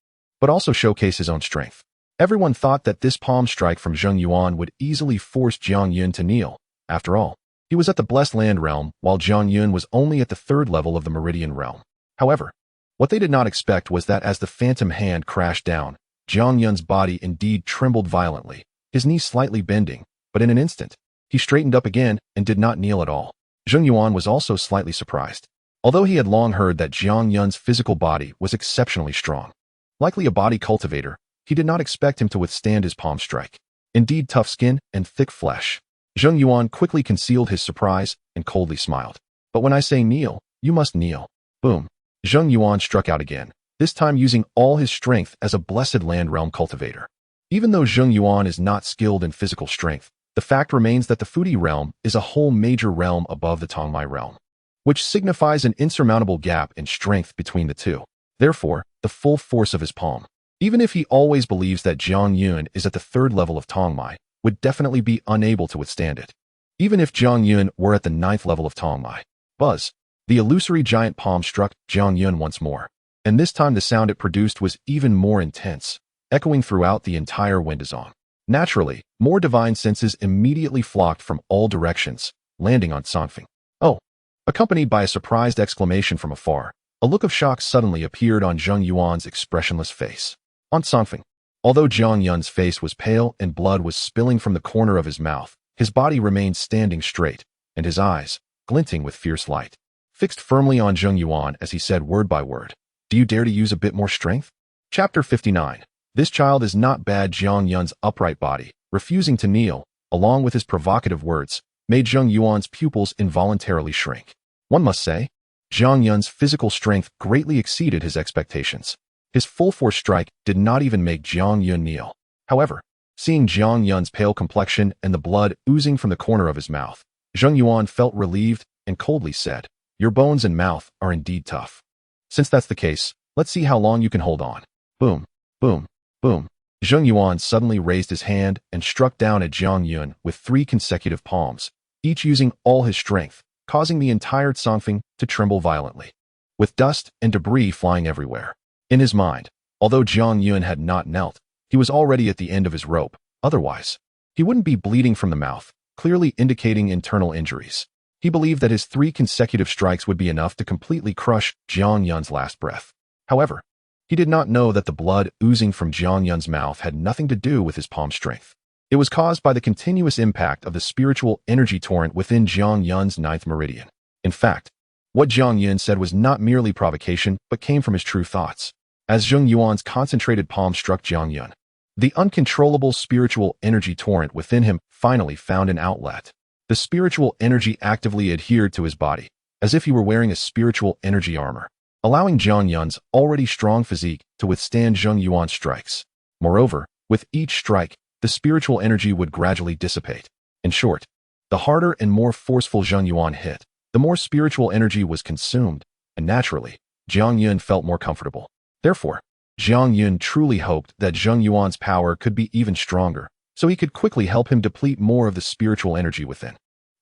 but also showcase his own strength. Everyone thought that this palm strike from Zheng Yuan would easily force Jiang Yun to kneel. After all, he was at the Blessed Land realm, while Jiang Yun was only at the third level of the Meridian realm. However, what they did not expect was that as the phantom hand crashed down, Jiang Yun's body indeed trembled violently, his knees slightly bending, but in an instant, he straightened up again and did not kneel at all. Zheng Yuan was also slightly surprised. Although he had long heard that Jiang Yun's physical body was exceptionally strong, likely a body cultivator, he did not expect him to withstand his palm strike. Indeed, tough skin and thick flesh. Zheng Yuan quickly concealed his surprise and coldly smiled. But when I say kneel, you must kneel. Boom. Zheng Yuan struck out again, this time using all his strength as a Blessed Land realm cultivator. Even though Zheng Yuan is not skilled in physical strength, the fact remains that the Fudi realm is a whole major realm above the Tongmai realm, which signifies an insurmountable gap in strength between the two. Therefore, the full force of his palm, even if he always believes that Jiang Yun is at the third level of Tongmai, would definitely be unable to withstand it. Even if Jiang Yun were at the ninth level of Tongmai. Buzz. The illusory giant palm struck Jiang Yun once more, and this time the sound it produced was even more intense, echoing throughout the entire Windazong. Naturally, more divine senses immediately flocked from all directions, landing on Songfeng. Oh! Accompanied by a surprised exclamation from afar, a look of shock suddenly appeared on Zheng Yuan's expressionless face. On Songfeng, although Jiang Yun's face was pale and blood was spilling from the corner of his mouth, his body remained standing straight, and his eyes, glinting with fierce light, fixed firmly on Zheng Yuan as he said word by word, do you dare to use a bit more strength? Chapter 59. This child is not bad. Jiang Yun's upright body, refusing to kneel, along with his provocative words, made Zheng Yuan's pupils involuntarily shrink. One must say, Jiang Yun's physical strength greatly exceeded his expectations. His full-force strike did not even make Jiang Yun kneel. However, seeing Jiang Yun's pale complexion and the blood oozing from the corner of his mouth, Zheng Yuan felt relieved and coldly said, your bones and mouth are indeed tough. Since that's the case, let's see how long you can hold on. Boom, boom, boom. Zheng Yuan suddenly raised his hand and struck down at Jiang Yun with 3 consecutive palms, each using all his strength, causing the entire Songfeng to tremble violently, with dust and debris flying everywhere. In his mind, although Jiang Yun had not knelt, he was already at the end of his rope. Otherwise, he wouldn't be bleeding from the mouth, clearly indicating internal injuries. He believed that his 3 consecutive strikes would be enough to completely crush Jiang Yun's last breath. However, he did not know that the blood oozing from Jiang Yun's mouth had nothing to do with his palm strength. It was caused by the continuous impact of the spiritual energy torrent within Jiang Yun's 9th meridian. In fact, what Jiang Yun said was not merely provocation, but came from his true thoughts. As Zheng Yuan's concentrated palm struck Jiang Yun, the uncontrollable spiritual energy torrent within him finally found an outlet. The spiritual energy actively adhered to his body, as if he were wearing a spiritual energy armor, allowing Jiang Yun's already strong physique to withstand Zheng Yuan's strikes. Moreover, with each strike, the spiritual energy would gradually dissipate. In short, the harder and more forceful Zheng Yuan hit, the more spiritual energy was consumed, and naturally, Jiang Yun felt more comfortable. Therefore, Jiang Yun truly hoped that Zheng Yuan's power could be even stronger, so he could quickly help him deplete more of the spiritual energy within.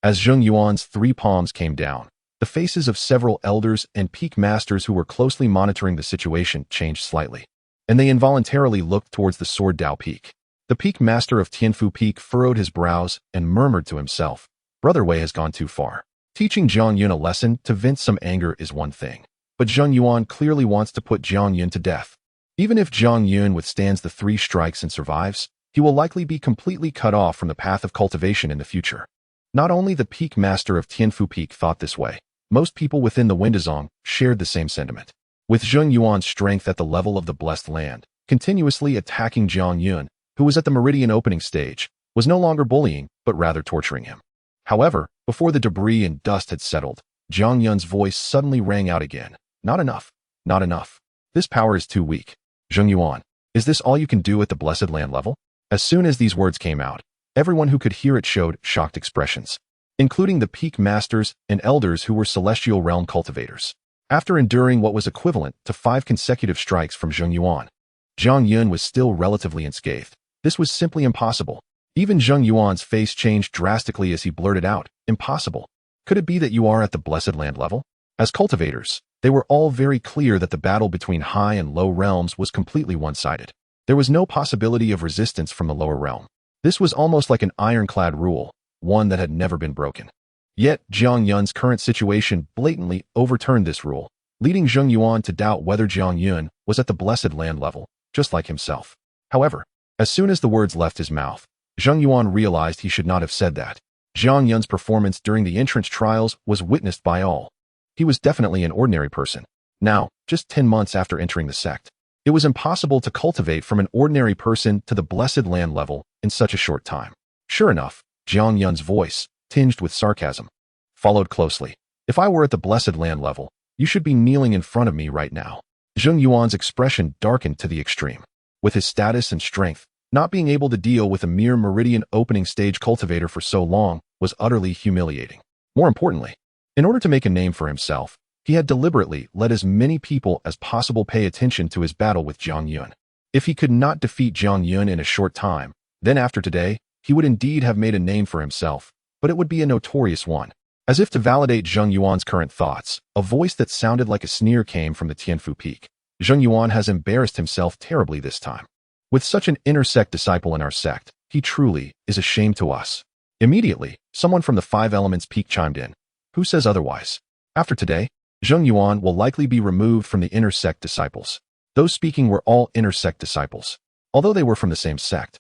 As Zheng Yuan's 3 palms came down, the faces of several elders and peak masters who were closely monitoring the situation changed slightly, and they involuntarily looked towards the Sword Dao Peak. The peak master of Tianfu Peak furrowed his brows and murmured to himself, Brother Wei has gone too far. Teaching Jiang Yun a lesson to vent some anger is one thing, but Zheng Yuan clearly wants to put Jiang Yun to death. Even if Jiang Yun withstands the 3 strikes and survives, he will likely be completely cut off from the path of cultivation in the future. Not only the peak master of Tianfu Peak thought this way, most people within the Windazong shared the same sentiment. With Zheng Yuan's strength at the level of the Blessed Land, continuously attacking Jiang Yun, who was at the meridian opening stage, was no longer bullying, but rather torturing him. However, before the debris and dust had settled, Jiang Yun's voice suddenly rang out again. Not enough. Not enough. This power is too weak. Zheng Yuan, is this all you can do at the Blessed Land level? As soon as these words came out, everyone who could hear it showed shocked expressions, including the peak masters and elders who were celestial realm cultivators. After enduring what was equivalent to 5 consecutive strikes from Zheng Yuan, Jiang Yun was still relatively unscathed. This was simply impossible. Even Zheng Yuan's face changed drastically as he blurted out, "Impossible. Could it be that you are at the Blessed Land level?" As cultivators, they were all very clear that the battle between high and low realms was completely one-sided. There was no possibility of resistance from the lower realm. This was almost like an ironclad rule, one that had never been broken. Yet, Jiang Yun's current situation blatantly overturned this rule, leading Zheng Yuan to doubt whether Jiang Yun was at the Blessed Land level, just like himself. However, as soon as the words left his mouth, Zheng Yuan realized he should not have said that. Jiang Yun's performance during the entrance trials was witnessed by all. He was definitely an ordinary person. Now, just 10 months after entering the sect, it was impossible to cultivate from an ordinary person to the Blessed Land level in such a short time. Sure enough, Jiang Yun's voice, tinged with sarcasm, followed closely. "If I were at the Blessed Land level, you should be kneeling in front of me right now." Zheng Yuan's expression darkened to the extreme. With his status and strength, not being able to deal with a mere meridian opening stage cultivator for so long was utterly humiliating. More importantly, in order to make a name for himself, he had deliberately let as many people as possible pay attention to his battle with Jiang Yun. If he could not defeat Jiang Yun in a short time, then after today, he would indeed have made a name for himself, but it would be a notorious one. As if to validate Zheng Yuan's current thoughts, a voice that sounded like a sneer came from the Tianfu Peak. "Zheng Yuan has embarrassed himself terribly this time. With such an inner sect disciple in our sect, he truly is a shame to us." Immediately, someone from the 5 Elements Peak chimed in. "Who says otherwise? After today, Zheng Yuan will likely be removed from the inner sect disciples." Those speaking were all inner sect disciples, although they were from the same sect.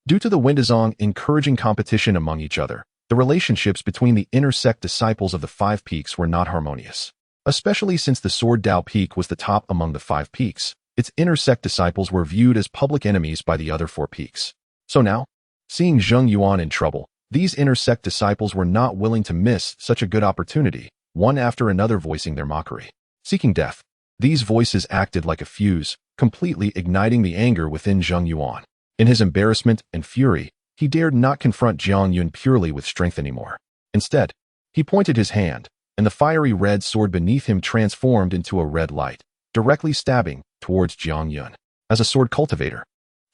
Due to the Windazong encouraging competition among each other, the relationships between the inner sect disciples of the 5 peaks were not harmonious. Especially since the Sword Dao Peak was the top among the 5 peaks, its inner sect disciples were viewed as public enemies by the other 4 peaks. So now, seeing Zheng Yuan in trouble, these inner sect disciples were not willing to miss such a good opportunity, one after another voicing their mockery. Seeking death, these voices acted like a fuse, completely igniting the anger within Zheng Yuan. In his embarrassment and fury, he dared not confront Jiang Yun purely with strength anymore. Instead, he pointed his hand, and the fiery red sword beneath him transformed into a red light, directly stabbing towards Jiang Yun. As a sword cultivator,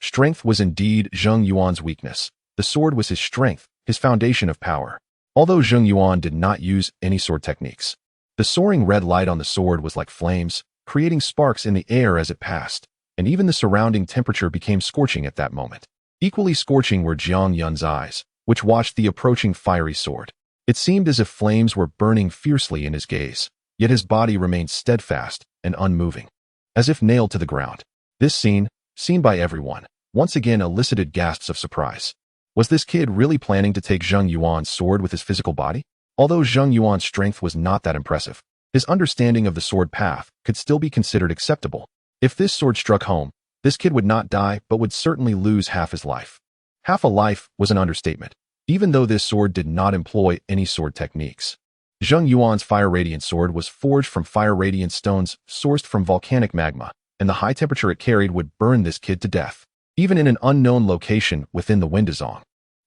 strength was indeed Zheng Yuan's weakness. The sword was his strength, his foundation of power. Although Zheng Yuan did not use any sword techniques, the soaring red light on the sword was like flames, creating sparks in the air as it passed, and even the surrounding temperature became scorching at that moment. Equally scorching were Jiang Yun's eyes, which watched the approaching fiery sword. It seemed as if flames were burning fiercely in his gaze, yet his body remained steadfast and unmoving, as if nailed to the ground. This scene, seen by everyone, once again elicited gasps of surprise. Was this kid really planning to take Zheng Yuan's sword with his physical body? Although Zheng Yuan's strength was not that impressive, his understanding of the sword path could still be considered acceptable. If this sword struck home, this kid would not die but would certainly lose half his life. Half a life was an understatement, even though this sword did not employ any sword techniques. Zheng Yuan's fire radiant sword was forged from fire radiant stones sourced from volcanic magma, and the high temperature it carried would burn this kid to death, even in an unknown location within the Windazong.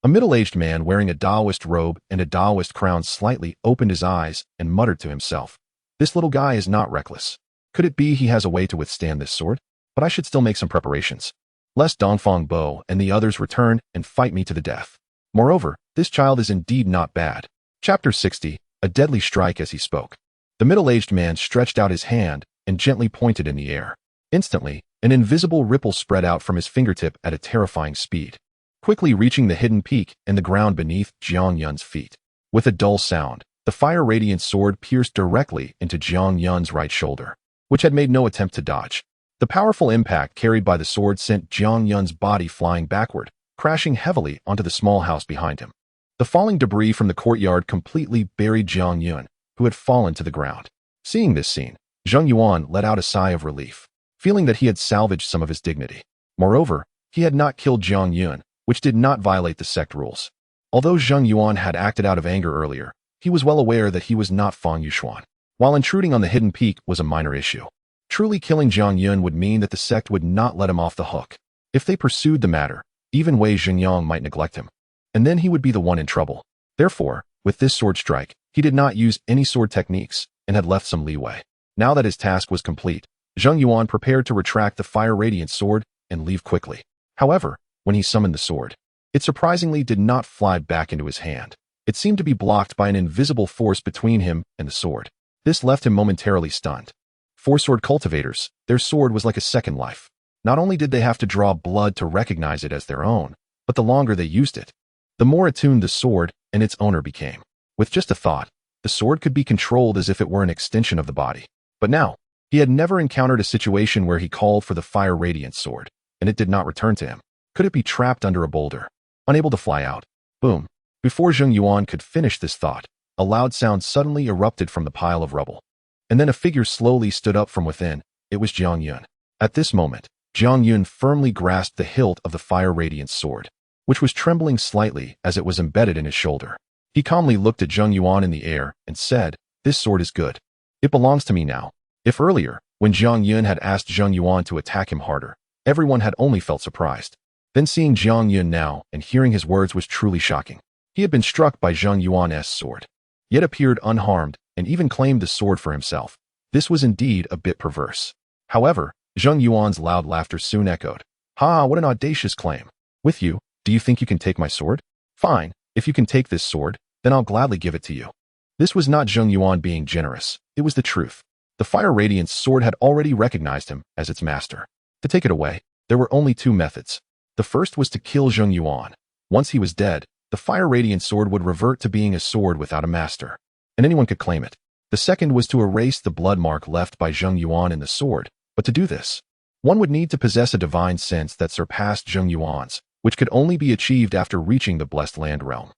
A middle-aged man wearing a Taoist robe and a Taoist crown slightly opened his eyes and muttered to himself, "This little guy is not reckless. Could it be he has a way to withstand this sword? But I should still make some preparations, lest Dongfang Bo and the others return and fight me to the death. Moreover, this child is indeed not bad." Chapter 60, a deadly strike. As he spoke, the middle-aged man stretched out his hand and gently pointed in the air. Instantly, an invisible ripple spread out from his fingertip at a terrifying speed, quickly reaching the hidden peak and the ground beneath Jiang Yun's feet. With a dull sound, the fire-radiant sword pierced directly into Jiang Yun's right shoulder, which had made no attempt to dodge. The powerful impact carried by the sword sent Jiang Yun's body flying backward, crashing heavily onto the small house behind him. The falling debris from the courtyard completely buried Jiang Yun, who had fallen to the ground. Seeing this scene, Zheng Yuan let out a sigh of relief, feeling that he had salvaged some of his dignity. Moreover, he had not killed Jiang Yun, which did not violate the sect rules. Although Zheng Yuan had acted out of anger earlier, he was well aware that he was not Fang Yuxuan. While intruding on the hidden peak was a minor issue, truly killing Jiang Yun would mean that the sect would not let him off the hook. If they pursued the matter, even Wei Xingyang might neglect him, and then he would be the one in trouble. Therefore, with this sword strike, he did not use any sword techniques and had left some leeway. Now that his task was complete, Zheng Yuan prepared to retract the fire radiant sword and leave quickly. However, when he summoned the sword, it surprisingly did not fly back into his hand. It seemed to be blocked by an invisible force between him and the sword. This left him momentarily stunned. For sword cultivators, their sword was like a second life. Not only did they have to draw blood to recognize it as their own, but the longer they used it, the more attuned the sword and its owner became. With just a thought, the sword could be controlled as if it were an extension of the body. But now, he had never encountered a situation where he called for the fire radiant sword, and it did not return to him. Could it be trapped under a boulder, unable to fly out? Boom. Before Zheng Yuan could finish this thought, a loud sound suddenly erupted from the pile of rubble. And then a figure slowly stood up from within. It was Jiang Yun. At this moment, Jiang Yun firmly grasped the hilt of the fire radiant sword, which was trembling slightly as it was embedded in his shoulder. He calmly looked at Zheng Yuan in the air and said, "This sword is good. It belongs to me now." If earlier, when Jiang Yun had asked Zheng Yuan to attack him harder, everyone had only felt surprised. Then seeing Jiang Yun now and hearing his words was truly shocking. He had been struck by Zheng Yuan's sword, yet appeared unharmed and even claimed the sword for himself. This was indeed a bit perverse. However, Zheng Yuan's loud laughter soon echoed. "Ha, what an audacious claim. With you, do you think you can take my sword? Fine, if you can take this sword, then I'll gladly give it to you." This was not Zheng Yuan being generous, it was the truth. The fire radiant's sword had already recognized him as its master. To take it away, there were only two methods. The first was to kill Zheng Yuan. Once he was dead, the fire radiant sword would revert to being a sword without a master, and anyone could claim it. The second was to erase the blood mark left by Zheng Yuan in the sword, but to do this, one would need to possess a divine sense that surpassed Zheng Yuan's, which could only be achieved after reaching the blessed land realm.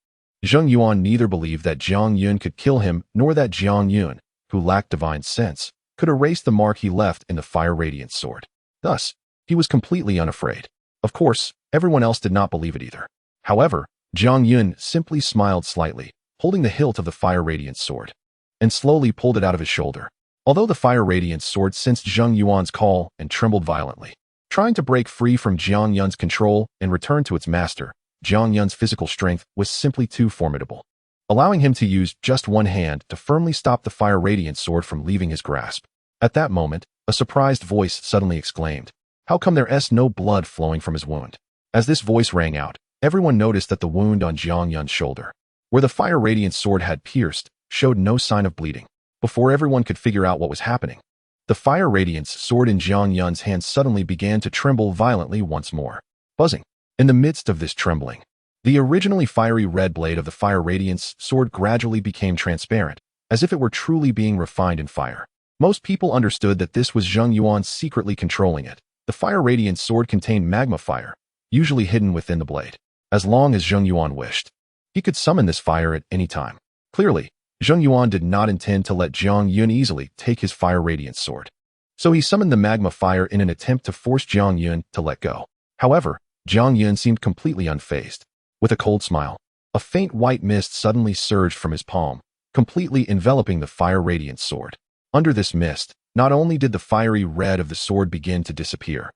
Zheng Yuan neither believed that Jiang Yun could kill him nor that Jiang Yun, who lacked divine sense, could erase the mark he left in the fire radiant sword. Thus, he was completely unafraid. Of course, everyone else did not believe it either. However, Jiang Yun simply smiled slightly, holding the hilt of the fire radiant sword, and slowly pulled it out of his shoulder. Although the fire radiant sword sensed Zheng Yuan's call and trembled violently, trying to break free from Jiang Yun's control and return to its master, Jiang Yun's physical strength was simply too formidable, allowing him to use just one hand to firmly stop the fire radiant sword from leaving his grasp. At that moment, a surprised voice suddenly exclaimed, "How come there's no blood flowing from his wound?" As this voice rang out, everyone noticed that the wound on Jiang Yun's shoulder, where the fire radiant sword had pierced, showed no sign of bleeding. Before everyone could figure out what was happening, the fire radiant's sword in Jiang Yun's hand suddenly began to tremble violently once more. Buzzing. In the midst of this trembling, the originally fiery red blade of the fire radiant's sword gradually became transparent, as if it were truly being refined in fire. Most people understood that this was Zheng Yuan secretly controlling it. The fire radiant sword contained magma fire, usually hidden within the blade. As long as Zheng Yuan wished, he could summon this fire at any time. Clearly, Zheng Yuan did not intend to let Jiang Yun easily take his fire radiant sword. So he summoned the magma fire in an attempt to force Jiang Yun to let go. However, Jiang Yun seemed completely unfazed. With a cold smile, a faint white mist suddenly surged from his palm, completely enveloping the fire radiant sword. Under this mist, not only did the fiery red of the sword begin to disappear,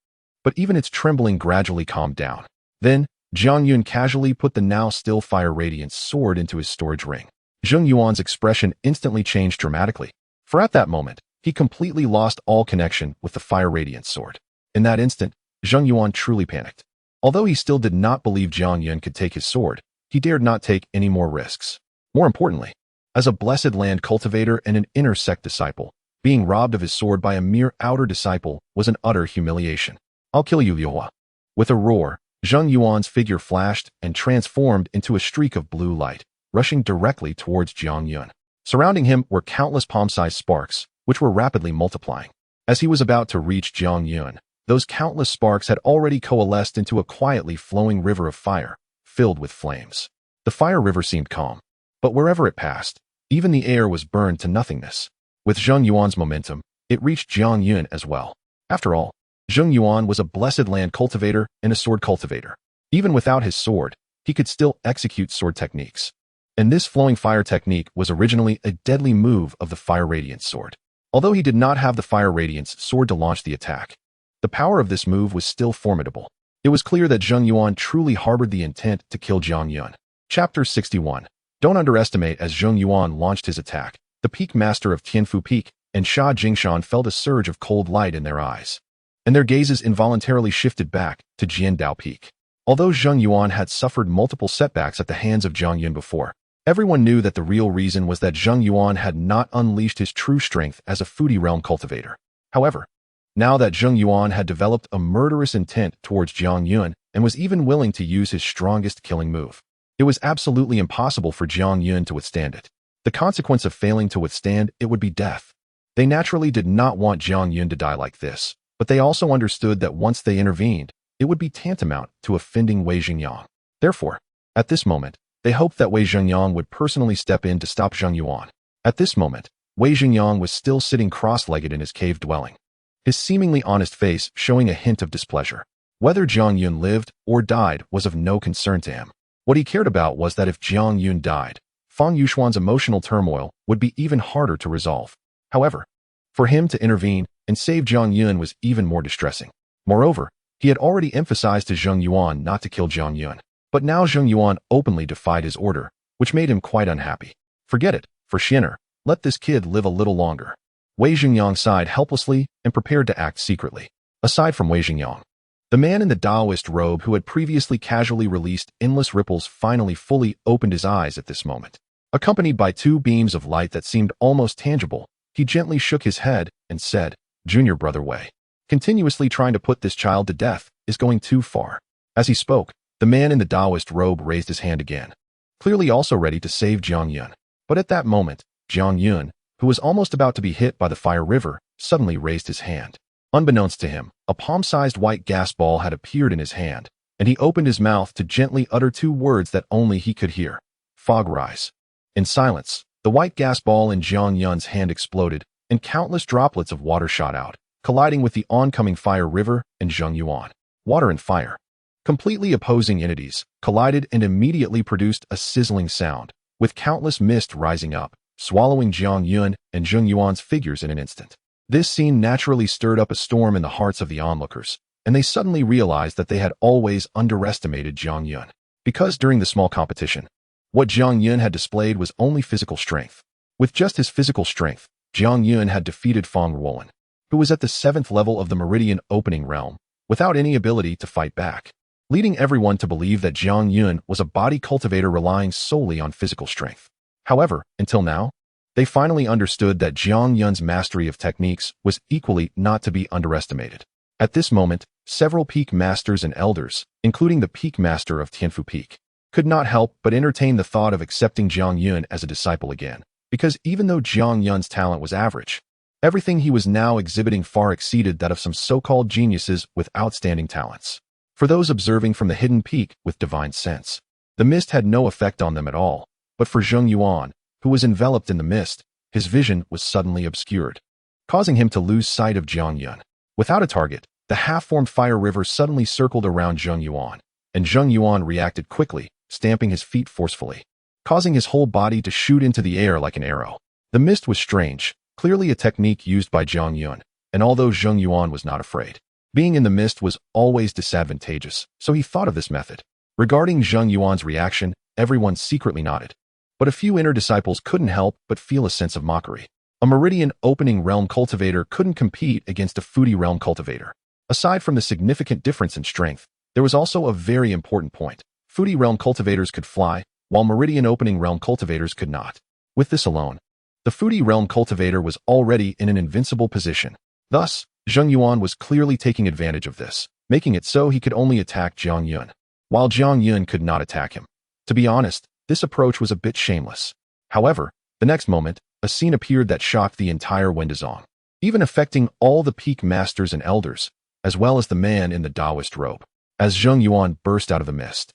but even its trembling gradually calmed down. Then, Jiang Yun casually put the now still fire radiant sword into his storage ring. Zheng Yuan's expression instantly changed dramatically, for at that moment, he completely lost all connection with the fire radiant sword. In that instant, Zheng Yuan truly panicked. Although he still did not believe Jiang Yun could take his sword, he dared not take any more risks. More importantly, as a blessed land cultivator and an inner sect disciple, being robbed of his sword by a mere outer disciple was an utter humiliation. "I'll kill you, Liuhua." With a roar, Zheng Yuan's figure flashed and transformed into a streak of blue light, rushing directly towards Jiang Yun. Surrounding him were countless palm-sized sparks, which were rapidly multiplying. As he was about to reach Jiang Yun, Those countless sparks had already coalesced into a quietly flowing river of fire, filled with flames. The fire river seemed calm, but wherever it passed, even the air was burned to nothingness. With Zheng Yuan's momentum, it reached Jiang Yun as well. After all, Zheng Yuan was a blessed land cultivator and a sword cultivator. Even without his sword, he could still execute sword techniques. And this flowing fire technique was originally a deadly move of the Fire Radiance sword. Although he did not have the Fire Radiance sword to launch the attack, the power of this move was still formidable. It was clear that Zheng Yuan truly harbored the intent to kill Jiang Yun. Chapter 61. Don't underestimate. As Zheng Yuan launched his attack, the Peak Master of Tianfu Peak and Sha Jingshan felt a surge of cold light in their eyes, and their gazes involuntarily shifted back to Jian Dao Peak. Although Zheng Yuan had suffered multiple setbacks at the hands of Jiang Yun before, everyone knew that the real reason was that Zheng Yuan had not unleashed his true strength as a Futi realm cultivator. However, now that Zheng Yuan had developed a murderous intent towards Jiang Yun and was even willing to use his strongest killing move, it was absolutely impossible for Jiang Yun to withstand it. The consequence of failing to withstand it would be death. They naturally did not want Jiang Yun to die like this, but they also understood that once they intervened, it would be tantamount to offending Wei Xingyang. Therefore, at this moment, they hoped that Wei Xingyang would personally step in to stop Zheng Yuan. At this moment, Wei Xingyang was still sitting cross-legged in his cave dwelling, his seemingly honest face showing a hint of displeasure. Whether Jiang Yun lived or died was of no concern to him. What he cared about was that if Jiang Yun died, Fang Yuxuan's emotional turmoil would be even harder to resolve. However, for him to intervene and save Jiang Yun was even more distressing. Moreover, he had already emphasized to Zheng Yuan not to kill Jiang Yun. But now Zheng Yuan openly defied his order, which made him quite unhappy. Forget it, for Xin'er, let this kid live a little longer. Wei Xingyang sighed helplessly and prepared to act secretly. Aside from Wei Xingyang, the man in the Taoist robe who had previously casually released endless ripples finally fully opened his eyes at this moment. Accompanied by two beams of light that seemed almost tangible, he gently shook his head and said, "Junior brother Wei, continuously trying to put this child to death is going too far." As he spoke, the man in the Taoist robe raised his hand again, clearly also ready to save Jiang Yun. But at that moment, Jiang Yun, who was almost about to be hit by the fire river, suddenly raised his hand. Unbeknownst to him, a palm-sized white gas ball had appeared in his hand, and he opened his mouth to gently utter two words that only he could hear. Fog rise. In silence, the white gas ball in Jiang Yun's hand exploded, and countless droplets of water shot out, colliding with the oncoming fire river and Zheng Yuan. Water and fire, completely opposing entities, collided and immediately produced a sizzling sound, with countless mist rising up, swallowing Jiang Yun and Zheng Yuan's figures in an instant. This scene naturally stirred up a storm in the hearts of the onlookers, and they suddenly realized that they had always underestimated Jiang Yun. Because during the small competition, what Jiang Yun had displayed was only physical strength. With just his physical strength, Jiang Yun had defeated Fang Ruolin, who was at the 7th level of the Meridian Opening Realm, without any ability to fight back, leading everyone to believe that Jiang Yun was a body cultivator relying solely on physical strength. However, until now, they finally understood that Jiang Yun's mastery of techniques was equally not to be underestimated. At this moment, several peak masters and elders, including the peak master of Tianfu Peak, could not help but entertain the thought of accepting Jiang Yun as a disciple again, because even though Jiang Yun's talent was average, everything he was now exhibiting far exceeded that of some so-called geniuses with outstanding talents. For those observing from the hidden peak with divine sense, the mist had no effect on them at all, but for Zheng Yuan, who was enveloped in the mist, his vision was suddenly obscured, causing him to lose sight of Jiang Yun. Without a target, the half-formed fire river suddenly circled around Zheng Yuan, and Zheng Yuan reacted quickly, stamping his feet forcefully, causing his whole body to shoot into the air like an arrow. The mist was strange, clearly a technique used by Jiang Yun, and although Zheng Yuan was not afraid, being in the mist was always disadvantageous, so he thought of this method. Regarding Zheng Yuan's reaction, everyone secretly nodded. But a few inner disciples couldn't help but feel a sense of mockery. A Meridian Opening Realm cultivator couldn't compete against a Futi realm cultivator. Aside from the significant difference in strength, there was also a very important point. Futi realm cultivators could fly, while Meridian Opening Realm cultivators could not. With this alone, the Futi realm cultivator was already in an invincible position. Thus, Zheng Yuan was clearly taking advantage of this, making it so he could only attack Jiang Yun, while Jiang Yun could not attack him. To be honest, this approach was a bit shameless. However, the next moment, a scene appeared that shocked the entire Wendazong. Even affecting all the peak masters and elders, as well as the man in the Taoist robe. As Zheng Yuan burst out of the mist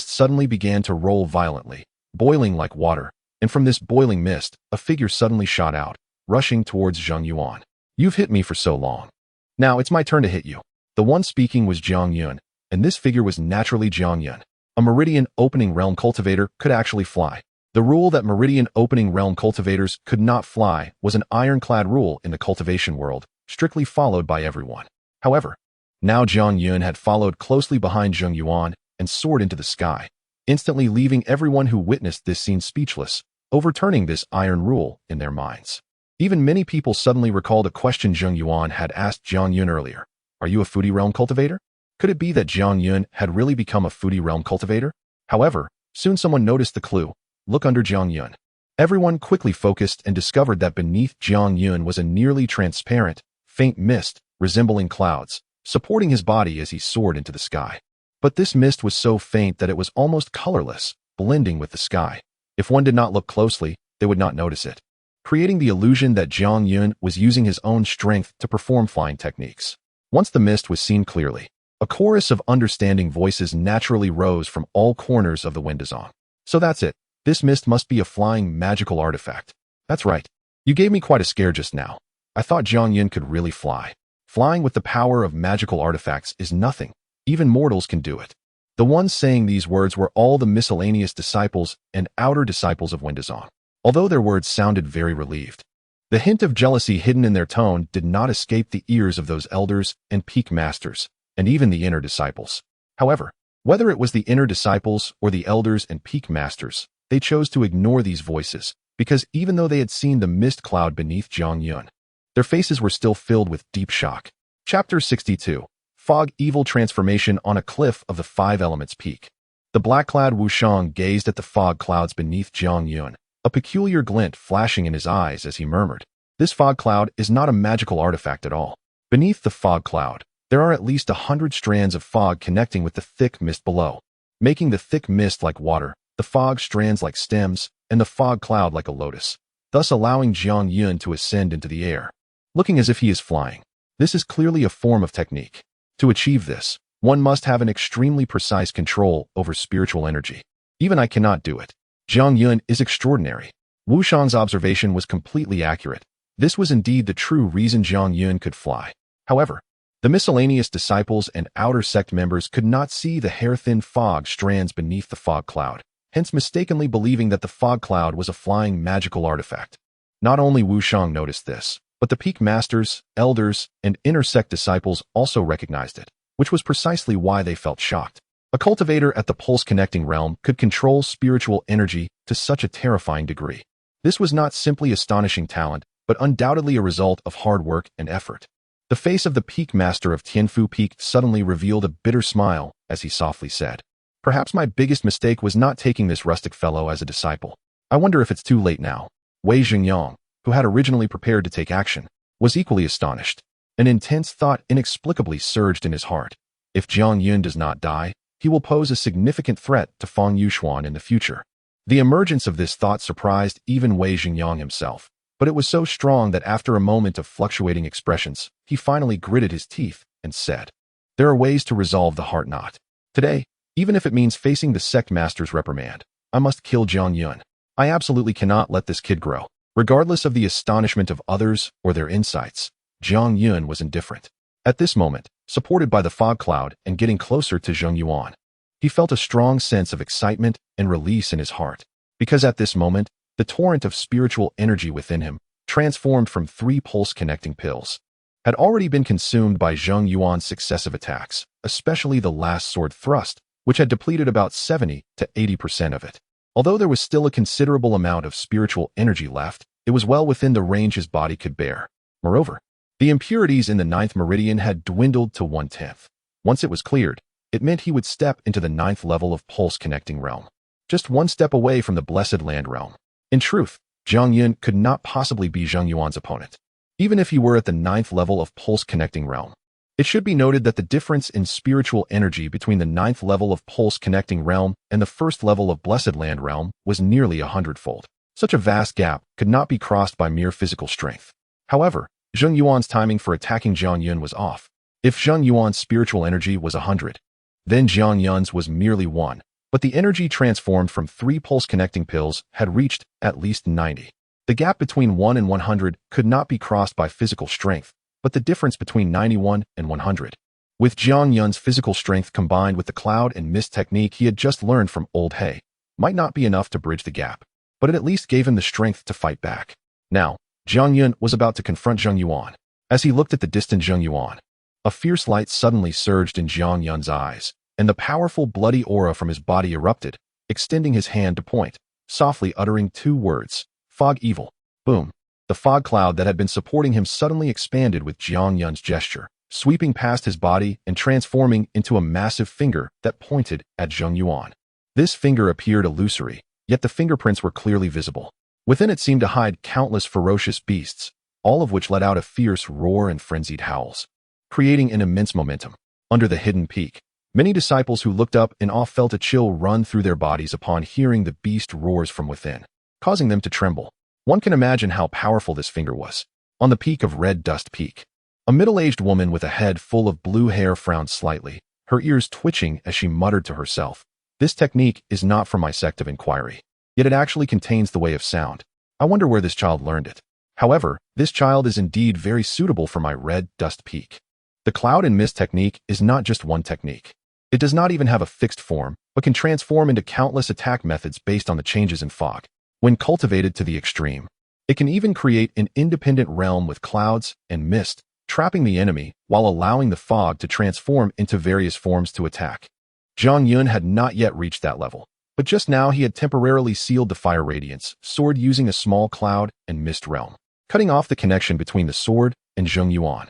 suddenly began to roll violently, boiling like water, and from this boiling mist, a figure suddenly shot out, rushing towards Zheng Yuan. You've hit me for so long. Now it's my turn to hit you. The one speaking was Jiang Yun, and this figure was naturally Jiang Yun. A meridian opening realm cultivator could actually fly. The rule that meridian opening realm cultivators could not fly was an ironclad rule in the cultivation world, strictly followed by everyone. However, now Jiang Yun had followed closely behind Zheng Yuan and soared into the sky, instantly leaving everyone who witnessed this scene speechless, overturning this iron rule in their minds. Even many people suddenly recalled a question Zheng Yuan had asked Jiang Yun earlier. Are you a foodie realm cultivator? Could it be that Jiang Yun had really become a foodie realm cultivator? However, soon someone noticed the clue. Look under Jiang Yun. Everyone quickly focused and discovered that beneath Jiang Yun was a nearly transparent, faint mist resembling clouds, supporting his body as he soared into the sky. But this mist was so faint that it was almost colorless, blending with the sky. If one did not look closely, they would not notice it, creating the illusion that Jiang Yun was using his own strength to perform flying techniques. Once the mist was seen clearly, a chorus of understanding voices naturally rose from all corners of the Windazong. So that's it. This mist must be a flying magical artifact. That's right. You gave me quite a scare just now. I thought Jiang Yun could really fly. Flying with the power of magical artifacts is nothing. Even mortals can do it. The ones saying these words were all the miscellaneous disciples and outer disciples of Windazong. Although their words sounded very relieved, the hint of jealousy hidden in their tone did not escape the ears of those elders and peak masters, and even the inner disciples. However, whether it was the inner disciples or the elders and peak masters, they chose to ignore these voices, because even though they had seen the mist cloud beneath Jiang Yun, their faces were still filled with deep shock. Chapter 62. Fog Evil Transformation on a Cliff of the Five Elements Peak. The black-clad Wushang gazed at the fog clouds beneath Jiang Yun, a peculiar glint flashing in his eyes as he murmured, "This fog cloud is not a magical artifact at all. Beneath the fog cloud, there are at least 100 strands of fog connecting with the thick mist below, making the thick mist like water, the fog strands like stems, and the fog cloud like a lotus, thus allowing Jiang Yun to ascend into the air, looking as if he is flying. This is clearly a form of technique. To achieve this, one must have an extremely precise control over spiritual energy. Even I cannot do it. Jiang Yun is extraordinary." Wu Shang's observation was completely accurate. This was indeed the true reason Jiang Yun could fly. However, the miscellaneous disciples and outer sect members could not see the hair-thin fog strands beneath the fog cloud, hence mistakenly believing that the fog cloud was a flying magical artifact. Not only Wu Shang noticed this, but the peak masters, elders, and inner sect disciples also recognized it, which was precisely why they felt shocked. A cultivator at the pulse-connecting realm could control spiritual energy to such a terrifying degree. This was not simply astonishing talent, but undoubtedly a result of hard work and effort. The face of the peak master of Tianfu Peak suddenly revealed a bitter smile as he softly said, "Perhaps my biggest mistake was not taking this rustic fellow as a disciple. I wonder if it's too late now." Wei Xingyang, who had originally prepared to take action, was equally astonished. An intense thought inexplicably surged in his heart. If Jiang Yun does not die, he will pose a significant threat to Fang Yuxuan in the future. The emergence of this thought surprised even Wei Xingyang himself, but it was so strong that after a moment of fluctuating expressions, he finally gritted his teeth and said, "There are ways to resolve the heart knot. Today, even if it means facing the sect master's reprimand, I must kill Jiang Yun. I absolutely cannot let this kid grow." Regardless of the astonishment of others or their insights, Jiang Yun was indifferent. At this moment, supported by the fog cloud and getting closer to Zheng Yuan, he felt a strong sense of excitement and release in his heart, because at this moment, the torrent of spiritual energy within him, transformed from 3 pulse-connecting pills, had already been consumed by Zheng Yuan's successive attacks, especially the last sword thrust, which had depleted about 70 to 80% of it. Although there was still a considerable amount of spiritual energy left, it was well within the range his body could bear. Moreover, the impurities in the 9th meridian had dwindled to 1/10. Once it was cleared, it meant he would step into the 9th level of pulse-connecting realm, just 1 step away from the blessed land realm. In truth, Jiang Yun could not possibly be Zheng Yuan's opponent, even if he were at the 9th level of pulse-connecting realm. It should be noted that the difference in spiritual energy between the 9th level of pulse-connecting realm and the 1st level of blessed land realm was nearly 100-fold. Such a vast gap could not be crossed by mere physical strength. However, Zheng Yuan's timing for attacking Jiang Yun was off. If Zheng Yuan's spiritual energy was 100, then Jiang Yun's was merely 1. But the energy transformed from 3 pulse-connecting pills had reached at least 90. The gap between 1 and 100 could not be crossed by physical strength, but the difference between 91 and 100. With Jiang Yun's physical strength combined with the cloud and mist technique he had just learned from Old He, might not be enough to bridge the gap, but it at least gave him the strength to fight back. Now, Jiang Yun was about to confront Zheng Yuan. As he looked at the distant Zheng Yuan, a fierce light suddenly surged in Jiang Yun's eyes, and the powerful bloody aura from his body erupted, extending his hand to point, softly uttering 2 words, "Fog evil." Boom. The fog cloud that had been supporting him suddenly expanded with Jiang Yun's gesture, sweeping past his body and transforming into a massive finger that pointed at Zheng Yuan. This finger appeared illusory, yet the fingerprints were clearly visible. Within it seemed to hide countless ferocious beasts, all of which let out a fierce roar and frenzied howls, creating an immense momentum. Under the hidden peak, many disciples who looked up in awe felt a chill run through their bodies upon hearing the beast roars from within, causing them to tremble. One can imagine how powerful this finger was. On the peak of Red Dust Peak, a middle-aged woman with a head full of blue hair frowned slightly, her ears twitching as she muttered to herself, "This technique is not for my sect of inquiry, yet it actually contains the way of sound. I wonder where this child learned it. However, this child is indeed very suitable for my Red Dust Peak." The cloud and mist technique is not just one technique. It does not even have a fixed form, but can transform into countless attack methods based on the changes in fog. When cultivated to the extreme, it can even create an independent realm with clouds and mist, trapping the enemy while allowing the fog to transform into various forms to attack. Jiang Yun had not yet reached that level, but just now he had temporarily sealed the fire radiance sword using a small cloud and mist realm, cutting off the connection between the sword and Zheng Yuan.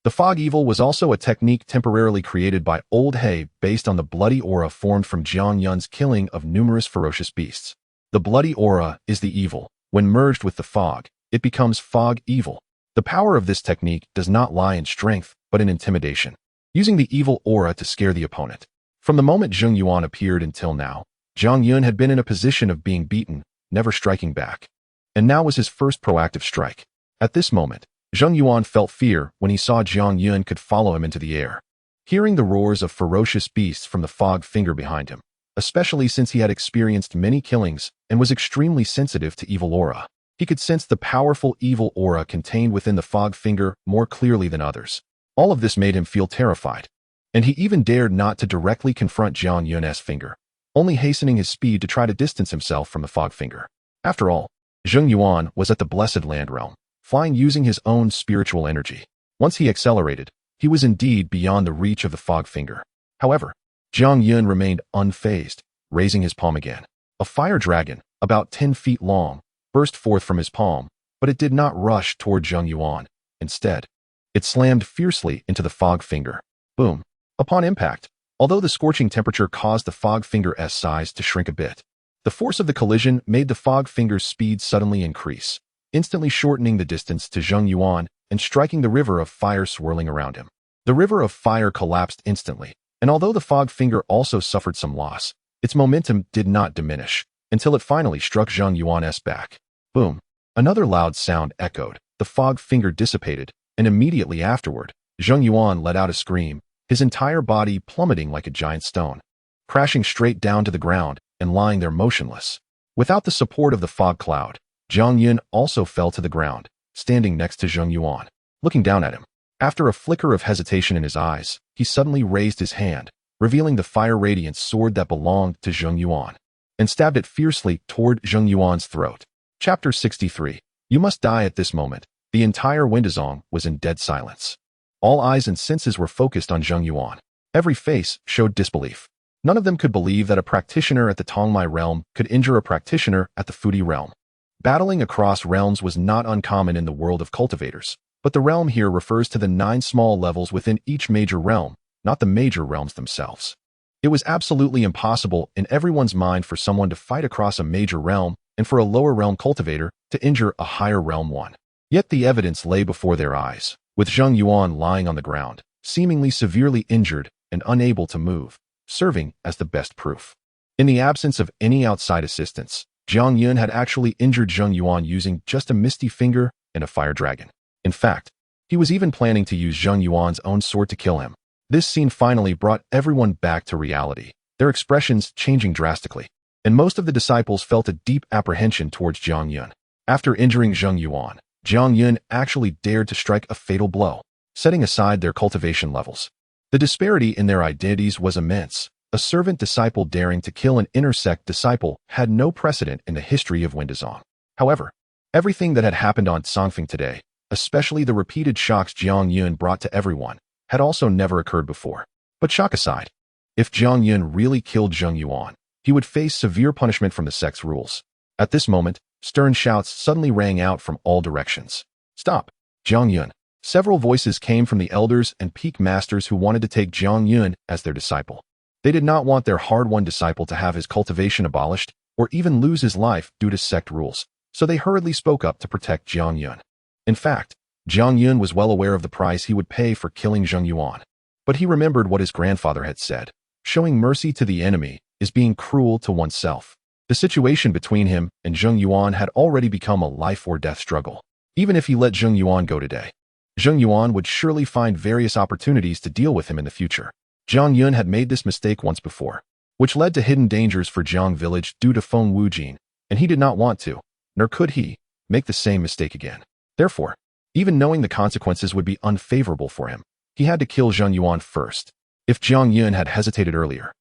The fog evil was also a technique temporarily created by Old He based on the bloody aura formed from Jiang Yun's killing of numerous ferocious beasts. The bloody aura is the evil. When merged with the fog, it becomes fog evil. The power of this technique does not lie in strength, but in intimidation, using the evil aura to scare the opponent. From the moment Zheng Yuan appeared until now, Jiang Yun had been in a position of being beaten, never striking back. And now was his first proactive strike. At this moment, Zheng Yuan felt fear when he saw Jiang Yun could follow him into the air. Hearing the roars of ferocious beasts from the fog finger behind him, especially since he had experienced many killings and was extremely sensitive to evil aura, he could sense the powerful evil aura contained within the fog finger more clearly than others. All of this made him feel terrified, and he even dared not to directly confront Jiang Yun's finger, only hastening his speed to try to distance himself from the fog finger. After all, Zheng Yuan was at the Blessed Land realm, flying using his own spiritual energy. Once he accelerated, he was indeed beyond the reach of the fog finger. However, Jiang Yun remained unfazed, raising his palm again. A fire dragon, about 10 feet long, burst forth from his palm, but it did not rush toward Zheng Yuan. Instead, it slammed fiercely into the fog finger. Boom. Upon impact, although the scorching temperature caused the fog finger's size to shrink a bit, the force of the collision made the fog finger's speed suddenly increase, instantly shortening the distance to Zheng Yuan and striking the river of fire swirling around him. The river of fire collapsed instantly, and although the fog finger also suffered some loss, its momentum did not diminish until it finally struck Zheng Yuan's back. Boom. Another loud sound echoed, the fog finger dissipated, and immediately afterward, Zheng Yuan let out a scream, his entire body plummeting like a giant stone, crashing straight down to the ground and lying there motionless. Without the support of the fog cloud, Jiang Yun also fell to the ground, standing next to Zheng Yuan, looking down at him. After a flicker of hesitation in his eyes, he suddenly raised his hand, revealing the fire radiance sword that belonged to Zheng Yuan, and stabbed it fiercely toward Zheng Yuan's throat. Chapter 63. You must die at this moment. The entire Windazong was in dead silence. All eyes and senses were focused on Zheng Yuan. Every face showed disbelief. None of them could believe that a practitioner at the Tongmai realm could injure a practitioner at the Fudi realm. Battling across realms was not uncommon in the world of cultivators, but the realm here refers to the 9 small levels within each major realm, not the major realms themselves. It was absolutely impossible in everyone's mind for someone to fight across a major realm and for a lower realm cultivator to injure a higher realm one. Yet the evidence lay before their eyes, with Zheng Yuan lying on the ground, seemingly severely injured and unable to move, serving as the best proof. In the absence of any outside assistance, Jiang Yun had actually injured Zheng Yuan using just a misty finger and a fire dragon. In fact, He was even planning to use Zheng Yuan's own sword to kill him. This scene finally brought everyone back to reality, their expressions changing drastically. And most of the disciples felt a deep apprehension towards Jiang Yun. After injuring Zheng Yuan, Jiang Yun actually dared to strike a fatal blow, setting aside their cultivation levels. The disparity in their identities was immense. A servant disciple daring to kill an inner sect disciple had no precedent in the history of Windazong. However, everything that had happened on Songfeng today, especially the repeated shocks Jiang Yun brought to everyone, had also never occurred before. But shock aside, if Jiang Yun really killed Zheng Yuan, he would face severe punishment from the sect's rules. At this moment, stern shouts suddenly rang out from all directions. "Stop, Jiang Yun!" Several voices came from the elders and peak masters who wanted to take Jiang Yun as their disciple. They did not want their hard-won disciple to have his cultivation abolished or even lose his life due to sect rules, so they hurriedly spoke up to protect Jiang Yun. In fact, Jiang Yun was well aware of the price he would pay for killing Zheng Yuan. But he remembered what his grandfather had said: showing mercy to the enemy is being cruel to oneself. The situation between him and Zheng Yuan had already become a life-or-death struggle. Even if he let Zheng Yuan go today, Zheng Yuan would surely find various opportunities to deal with him in the future. Jiang Yun had made this mistake once before, which led to hidden dangers for Jiang Village due to Feng Wujin, and he did not want to, nor could he, make the same mistake again. Therefore, even knowing the consequences would be unfavorable for him, he had to kill Zheng Yuan first. If Jiang Yun had hesitated earlier,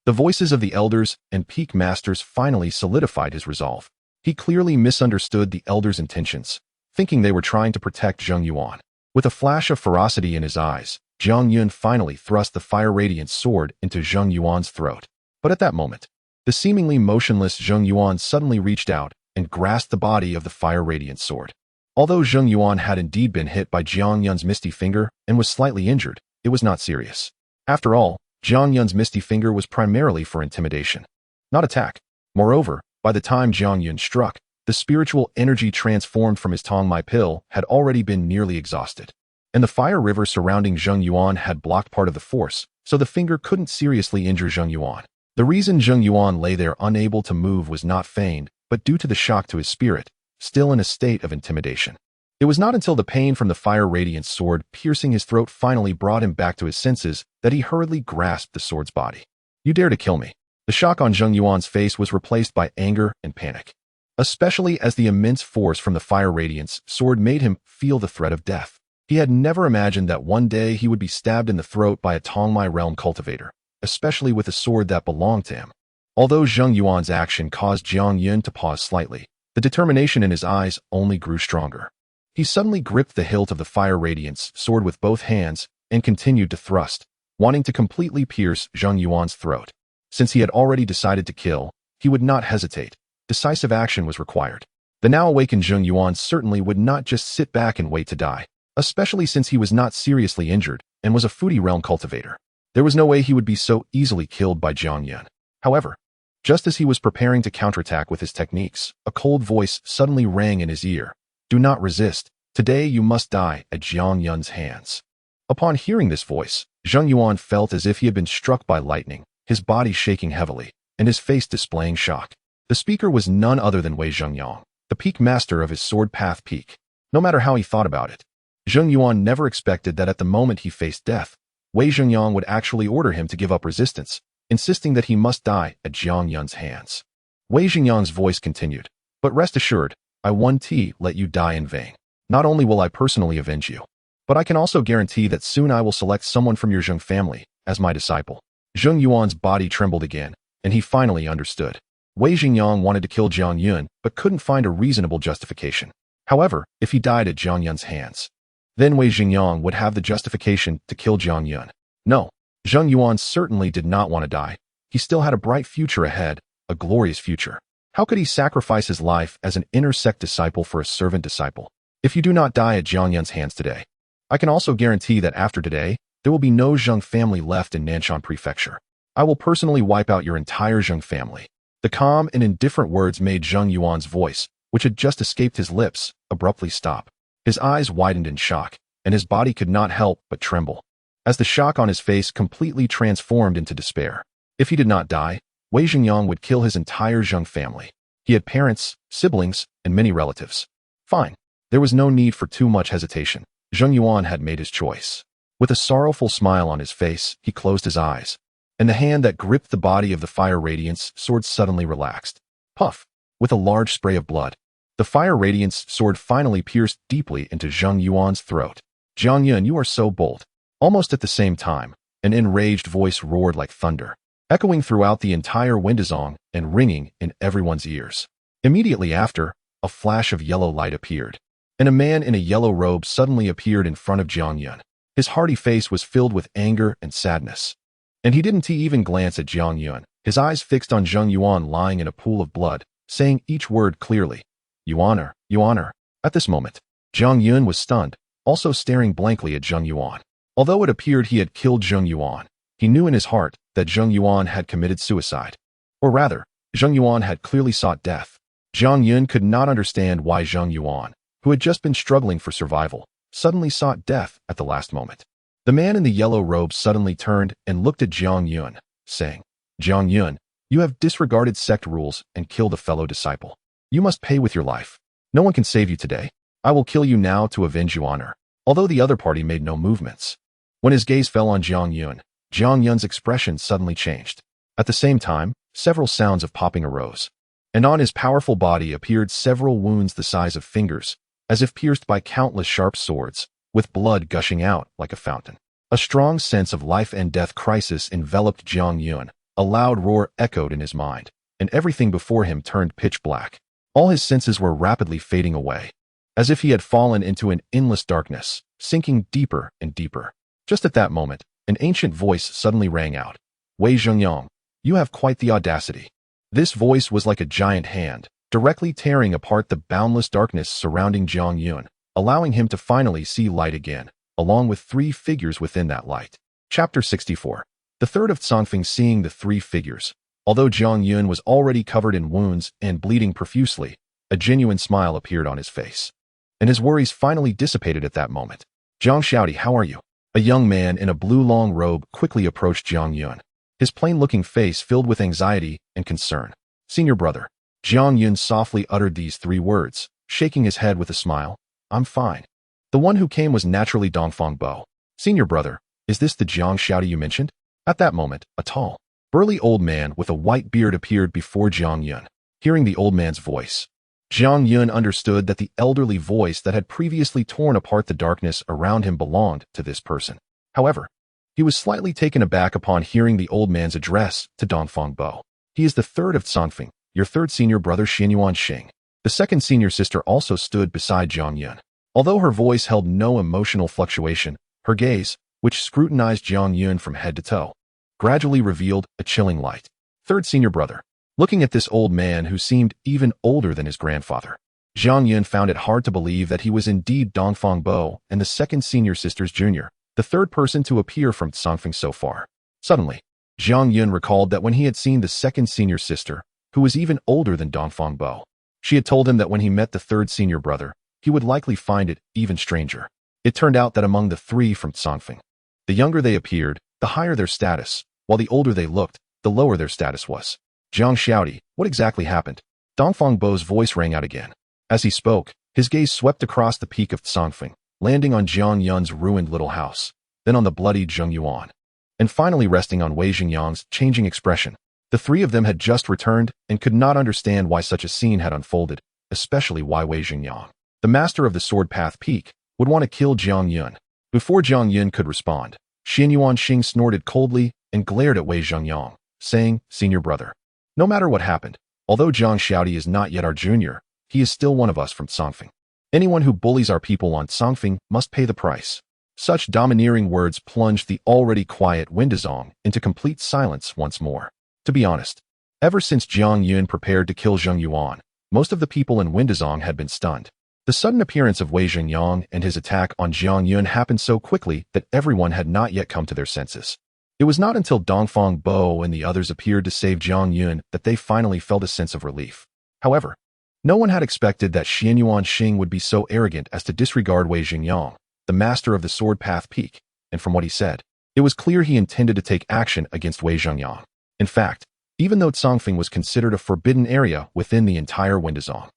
the voices of the elders and peak masters finally solidified his resolve. He clearly misunderstood the elders' intentions, thinking they were trying to protect Zheng Yuan. With a flash of ferocity in his eyes, Jiang Yun finally thrust the fire-radiant sword into Zheng Yuan's throat. But at that moment, the seemingly motionless Zheng Yuan suddenly reached out and grasped the body of the fire-radiant sword. Although Zheng Yuan had indeed been hit by Jiang Yun's misty finger and was slightly injured, it was not serious. After all, Jiang Yun's misty finger was primarily for intimidation, not attack. Moreover, by the time Jiang Yun struck, the spiritual energy transformed from his Tongmai pill had already been nearly exhausted. And the fire river surrounding Zheng Yuan had blocked part of the force, so the finger couldn't seriously injure Zheng Yuan. The reason Zheng Yuan lay there unable to move was not feigned, but due to the shock to his spirit, still in a state of intimidation. It was not until the pain from the fire-radiant sword piercing his throat finally brought him back to his senses that he hurriedly grasped the sword's body. "You dare to kill me." The shock on Zheng Yuan's face was replaced by anger and panic, especially as the immense force from the fire-radiant's sword made him feel the threat of death. He had never imagined that one day he would be stabbed in the throat by a Tongmai realm cultivator, especially with a sword that belonged to him. Although Zheng Yuan's action caused Jiang Yun to pause slightly, the determination in his eyes only grew stronger. He suddenly gripped the hilt of the fire-radiant's sword with both hands and continued to thrust, wanting to completely pierce Zheng Yuan's throat. Since he had already decided to kill, he would not hesitate. Decisive action was required. The now awakened Zheng Yuan certainly would not just sit back and wait to die, especially since he was not seriously injured and was a Fuji realm cultivator. There was no way he would be so easily killed by Jiang Yun. However, just as he was preparing to counterattack with his techniques, a cold voice suddenly rang in his ear. "Do not resist. Today you must die at Jiang Yun's hands." Upon hearing this voice, Zheng Yuan felt as if he had been struck by lightning, his body shaking heavily, and his face displaying shock. The speaker was none other than Wei Zhengyang, the peak master of his sword path peak. No matter how he thought about it, Zheng Yuan never expected that at the moment he faced death, Wei Zhengyang would actually order him to give up resistance, insisting that he must die at Jiang Yun's hands. Wei Zhengyang's voice continued, "But rest assured, I won't let you die in vain. Not only will I personally avenge you, but I can also guarantee that soon I will select someone from your Zheng family as my disciple." Zheng Yuan's body trembled again, and he finally understood. Wei Zhengyang wanted to kill Jiang Yun, but couldn't find a reasonable justification. However, if he died at Jiang Yun's hands, then Wei Zhengyang would have the justification to kill Jiang Yun. No, Zheng Yuan certainly did not want to die. He still had a bright future ahead, a glorious future. How could he sacrifice his life as an inner sect disciple for a servant disciple? If you do not die at Jiang Yun's hands today, I can also guarantee that after today, there will be no Zheng family left in Nanshan Prefecture. I will personally wipe out your entire Zheng family. The calm and indifferent words made Zheng Yuan's voice, which had just escaped his lips, abruptly stop. His eyes widened in shock, and his body could not help but tremble, as the shock on his face completely transformed into despair. If he did not die, Wei Zhengyang would kill his entire Zheng family. He had parents, siblings, and many relatives. Fine. There was no need for too much hesitation. Zheng Yuan had made his choice. With a sorrowful smile on his face, he closed his eyes, and the hand that gripped the body of the fire radiance sword suddenly relaxed. Puff! With a large spray of blood, the fire radiance sword finally pierced deeply into Zheng Yuan's throat. Jiang Yun, you are so bold. Almost at the same time, an enraged voice roared like thunder, echoing throughout the entire Windazong and ringing in everyone's ears. Immediately after, a flash of yellow light appeared, and a man in a yellow robe suddenly appeared in front of Jiang Yun. His hearty face was filled with anger and sadness, and he didn't even glance at Jiang Yun, his eyes fixed on Zheng Yuan lying in a pool of blood, saying each word clearly. You honor, you honor. At this moment, Jiang Yun was stunned, also staring blankly at Zheng Yuan. Although it appeared he had killed Zheng Yuan, he knew in his heart that Zheng Yuan had committed suicide. Or rather, Zheng Yuan had clearly sought death. Jiang Yun could not understand why Zheng Yuan, who had just been struggling for survival, suddenly sought death at the last moment. The man in the yellow robe suddenly turned and looked at Jiang Yun, saying, Jiang Yun, you have disregarded sect rules and killed a fellow disciple. You must pay with your life. No one can save you today. I will kill you now to avenge your honor. Although the other party made no movements. When his gaze fell on Jiang Yun's expression suddenly changed. At the same time, several sounds of popping arose, and on his powerful body appeared several wounds the size of fingers, as if pierced by countless sharp swords, with blood gushing out like a fountain. A strong sense of life and death crisis enveloped Jiang Yun. A loud roar echoed in his mind, and everything before him turned pitch black. All his senses were rapidly fading away, as if he had fallen into an endless darkness, sinking deeper and deeper. Just at that moment, an ancient voice suddenly rang out. Wei Zhengyang, you have quite the audacity. This voice was like a giant hand, directly tearing apart the boundless darkness surrounding Jiang Yun, allowing him to finally see light again, along with three figures within that light. Chapter 64. The third of Tsongfeng seeing the three figures. Although Jiang Yun was already covered in wounds and bleeding profusely, a genuine smile appeared on his face, and his worries finally dissipated at that moment. Jiang Xiaodi, how are you? A young man in a blue long robe quickly approached Jiang Yun, his plain-looking face filled with anxiety and concern. Senior brother. Jiang Yun softly uttered these three words, shaking his head with a smile. I'm fine. The one who came was naturally Dongfang Bo. Senior brother, is this the Jiang Xiaodi you mentioned? At that moment, a tall, burly old man with a white beard appeared before Jiang Yun. Hearing the old man's voice, Jiang Yun understood that the elderly voice that had previously torn apart the darkness around him belonged to this person. However, he was slightly taken aback upon hearing the old man's address to Dongfang Bo. He is the third of Tsongfeng, your third senior brother Xianyuan Xing. The second senior sister also stood beside Jiang Yun. Although her voice held no emotional fluctuation, her gaze, which scrutinized Jiang Yun from head to toe, gradually revealed a chilling light. Third senior brother. Looking at this old man who seemed even older than his grandfather, Jiang Yun found it hard to believe that he was indeed Dongfang Bo and the second senior sister's junior, the third person to appear from Tsongfeng so far. Suddenly, Jiang Yun recalled that when he had seen the second senior sister, who was even older than Dongfang Bo, she had told him that when he met the third senior brother, he would likely find it even stranger. It turned out that among the three from Tsongfeng, the younger they appeared, the higher their status, while the older they looked, the lower their status was. Jiang Xiaodi, what exactly happened? Dongfang Bo's voice rang out again. As he spoke, his gaze swept across the peak of Tsongfeng, landing on Jiang Yun's ruined little house, then on the bloodied Zheng Yuan, and finally resting on Wei Xingyang's changing expression. The three of them had just returned and could not understand why such a scene had unfolded, especially why Wei Xingyang, the master of the Sword Path Peak, would want to kill Jiang Yun. Before Jiang Yun could respond, Xianyuan Xing snorted coldly and glared at Wei Zhengyang, saying, Senior brother. No matter what happened, although Jiang Xiaodi is not yet our junior, he is still one of us from Tsongfeng. Anyone who bullies our people on Tsongfeng must pay the price. Such domineering words plunged the already quiet Windazong into complete silence once more. To be honest, ever since Jiang Yun prepared to kill Zheng Yuan, most of the people in Windazong had been stunned. The sudden appearance of Wei Zhengyang and his attack on Jiang Yun happened so quickly that everyone had not yet come to their senses. It was not until Dongfang Bo and the others appeared to save Jiang Yun that they finally felt a sense of relief. However, no one had expected that Xianyuan Xing would be so arrogant as to disregard Wei Xingyang, the master of the Sword Path Peak, and from what he said, it was clear he intended to take action against Wei Zhengyang. In fact, even though Tsongfeng was considered a forbidden area within the entire Windazong,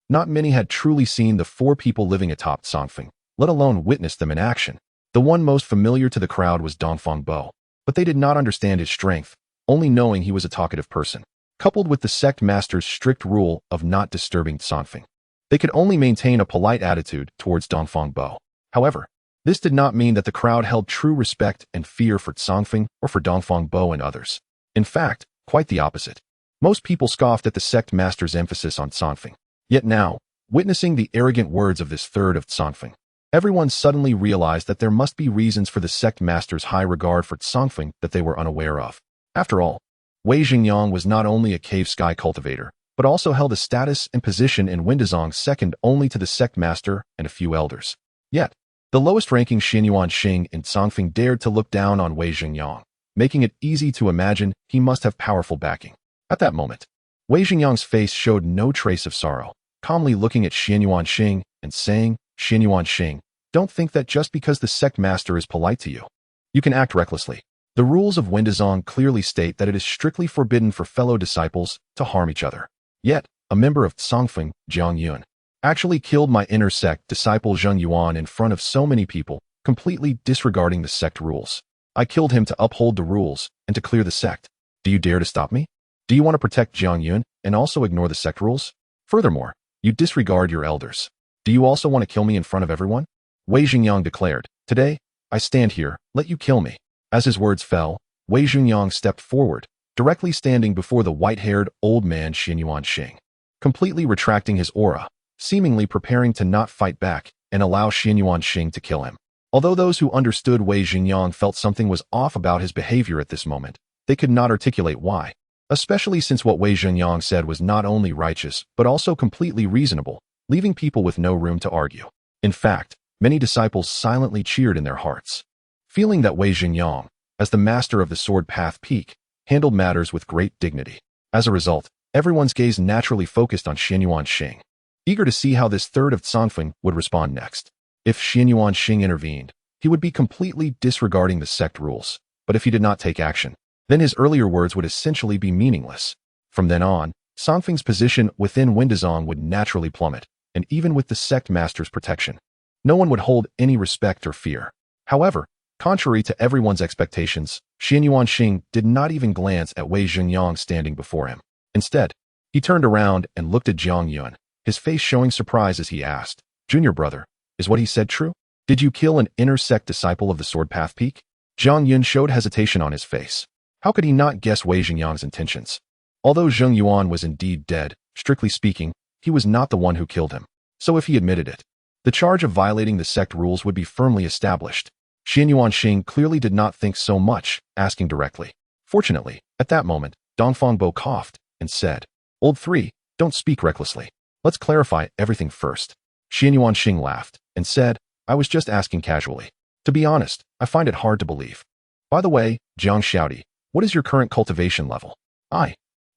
not many had truly seen the four people living atop Tsongfeng, let alone witness them in action. The one most familiar to the crowd was Dongfang Bo, but they did not understand his strength, only knowing he was a talkative person. Coupled with the sect master's strict rule of not disturbing Sanfeng, they could only maintain a polite attitude towards Dongfang Bo. However, this did not mean that the crowd held true respect and fear for Sanfeng or for Dongfang Bo and others. In fact, quite the opposite. Most people scoffed at the sect master's emphasis on Sanfeng. Yet now, witnessing the arrogant words of this third of Sanfeng, everyone suddenly realized that there must be reasons for the sect master's high regard for Sanfeng that they were unaware of. After all, Wei Xingyang was not only a cave sky cultivator, but also held a status and position in Windazong second only to the sect master and a few elders. Yet, the lowest-ranking Xianyuan Xing in Sanfeng dared to look down on Wei Xingyang, making it easy to imagine he must have powerful backing. At that moment, Wei Xingyang's face showed no trace of sorrow, calmly looking at Xianyuan Xing and saying, "Xianyuan Xing, don't think that just because the sect master is polite to you, you can act recklessly. The rules of Windazong clearly state that it is strictly forbidden for fellow disciples to harm each other. Yet, a member of Sanfeng, Jiang Yun, actually killed my inner sect disciple Zheng Yuan in front of so many people, completely disregarding the sect rules. I killed him to uphold the rules and to clear the sect. Do you dare to stop me? Do you want to protect Jiang Yun and also ignore the sect rules? Furthermore, you disregard your elders. Do you also want to kill me in front of everyone?" Wei Xingyang declared, "Today, I stand here, let you kill me." As his words fell, Wei Xingyang stepped forward, directly standing before the white-haired old man Xianyuan Xing, completely retracting his aura, seemingly preparing to not fight back and allow Xianyuan Xing to kill him. Although those who understood Wei Xingyang felt something was off about his behavior at this moment, they could not articulate why, especially since what Wei Xingyang said was not only righteous but also completely reasonable, leaving people with no room to argue. In fact, many disciples silently cheered in their hearts, feeling that Wei Xingyang, as the master of the Sword Path Peak, handled matters with great dignity. As a result, everyone's gaze naturally focused on Xianyuan Xing, eager to see how this third of Sanfeng would respond next. If Xianyuan Xing intervened, he would be completely disregarding the sect rules, but if he did not take action, then his earlier words would essentially be meaningless. From then on, Sanfeng's position within Windazong would naturally plummet, and even with the sect master's protection, no one would hold any respect or fear. However, contrary to everyone's expectations, Xianyuan Xing did not even glance at Wei Xingyang standing before him. Instead, he turned around and looked at Jiang Yun, his face showing surprise as he asked, "Junior brother, is what he said true? Did you kill an inner sect disciple of the Sword Path Peak?" Jiang Yun showed hesitation on his face. How could he not guess Wei Xingyang's intentions? Although Zheng Yuan was indeed dead, strictly speaking, he was not the one who killed him. So if he admitted it, the charge of violating the sect rules would be firmly established. Xianyuan Xing clearly did not think so much, asking directly. Fortunately, at that moment, Dongfang Bo coughed and said, "Old three, don't speak recklessly. Let's clarify everything first." Xianyuan Xing laughed and said, "I was just asking casually. To be honest, I find it hard to believe. By the way, Jiang Xiaodi, what is your current cultivation level?"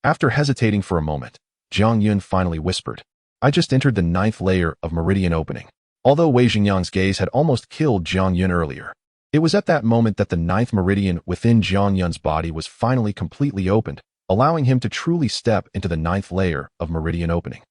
After hesitating for a moment, Jiang Yun finally whispered, "I just entered the 9th layer of meridian opening." Although Wei Xingyang's gaze had almost killed Jiang Yun earlier, it was at that moment that the 9th meridian within Jiang Yun's body was finally completely opened, allowing him to truly step into the 9th layer of meridian opening.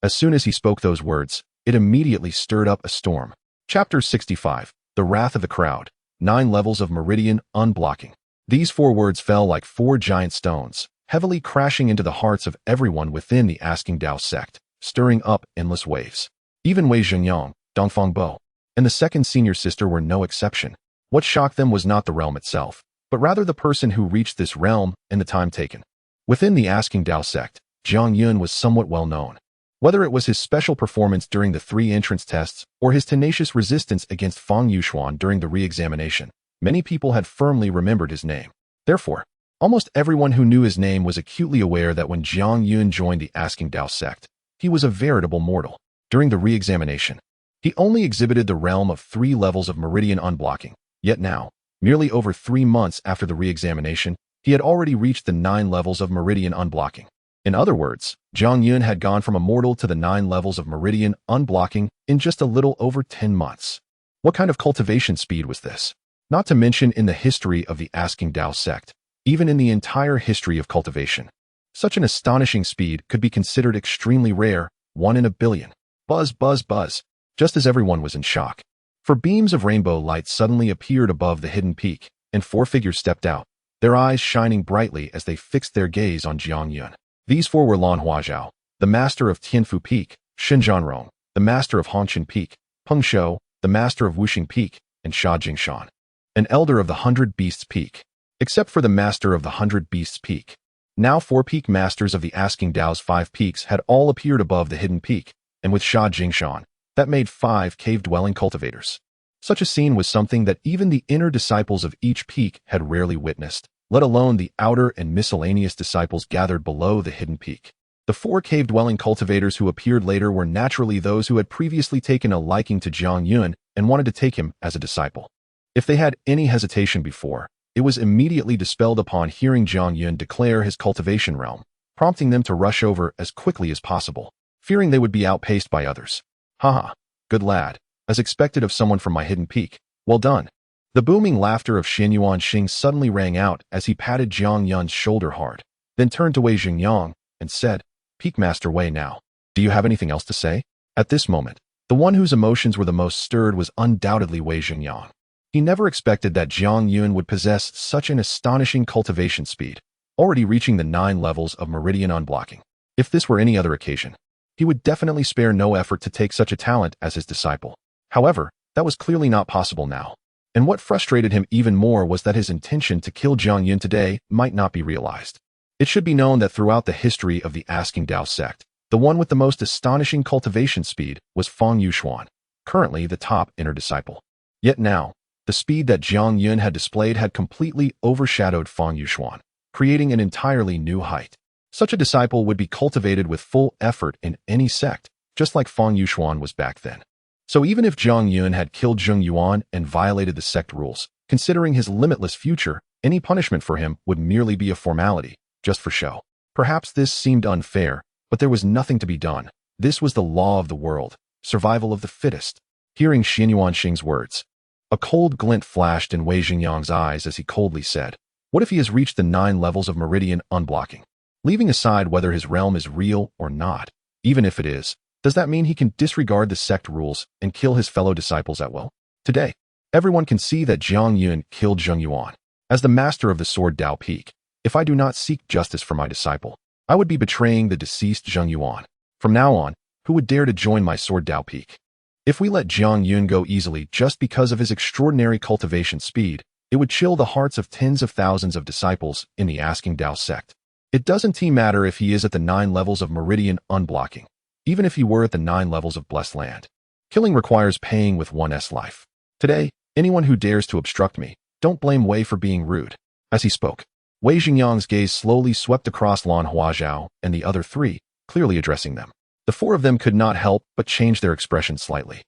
As soon as he spoke those words, it immediately stirred up a storm. Chapter 65, The Wrath of the Crowd, 9 Levels of Meridian Unblocking. These 4 words fell like 4 giant stones, heavily crashing into the hearts of everyone within the Asking Dao sect, stirring up endless waves. Even Wei Xingyang, Dongfang Bo, and the second senior sister were no exception. What shocked them was not the realm itself, but rather the person who reached this realm and the time taken. Within the Asking Dao sect, Jiang Yun was somewhat well known. Whether it was his special performance during the 3 entrance tests or his tenacious resistance against Fang Yuxuan during the re-examination, many people had firmly remembered his name. Therefore, almost everyone who knew his name was acutely aware that when Jiang Yun joined the Asking Dao sect, he was a veritable mortal. During the re-examination, he only exhibited the realm of 3 levels of meridian unblocking, yet now, merely over 3 months after the re-examination, he had already reached the 9 levels of meridian unblocking. In other words, Jiang Yun had gone from a mortal to the 9 levels of meridian unblocking in just a little over 10 months. What kind of cultivation speed was this? Not to mention in the history of the Asking Dao sect, even in the entire history of cultivation. Such an astonishing speed could be considered extremely rare, 1 in a billion. Buzz, buzz, buzz. Just as everyone was in shock. For beams of rainbow light suddenly appeared above the hidden peak, and 4 figures stepped out, their eyes shining brightly as they fixed their gaze on Jiang Yun. These 4 were Lan Huazhao, the master of Tianfu Peak, Xin Zhanrong, the master of Hongqin Peak, Peng Shou, the master of Wuxing Peak, and Sha Jingshan, an elder of the 100 Beasts Peak. Except for the master of the 100 Beasts Peak. Now 4 peak masters of the Asking Dao's 5 peaks had all appeared above the hidden peak, and with Sha Jingshan, that made 5 cave-dwelling cultivators. Such a scene was something that even the inner disciples of each peak had rarely witnessed, let alone the outer and miscellaneous disciples gathered below the hidden peak. The 4 cave-dwelling cultivators who appeared later were naturally those who had previously taken a liking to Jiang Yun and wanted to take him as a disciple. If they had any hesitation before, it was immediately dispelled upon hearing Jiang Yun declare his cultivation realm, prompting them to rush over as quickly as possible, fearing they would be outpaced by others. Haha, good lad, as expected of someone from my hidden peak. Well done. The booming laughter of Xin Yuanxing suddenly rang out as he patted Jiang Yun's shoulder hard, then turned to Wei Xingyang and said, Peak Master Wei now. Do you have anything else to say? At this moment, the one whose emotions were the most stirred was undoubtedly Wei Xingyang. He never expected that Jiang Yun would possess such an astonishing cultivation speed, already reaching the 9 levels of meridian unblocking. If this were any other occasion, he would definitely spare no effort to take such a talent as his disciple. However, that was clearly not possible now. And what frustrated him even more was that his intention to kill Jiang Yun today might not be realized. It should be known that throughout the history of the Asking Dao sect, the one with the most astonishing cultivation speed was Fang Yuxuan, currently the top inner disciple. Yet now, the speed that Jiang Yun had displayed had completely overshadowed Fang Yuxuan, creating an entirely new height. Such a disciple would be cultivated with full effort in any sect, just like Fang Yuxuan was back then. So even if Jiang Yun had killed Zheng Yuan and violated the sect rules, considering his limitless future, any punishment for him would merely be a formality, just for show. Perhaps this seemed unfair, but there was nothing to be done. This was the law of the world, survival of the fittest. Hearing Xin Yuanxing's words, a cold glint flashed in Wei Xingyang's eyes as he coldly said, what if he has reached the 9 levels of meridian unblocking? Leaving aside whether his realm is real or not, even if it is, does that mean he can disregard the sect rules and kill his fellow disciples at will? Today, everyone can see that Jiang Yun killed Zheng Yuan. As the master of the Sword Dao Peak, if I do not seek justice for my disciple, I would be betraying the deceased Zheng Yuan. From now on, who would dare to join my Sword Dao Peak? If we let Jiang Yun go easily just because of his extraordinary cultivation speed, it would chill the hearts of tens of thousands of disciples in the Asking Dao sect. It doesn't matter if he is at the 9 levels of meridian unblocking, even if he were at the 9 levels of blessed land. Killing requires paying with one's life. Today, anyone who dares to obstruct me, don't blame Wei for being rude. As he spoke, Wei Xingyang's gaze slowly swept across Lan Huazhao and the other 3, clearly addressing them. The 4 of them could not help but change their expression slightly.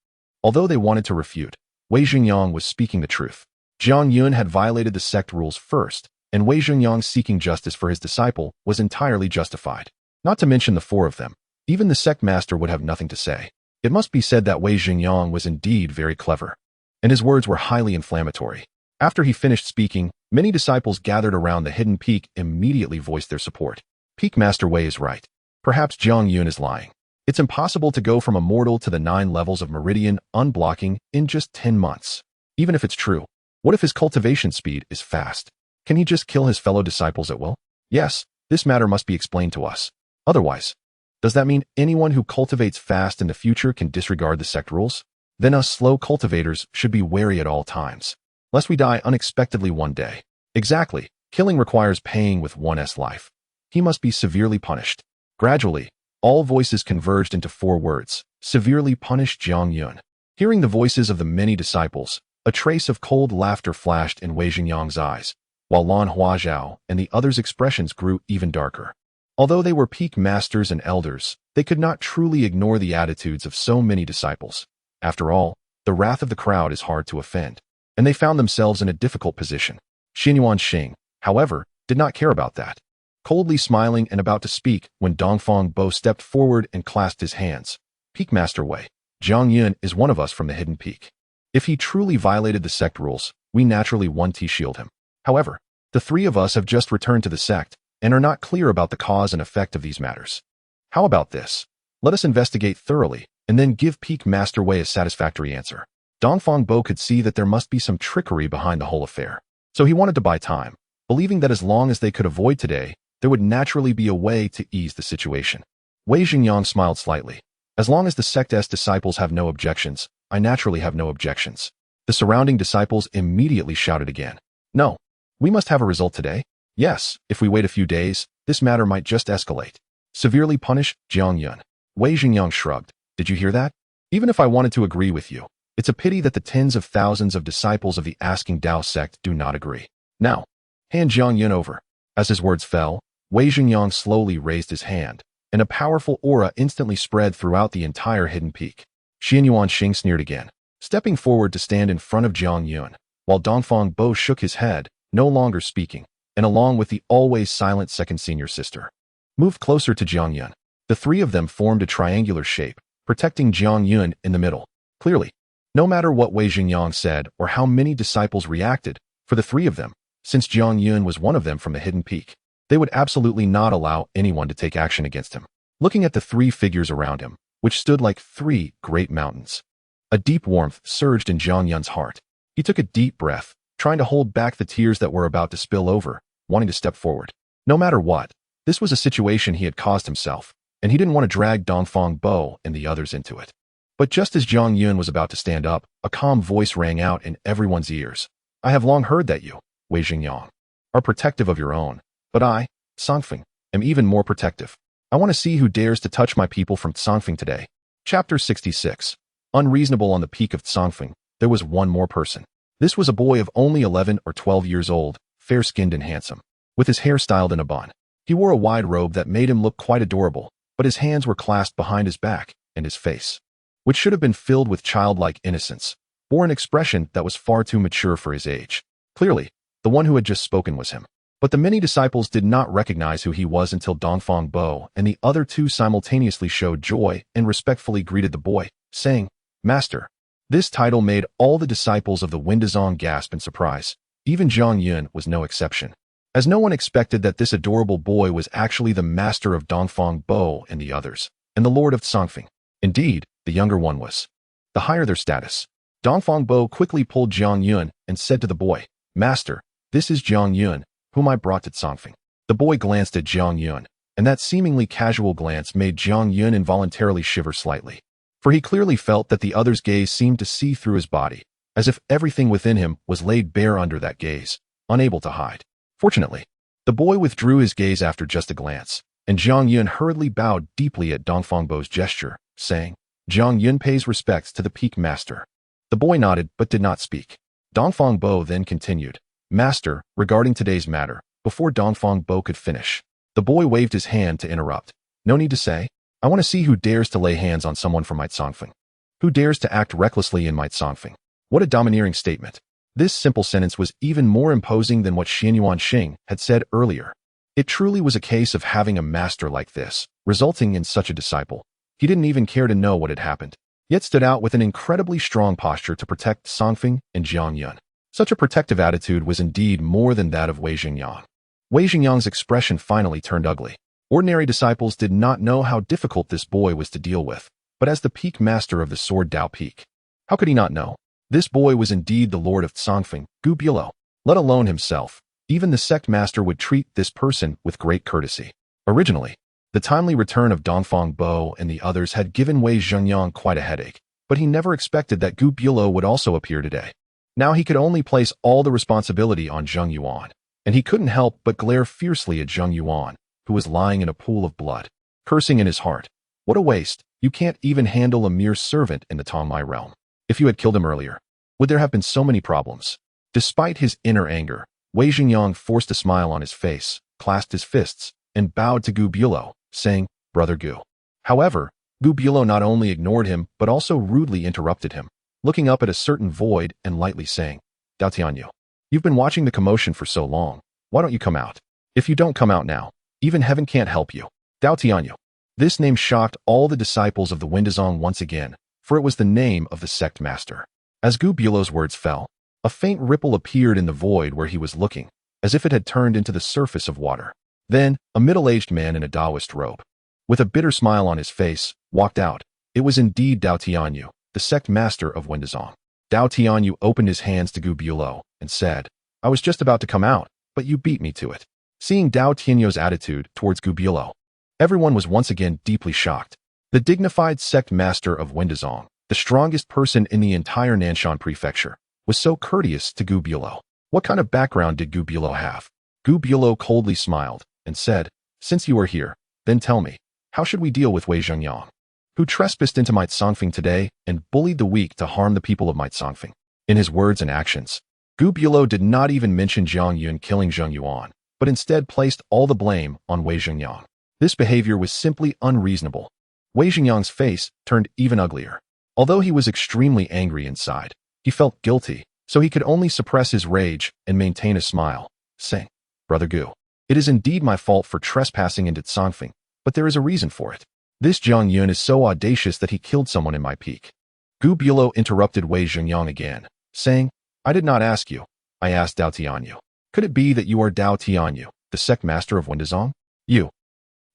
Although they wanted to refute, Wei Xingyang was speaking the truth. Jiang Yun had violated the sect rules first, and Wei Xingyang seeking justice for his disciple was entirely justified. Not to mention the 4 of them, even the sect master would have nothing to say. It must be said that Wei Xingyang was indeed very clever, and his words were highly inflammatory. After he finished speaking, many disciples gathered around the hidden peak immediately voiced their support. Peak Master Wei is right. Perhaps Jiang Yun is lying. It's impossible to go from a mortal to the 9 levels of meridian unblocking in just 10 months. Even if it's true, what if his cultivation speed is fast? Can he just kill his fellow disciples at will? Yes, this matter must be explained to us. Otherwise, does that mean anyone who cultivates fast in the future can disregard the sect rules? Then us slow cultivators should be wary at all times, lest we die unexpectedly one day. Exactly, killing requires paying with one's life. He must be severely punished. Gradually, all voices converged into 4 words, severely punish Jiang Yun. Hearing the voices of the many disciples, a trace of cold laughter flashed in Wei Xingyang's eyes, while Lan Huazhao and the others' expressions grew even darker. Although they were peak masters and elders, they could not truly ignore the attitudes of so many disciples. After all, the wrath of the crowd is hard to offend, and they found themselves in a difficult position. Xin Yuanxing, however, did not care about that. Coldly smiling and about to speak when Dongfang Bo stepped forward and clasped his hands. Peak Master Wei, Jiang Yun is one of us from the hidden peak. If he truly violated the sect rules, we naturally want to shield him. However, the 3 of us have just returned to the sect and are not clear about the cause and effect of these matters. How about this? Let us investigate thoroughly and then give Peak Master Wei a satisfactory answer. Dongfang Bo could see that there must be some trickery behind the whole affair. So he wanted to buy time, believing that as long as they could avoid today, there would naturally be a way to ease the situation. Wei Xingyang smiled slightly. As long as the sect's disciples have no objections, I naturally have no objections. The surrounding disciples immediately shouted again. No. We must have a result today? Yes, if we wait a few days, this matter might just escalate. Severely punish Jiang Yun. Wei Xingyang shrugged. Did you hear that? Even if I wanted to agree with you, it's a pity that the tens of thousands of disciples of the Asking Dao sect do not agree. Now, hand Jiang Yun over. As his words fell, Wei Xingyang slowly raised his hand, and a powerful aura instantly spread throughout the entire hidden peak. Xianyuan Xing sneered again, stepping forward to stand in front of Jiang Yun, while Dongfang Bo shook his head, no longer speaking, and along with the always silent second senior sister, moved closer to Jiang Yun. The three of them formed a triangular shape, protecting Jiang Yun in the middle. Clearly, no matter what Wei Xingyang said or how many disciples reacted, for the three of them, since Jiang Yun was one of them from the hidden peak, they would absolutely not allow anyone to take action against him. Looking at the three figures around him, which stood like three great mountains, a deep warmth surged in Jiang Yun's heart. He took a deep breath, trying to hold back the tears that were about to spill over, wanting to step forward. No matter what, this was a situation he had caused himself, and he didn't want to drag Dongfang Bo and the others into it. But just as Jiang Yun was about to stand up, a calm voice rang out in everyone's ears. I have long heard that you, Wei Xingyang, are protective of your own, but I, Songfeng, am even more protective. I want to see who dares to touch my people from Songfeng today. Chapter 66. Unreasonable. On the peak of Songfeng, there was one more person. This was a boy of only 11 or 12 years old, fair-skinned and handsome, with his hair styled in a bun. He wore a wide robe that made him look quite adorable, but his hands were clasped behind his back, and his face, which should have been filled with childlike innocence, bore an expression that was far too mature for his age. Clearly, the one who had just spoken was him. But the many disciples did not recognize who he was until Dongfang Bo and the other two simultaneously showed joy and respectfully greeted the boy, saying, Master. This title made all the disciples of the Windazong gasp in surprise. Even Jiang Yun was no exception, as no one expected that this adorable boy was actually the master of Dongfang Bo and the others, and the lord of Songfeng. Indeed, the younger one was. The higher their status. Dongfang Bo quickly pulled Jiang Yun and said to the boy, Master, this is Jiang Yun, whom I brought to Songfeng. The boy glanced at Jiang Yun, and that seemingly casual glance made Jiang Yun involuntarily shiver slightly. For he clearly felt that the other's gaze seemed to see through his body, as if everything within him was laid bare under that gaze, unable to hide. Fortunately, the boy withdrew his gaze after just a glance, and Jiang Yun hurriedly bowed deeply at Dongfang Bo's gesture, saying, Jiang Yun pays respects to the peak master. The boy nodded but did not speak. Dongfang Bo then continued, Master, regarding today's matter, before Dongfang Bo could finish, the boy waved his hand to interrupt. No need to say. I want to see who dares to lay hands on someone from Might Songfeng. Who dares to act recklessly in Might Songfeng. What a domineering statement. This simple sentence was even more imposing than what Xianyuan Xing had said earlier. It truly was a case of having a master like this, resulting in such a disciple. He didn't even care to know what had happened, yet stood out with an incredibly strong posture to protect Songfeng and Jiang Yun. Such a protective attitude was indeed more than that of Wei Xingyang. Wei Xingyang's expression finally turned ugly. Ordinary disciples did not know how difficult this boy was to deal with, but as the peak master of the Sword Dao Peak, how could he not know? This boy was indeed the lord of Songfeng, Gu Bilo. Let alone himself, even the sect master would treat this person with great courtesy. Originally, the timely return of Dongfang Bo and the others had given Wei Xingyang quite a headache, but he never expected that Gu Bilo would also appear today. Now he could only place all the responsibility on Zheng Yuan, and he couldn't help but glare fiercely at Zheng Yuan, who was lying in a pool of blood, cursing in his heart. What a waste. You can't even handle a mere servant in the Tongmai realm. If you had killed him earlier, would there have been so many problems? Despite his inner anger, Wei Xingyang forced a smile on his face, clasped his fists, and bowed to Gu Bilo, saying, Brother Gu. However, Gu Bilo not only ignored him but also rudely interrupted him, looking up at a certain void and lightly saying, Dao Tianyu, you've been watching the commotion for so long. Why don't you come out? If you don't come out now, even heaven can't help you. Dao Tianyu. This name shocked all the disciples of the Windazong once again, for it was the name of the sect master. As Gu Bilo's words fell, a faint ripple appeared in the void where he was looking, as if it had turned into the surface of water. Then, a middle-aged man in a Taoist robe, with a bitter smile on his face, walked out. It was indeed Dao Tianyu, the sect master of Windazong. Dao Tianyu opened his hands to Gu Bulo and said, I was just about to come out, but you beat me to it. Seeing Dao Tianyu's attitude towards Gu Bulo, everyone was once again deeply shocked. The dignified sect master of Windazong, the strongest person in the entire Nanshan prefecture, was so courteous to Gu Bulo. What kind of background did Gu Bulo have? Gu Bulo coldly smiled and said, Since you are here, then tell me, how should we deal with Wei Zhengyang, who trespassed into Might Songfeng today and bullied the weak to harm the people of Might Songfeng? In his words and actions, Gu Bulo did not even mention Zhang Yun killing Zheng Yuan, but instead placed all the blame on Wei Zhengyang. This behavior was simply unreasonable. Wei Zhengyang's face turned even uglier. Although he was extremely angry inside, he felt guilty, so he could only suppress his rage and maintain a smile, saying, Brother Gu, it is indeed my fault for trespassing into Songfeng, but there is a reason for it. This Zhang Yun is so audacious that he killed someone in my peak. Gu Bulo interrupted Wei Zhengyang again, saying, I did not ask you. I asked Dao Tianyu. Could it be that you are Dao Tianyu, the sect master of Windazong? You.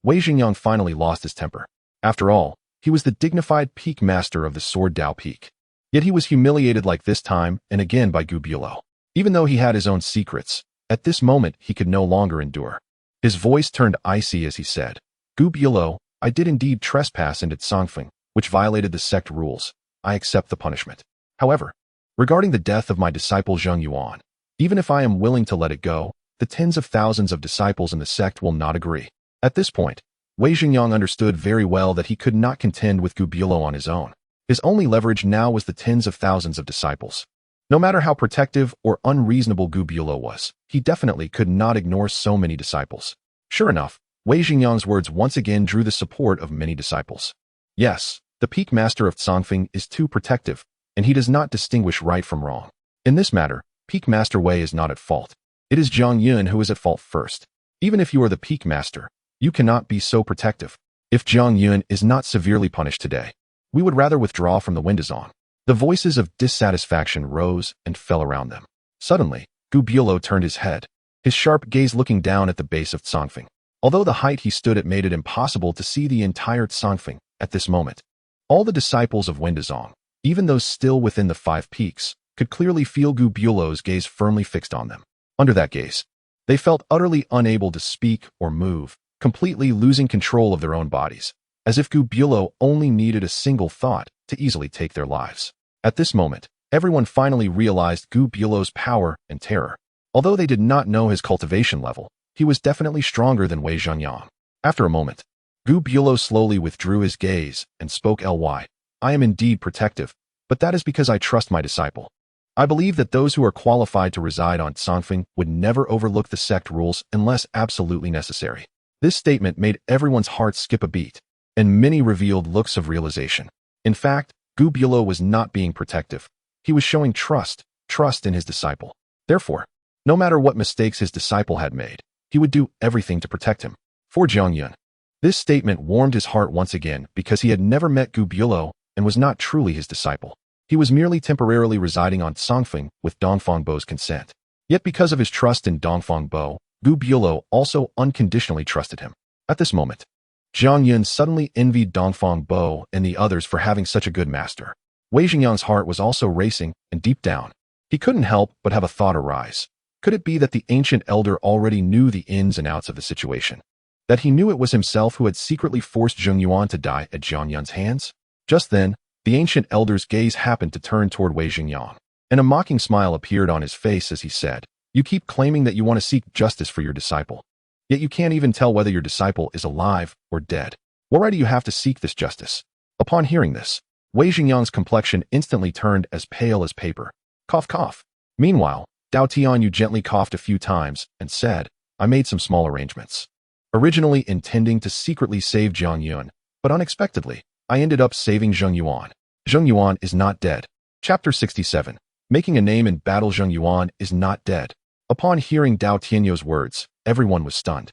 Wei Zhengyang finally lost his temper. After all, he was the dignified peak master of the Sword Dao Peak. Yet he was humiliated like this time and again by Gu Bulo. Even though he had his own secrets, at this moment he could no longer endure. His voice turned icy as he said, Gu Bulo, I did indeed trespass into Songfeng, which violated the sect rules. I accept the punishment. However, regarding the death of my disciple Zheng Yuan, even if I am willing to let it go, the tens of thousands of disciples in the sect will not agree. At this point, Wei Zhengyang understood very well that he could not contend with Gu Bulo on his own. His only leverage now was the tens of thousands of disciples. No matter how protective or unreasonable Gu Bulo was, he definitely could not ignore so many disciples. Sure enough, Wei Zhengyang's words once again drew the support of many disciples. Yes, the peak master of Songfeng is too protective, and he does not distinguish right from wrong. In this matter, Peak Master Wei is not at fault. It is Zhang Yun who is at fault first. Even if you are the Peak Master, you cannot be so protective. If Zhang Yun is not severely punished today, we would rather withdraw from the Windazong. The voices of dissatisfaction rose and fell around them. Suddenly, Gu Bulo turned his head, his sharp gaze looking down at the base of Songfeng. Although the height he stood at made it impossible to see the entire Songfeng at this moment, all the disciples of Windazong, even those still within the 5 peaks, could clearly feel Gu Bulo's gaze firmly fixed on them. Under that gaze, they felt utterly unable to speak or move, completely losing control of their own bodies, as if Gu Bulo only needed a single thought to easily take their lives. At this moment, everyone finally realized Gu Bulo's power and terror. Although they did not know his cultivation level, he was definitely stronger than Wei Zhengyang. After a moment, Gu Bulo slowly withdrew his gaze and spoke ly. I am indeed protective, but that is because I trust my disciple. I believe that those who are qualified to reside on Songfeng would never overlook the sect rules unless absolutely necessary. This statement made everyone's heart skip a beat, and many revealed looks of realization. In fact, Gu Bulo was not being protective. He was showing trust in his disciple. Therefore, no matter what mistakes his disciple had made, he would do everything to protect him. For Zhang Yun, this statement warmed his heart once again because he had never met Gu Bulo and was not truly his disciple. He was merely temporarily residing on Songfeng with Dongfang Bo's consent. Yet because of his trust in Dongfang Bo, Gu Bulo also unconditionally trusted him. At this moment, Zhang Yun suddenly envied Dongfang Bo and the others for having such a good master. Wei Zhengyang's heart was also racing, and deep down, he couldn't help but have a thought arise. Could it be that the ancient elder already knew the ins and outs of the situation? That he knew it was himself who had secretly forced Zheng Yuan to die at Zhang Yun's hands? Just then, the ancient elder's gaze happened to turn toward Wei Zhengyang, and a mocking smile appeared on his face as he said, You keep claiming that you want to seek justice for your disciple. Yet you can't even tell whether your disciple is alive or dead. What right do you have to seek this justice? Upon hearing this, Wei Zhengyang's complexion instantly turned as pale as paper. Cough, cough. Meanwhile, Dao Tianyu gently coughed a few times and said, I made some small arrangements. Originally intending to secretly save Zhang Yun, but unexpectedly, I ended up saving Zheng Yuan. Zheng Yuan is not dead. Chapter 67. Making a name in battle. Zheng Yuan is not dead. Upon hearing Dao Tianyu's words, everyone was stunned.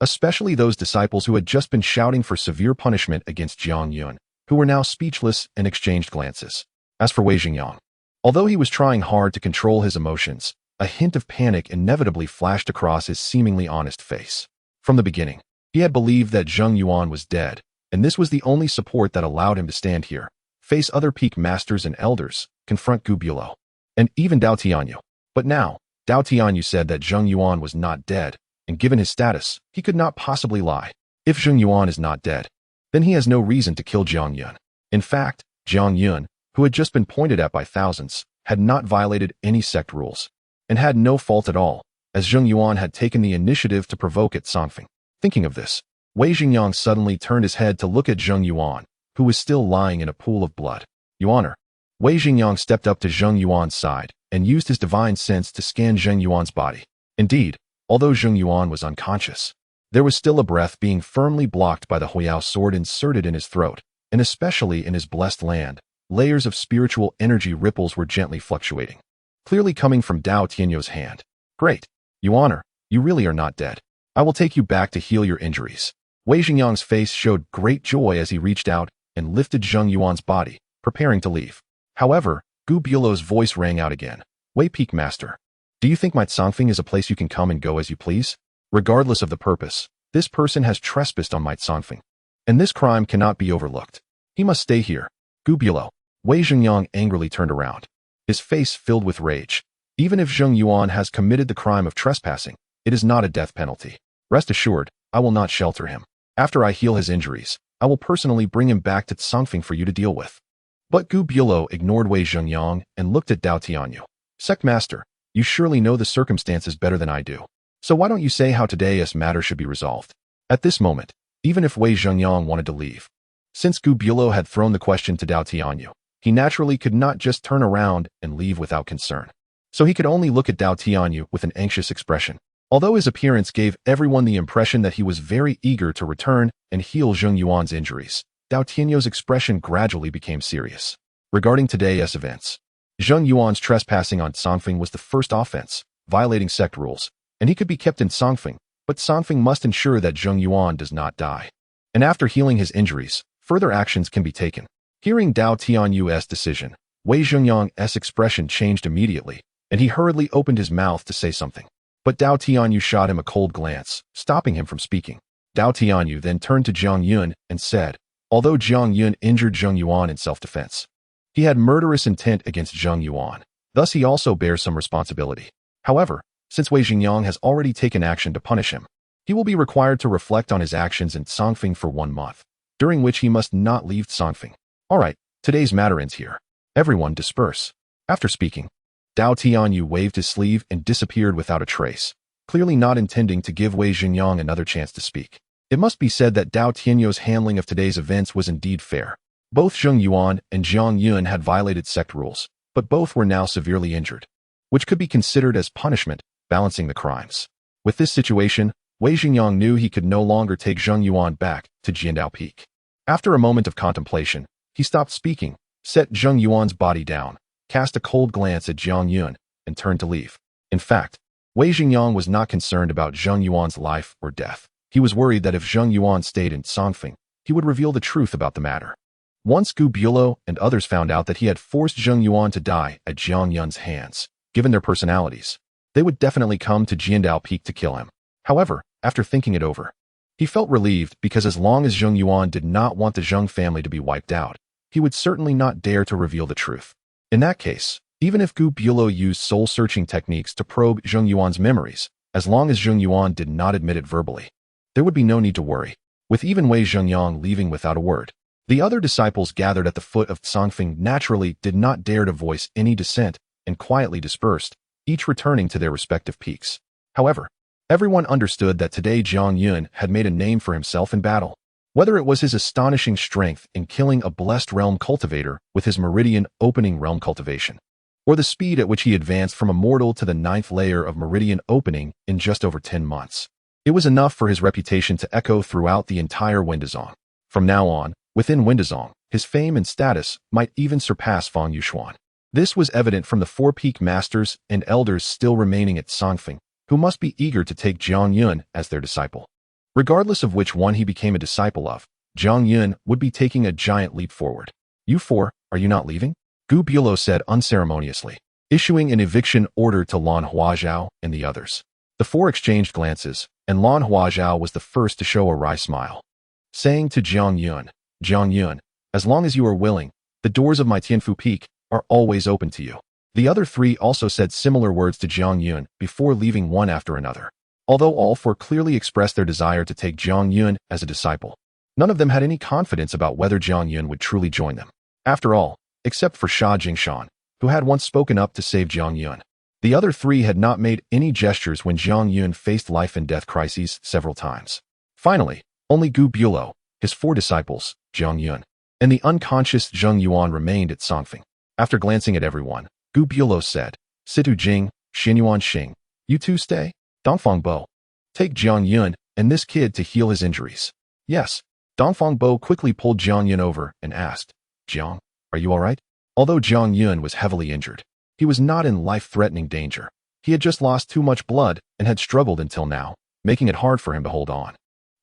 Especially those disciples who had just been shouting for severe punishment against Zhang Yun, who were now speechless and exchanged glances. As for Wei Zhengyang, although he was trying hard to control his emotions, a hint of panic inevitably flashed across his seemingly honest face. From the beginning, he had believed that Zheng Yuan was dead, and this was the only support that allowed him to stand here, face other peak masters and elders, confront Gu Bulo, and even Dao Tianyu. But now, Dao Tianyu said that Zheng Yuan was not dead, and given his status, he could not possibly lie. If Zheng Yuan is not dead, then he has no reason to kill Jiang Yun. In fact, Jiang Yun, who had just been pointed at by thousands, had not violated any sect rules, and had no fault at all, as Zheng Yuan had taken the initiative to provoke at Songfeng. Thinking of this, Wei Xingyang suddenly turned his head to look at Zheng Yuan, who was still lying in a pool of blood. Your Honor. Wei Xingyang stepped up to Zheng Yuan's side and used his divine sense to scan Zheng Yuan's body. Indeed, although Zheng Yuan was unconscious, there was still a breath being firmly blocked by the Huiyao sword inserted in his throat, and especially in his blessed land, layers of spiritual energy ripples were gently fluctuating, clearly coming from Dao Tianyu's hand. Great. Your Honor, you really are not dead. I will take you back to heal your injuries. Wei Xingyang's face showed great joy as he reached out and lifted Zheng Yuan's body, preparing to leave. However, Gu Bulo's voice rang out again. Wei Peak Master, do you think my Songfeng is a place you can come and go as you please? Regardless of the purpose, this person has trespassed on my Songfeng, and this crime cannot be overlooked. He must stay here. Gu Bulo. Wei Xingyang angrily turned around, his face filled with rage. Even if Zheng Yuan has committed the crime of trespassing, it is not a death penalty. Rest assured, I will not shelter him. After I heal his injuries, I will personally bring him back to Songfeng for you to deal with. But Gu Bulo ignored Wei Xingyang and looked at Dao Tianyu. Sect Master, you surely know the circumstances better than I do. So why don't you say how today's matter should be resolved? At this moment, even if Wei Xingyang wanted to leave, since Gu Bulo had thrown the question to Dao Tianyu, he naturally could not just turn around and leave without concern. So he could only look at Dao Tianyu with an anxious expression. Although his appearance gave everyone the impression that he was very eager to return and heal Zheng Yuan's injuries, Dao Tianyu's expression gradually became serious. Regarding today's events, Zheng Yuan's trespassing on Songfeng was the first offense, violating sect rules, and he could be kept in Songfeng, but Songfeng must ensure that Zheng Yuan does not die. And after healing his injuries, further actions can be taken. Hearing Dao Tianyu's decision, Wei Xingyang's expression changed immediately, and he hurriedly opened his mouth to say something. But Dao Tianyu shot him a cold glance, stopping him from speaking. Dao Tianyu then turned to Jiang Yun and said, although Jiang Yun injured Zheng Yuan in self-defense, he had murderous intent against Zheng Yuan. Thus he also bears some responsibility. However, since Wei Xingyang has already taken action to punish him, he will be required to reflect on his actions in Songfeng for 1 month, during which he must not leave Songfeng. Alright, today's matter ends here. Everyone disperse. After speaking, Dao Tianyu waved his sleeve and disappeared without a trace, clearly not intending to give Wei Xingyang another chance to speak. It must be said that Dao Tianyu's handling of today's events was indeed fair. Both Zheng Yuan and Jiang Yun had violated sect rules, but both were now severely injured, which could be considered as punishment, balancing the crimes. With this situation, Wei Xingyang knew he could no longer take Zheng Yuan back to Jiandao Peak. After a moment of contemplation, he stopped speaking, set Zheng Yuan's body down, cast a cold glance at Jiang Yun, and turned to leave. In fact, Wei Xingyang was not concerned about Zheng Yuan's life or death. He was worried that if Zheng Yuan stayed in Songfeng, he would reveal the truth about the matter. Once Gu Bulo and others found out that he had forced Zheng Yuan to die at Jiang Yun's hands, given their personalities, they would definitely come to Jiandao Peak to kill him. However, after thinking it over, he felt relieved because as long as Zheng Yuan did not want the Zheng family to be wiped out, he would certainly not dare to reveal the truth. In that case, even if Gu Bulo used soul-searching techniques to probe Zheng Yuan's memories, as long as Zheng Yuan did not admit it verbally, there would be no need to worry. With even Wei Xingyang leaving without a word, the other disciples gathered at the foot of Songfeng naturally did not dare to voice any dissent and quietly dispersed, each returning to their respective peaks. However, everyone understood that today Jiang Yun had made a name for himself in battle. Whether it was his astonishing strength in killing a blessed realm cultivator with his meridian opening realm cultivation, or the speed at which he advanced from a mortal to the 9th layer of meridian opening in just over 10 months. It was enough for his reputation to echo throughout the entire Windazong. From now on, within Windazong, his fame and status might even surpass Fang Yuxuan. This was evident from the 4 peak masters and elders still remaining at Songfeng, who must be eager to take Jiang Yun as their disciple. Regardless of which one he became a disciple of, Jiang Yun would be taking a giant leap forward. You 4, are you not leaving? Gu Bulo said unceremoniously, issuing an eviction order to Lan Huazhao and the others. The 4 exchanged glances, and Lan Huazhao was the first to show a wry smile, saying to Jiang Yun, as long as you are willing, The doors of my Tianfu Peak are always open to you. The other three also said similar words to Jiang Yun before leaving one after another. Although all four clearly expressed their desire to take Jiang Yun as a disciple, none of them had any confidence about whether Jiang Yun would truly join them. After all, except for Sha Jingshan, who had once spoken up to save Jiang Yun. The other three had not made any gestures when Jiang Yun faced life and death crises several times. Finally, only Gu Bulo, his four disciples, Jiang Yun, and the unconscious Zheng Yuan remained at Songfeng. After glancing at everyone, Gu Bulo said, Situ Jing, Xinyuan Xing, you two stay? Dongfang Bo. Take Jiang Yun and this kid to heal his injuries. Yes. Dongfang Bo quickly pulled Jiang Yun over and asked, Jiang, are you alright? Although Jiang Yun was heavily injured, he was not in life-threatening danger. He had just lost too much blood and had struggled until now, making it hard for him to hold on.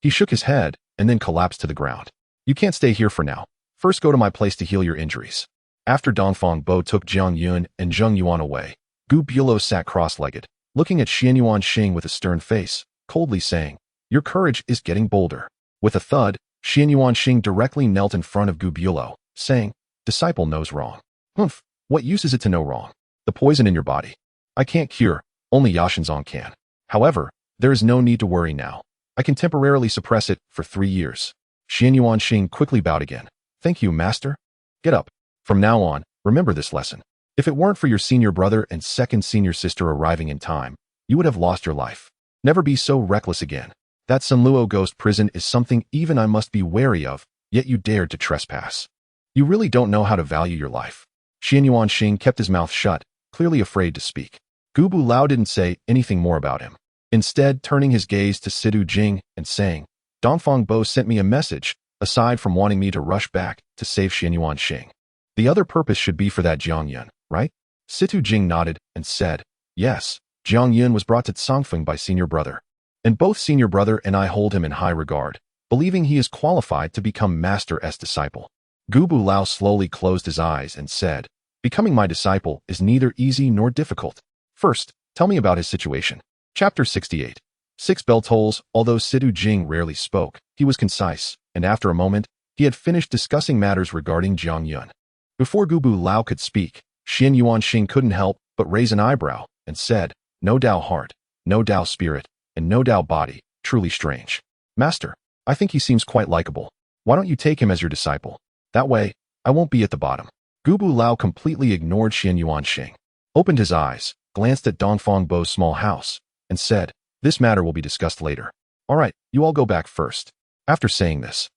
He shook his head and then collapsed to the ground. You can't stay here for now. First go to my place to heal your injuries. After Dongfang Bo took Jiang Yun and Zheng Yuan away, Gu Bulo sat cross-legged, looking at Xianyuan Xing with a stern face, coldly saying, Your courage is getting bolder. With a thud, Xianyuan Xing directly knelt in front of Gu Bulo, saying, Disciple knows wrong. Humph, what use is it to know wrong? The poison in your body. I can't cure, only Yashinzong can. However, there is no need to worry now. I can temporarily suppress it for 3 years. Xianyuan Xing quickly bowed again. Thank you, master. Get up. From now on, remember this lesson. If it weren't for your senior brother and second senior sister arriving in time, you would have lost your life. Never be so reckless again. That Sunluo ghost prison is something even I must be wary of, yet you dared to trespass. You really don't know how to value your life. Xianyuan Xing kept his mouth shut, clearly afraid to speak. Gu Bulao didn't say anything more about him, instead turning his gaze to Situ Jing and saying, Dongfang Bo sent me a message, aside from wanting me to rush back to save Xianyuan Xing. The other purpose should be for that Jiang Yun, right? Situ Jing nodded and said, Yes, Jiang Yun was brought to Songfeng by senior brother. And both senior brother and I hold him in high regard, believing he is qualified to become master as disciple. Gu Bulao slowly closed his eyes and said, Becoming my disciple is neither easy nor difficult. First, tell me about his situation. Chapter 68. 6 bell tolls. Although Situ Jing rarely spoke, he was concise, and after a moment, he had finished discussing matters regarding Jiang Yun. Before Gu Bulao could speak, Xianyuan Xing couldn't help but raise an eyebrow and said, No Dao Heart, no Dao Spirit, and no Dao Body, truly strange. Master, I think he seems quite likable. Why don't you take him as your disciple? That way, I won't be at the bottom. Gu Bulao completely ignored Xianyuan Xing, opened his eyes, glanced at Dongfang Bo's small house, and said, This matter will be discussed later. All right, you all go back first. After saying this,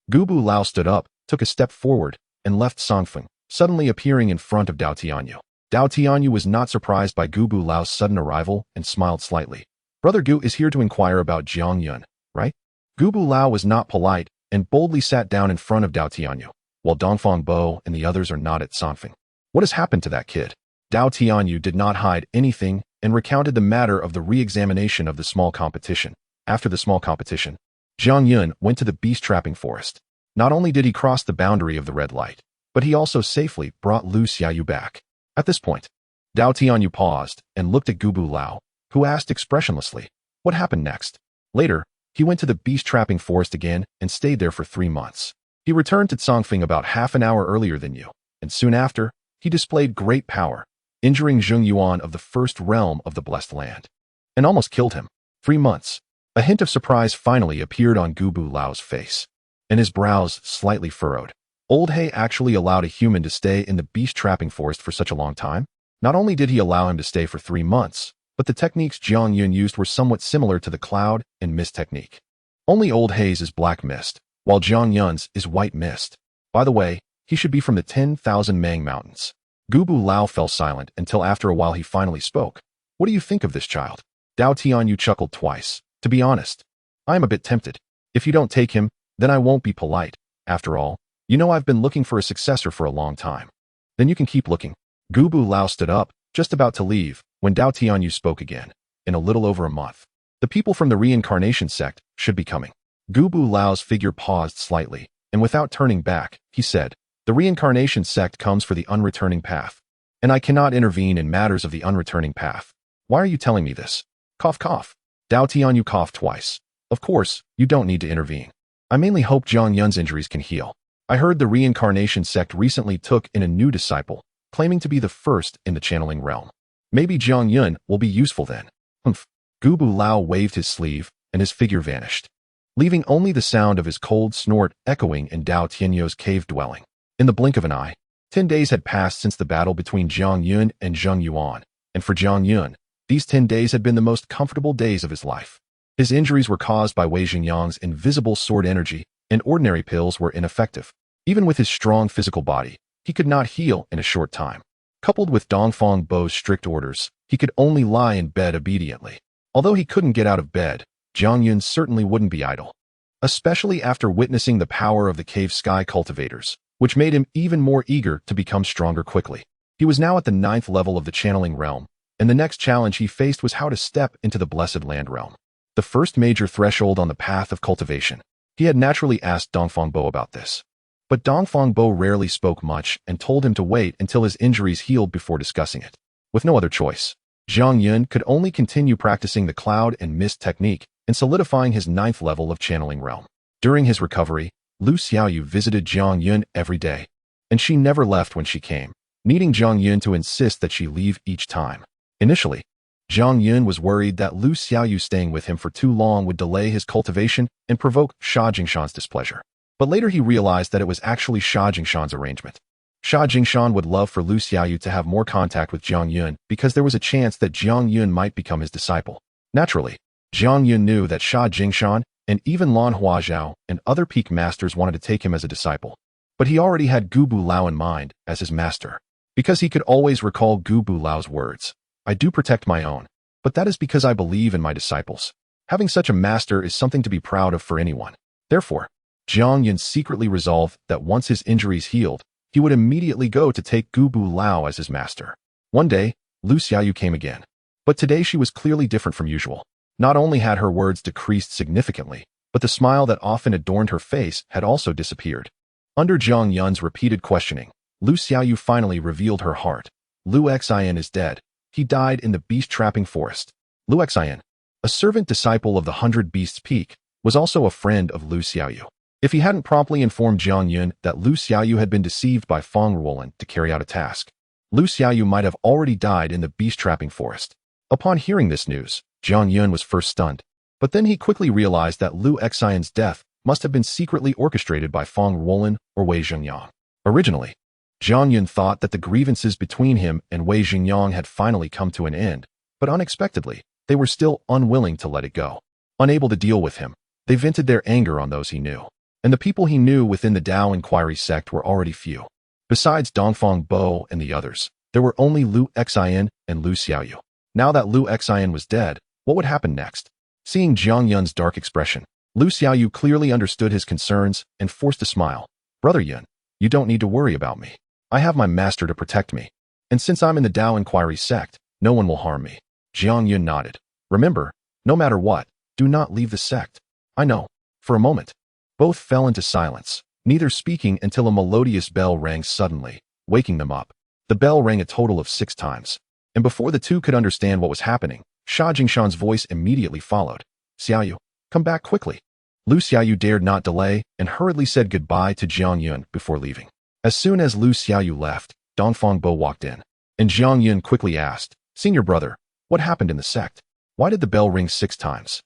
Gu Bulao stood up, took a step forward, and left Songfeng, suddenly appearing in front of Dao Tianyu. Dao Tianyu was not surprised by Gu Bulao's sudden arrival and smiled slightly. Brother Gu is here to inquire about Jiang Yun, right? Gu Bulao was not polite and boldly sat down in front of Dao Tianyu, while Dongfang Bo and the others are not at Songfeng. What has happened to that kid? Dao Tianyu did not hide anything and recounted the matter of the re-examination of the small competition. After the small competition, Jiang Yun went to the beast-trapping forest. Not only did he cross the boundary of the red light, but he also safely brought Lu Xiaoyu back. At this point, Dao Tianyu paused and looked at Gu Bulao, who asked expressionlessly, What happened next? Later, he went to the beast-trapping forest again and stayed there for 3 months. He returned to Songfeng about half an hour earlier than you, and soon after, he displayed great power, injuring Zheng Yuan of the first realm of the Blessed Land, and almost killed him. 3 months. A hint of surprise finally appeared on Gu Bulao's face, and his brows slightly furrowed. Old He actually allowed a human to stay in the beast-trapping forest for such a long time? Not only did he allow him to stay for 3 months, but the techniques Jiang Yun used were somewhat similar to the cloud and mist technique. Only Old He's is black mist, while Jiang Yun's is white mist. By the way, he should be from the 10,000 Mang Mountains. Gu Bulao fell silent until after a while he finally spoke. What do you think of this child? Dao Tianyu chuckled twice. To be honest, I am a bit tempted. If you don't take him, then I won't be polite. After all, you know I've been looking for a successor for a long time. Then you can keep looking. Gu Bulao stood up, just about to leave, when Dao Tianyu spoke again. In a little over a month, the people from the reincarnation sect should be coming. Gu Bulao's figure paused slightly, and without turning back, he said, The reincarnation sect comes for the unreturning path, and I cannot intervene in matters of the unreturning path. Why are you telling me this? Cough cough. Dao Tianyu coughed twice. Of course, you don't need to intervene. I mainly hope Jiang Yun's injuries can heal. I heard the reincarnation sect recently took in a new disciple, claiming to be the first in the channeling realm. Maybe Jiang Yun will be useful then. Humph. Gubu Lao waved his sleeve, and his figure vanished, leaving only the sound of his cold snort echoing in Dao Tianyo's cave dwelling. In the blink of an eye, 10 days had passed since the battle between Jiang Yun and Zheng Yuan, and for Jiang Yun, these 10 days had been the most comfortable days of his life. His injuries were caused by Wei Xingyang's invisible sword energy, and ordinary pills were ineffective. Even with his strong physical body, he could not heal in a short time. Coupled with Dongfang Bo's strict orders, he could only lie in bed obediently. Although he couldn't get out of bed, Jiang Yun certainly wouldn't be idle, especially after witnessing the power of the cave sky cultivators, which made him even more eager to become stronger quickly. He was now at the 9th level of the channeling realm, and the next challenge he faced was how to step into the blessed land realm, the first major threshold on the path of cultivation. He had naturally asked Dongfang Bo about this, but Dongfang Bo rarely spoke much and told him to wait until his injuries healed before discussing it. With no other choice, Jiang Yun could only continue practicing the cloud and mist technique and solidifying his 9th level of channeling realm. During his recovery, Lu Xiaoyu visited Jiang Yun every day, and she never left when she came, needing Jiang Yun to insist that she leave each time. Initially, Jiang Yun was worried that Lu Xiaoyu staying with him for too long would delay his cultivation and provoke Sha Jingshan's displeasure. But later he realized that it was actually Sha Jingshan's arrangement. Sha Jingshan would love for Lu Xiaoyu to have more contact with Jiang Yun because there was a chance that Jiang Yun might become his disciple. Naturally, Jiang Yun knew that Sha Jingshan and even Lan Huazhao and other peak masters wanted to take him as a disciple. But he already had Gubu Lao in mind as his master, because he could always recall Gubu Lao's words. I do protect my own, but that is because I believe in my disciples. Having such a master is something to be proud of for anyone. Therefore, Jiang Yun secretly resolved that once his injuries healed, he would immediately go to take Gubu Lao as his master. One day, Lu Xiaoyu came again, but today she was clearly different from usual. Not only had her words decreased significantly, but the smile that often adorned her face had also disappeared. Under Jiang Yun's repeated questioning, Lu Xiaoyu finally revealed her heart. Lu Xian is dead. He died in the beast-trapping forest. Lu Xian, a servant disciple of the 100 Beasts Peak, was also a friend of Lu Xiaoyu. If he hadn't promptly informed Jiang Yun that Lu Xiaoyu had been deceived by Feng Ruolin to carry out a task, Lu Xiaoyu might have already died in the beast-trapping forest. Upon hearing this news, Jiang Yun was first stunned, but then he quickly realized that Lu Xian's death must have been secretly orchestrated by Feng Ruolin or Wei Xingyang. Originally, Jiang Yun thought that the grievances between him and Wei Xingyang had finally come to an end, but unexpectedly, they were still unwilling to let it go. Unable to deal with him, they vented their anger on those he knew, and the people he knew within the Dao Inquiry sect were already few. Besides Dongfang Bo and the others, there were only Lu Xian and Lu Xiaoyu. Now that Lu Xian was dead, what would happen next? Seeing Jiang Yun's dark expression, Lu Xiaoyu clearly understood his concerns and forced a smile. Brother Yun, you don't need to worry about me. I have my master to protect me. And since I'm in the Dao Inquiry sect, no one will harm me. Jiang Yun nodded. Remember, no matter what, do not leave the sect. I know. For a moment, both fell into silence, neither speaking until a melodious bell rang suddenly, waking them up. The bell rang a total of 6 times. And before the two could understand what was happening, Sha Jingshan's voice immediately followed. Xiaoyu, come back quickly. Lu Xiaoyu dared not delay and hurriedly said goodbye to Jiang Yun before leaving. As soon as Lu Xiaoyu left, Dongfang Bo walked in, and Jiang Yun quickly asked, Senior brother, what happened in the sect? Why did the bell ring 6 times?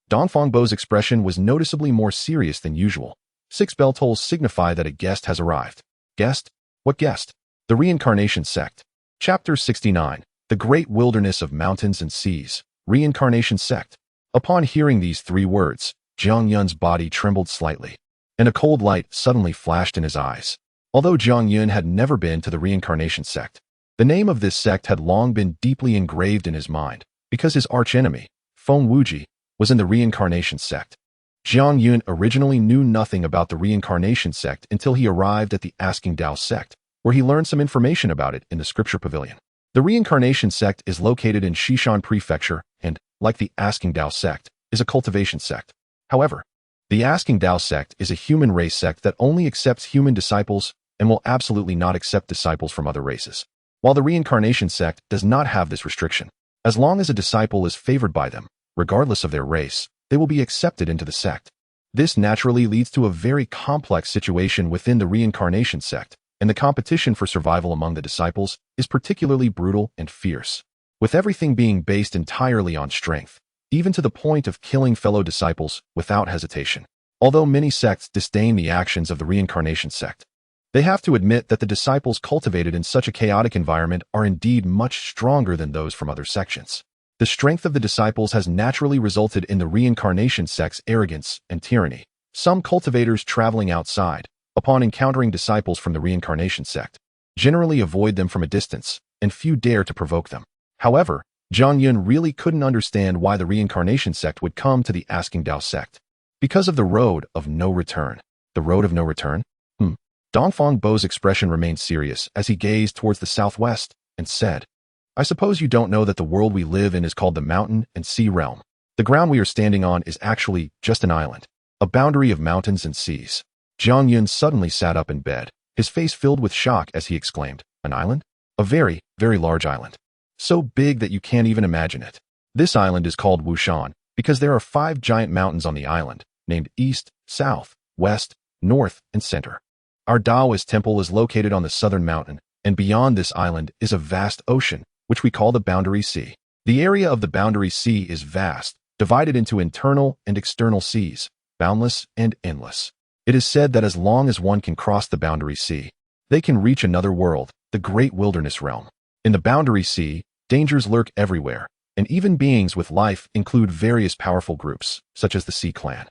Dongfang Bo's expression was noticeably more serious than usual. 6 bell tolls signify that a guest has arrived. Guest? What guest? The Reincarnation Sect. Chapter 69. The Great Wilderness of Mountains and Seas. Reincarnation Sect. Upon hearing these 3 words, Jiang Yun's body trembled slightly, and a cold light suddenly flashed in his eyes. Although Jiang Yun had never been to the Reincarnation Sect, the name of this sect had long been deeply engraved in his mind, because his archenemy, Feng Wuji, was in the Reincarnation Sect. Jiang Yun originally knew nothing about the Reincarnation Sect until he arrived at the Asking Dao Sect, where he learned some information about it in the Scripture Pavilion. The Reincarnation Sect is located in Xishan Prefecture and, like the Asking Dao Sect, is a cultivation sect. However, the Asking Dao Sect is a human race sect that only accepts human disciples and will absolutely not accept disciples from other races. While the Reincarnation Sect does not have this restriction, as long as a disciple is favored by them, regardless of their race, they will be accepted into the sect. This naturally leads to a very complex situation within the reincarnation sect, and the competition for survival among the disciples is particularly brutal and fierce, with everything being based entirely on strength, even to the point of killing fellow disciples without hesitation. Although many sects disdain the actions of the reincarnation sect, they have to admit that the disciples cultivated in such a chaotic environment are indeed much stronger than those from other sections. The strength of the disciples has naturally resulted in the reincarnation sect's arrogance and tyranny. Some cultivators traveling outside, upon encountering disciples from the reincarnation sect, generally avoid them from a distance, and few dare to provoke them. However, Zhang Yun really couldn't understand why the reincarnation sect would come to the Asking Dao sect. Because of the road of no return. The road of no return? Dongfang Bo's expression remained serious as he gazed towards the southwest and said, I suppose you don't know that the world we live in is called the mountain and sea realm. The ground we are standing on is actually just an island, a boundary of mountains and seas. Zhang Yun suddenly sat up in bed, his face filled with shock as he exclaimed, An island? A very, very large island. So big that you can't even imagine it. This island is called Wushan because there are 5 giant mountains on the island, named East, South, West, North, and Center. Our Taoist temple is located on the southern mountain, and beyond this island is a vast ocean, which we call the Boundary Sea. The area of the Boundary Sea is vast, divided into internal and external seas, boundless and endless. It is said that as long as one can cross the Boundary Sea, they can reach another world, the great wilderness realm. In the Boundary Sea, dangers lurk everywhere, and even beings with life include various powerful groups, such as the Sea Clan.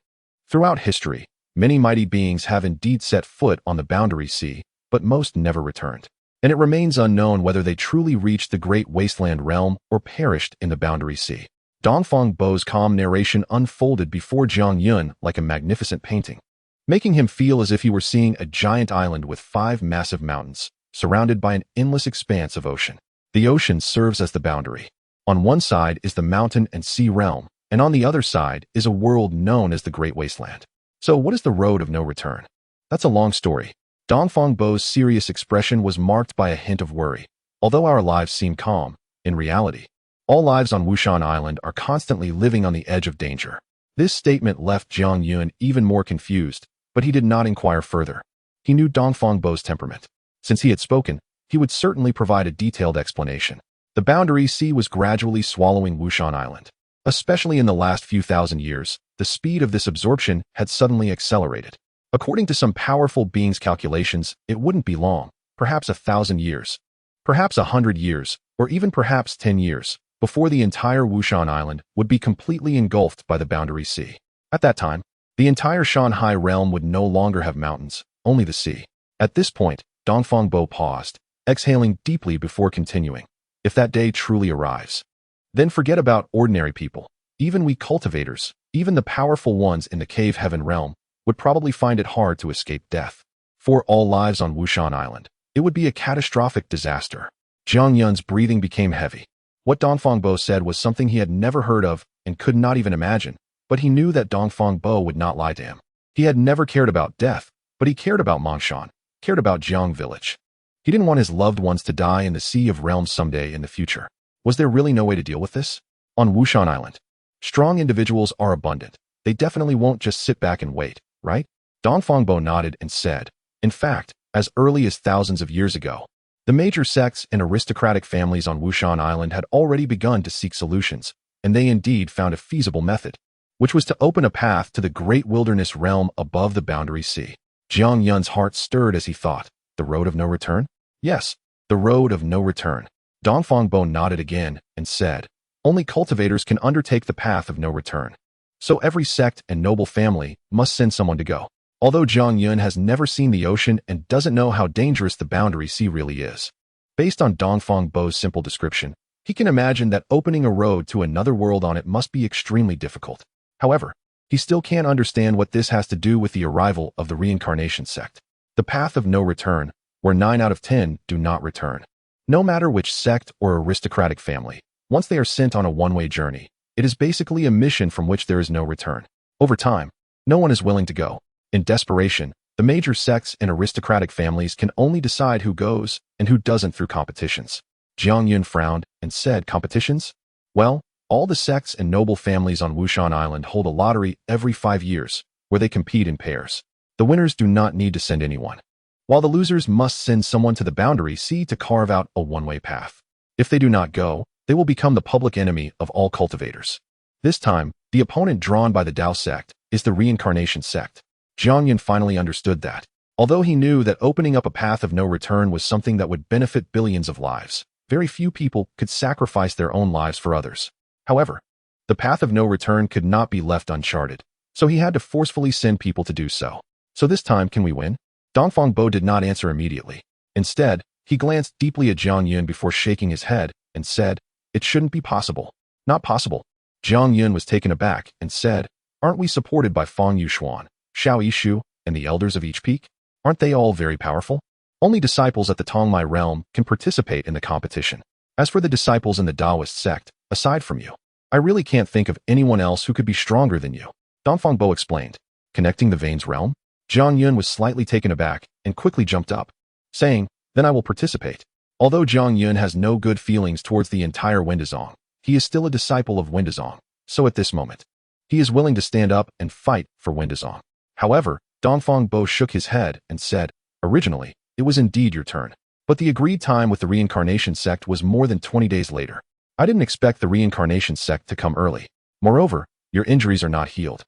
Throughout history, many mighty beings have indeed set foot on the Boundary Sea, but most never returned. And it remains unknown whether they truly reached the great wasteland realm or perished in the Boundary Sea. Dongfang Bo's calm narration unfolded before Zhang Yun like a magnificent painting, making him feel as if he were seeing a giant island with 5 massive mountains, surrounded by an endless expanse of ocean. The ocean serves as the boundary. On one side is the mountain and sea realm, and on the other side is a world known as the Great Wasteland. So what is the road of no return? That's a long story. Dongfang Bo's serious expression was marked by a hint of worry. Although our lives seem calm, in reality, all lives on Wushan Island are constantly living on the edge of danger. This statement left Zhang Yun even more confused, but he did not inquire further. He knew Dongfang Bo's temperament. Since he had spoken, he would certainly provide a detailed explanation. The Boundary Sea was gradually swallowing Wushan Island. Especially in the last few thousand years, the speed of this absorption had suddenly accelerated. According to some powerful beings' calculations, it wouldn't be long, perhaps 1,000 years, perhaps 100 years, or even perhaps 10 years, before the entire Wushan Island would be completely engulfed by the Boundary Sea. At that time, the entire Shanghai realm would no longer have mountains, only the sea. At this point, Dongfang Bo paused, exhaling deeply before continuing. If that day truly arrives, then forget about ordinary people. Even we cultivators, even the powerful ones in the cave heaven realm, would probably find it hard to escape death. For all lives on Wushan Island, it would be a catastrophic disaster. Zhang Yun's breathing became heavy. What Dongfang Bo said was something he had never heard of and could not even imagine, but he knew that Dongfang Bo would not lie to him. He had never cared about death, but he cared about Mongshan, cared about Jiang Village. He didn't want his loved ones to die in the Sea of Realms someday in the future. Was there really no way to deal with this? On Wushan Island, strong individuals are abundant. They definitely won't just sit back and wait, right? Dongfang Bo nodded and said, in fact, as early as thousands of years ago, the major sects and aristocratic families on Wushan Island had already begun to seek solutions, and they indeed found a feasible method, which was to open a path to the great wilderness realm above the Boundary Sea. Zhang Yun's heart stirred as he thought, the road of no return? Yes, the road of no return. Dongfang Bo nodded again and said, only cultivators can undertake the path of no return. So every sect and noble family must send someone to go. Although Zhang Yun has never seen the ocean and doesn't know how dangerous the Boundary Sea really is, based on Dongfang Bo's simple description, he can imagine that opening a road to another world on it must be extremely difficult. However, he still can't understand what this has to do with the arrival of the reincarnation sect. The path of no return, where 9 out of 10 do not return. No matter which sect or aristocratic family, once they are sent on a one-way journey, it is basically a mission from which there is no return. Over time, no one is willing to go. In desperation, the major sects and aristocratic families can only decide who goes and who doesn't through competitions. Zhang Yun frowned and said, competitions? Well, all the sects and noble families on Wushan Island hold a lottery every 5 years, where they compete in pairs. The winners do not need to send anyone, while the losers must send someone to the boundary C to carve out a one-way path. If they do not go, they will become the public enemy of all cultivators. This time, the opponent drawn by the Dao sect is the reincarnation sect. Jiang Yun finally understood that, although he knew that opening up a path of no return was something that would benefit billions of lives, very few people could sacrifice their own lives for others. However, the path of no return could not be left uncharted, so he had to forcefully send people to do so. So this time, can we win? Dongfang Bo did not answer immediately. Instead, he glanced deeply at Jiang Yun before shaking his head and said, "It shouldn't be possible." "Not possible." Jiang Yun was taken aback and said, "Aren't we supported by Fang Yuxuan, Xiao Yishu, and the elders of each peak? Aren't they all very powerful? Only disciples at the Tongmai realm can participate in the competition. As for the disciples in the Taoist sect, aside from you, I really can't think of anyone else who could be stronger than you." Dongfang Bo explained. "Connecting the veins realm?" Jiang Yun was slightly taken aback and quickly jumped up, saying, "Then I will participate." Although Jiang Yun has no good feelings towards the entire Windazong, he is still a disciple of Windazong, so at this moment, he is willing to stand up and fight for Windazong. However, Dongfang Bo shook his head and said, "Originally, it was indeed your turn, but the agreed time with the reincarnation sect was more than 20 days later. I didn't expect the reincarnation sect to come early. Moreover, your injuries are not healed,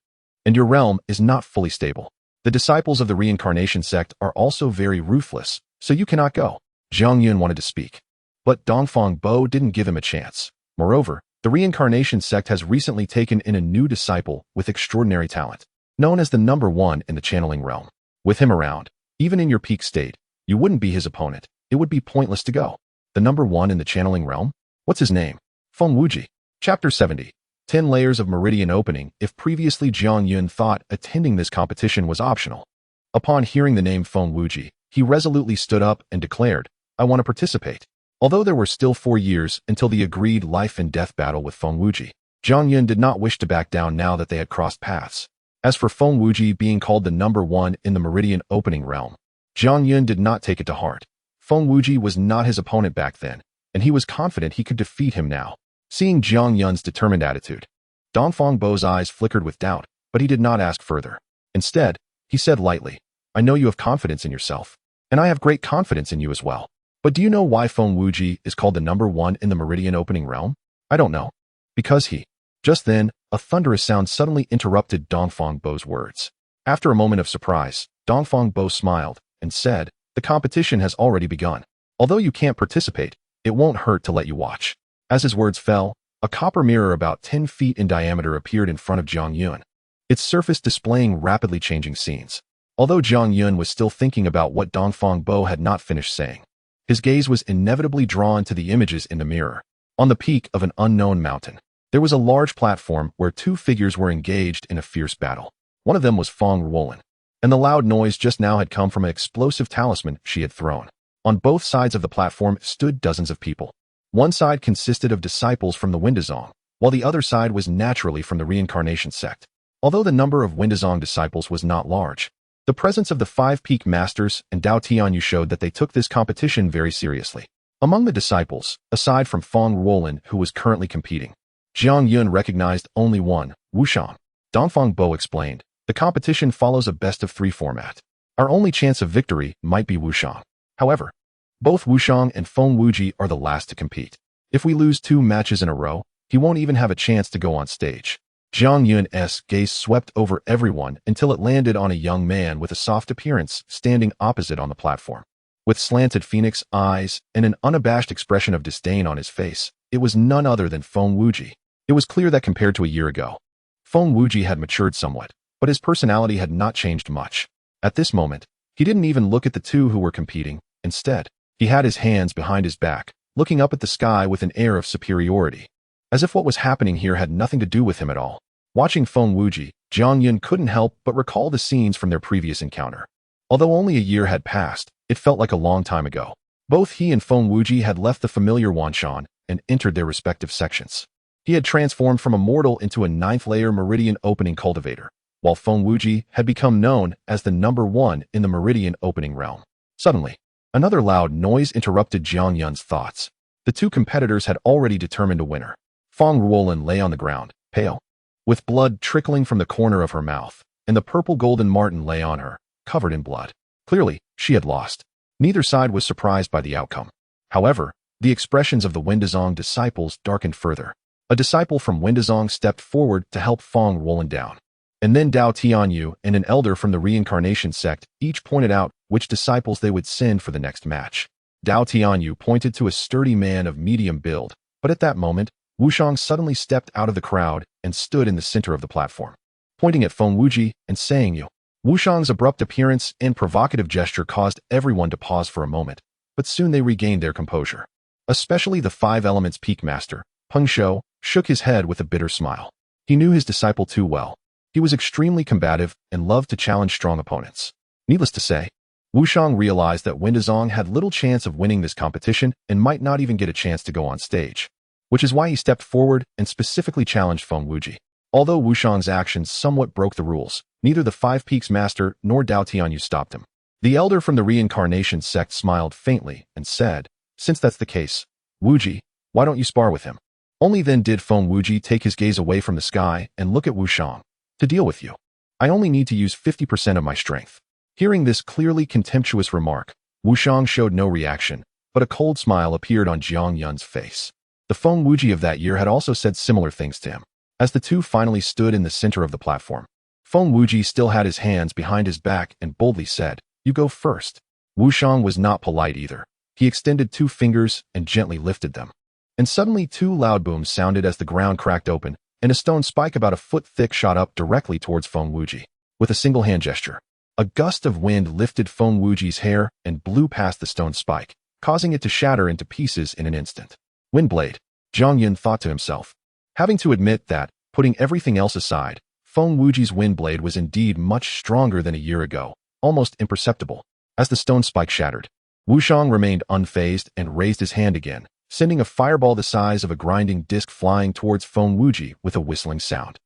and your realm is not fully stable. The disciples of the reincarnation sect are also very ruthless, so you cannot go." Jiang Yun wanted to speak, but Dongfang Bo didn't give him a chance. Moreover, the reincarnation sect has recently taken in a new disciple with extraordinary talent, known as the number 1 in the channeling realm. With him around, even in your peak state, you wouldn't be his opponent. It would be pointless to go. The number 1 in the channeling realm? What's his name? Feng Wuji. Chapter 70. 10 layers of meridian opening. If previously Jiang Yun thought attending this competition was optional, upon hearing the name Feng Wuji, he resolutely stood up and declared, "I want to participate." Although there were still 4 years until the agreed life and death battle with Feng Wuji, Jiang Yun did not wish to back down now that they had crossed paths. As for Feng Wuji being called the number 1 in the meridian opening realm, Jiang Yun did not take it to heart. Feng Wuji was not his opponent back then, and he was confident he could defeat him now. Seeing Jiang Yun's determined attitude, Dongfang Bo's eyes flickered with doubt, but he did not ask further. Instead, he said lightly, "I know you have confidence in yourself, and I have great confidence in you as well. But do you know why Feng Wuji is called the number 1 in the meridian opening realm?" "I don't know." "Because he..." Just then, a thunderous sound suddenly interrupted Dongfang Bo's words. After a moment of surprise, Dongfang Bo smiled and said, "The competition has already begun. Although you can't participate, it won't hurt to let you watch." As his words fell, a copper mirror about 10 feet in diameter appeared in front of Jiang Yun, its surface displaying rapidly changing scenes. Although Jiang Yun was still thinking about what Dongfang Bo had not finished saying, his gaze was inevitably drawn to the images in the mirror. On the peak of an unknown mountain, there was a large platform where 2 figures were engaged in a fierce battle. One of them was Fang Ruolin, and the loud noise just now had come from an explosive talisman she had thrown. On both sides of the platform stood dozens of people. One side consisted of disciples from the Windazong, while the other side was naturally from the reincarnation sect. Although the number of Windazong disciples was not large, the presence of the 5 peak masters and Dao Tianyu showed that they took this competition very seriously. Among the disciples, aside from Fang Ruolin, who was currently competing, Jiang Yun recognized only one, Wushang. Dongfang Bo explained, "The competition follows a best-of-3 format. Our only chance of victory might be Wushang. However, both Wushang and Feng Wuji are the last to compete. If we lose 2 matches in a row, he won't even have a chance to go on stage." Jiang Yun's gaze swept over everyone until it landed on a young man with a soft appearance standing opposite on the platform. With slanted phoenix eyes and an unabashed expression of disdain on his face, it was none other than Feng Wuji. It was clear that compared to a year ago, Feng Wuji had matured somewhat, but his personality had not changed much. At this moment, he didn't even look at the 2 who were competing. Instead, he had his hands behind his back, looking up at the sky with an air of superiority, as if what was happening here had nothing to do with him at all. Watching Feng Wuji, Jiang Yun couldn't help but recall the scenes from their previous encounter. Although only a year had passed, it felt like a long time ago. Both he and Feng Wuji had left the familiar Wanshan and entered their respective sections. He had transformed from a mortal into a 9th-layer meridian opening cultivator, while Feng Wuji had become known as the number 1 in the meridian opening realm. Suddenly, another loud noise interrupted Jiang Yun's thoughts. The 2 competitors had already determined a winner. Fang Ruolin lay on the ground, pale, with blood trickling from the corner of her mouth. and the purple golden marten lay on her, covered in blood. Clearly, she had lost. Neither side was surprised by the outcome. However, the expressions of the Windazong disciples darkened further. A disciple from Windazong stepped forward to help Fong Roland down. And then Dao Tianyu and an elder from the reincarnation sect each pointed out which disciples they would send for the next match. Dao Tianyu pointed to a sturdy man of medium build, but at that moment, Wushang suddenly stepped out of the crowd and stood in the center of the platform. Pointing at Feng Wuji and saying you. Wushang's abrupt appearance and provocative gesture caused everyone to pause for a moment, but soon they regained their composure. Especially the Five Elements Peak Master, Peng Shou, shook his head with a bitter smile. He knew his disciple too well. He was extremely combative and loved to challenge strong opponents. Needless to say, Wushang realized that Windazong had little chance of winning this competition and might not even get a chance to go on stage, which is why he stepped forward and specifically challenged Feng Wuji. Although Wushang's actions somewhat broke the rules, neither the Five Peaks Master nor Dao Tianyu stopped him. The elder from the reincarnation sect smiled faintly and said, "Since that's the case, Wuji, why don't you spar with him?" Only then did Feng Wuji take his gaze away from the sky and look at Wushang. "To deal with you, I only need to use 50% of my strength." Hearing this clearly contemptuous remark, Wushang showed no reaction, but a cold smile appeared on Jiang Yun's face. The Feng Wuji of that year had also said similar things to him. As the two finally stood in the center of the platform, Feng Wuji still had his hands behind his back and boldly said, "You go first." Wushang was not polite either. He extended two fingers and gently lifted them. And suddenly two loud booms sounded as the ground cracked open, and a stone spike about a foot thick shot up directly towards Feng Wuji. With a single hand gesture, a gust of wind lifted Feng Wuji's hair and blew past the stone spike, causing it to shatter into pieces in an instant. Windblade, Jiang Yun thought to himself. Having to admit that, putting everything else aside, Feng Wuji's windblade was indeed much stronger than a year ago, almost imperceptible. As the stone spike shattered, Wushang remained unfazed and raised his hand again, sending a fireball the size of a grinding disc flying towards Feng Wuji with a whistling sound.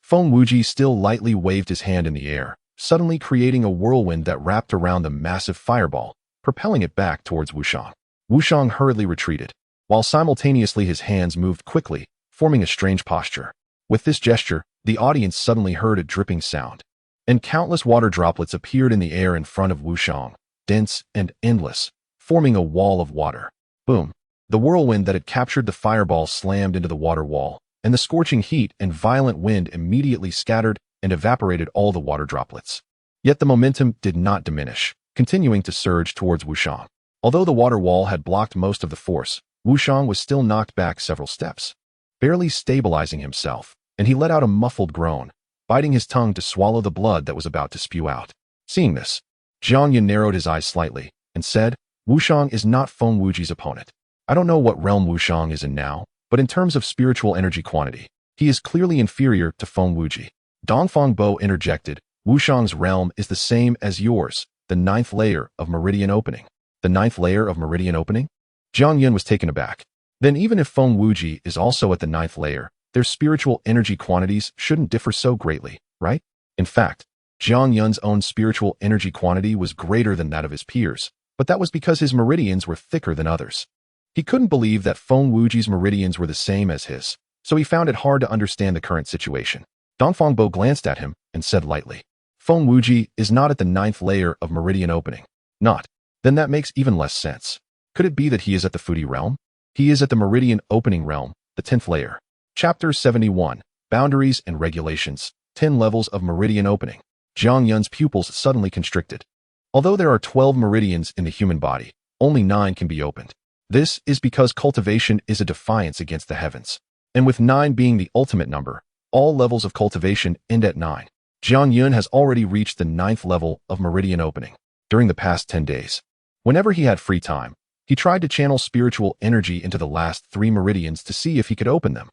Feng Wuji still lightly waved his hand in the air, suddenly creating a whirlwind that wrapped around the massive fireball, propelling it back towards Wushang. Wushang hurriedly retreated, while simultaneously his hands moved quickly, forming a strange posture. With this gesture, the audience suddenly heard a dripping sound, and countless water droplets appeared in the air in front of Wushang, dense and endless, forming a wall of water. Boom! The whirlwind that had captured the fireball slammed into the water wall, and the scorching heat and violent wind immediately scattered and evaporated all the water droplets. Yet the momentum did not diminish, continuing to surge towards Wushang. Although the water wall had blocked most of the force, Wushang was still knocked back several steps, barely stabilizing himself, and he let out a muffled groan, biting his tongue to swallow the blood that was about to spew out. Seeing this, Jiang Yun narrowed his eyes slightly and said, "Wushang is not Feng Wuji's opponent. I don't know what realm Wushang is in now, but in terms of spiritual energy quantity, he is clearly inferior to Feng Wuji." Dongfang Bo interjected, "Wushang's realm is the same as yours, the 9th layer of meridian opening." The 9th layer of meridian opening? Jiang Yun was taken aback. Then even if Feng Wuji is also at the 9th layer, their spiritual energy quantities shouldn't differ so greatly, right? In fact, Jiang Yun's own spiritual energy quantity was greater than that of his peers, but that was because his meridians were thicker than others. He couldn't believe that Feng Wuji's meridians were the same as his, so he found it hard to understand the current situation. Dongfang Bo glanced at him and said lightly, "Feng Wuji is not at the 9th layer of meridian opening." Not. Then that makes even less sense. Could it be that he is at the Fudi realm? He is at the meridian opening realm, the 10th layer. Chapter 71, Boundaries and Regulations, 10 Levels of Meridian Opening. Jiang Yun's pupils suddenly constricted. Although there are 12 meridians in the human body, only 9 can be opened. This is because cultivation is a defiance against the heavens. And with 9 being the ultimate number, all levels of cultivation end at 9. Jiang Yun has already reached the 9th level of meridian opening. During the past 10 days, whenever he had free time, he tried to channel spiritual energy into the last 3 meridians to see if he could open them.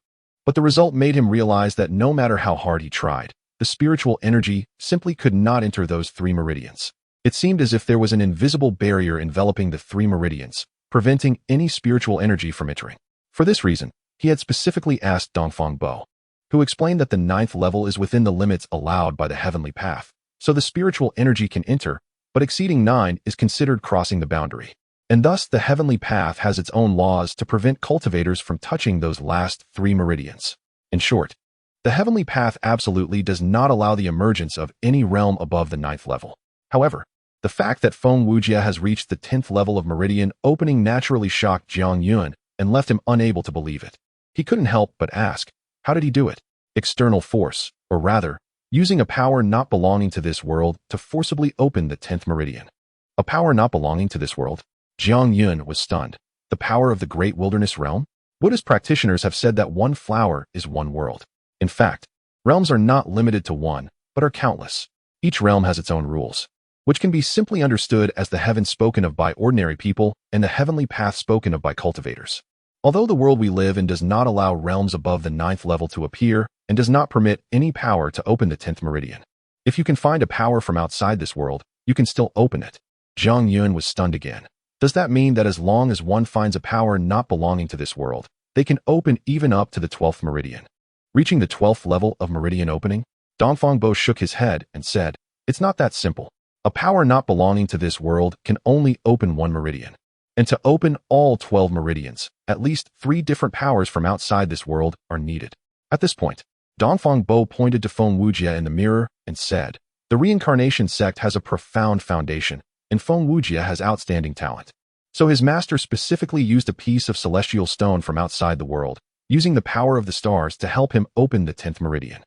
But the result made him realize that no matter how hard he tried, the spiritual energy simply could not enter those 3 meridians. It seemed as if there was an invisible barrier enveloping the 3 meridians, preventing any spiritual energy from entering. For this reason, he had specifically asked Dongfang Bo, who explained that the 9th level is within the limits allowed by the heavenly path, so the spiritual energy can enter, but exceeding 9 is considered crossing the boundary. And thus the heavenly path has its own laws to prevent cultivators from touching those last 3 meridians. In short, The heavenly path absolutely does not allow the emergence of any realm above the 9th level. However, the fact that Feng Wujia has reached the 10th level of meridian opening naturally shocked Jiang Yun and left him unable to believe it. He couldn't help but ask, how did he do it? External force, or rather, using a power not belonging to this world to forcibly open the 10th meridian. A power not belonging to this world? Jiang Yun was stunned. The power of the great wilderness realm? Buddhist practitioners have said that one flower is one world. In fact, realms are not limited to one, but are countless. Each realm has its own rules, which can be simply understood as the heaven spoken of by ordinary people and the heavenly path spoken of by cultivators. Although the world we live in does not allow realms above the 9th level to appear and does not permit any power to open the 10th meridian, if you can find a power from outside this world, you can still open it. Jiang Yun was stunned again. Does that mean that as long as one finds a power not belonging to this world, they can open even up to the 12th meridian? Reaching the 12th level of meridian opening, Dongfang Bo shook his head and said, it's not that simple. A power not belonging to this world can only open one meridian. And to open all 12 meridians, at least 3 different powers from outside this world are needed. At this point, Dongfang Bo pointed to Feng Wujia in the mirror and said, the reincarnation sect has a profound foundation, and Feng Wujia has outstanding talent. So his master specifically used a piece of celestial stone from outside the world, using the power of the stars to help him open the 10th meridian.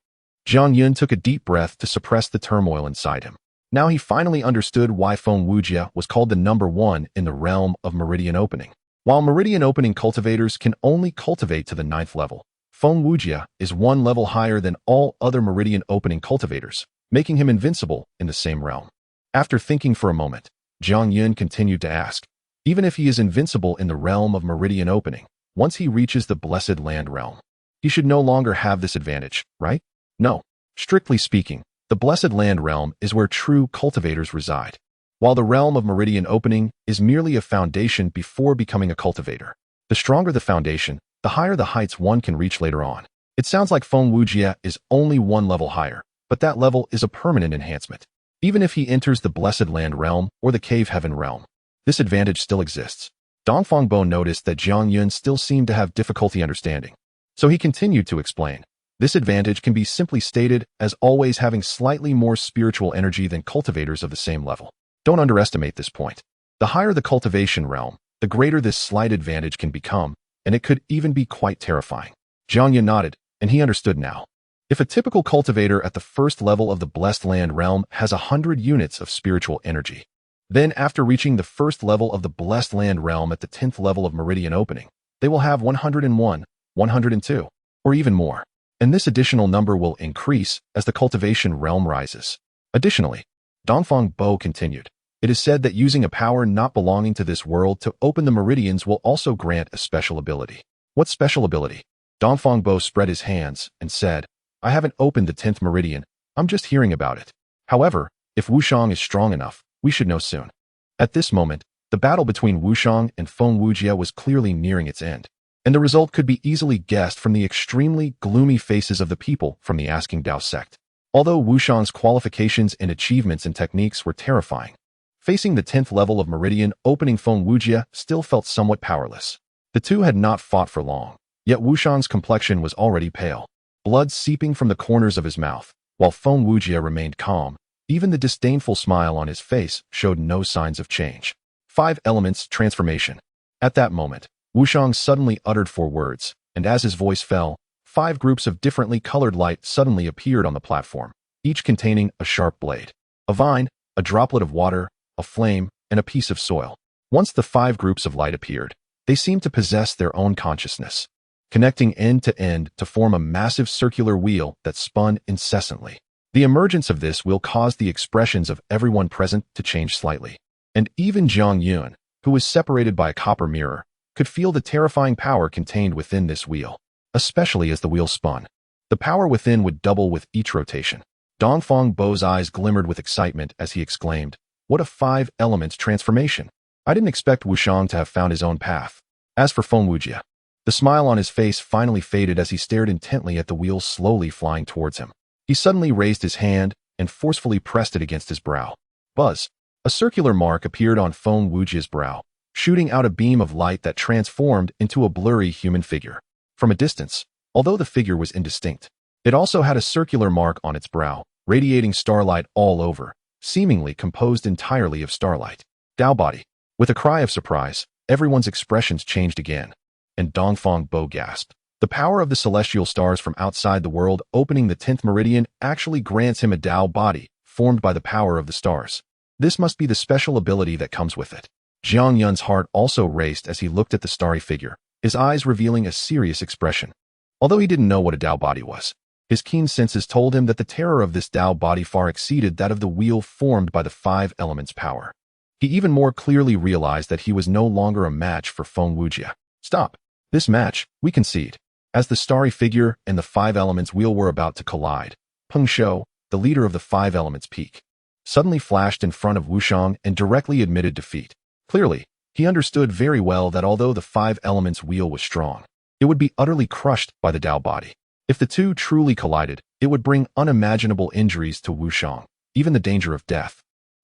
Jiang Yun took a deep breath to suppress the turmoil inside him. Now he finally understood why Feng Wujia was called the number 1 in the realm of meridian opening. While meridian opening cultivators can only cultivate to the 9th level, Feng Wujia is 1 level higher than all other meridian opening cultivators, making him invincible in the same realm. After thinking for a moment, Jiang Yun continued to ask, even if he is invincible in the realm of meridian opening, once he reaches the blessed land realm, he should no longer have this advantage, right? No. Strictly speaking, the blessed land realm is where true cultivators reside, while the realm of meridian opening is merely a foundation before becoming a cultivator. The stronger the foundation, the higher the heights one can reach later on. It sounds like Feng Wujia is only 1 level higher, but that level is a permanent enhancement. Even if he enters the blessed land realm or the cave heaven realm, this advantage still exists. Dongfang Bo noticed that Jiang Yun still seemed to have difficulty understanding, so he continued to explain. This advantage can be simply stated as always having slightly more spiritual energy than cultivators of the same level. Don't underestimate this point. The higher the cultivation realm, the greater this slight advantage can become, and it could even be quite terrifying. Jiang Yun nodded, and he understood now. If a typical cultivator at the first level of the blessed land realm has 100 units of spiritual energy, then after reaching the first level of the blessed land realm at the 10th level of meridian opening, they will have 101, 102, or even more. And this additional number will increase as the cultivation realm rises. Additionally, Dongfang Bo continued, it is said that using a power not belonging to this world to open the meridians will also grant a special ability. What special ability? Dongfang Bo spread his hands and said, I haven't opened the 10th meridian, I'm just hearing about it. However, if Wushang is strong enough, we should know soon. At this moment, the battle between Wushang and Feng Wujia was clearly nearing its end, and the result could be easily guessed from the extremely gloomy faces of the people from the Asking Dao sect. Although Wushang's qualifications and achievements and techniques were terrifying, facing the 10th level of meridian opening Feng Wujia still felt somewhat powerless. The two had not fought for long, yet Wushang's complexion was already pale, blood seeping from the corners of his mouth, while Feng Wujia remained calm. Even the disdainful smile on his face showed no signs of change. 5 elements transformation. At that moment, Wushang suddenly uttered 4 words, and as his voice fell, 5 groups of differently colored light suddenly appeared on the platform, each containing a sharp blade, a vine, a droplet of water, a flame, and a piece of soil. Once the 5 groups of light appeared, they seemed to possess their own consciousness, connecting end to end to form a massive circular wheel that spun incessantly. The emergence of this will caused the expressions of everyone present to change slightly, and even Jiang Yun, who was separated by a copper mirror, could feel the terrifying power contained within this wheel, especially as the wheel spun. The power within would double with each rotation. Dongfang Bo's eyes glimmered with excitement as he exclaimed, what a 5 elements transformation! I didn't expect Wushang to have found his own path. As for Feng Wujia, the smile on his face finally faded as he stared intently at the wheel slowly flying towards him. He suddenly raised his hand and forcefully pressed it against his brow. Buzz! A circular mark appeared on Feng Wujia's brow, shooting out a beam of light that transformed into a blurry human figure. From a distance, although the figure was indistinct, It also had a circular mark on its brow, radiating starlight all over, seemingly composed entirely of starlight. Dao Body. With a cry of surprise, everyone's expressions changed again, and Dongfang Bo gasped. The power of the celestial stars from outside the world opening the 10th meridian actually grants him a Dao body, formed by the power of the stars. This must be the special ability that comes with it. Jiang Yun's heart also raced as he looked at the starry figure, his eyes revealing a serious expression. Although he didn't know what a Dao body was, his keen senses told him that the terror of this Dao body far exceeded that of the wheel formed by the 5 elements' power. He even more clearly realized that he was no longer a match for Feng Wujia. Stop. This match, we concede. As the starry figure and the 5 elements wheel were about to collide, Peng Shou, the leader of the 5 elements peak, suddenly flashed in front of Wushang and directly admitted defeat. Clearly, he understood very well that although the 5 elements wheel was strong, it would be utterly crushed by the Dao body. If the two truly collided, it would bring unimaginable injuries to Wushang, even the danger of death.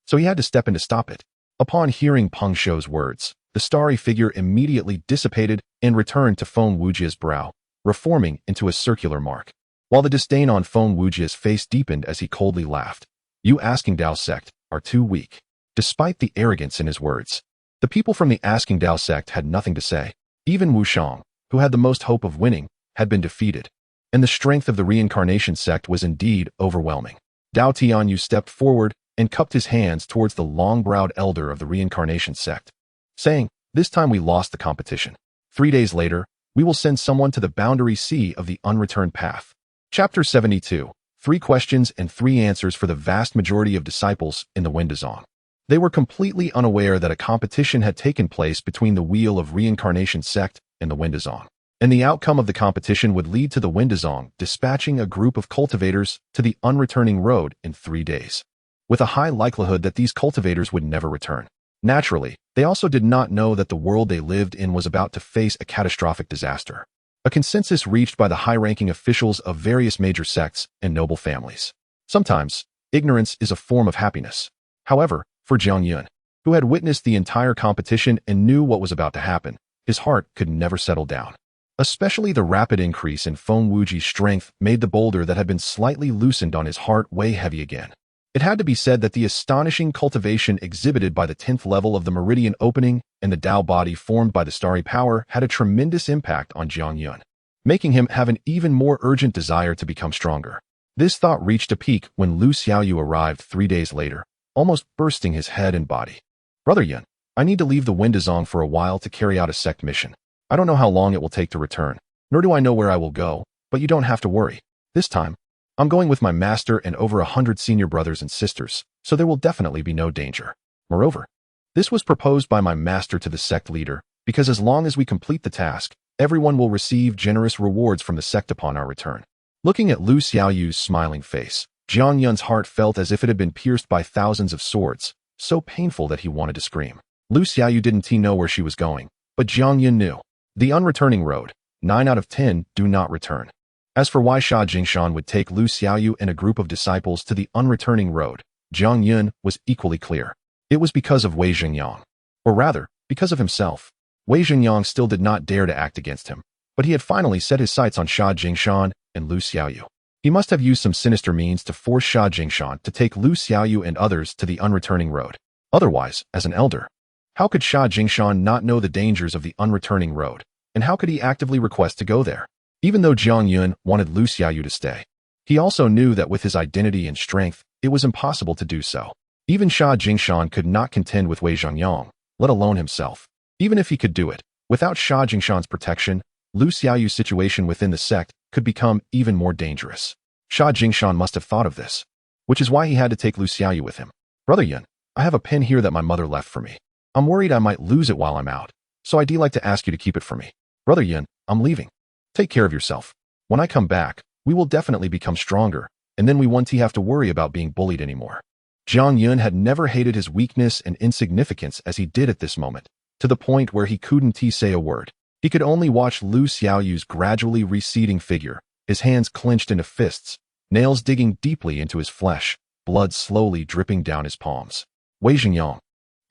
So he had to step in to stop it. Upon hearing Peng Shou's words, the starry figure immediately dissipated and returned to Feng Wujia's brow, reforming into a circular mark. While the disdain on Feng Wujia's face deepened as he coldly laughed, "You Asking Dao sect are too weak." Despite the arrogance in his words, the people from the Asking Dao sect had nothing to say. Even Wushang, who had the most hope of winning, had been defeated, and the strength of the reincarnation sect was indeed overwhelming. Dao Tianyu stepped forward and cupped his hands towards the long-browed elder of the reincarnation sect, saying, "This time we lost the competition. 3 days later, we will send someone to the boundary sea of the unreturned path." Chapter 72. 3 questions and 3 answers for the vast majority of disciples in the Windazong. They were completely unaware that a competition had taken place between the Wheel of Reincarnation sect and the Windazong, and the outcome of the competition would lead to the Windazong dispatching a group of cultivators to the unreturning road in 3 days, with a high likelihood that these cultivators would never return. Naturally, they also did not know that the world they lived in was about to face a catastrophic disaster. A consensus reached by the high-ranking officials of various major sects and noble families. Sometimes, ignorance is a form of happiness. However, for Jiang Yun, who had witnessed the entire competition and knew what was about to happen, his heart could never settle down. Especially the rapid increase in Feng Wuji's strength made the boulder that had been slightly loosened on his heart weigh heavy again. It had to be said that the astonishing cultivation exhibited by the 10th level of the meridian opening and the Dao body formed by the starry power had a tremendous impact on Jiang Yun, making him have an even more urgent desire to become stronger. This thought reached a peak when Lu Xiaoyu arrived 3 days later, almost bursting his head and body. "Brother Yun, I need to leave the Windazong for a while to carry out a sect mission. I don't know how long it will take to return, nor do I know where I will go, but you don't have to worry. This time, I'm going with my master and over 100 senior brothers and sisters, so there will definitely be no danger. Moreover, this was proposed by my master to the sect leader, because as long as we complete the task, everyone will receive generous rewards from the sect upon our return." Looking at Lu Xiaoyu's smiling face, Jiang Yun's heart felt as if it had been pierced by thousands of swords, so painful that he wanted to scream. Lu Xiaoyu didn't know where she was going, but Jiang Yun knew. The unreturning road, 9 out of 10 do not return. As for why Sha Jingshan would take Lu Xiaoyu and a group of disciples to the unreturning road, Jiang Yun was equally clear. It was because of Wei Xingyang. Or rather, because of himself. Wei Xingyang still did not dare to act against him, but he had finally set his sights on Sha Jingshan and Lu Xiaoyu. He must have used some sinister means to force Sha Jingshan to take Lu Xiaoyu and others to the unreturning road. Otherwise, as an elder, how could Sha Jingshan not know the dangers of the unreturning road, and how could he actively request to go there? Even though Jiang Yun wanted Lu Xiaoyu to stay, he also knew that with his identity and strength, it was impossible to do so. Even Sha Jingshan could not contend with Wei Zhengyang, let alone himself. Even if he could do it, without Sha Jingshan's protection, Lu Xiaoyu's situation within the sect could become even more dangerous. Sha Jingshan must have thought of this, which is why he had to take Lu Xiaoyu with him. "Brother Yun, I have a pen here that my mother left for me. I'm worried I might lose it while I'm out, so I'd like to ask you to keep it for me. Brother Yun, I'm leaving. Take care of yourself. When I come back, we will definitely become stronger, and then we won't have to worry about being bullied anymore." Jiang Yun had never hated his weakness and insignificance as he did at this moment, to the point where he couldn't say a word. He could only watch Lu Xiaoyu's gradually receding figure, his hands clenched into fists, nails digging deeply into his flesh, blood slowly dripping down his palms. "Wei Xingyang,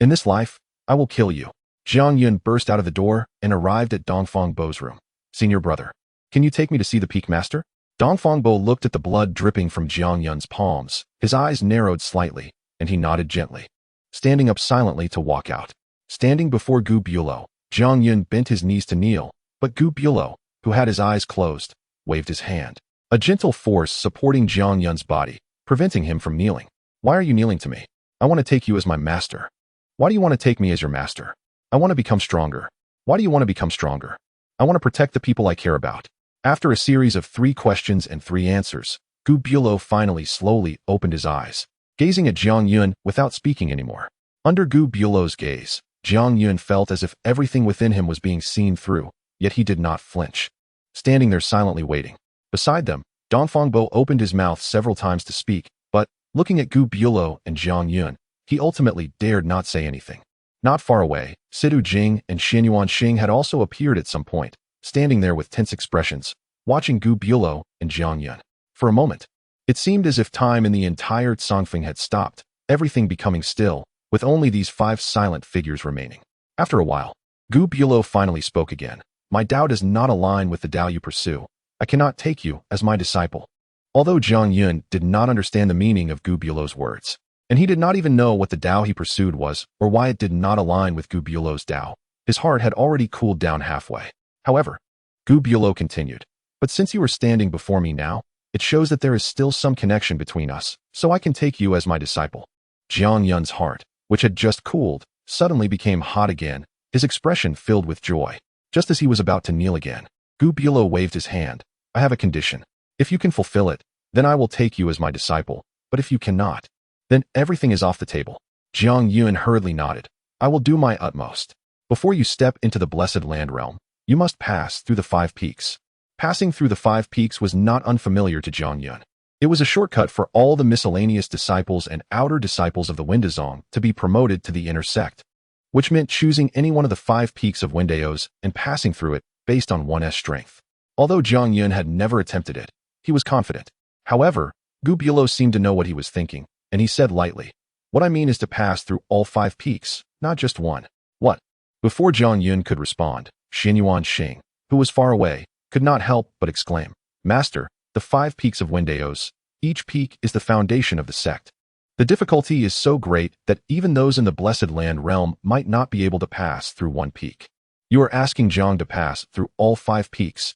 in this life, I will kill you." Jiang Yun burst out of the door and arrived at Dongfang Bo's room. "Senior brother, can you take me to see the Peak Master?" Dongfang Bo looked at the blood dripping from Jiang Yun's palms. His eyes narrowed slightly, and he nodded gently, standing up silently to walk out. Standing before Gu Bulo, Jiang Yun bent his knees to kneel, but Gu Bulo, who had his eyes closed, waved his hand. A gentle force supporting Jiang Yun's body, preventing him from kneeling. Why are you kneeling to me? I want to take you as my master. Why do you want to take me as your master? I want to become stronger. Why do you want to become stronger? I want to protect the people I care about. After a series of 3 questions and 3 answers, Gu Bulo finally slowly opened his eyes, gazing at Jiang Yun without speaking anymore. Under Gu Bulo's gaze, Jiang Yun felt as if everything within him was being seen through, yet he did not flinch, standing there silently waiting. Beside them, Dongfang Bo opened his mouth several times to speak, but, looking at Gu Bulo and Jiang Yun, he ultimately dared not say anything. Not far away, Sidu Jing and Xianyuan Xing had also appeared at some point, standing there with tense expressions, watching Gu Bulo and Jiang Yun. For a moment, it seemed as if time in the entire Congfeng had stopped, everything becoming still, with only these 5 silent figures remaining. After a while, Gu Bulo finally spoke again. My Dao does not align with the Dao you pursue. I cannot take you as my disciple. Although Jiang Yun did not understand the meaning of Gu Bulo's words, and he did not even know what the Dao he pursued was or why it did not align with Gu Bulo's Dao, his heart had already cooled down halfway. However, Gu Bulo continued, but since you are standing before me now, it shows that there is still some connection between us, so I can take you as my disciple. Jiang Yun's heart, which had just cooled, suddenly became hot again, his expression filled with joy. Just as he was about to kneel again, Gu Bulo waved his hand. I have a condition. If you can fulfill it, then I will take you as my disciple, but if you cannot, then everything is off the table. Jiang Yun hurriedly nodded. I will do my utmost. Before you step into the blessed land realm, you must pass through the 5 peaks. Passing through the 5 peaks was not unfamiliar to Jiang Yun. It was a shortcut for all the miscellaneous disciples and outer disciples of the Windazong to be promoted to the inner sect, which meant choosing any one of the 5 peaks of Windaos and passing through it based on one's strength. Although Jiang Yun had never attempted it, he was confident. However, Gu Bulo seemed to know what he was thinking, and he said lightly, what I mean is to pass through all 5 peaks, not just one. What? Before Jiang Yun could respond, Xianyuan Xing, who was far away, could not help but exclaim, Master, the 5 peaks of Windaos, each peak is the foundation of the sect. The difficulty is so great that even those in the Blessed Land realm might not be able to pass through one peak. You are asking Jiang to pass through all 5 peaks,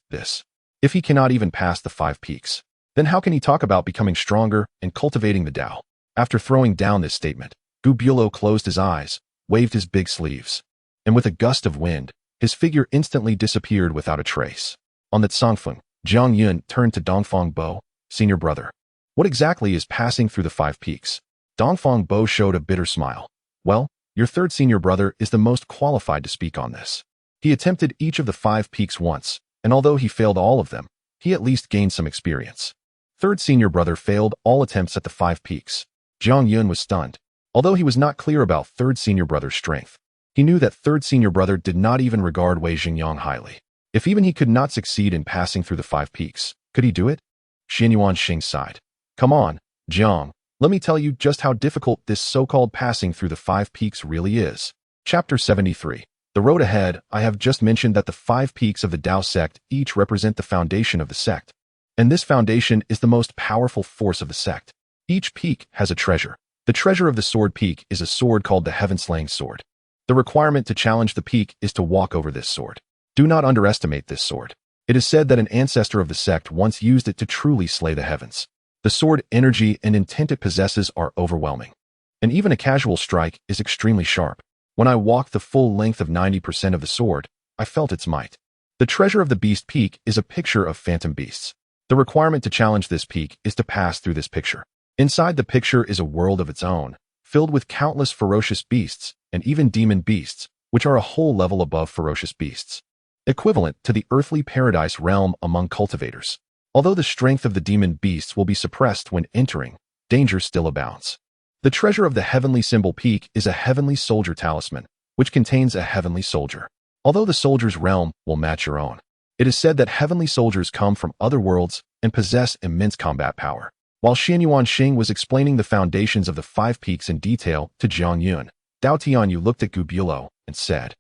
if he cannot even pass the 5 peaks, then how can he talk about becoming stronger and cultivating the Dao? After throwing down this statement, Gu Bulo closed his eyes, waved his big sleeves, and with a gust of wind, his figure instantly disappeared without a trace. On the Congfeng, Jiang Yun turned to Dongfang Bo, senior brother. What exactly is passing through the 5 peaks? Dongfang Bo showed a bitter smile. Well, your 3rd senior brother is the most qualified to speak on this. He attempted each of the 5 peaks once, and although he failed all of them, he at least gained some experience. 3rd senior brother failed all attempts at the 5 peaks. Jiang Yun was stunned. Although he was not clear about 3rd senior brother's strength, he knew that 3rd senior brother did not even regard Wei Xingyang highly. If even he could not succeed in passing through the 5 peaks, could he do it? Xianyuan Xing sighed. Come on, Jiang, let me tell you just how difficult this so-called passing through the 5 peaks really is. Chapter 73. The road ahead. I have just mentioned that the 5 peaks of the Dao sect each represent the foundation of the sect, and this foundation is the most powerful force of the sect. Each peak has a treasure. The treasure of the sword peak is a sword called the Heaven-Slaying Sword. The requirement to challenge the peak is to walk over this sword. Do not underestimate this sword. It is said that an ancestor of the sect once used it to truly slay the heavens. The sword energy and intent it possesses are overwhelming, and even a casual strike is extremely sharp. When I walked the full length of 90% of the sword, I felt its might. The treasure of the beast peak is a picture of phantom beasts. The requirement to challenge this peak is to pass through this picture. Inside the picture is a world of its own, filled with countless ferocious beasts and even demon beasts, which are a whole level above ferocious beasts, equivalent to the earthly paradise realm among cultivators. Although the strength of the demon beasts will be suppressed when entering, danger still abounds. The treasure of the heavenly symbol peak is a heavenly soldier talisman, which contains a heavenly soldier. Although the soldier's realm will match your own, it is said that heavenly soldiers come from other worlds and possess immense combat power. While Xianyuan Xing was explaining the foundations of the 5 peaks in detail to Jiang Yun, Dao Tianyu looked at Gu Bulo and said,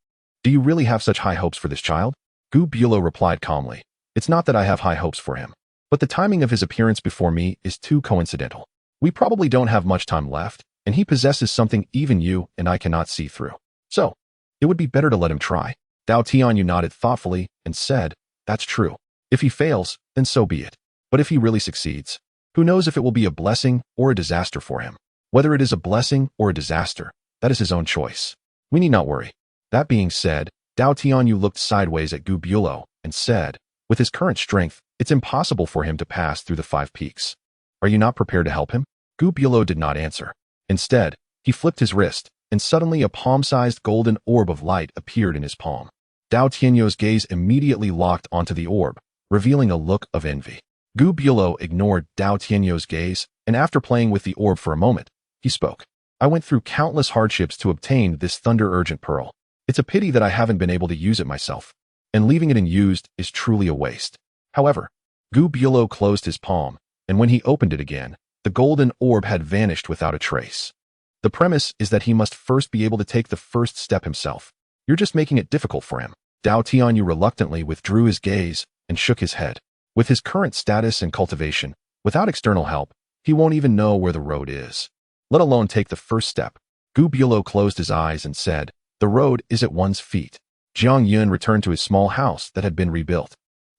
Do you really have such high hopes for this child? Gu Bulo replied calmly, It's not that I have high hopes for him, but the timing of his appearance before me is too coincidental. We probably don't have much time left, and he possesses something even you and I cannot see through. So, it would be better to let him try." Dao Tianyu nodded thoughtfully and said, "That's true. If he fails, then so be it. But if he really succeeds, who knows if it will be a blessing or a disaster for him? Whether it is a blessing or a disaster, that is his own choice. We need not worry." That being said, Dao Tianyu looked sideways at Gu Bulo and said, "With his current strength, it's impossible for him to pass through the 5 peaks. Are you not prepared to help him?" Gu Bulo did not answer. Instead, he flipped his wrist, and suddenly a palm-sized golden orb of light appeared in his palm. Dao Tianyu's gaze immediately locked onto the orb, revealing a look of envy. Gu Bulo ignored Dao Tianyu's gaze, and after playing with the orb for a moment, he spoke. "I went through countless hardships to obtain this thunder-urgent pearl. It's a pity that I haven't been able to use it myself, and leaving it unused is truly a waste." However, Gu Bulo closed his palm, and when he opened it again, the golden orb had vanished without a trace. The premise is that he must first be able to take the first step himself. You're just making it difficult for him. Dao Tianyu reluctantly withdrew his gaze and shook his head. With his current status and cultivation, without external help, he won't even know where the road is, let alone take the first step. Gu Bulo closed his eyes and said, "The road is at one's feet." Jiang Yun returned to his small house that had been rebuilt.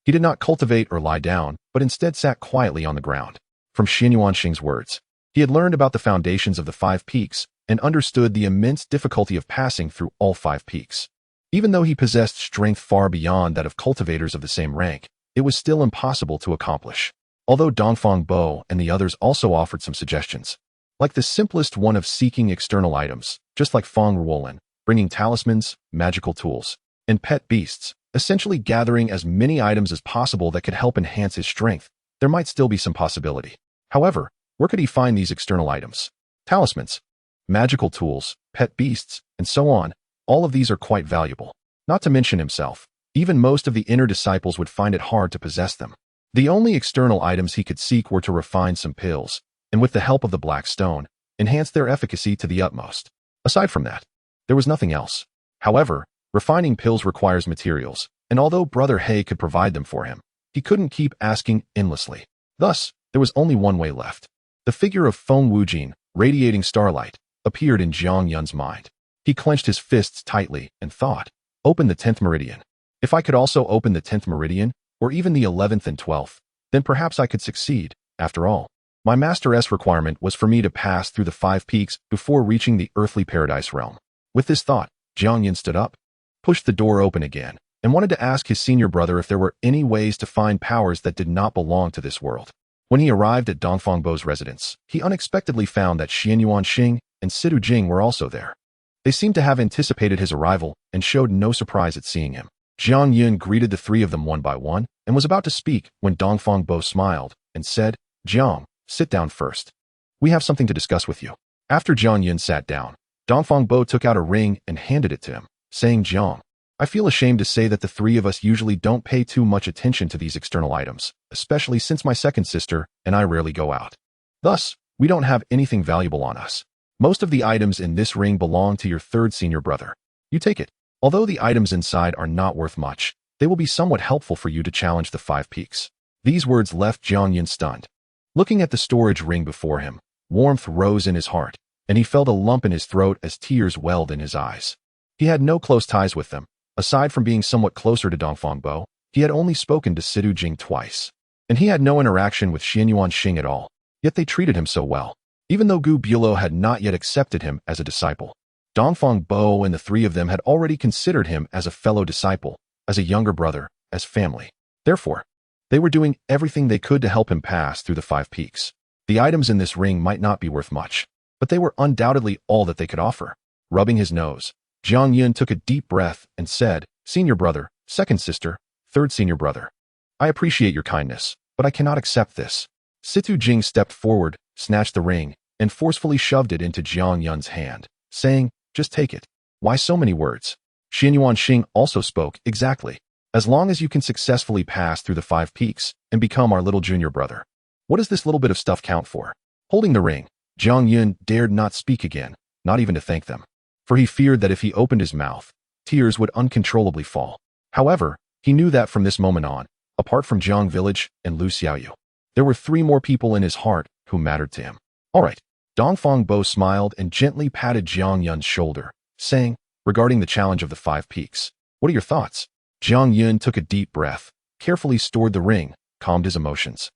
He did not cultivate or lie down, but instead sat quietly on the ground. From Xianyuanxing's words, he had learned about the foundations of the 5 peaks and understood the immense difficulty of passing through all 5 peaks. Even though he possessed strength far beyond that of cultivators of the same rank, it was still impossible to accomplish. Although Dongfang Bo and the others also offered some suggestions, like the simplest one of seeking external items, just like Feng Ruolin, bringing talismans, magical tools, and pet beasts, essentially gathering as many items as possible that could help enhance his strength, there might still be some possibility. However, where could he find these external items? Talismans, magical tools, pet beasts, and so on. All of these are quite valuable. Not to mention himself. Even most of the inner disciples would find it hard to possess them. The only external items he could seek were to refine some pills, and with the help of the black stone, enhance their efficacy to the utmost. Aside from that, there was nothing else. However, refining pills requires materials, and although Brother He could provide them for him, he couldn't keep asking endlessly. Thus, there was only one way left. The figure of Feng Wujin, radiating starlight, appeared in Jiang Yun's mind. He clenched his fists tightly and thought, "Open the 10th meridian. If I could also open the 10th meridian, or even the 11th and 12th, then perhaps I could succeed. After all, my Master's requirement was for me to pass through the 5 peaks before reaching the earthly paradise realm." With this thought, Jiang Yun stood up, pushed the door open again, and wanted to ask his senior brother if there were any ways to find powers that did not belong to this world. When he arrived at Dongfang Bo's residence, he unexpectedly found that Xianyuanxing and Sidu Jing were also there. They seemed to have anticipated his arrival and showed no surprise at seeing him. Jiang Yun greeted the 3 of them one by one and was about to speak when Dongfang Bo smiled and said, "Jiang, sit down first. We have something to discuss with you." After Jiang Yun sat down, Dongfang Bo took out a ring and handed it to him, saying, "Jiang, I feel ashamed to say that the 3 of us usually don't pay too much attention to these external items, especially since my second sister and I rarely go out. Thus, we don't have anything valuable on us. Most of the items in this ring belong to your 3rd senior brother. You take it. Although the items inside are not worth much, they will be somewhat helpful for you to challenge the 5 peaks." These words left Jiang Yun stunned. Looking at the storage ring before him, warmth rose in his heart, and he felt a lump in his throat as tears welled in his eyes. He had no close ties with them. Aside from being somewhat closer to Dongfang Bo, he had only spoken to Sidu Jing twice, and he had no interaction with Xianyuanxing at all, yet they treated him so well. Even though Gu Bulo had not yet accepted him as a disciple, Dongfang Bo and the 3 of them had already considered him as a fellow disciple, as a younger brother, as family. Therefore, they were doing everything they could to help him pass through the 5 peaks. The items in this ring might not be worth much, but they were undoubtedly all that they could offer. Rubbing his nose, Jiang Yun took a deep breath and said, "Senior brother, second sister, 3rd senior brother, I appreciate your kindness, but I cannot accept this." Situ Jing stepped forward, snatched the ring, and forcefully shoved it into Jiang Yun's hand, saying, "Just take it. Why so many words?" Xianyuanxing also spoke, "Exactly. As long as you can successfully pass through the 5 peaks and become our little junior brother. What does this little bit of stuff count for?" Holding the ring, Jiang Yun dared not speak again, not even to thank them, for he feared that if he opened his mouth, tears would uncontrollably fall. However, he knew that from this moment on, apart from Jiang Village and Lu Xiaoyu, There were 3 more people in his heart who mattered to him. All right. Dongfang Bo smiled and gently patted Jiang Yun's shoulder, saying, regarding the challenge of the 5 peaks, what are your thoughts? Jiang Yun took a deep breath, carefully stored the ring, calmed his emotions,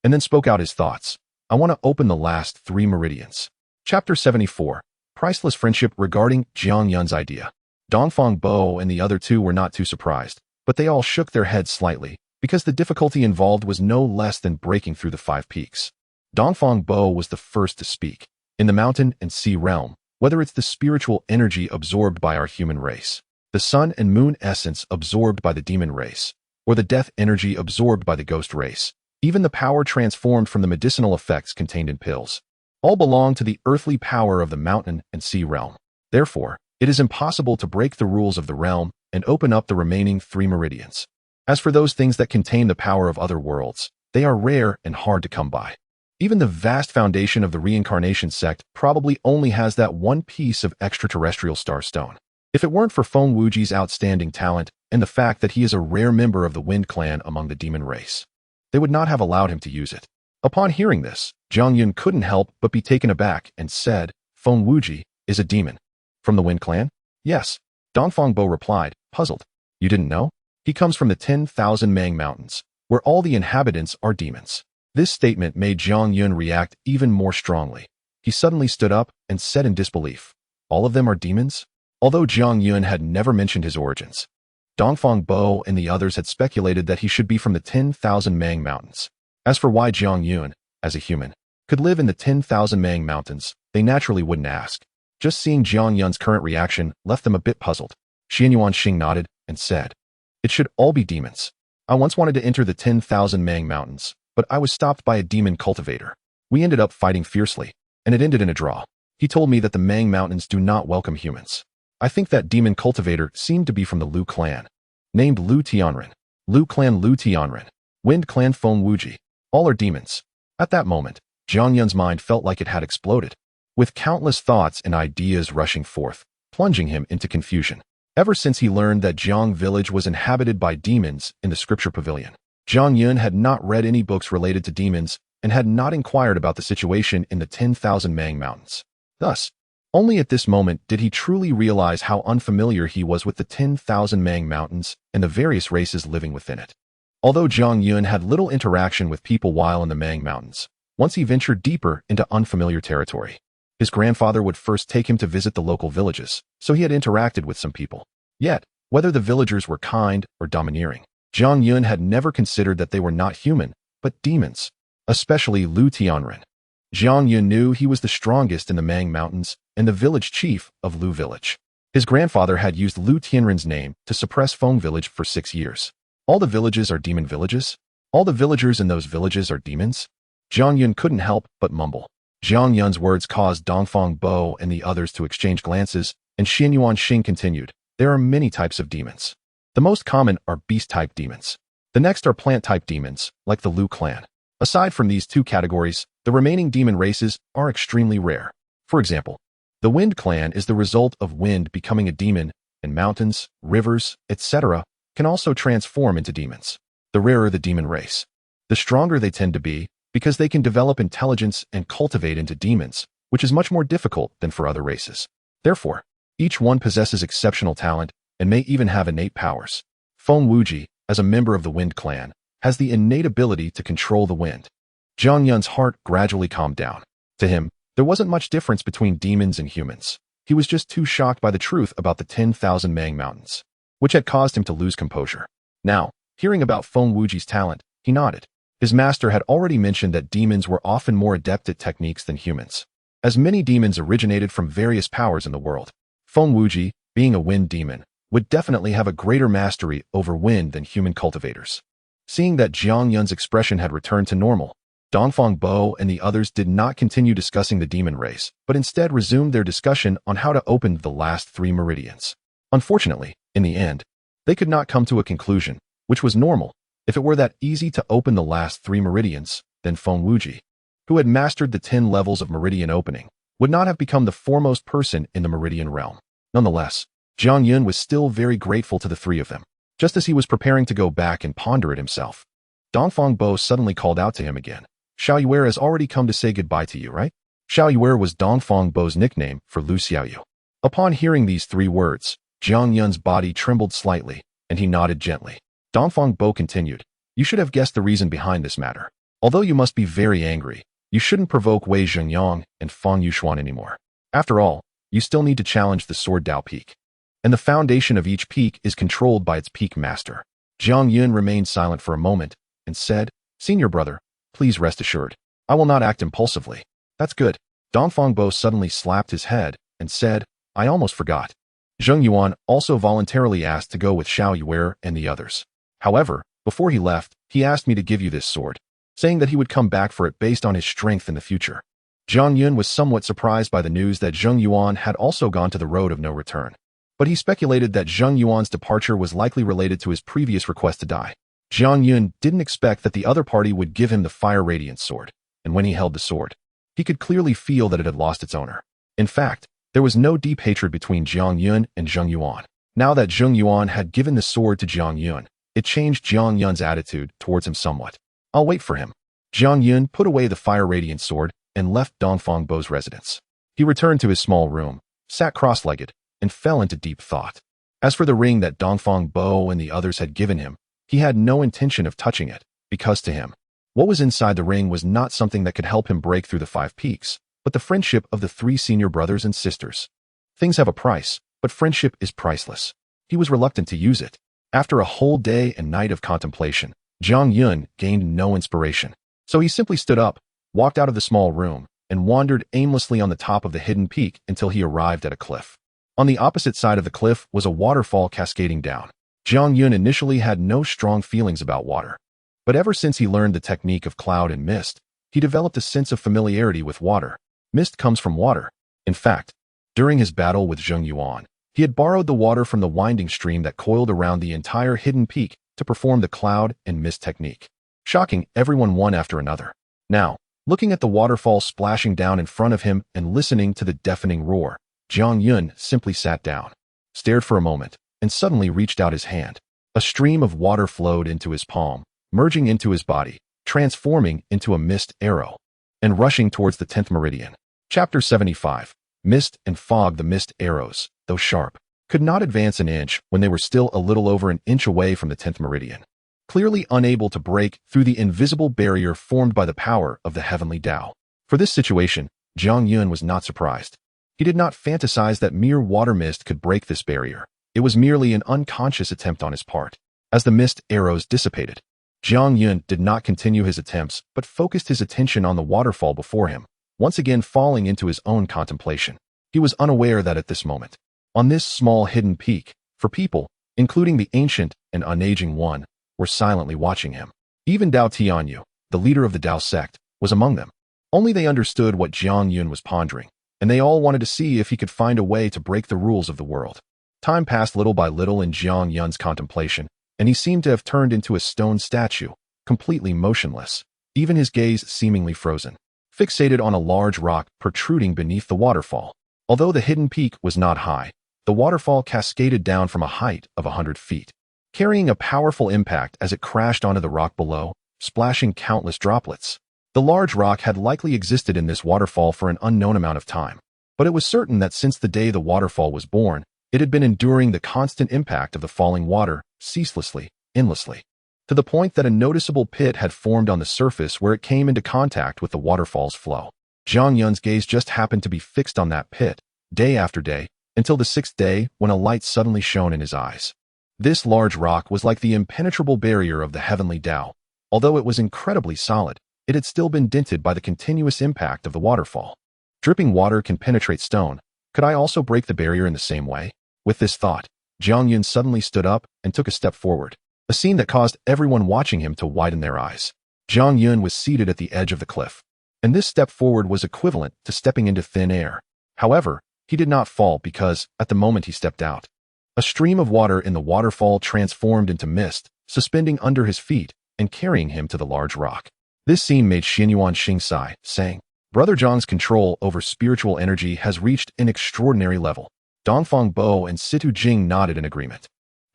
and then spoke out his thoughts. I want to open the last 3 meridians. Chapter 74. Priceless Friendship. Regarding Jiang Yun's idea, Dongfang Bo and the other 2 were not too surprised, but they all shook their heads slightly, because the difficulty involved was no less than breaking through the 5 peaks. Dongfang Bo was the first to speak. In the mountain and sea realm, whether it's the spiritual energy absorbed by our human race, the sun and moon essence absorbed by the demon race, or the death energy absorbed by the ghost race, even the power transformed from the medicinal effects contained in pills, all belong to the earthly power of the mountain and sea realm. Therefore, it is impossible to break the rules of the realm and open up the remaining 3 meridians. As for those things that contain the power of other worlds, they are rare and hard to come by. Even the vast foundation of the reincarnation sect probably only has that 1 piece of extraterrestrial star stone. If it weren't for Feng Wuji's outstanding talent and the fact that he is a rare member of the Wind Clan among the demon race, they would not have allowed him to use it. Upon hearing this, Jiang Yun couldn't help but be taken aback and said, Feng Wuji is a demon. From the Wind Clan? Yes. Dongfang Bo replied, puzzled. You didn't know? He comes from the 10,000 Mang Mountains, where all the inhabitants are demons. This statement made Jiang Yun react even more strongly. He suddenly stood up and said in disbelief, all of them are demons? Although Jiang Yun had never mentioned his origins, Dongfang Bo and the others had speculated that he should be from the 10,000 Mang Mountains. As for why Jiang Yun, as a human, could live in the 10,000 Mang Mountains, they naturally wouldn't ask. Just seeing Jiang Yun's current reaction left them a bit puzzled. Xianyuan Xing nodded and said, it should all be demons. I once wanted to enter the 10,000 Mang Mountains, but I was stopped by a demon cultivator. We ended up fighting fiercely, and it ended in a draw. He told me that the Mang Mountains do not welcome humans. I think that demon cultivator seemed to be from the Lu clan, named Lu Tianren. Lu clan Lu Tianren. Wind clan Feng Wuji. All are demons. At that moment, Jiang Yun's mind felt like it had exploded, with countless thoughts and ideas rushing forth, plunging him into confusion. Ever since he learned that Jiang village was inhabited by demons in the scripture pavilion, Jiang Yun had not read any books related to demons and had not inquired about the situation in the 10,000 Mang Mountains. Thus, only at this moment did he truly realize how unfamiliar he was with the 10,000 Mang Mountains and the various races living within it. Although Jiang Yun had little interaction with people while in the Mang Mountains, once he ventured deeper into unfamiliar territory, his grandfather would first take him to visit the local villages, so he had interacted with some people. Yet, whether the villagers were kind or domineering, Jiang Yun had never considered that they were not human, but demons, especially Lu Tianren. Jiang Yun knew he was the strongest in the Mang Mountains and the village chief of Lu Village. His grandfather had used Lu Tianren's name to suppress Feng Village for 6 years. All the villages are demon villages? All the villagers in those villages are demons? Jiang Yun couldn't help but mumble. Jiang Yun's words caused Dongfang Bo and the others to exchange glances, and Xianyuan Xing continued, there are many types of demons. The most common are beast-type demons. The next are plant-type demons, like the Lu clan. Aside from these 2 categories, the remaining demon races are extremely rare. For example, the Wind clan is the result of wind becoming a demon, and mountains, rivers, etc. can also transform into demons. The rarer the demon race, the stronger they tend to be, because they can develop intelligence and cultivate into demons, which is much more difficult than for other races. Therefore, each one possesses exceptional talent and may even have innate powers. Feng Wuji, as a member of the Wind clan, has the innate ability to control the wind. Jiang Yun's heart gradually calmed down. To him, there wasn't much difference between demons and humans. He was just too shocked by the truth about the 10,000 Mang Mountains, which had caused him to lose composure. Now, hearing about Feng Wuji's talent, he nodded. His master had already mentioned that demons were often more adept at techniques than humans, as many demons originated from various powers in the world. Feng Wuji, being a wind demon, would definitely have a greater mastery over wind than human cultivators. Seeing that Jiang Yun's expression had returned to normal, Dongfang Bo and the others did not continue discussing the demon race, but instead resumed their discussion on how to open the last 3 meridians. Unfortunately, in the end, they could not come to a conclusion, which was normal. If it were that easy to open the last 3 meridians, then Feng Wuji, who had mastered the 10 levels of meridian opening, would not have become the foremost person in the meridian realm. Nonetheless, Jiang Yun was still very grateful to the 3 of them. Just as he was preparing to go back and ponder it himself, Dongfang Bo suddenly called out to him again. Xiao Yuer has already come to say goodbye to you, right? Xiao Yuer was Dongfang Bo's nickname for Lu Xiaoyu. Upon hearing these 3 words, Jiang Yun's body trembled slightly, and he nodded gently. Dongfang Bo continued, you should have guessed the reason behind this matter. Although you must be very angry, you shouldn't provoke Wei Zhengyang and Fang Yuxuan anymore. After all, you still need to challenge the Sword Dao Peak. And the foundation of each peak is controlled by its peak master. Jiang Yun remained silent for a moment and said, Senior brother, please rest assured. I will not act impulsively. That's good. Dongfang Bo suddenly slapped his head and said, I almost forgot. Zheng Yuan also voluntarily asked to go with Xiao Yuer and the others. However, before he left, he asked me to give you this sword, saying that he would come back for it based on his strength in the future. Jiang Yun was somewhat surprised by the news that Zheng Yuan had also gone to the road of no return. But he speculated that Zheng Yuan's departure was likely related to his previous request to die. Jiang Yun didn't expect that the other party would give him the Fire Radiance sword, and when he held the sword, he could clearly feel that it had lost its owner. In fact, there was no deep hatred between Jiang Yun and Zheng Yuan. Now that Zheng Yuan had given the sword to Jiang Yun, it changed Jiang Yun's attitude towards him somewhat. I'll wait for him. Jiang Yun put away the Fire Radiance sword and left Dongfang Bo's residence. He returned to his small room, sat cross-legged, and fell into deep thought. As for the ring that Dongfang Bo and the others had given him, he had no intention of touching it, because to him, what was inside the ring was not something that could help him break through the 5 peaks, but the friendship of the 3 senior brothers and sisters. Things have a price, but friendship is priceless. He was reluctant to use it. After a whole day and night of contemplation, Jiang Yun gained no inspiration. So he simply stood up, walked out of the small room, and wandered aimlessly on the top of the hidden peak until he arrived at a cliff. On the opposite side of the cliff was a waterfall cascading down. Jiang Yun initially had no strong feelings about water. But ever since he learned the technique of cloud and mist, he developed a sense of familiarity with water. Mist comes from water. In fact, during his battle with Zheng Yuan, he had borrowed the water from the winding stream that coiled around the entire hidden peak to perform the cloud and mist technique, shocking everyone one after another. Now, looking at the waterfall splashing down in front of him and listening to the deafening roar, Jiang Yun simply sat down, stared for a moment, and suddenly reached out his hand. A stream of water flowed into his palm, merging into his body, transforming into a mist arrow, and rushing towards the 10th meridian. Chapter 75. Mist and fog. The mist arrows, though sharp, could not advance an inch when they were still a little over an inch away from the 10th meridian. Clearly unable to break through the invisible barrier formed by the power of the Heavenly Dao. For this situation, Jiang Yun was not surprised. He did not fantasize that mere water mist could break this barrier. It was merely an unconscious attempt on his part. As the mist arrows dissipated, Jiang Yun did not continue his attempts but focused his attention on the waterfall before him, once again falling into his own contemplation. He was unaware that at this moment, on this small hidden peak, for people, including the ancient and unaging one, were silently watching him. Even Dao Tianyu, the leader of the Dao sect, was among them. Only they understood what Jiang Yun was pondering, and they all wanted to see if he could find a way to break the rules of the world. Time passed little by little in Jiang Yun's contemplation, and he seemed to have turned into a stone statue, completely motionless, even his gaze seemingly frozen, fixated on a large rock protruding beneath the waterfall. Although the hidden peak was not high, the waterfall cascaded down from a height of 100 feet, carrying a powerful impact as it crashed onto the rock below, splashing countless droplets. The large rock had likely existed in this waterfall for an unknown amount of time, but it was certain that since the day the waterfall was born, it had been enduring the constant impact of the falling water, ceaselessly, endlessly, to the point that a noticeable pit had formed on the surface where it came into contact with the waterfall's flow. Jiang Yun's gaze just happened to be fixed on that pit, day after day, until the 6th day when a light suddenly shone in his eyes. This large rock was like the impenetrable barrier of the Heavenly Dao. Although it was incredibly solid, it had still been dented by the continuous impact of the waterfall. Dripping water can penetrate stone. Could I also break the barrier in the same way? With this thought, Jiang Yun suddenly stood up and took a step forward, a scene that caused everyone watching him to widen their eyes. Jiang Yun was seated at the edge of the cliff, and this step forward was equivalent to stepping into thin air. However, he did not fall because, at the moment he stepped out, a stream of water in the waterfall transformed into mist, suspending under his feet and carrying him to the large rock. This scene made Xinyuan Xing sigh, saying, Brother Zhang's control over spiritual energy has reached an extraordinary level. Dongfang Bo and Situ Jing nodded in agreement.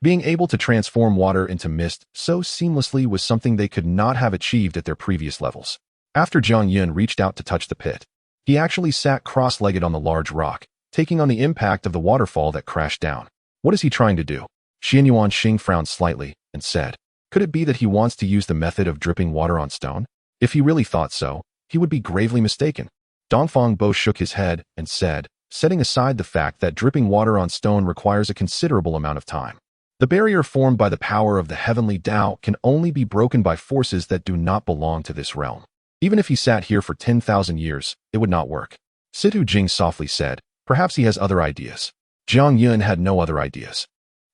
Being able to transform water into mist so seamlessly was something they could not have achieved at their previous levels. After Jiang Yun reached out to touch the pit, he actually sat cross-legged on the large rock, taking on the impact of the waterfall that crashed down. What is he trying to do? Xianyuan Xing frowned slightly and said, could it be that he wants to use the method of dripping water on stone? If he really thought so, he would be gravely mistaken. Dongfang Bo shook his head and said, setting aside the fact that dripping water on stone requires a considerable amount of time. The barrier formed by the power of the Heavenly Dao can only be broken by forces that do not belong to this realm. Even if he sat here for 10,000 years, it would not work. Situ Jing softly said, perhaps he has other ideas. Jiang Yun had no other ideas.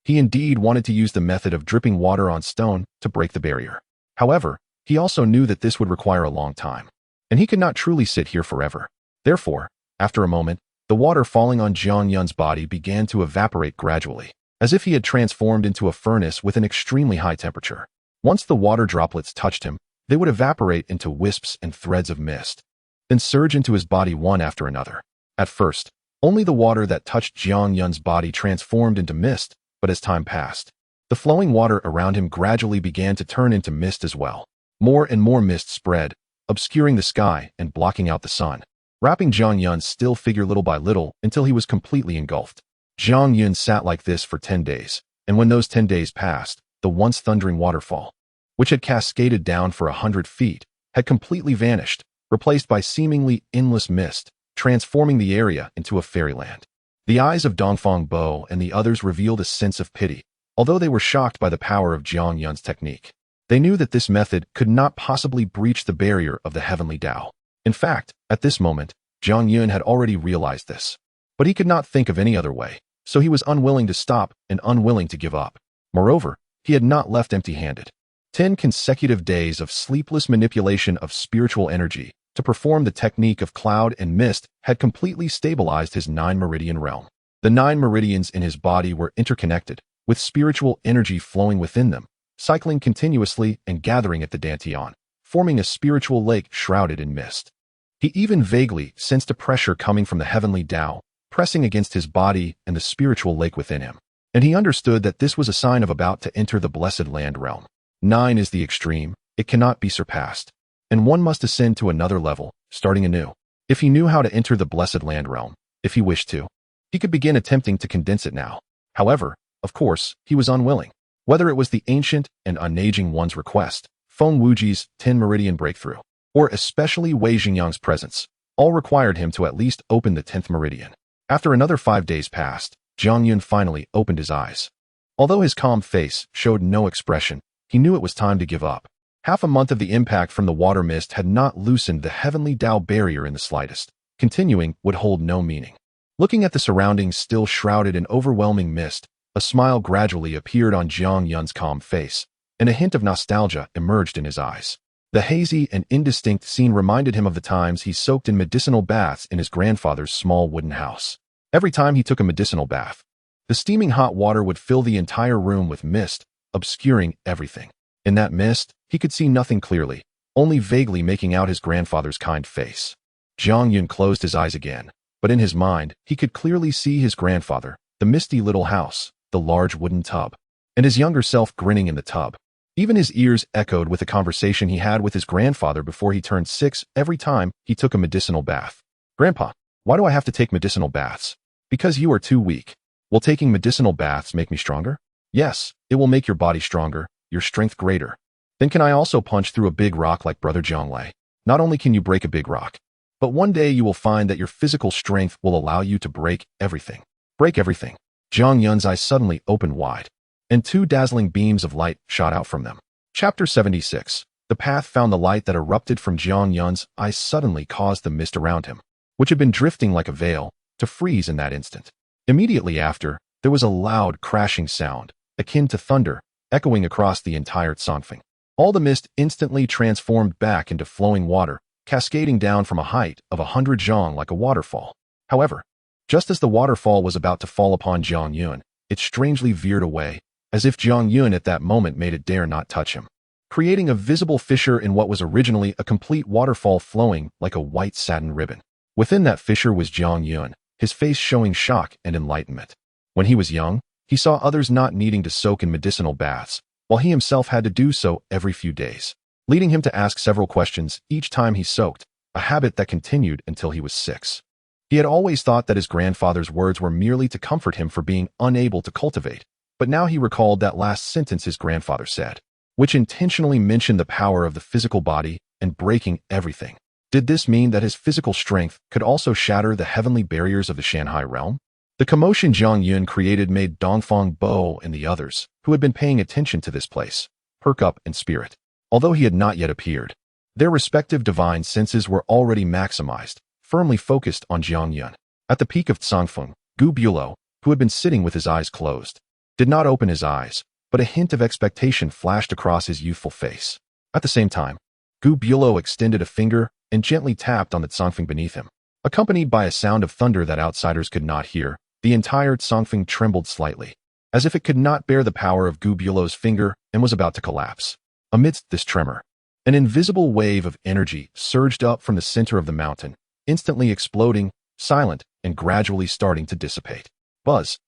He indeed wanted to use the method of dripping water on stone to break the barrier. However, he also knew that this would require a long time, and he could not truly sit here forever. Therefore, after a moment, the water falling on Jiang Yun's body began to evaporate gradually, as if he had transformed into a furnace with an extremely high temperature. Once the water droplets touched him, they would evaporate into wisps and threads of mist, then surge into his body one after another. At first, only the water that touched Jiang Yun's body transformed into mist, but as time passed, the flowing water around him gradually began to turn into mist as well. More and more mist spread, obscuring the sky and blocking out the sun, wrapping Jiang Yun's still figure little by little until he was completely engulfed. Jiang Yun sat like this for 10 days, and when those 10 days passed, the once thundering waterfall, which had cascaded down for 100 feet, had completely vanished, replaced by seemingly endless mist, transforming the area into a fairyland. The eyes of Dongfang Bo and the others revealed a sense of pity, although they were shocked by the power of Jiang Yun's technique. They knew that this method could not possibly breach the barrier of the Heavenly Dao. In fact, at this moment, Jiang Yun had already realized this. But he could not think of any other way, so he was unwilling to stop and unwilling to give up. Moreover, he had not left empty-handed. 10 consecutive days of sleepless manipulation of spiritual energy to perform the technique of cloud and mist had completely stabilized his 9-meridian realm. The 9 meridians in his body were interconnected, with spiritual energy flowing within them, cycling continuously and gathering at the dantian, forming a spiritual lake shrouded in mist. He even vaguely sensed a pressure coming from the Heavenly Dao, pressing against his body and the spiritual lake within him, and he understood that this was a sign of about to enter the blessed land realm. 9 is the extreme, it cannot be surpassed, and one must ascend to another level, starting anew. If he knew how to enter the blessed land realm, if he wished to, he could begin attempting to condense it now. However, of course, he was unwilling. Whether it was the ancient and unaging one's request, Feng Wuji's 10-meridian breakthrough, or especially Wei Xingyang's presence, all required him to at least open the 10th meridian. After another 5 days passed, Jiang Yun finally opened his eyes. Although his calm face showed no expression, he knew it was time to give up. Half a month of the impact from the water mist had not loosened the Heavenly Dao barrier in the slightest. Continuing would hold no meaning. Looking at the surroundings still shrouded in overwhelming mist, a smile gradually appeared on Jiang Yun's calm face, and a hint of nostalgia emerged in his eyes. The hazy and indistinct scene reminded him of the times he soaked in medicinal baths in his grandfather's small wooden house. Every time he took a medicinal bath, the steaming hot water would fill the entire room with mist, obscuring everything. In that mist, he could see nothing clearly, only vaguely making out his grandfather's kind face. Jiang Yun closed his eyes again, but in his mind, he could clearly see his grandfather, the misty little house, the large wooden tub, and his younger self grinning in the tub. Even his ears echoed with the conversation he had with his grandfather before he turned 6 every time he took a medicinal bath. Grandpa, why do I have to take medicinal baths? Because you are too weak. Will taking medicinal baths make me stronger? Yes, it will make your body stronger, your strength greater. Then can I also punch through a big rock like Brother Zhonglei? Not only can you break a big rock, but one day you will find that your physical strength will allow you to break everything. Break everything. Jiang Yun's eyes suddenly opened wide, and 2 dazzling beams of light shot out from them. Chapter 76. The path found the light that erupted from Jiang Yun's eyes suddenly caused the mist around him, which had been drifting like a veil, to freeze in that instant. Immediately after, there was a loud crashing sound, akin to thunder, echoing across the entire Songfeng. All the mist instantly transformed back into flowing water, cascading down from a height of 100 zhang like a waterfall. However, just as the waterfall was about to fall upon Jiang Yun, it strangely veered away, as if Jiang Yun at that moment made it dare not touch him, creating a visible fissure in what was originally a complete waterfall flowing like a white satin ribbon. Within that fissure was Jiang Yun, his face showing shock and enlightenment. When he was young, He saw others not needing to soak in medicinal baths, while he himself had to do so every few days, leading him to ask several questions each time he soaked, a habit that continued until he was 6. He had always thought that his grandfather's words were merely to comfort him for being unable to cultivate, but now he recalled that last sentence his grandfather said, which intentionally mentioned the power of the physical body and breaking everything. Did this mean that his physical strength could also shatter the heavenly barriers of the Shanghai realm? The commotion Zhang Yun created made Dongfang Bo and the others, who had been paying attention to this place, perk up in spirit. Although he had not yet appeared, their respective divine senses were already maximized, firmly focused on Zhang Yun. At the peak of Tsangfeng, Gu Bulo, who had been sitting with his eyes closed, did not open his eyes, but a hint of expectation flashed across his youthful face. At the same time, Gu Bulo extended a finger and gently tapped on the Tsangfeng beneath him. Accompanied by a sound of thunder that outsiders could not hear, the entire Tsangfeng trembled slightly, as if it could not bear the power of Gu Bulo's finger and was about to collapse. Amidst this tremor, an invisible wave of energy surged up from the center of the mountain, instantly exploding, silent, and gradually starting to dissipate. Buzz.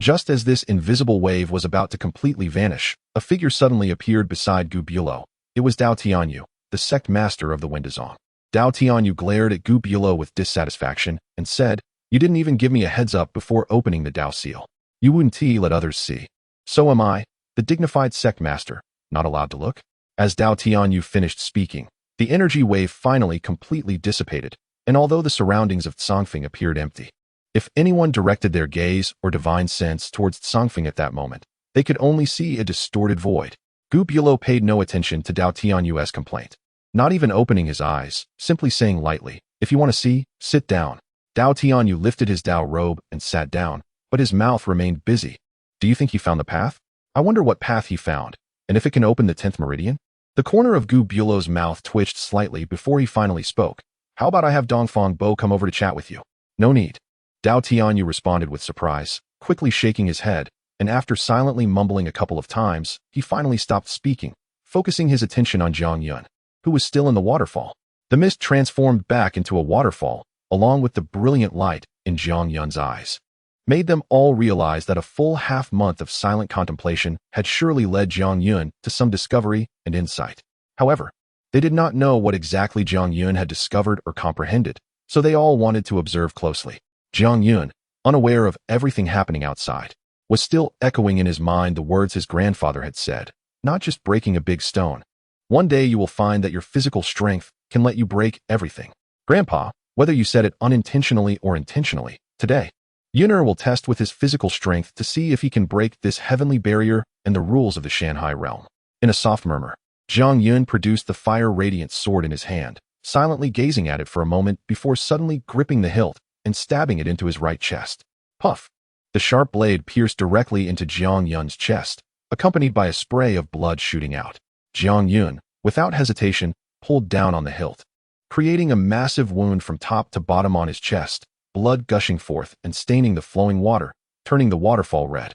Just as this invisible wave was about to completely vanish, a figure suddenly appeared beside Gu Bulo. It was Dao Tianyu, the sect master of the Windazong. Dao Tianyu glared at Gu Bulo with dissatisfaction and said, "You didn't even give me a heads up before opening the Dao seal. You wouldn't let others see. So am I, the dignified sect master, not allowed to look?" As Dao Tianyu finished speaking, the energy wave finally completely dissipated, and although the surroundings of Tsangfeng appeared empty, if anyone directed their gaze or divine sense towards Tsangfeng at that moment, they could only see a distorted void. Gu Bulo paid no attention to Dao Tianyu's complaint, not even opening his eyes, simply saying lightly, "If you want to see, sit down." Dao Tianyu lifted his Dao robe and sat down, but his mouth remained busy. "Do you think he found the path? I wonder what path he found, and if it can open the 10th meridian?" The corner of Gu Bulo's mouth twitched slightly before he finally spoke. "How about I have Dongfang Bo come over to chat with you?" "No need." Dao Tianyu responded with surprise, quickly shaking his head, and after silently mumbling a couple of times, he finally stopped speaking, focusing his attention on Zhang Yun, who was still in the waterfall. The mist transformed back into a waterfall, along with the brilliant light in Zhang Yun's eyes, made them all realize that a full half-month of silent contemplation had surely led Zhang Yun to some discovery and insight. However, they did not know what exactly Zhang Yun had discovered or comprehended, so they all wanted to observe closely. Zhang Yun, unaware of everything happening outside, was still echoing in his mind the words his grandfather had said, "Not just breaking a big stone. One day you will find that your physical strength can let you break everything. Grandpa, whether you said it unintentionally or intentionally, today, Yuner will test with his physical strength to see if he can break this heavenly barrier and the rules of the Shanghai realm." In a soft murmur, Zhang Yun produced the fire-radiant sword in his hand, silently gazing at it for a moment before suddenly gripping the hilt and stabbing it into his right chest. Puff! The sharp blade pierced directly into Zhang Yun's chest, accompanied by a spray of blood shooting out. Zhang Yun, without hesitation, pulled down on the hilt, creating a massive wound from top to bottom on his chest, blood gushing forth and staining the flowing water, turning the waterfall red.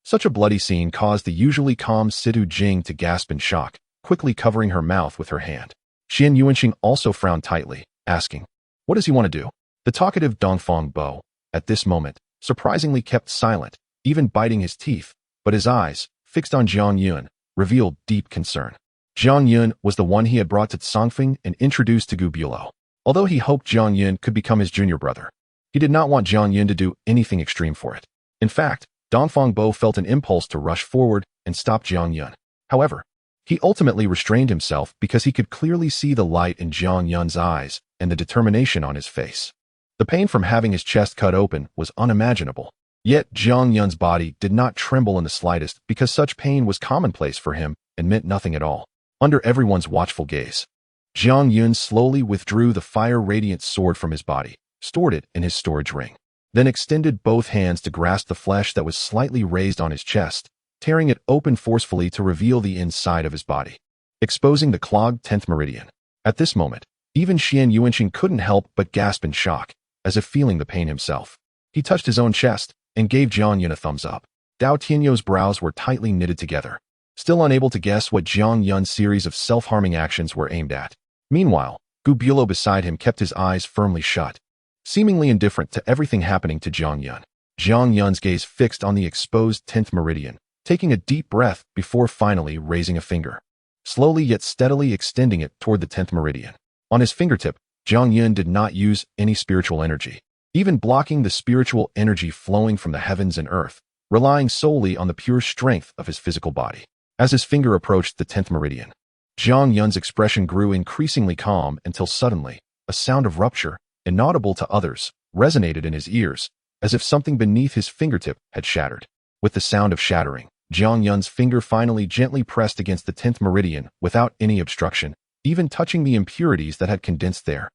Such a bloody scene caused the usually calm Situ Jing to gasp in shock, quickly covering her mouth with her hand. Xian Yuanqing also frowned tightly, asking, "What does he want to do?" The talkative Dongfang Bo, at this moment, surprisingly kept silent, even biting his teeth, but his eyes, fixed on Zhang Yun, revealed deep concern. Zhang Yun was the one he had brought to Tsangfeng and introduced to Gu Bulo. Although he hoped Zhang Yun could become his junior brother, he did not want Zhang Yun to do anything extreme for it. In fact, Dongfang Bo felt an impulse to rush forward and stop Zhang Yun. However, he ultimately restrained himself because he could clearly see the light in Zhang Yun's eyes and the determination on his face. The pain from having his chest cut open was unimaginable. Yet Zhang Yun's body did not tremble in the slightest because such pain was commonplace for him and meant nothing at all. Under everyone's watchful gaze, Zhang Yun slowly withdrew the fire-radiant sword from his body, stored it in his storage ring, then extended both hands to grasp the flesh that was slightly raised on his chest, tearing it open forcefully to reveal the inside of his body, exposing the clogged 10th meridian. At this moment, even Xian Yuanqing couldn't help but gasp in shock, as if feeling the pain himself. He touched his own chest and gave Zhang Yun a thumbs up. Dao Tianyu's brows were tightly knitted together, still unable to guess what Zhang Yun's series of self-harming actions were aimed at. Meanwhile, Gu Bulo beside him kept his eyes firmly shut, seemingly indifferent to everything happening to Zhang Yun. Jiang Yun's gaze fixed on the exposed 10th meridian, taking a deep breath before finally raising a finger, slowly yet steadily extending it toward the 10th meridian. On his fingertip, Jiang Yun did not use any spiritual energy, even blocking the spiritual energy flowing from the heavens and earth, relying solely on the pure strength of his physical body. As his finger approached the 10th meridian, Jiang Yun's expression grew increasingly calm until suddenly, a sound of rupture, inaudible to others, resonated in his ears, as if something beneath his fingertip had shattered. With the sound of shattering, Jiang Yun's finger finally gently pressed against the 10th meridian without any obstruction, even touching the impurities that had condensed there.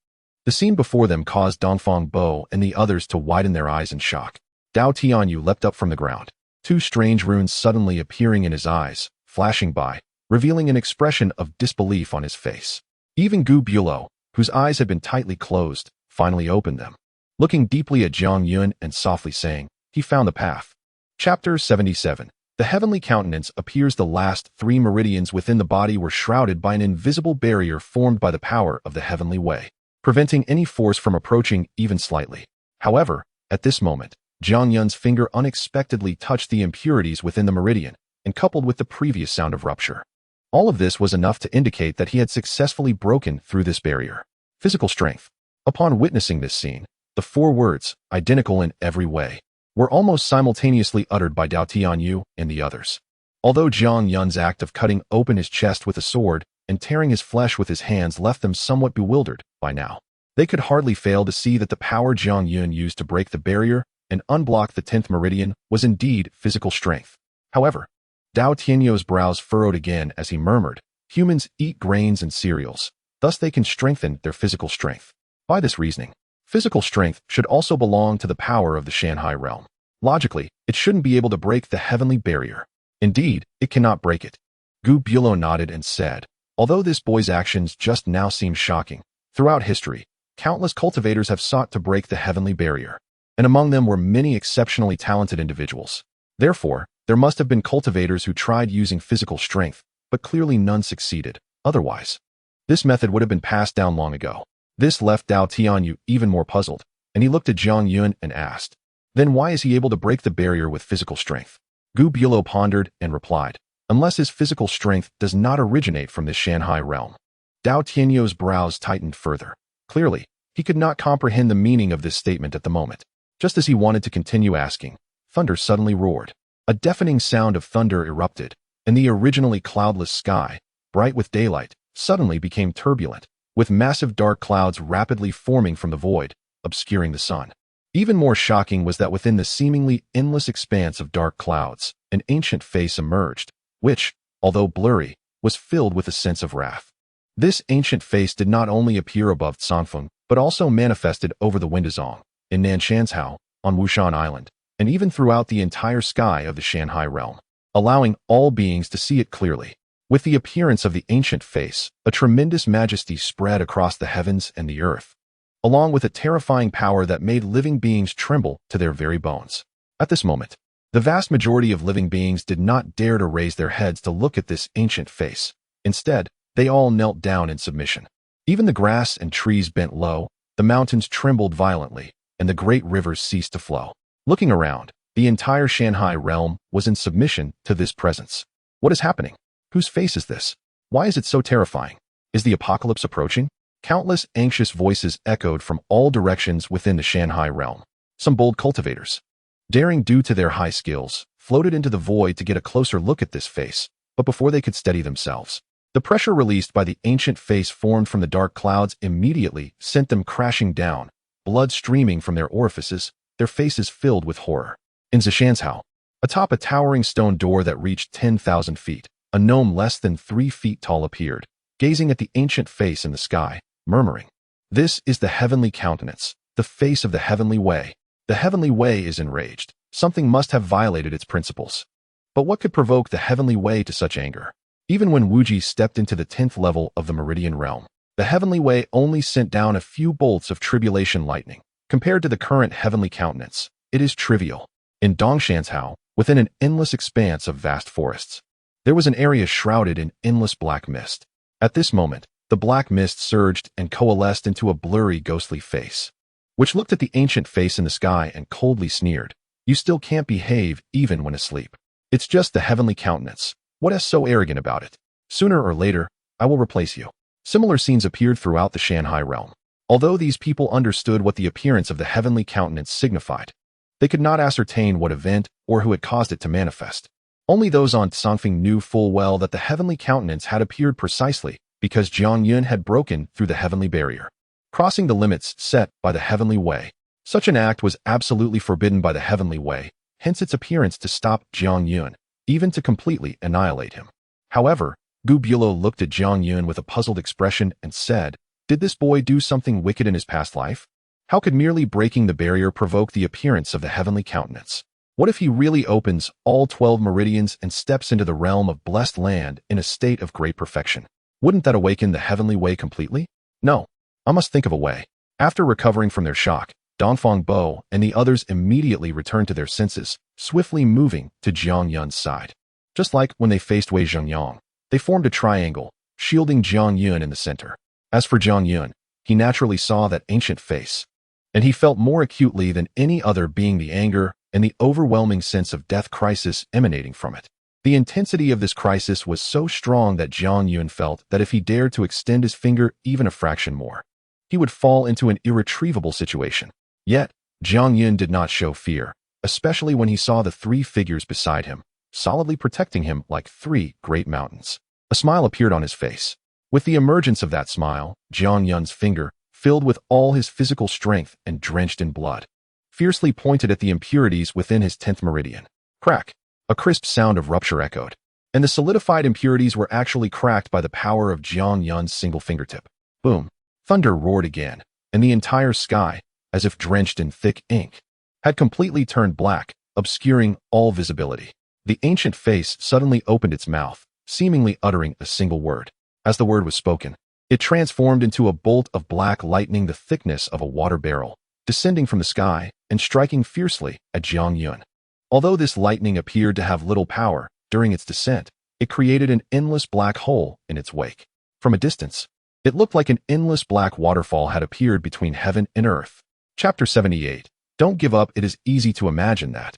The scene before them caused Dongfang Bo and the others to widen their eyes in shock. Dao Tianyu leapt up from the ground, two strange runes suddenly appearing in his eyes, flashing by, revealing an expression of disbelief on his face. Even Gu Bulo, whose eyes had been tightly closed, finally opened them, looking deeply at Jiang Yun and softly saying, "He found the path." Chapter 77. The heavenly countenance appears. The last 3 meridians within the body were shrouded by an invisible barrier formed by the power of the heavenly way, preventing any force from approaching even slightly. However, at this moment, Jiang Yun's finger unexpectedly touched the impurities within the meridian, and coupled with the previous sound of rupture. All of this was enough to indicate that he had successfully broken through this barrier. Physical strength. Upon witnessing this scene, the 4 words, identical in every way, were almost simultaneously uttered by Dao Tianyu and the others. Although Jiang Yun's act of cutting open his chest with a sword and tearing his flesh with his hands left them somewhat bewildered by now, they could hardly fail to see that the power Jiang Yun used to break the barrier and unblock the 10th meridian was indeed physical strength. However, Dao Tianyu's brows furrowed again as he murmured, "Humans eat grains and cereals, thus they can strengthen their physical strength." By this reasoning, physical strength should also belong to the power of the Shanhai realm. Logically, it shouldn't be able to break the heavenly barrier. Indeed, it cannot break it. Gu Bulo nodded and said, "Although this boy's actions just now seem shocking, throughout history, countless cultivators have sought to break the heavenly barrier, and among them were many exceptionally talented individuals. Therefore, there must have been cultivators who tried using physical strength, but clearly none succeeded. Otherwise, this method would have been passed down long ago." This left Dao Tianyu even more puzzled, and he looked at Jiang Yun and asked, "Then why is he able to break the barrier with physical strength?" Gu Bulo pondered and replied, "Unless his physical strength does not originate from this Shanhai realm." Dao Tianyu's brows tightened further. Clearly, he could not comprehend the meaning of this statement at the moment. Just as he wanted to continue asking, thunder suddenly roared. A deafening sound of thunder erupted, and the originally cloudless sky, bright with daylight, suddenly became turbulent, with massive dark clouds rapidly forming from the void, obscuring the sun. Even more shocking was that within the seemingly endless expanse of dark clouds, an ancient face emerged, which, although blurry, was filled with a sense of wrath. This ancient face did not only appear above Sanfeng, but also manifested over the Windazong, in Nanshanshao, on Wushan Island, and even throughout the entire sky of the Shanhai realm, allowing all beings to see it clearly. With the appearance of the ancient face, a tremendous majesty spread across the heavens and the earth, along with a terrifying power that made living beings tremble to their very bones. At this moment, the vast majority of living beings did not dare to raise their heads to look at this ancient face. Instead, they all knelt down in submission. Even the grass and trees bent low, the mountains trembled violently, and the great rivers ceased to flow. Looking around, the entire Shanhai realm was in submission to this presence. What is happening? Whose face is this? Why is it so terrifying? Is the apocalypse approaching? Countless anxious voices echoed from all directions within the Shanhai realm. Some bold cultivators, daring due to their high skills, floated into the void to get a closer look at this face, but before they could steady themselves, the pressure released by the ancient face formed from the dark clouds immediately sent them crashing down, blood streaming from their orifices, their faces filled with horror. In Zishanshao, atop a towering stone door that reached 10,000 feet, a gnome less than 3 feet tall appeared, gazing at the ancient face in the sky, murmuring, "This is the heavenly countenance, the face of the heavenly way. The heavenly way is enraged. Something must have violated its principles." But what could provoke the heavenly way to such anger? Even when Wuji stepped into the 10th level of the Meridian realm, the heavenly way only sent down a few bolts of tribulation lightning. Compared to the current heavenly countenance, it is trivial. In Dongshanshao, within an endless expanse of vast forests, there was an area shrouded in endless black mist. At this moment, the black mist surged and coalesced into a blurry, ghostly face, which looked at the ancient face in the sky and coldly sneered, You still can't behave even when asleep. It's just the heavenly countenance. What is so arrogant about it? Sooner or later, I will replace you. Similar scenes appeared throughout the Shanghai realm. Although these people understood what the appearance of the heavenly countenance signified, they could not ascertain what event or who had caused it to manifest. Only those on Songfeng knew full well that the heavenly countenance had appeared precisely because Jiang Yun had broken through the heavenly barrier, crossing the limits set by the heavenly way. Such an act was absolutely forbidden by the heavenly way, hence its appearance to stop Jiang Yun, even to completely annihilate him. However, Gu Bulo looked at Jiang Yun with a puzzled expression and said, "Did this boy do something wicked in his past life? How could merely breaking the barrier provoke the appearance of the heavenly countenance? What if he really opens all 12 meridians and steps into the realm of blessed land in a state of great perfection? Wouldn't that awaken the heavenly way completely? No, I must think of a way." After recovering from their shock, Dongfang Bo and the others immediately returned to their senses, swiftly moving to Jiang Yun's side. Just like when they faced Wei Zhengyang, they formed a triangle, shielding Jiang Yun in the center. As for Jiang Yun, he naturally saw that ancient face, and he felt more acutely than any other being the anger and the overwhelming sense of death crisis emanating from it. The intensity of this crisis was so strong that Jiang Yun felt that if he dared to extend his finger even a fraction more, he would fall into an irretrievable situation. Yet, Jiang Yun did not show fear, especially when he saw the three figures beside him, solidly protecting him like three great mountains. A smile appeared on his face. With the emergence of that smile, Jiang Yun's finger, filled with all his physical strength and drenched in blood, fiercely pointed at the impurities within his 10th meridian. Crack! A crisp sound of rupture echoed, and the solidified impurities were actually cracked by the power of Jiang Yun's single fingertip. Boom! Thunder roared again, and the entire sky, as if drenched in thick ink, had completely turned black, obscuring all visibility. The ancient face suddenly opened its mouth, seemingly uttering a single word. As the word was spoken, it transformed into a bolt of black lightning the thickness of a water barrel, descending from the sky and striking fiercely at Jiang Yun. Although this lightning appeared to have little power during its descent, it created an endless black hole in its wake. From a distance, it looked like an endless black waterfall had appeared between heaven and earth. Chapter 78. Don't give up. It is easy to imagine that.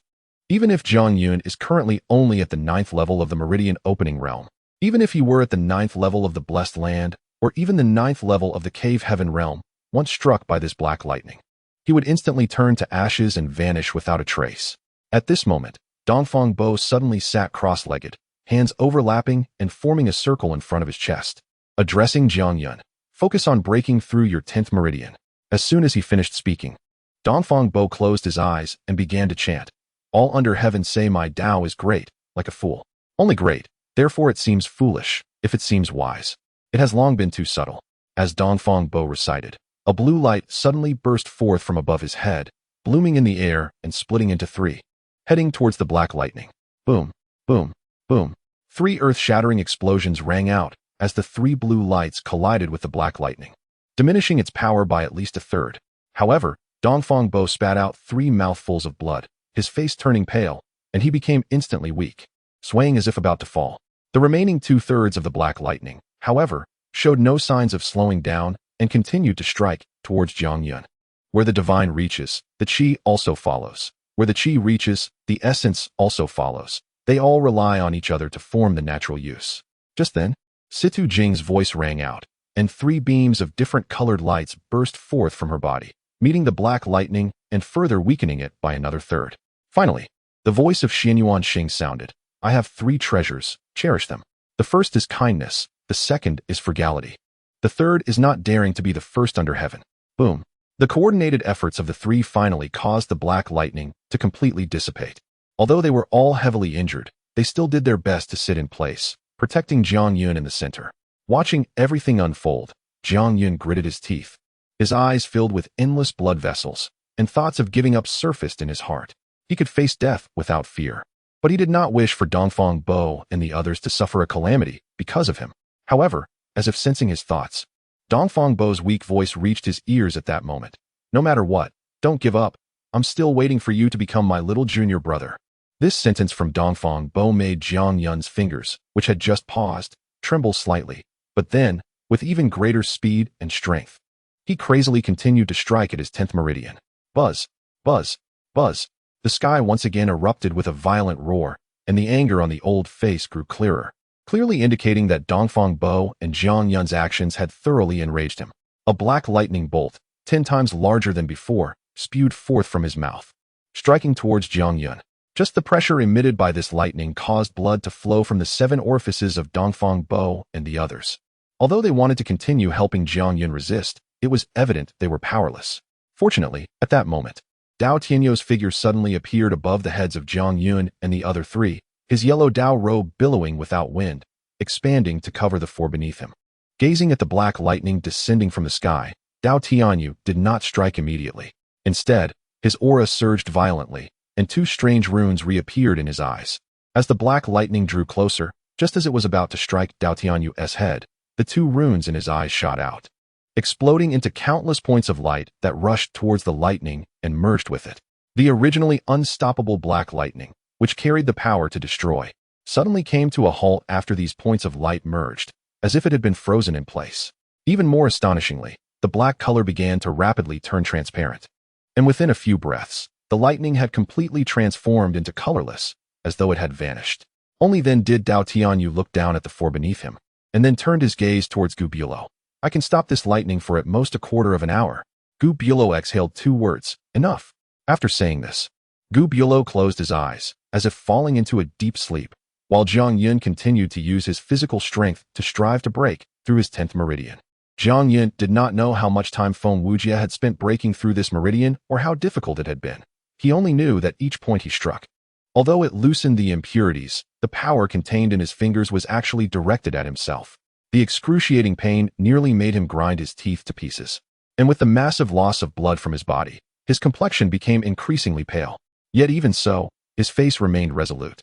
Even if Jiang Yun is currently only at the 9th level of the meridian opening realm, even if he were at the 9th level of the blessed land, or even the 9th level of the cave heaven realm, once struck by this black lightning, he would instantly turn to ashes and vanish without a trace. At this moment, Dongfang Bo suddenly sat cross-legged, hands overlapping and forming a circle in front of his chest. Addressing Jiang Yun, "Focus on breaking through your 10th meridian." As soon as he finished speaking, Dongfang Bo closed his eyes and began to chant, "All under heaven say my Dao is great, like a fool. Only great, therefore it seems foolish, if it seems wise. It has long been too subtle." As Dongfang Bo recited, a blue light suddenly burst forth from above his head, blooming in the air and splitting into three, heading towards the black lightning. Boom, boom, boom. Three earth-shattering explosions rang out as the three blue lights collided with the black lightning, diminishing its power by at least a third. However, Dongfang Bo spat out 3 mouthfuls of blood, his face turning pale, and he became instantly weak, swaying as if about to fall. The remaining 2/3 of the black lightning, however, showed no signs of slowing down and continued to strike towards Jiang Yun. Where the divine reaches, the qi also follows. Where the qi reaches, the essence also follows. They all rely on each other to form the natural use. Just then, Situ Jing's voice rang out, and 3 beams of different colored lights burst forth from her body, meeting the black lightning and further weakening it by another third. Finally, the voice of Xianyuan Xing sounded, "I have 3 treasures, cherish them. The first is kindness, the second is frugality. The third is not daring to be the first under heaven." Boom. The coordinated efforts of the 3 finally caused the black lightning to completely dissipate. Although they were all heavily injured, they still did their best to sit in place, protecting Jiang Yun in the center. Watching everything unfold, Jiang Yun gritted his teeth. His eyes filled with endless blood vessels, and thoughts of giving up surfaced in his heart. He could face death without fear, but he did not wish for Dongfang Bo and the others to suffer a calamity because of him. However, as if sensing his thoughts, Dongfang Bo's weak voice reached his ears at that moment. "No matter what, don't give up. I'm still waiting for you to become my little junior brother." This sentence from Dongfang Bo made Jiang Yun's fingers, which had just paused, tremble slightly, but then, with even greater speed and strength, he crazily continued to strike at his 10th meridian. Buzz, buzz, buzz. The sky once again erupted with a violent roar, and the anger on the old face grew clearer, clearly indicating that Dongfang Bo and Jiang Yun's actions had thoroughly enraged him. A black lightning bolt, 10 times larger than before, spewed forth from his mouth, striking towards Jiang Yun. Just the pressure emitted by this lightning caused blood to flow from the 7 orifices of Dongfang Bo and the others. Although they wanted to continue helping Jiang Yun resist, it was evident they were powerless. Fortunately, at that moment, Dao Tianyou's figure suddenly appeared above the heads of Jiang Yun and the other 3, his yellow Dao robe billowing without wind, expanding to cover the 4 beneath him. Gazing at the black lightning descending from the sky, Dao Tianyou did not strike immediately. Instead, his aura surged violently, and 2 strange runes reappeared in his eyes. As the black lightning drew closer, just as it was about to strike Dao Tianyou's head, the 2 runes in his eyes shot out, exploding into countless points of light that rushed towards the lightning and merged with it. The originally unstoppable black lightning, which carried the power to destroy, suddenly came to a halt after these points of light merged, as if it had been frozen in place. Even more astonishingly, the black color began to rapidly turn transparent. And within a few breaths, the lightning had completely transformed into colorless, as though it had vanished. Only then did Dao Tianyou look down at the 4 beneath him, and then turned his gaze towards Gu Bulo. I can stop this lightning for at most a quarter of an hour. Gu Bulo exhaled 2 words, enough. After saying this, Gu Bulo closed his eyes, as if falling into a deep sleep, while Jiang Yun continued to use his physical strength to strive to break through his 10th meridian. Jiang Yun did not know how much time Feng Wujie had spent breaking through this meridian or how difficult it had been. He only knew that each point he struck, although it loosened the impurities, the power contained in his fingers was actually directed at himself. The excruciating pain nearly made him grind his teeth to pieces. And with the massive loss of blood from his body, his complexion became increasingly pale. Yet even so, his face remained resolute.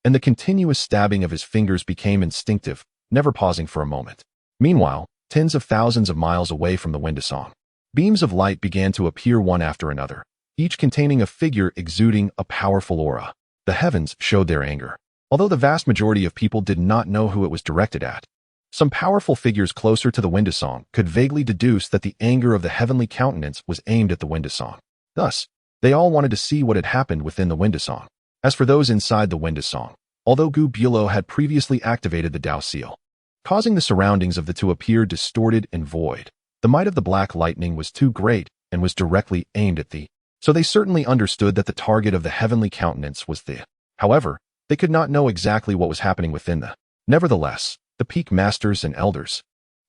And the continuous stabbing of his fingers became instinctive, never pausing for a moment. Meanwhile, tens of thousands of miles away from the Windasong, beams of light began to appear one after another, each containing a figure exuding a powerful aura. The heavens showed their anger, although the vast majority of people did not know who it was directed at. Some powerful figures closer to the Windasong could vaguely deduce that the anger of the heavenly countenance was aimed at the Windasong. Thus, they all wanted to see what had happened within the Windasong. As for those inside the Windasong, although Gu Bulo had previously activated the Dao Seal, causing the surroundings of the 2 appear distorted and void, the might of the black lightning was too great and was directly aimed at the. So they certainly understood that the target of the heavenly countenance was the. However, they could not know exactly what was happening within the. Nevertheless, the peak masters and elders,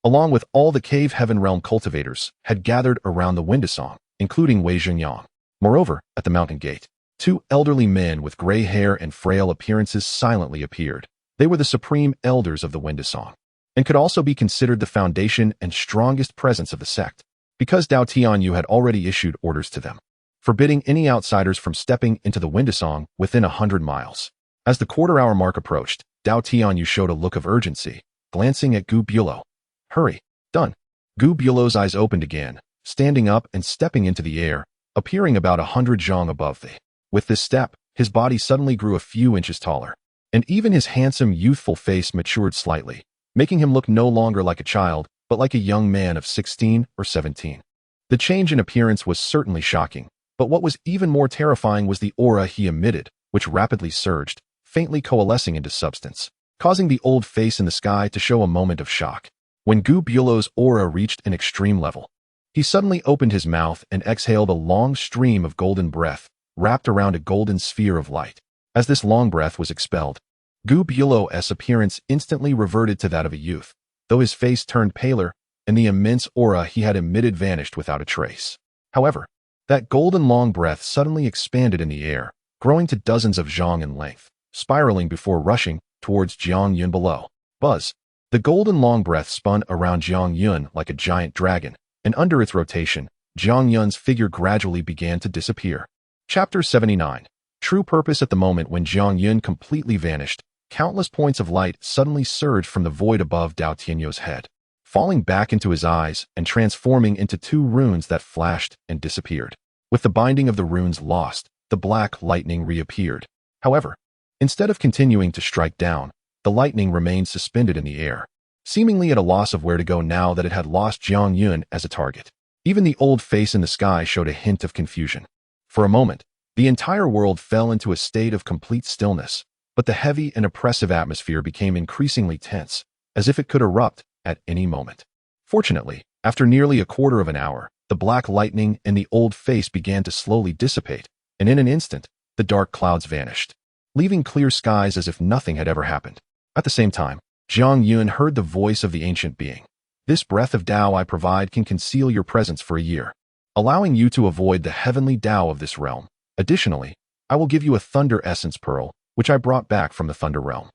along with all the cave heaven realm cultivators, had gathered around the Windasong, including Wei Zhenyang. Moreover, at the mountain gate, 2 elderly men with gray hair and frail appearances silently appeared. They were the supreme elders of the Windasong, and could also be considered the foundation and strongest presence of the sect, because Dao Tianyou had already issued orders to them, forbidding any outsiders from stepping into the Windasong within 100 miles. As the quarter-hour mark approached, Dao Tianyou showed a look of urgency, glancing at Gu Bulo. Hurry. Done. Gu Bulo's eyes opened again, standing up and stepping into the air, appearing about 100 zhang above the. With this step, his body suddenly grew a few inches taller, and even his handsome, youthful face matured slightly, making him look no longer like a child, but like a young man of 16 or 17. The change in appearance was certainly shocking, but what was even more terrifying was the aura he emitted, which rapidly surged, faintly coalescing into substance, causing the old face in the sky to show a moment of shock. When Gu Bulo's aura reached an extreme level, he suddenly opened his mouth and exhaled a long stream of golden breath, wrapped around a golden sphere of light. As this long breath was expelled, Gu Bulo's appearance instantly reverted to that of a youth, though his face turned paler and the immense aura he had emitted vanished without a trace. However, that golden long breath suddenly expanded in the air, growing to dozens of zhang in length, spiraling before rushing towards Jiang Yun below. Buzz. The golden long breath spun around Jiang Yun like a giant dragon, and under its rotation, Jiang Yun's figure gradually began to disappear. Chapter 79. True purpose. At the moment when Jiang Yun completely vanished, countless points of light suddenly surged from the void above Dao Tianyou's head, falling back into his eyes and transforming into 2 runes that flashed and disappeared. With the binding of the runes lost, the black lightning reappeared. However, instead of continuing to strike down, the lightning remained suspended in the air, seemingly at a loss of where to go now that it had lost Jiang Yun as a target. Even the old face in the sky showed a hint of confusion. For a moment, The entire world fell into a state of complete stillness, but the heavy and oppressive atmosphere became increasingly tense, as if it could erupt at any moment. Fortunately, after nearly a quarter of an hour, the black lightning and the old face began to slowly dissipate, and in an instant, the dark clouds vanished, leaving clear skies as if nothing had ever happened. At the same time, Jiang Yun heard the voice of the ancient being. This breath of Dao I provide can conceal your presence for a year, allowing you to avoid the heavenly Dao of this realm. Additionally, I will give you a thunder essence pearl, which I brought back from the thunder realm.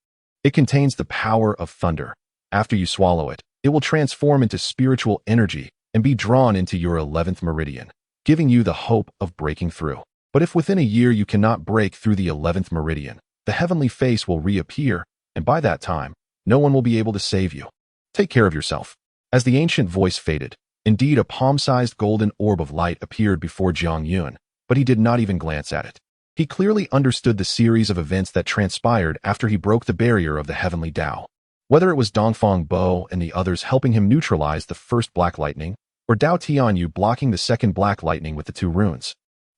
It contains the power of thunder. After you swallow it, it will transform into spiritual energy and be drawn into your 11th meridian, giving you the hope of breaking through. But if within a year you cannot break through the 11th meridian, the heavenly face will reappear, and by that time, no one will be able to save you. Take care of yourself. As the ancient voice faded, indeed a palm-sized golden orb of light appeared before Jiang Yun, but he did not even glance at it. He clearly understood the series of events that transpired after he broke the barrier of the heavenly Dao. Whether it was Dongfang Bo and the others helping him neutralize the first black lightning, or Dao Tianyu blocking the second black lightning with the 2 runes.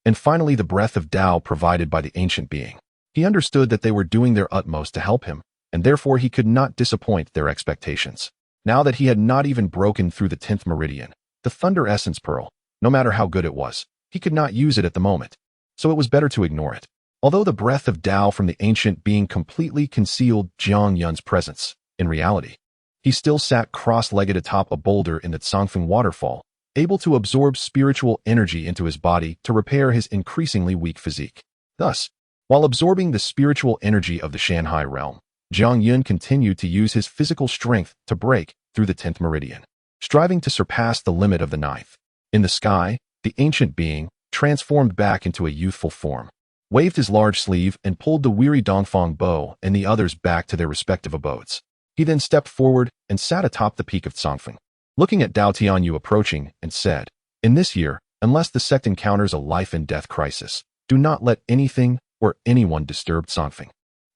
And finally the breath of Dao provided by the ancient being. He understood that they were doing their utmost to help him, and therefore he could not disappoint their expectations. Now that he had not even broken through the 10th meridian, the Thunder Essence Pearl, no matter how good it was, he could not use it at the moment, so it was better to ignore it. Although the breath of Dao from the ancient being completely concealed Jiang Yun's presence, in reality, he still sat cross-legged atop a boulder in the Tsangfeng waterfall, able to absorb spiritual energy into his body to repair his increasingly weak physique. Thus, while absorbing the spiritual energy of the Shanhai realm, Jiang Yun continued to use his physical strength to break through the 10th meridian, striving to surpass the limit of the 9th. In the sky, the ancient being, transformed back into a youthful form, waved his large sleeve and pulled the weary Dongfang Bo and the others back to their respective abodes. He then stepped forward and sat atop the peak of Tsangfeng, looking at Dao Tianyu approaching, and said, "In this year, unless the sect encounters a life and death crisis, do not let anything or anyone disturb Tsangfeng."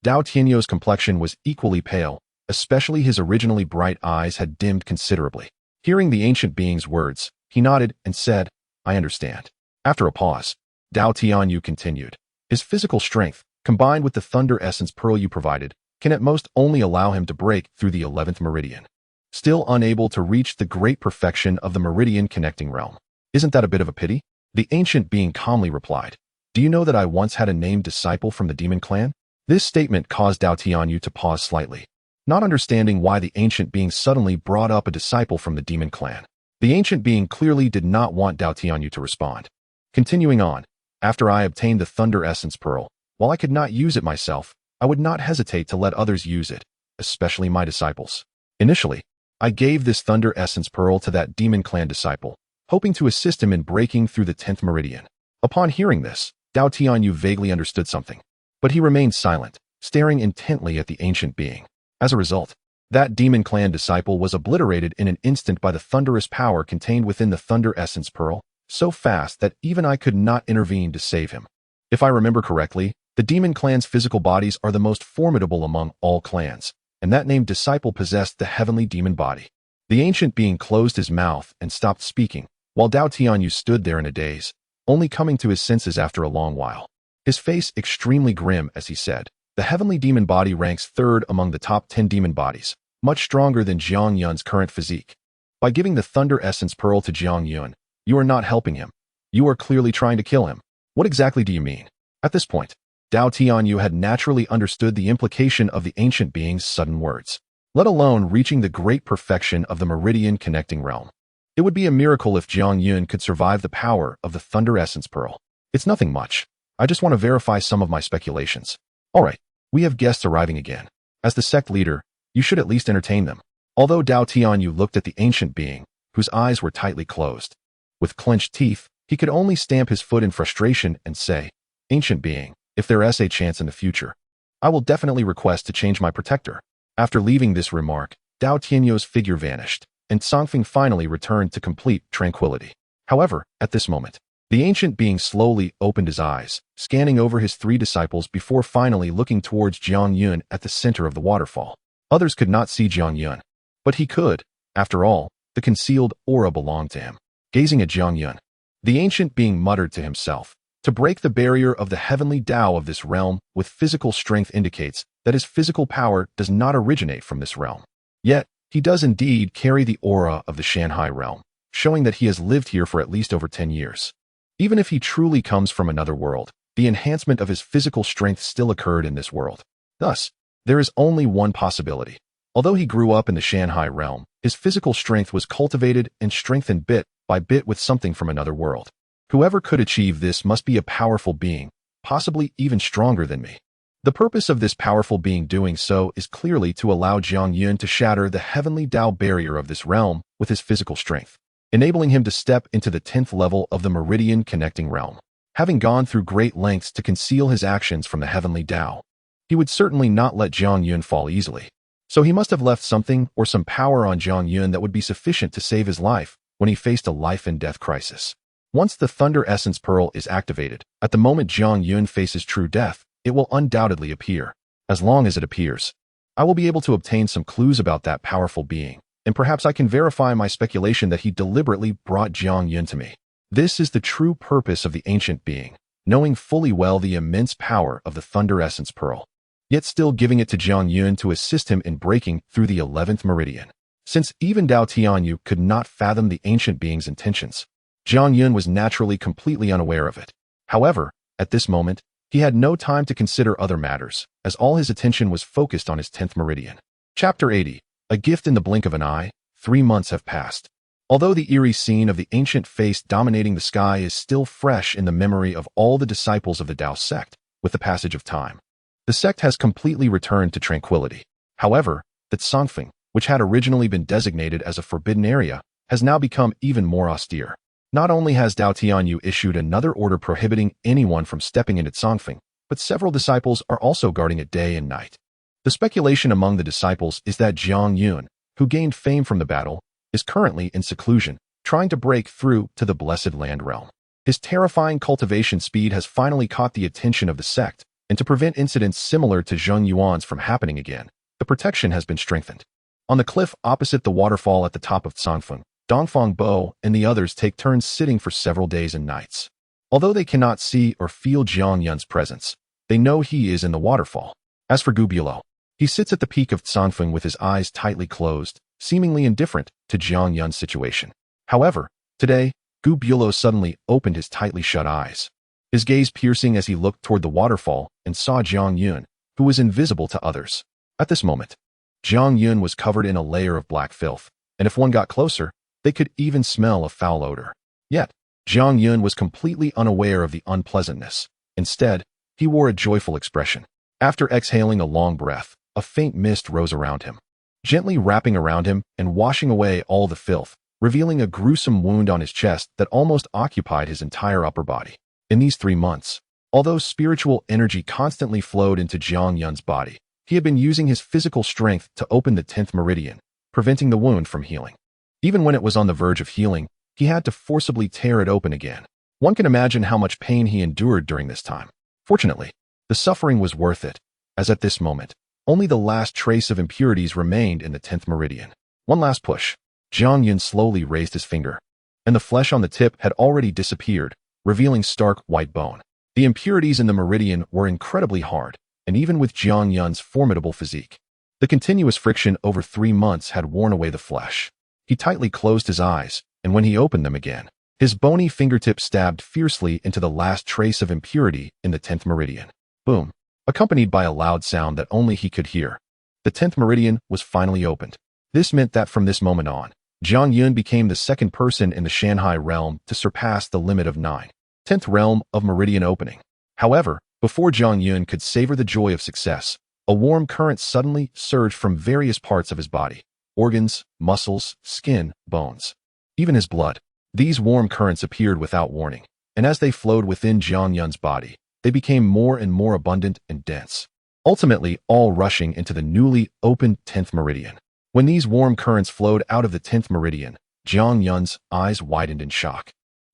Dao Tianyu's complexion was equally pale, especially his originally bright eyes had dimmed considerably. Hearing the ancient being's words, he nodded and said, "I understand." After a pause, Dao Tianyu continued, "His physical strength, combined with the Thunder Essence Pearl you provided, can at most only allow him to break through the 11th meridian, still unable to reach the great perfection of the meridian connecting realm. Isn't that a bit of a pity?" The ancient being calmly replied, "Do you know that I once had a named disciple from the demon clan?" This statement caused Dao Tianyu to pause slightly, not understanding why the ancient being suddenly brought up a disciple from the demon clan. The ancient being clearly did not want Dao Tianyu to respond. Continuing on, "After I obtained the Thunder Essence Pearl, while I could not use it myself, I would not hesitate to let others use it, especially my disciples. Initially, I gave this Thunder Essence Pearl to that demon clan disciple, hoping to assist him in breaking through the 10th meridian." Upon hearing this, Dao Tianyu vaguely understood something, but he remained silent, staring intently at the ancient being. As a result, that demon clan disciple was obliterated in an instant by the thunderous power contained within the Thunder Essence Pearl, so fast that even I could not intervene to save him. If I remember correctly, the demon clan's physical bodies are the most formidable among all clans, and that named disciple possessed the heavenly demon body. The ancient being closed his mouth and stopped speaking, while Dao Tianyu stood there in a daze, only coming to his senses after a long while. His face extremely grim as he said, "The heavenly demon body ranks 3rd among the top 10 demon bodies, much stronger than Jiang Yun's current physique. By giving the Thunder Essence Pearl to Jiang Yun, you are not helping him. You are clearly trying to kill him. What exactly do you mean?" At this point, Dao Tianyu had naturally understood the implication of the ancient being's sudden words, let alone reaching the great perfection of the meridian connecting realm. It would be a miracle if Jiang Yun could survive the power of the Thunder Essence Pearl. "It's nothing much. I just want to verify some of my speculations." "All right, we have guests arriving again. As the sect leader, you should at least entertain them." Although Dao Tianyu looked at the ancient being, whose eyes were tightly closed, with clenched teeth, he could only stamp his foot in frustration and say, "Ancient being, if there is a chance in the future, I will definitely request to change my protector." After leaving this remark, Dao Tianyu's figure vanished, and Tsangfeng finally returned to complete tranquility. However, at this moment, the ancient being slowly opened his eyes, scanning over his 3 disciples before finally looking towards Jiang Yun at the center of the waterfall. Others could not see Jiang Yun, but he could. After all, the concealed aura belonged to him. Gazing at Jiang Yun, the ancient being muttered to himself, To break the barrier of the heavenly Dao of this realm with physical strength indicates that his physical power does not originate from this realm. Yet, he does indeed carry the aura of the Shanghai realm, showing that he has lived here for at least over 10 years. Even if he truly comes from another world, the enhancement of his physical strength still occurred in this world. Thus, there is only one possibility. Although he grew up in the Shanghai realm, his physical strength was cultivated and strengthened bit by bit with something from another world. Whoever could achieve this must be a powerful being, possibly even stronger than me. The purpose of this powerful being doing so is clearly to allow Jiang Yun to shatter the heavenly Dao barrier of this realm with his physical strength, enabling him to step into the 10th level of the meridian connecting realm. Having gone through great lengths to conceal his actions from the heavenly Dao, he would certainly not let Jiang Yun fall easily. So he must have left something or some power on Jiang Yun that would be sufficient to save his life when he faced a life and death crisis. Once the Thunder Essence Pearl is activated, at the moment Jiang Yun faces true death, it will undoubtedly appear. As long as it appears, I will be able to obtain some clues about that powerful being, and perhaps I can verify my speculation that he deliberately brought Jiang Yun to me. This is the true purpose of the ancient being, knowing fully well the immense power of the Thunder Essence Pearl, yet still giving it to Jiang Yun to assist him in breaking through the 11th meridian. Since even Dao Tianyu could not fathom the ancient being's intentions, Jiang Yun was naturally completely unaware of it. However, at this moment, he had no time to consider other matters, as all his attention was focused on his 10th meridian. Chapter 80. A gift in the blink of an eye. 3 months have passed. Although the eerie scene of the ancient face dominating the sky is still fresh in the memory of all the disciples of the Dao sect, with the passage of time, the sect has completely returned to tranquility. However, the Sangfeng, which had originally been designated as a forbidden area, has now become even more austere. Not only has Dao Tianyu issued another order prohibiting anyone from stepping into Sangfeng, but several disciples are also guarding it day and night. The speculation among the disciples is that Jiang Yun, who gained fame from the battle, is currently in seclusion, trying to break through to the Blessed Land realm. His terrifying cultivation speed has finally caught the attention of the sect, and to prevent incidents similar to Zheng Yuan's from happening again, the protection has been strengthened. On the cliff opposite the waterfall at the top of Sangfeng, Dongfang Bo and the others take turns sitting for several days and nights. Although they cannot see or feel Jiang Yun's presence, they know he is in the waterfall. As for Gu Bulo, he sits at the peak of Sangfeng with his eyes tightly closed, seemingly indifferent to Jiang Yun's situation. However, today, Gu Bulo suddenly opened his tightly shut eyes, his gaze piercing as he looked toward the waterfall and saw Jiang Yun, who was invisible to others. At this moment, Jiang Yun was covered in a layer of black filth, and if one got closer, they could even smell a foul odor. Yet, Jiang Yun was completely unaware of the unpleasantness. Instead, he wore a joyful expression. After exhaling a long breath, a faint mist rose around him, gently wrapping around him and washing away all the filth, revealing a gruesome wound on his chest that almost occupied his entire upper body. In these 3 months, although spiritual energy constantly flowed into Jiang Yun's body, he had been using his physical strength to open the 10th meridian, preventing the wound from healing. Even when it was on the verge of healing, he had to forcibly tear it open again. One can imagine how much pain he endured during this time. Fortunately, the suffering was worth it, as at this moment, only the last trace of impurities remained in the 10th meridian. One last push. Jiang Yun slowly raised his finger, and the flesh on the tip had already disappeared, revealing stark white bone. The impurities in the meridian were incredibly hard, and even with Jiang Yun's formidable physique, the continuous friction over 3 months had worn away the flesh. He tightly closed his eyes, and when he opened them again, his bony fingertips stabbed fiercely into the last trace of impurity in the 10th meridian. Boom! Accompanied by a loud sound that only he could hear. The 10th meridian was finally opened. This meant that from this moment on, Jiang Yun became the second person in the Shanghai realm to surpass the limit of 9/10th realm of meridian opening. However, before Jiang Yun could savor the joy of success, a warm current suddenly surged from various parts of his body. Organs, muscles, skin, bones, even his blood. These warm currents appeared without warning, and as they flowed within Jiang Yun's body, they became more and more abundant and dense, ultimately all rushing into the newly opened 10th meridian. When these warm currents flowed out of the 10th meridian, Jiang Yun's eyes widened in shock,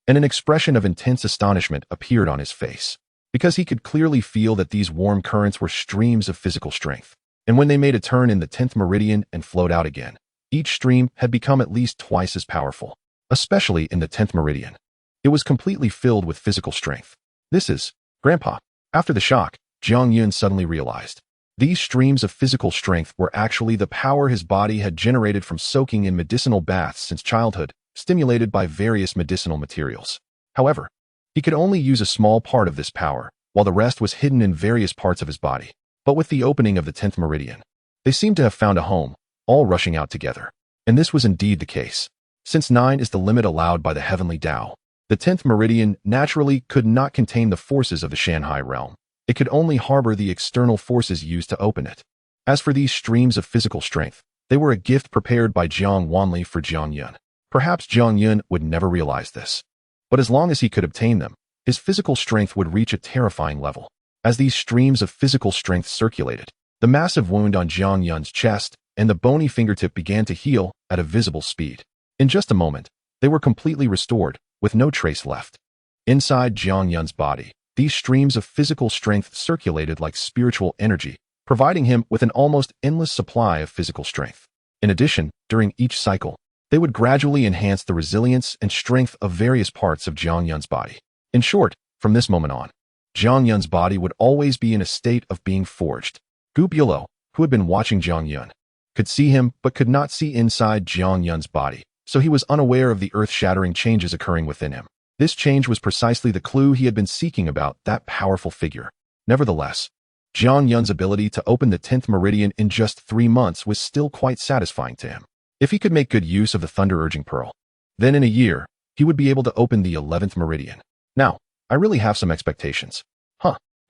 and an expression of intense astonishment appeared on his face, because he could clearly feel that these warm currents were streams of physical strength. And when they made a turn in the 10th meridian and flowed out again, each stream had become at least twice as powerful, especially in the 10th meridian. It was completely filled with physical strength. This is Grandpa. After the shock, Jiang Yun suddenly realized. These streams of physical strength were actually the power his body had generated from soaking in medicinal baths since childhood, stimulated by various medicinal materials. However, he could only use a small part of this power, while the rest was hidden in various parts of his body. But with the opening of the 10th meridian, they seemed to have found a home, all rushing out together. And this was indeed the case. Since 9 is the limit allowed by the Heavenly Dao, the 10th meridian naturally could not contain the forces of the Shanghai realm. It could only harbor the external forces used to open it. As for these streams of physical strength, they were a gift prepared by Jiang Wanli for Jiang Yun. Perhaps Jiang Yun would never realize this. But as long as he could obtain them, his physical strength would reach a terrifying level. As these streams of physical strength circulated, the massive wound on Jiang Yun's chest and the bony fingertip began to heal at a visible speed. In just a moment, they were completely restored, with no trace left. Inside Jiang Yun's body, these streams of physical strength circulated like spiritual energy, providing him with an almost endless supply of physical strength. In addition, during each cycle, they would gradually enhance the resilience and strength of various parts of Jiang Yun's body. In short, from this moment on, Jiang Yun's body would always be in a state of being forged. Gu Bulo, who had been watching Jiang Yun, could see him but could not see inside Jiang Yun's body, so he was unaware of the earth-shattering changes occurring within him. This change was precisely the clue he had been seeking about that powerful figure. Nevertheless, Jiang Yun's ability to open the 10th meridian in just 3 months was still quite satisfying to him. If he could make good use of the thunder-urging pearl, then in a year, he would be able to open the 11th meridian. Now, I really have some expectations.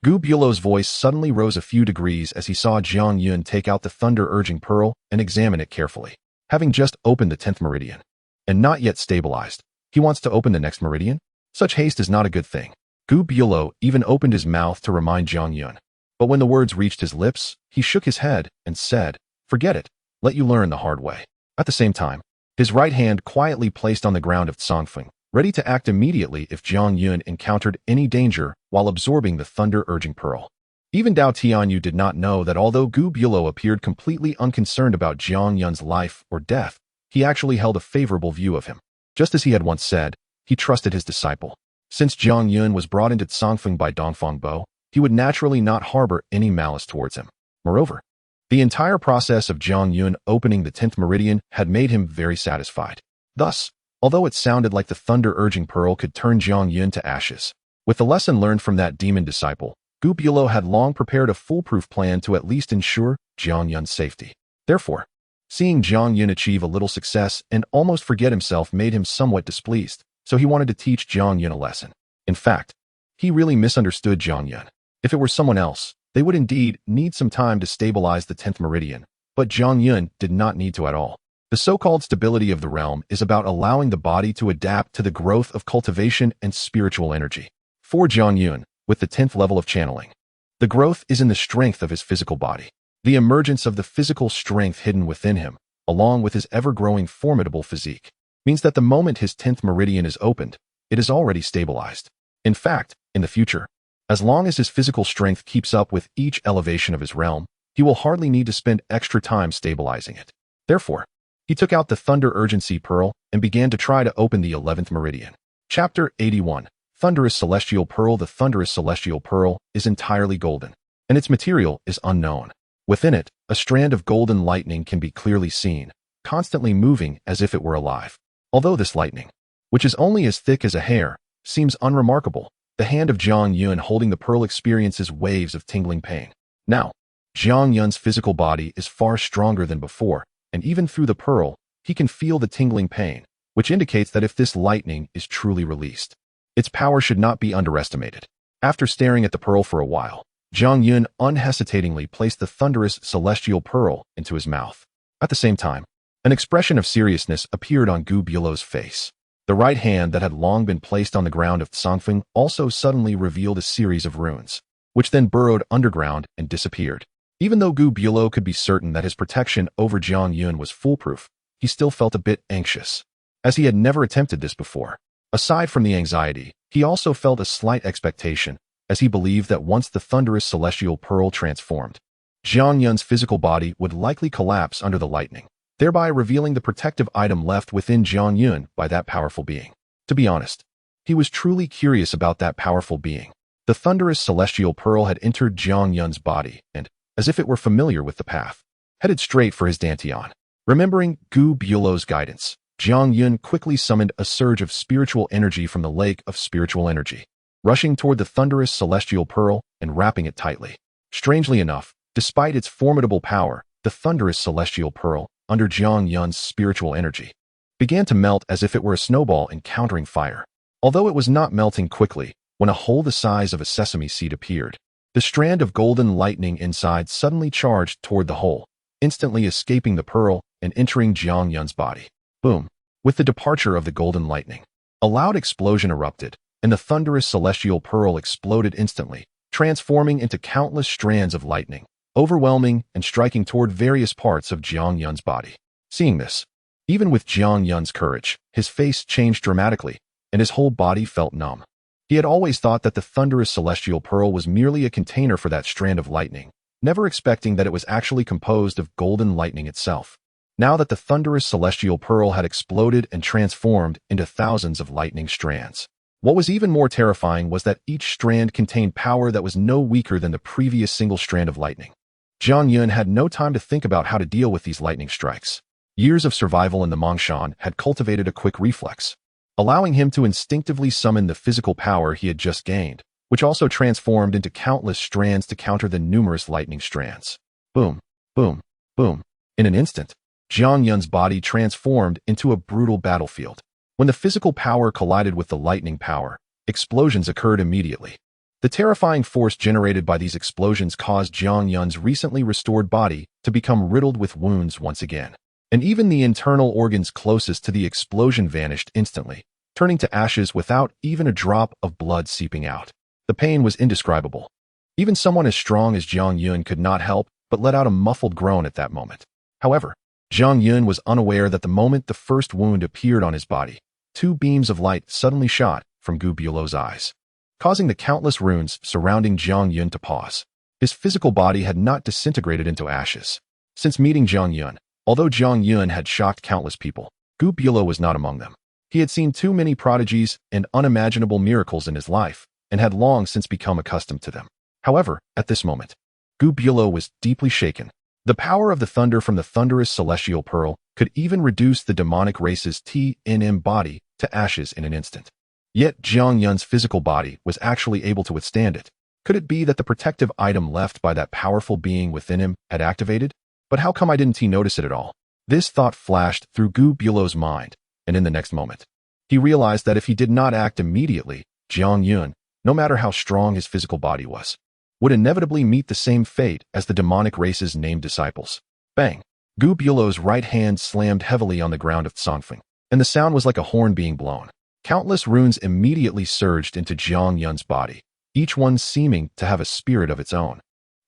Gu Bulo's voice suddenly rose a few degrees as he saw Jiang Yun take out the thunder-urging pearl and examine it carefully. Having just opened the 10th meridian, and not yet stabilized, he wants to open the next meridian? Such haste is not a good thing. Gu Bulo even opened his mouth to remind Jiang Yun. But when the words reached his lips, he shook his head and said, "Forget it. Let you learn the hard way." At the same time, his right hand quietly placed on the ground of Tsongfeng, ready to act immediately if Jiang Yun encountered any danger while absorbing the thunder-urging pearl. Even Dao Tianyu did not know that although Gu Bulo appeared completely unconcerned about Jiang Yun's life or death, he actually held a favorable view of him. Just as he had once said, he trusted his disciple. Since Jiang Yun was brought into Tsongfeng by Dongfang Bo, he would naturally not harbor any malice towards him. Moreover, the entire process of Jiang Yun opening the 10th meridian had made him very satisfied. Thus, although it sounded like the thunder-urging pearl could turn Jiang Yun to ashes, with the lesson learned from that demon disciple, Gu Bulo had long prepared a foolproof plan to at least ensure Jiang Yun's safety. Therefore, seeing Jiang Yun achieve a little success and almost forget himself made him somewhat displeased, so he wanted to teach Jiang Yun a lesson. In fact, he really misunderstood Jiang Yun. If it were someone else, they would indeed need some time to stabilize the 10th meridian, but Jiang Yun did not need to at all. The so-called stability of the realm is about allowing the body to adapt to the growth of cultivation and spiritual energy. For Jiang Yun, with the 10th level of channeling, the growth is in the strength of his physical body. The emergence of the physical strength hidden within him, along with his ever-growing formidable physique, means that the moment his 10th meridian is opened, it is already stabilized. In fact, in the future, as long as his physical strength keeps up with each elevation of his realm, he will hardly need to spend extra time stabilizing it. Therefore, he took out the Thunder Urgency Pearl and began to try to open the 11th meridian. Chapter 81. Thunderous Celestial Pearl. The thunderous celestial pearl is entirely golden, and its material is unknown. Within it, a strand of golden lightning can be clearly seen, constantly moving as if it were alive. Although this lightning, which is only as thick as a hair, seems unremarkable, the hand of Jiang Yun holding the pearl experiences waves of tingling pain. Now, Jiang Yun's physical body is far stronger than before, and even through the pearl, he can feel the tingling pain, which indicates that if this lightning is truly released, its power should not be underestimated. After staring at the pearl for a while, Jiang Yun unhesitatingly placed the thunderous celestial pearl into his mouth. At the same time, an expression of seriousness appeared on Gu Bulo's face. The right hand that had long been placed on the ground of Tsongfeng also suddenly revealed a series of runes, which then burrowed underground and disappeared. Even though Gu Bulo could be certain that his protection over Jiang Yun was foolproof, he still felt a bit anxious, as he had never attempted this before. Aside from the anxiety, he also felt a slight expectation, as he believed that once the thunderous celestial pearl transformed, Jiang Yun's physical body would likely collapse under the lightning, thereby revealing the protective item left within Jiang Yun by that powerful being. To be honest, he was truly curious about that powerful being. The thunderous celestial pearl had entered Jiang Yun's body and, as if it were familiar with the path, headed straight for his dantian. Remembering Gu Bulo's guidance, Jiang Yun quickly summoned a surge of spiritual energy from the lake of spiritual energy, rushing toward the thunderous celestial pearl and wrapping it tightly. Strangely enough, despite its formidable power, the thunderous celestial pearl, under Jiang Yun's spiritual energy, began to melt as if it were a snowball encountering fire. Although it was not melting quickly, when a hole the size of a sesame seed appeared, the strand of golden lightning inside suddenly charged toward the hole, instantly escaping the pearl and entering Jiang Yun's body. Boom! With the departure of the golden lightning, a loud explosion erupted, and the thunderous celestial pearl exploded instantly, transforming into countless strands of lightning, overwhelming and striking toward various parts of Jiang Yun's body. Seeing this, even with Jiang Yun's courage, his face changed dramatically, and his whole body felt numb. He had always thought that the thunderous celestial pearl was merely a container for that strand of lightning, never expecting that it was actually composed of golden lightning itself. Now that the thunderous celestial pearl had exploded and transformed into thousands of lightning strands, what was even more terrifying was that each strand contained power that was no weaker than the previous single strand of lightning. Jiang Yun had no time to think about how to deal with these lightning strikes. Years of survival in the Mongshan had cultivated a quick reflex, allowing him to instinctively summon the physical power he had just gained, which also transformed into countless strands to counter the numerous lightning strands. Boom, boom, boom. In an instant, Jiang Yun's body transformed into a brutal battlefield. When the physical power collided with the lightning power, explosions occurred immediately. The terrifying force generated by these explosions caused Jiang Yun's recently restored body to become riddled with wounds once again. And even the internal organs closest to the explosion vanished instantly, turning to ashes without even a drop of blood seeping out. The pain was indescribable. Even someone as strong as Jiang Yun could not help but let out a muffled groan at that moment. However, Jiang Yun was unaware that the moment the first wound appeared on his body, two beams of light suddenly shot from Gu Bulo's eyes, causing the countless runes surrounding Jiang Yun to pause. His physical body had not disintegrated into ashes. Since meeting Jiang Yun, although Jiang Yun had shocked countless people, Gu Bulo was not among them. He had seen too many prodigies and unimaginable miracles in his life, and had long since become accustomed to them. However, at this moment, Gu Bulo was deeply shaken. The power of the thunder from the thunderous celestial pearl could even reduce the demonic race's TNM body to ashes in an instant. Yet Jiang Yun's physical body was actually able to withstand it. Could it be that the protective item left by that powerful being within him had activated? But how come I didn't notice it at all? This thought flashed through Gu Bulo's mind, and in the next moment, he realized that if he did not act immediately, Jiang Yun, no matter how strong his physical body was, would inevitably meet the same fate as the demonic race's named disciples. Bang! Gu Bulo's right hand slammed heavily on the ground of Tsongfeng, and the sound was like a horn being blown. Countless runes immediately surged into Jiang Yun's body, each one seeming to have a spirit of its own,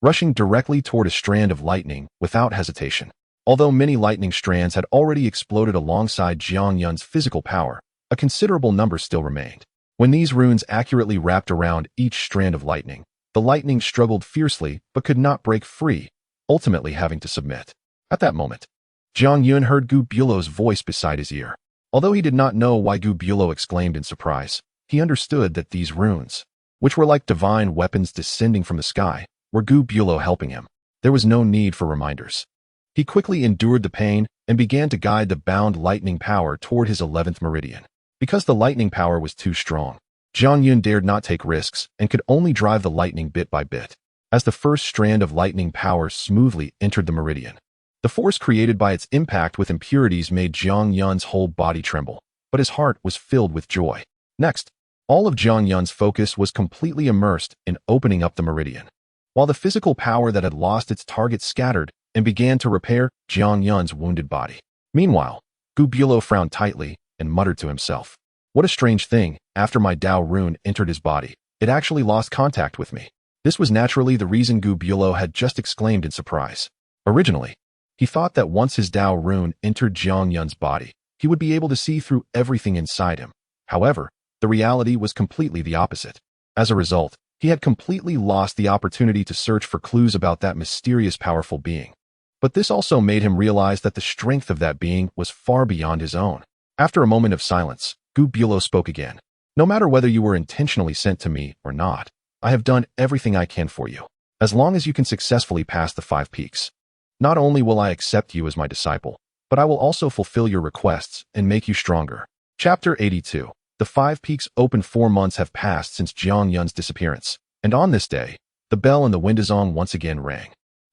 rushing directly toward a strand of lightning without hesitation. Although many lightning strands had already exploded alongside Jiang Yun's physical power, a considerable number still remained. When these runes accurately wrapped around each strand of lightning, the lightning struggled fiercely but could not break free, ultimately having to submit. At that moment, Jiang Yun heard Gu Bulo's voice beside his ear. Although he did not know why Gu Bulo exclaimed in surprise, he understood that these runes, which were like divine weapons descending from the sky, were Gu Bulo helping him. There was no need for reminders. He quickly endured the pain and began to guide the bound lightning power toward his 11th meridian. Because the lightning power was too strong, Jiang Yun dared not take risks and could only drive the lightning bit by bit. As the first strand of lightning power smoothly entered the meridian, the force created by its impact with impurities made Jiang Yun's whole body tremble, but his heart was filled with joy. Next, all of Jiang Yun's focus was completely immersed in opening up the meridian. While the physical power that had lost its target scattered and began to repair Jiang Yun's wounded body. Meanwhile, Gu Bulo frowned tightly and muttered to himself, "What a strange thing, after my Dao rune entered his body, it actually lost contact with me." This was naturally the reason Gu Bulo had just exclaimed in surprise. Originally, he thought that once his Dao rune entered Jiang Yun's body, he would be able to see through everything inside him. However, the reality was completely the opposite. As a result, he had completely lost the opportunity to search for clues about that mysterious powerful being. But this also made him realize that the strength of that being was far beyond his own. After a moment of silence, Gu Bulo spoke again. "No matter whether you were intentionally sent to me or not, I have done everything I can for you. As long as you can successfully pass the 5 peaks, not only will I accept you as my disciple, but I will also fulfill your requests and make you stronger. Chapter 82. The 5 peaks open. 4 months have passed since Jiang Yun's disappearance, and on this day, the bell in the Windazong once again rang,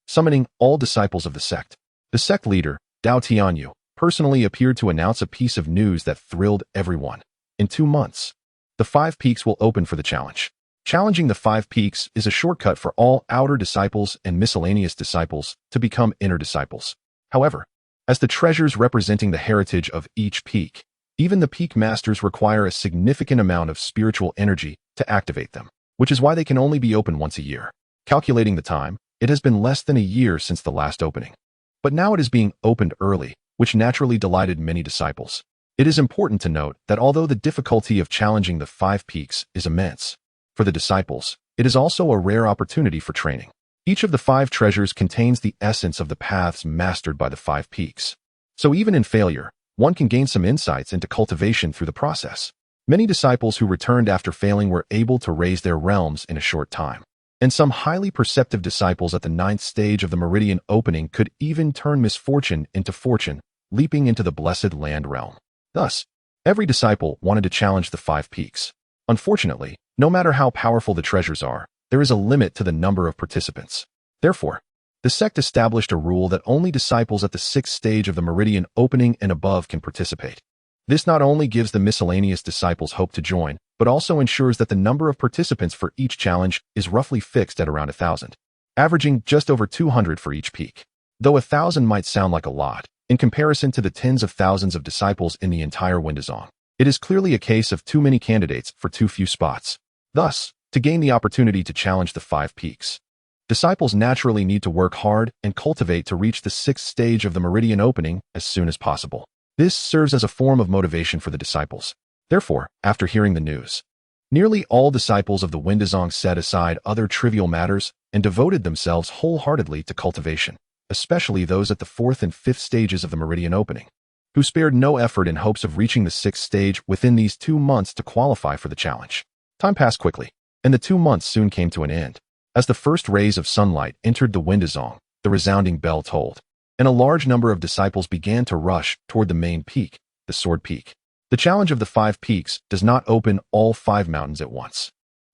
summoning all disciples of the sect. The sect leader, Dao Tianyu, personally appeared to announce a piece of news that thrilled everyone. In 2 months, the 5 peaks will open for the challenge. Challenging the 5 peaks is a shortcut for all outer disciples and miscellaneous disciples to become inner disciples. However, as the treasures representing the heritage of each peak, even the peak masters require a significant amount of spiritual energy to activate them, which is why they can only be open once a year. Calculating the time, it has been less than a year since the last opening. But now it is being opened early, which naturally delighted many disciples. It is important to note that although the difficulty of challenging the 5 peaks is immense, for the disciples, it is also a rare opportunity for training. Each of the 5 treasures contains the essence of the paths mastered by the 5 peaks. So even in failure, one can gain some insights into cultivation through the process. Many disciples who returned after failing were able to raise their realms in a short time. And some highly perceptive disciples at the 9th stage of the meridian opening could even turn misfortune into fortune, leaping into the blessed land realm. Thus, every disciple wanted to challenge the 5 peaks. Unfortunately, no matter how powerful the treasures are, there is a limit to the number of participants. Therefore, the sect established a rule that only disciples at the 6th stage of the meridian opening and above can participate. This not only gives the miscellaneous disciples hope to join, but also ensures that the number of participants for each challenge is roughly fixed at around 1,000, averaging just over 200 for each peak. Though 1,000 might sound like a lot, in comparison to the tens of thousands of disciples in the entire Windazong, it is clearly a case of too many candidates for too few spots. Thus, to gain the opportunity to challenge the 5 peaks, disciples naturally need to work hard and cultivate to reach the 6th stage of the meridian opening as soon as possible. This serves as a form of motivation for the disciples. Therefore, after hearing the news, nearly all disciples of the Windazong set aside other trivial matters and devoted themselves wholeheartedly to cultivation, especially those at the 4th and 5th stages of the meridian opening, who spared no effort in hopes of reaching the 6th stage within these 2 months to qualify for the challenge. Time passed quickly, and the 2 months soon came to an end. As the first rays of sunlight entered the Windazong, the resounding bell tolled, and a large number of disciples began to rush toward the main peak, the Sword Peak. The challenge of the 5 peaks does not open all 5 mountains at once.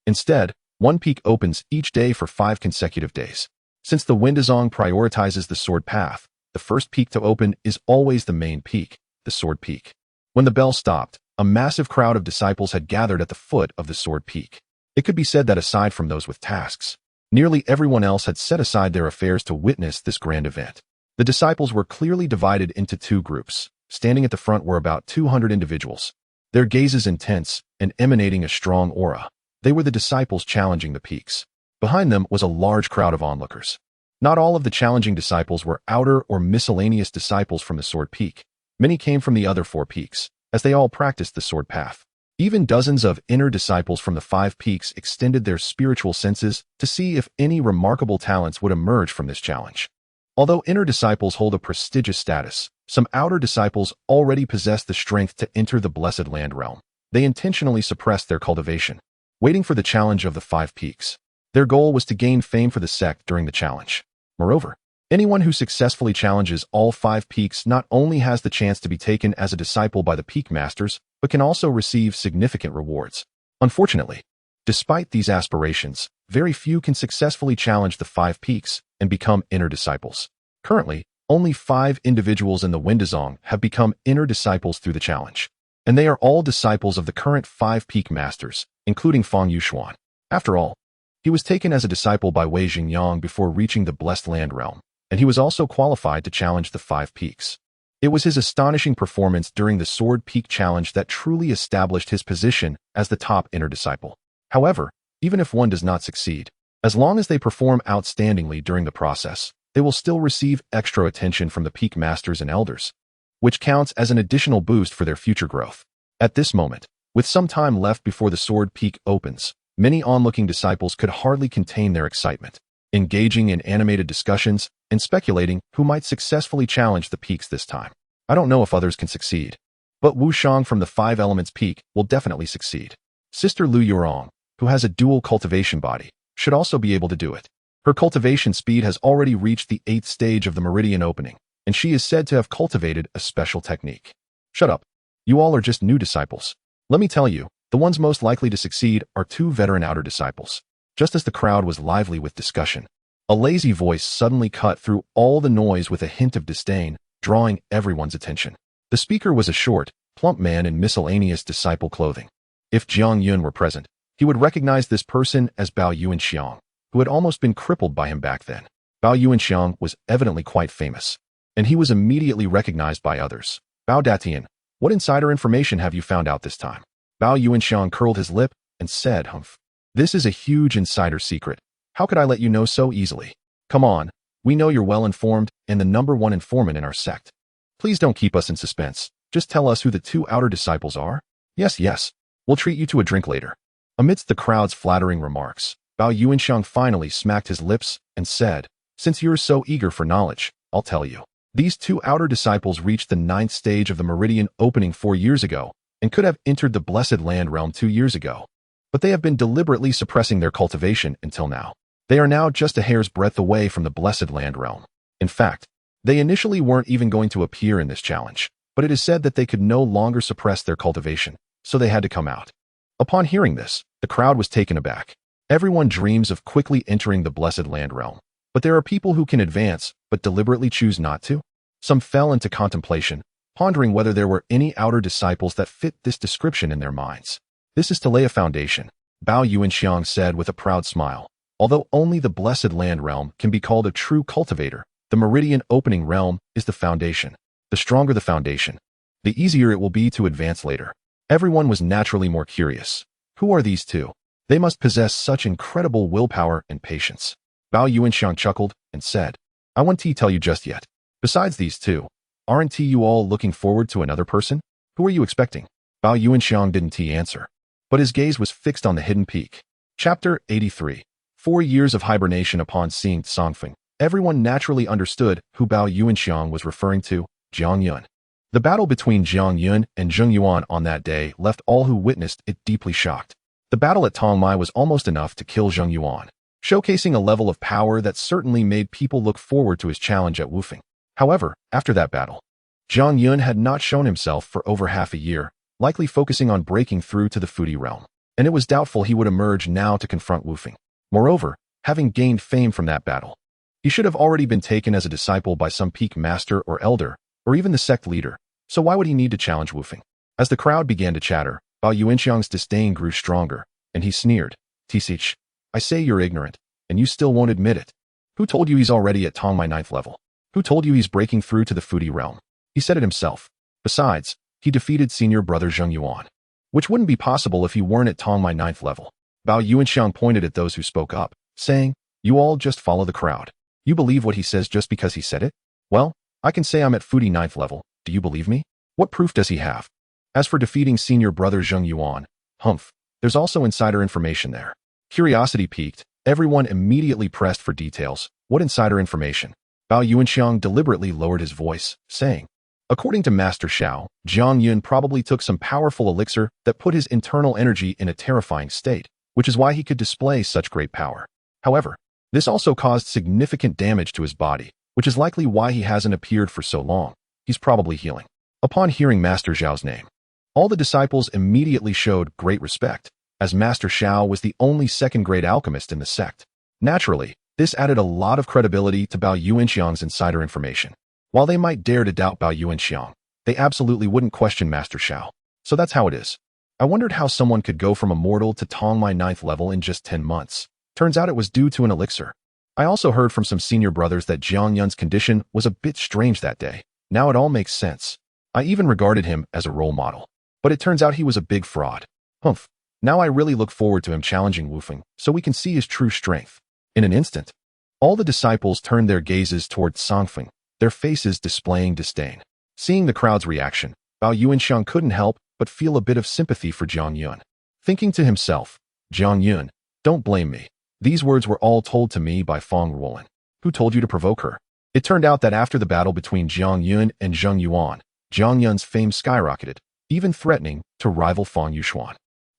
Instead, one peak opens each day for 5 consecutive days. Since the Windazong prioritizes the Sword Path, the first peak to open is always the main peak, the Sword Peak. When the bell stopped, a massive crowd of disciples had gathered at the foot of the Sword Peak. It could be said that aside from those with tasks, nearly everyone else had set aside their affairs to witness this grand event. The disciples were clearly divided into 2 groups. Standing at the front were about 200 individuals, their gazes intense and emanating a strong aura. They were the disciples challenging the peaks. Behind them was a large crowd of onlookers. Not all of the challenging disciples were outer or miscellaneous disciples from the Sword Peak. Many came from the other 4 peaks, as they all practiced the Sword Path. Even dozens of inner disciples from the 5 peaks extended their spiritual senses to see if any remarkable talents would emerge from this challenge. Although inner disciples hold a prestigious status, some outer disciples already possess the strength to enter the Blessed Land realm. They intentionally suppressed their cultivation, waiting for the challenge of the 5 peaks. Their goal was to gain fame for the sect during the challenge. Moreover, anyone who successfully challenges all 5 peaks not only has the chance to be taken as a disciple by the peak masters, but can also receive significant rewards. Unfortunately, despite these aspirations, very few can successfully challenge the 5 peaks and become inner disciples. Currently, only 5 individuals in the Windazong have become inner disciples through the challenge, and they are all disciples of the current 5 peak masters, including Fang Yuxuan. After all, he was taken as a disciple by Wei Xingyang before reaching the Blessed Land realm, and he was also qualified to challenge the 5 peaks. It was his astonishing performance during the Sword Peak challenge that truly established his position as the top inner disciple. However, even if one does not succeed, as long as they perform outstandingly during the process, they will still receive extra attention from the peak masters and elders, which counts as an additional boost for their future growth. At this moment, with some time left before the Sword Peak opens, many onlooking disciples could hardly contain their excitement, engaging in animated discussions and speculating who might successfully challenge the peaks this time. I don't know if others can succeed, but Wu Shang from the 5 Elements Peak will definitely succeed. Sister Lu Yurong, who has a dual cultivation body, should also be able to do it. Her cultivation speed has already reached the 8th stage of the meridian opening, and she is said to have cultivated a special technique. Shut up. You all are just new disciples. Let me tell you, the ones most likely to succeed are 2 veteran outer disciples. Just as the crowd was lively with discussion, a lazy voice suddenly cut through all the noise with a hint of disdain, drawing everyone's attention. The speaker was a short, plump man in miscellaneous disciple clothing. If Jiang Yun were present, he would recognize this person as Bao Yuanxiang, who had almost been crippled by him back then. Bao Yuanxiang was evidently quite famous, and he was immediately recognized by others. Bao Datian, what insider information have you found out this time? Bao Yuanxiang curled his lip and said, humph. This is a huge insider secret. How could I let you know so easily? Come on, we know you're well-informed and the #1 informant in our sect. Please don't keep us in suspense. Just tell us who the 2 outer disciples are. Yes, we'll treat you to a drink later. Amidst the crowd's flattering remarks, Bao Yuanxiang finally smacked his lips and said, since you're so eager for knowledge, I'll tell you. These 2 outer disciples reached the 9th stage of the meridian opening 4 years ago and could have entered the Blessed Land realm 2 years ago. But they have been deliberately suppressing their cultivation until now. They are now just a hair's breadth away from the Blessed Land realm. In fact, they initially weren't even going to appear in this challenge, but it is said that they could no longer suppress their cultivation, so they had to come out. Upon hearing this, the crowd was taken aback. Everyone dreams of quickly entering the Blessed Land realm, but there are people who can advance, but deliberately choose not to. Some fell into contemplation, pondering whether there were any outer disciples that fit this description in their minds. This is to lay a foundation, Bao Yuanxiang said with a proud smile. Although only the Blessed Land realm can be called a true cultivator, the meridian opening realm is the foundation. The stronger the foundation, the easier it will be to advance later. Everyone was naturally more curious. Who are these 2? They must possess such incredible willpower and patience. Bao Yuanxiang chuckled and said, I won't tell you just yet. Besides these 2, aren't you all looking forward to another person? Who are you expecting? Bao Yuanxiang didn't answer, but his gaze was fixed on the hidden peak. Chapter 83. 4 years of hibernation. Upon seeing Songfeng, everyone naturally understood who Bao Yuanxiang was referring to, Jiang Yun. The battle between Jiang Yun and Zheng Yuan on that day left all who witnessed it deeply shocked. The battle at Tongmai was almost enough to kill Zheng Yuan, showcasing a level of power that certainly made people look forward to his challenge at Wufeng. However, after that battle, Jiang Yun had not shown himself for over half a year, likely focusing on breaking through to the Fudi realm, and it was doubtful he would emerge now to confront Wufeng. Moreover, having gained fame from that battle, he should have already been taken as a disciple by some peak master or elder, or even the sect leader, so why would he need to challenge Wufeng? As the crowd began to chatter, Bao Yuanxiang's disdain grew stronger, and he sneered, Tisich, I say you're ignorant, and you still won't admit it. Who told you he's already at Tongmai 9th level? Who told you he's breaking through to the Fudi realm? He said it himself. Besides, he defeated senior brother Zheng Yuan, which wouldn't be possible if he weren't at Tongmai 9th level. Bao Yuanxiang pointed at those who spoke up, saying, you all just follow the crowd. You believe what he says just because he said it? Well, I can say I'm at Fudi 9th level. Do you believe me? What proof does he have? As for defeating senior brother Zheng Yuan, humph, there's also insider information there. Curiosity piqued, everyone immediately pressed for details. What insider information? Bao Yuanxiang deliberately lowered his voice, saying, according to Master Xiao, Jiang Yun probably took some powerful elixir that put his internal energy in a terrifying state, which is why he could display such great power. However, this also caused significant damage to his body, which is likely why he hasn't appeared for so long. He's probably healing. Upon hearing Master Xiao's name, all the disciples immediately showed great respect, as Master Xiao was the only second-grade alchemist in the sect. Naturally, this added a lot of credibility to Bao Yuanxiang's insider information. While they might dare to doubt Bao Yuanxiang, they absolutely wouldn't question Master Xiao. So that's how it is. I wondered how someone could go from a mortal to Tongmai 9th level in just 10 months. Turns out it was due to an elixir. I also heard from some senior brothers that Jiang Yun's condition was a bit strange that day. Now it all makes sense. I even regarded him as a role model. But it turns out he was a big fraud. Humph. Now I really look forward to him challenging Wufeng so we can see his true strength. In an instant, all the disciples turned their gazes toward Songfeng, their faces displaying disdain. Seeing the crowd's reaction, Bao Yuanxiang couldn't help but feel a bit of sympathy for Jiang Yun. Thinking to himself, Jiang Yun, don't blame me. These words were all told to me by Feng Ruolin. Who told you to provoke her? It turned out that after the battle between Jiang Yun and Zheng Yuan, Jiang Yun's fame skyrocketed, even threatening to rival Feng Yuxuan.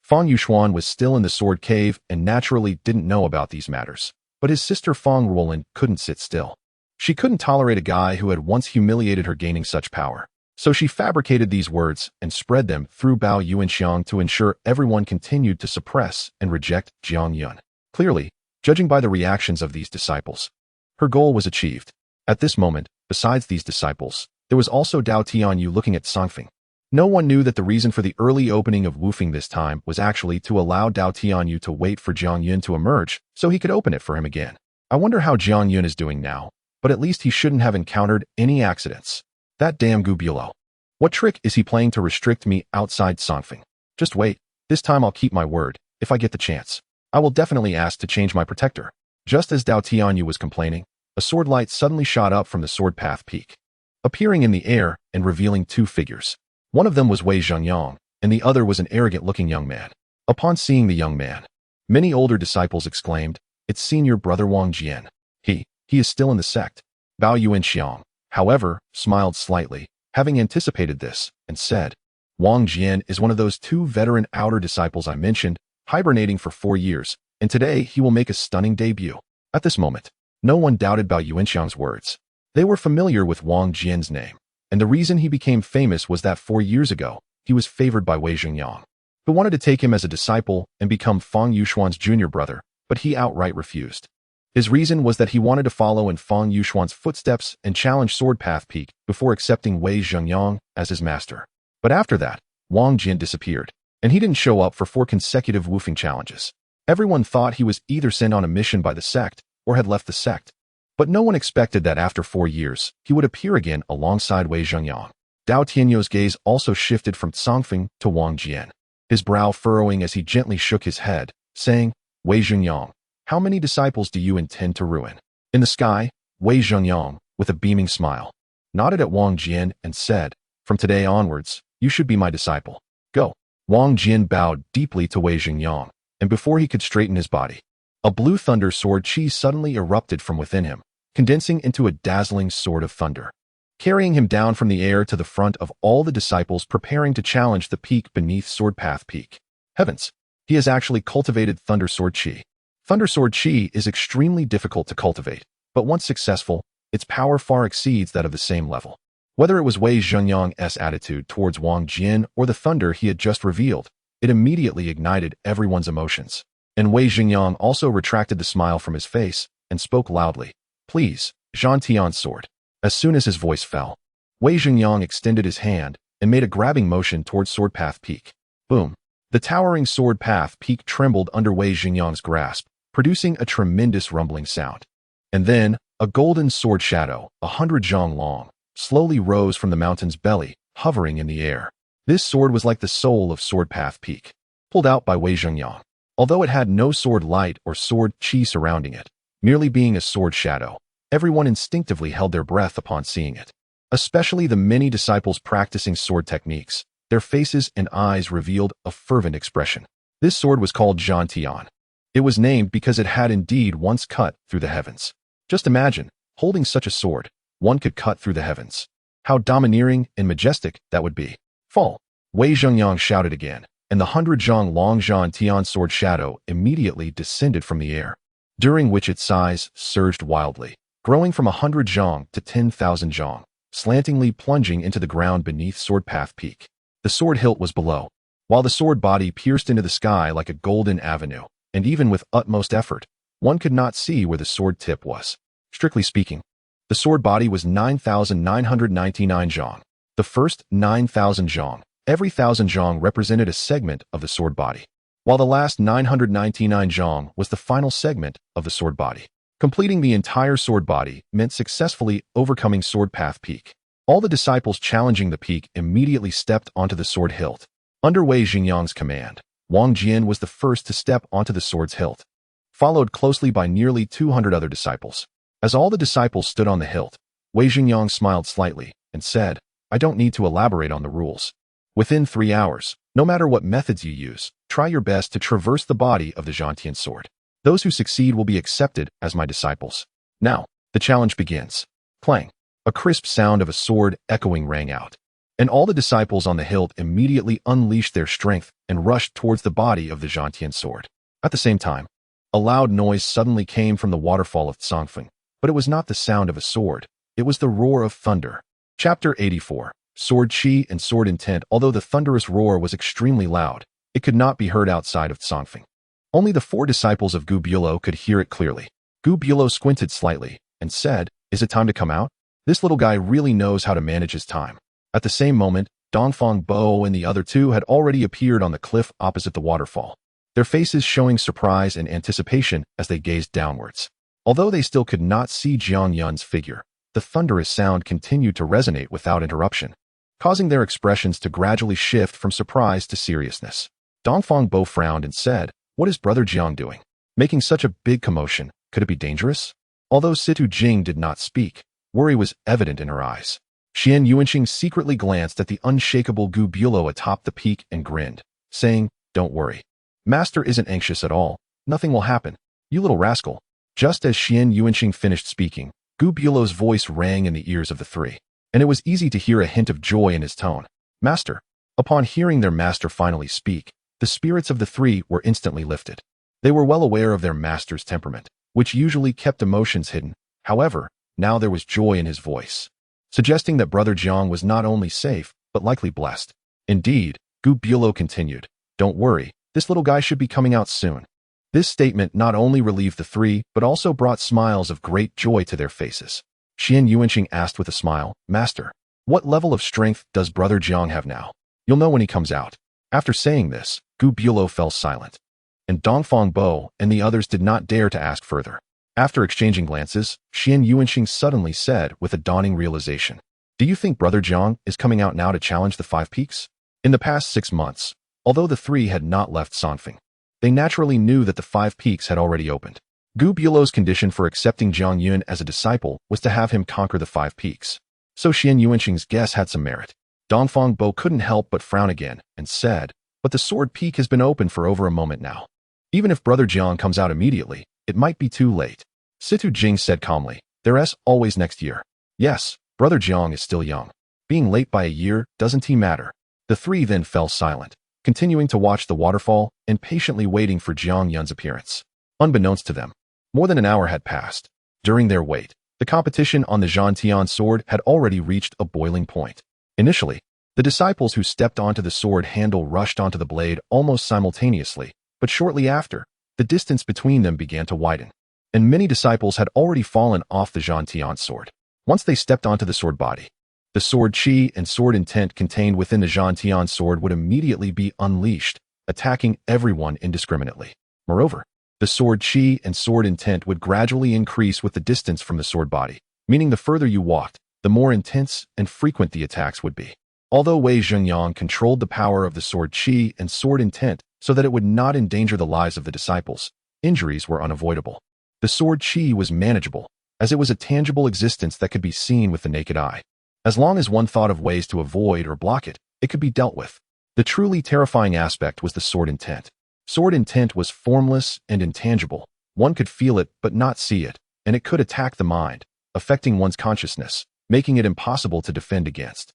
Fang Yuxuan was still in the sword cave and naturally didn't know about these matters. But his sister Fang Ruolin couldn't sit still. She couldn't tolerate a guy who had once humiliated her gaining such power. So she fabricated these words and spread them through Bao Yuanxiang to ensure everyone continued to suppress and reject Jiang Yun. Clearly, judging by the reactions of these disciples, her goal was achieved. At this moment, besides these disciples, there was also Dao Tianyu looking at Songfeng. No one knew that the reason for the early opening of Wufeng this time was actually to allow Dao Tianyu to wait for Jiang Yun to emerge so he could open it for him again. I wonder how Jiang Yun is doing now, but at least he shouldn't have encountered any accidents. That damn Gubulo. What trick is he playing to restrict me outside Songfeng? Just wait, this time I'll keep my word, if I get the chance. I will definitely ask to change my protector. Just as Dao Tianyu was complaining, a sword light suddenly shot up from the sword path peak, appearing in the air and revealing two figures. One of them was Wei Zhengyang, and the other was an arrogant-looking young man. Upon seeing the young man, many older disciples exclaimed, "It's senior brother Wang Jian. He is still in the sect." Bao Yuanxiang, however, smiled slightly, having anticipated this, and said, "Wang Jian is one of those two veteran outer disciples I mentioned, hibernating for 4 years, and today he will make a stunning debut." At this moment, no one doubted Bao Yuanxiang's words. They were familiar with Wang Jian's name, and the reason he became famous was that 4 years ago, he was favored by Wei Zhengyang, who wanted to take him as a disciple and become Fang Yuxuan's junior brother, but he outright refused. His reason was that he wanted to follow in Fang Yuxuan's footsteps and challenge Sword Path Peak before accepting Wei Zhengyang as his master. But after that, Wang Jian disappeared, and he didn't show up for 4 consecutive Wufeng challenges. Everyone thought he was either sent on a mission by the sect or had left the sect. But no one expected that after 4 years, he would appear again alongside Wei Zhengyang. Dao Tianyu's gaze also shifted from Songfeng to Wang Jian, his brow furrowing as he gently shook his head, saying, "Wei Zhengyang, how many disciples do you intend to ruin?" In the sky, Wei Zhengyang, with a beaming smile, nodded at Wang Jian and said, "From today onwards, you should be my disciple. Go." Wang Jian bowed deeply to Wei Zhengyang, and before he could straighten his body, a blue thunder sword chi suddenly erupted from within him, condensing into a dazzling sword of thunder, carrying him down from the air to the front of all the disciples preparing to challenge the peak beneath Sword Path Peak. Heavens! He has actually cultivated Thunder Sword Chi. Thunder Sword Chi is extremely difficult to cultivate, but once successful, its power far exceeds that of the same level. Whether it was Wei Zhengyang's attitude towards Wang Jian or the thunder he had just revealed, it immediately ignited everyone's emotions. And Wei Zhengyang also retracted the smile from his face and spoke loudly, "Please, Zhan Tian's sword." As soon as his voice fell, Wei Zhengyang extended his hand and made a grabbing motion towards Sword Path Peak. Boom! The towering Sword Path Peak trembled under Wei Zhengyang's grasp, producing a tremendous rumbling sound. And then, a golden sword shadow, 100 zhang long, slowly rose from the mountain's belly, hovering in the air. This sword was like the soul of Sword Path Peak, pulled out by Wei Zhengyang. Although it had no sword light or sword chi surrounding it, merely being a sword shadow, everyone instinctively held their breath upon seeing it. Especially the many disciples practicing sword techniques, their faces and eyes revealed a fervent expression. This sword was called Zhan Tian. It was named because it had indeed once cut through the heavens. Just imagine, holding such a sword, one could cut through the heavens. How domineering and majestic that would be. Fall! Wei Zhengyang shouted again, and the 100 zhang long Zhan Tian sword shadow immediately descended from the air, during which its size surged wildly, growing from 100 zhang to 10,000 zhang, slantingly plunging into the ground beneath Sword Path Peak. The sword hilt was below, while the sword body pierced into the sky like a golden avenue, and even with utmost effort, one could not see where the sword tip was. Strictly speaking, the sword body was 9,999 zhang. The first 9,000 zhang, every 1,000 zhang represented a segment of the sword body, while the last 999 zhang was the final segment of the sword body. Completing the entire sword body meant successfully overcoming Sword Path Peak. All the disciples challenging the peak immediately stepped onto the sword hilt. Under Wei Zhengyang's command, Wang Jian was the first to step onto the sword's hilt, followed closely by nearly 200 other disciples. As all the disciples stood on the hilt, Wei Zhengyang smiled slightly and said, "I don't need to elaborate on the rules. Within 3 hours, no matter what methods you use, try your best to traverse the body of the Zhantian sword. Those who succeed will be accepted as my disciples. Now, the challenge begins." Clang! A crisp sound of a sword echoing rang out. And all the disciples on the hilt immediately unleashed their strength and rushed towards the body of the Zhantian sword. At the same time, a loud noise suddenly came from the waterfall of Tsongfeng, but it was not the sound of a sword, it was the roar of thunder. Chapter 84. Sword Chi and Sword Intent. Although the thunderous roar was extremely loud, it could not be heard outside of Tsongfeng. Only the 4 disciples of Gu Bulo could hear it clearly. Gu Bulo squinted slightly and said, "Is it time to come out? This little guy really knows how to manage his time." At the same moment, Dongfang Bo and the other 2 had already appeared on the cliff opposite the waterfall, their faces showing surprise and anticipation as they gazed downwards. Although they still could not see Jiang Yun's figure, the thunderous sound continued to resonate without interruption, causing their expressions to gradually shift from surprise to seriousness. Dongfang Bo frowned and said, "What is Brother Jiang doing? Making such a big commotion, could it be dangerous?" Although Situ Jing did not speak, worry was evident in her eyes. Xian Yuanqing secretly glanced at the unshakable Gu Bulo atop the peak and grinned, saying, "Don't worry. Master isn't anxious at all. Nothing will happen. You little rascal." Just as Xian Yuanqing finished speaking, Gu Bulo's voice rang in the ears of the 3, and it was easy to hear a hint of joy in his tone. "Master." Upon hearing their master finally speak, the spirits of the 3 were instantly lifted. They were well aware of their master's temperament, which usually kept emotions hidden. However, now there was joy in his voice, suggesting that Brother Jiang was not only safe, but likely blessed. Indeed, Gu Bulo continued, "Don't worry, this little guy should be coming out soon." This statement not only relieved the 3, but also brought smiles of great joy to their faces. Xian Yuanqing asked with a smile, "Master, what level of strength does Brother Jiang have now? You'll know when he comes out." After saying this, Gu Bulo fell silent, and Dongfang Bo and the others did not dare to ask further. After exchanging glances, Xian Yuanqing suddenly said with a dawning realization, "Do you think Brother Jiang is coming out now to challenge the 5 peaks?" In the past 6 months, although the 3 had not left Tsongfeng, they naturally knew that the 5 peaks had already opened. Gu Bulo's condition for accepting Jiang Yun as a disciple was to have him conquer the 5 peaks. So Xian Yuanqing's guess had some merit. Dongfang Bo couldn't help but frown again and said, "But the sword peak has been open for over a moment now. Even if Brother Jiang comes out immediately, it might be too late." Situ Jing said calmly, "There's always next year." Yes, Brother Jiang is still young. Being late by a year, doesn't he matter? The 3 then fell silent, continuing to watch the waterfall and patiently waiting for Jiang Yun's appearance. Unbeknownst to them, more than an hour had passed. During their wait, the competition on the Zhantian sword had already reached a boiling point. Initially, the disciples who stepped onto the sword handle rushed onto the blade almost simultaneously, but shortly after, the distance between them began to widen, and many disciples had already fallen off the Zhantian sword. Once they stepped onto the sword body, the sword Chi and sword intent contained within the Zhantian sword would immediately be unleashed, attacking everyone indiscriminately. Moreover, the sword Chi and sword intent would gradually increase with the distance from the sword body, meaning the further you walked, the more intense and frequent the attacks would be. Although Wei Zhengyang controlled the power of the sword Chi and sword intent so that it would not endanger the lives of the disciples, injuries were unavoidable. The sword Chi was manageable, as it was a tangible existence that could be seen with the naked eye. As long as one thought of ways to avoid or block it, it could be dealt with. The truly terrifying aspect was the sword intent. Sword intent was formless and intangible. One could feel it but not see it, and it could attack the mind, affecting one's consciousness, making it impossible to defend against.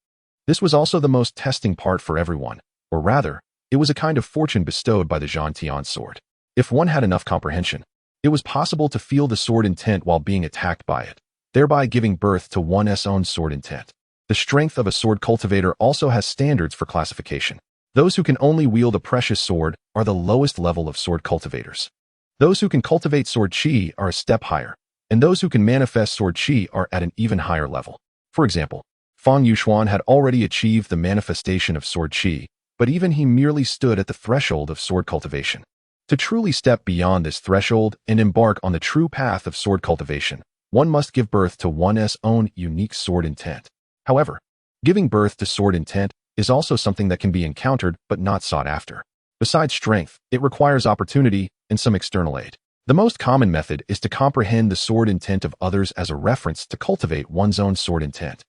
This was also the most testing part for everyone, or rather, it was a kind of fortune bestowed by the Zhantian sword. If one had enough comprehension, it was possible to feel the sword intent while being attacked by it, thereby giving birth to one's own sword intent. The strength of a sword cultivator also has standards for classification. Those who can only wield a precious sword are the lowest level of sword cultivators. Those who can cultivate sword Chi are a step higher, and those who can manifest sword Chi are at an even higher level. For example, Fang Yuxuan had already achieved the manifestation of sword Chi, but even he merely stood at the threshold of sword cultivation. To truly step beyond this threshold and embark on the true path of sword cultivation, one must give birth to one's own unique sword intent. However, giving birth to sword intent is also something that can be encountered but not sought after. Besides strength, it requires opportunity and some external aid. The most common method is to comprehend the sword intent of others as a reference to cultivate one's own sword intent.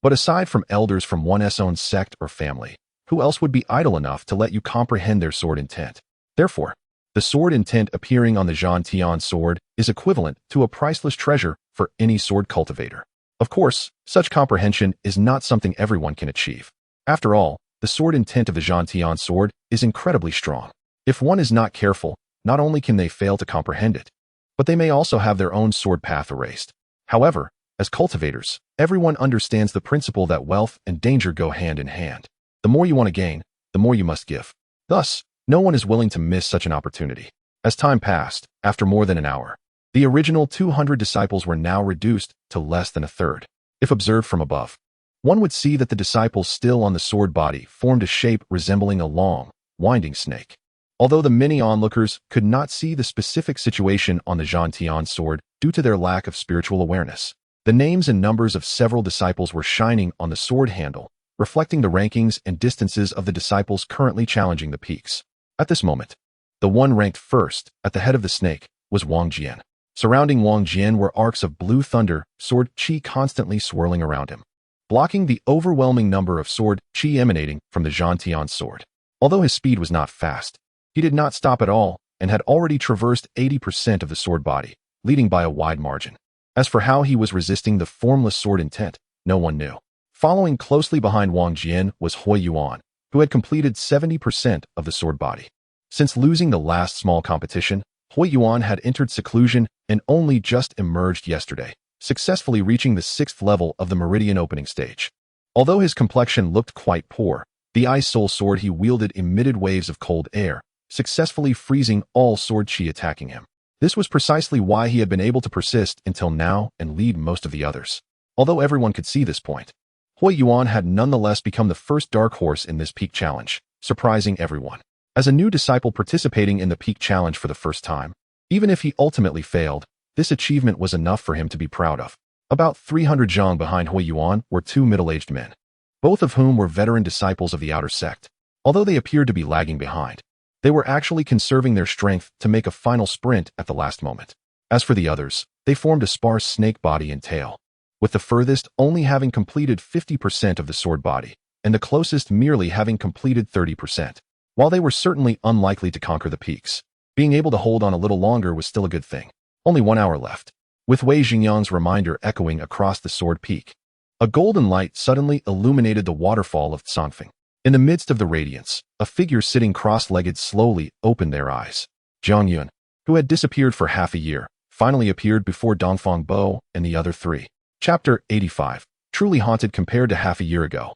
But aside from elders from one's own sect or family, who else would be idle enough to let you comprehend their sword intent? Therefore, the sword intent appearing on the Zhantian sword is equivalent to a priceless treasure for any sword cultivator. Of course, such comprehension is not something everyone can achieve. After all, the sword intent of the Zhantian sword is incredibly strong. If one is not careful, not only can they fail to comprehend it, but they may also have their own sword path erased. However, as cultivators, everyone understands the principle that wealth and danger go hand in hand. The more you want to gain, the more you must give. Thus, no one is willing to miss such an opportunity. As time passed, after more than an hour, the original 200 disciples were now reduced to less than a third. If observed from above, one would see that the disciples still on the sword body formed a shape resembling a long, winding snake. Although the many onlookers could not see the specific situation on the Zhantian sword due to their lack of spiritual awareness, the names and numbers of several disciples were shining on the sword handle, reflecting the rankings and distances of the disciples currently challenging the peaks. At this moment, the one ranked first, at the head of the snake, was Wang Jian. Surrounding Wang Jian were arcs of blue thunder, sword chi constantly swirling around him, blocking the overwhelming number of sword chi emanating from the Zhantian sword. Although his speed was not fast, he did not stop at all and had already traversed 80% of the sword body, leading by a wide margin. As for how he was resisting the formless sword intent, no one knew. Following closely behind Wang Jian was Hui Yuan, who had completed 70% of the sword body. Since losing the last small competition, Hui Yuan had entered seclusion and only just emerged yesterday, successfully reaching the 6th level of the Meridian opening stage. Although his complexion looked quite poor, the Ice Soul sword he wielded emitted waves of cold air, successfully freezing all sword chi attacking him. This was precisely why he had been able to persist until now and lead most of the others. Although everyone could see this point, Hui Yuan had nonetheless become the first dark horse in this peak challenge, surprising everyone. As a new disciple participating in the peak challenge for the first time, even if he ultimately failed, this achievement was enough for him to be proud of. About 300 zhang behind Hui Yuan were two middle-aged men, both of whom were veteran disciples of the outer sect. Although they appeared to be lagging behind, they were actually conserving their strength to make a final sprint at the last moment. As for the others, they formed a sparse snake body and tail, with the furthest only having completed 50% of the sword body, and the closest merely having completed 30%. While they were certainly unlikely to conquer the peaks, being able to hold on a little longer was still a good thing. Only 1 hour left. With Wei Xingyang's reminder echoing across the sword peak, a golden light suddenly illuminated the waterfall of Tsangfeng. In the midst of the radiance, a figure sitting cross-legged slowly opened their eyes. Jiang Yun, who had disappeared for half a year, finally appeared before Dongfang Bo and the other three. Chapter 85. Truly haunted compared to half a year ago.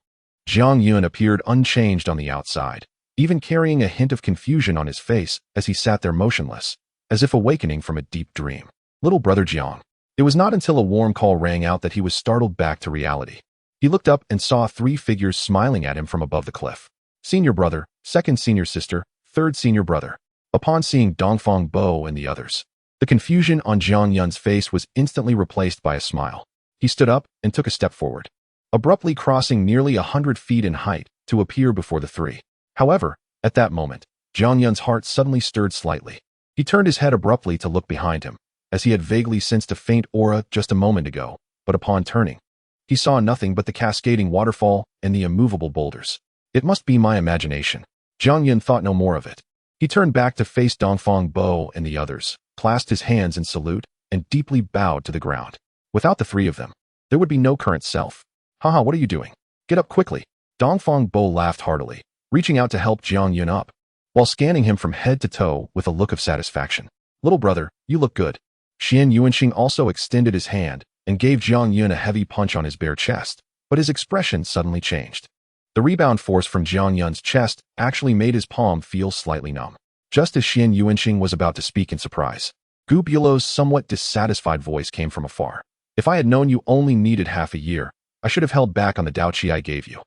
Jiang Yun appeared unchanged on the outside, even carrying a hint of confusion on his face as he sat there motionless, as if awakening from a deep dream. Little brother Jiang. It was not until a warm call rang out that he was startled back to reality. He looked up and saw three figures smiling at him from above the cliff. Senior brother, second senior sister, third senior brother. Upon seeing Dongfang Bo and the others, the confusion on Jiang Yun's face was instantly replaced by a smile. He stood up and took a step forward, abruptly crossing nearly 100 feet in height to appear before the three. However, at that moment, Jiang Yun's heart suddenly stirred slightly. He turned his head abruptly to look behind him, as he had vaguely sensed a faint aura just a moment ago, but upon turning, he saw nothing but the cascading waterfall and the immovable boulders. It must be my imagination. Jiang Yun thought no more of it. He turned back to face Dongfang Bo and the others, clasped his hands in salute, and deeply bowed to the ground. Without the three of them, there would be no current self. Haha, what are you doing? Get up quickly. Dongfang Bo laughed heartily, reaching out to help Jiang Yun up, while scanning him from head to toe with a look of satisfaction. Little brother, you look good. Xian Yuanxing also extended his hand and gave Jiang Yun a heavy punch on his bare chest, but his expression suddenly changed. The rebound force from Jiang Yun's chest actually made his palm feel slightly numb. Just as Xian Yuanxing was about to speak in surprise, Gu Bulow's somewhat dissatisfied voice came from afar. If I had known you only needed half a year, I should have held back on the Dao Qi I gave you.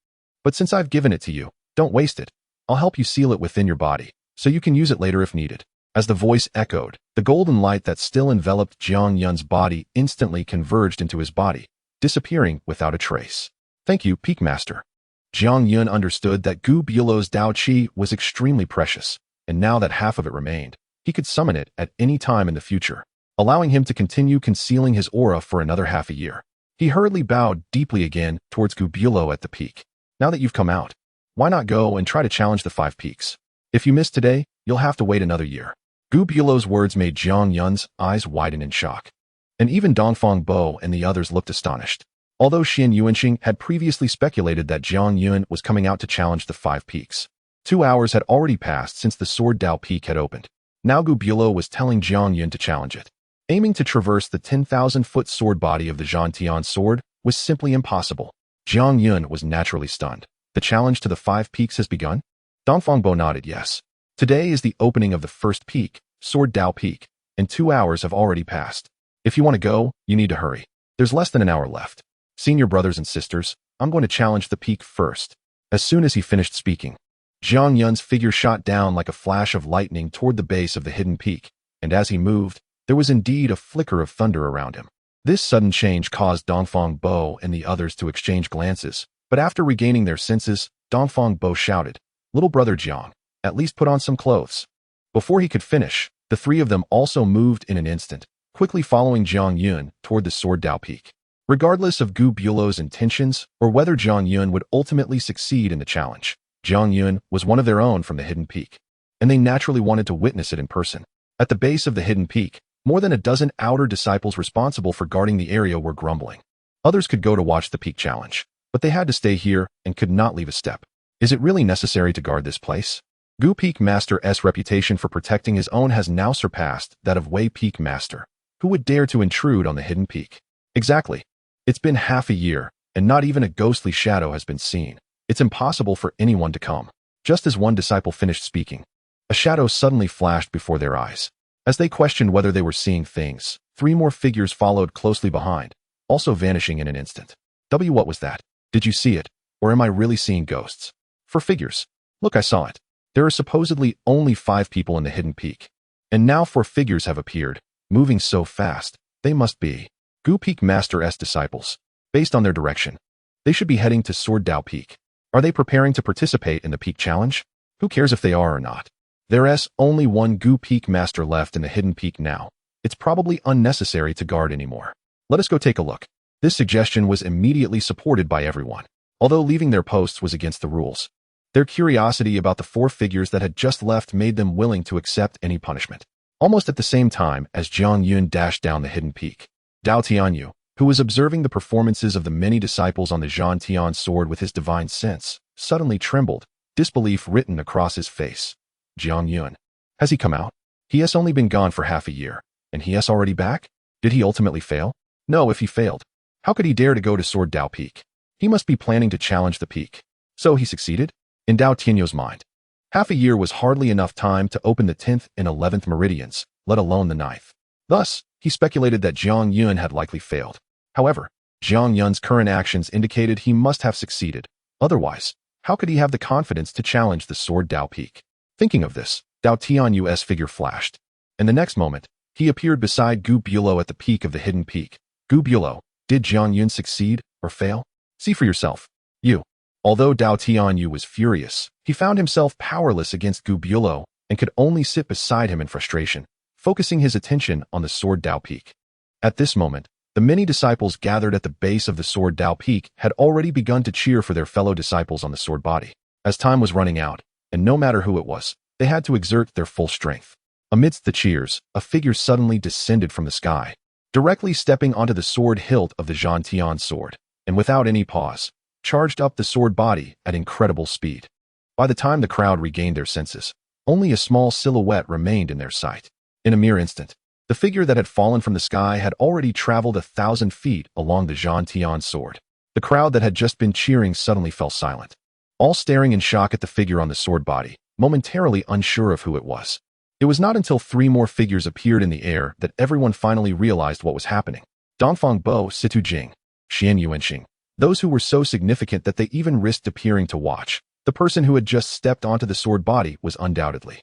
But since I've given it to you, don't waste it. I'll help you seal it within your body, so you can use it later if needed. As the voice echoed, the golden light that still enveloped Jiang Yun's body instantly converged into his body, disappearing without a trace. Thank you, Peak Master. Jiang Yun understood that Gu Bulow's Dao Qi was extremely precious, and now that half of it remained, he could summon it at any time in the future, allowing him to continue concealing his aura for another half a year. He hurriedly bowed deeply again towards Gu Bulow at the peak. Now that you've come out, why not go and try to challenge the 5 peaks? If you miss today, you'll have to wait another year. Gu Bulow's words made Jiang Yun's eyes widen in shock. And even Dongfang Bo and the others looked astonished. although Xian Yuanxing had previously speculated that Jiang Yun was coming out to challenge the 5 peaks. 2 hours had already passed since the Sword Dao Peak had opened. Now Gu Bulo was telling Jiang Yun to challenge it. Aiming to traverse the 10,000-foot sword body of the Zhantian sword was simply impossible. Jiang Yun was naturally stunned. The challenge to the 5 peaks has begun? Dongfang Bo nodded yes. Today is the opening of the first peak, Sword Dao Peak, and 2 hours have already passed. If you want to go, you need to hurry. There's less than an hour left. Senior brothers and sisters, I'm going to challenge the peak first. As soon as he finished speaking, Jiang Yun's figure shot down like a flash of lightning toward the base of the hidden peak, and as he moved, there was indeed a flicker of thunder around him. This sudden change caused Dongfang Bo and the others to exchange glances, but after regaining their senses, Dongfang Bo shouted, "Little brother Jiang, at least put on some clothes." Before he could finish, the 3 of them also moved in an instant, quickly following Jiang Yun toward the Sword Dao Peak. Regardless of Gu Bulo's intentions or whether Jiang Yun would ultimately succeed in the challenge, Jiang Yun was one of their own from the hidden peak, and they naturally wanted to witness it in person. At the base of the hidden peak, more than a dozen outer disciples responsible for guarding the area were grumbling. Others could go to watch the peak challenge, but they had to stay here and could not leave a step. Is it really necessary to guard this place? Gu Peak Master's reputation for protecting his own has now surpassed that of Wei Peak Master, who would dare to intrude on the hidden peak. Exactly. It's been half a year, and not even a ghostly shadow has been seen. It's impossible for anyone to come. Just as one disciple finished speaking, a shadow suddenly flashed before their eyes. As they questioned whether they were seeing things, 3 more figures followed closely behind, also vanishing in an instant. What was that? Did you see it? Or am I really seeing ghosts? For figures. Look, I saw it. There are supposedly only 5 people in the hidden peak. And now 4 figures have appeared, moving so fast. They must be Gu Peak Master's disciples. Based on their direction, they should be heading to Sword Dao Peak. Are they preparing to participate in the peak challenge? Who cares if they are or not? There's only one Gu Peak Master left in the hidden peak now. It's probably unnecessary to guard anymore. Let us go take a look. This suggestion was immediately supported by everyone, although leaving their posts was against the rules. Their curiosity about the 4 figures that had just left made them willing to accept any punishment. Almost at the same time as Jiang Yun dashed down the hidden peak, Dao Tianyu, who was observing the performances of the many disciples on the Zhantian sword with his divine sense, suddenly trembled, disbelief written across his face. Jiang Yun. Has he come out? He has only been gone for half a year, and he has already back? Did he ultimately fail? No, if he failed, how could he dare to go to Sword Dao Peak? He must be planning to challenge the peak. So he succeeded? In Dao Tianyu's mind, half a year was hardly enough time to open the 10th and 11th meridians, let alone the 9th. Thus, he speculated that Jiang Yun had likely failed. However, Jiang Yun's current actions indicated he must have succeeded. Otherwise, how could he have the confidence to challenge the Sword Dao Peak? Thinking of this, Dao Tianyu's figure flashed. And the next moment, he appeared beside Gu Bulo at the peak of the hidden peak. Gu Bulo, did Jiang Yun succeed or fail? See for yourself. You. Although Dao Tianyu was furious, he found himself powerless against Gu Bulo and could only sit beside him in frustration, focusing his attention on the Sword Dao Peak. At this moment, the many disciples gathered at the base of the Sword Dao Peak had already begun to cheer for their fellow disciples on the sword body. As time was running out, and no matter who it was, they had to exert their full strength. Amidst the cheers, a figure suddenly descended from the sky, directly stepping onto the sword hilt of the Zhantian sword, and without any pause, charged up the sword body at incredible speed. By the time the crowd regained their senses, only a small silhouette remained in their sight. In a mere instant, the figure that had fallen from the sky had already traveled 1,000 feet along the Zhantian sword. The crowd that had just been cheering suddenly fell silent, all staring in shock at the figure on the sword body, momentarily unsure of who it was. It was not until 3 more figures appeared in the air that everyone finally realized what was happening. Dongfang Bo, Situ Jing, Xian Yuanxing, those who were so significant that they even risked appearing to watch. The person who had just stepped onto the sword body was undoubtedly.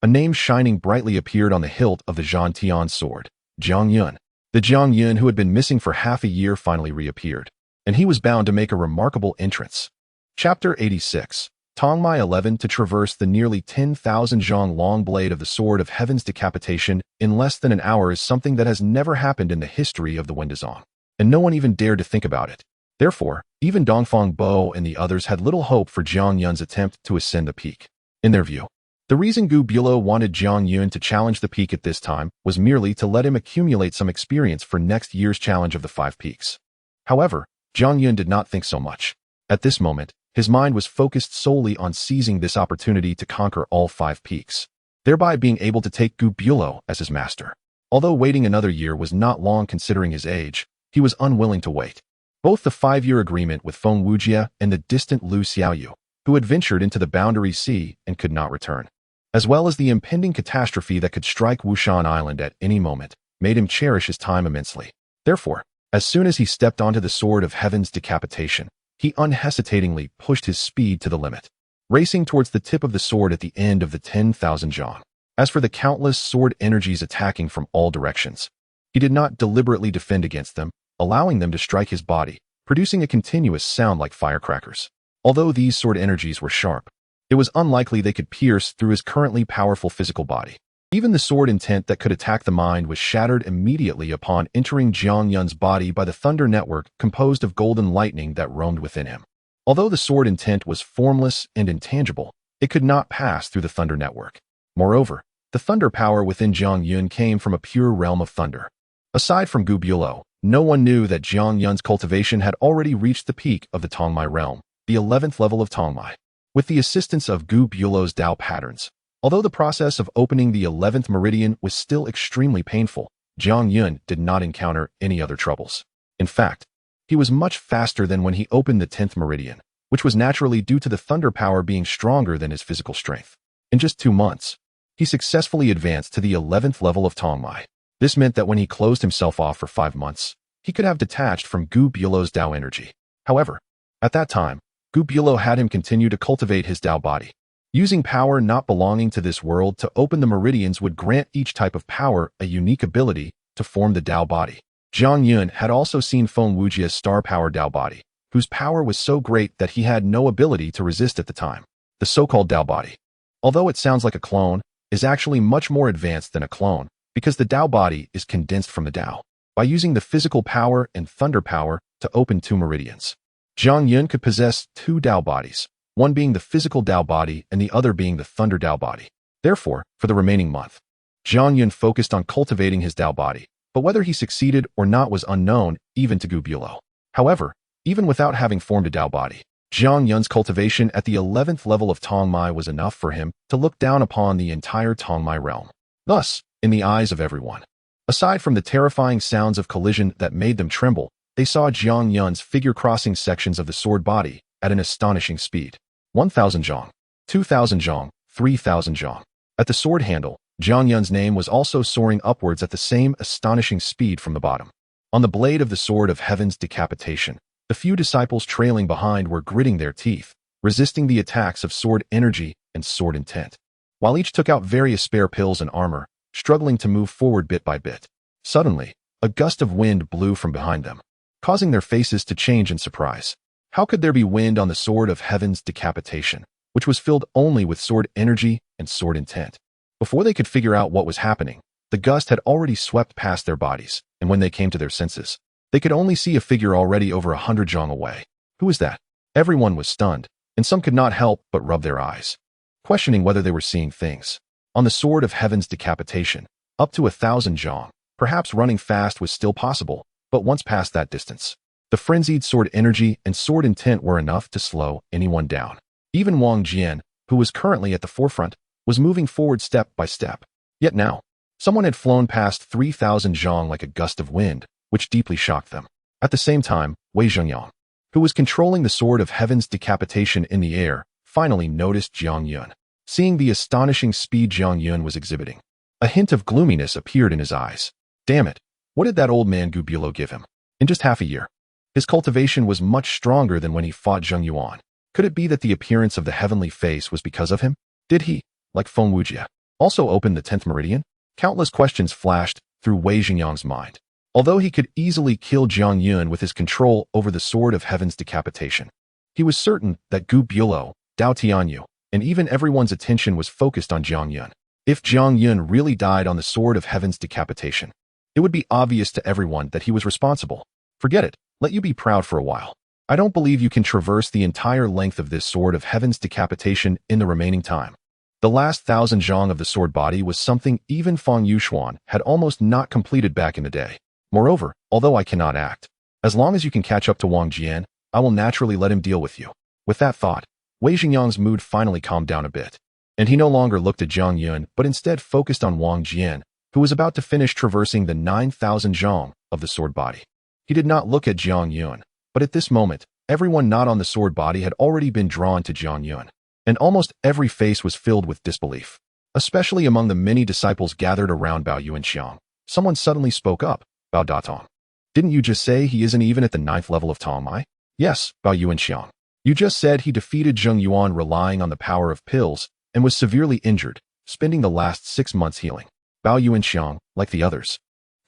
A name shining brightly appeared on the hilt of the Zhantian sword, Jiang Yun. The Jiang Yun who had been missing for half a year finally reappeared, and he was bound to make a remarkable entrance. Chapter 86. Tongmai 11 to traverse the nearly 10,000 zhang long blade of the Sword of Heaven's decapitation in less than an hour is something that has never happened in the history of the Wendazong, and no one even dared to think about it. Therefore, even Dongfang Bo and the others had little hope for Jiang Yun's attempt to ascend the peak. In their view, the reason Gu Bulo wanted Jiang Yun to challenge the peak at this time was merely to let him accumulate some experience for next year's challenge of the 5 peaks. However, Jiang Yun did not think so much. At this moment, his mind was focused solely on seizing this opportunity to conquer all 5 peaks, thereby being able to take Gu Bulo as his master. Although waiting another year was not long considering his age, he was unwilling to wait. Both the 5-year agreement with Feng Wujie and the distant Lu Xiaoyu, who had ventured into the Boundary Sea and could not return, as well as the impending catastrophe that could strike Wushan Island at any moment, made him cherish his time immensely. Therefore, as soon as he stepped onto the Sword of Heaven's decapitation, he unhesitatingly pushed his speed to the limit, racing towards the tip of the sword at the end of the 10,000 zhang. As for the countless sword energies attacking from all directions, he did not deliberately defend against them, allowing them to strike his body, producing a continuous sound like firecrackers. Although these sword energies were sharp, it was unlikely they could pierce through his currently powerful physical body. Even the sword intent that could attack the mind was shattered immediately upon entering Jiang Yun's body by the thunder network composed of golden lightning that roamed within him. Although the sword intent was formless and intangible, it could not pass through the thunder network. Moreover, the thunder power within Jiang Yun came from a pure realm of thunder. Aside from Gu Bulo, no one knew that Jiang Yun's cultivation had already reached the peak of the Tongmai realm, the 11th level of Tongmai. With the assistance of Gu Bulo's Dao patterns, although the process of opening the 11th meridian was still extremely painful, Jiang Yun did not encounter any other troubles. In fact, he was much faster than when he opened the 10th meridian, which was naturally due to the thunder power being stronger than his physical strength. In just 2 months, he successfully advanced to the 11th level of Tongmai. This meant that when he closed himself off for 5 months, he could have detached from Gu Bulo's Dao energy. However, at that time, Gu Bulo had him continue to cultivate his Dao Body. Using power not belonging to this world to open the meridians would grant each type of power a unique ability to form the Dao Body. Jiang Yun had also seen Feng Wujie's star-powered Dao Body, whose power was so great that he had no ability to resist at the time. The so-called Dao Body, although it sounds like a clone, is actually much more advanced than a clone, because the Dao Body is condensed from the Dao. By using the physical power and thunder power to open 2 meridians, Jiang Yun could possess 2 Dao Bodies, one being the physical Dao Body and the other being the thunder Dao Body. Therefore, for the remaining month, Jiang Yun focused on cultivating his Dao Body, but whether he succeeded or not was unknown even to Gu Bulo. However, even without having formed a Dao Body, Jiang Yun's cultivation at the 11th level of Tongmai was enough for him to look down upon the entire Tongmai realm. Thus, in the eyes of everyone, aside from the terrifying sounds of collision that made them tremble, they saw Jiang Yun's figure-crossing sections of the sword body at an astonishing speed. 1,000 zhang, 2,000 zhang, 3,000 zhang. At the sword handle, Jiang Yun's name was also soaring upwards at the same astonishing speed from the bottom. On the blade of the Sword of Heaven's decapitation, the few disciples trailing behind were gritting their teeth, resisting the attacks of sword energy and sword intent, while each took out various spare pills and armor, struggling to move forward bit by bit. Suddenly, a gust of wind blew from behind them, causing their faces to change in surprise. How could there be wind on the Sword of Heaven's decapitation, which was filled only with sword energy and sword intent? Before they could figure out what was happening, the gust had already swept past their bodies, and when they came to their senses, they could only see a figure already over 100 zhang away. Who was that? Everyone was stunned, and some could not help but rub their eyes, questioning whether they were seeing things. On the Sword of Heaven's decapitation, up to 1,000 zhang, perhaps running fast was still possible, but once past that distance, the frenzied sword energy and sword intent were enough to slow anyone down. Even Wang Jian, who was currently at the forefront, was moving forward step by step. Yet now, someone had flown past 3,000 zhang like a gust of wind, which deeply shocked them. At the same time, Wei Zhengyang, who was controlling the Sword of Heaven's decapitation in the air, finally noticed Jiang Yun. Seeing the astonishing speed Jiang Yun was exhibiting, a hint of gloominess appeared in his eyes. Damn it, what did that old man Gu Bulo give him? In just half a year, his cultivation was much stronger than when he fought Zheng Yuan. Could it be that the appearance of the heavenly face was because of him? Did he, like Feng Wujie, also open the 10th meridian? Countless questions flashed through Wei Zhengyang's mind. Although he could easily kill Jiang Yun with his control over the Sword of Heaven's decapitation, he was certain that Gu Bulo, Dao Tianyu, and even everyone's attention was focused on Jiang Yun. If Jiang Yun really died on the Sword of Heaven's decapitation, it would be obvious to everyone that he was responsible. Forget it, let you be proud for a while. I don't believe you can traverse the entire length of this Sword of Heaven's decapitation in the remaining time. The last 1,000 zhang of the sword body was something even Feng Yuxuan had almost not completed back in the day. Moreover, although I cannot act, As long as you can catch up to Wang Jian, I will naturally let him deal with you. With that thought, Wei Xingyang's mood finally calmed down a bit, and he no longer looked at Zhang Yun but instead focused on Wang Jian, who was about to finish traversing the 9,000 zhong of the sword body. He did not look at Zhang Yun, but at this moment, everyone not on the sword body had already been drawn to Zhang Yun, and almost every face was filled with disbelief, especially among the many disciples gathered around Bao Yuanxiang. Someone suddenly spoke up. Bao Datong. Didn't you just say he isn't even at the 9th level of Tongmai? Yes, Bao Yuanxiang. You just said he defeated Zheng Yuan relying on the power of pills and was severely injured, spending the last 6 months healing. Bao Yuanxiang, like the others,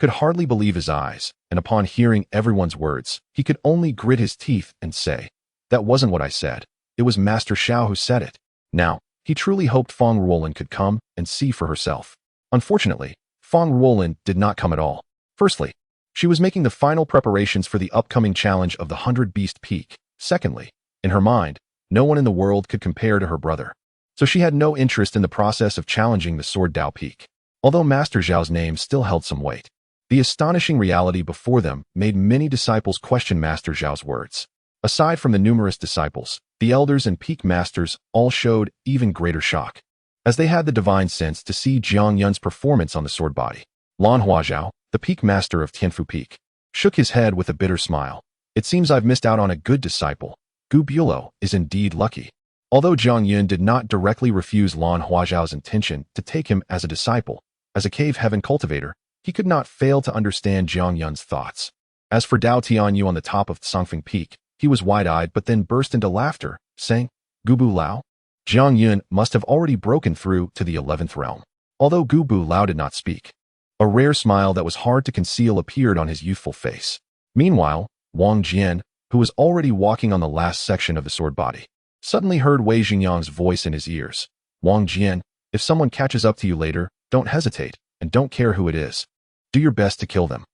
could hardly believe his eyes, and upon hearing everyone's words, he could only grit his teeth and say, "That wasn't what I said. It was Master Xiao who said it." Now, he truly hoped Feng Ruolin could come and see for herself. Unfortunately, Feng Ruolin did not come at all. Firstly, she was making the final preparations for the upcoming challenge of the 100-Beast Peak. Secondly, in her mind, no one in the world could compare to her brother. So she had no interest in the process of challenging the Sword Dao Peak. Although Master Zhao's name still held some weight, the astonishing reality before them made many disciples question Master Zhao's words. Aside from the numerous disciples, the elders and peak masters all showed even greater shock, as they had the divine sense to see Jiang Yun's performance on the sword body. Lan Huazhao, the peak master of Tianfu Peak, shook his head with a bitter smile. It seems I've missed out on a good disciple. Gu Bulo is indeed lucky. Although Jiang Yun did not directly refuse Lan Huazhao's intention to take him as a disciple, as a cave heaven cultivator, he could not fail to understand Jiang Yun's thoughts. As for Dao Tianyu on the top of Songfeng Peak, he was wide-eyed but then burst into laughter, saying, "Gubu Lao?" Jiang Yun must have already broken through to the 11th realm. Although Gubu Lao did not speak, a rare smile that was hard to conceal appeared on his youthful face. Meanwhile, Wang Jian, who was already walking on the last section of the sword body, suddenly heard Wei Xingyang's voice in his ears. "Wang Jian, if someone catches up to you later, don't hesitate, and don't care who it is. Do your best to kill them."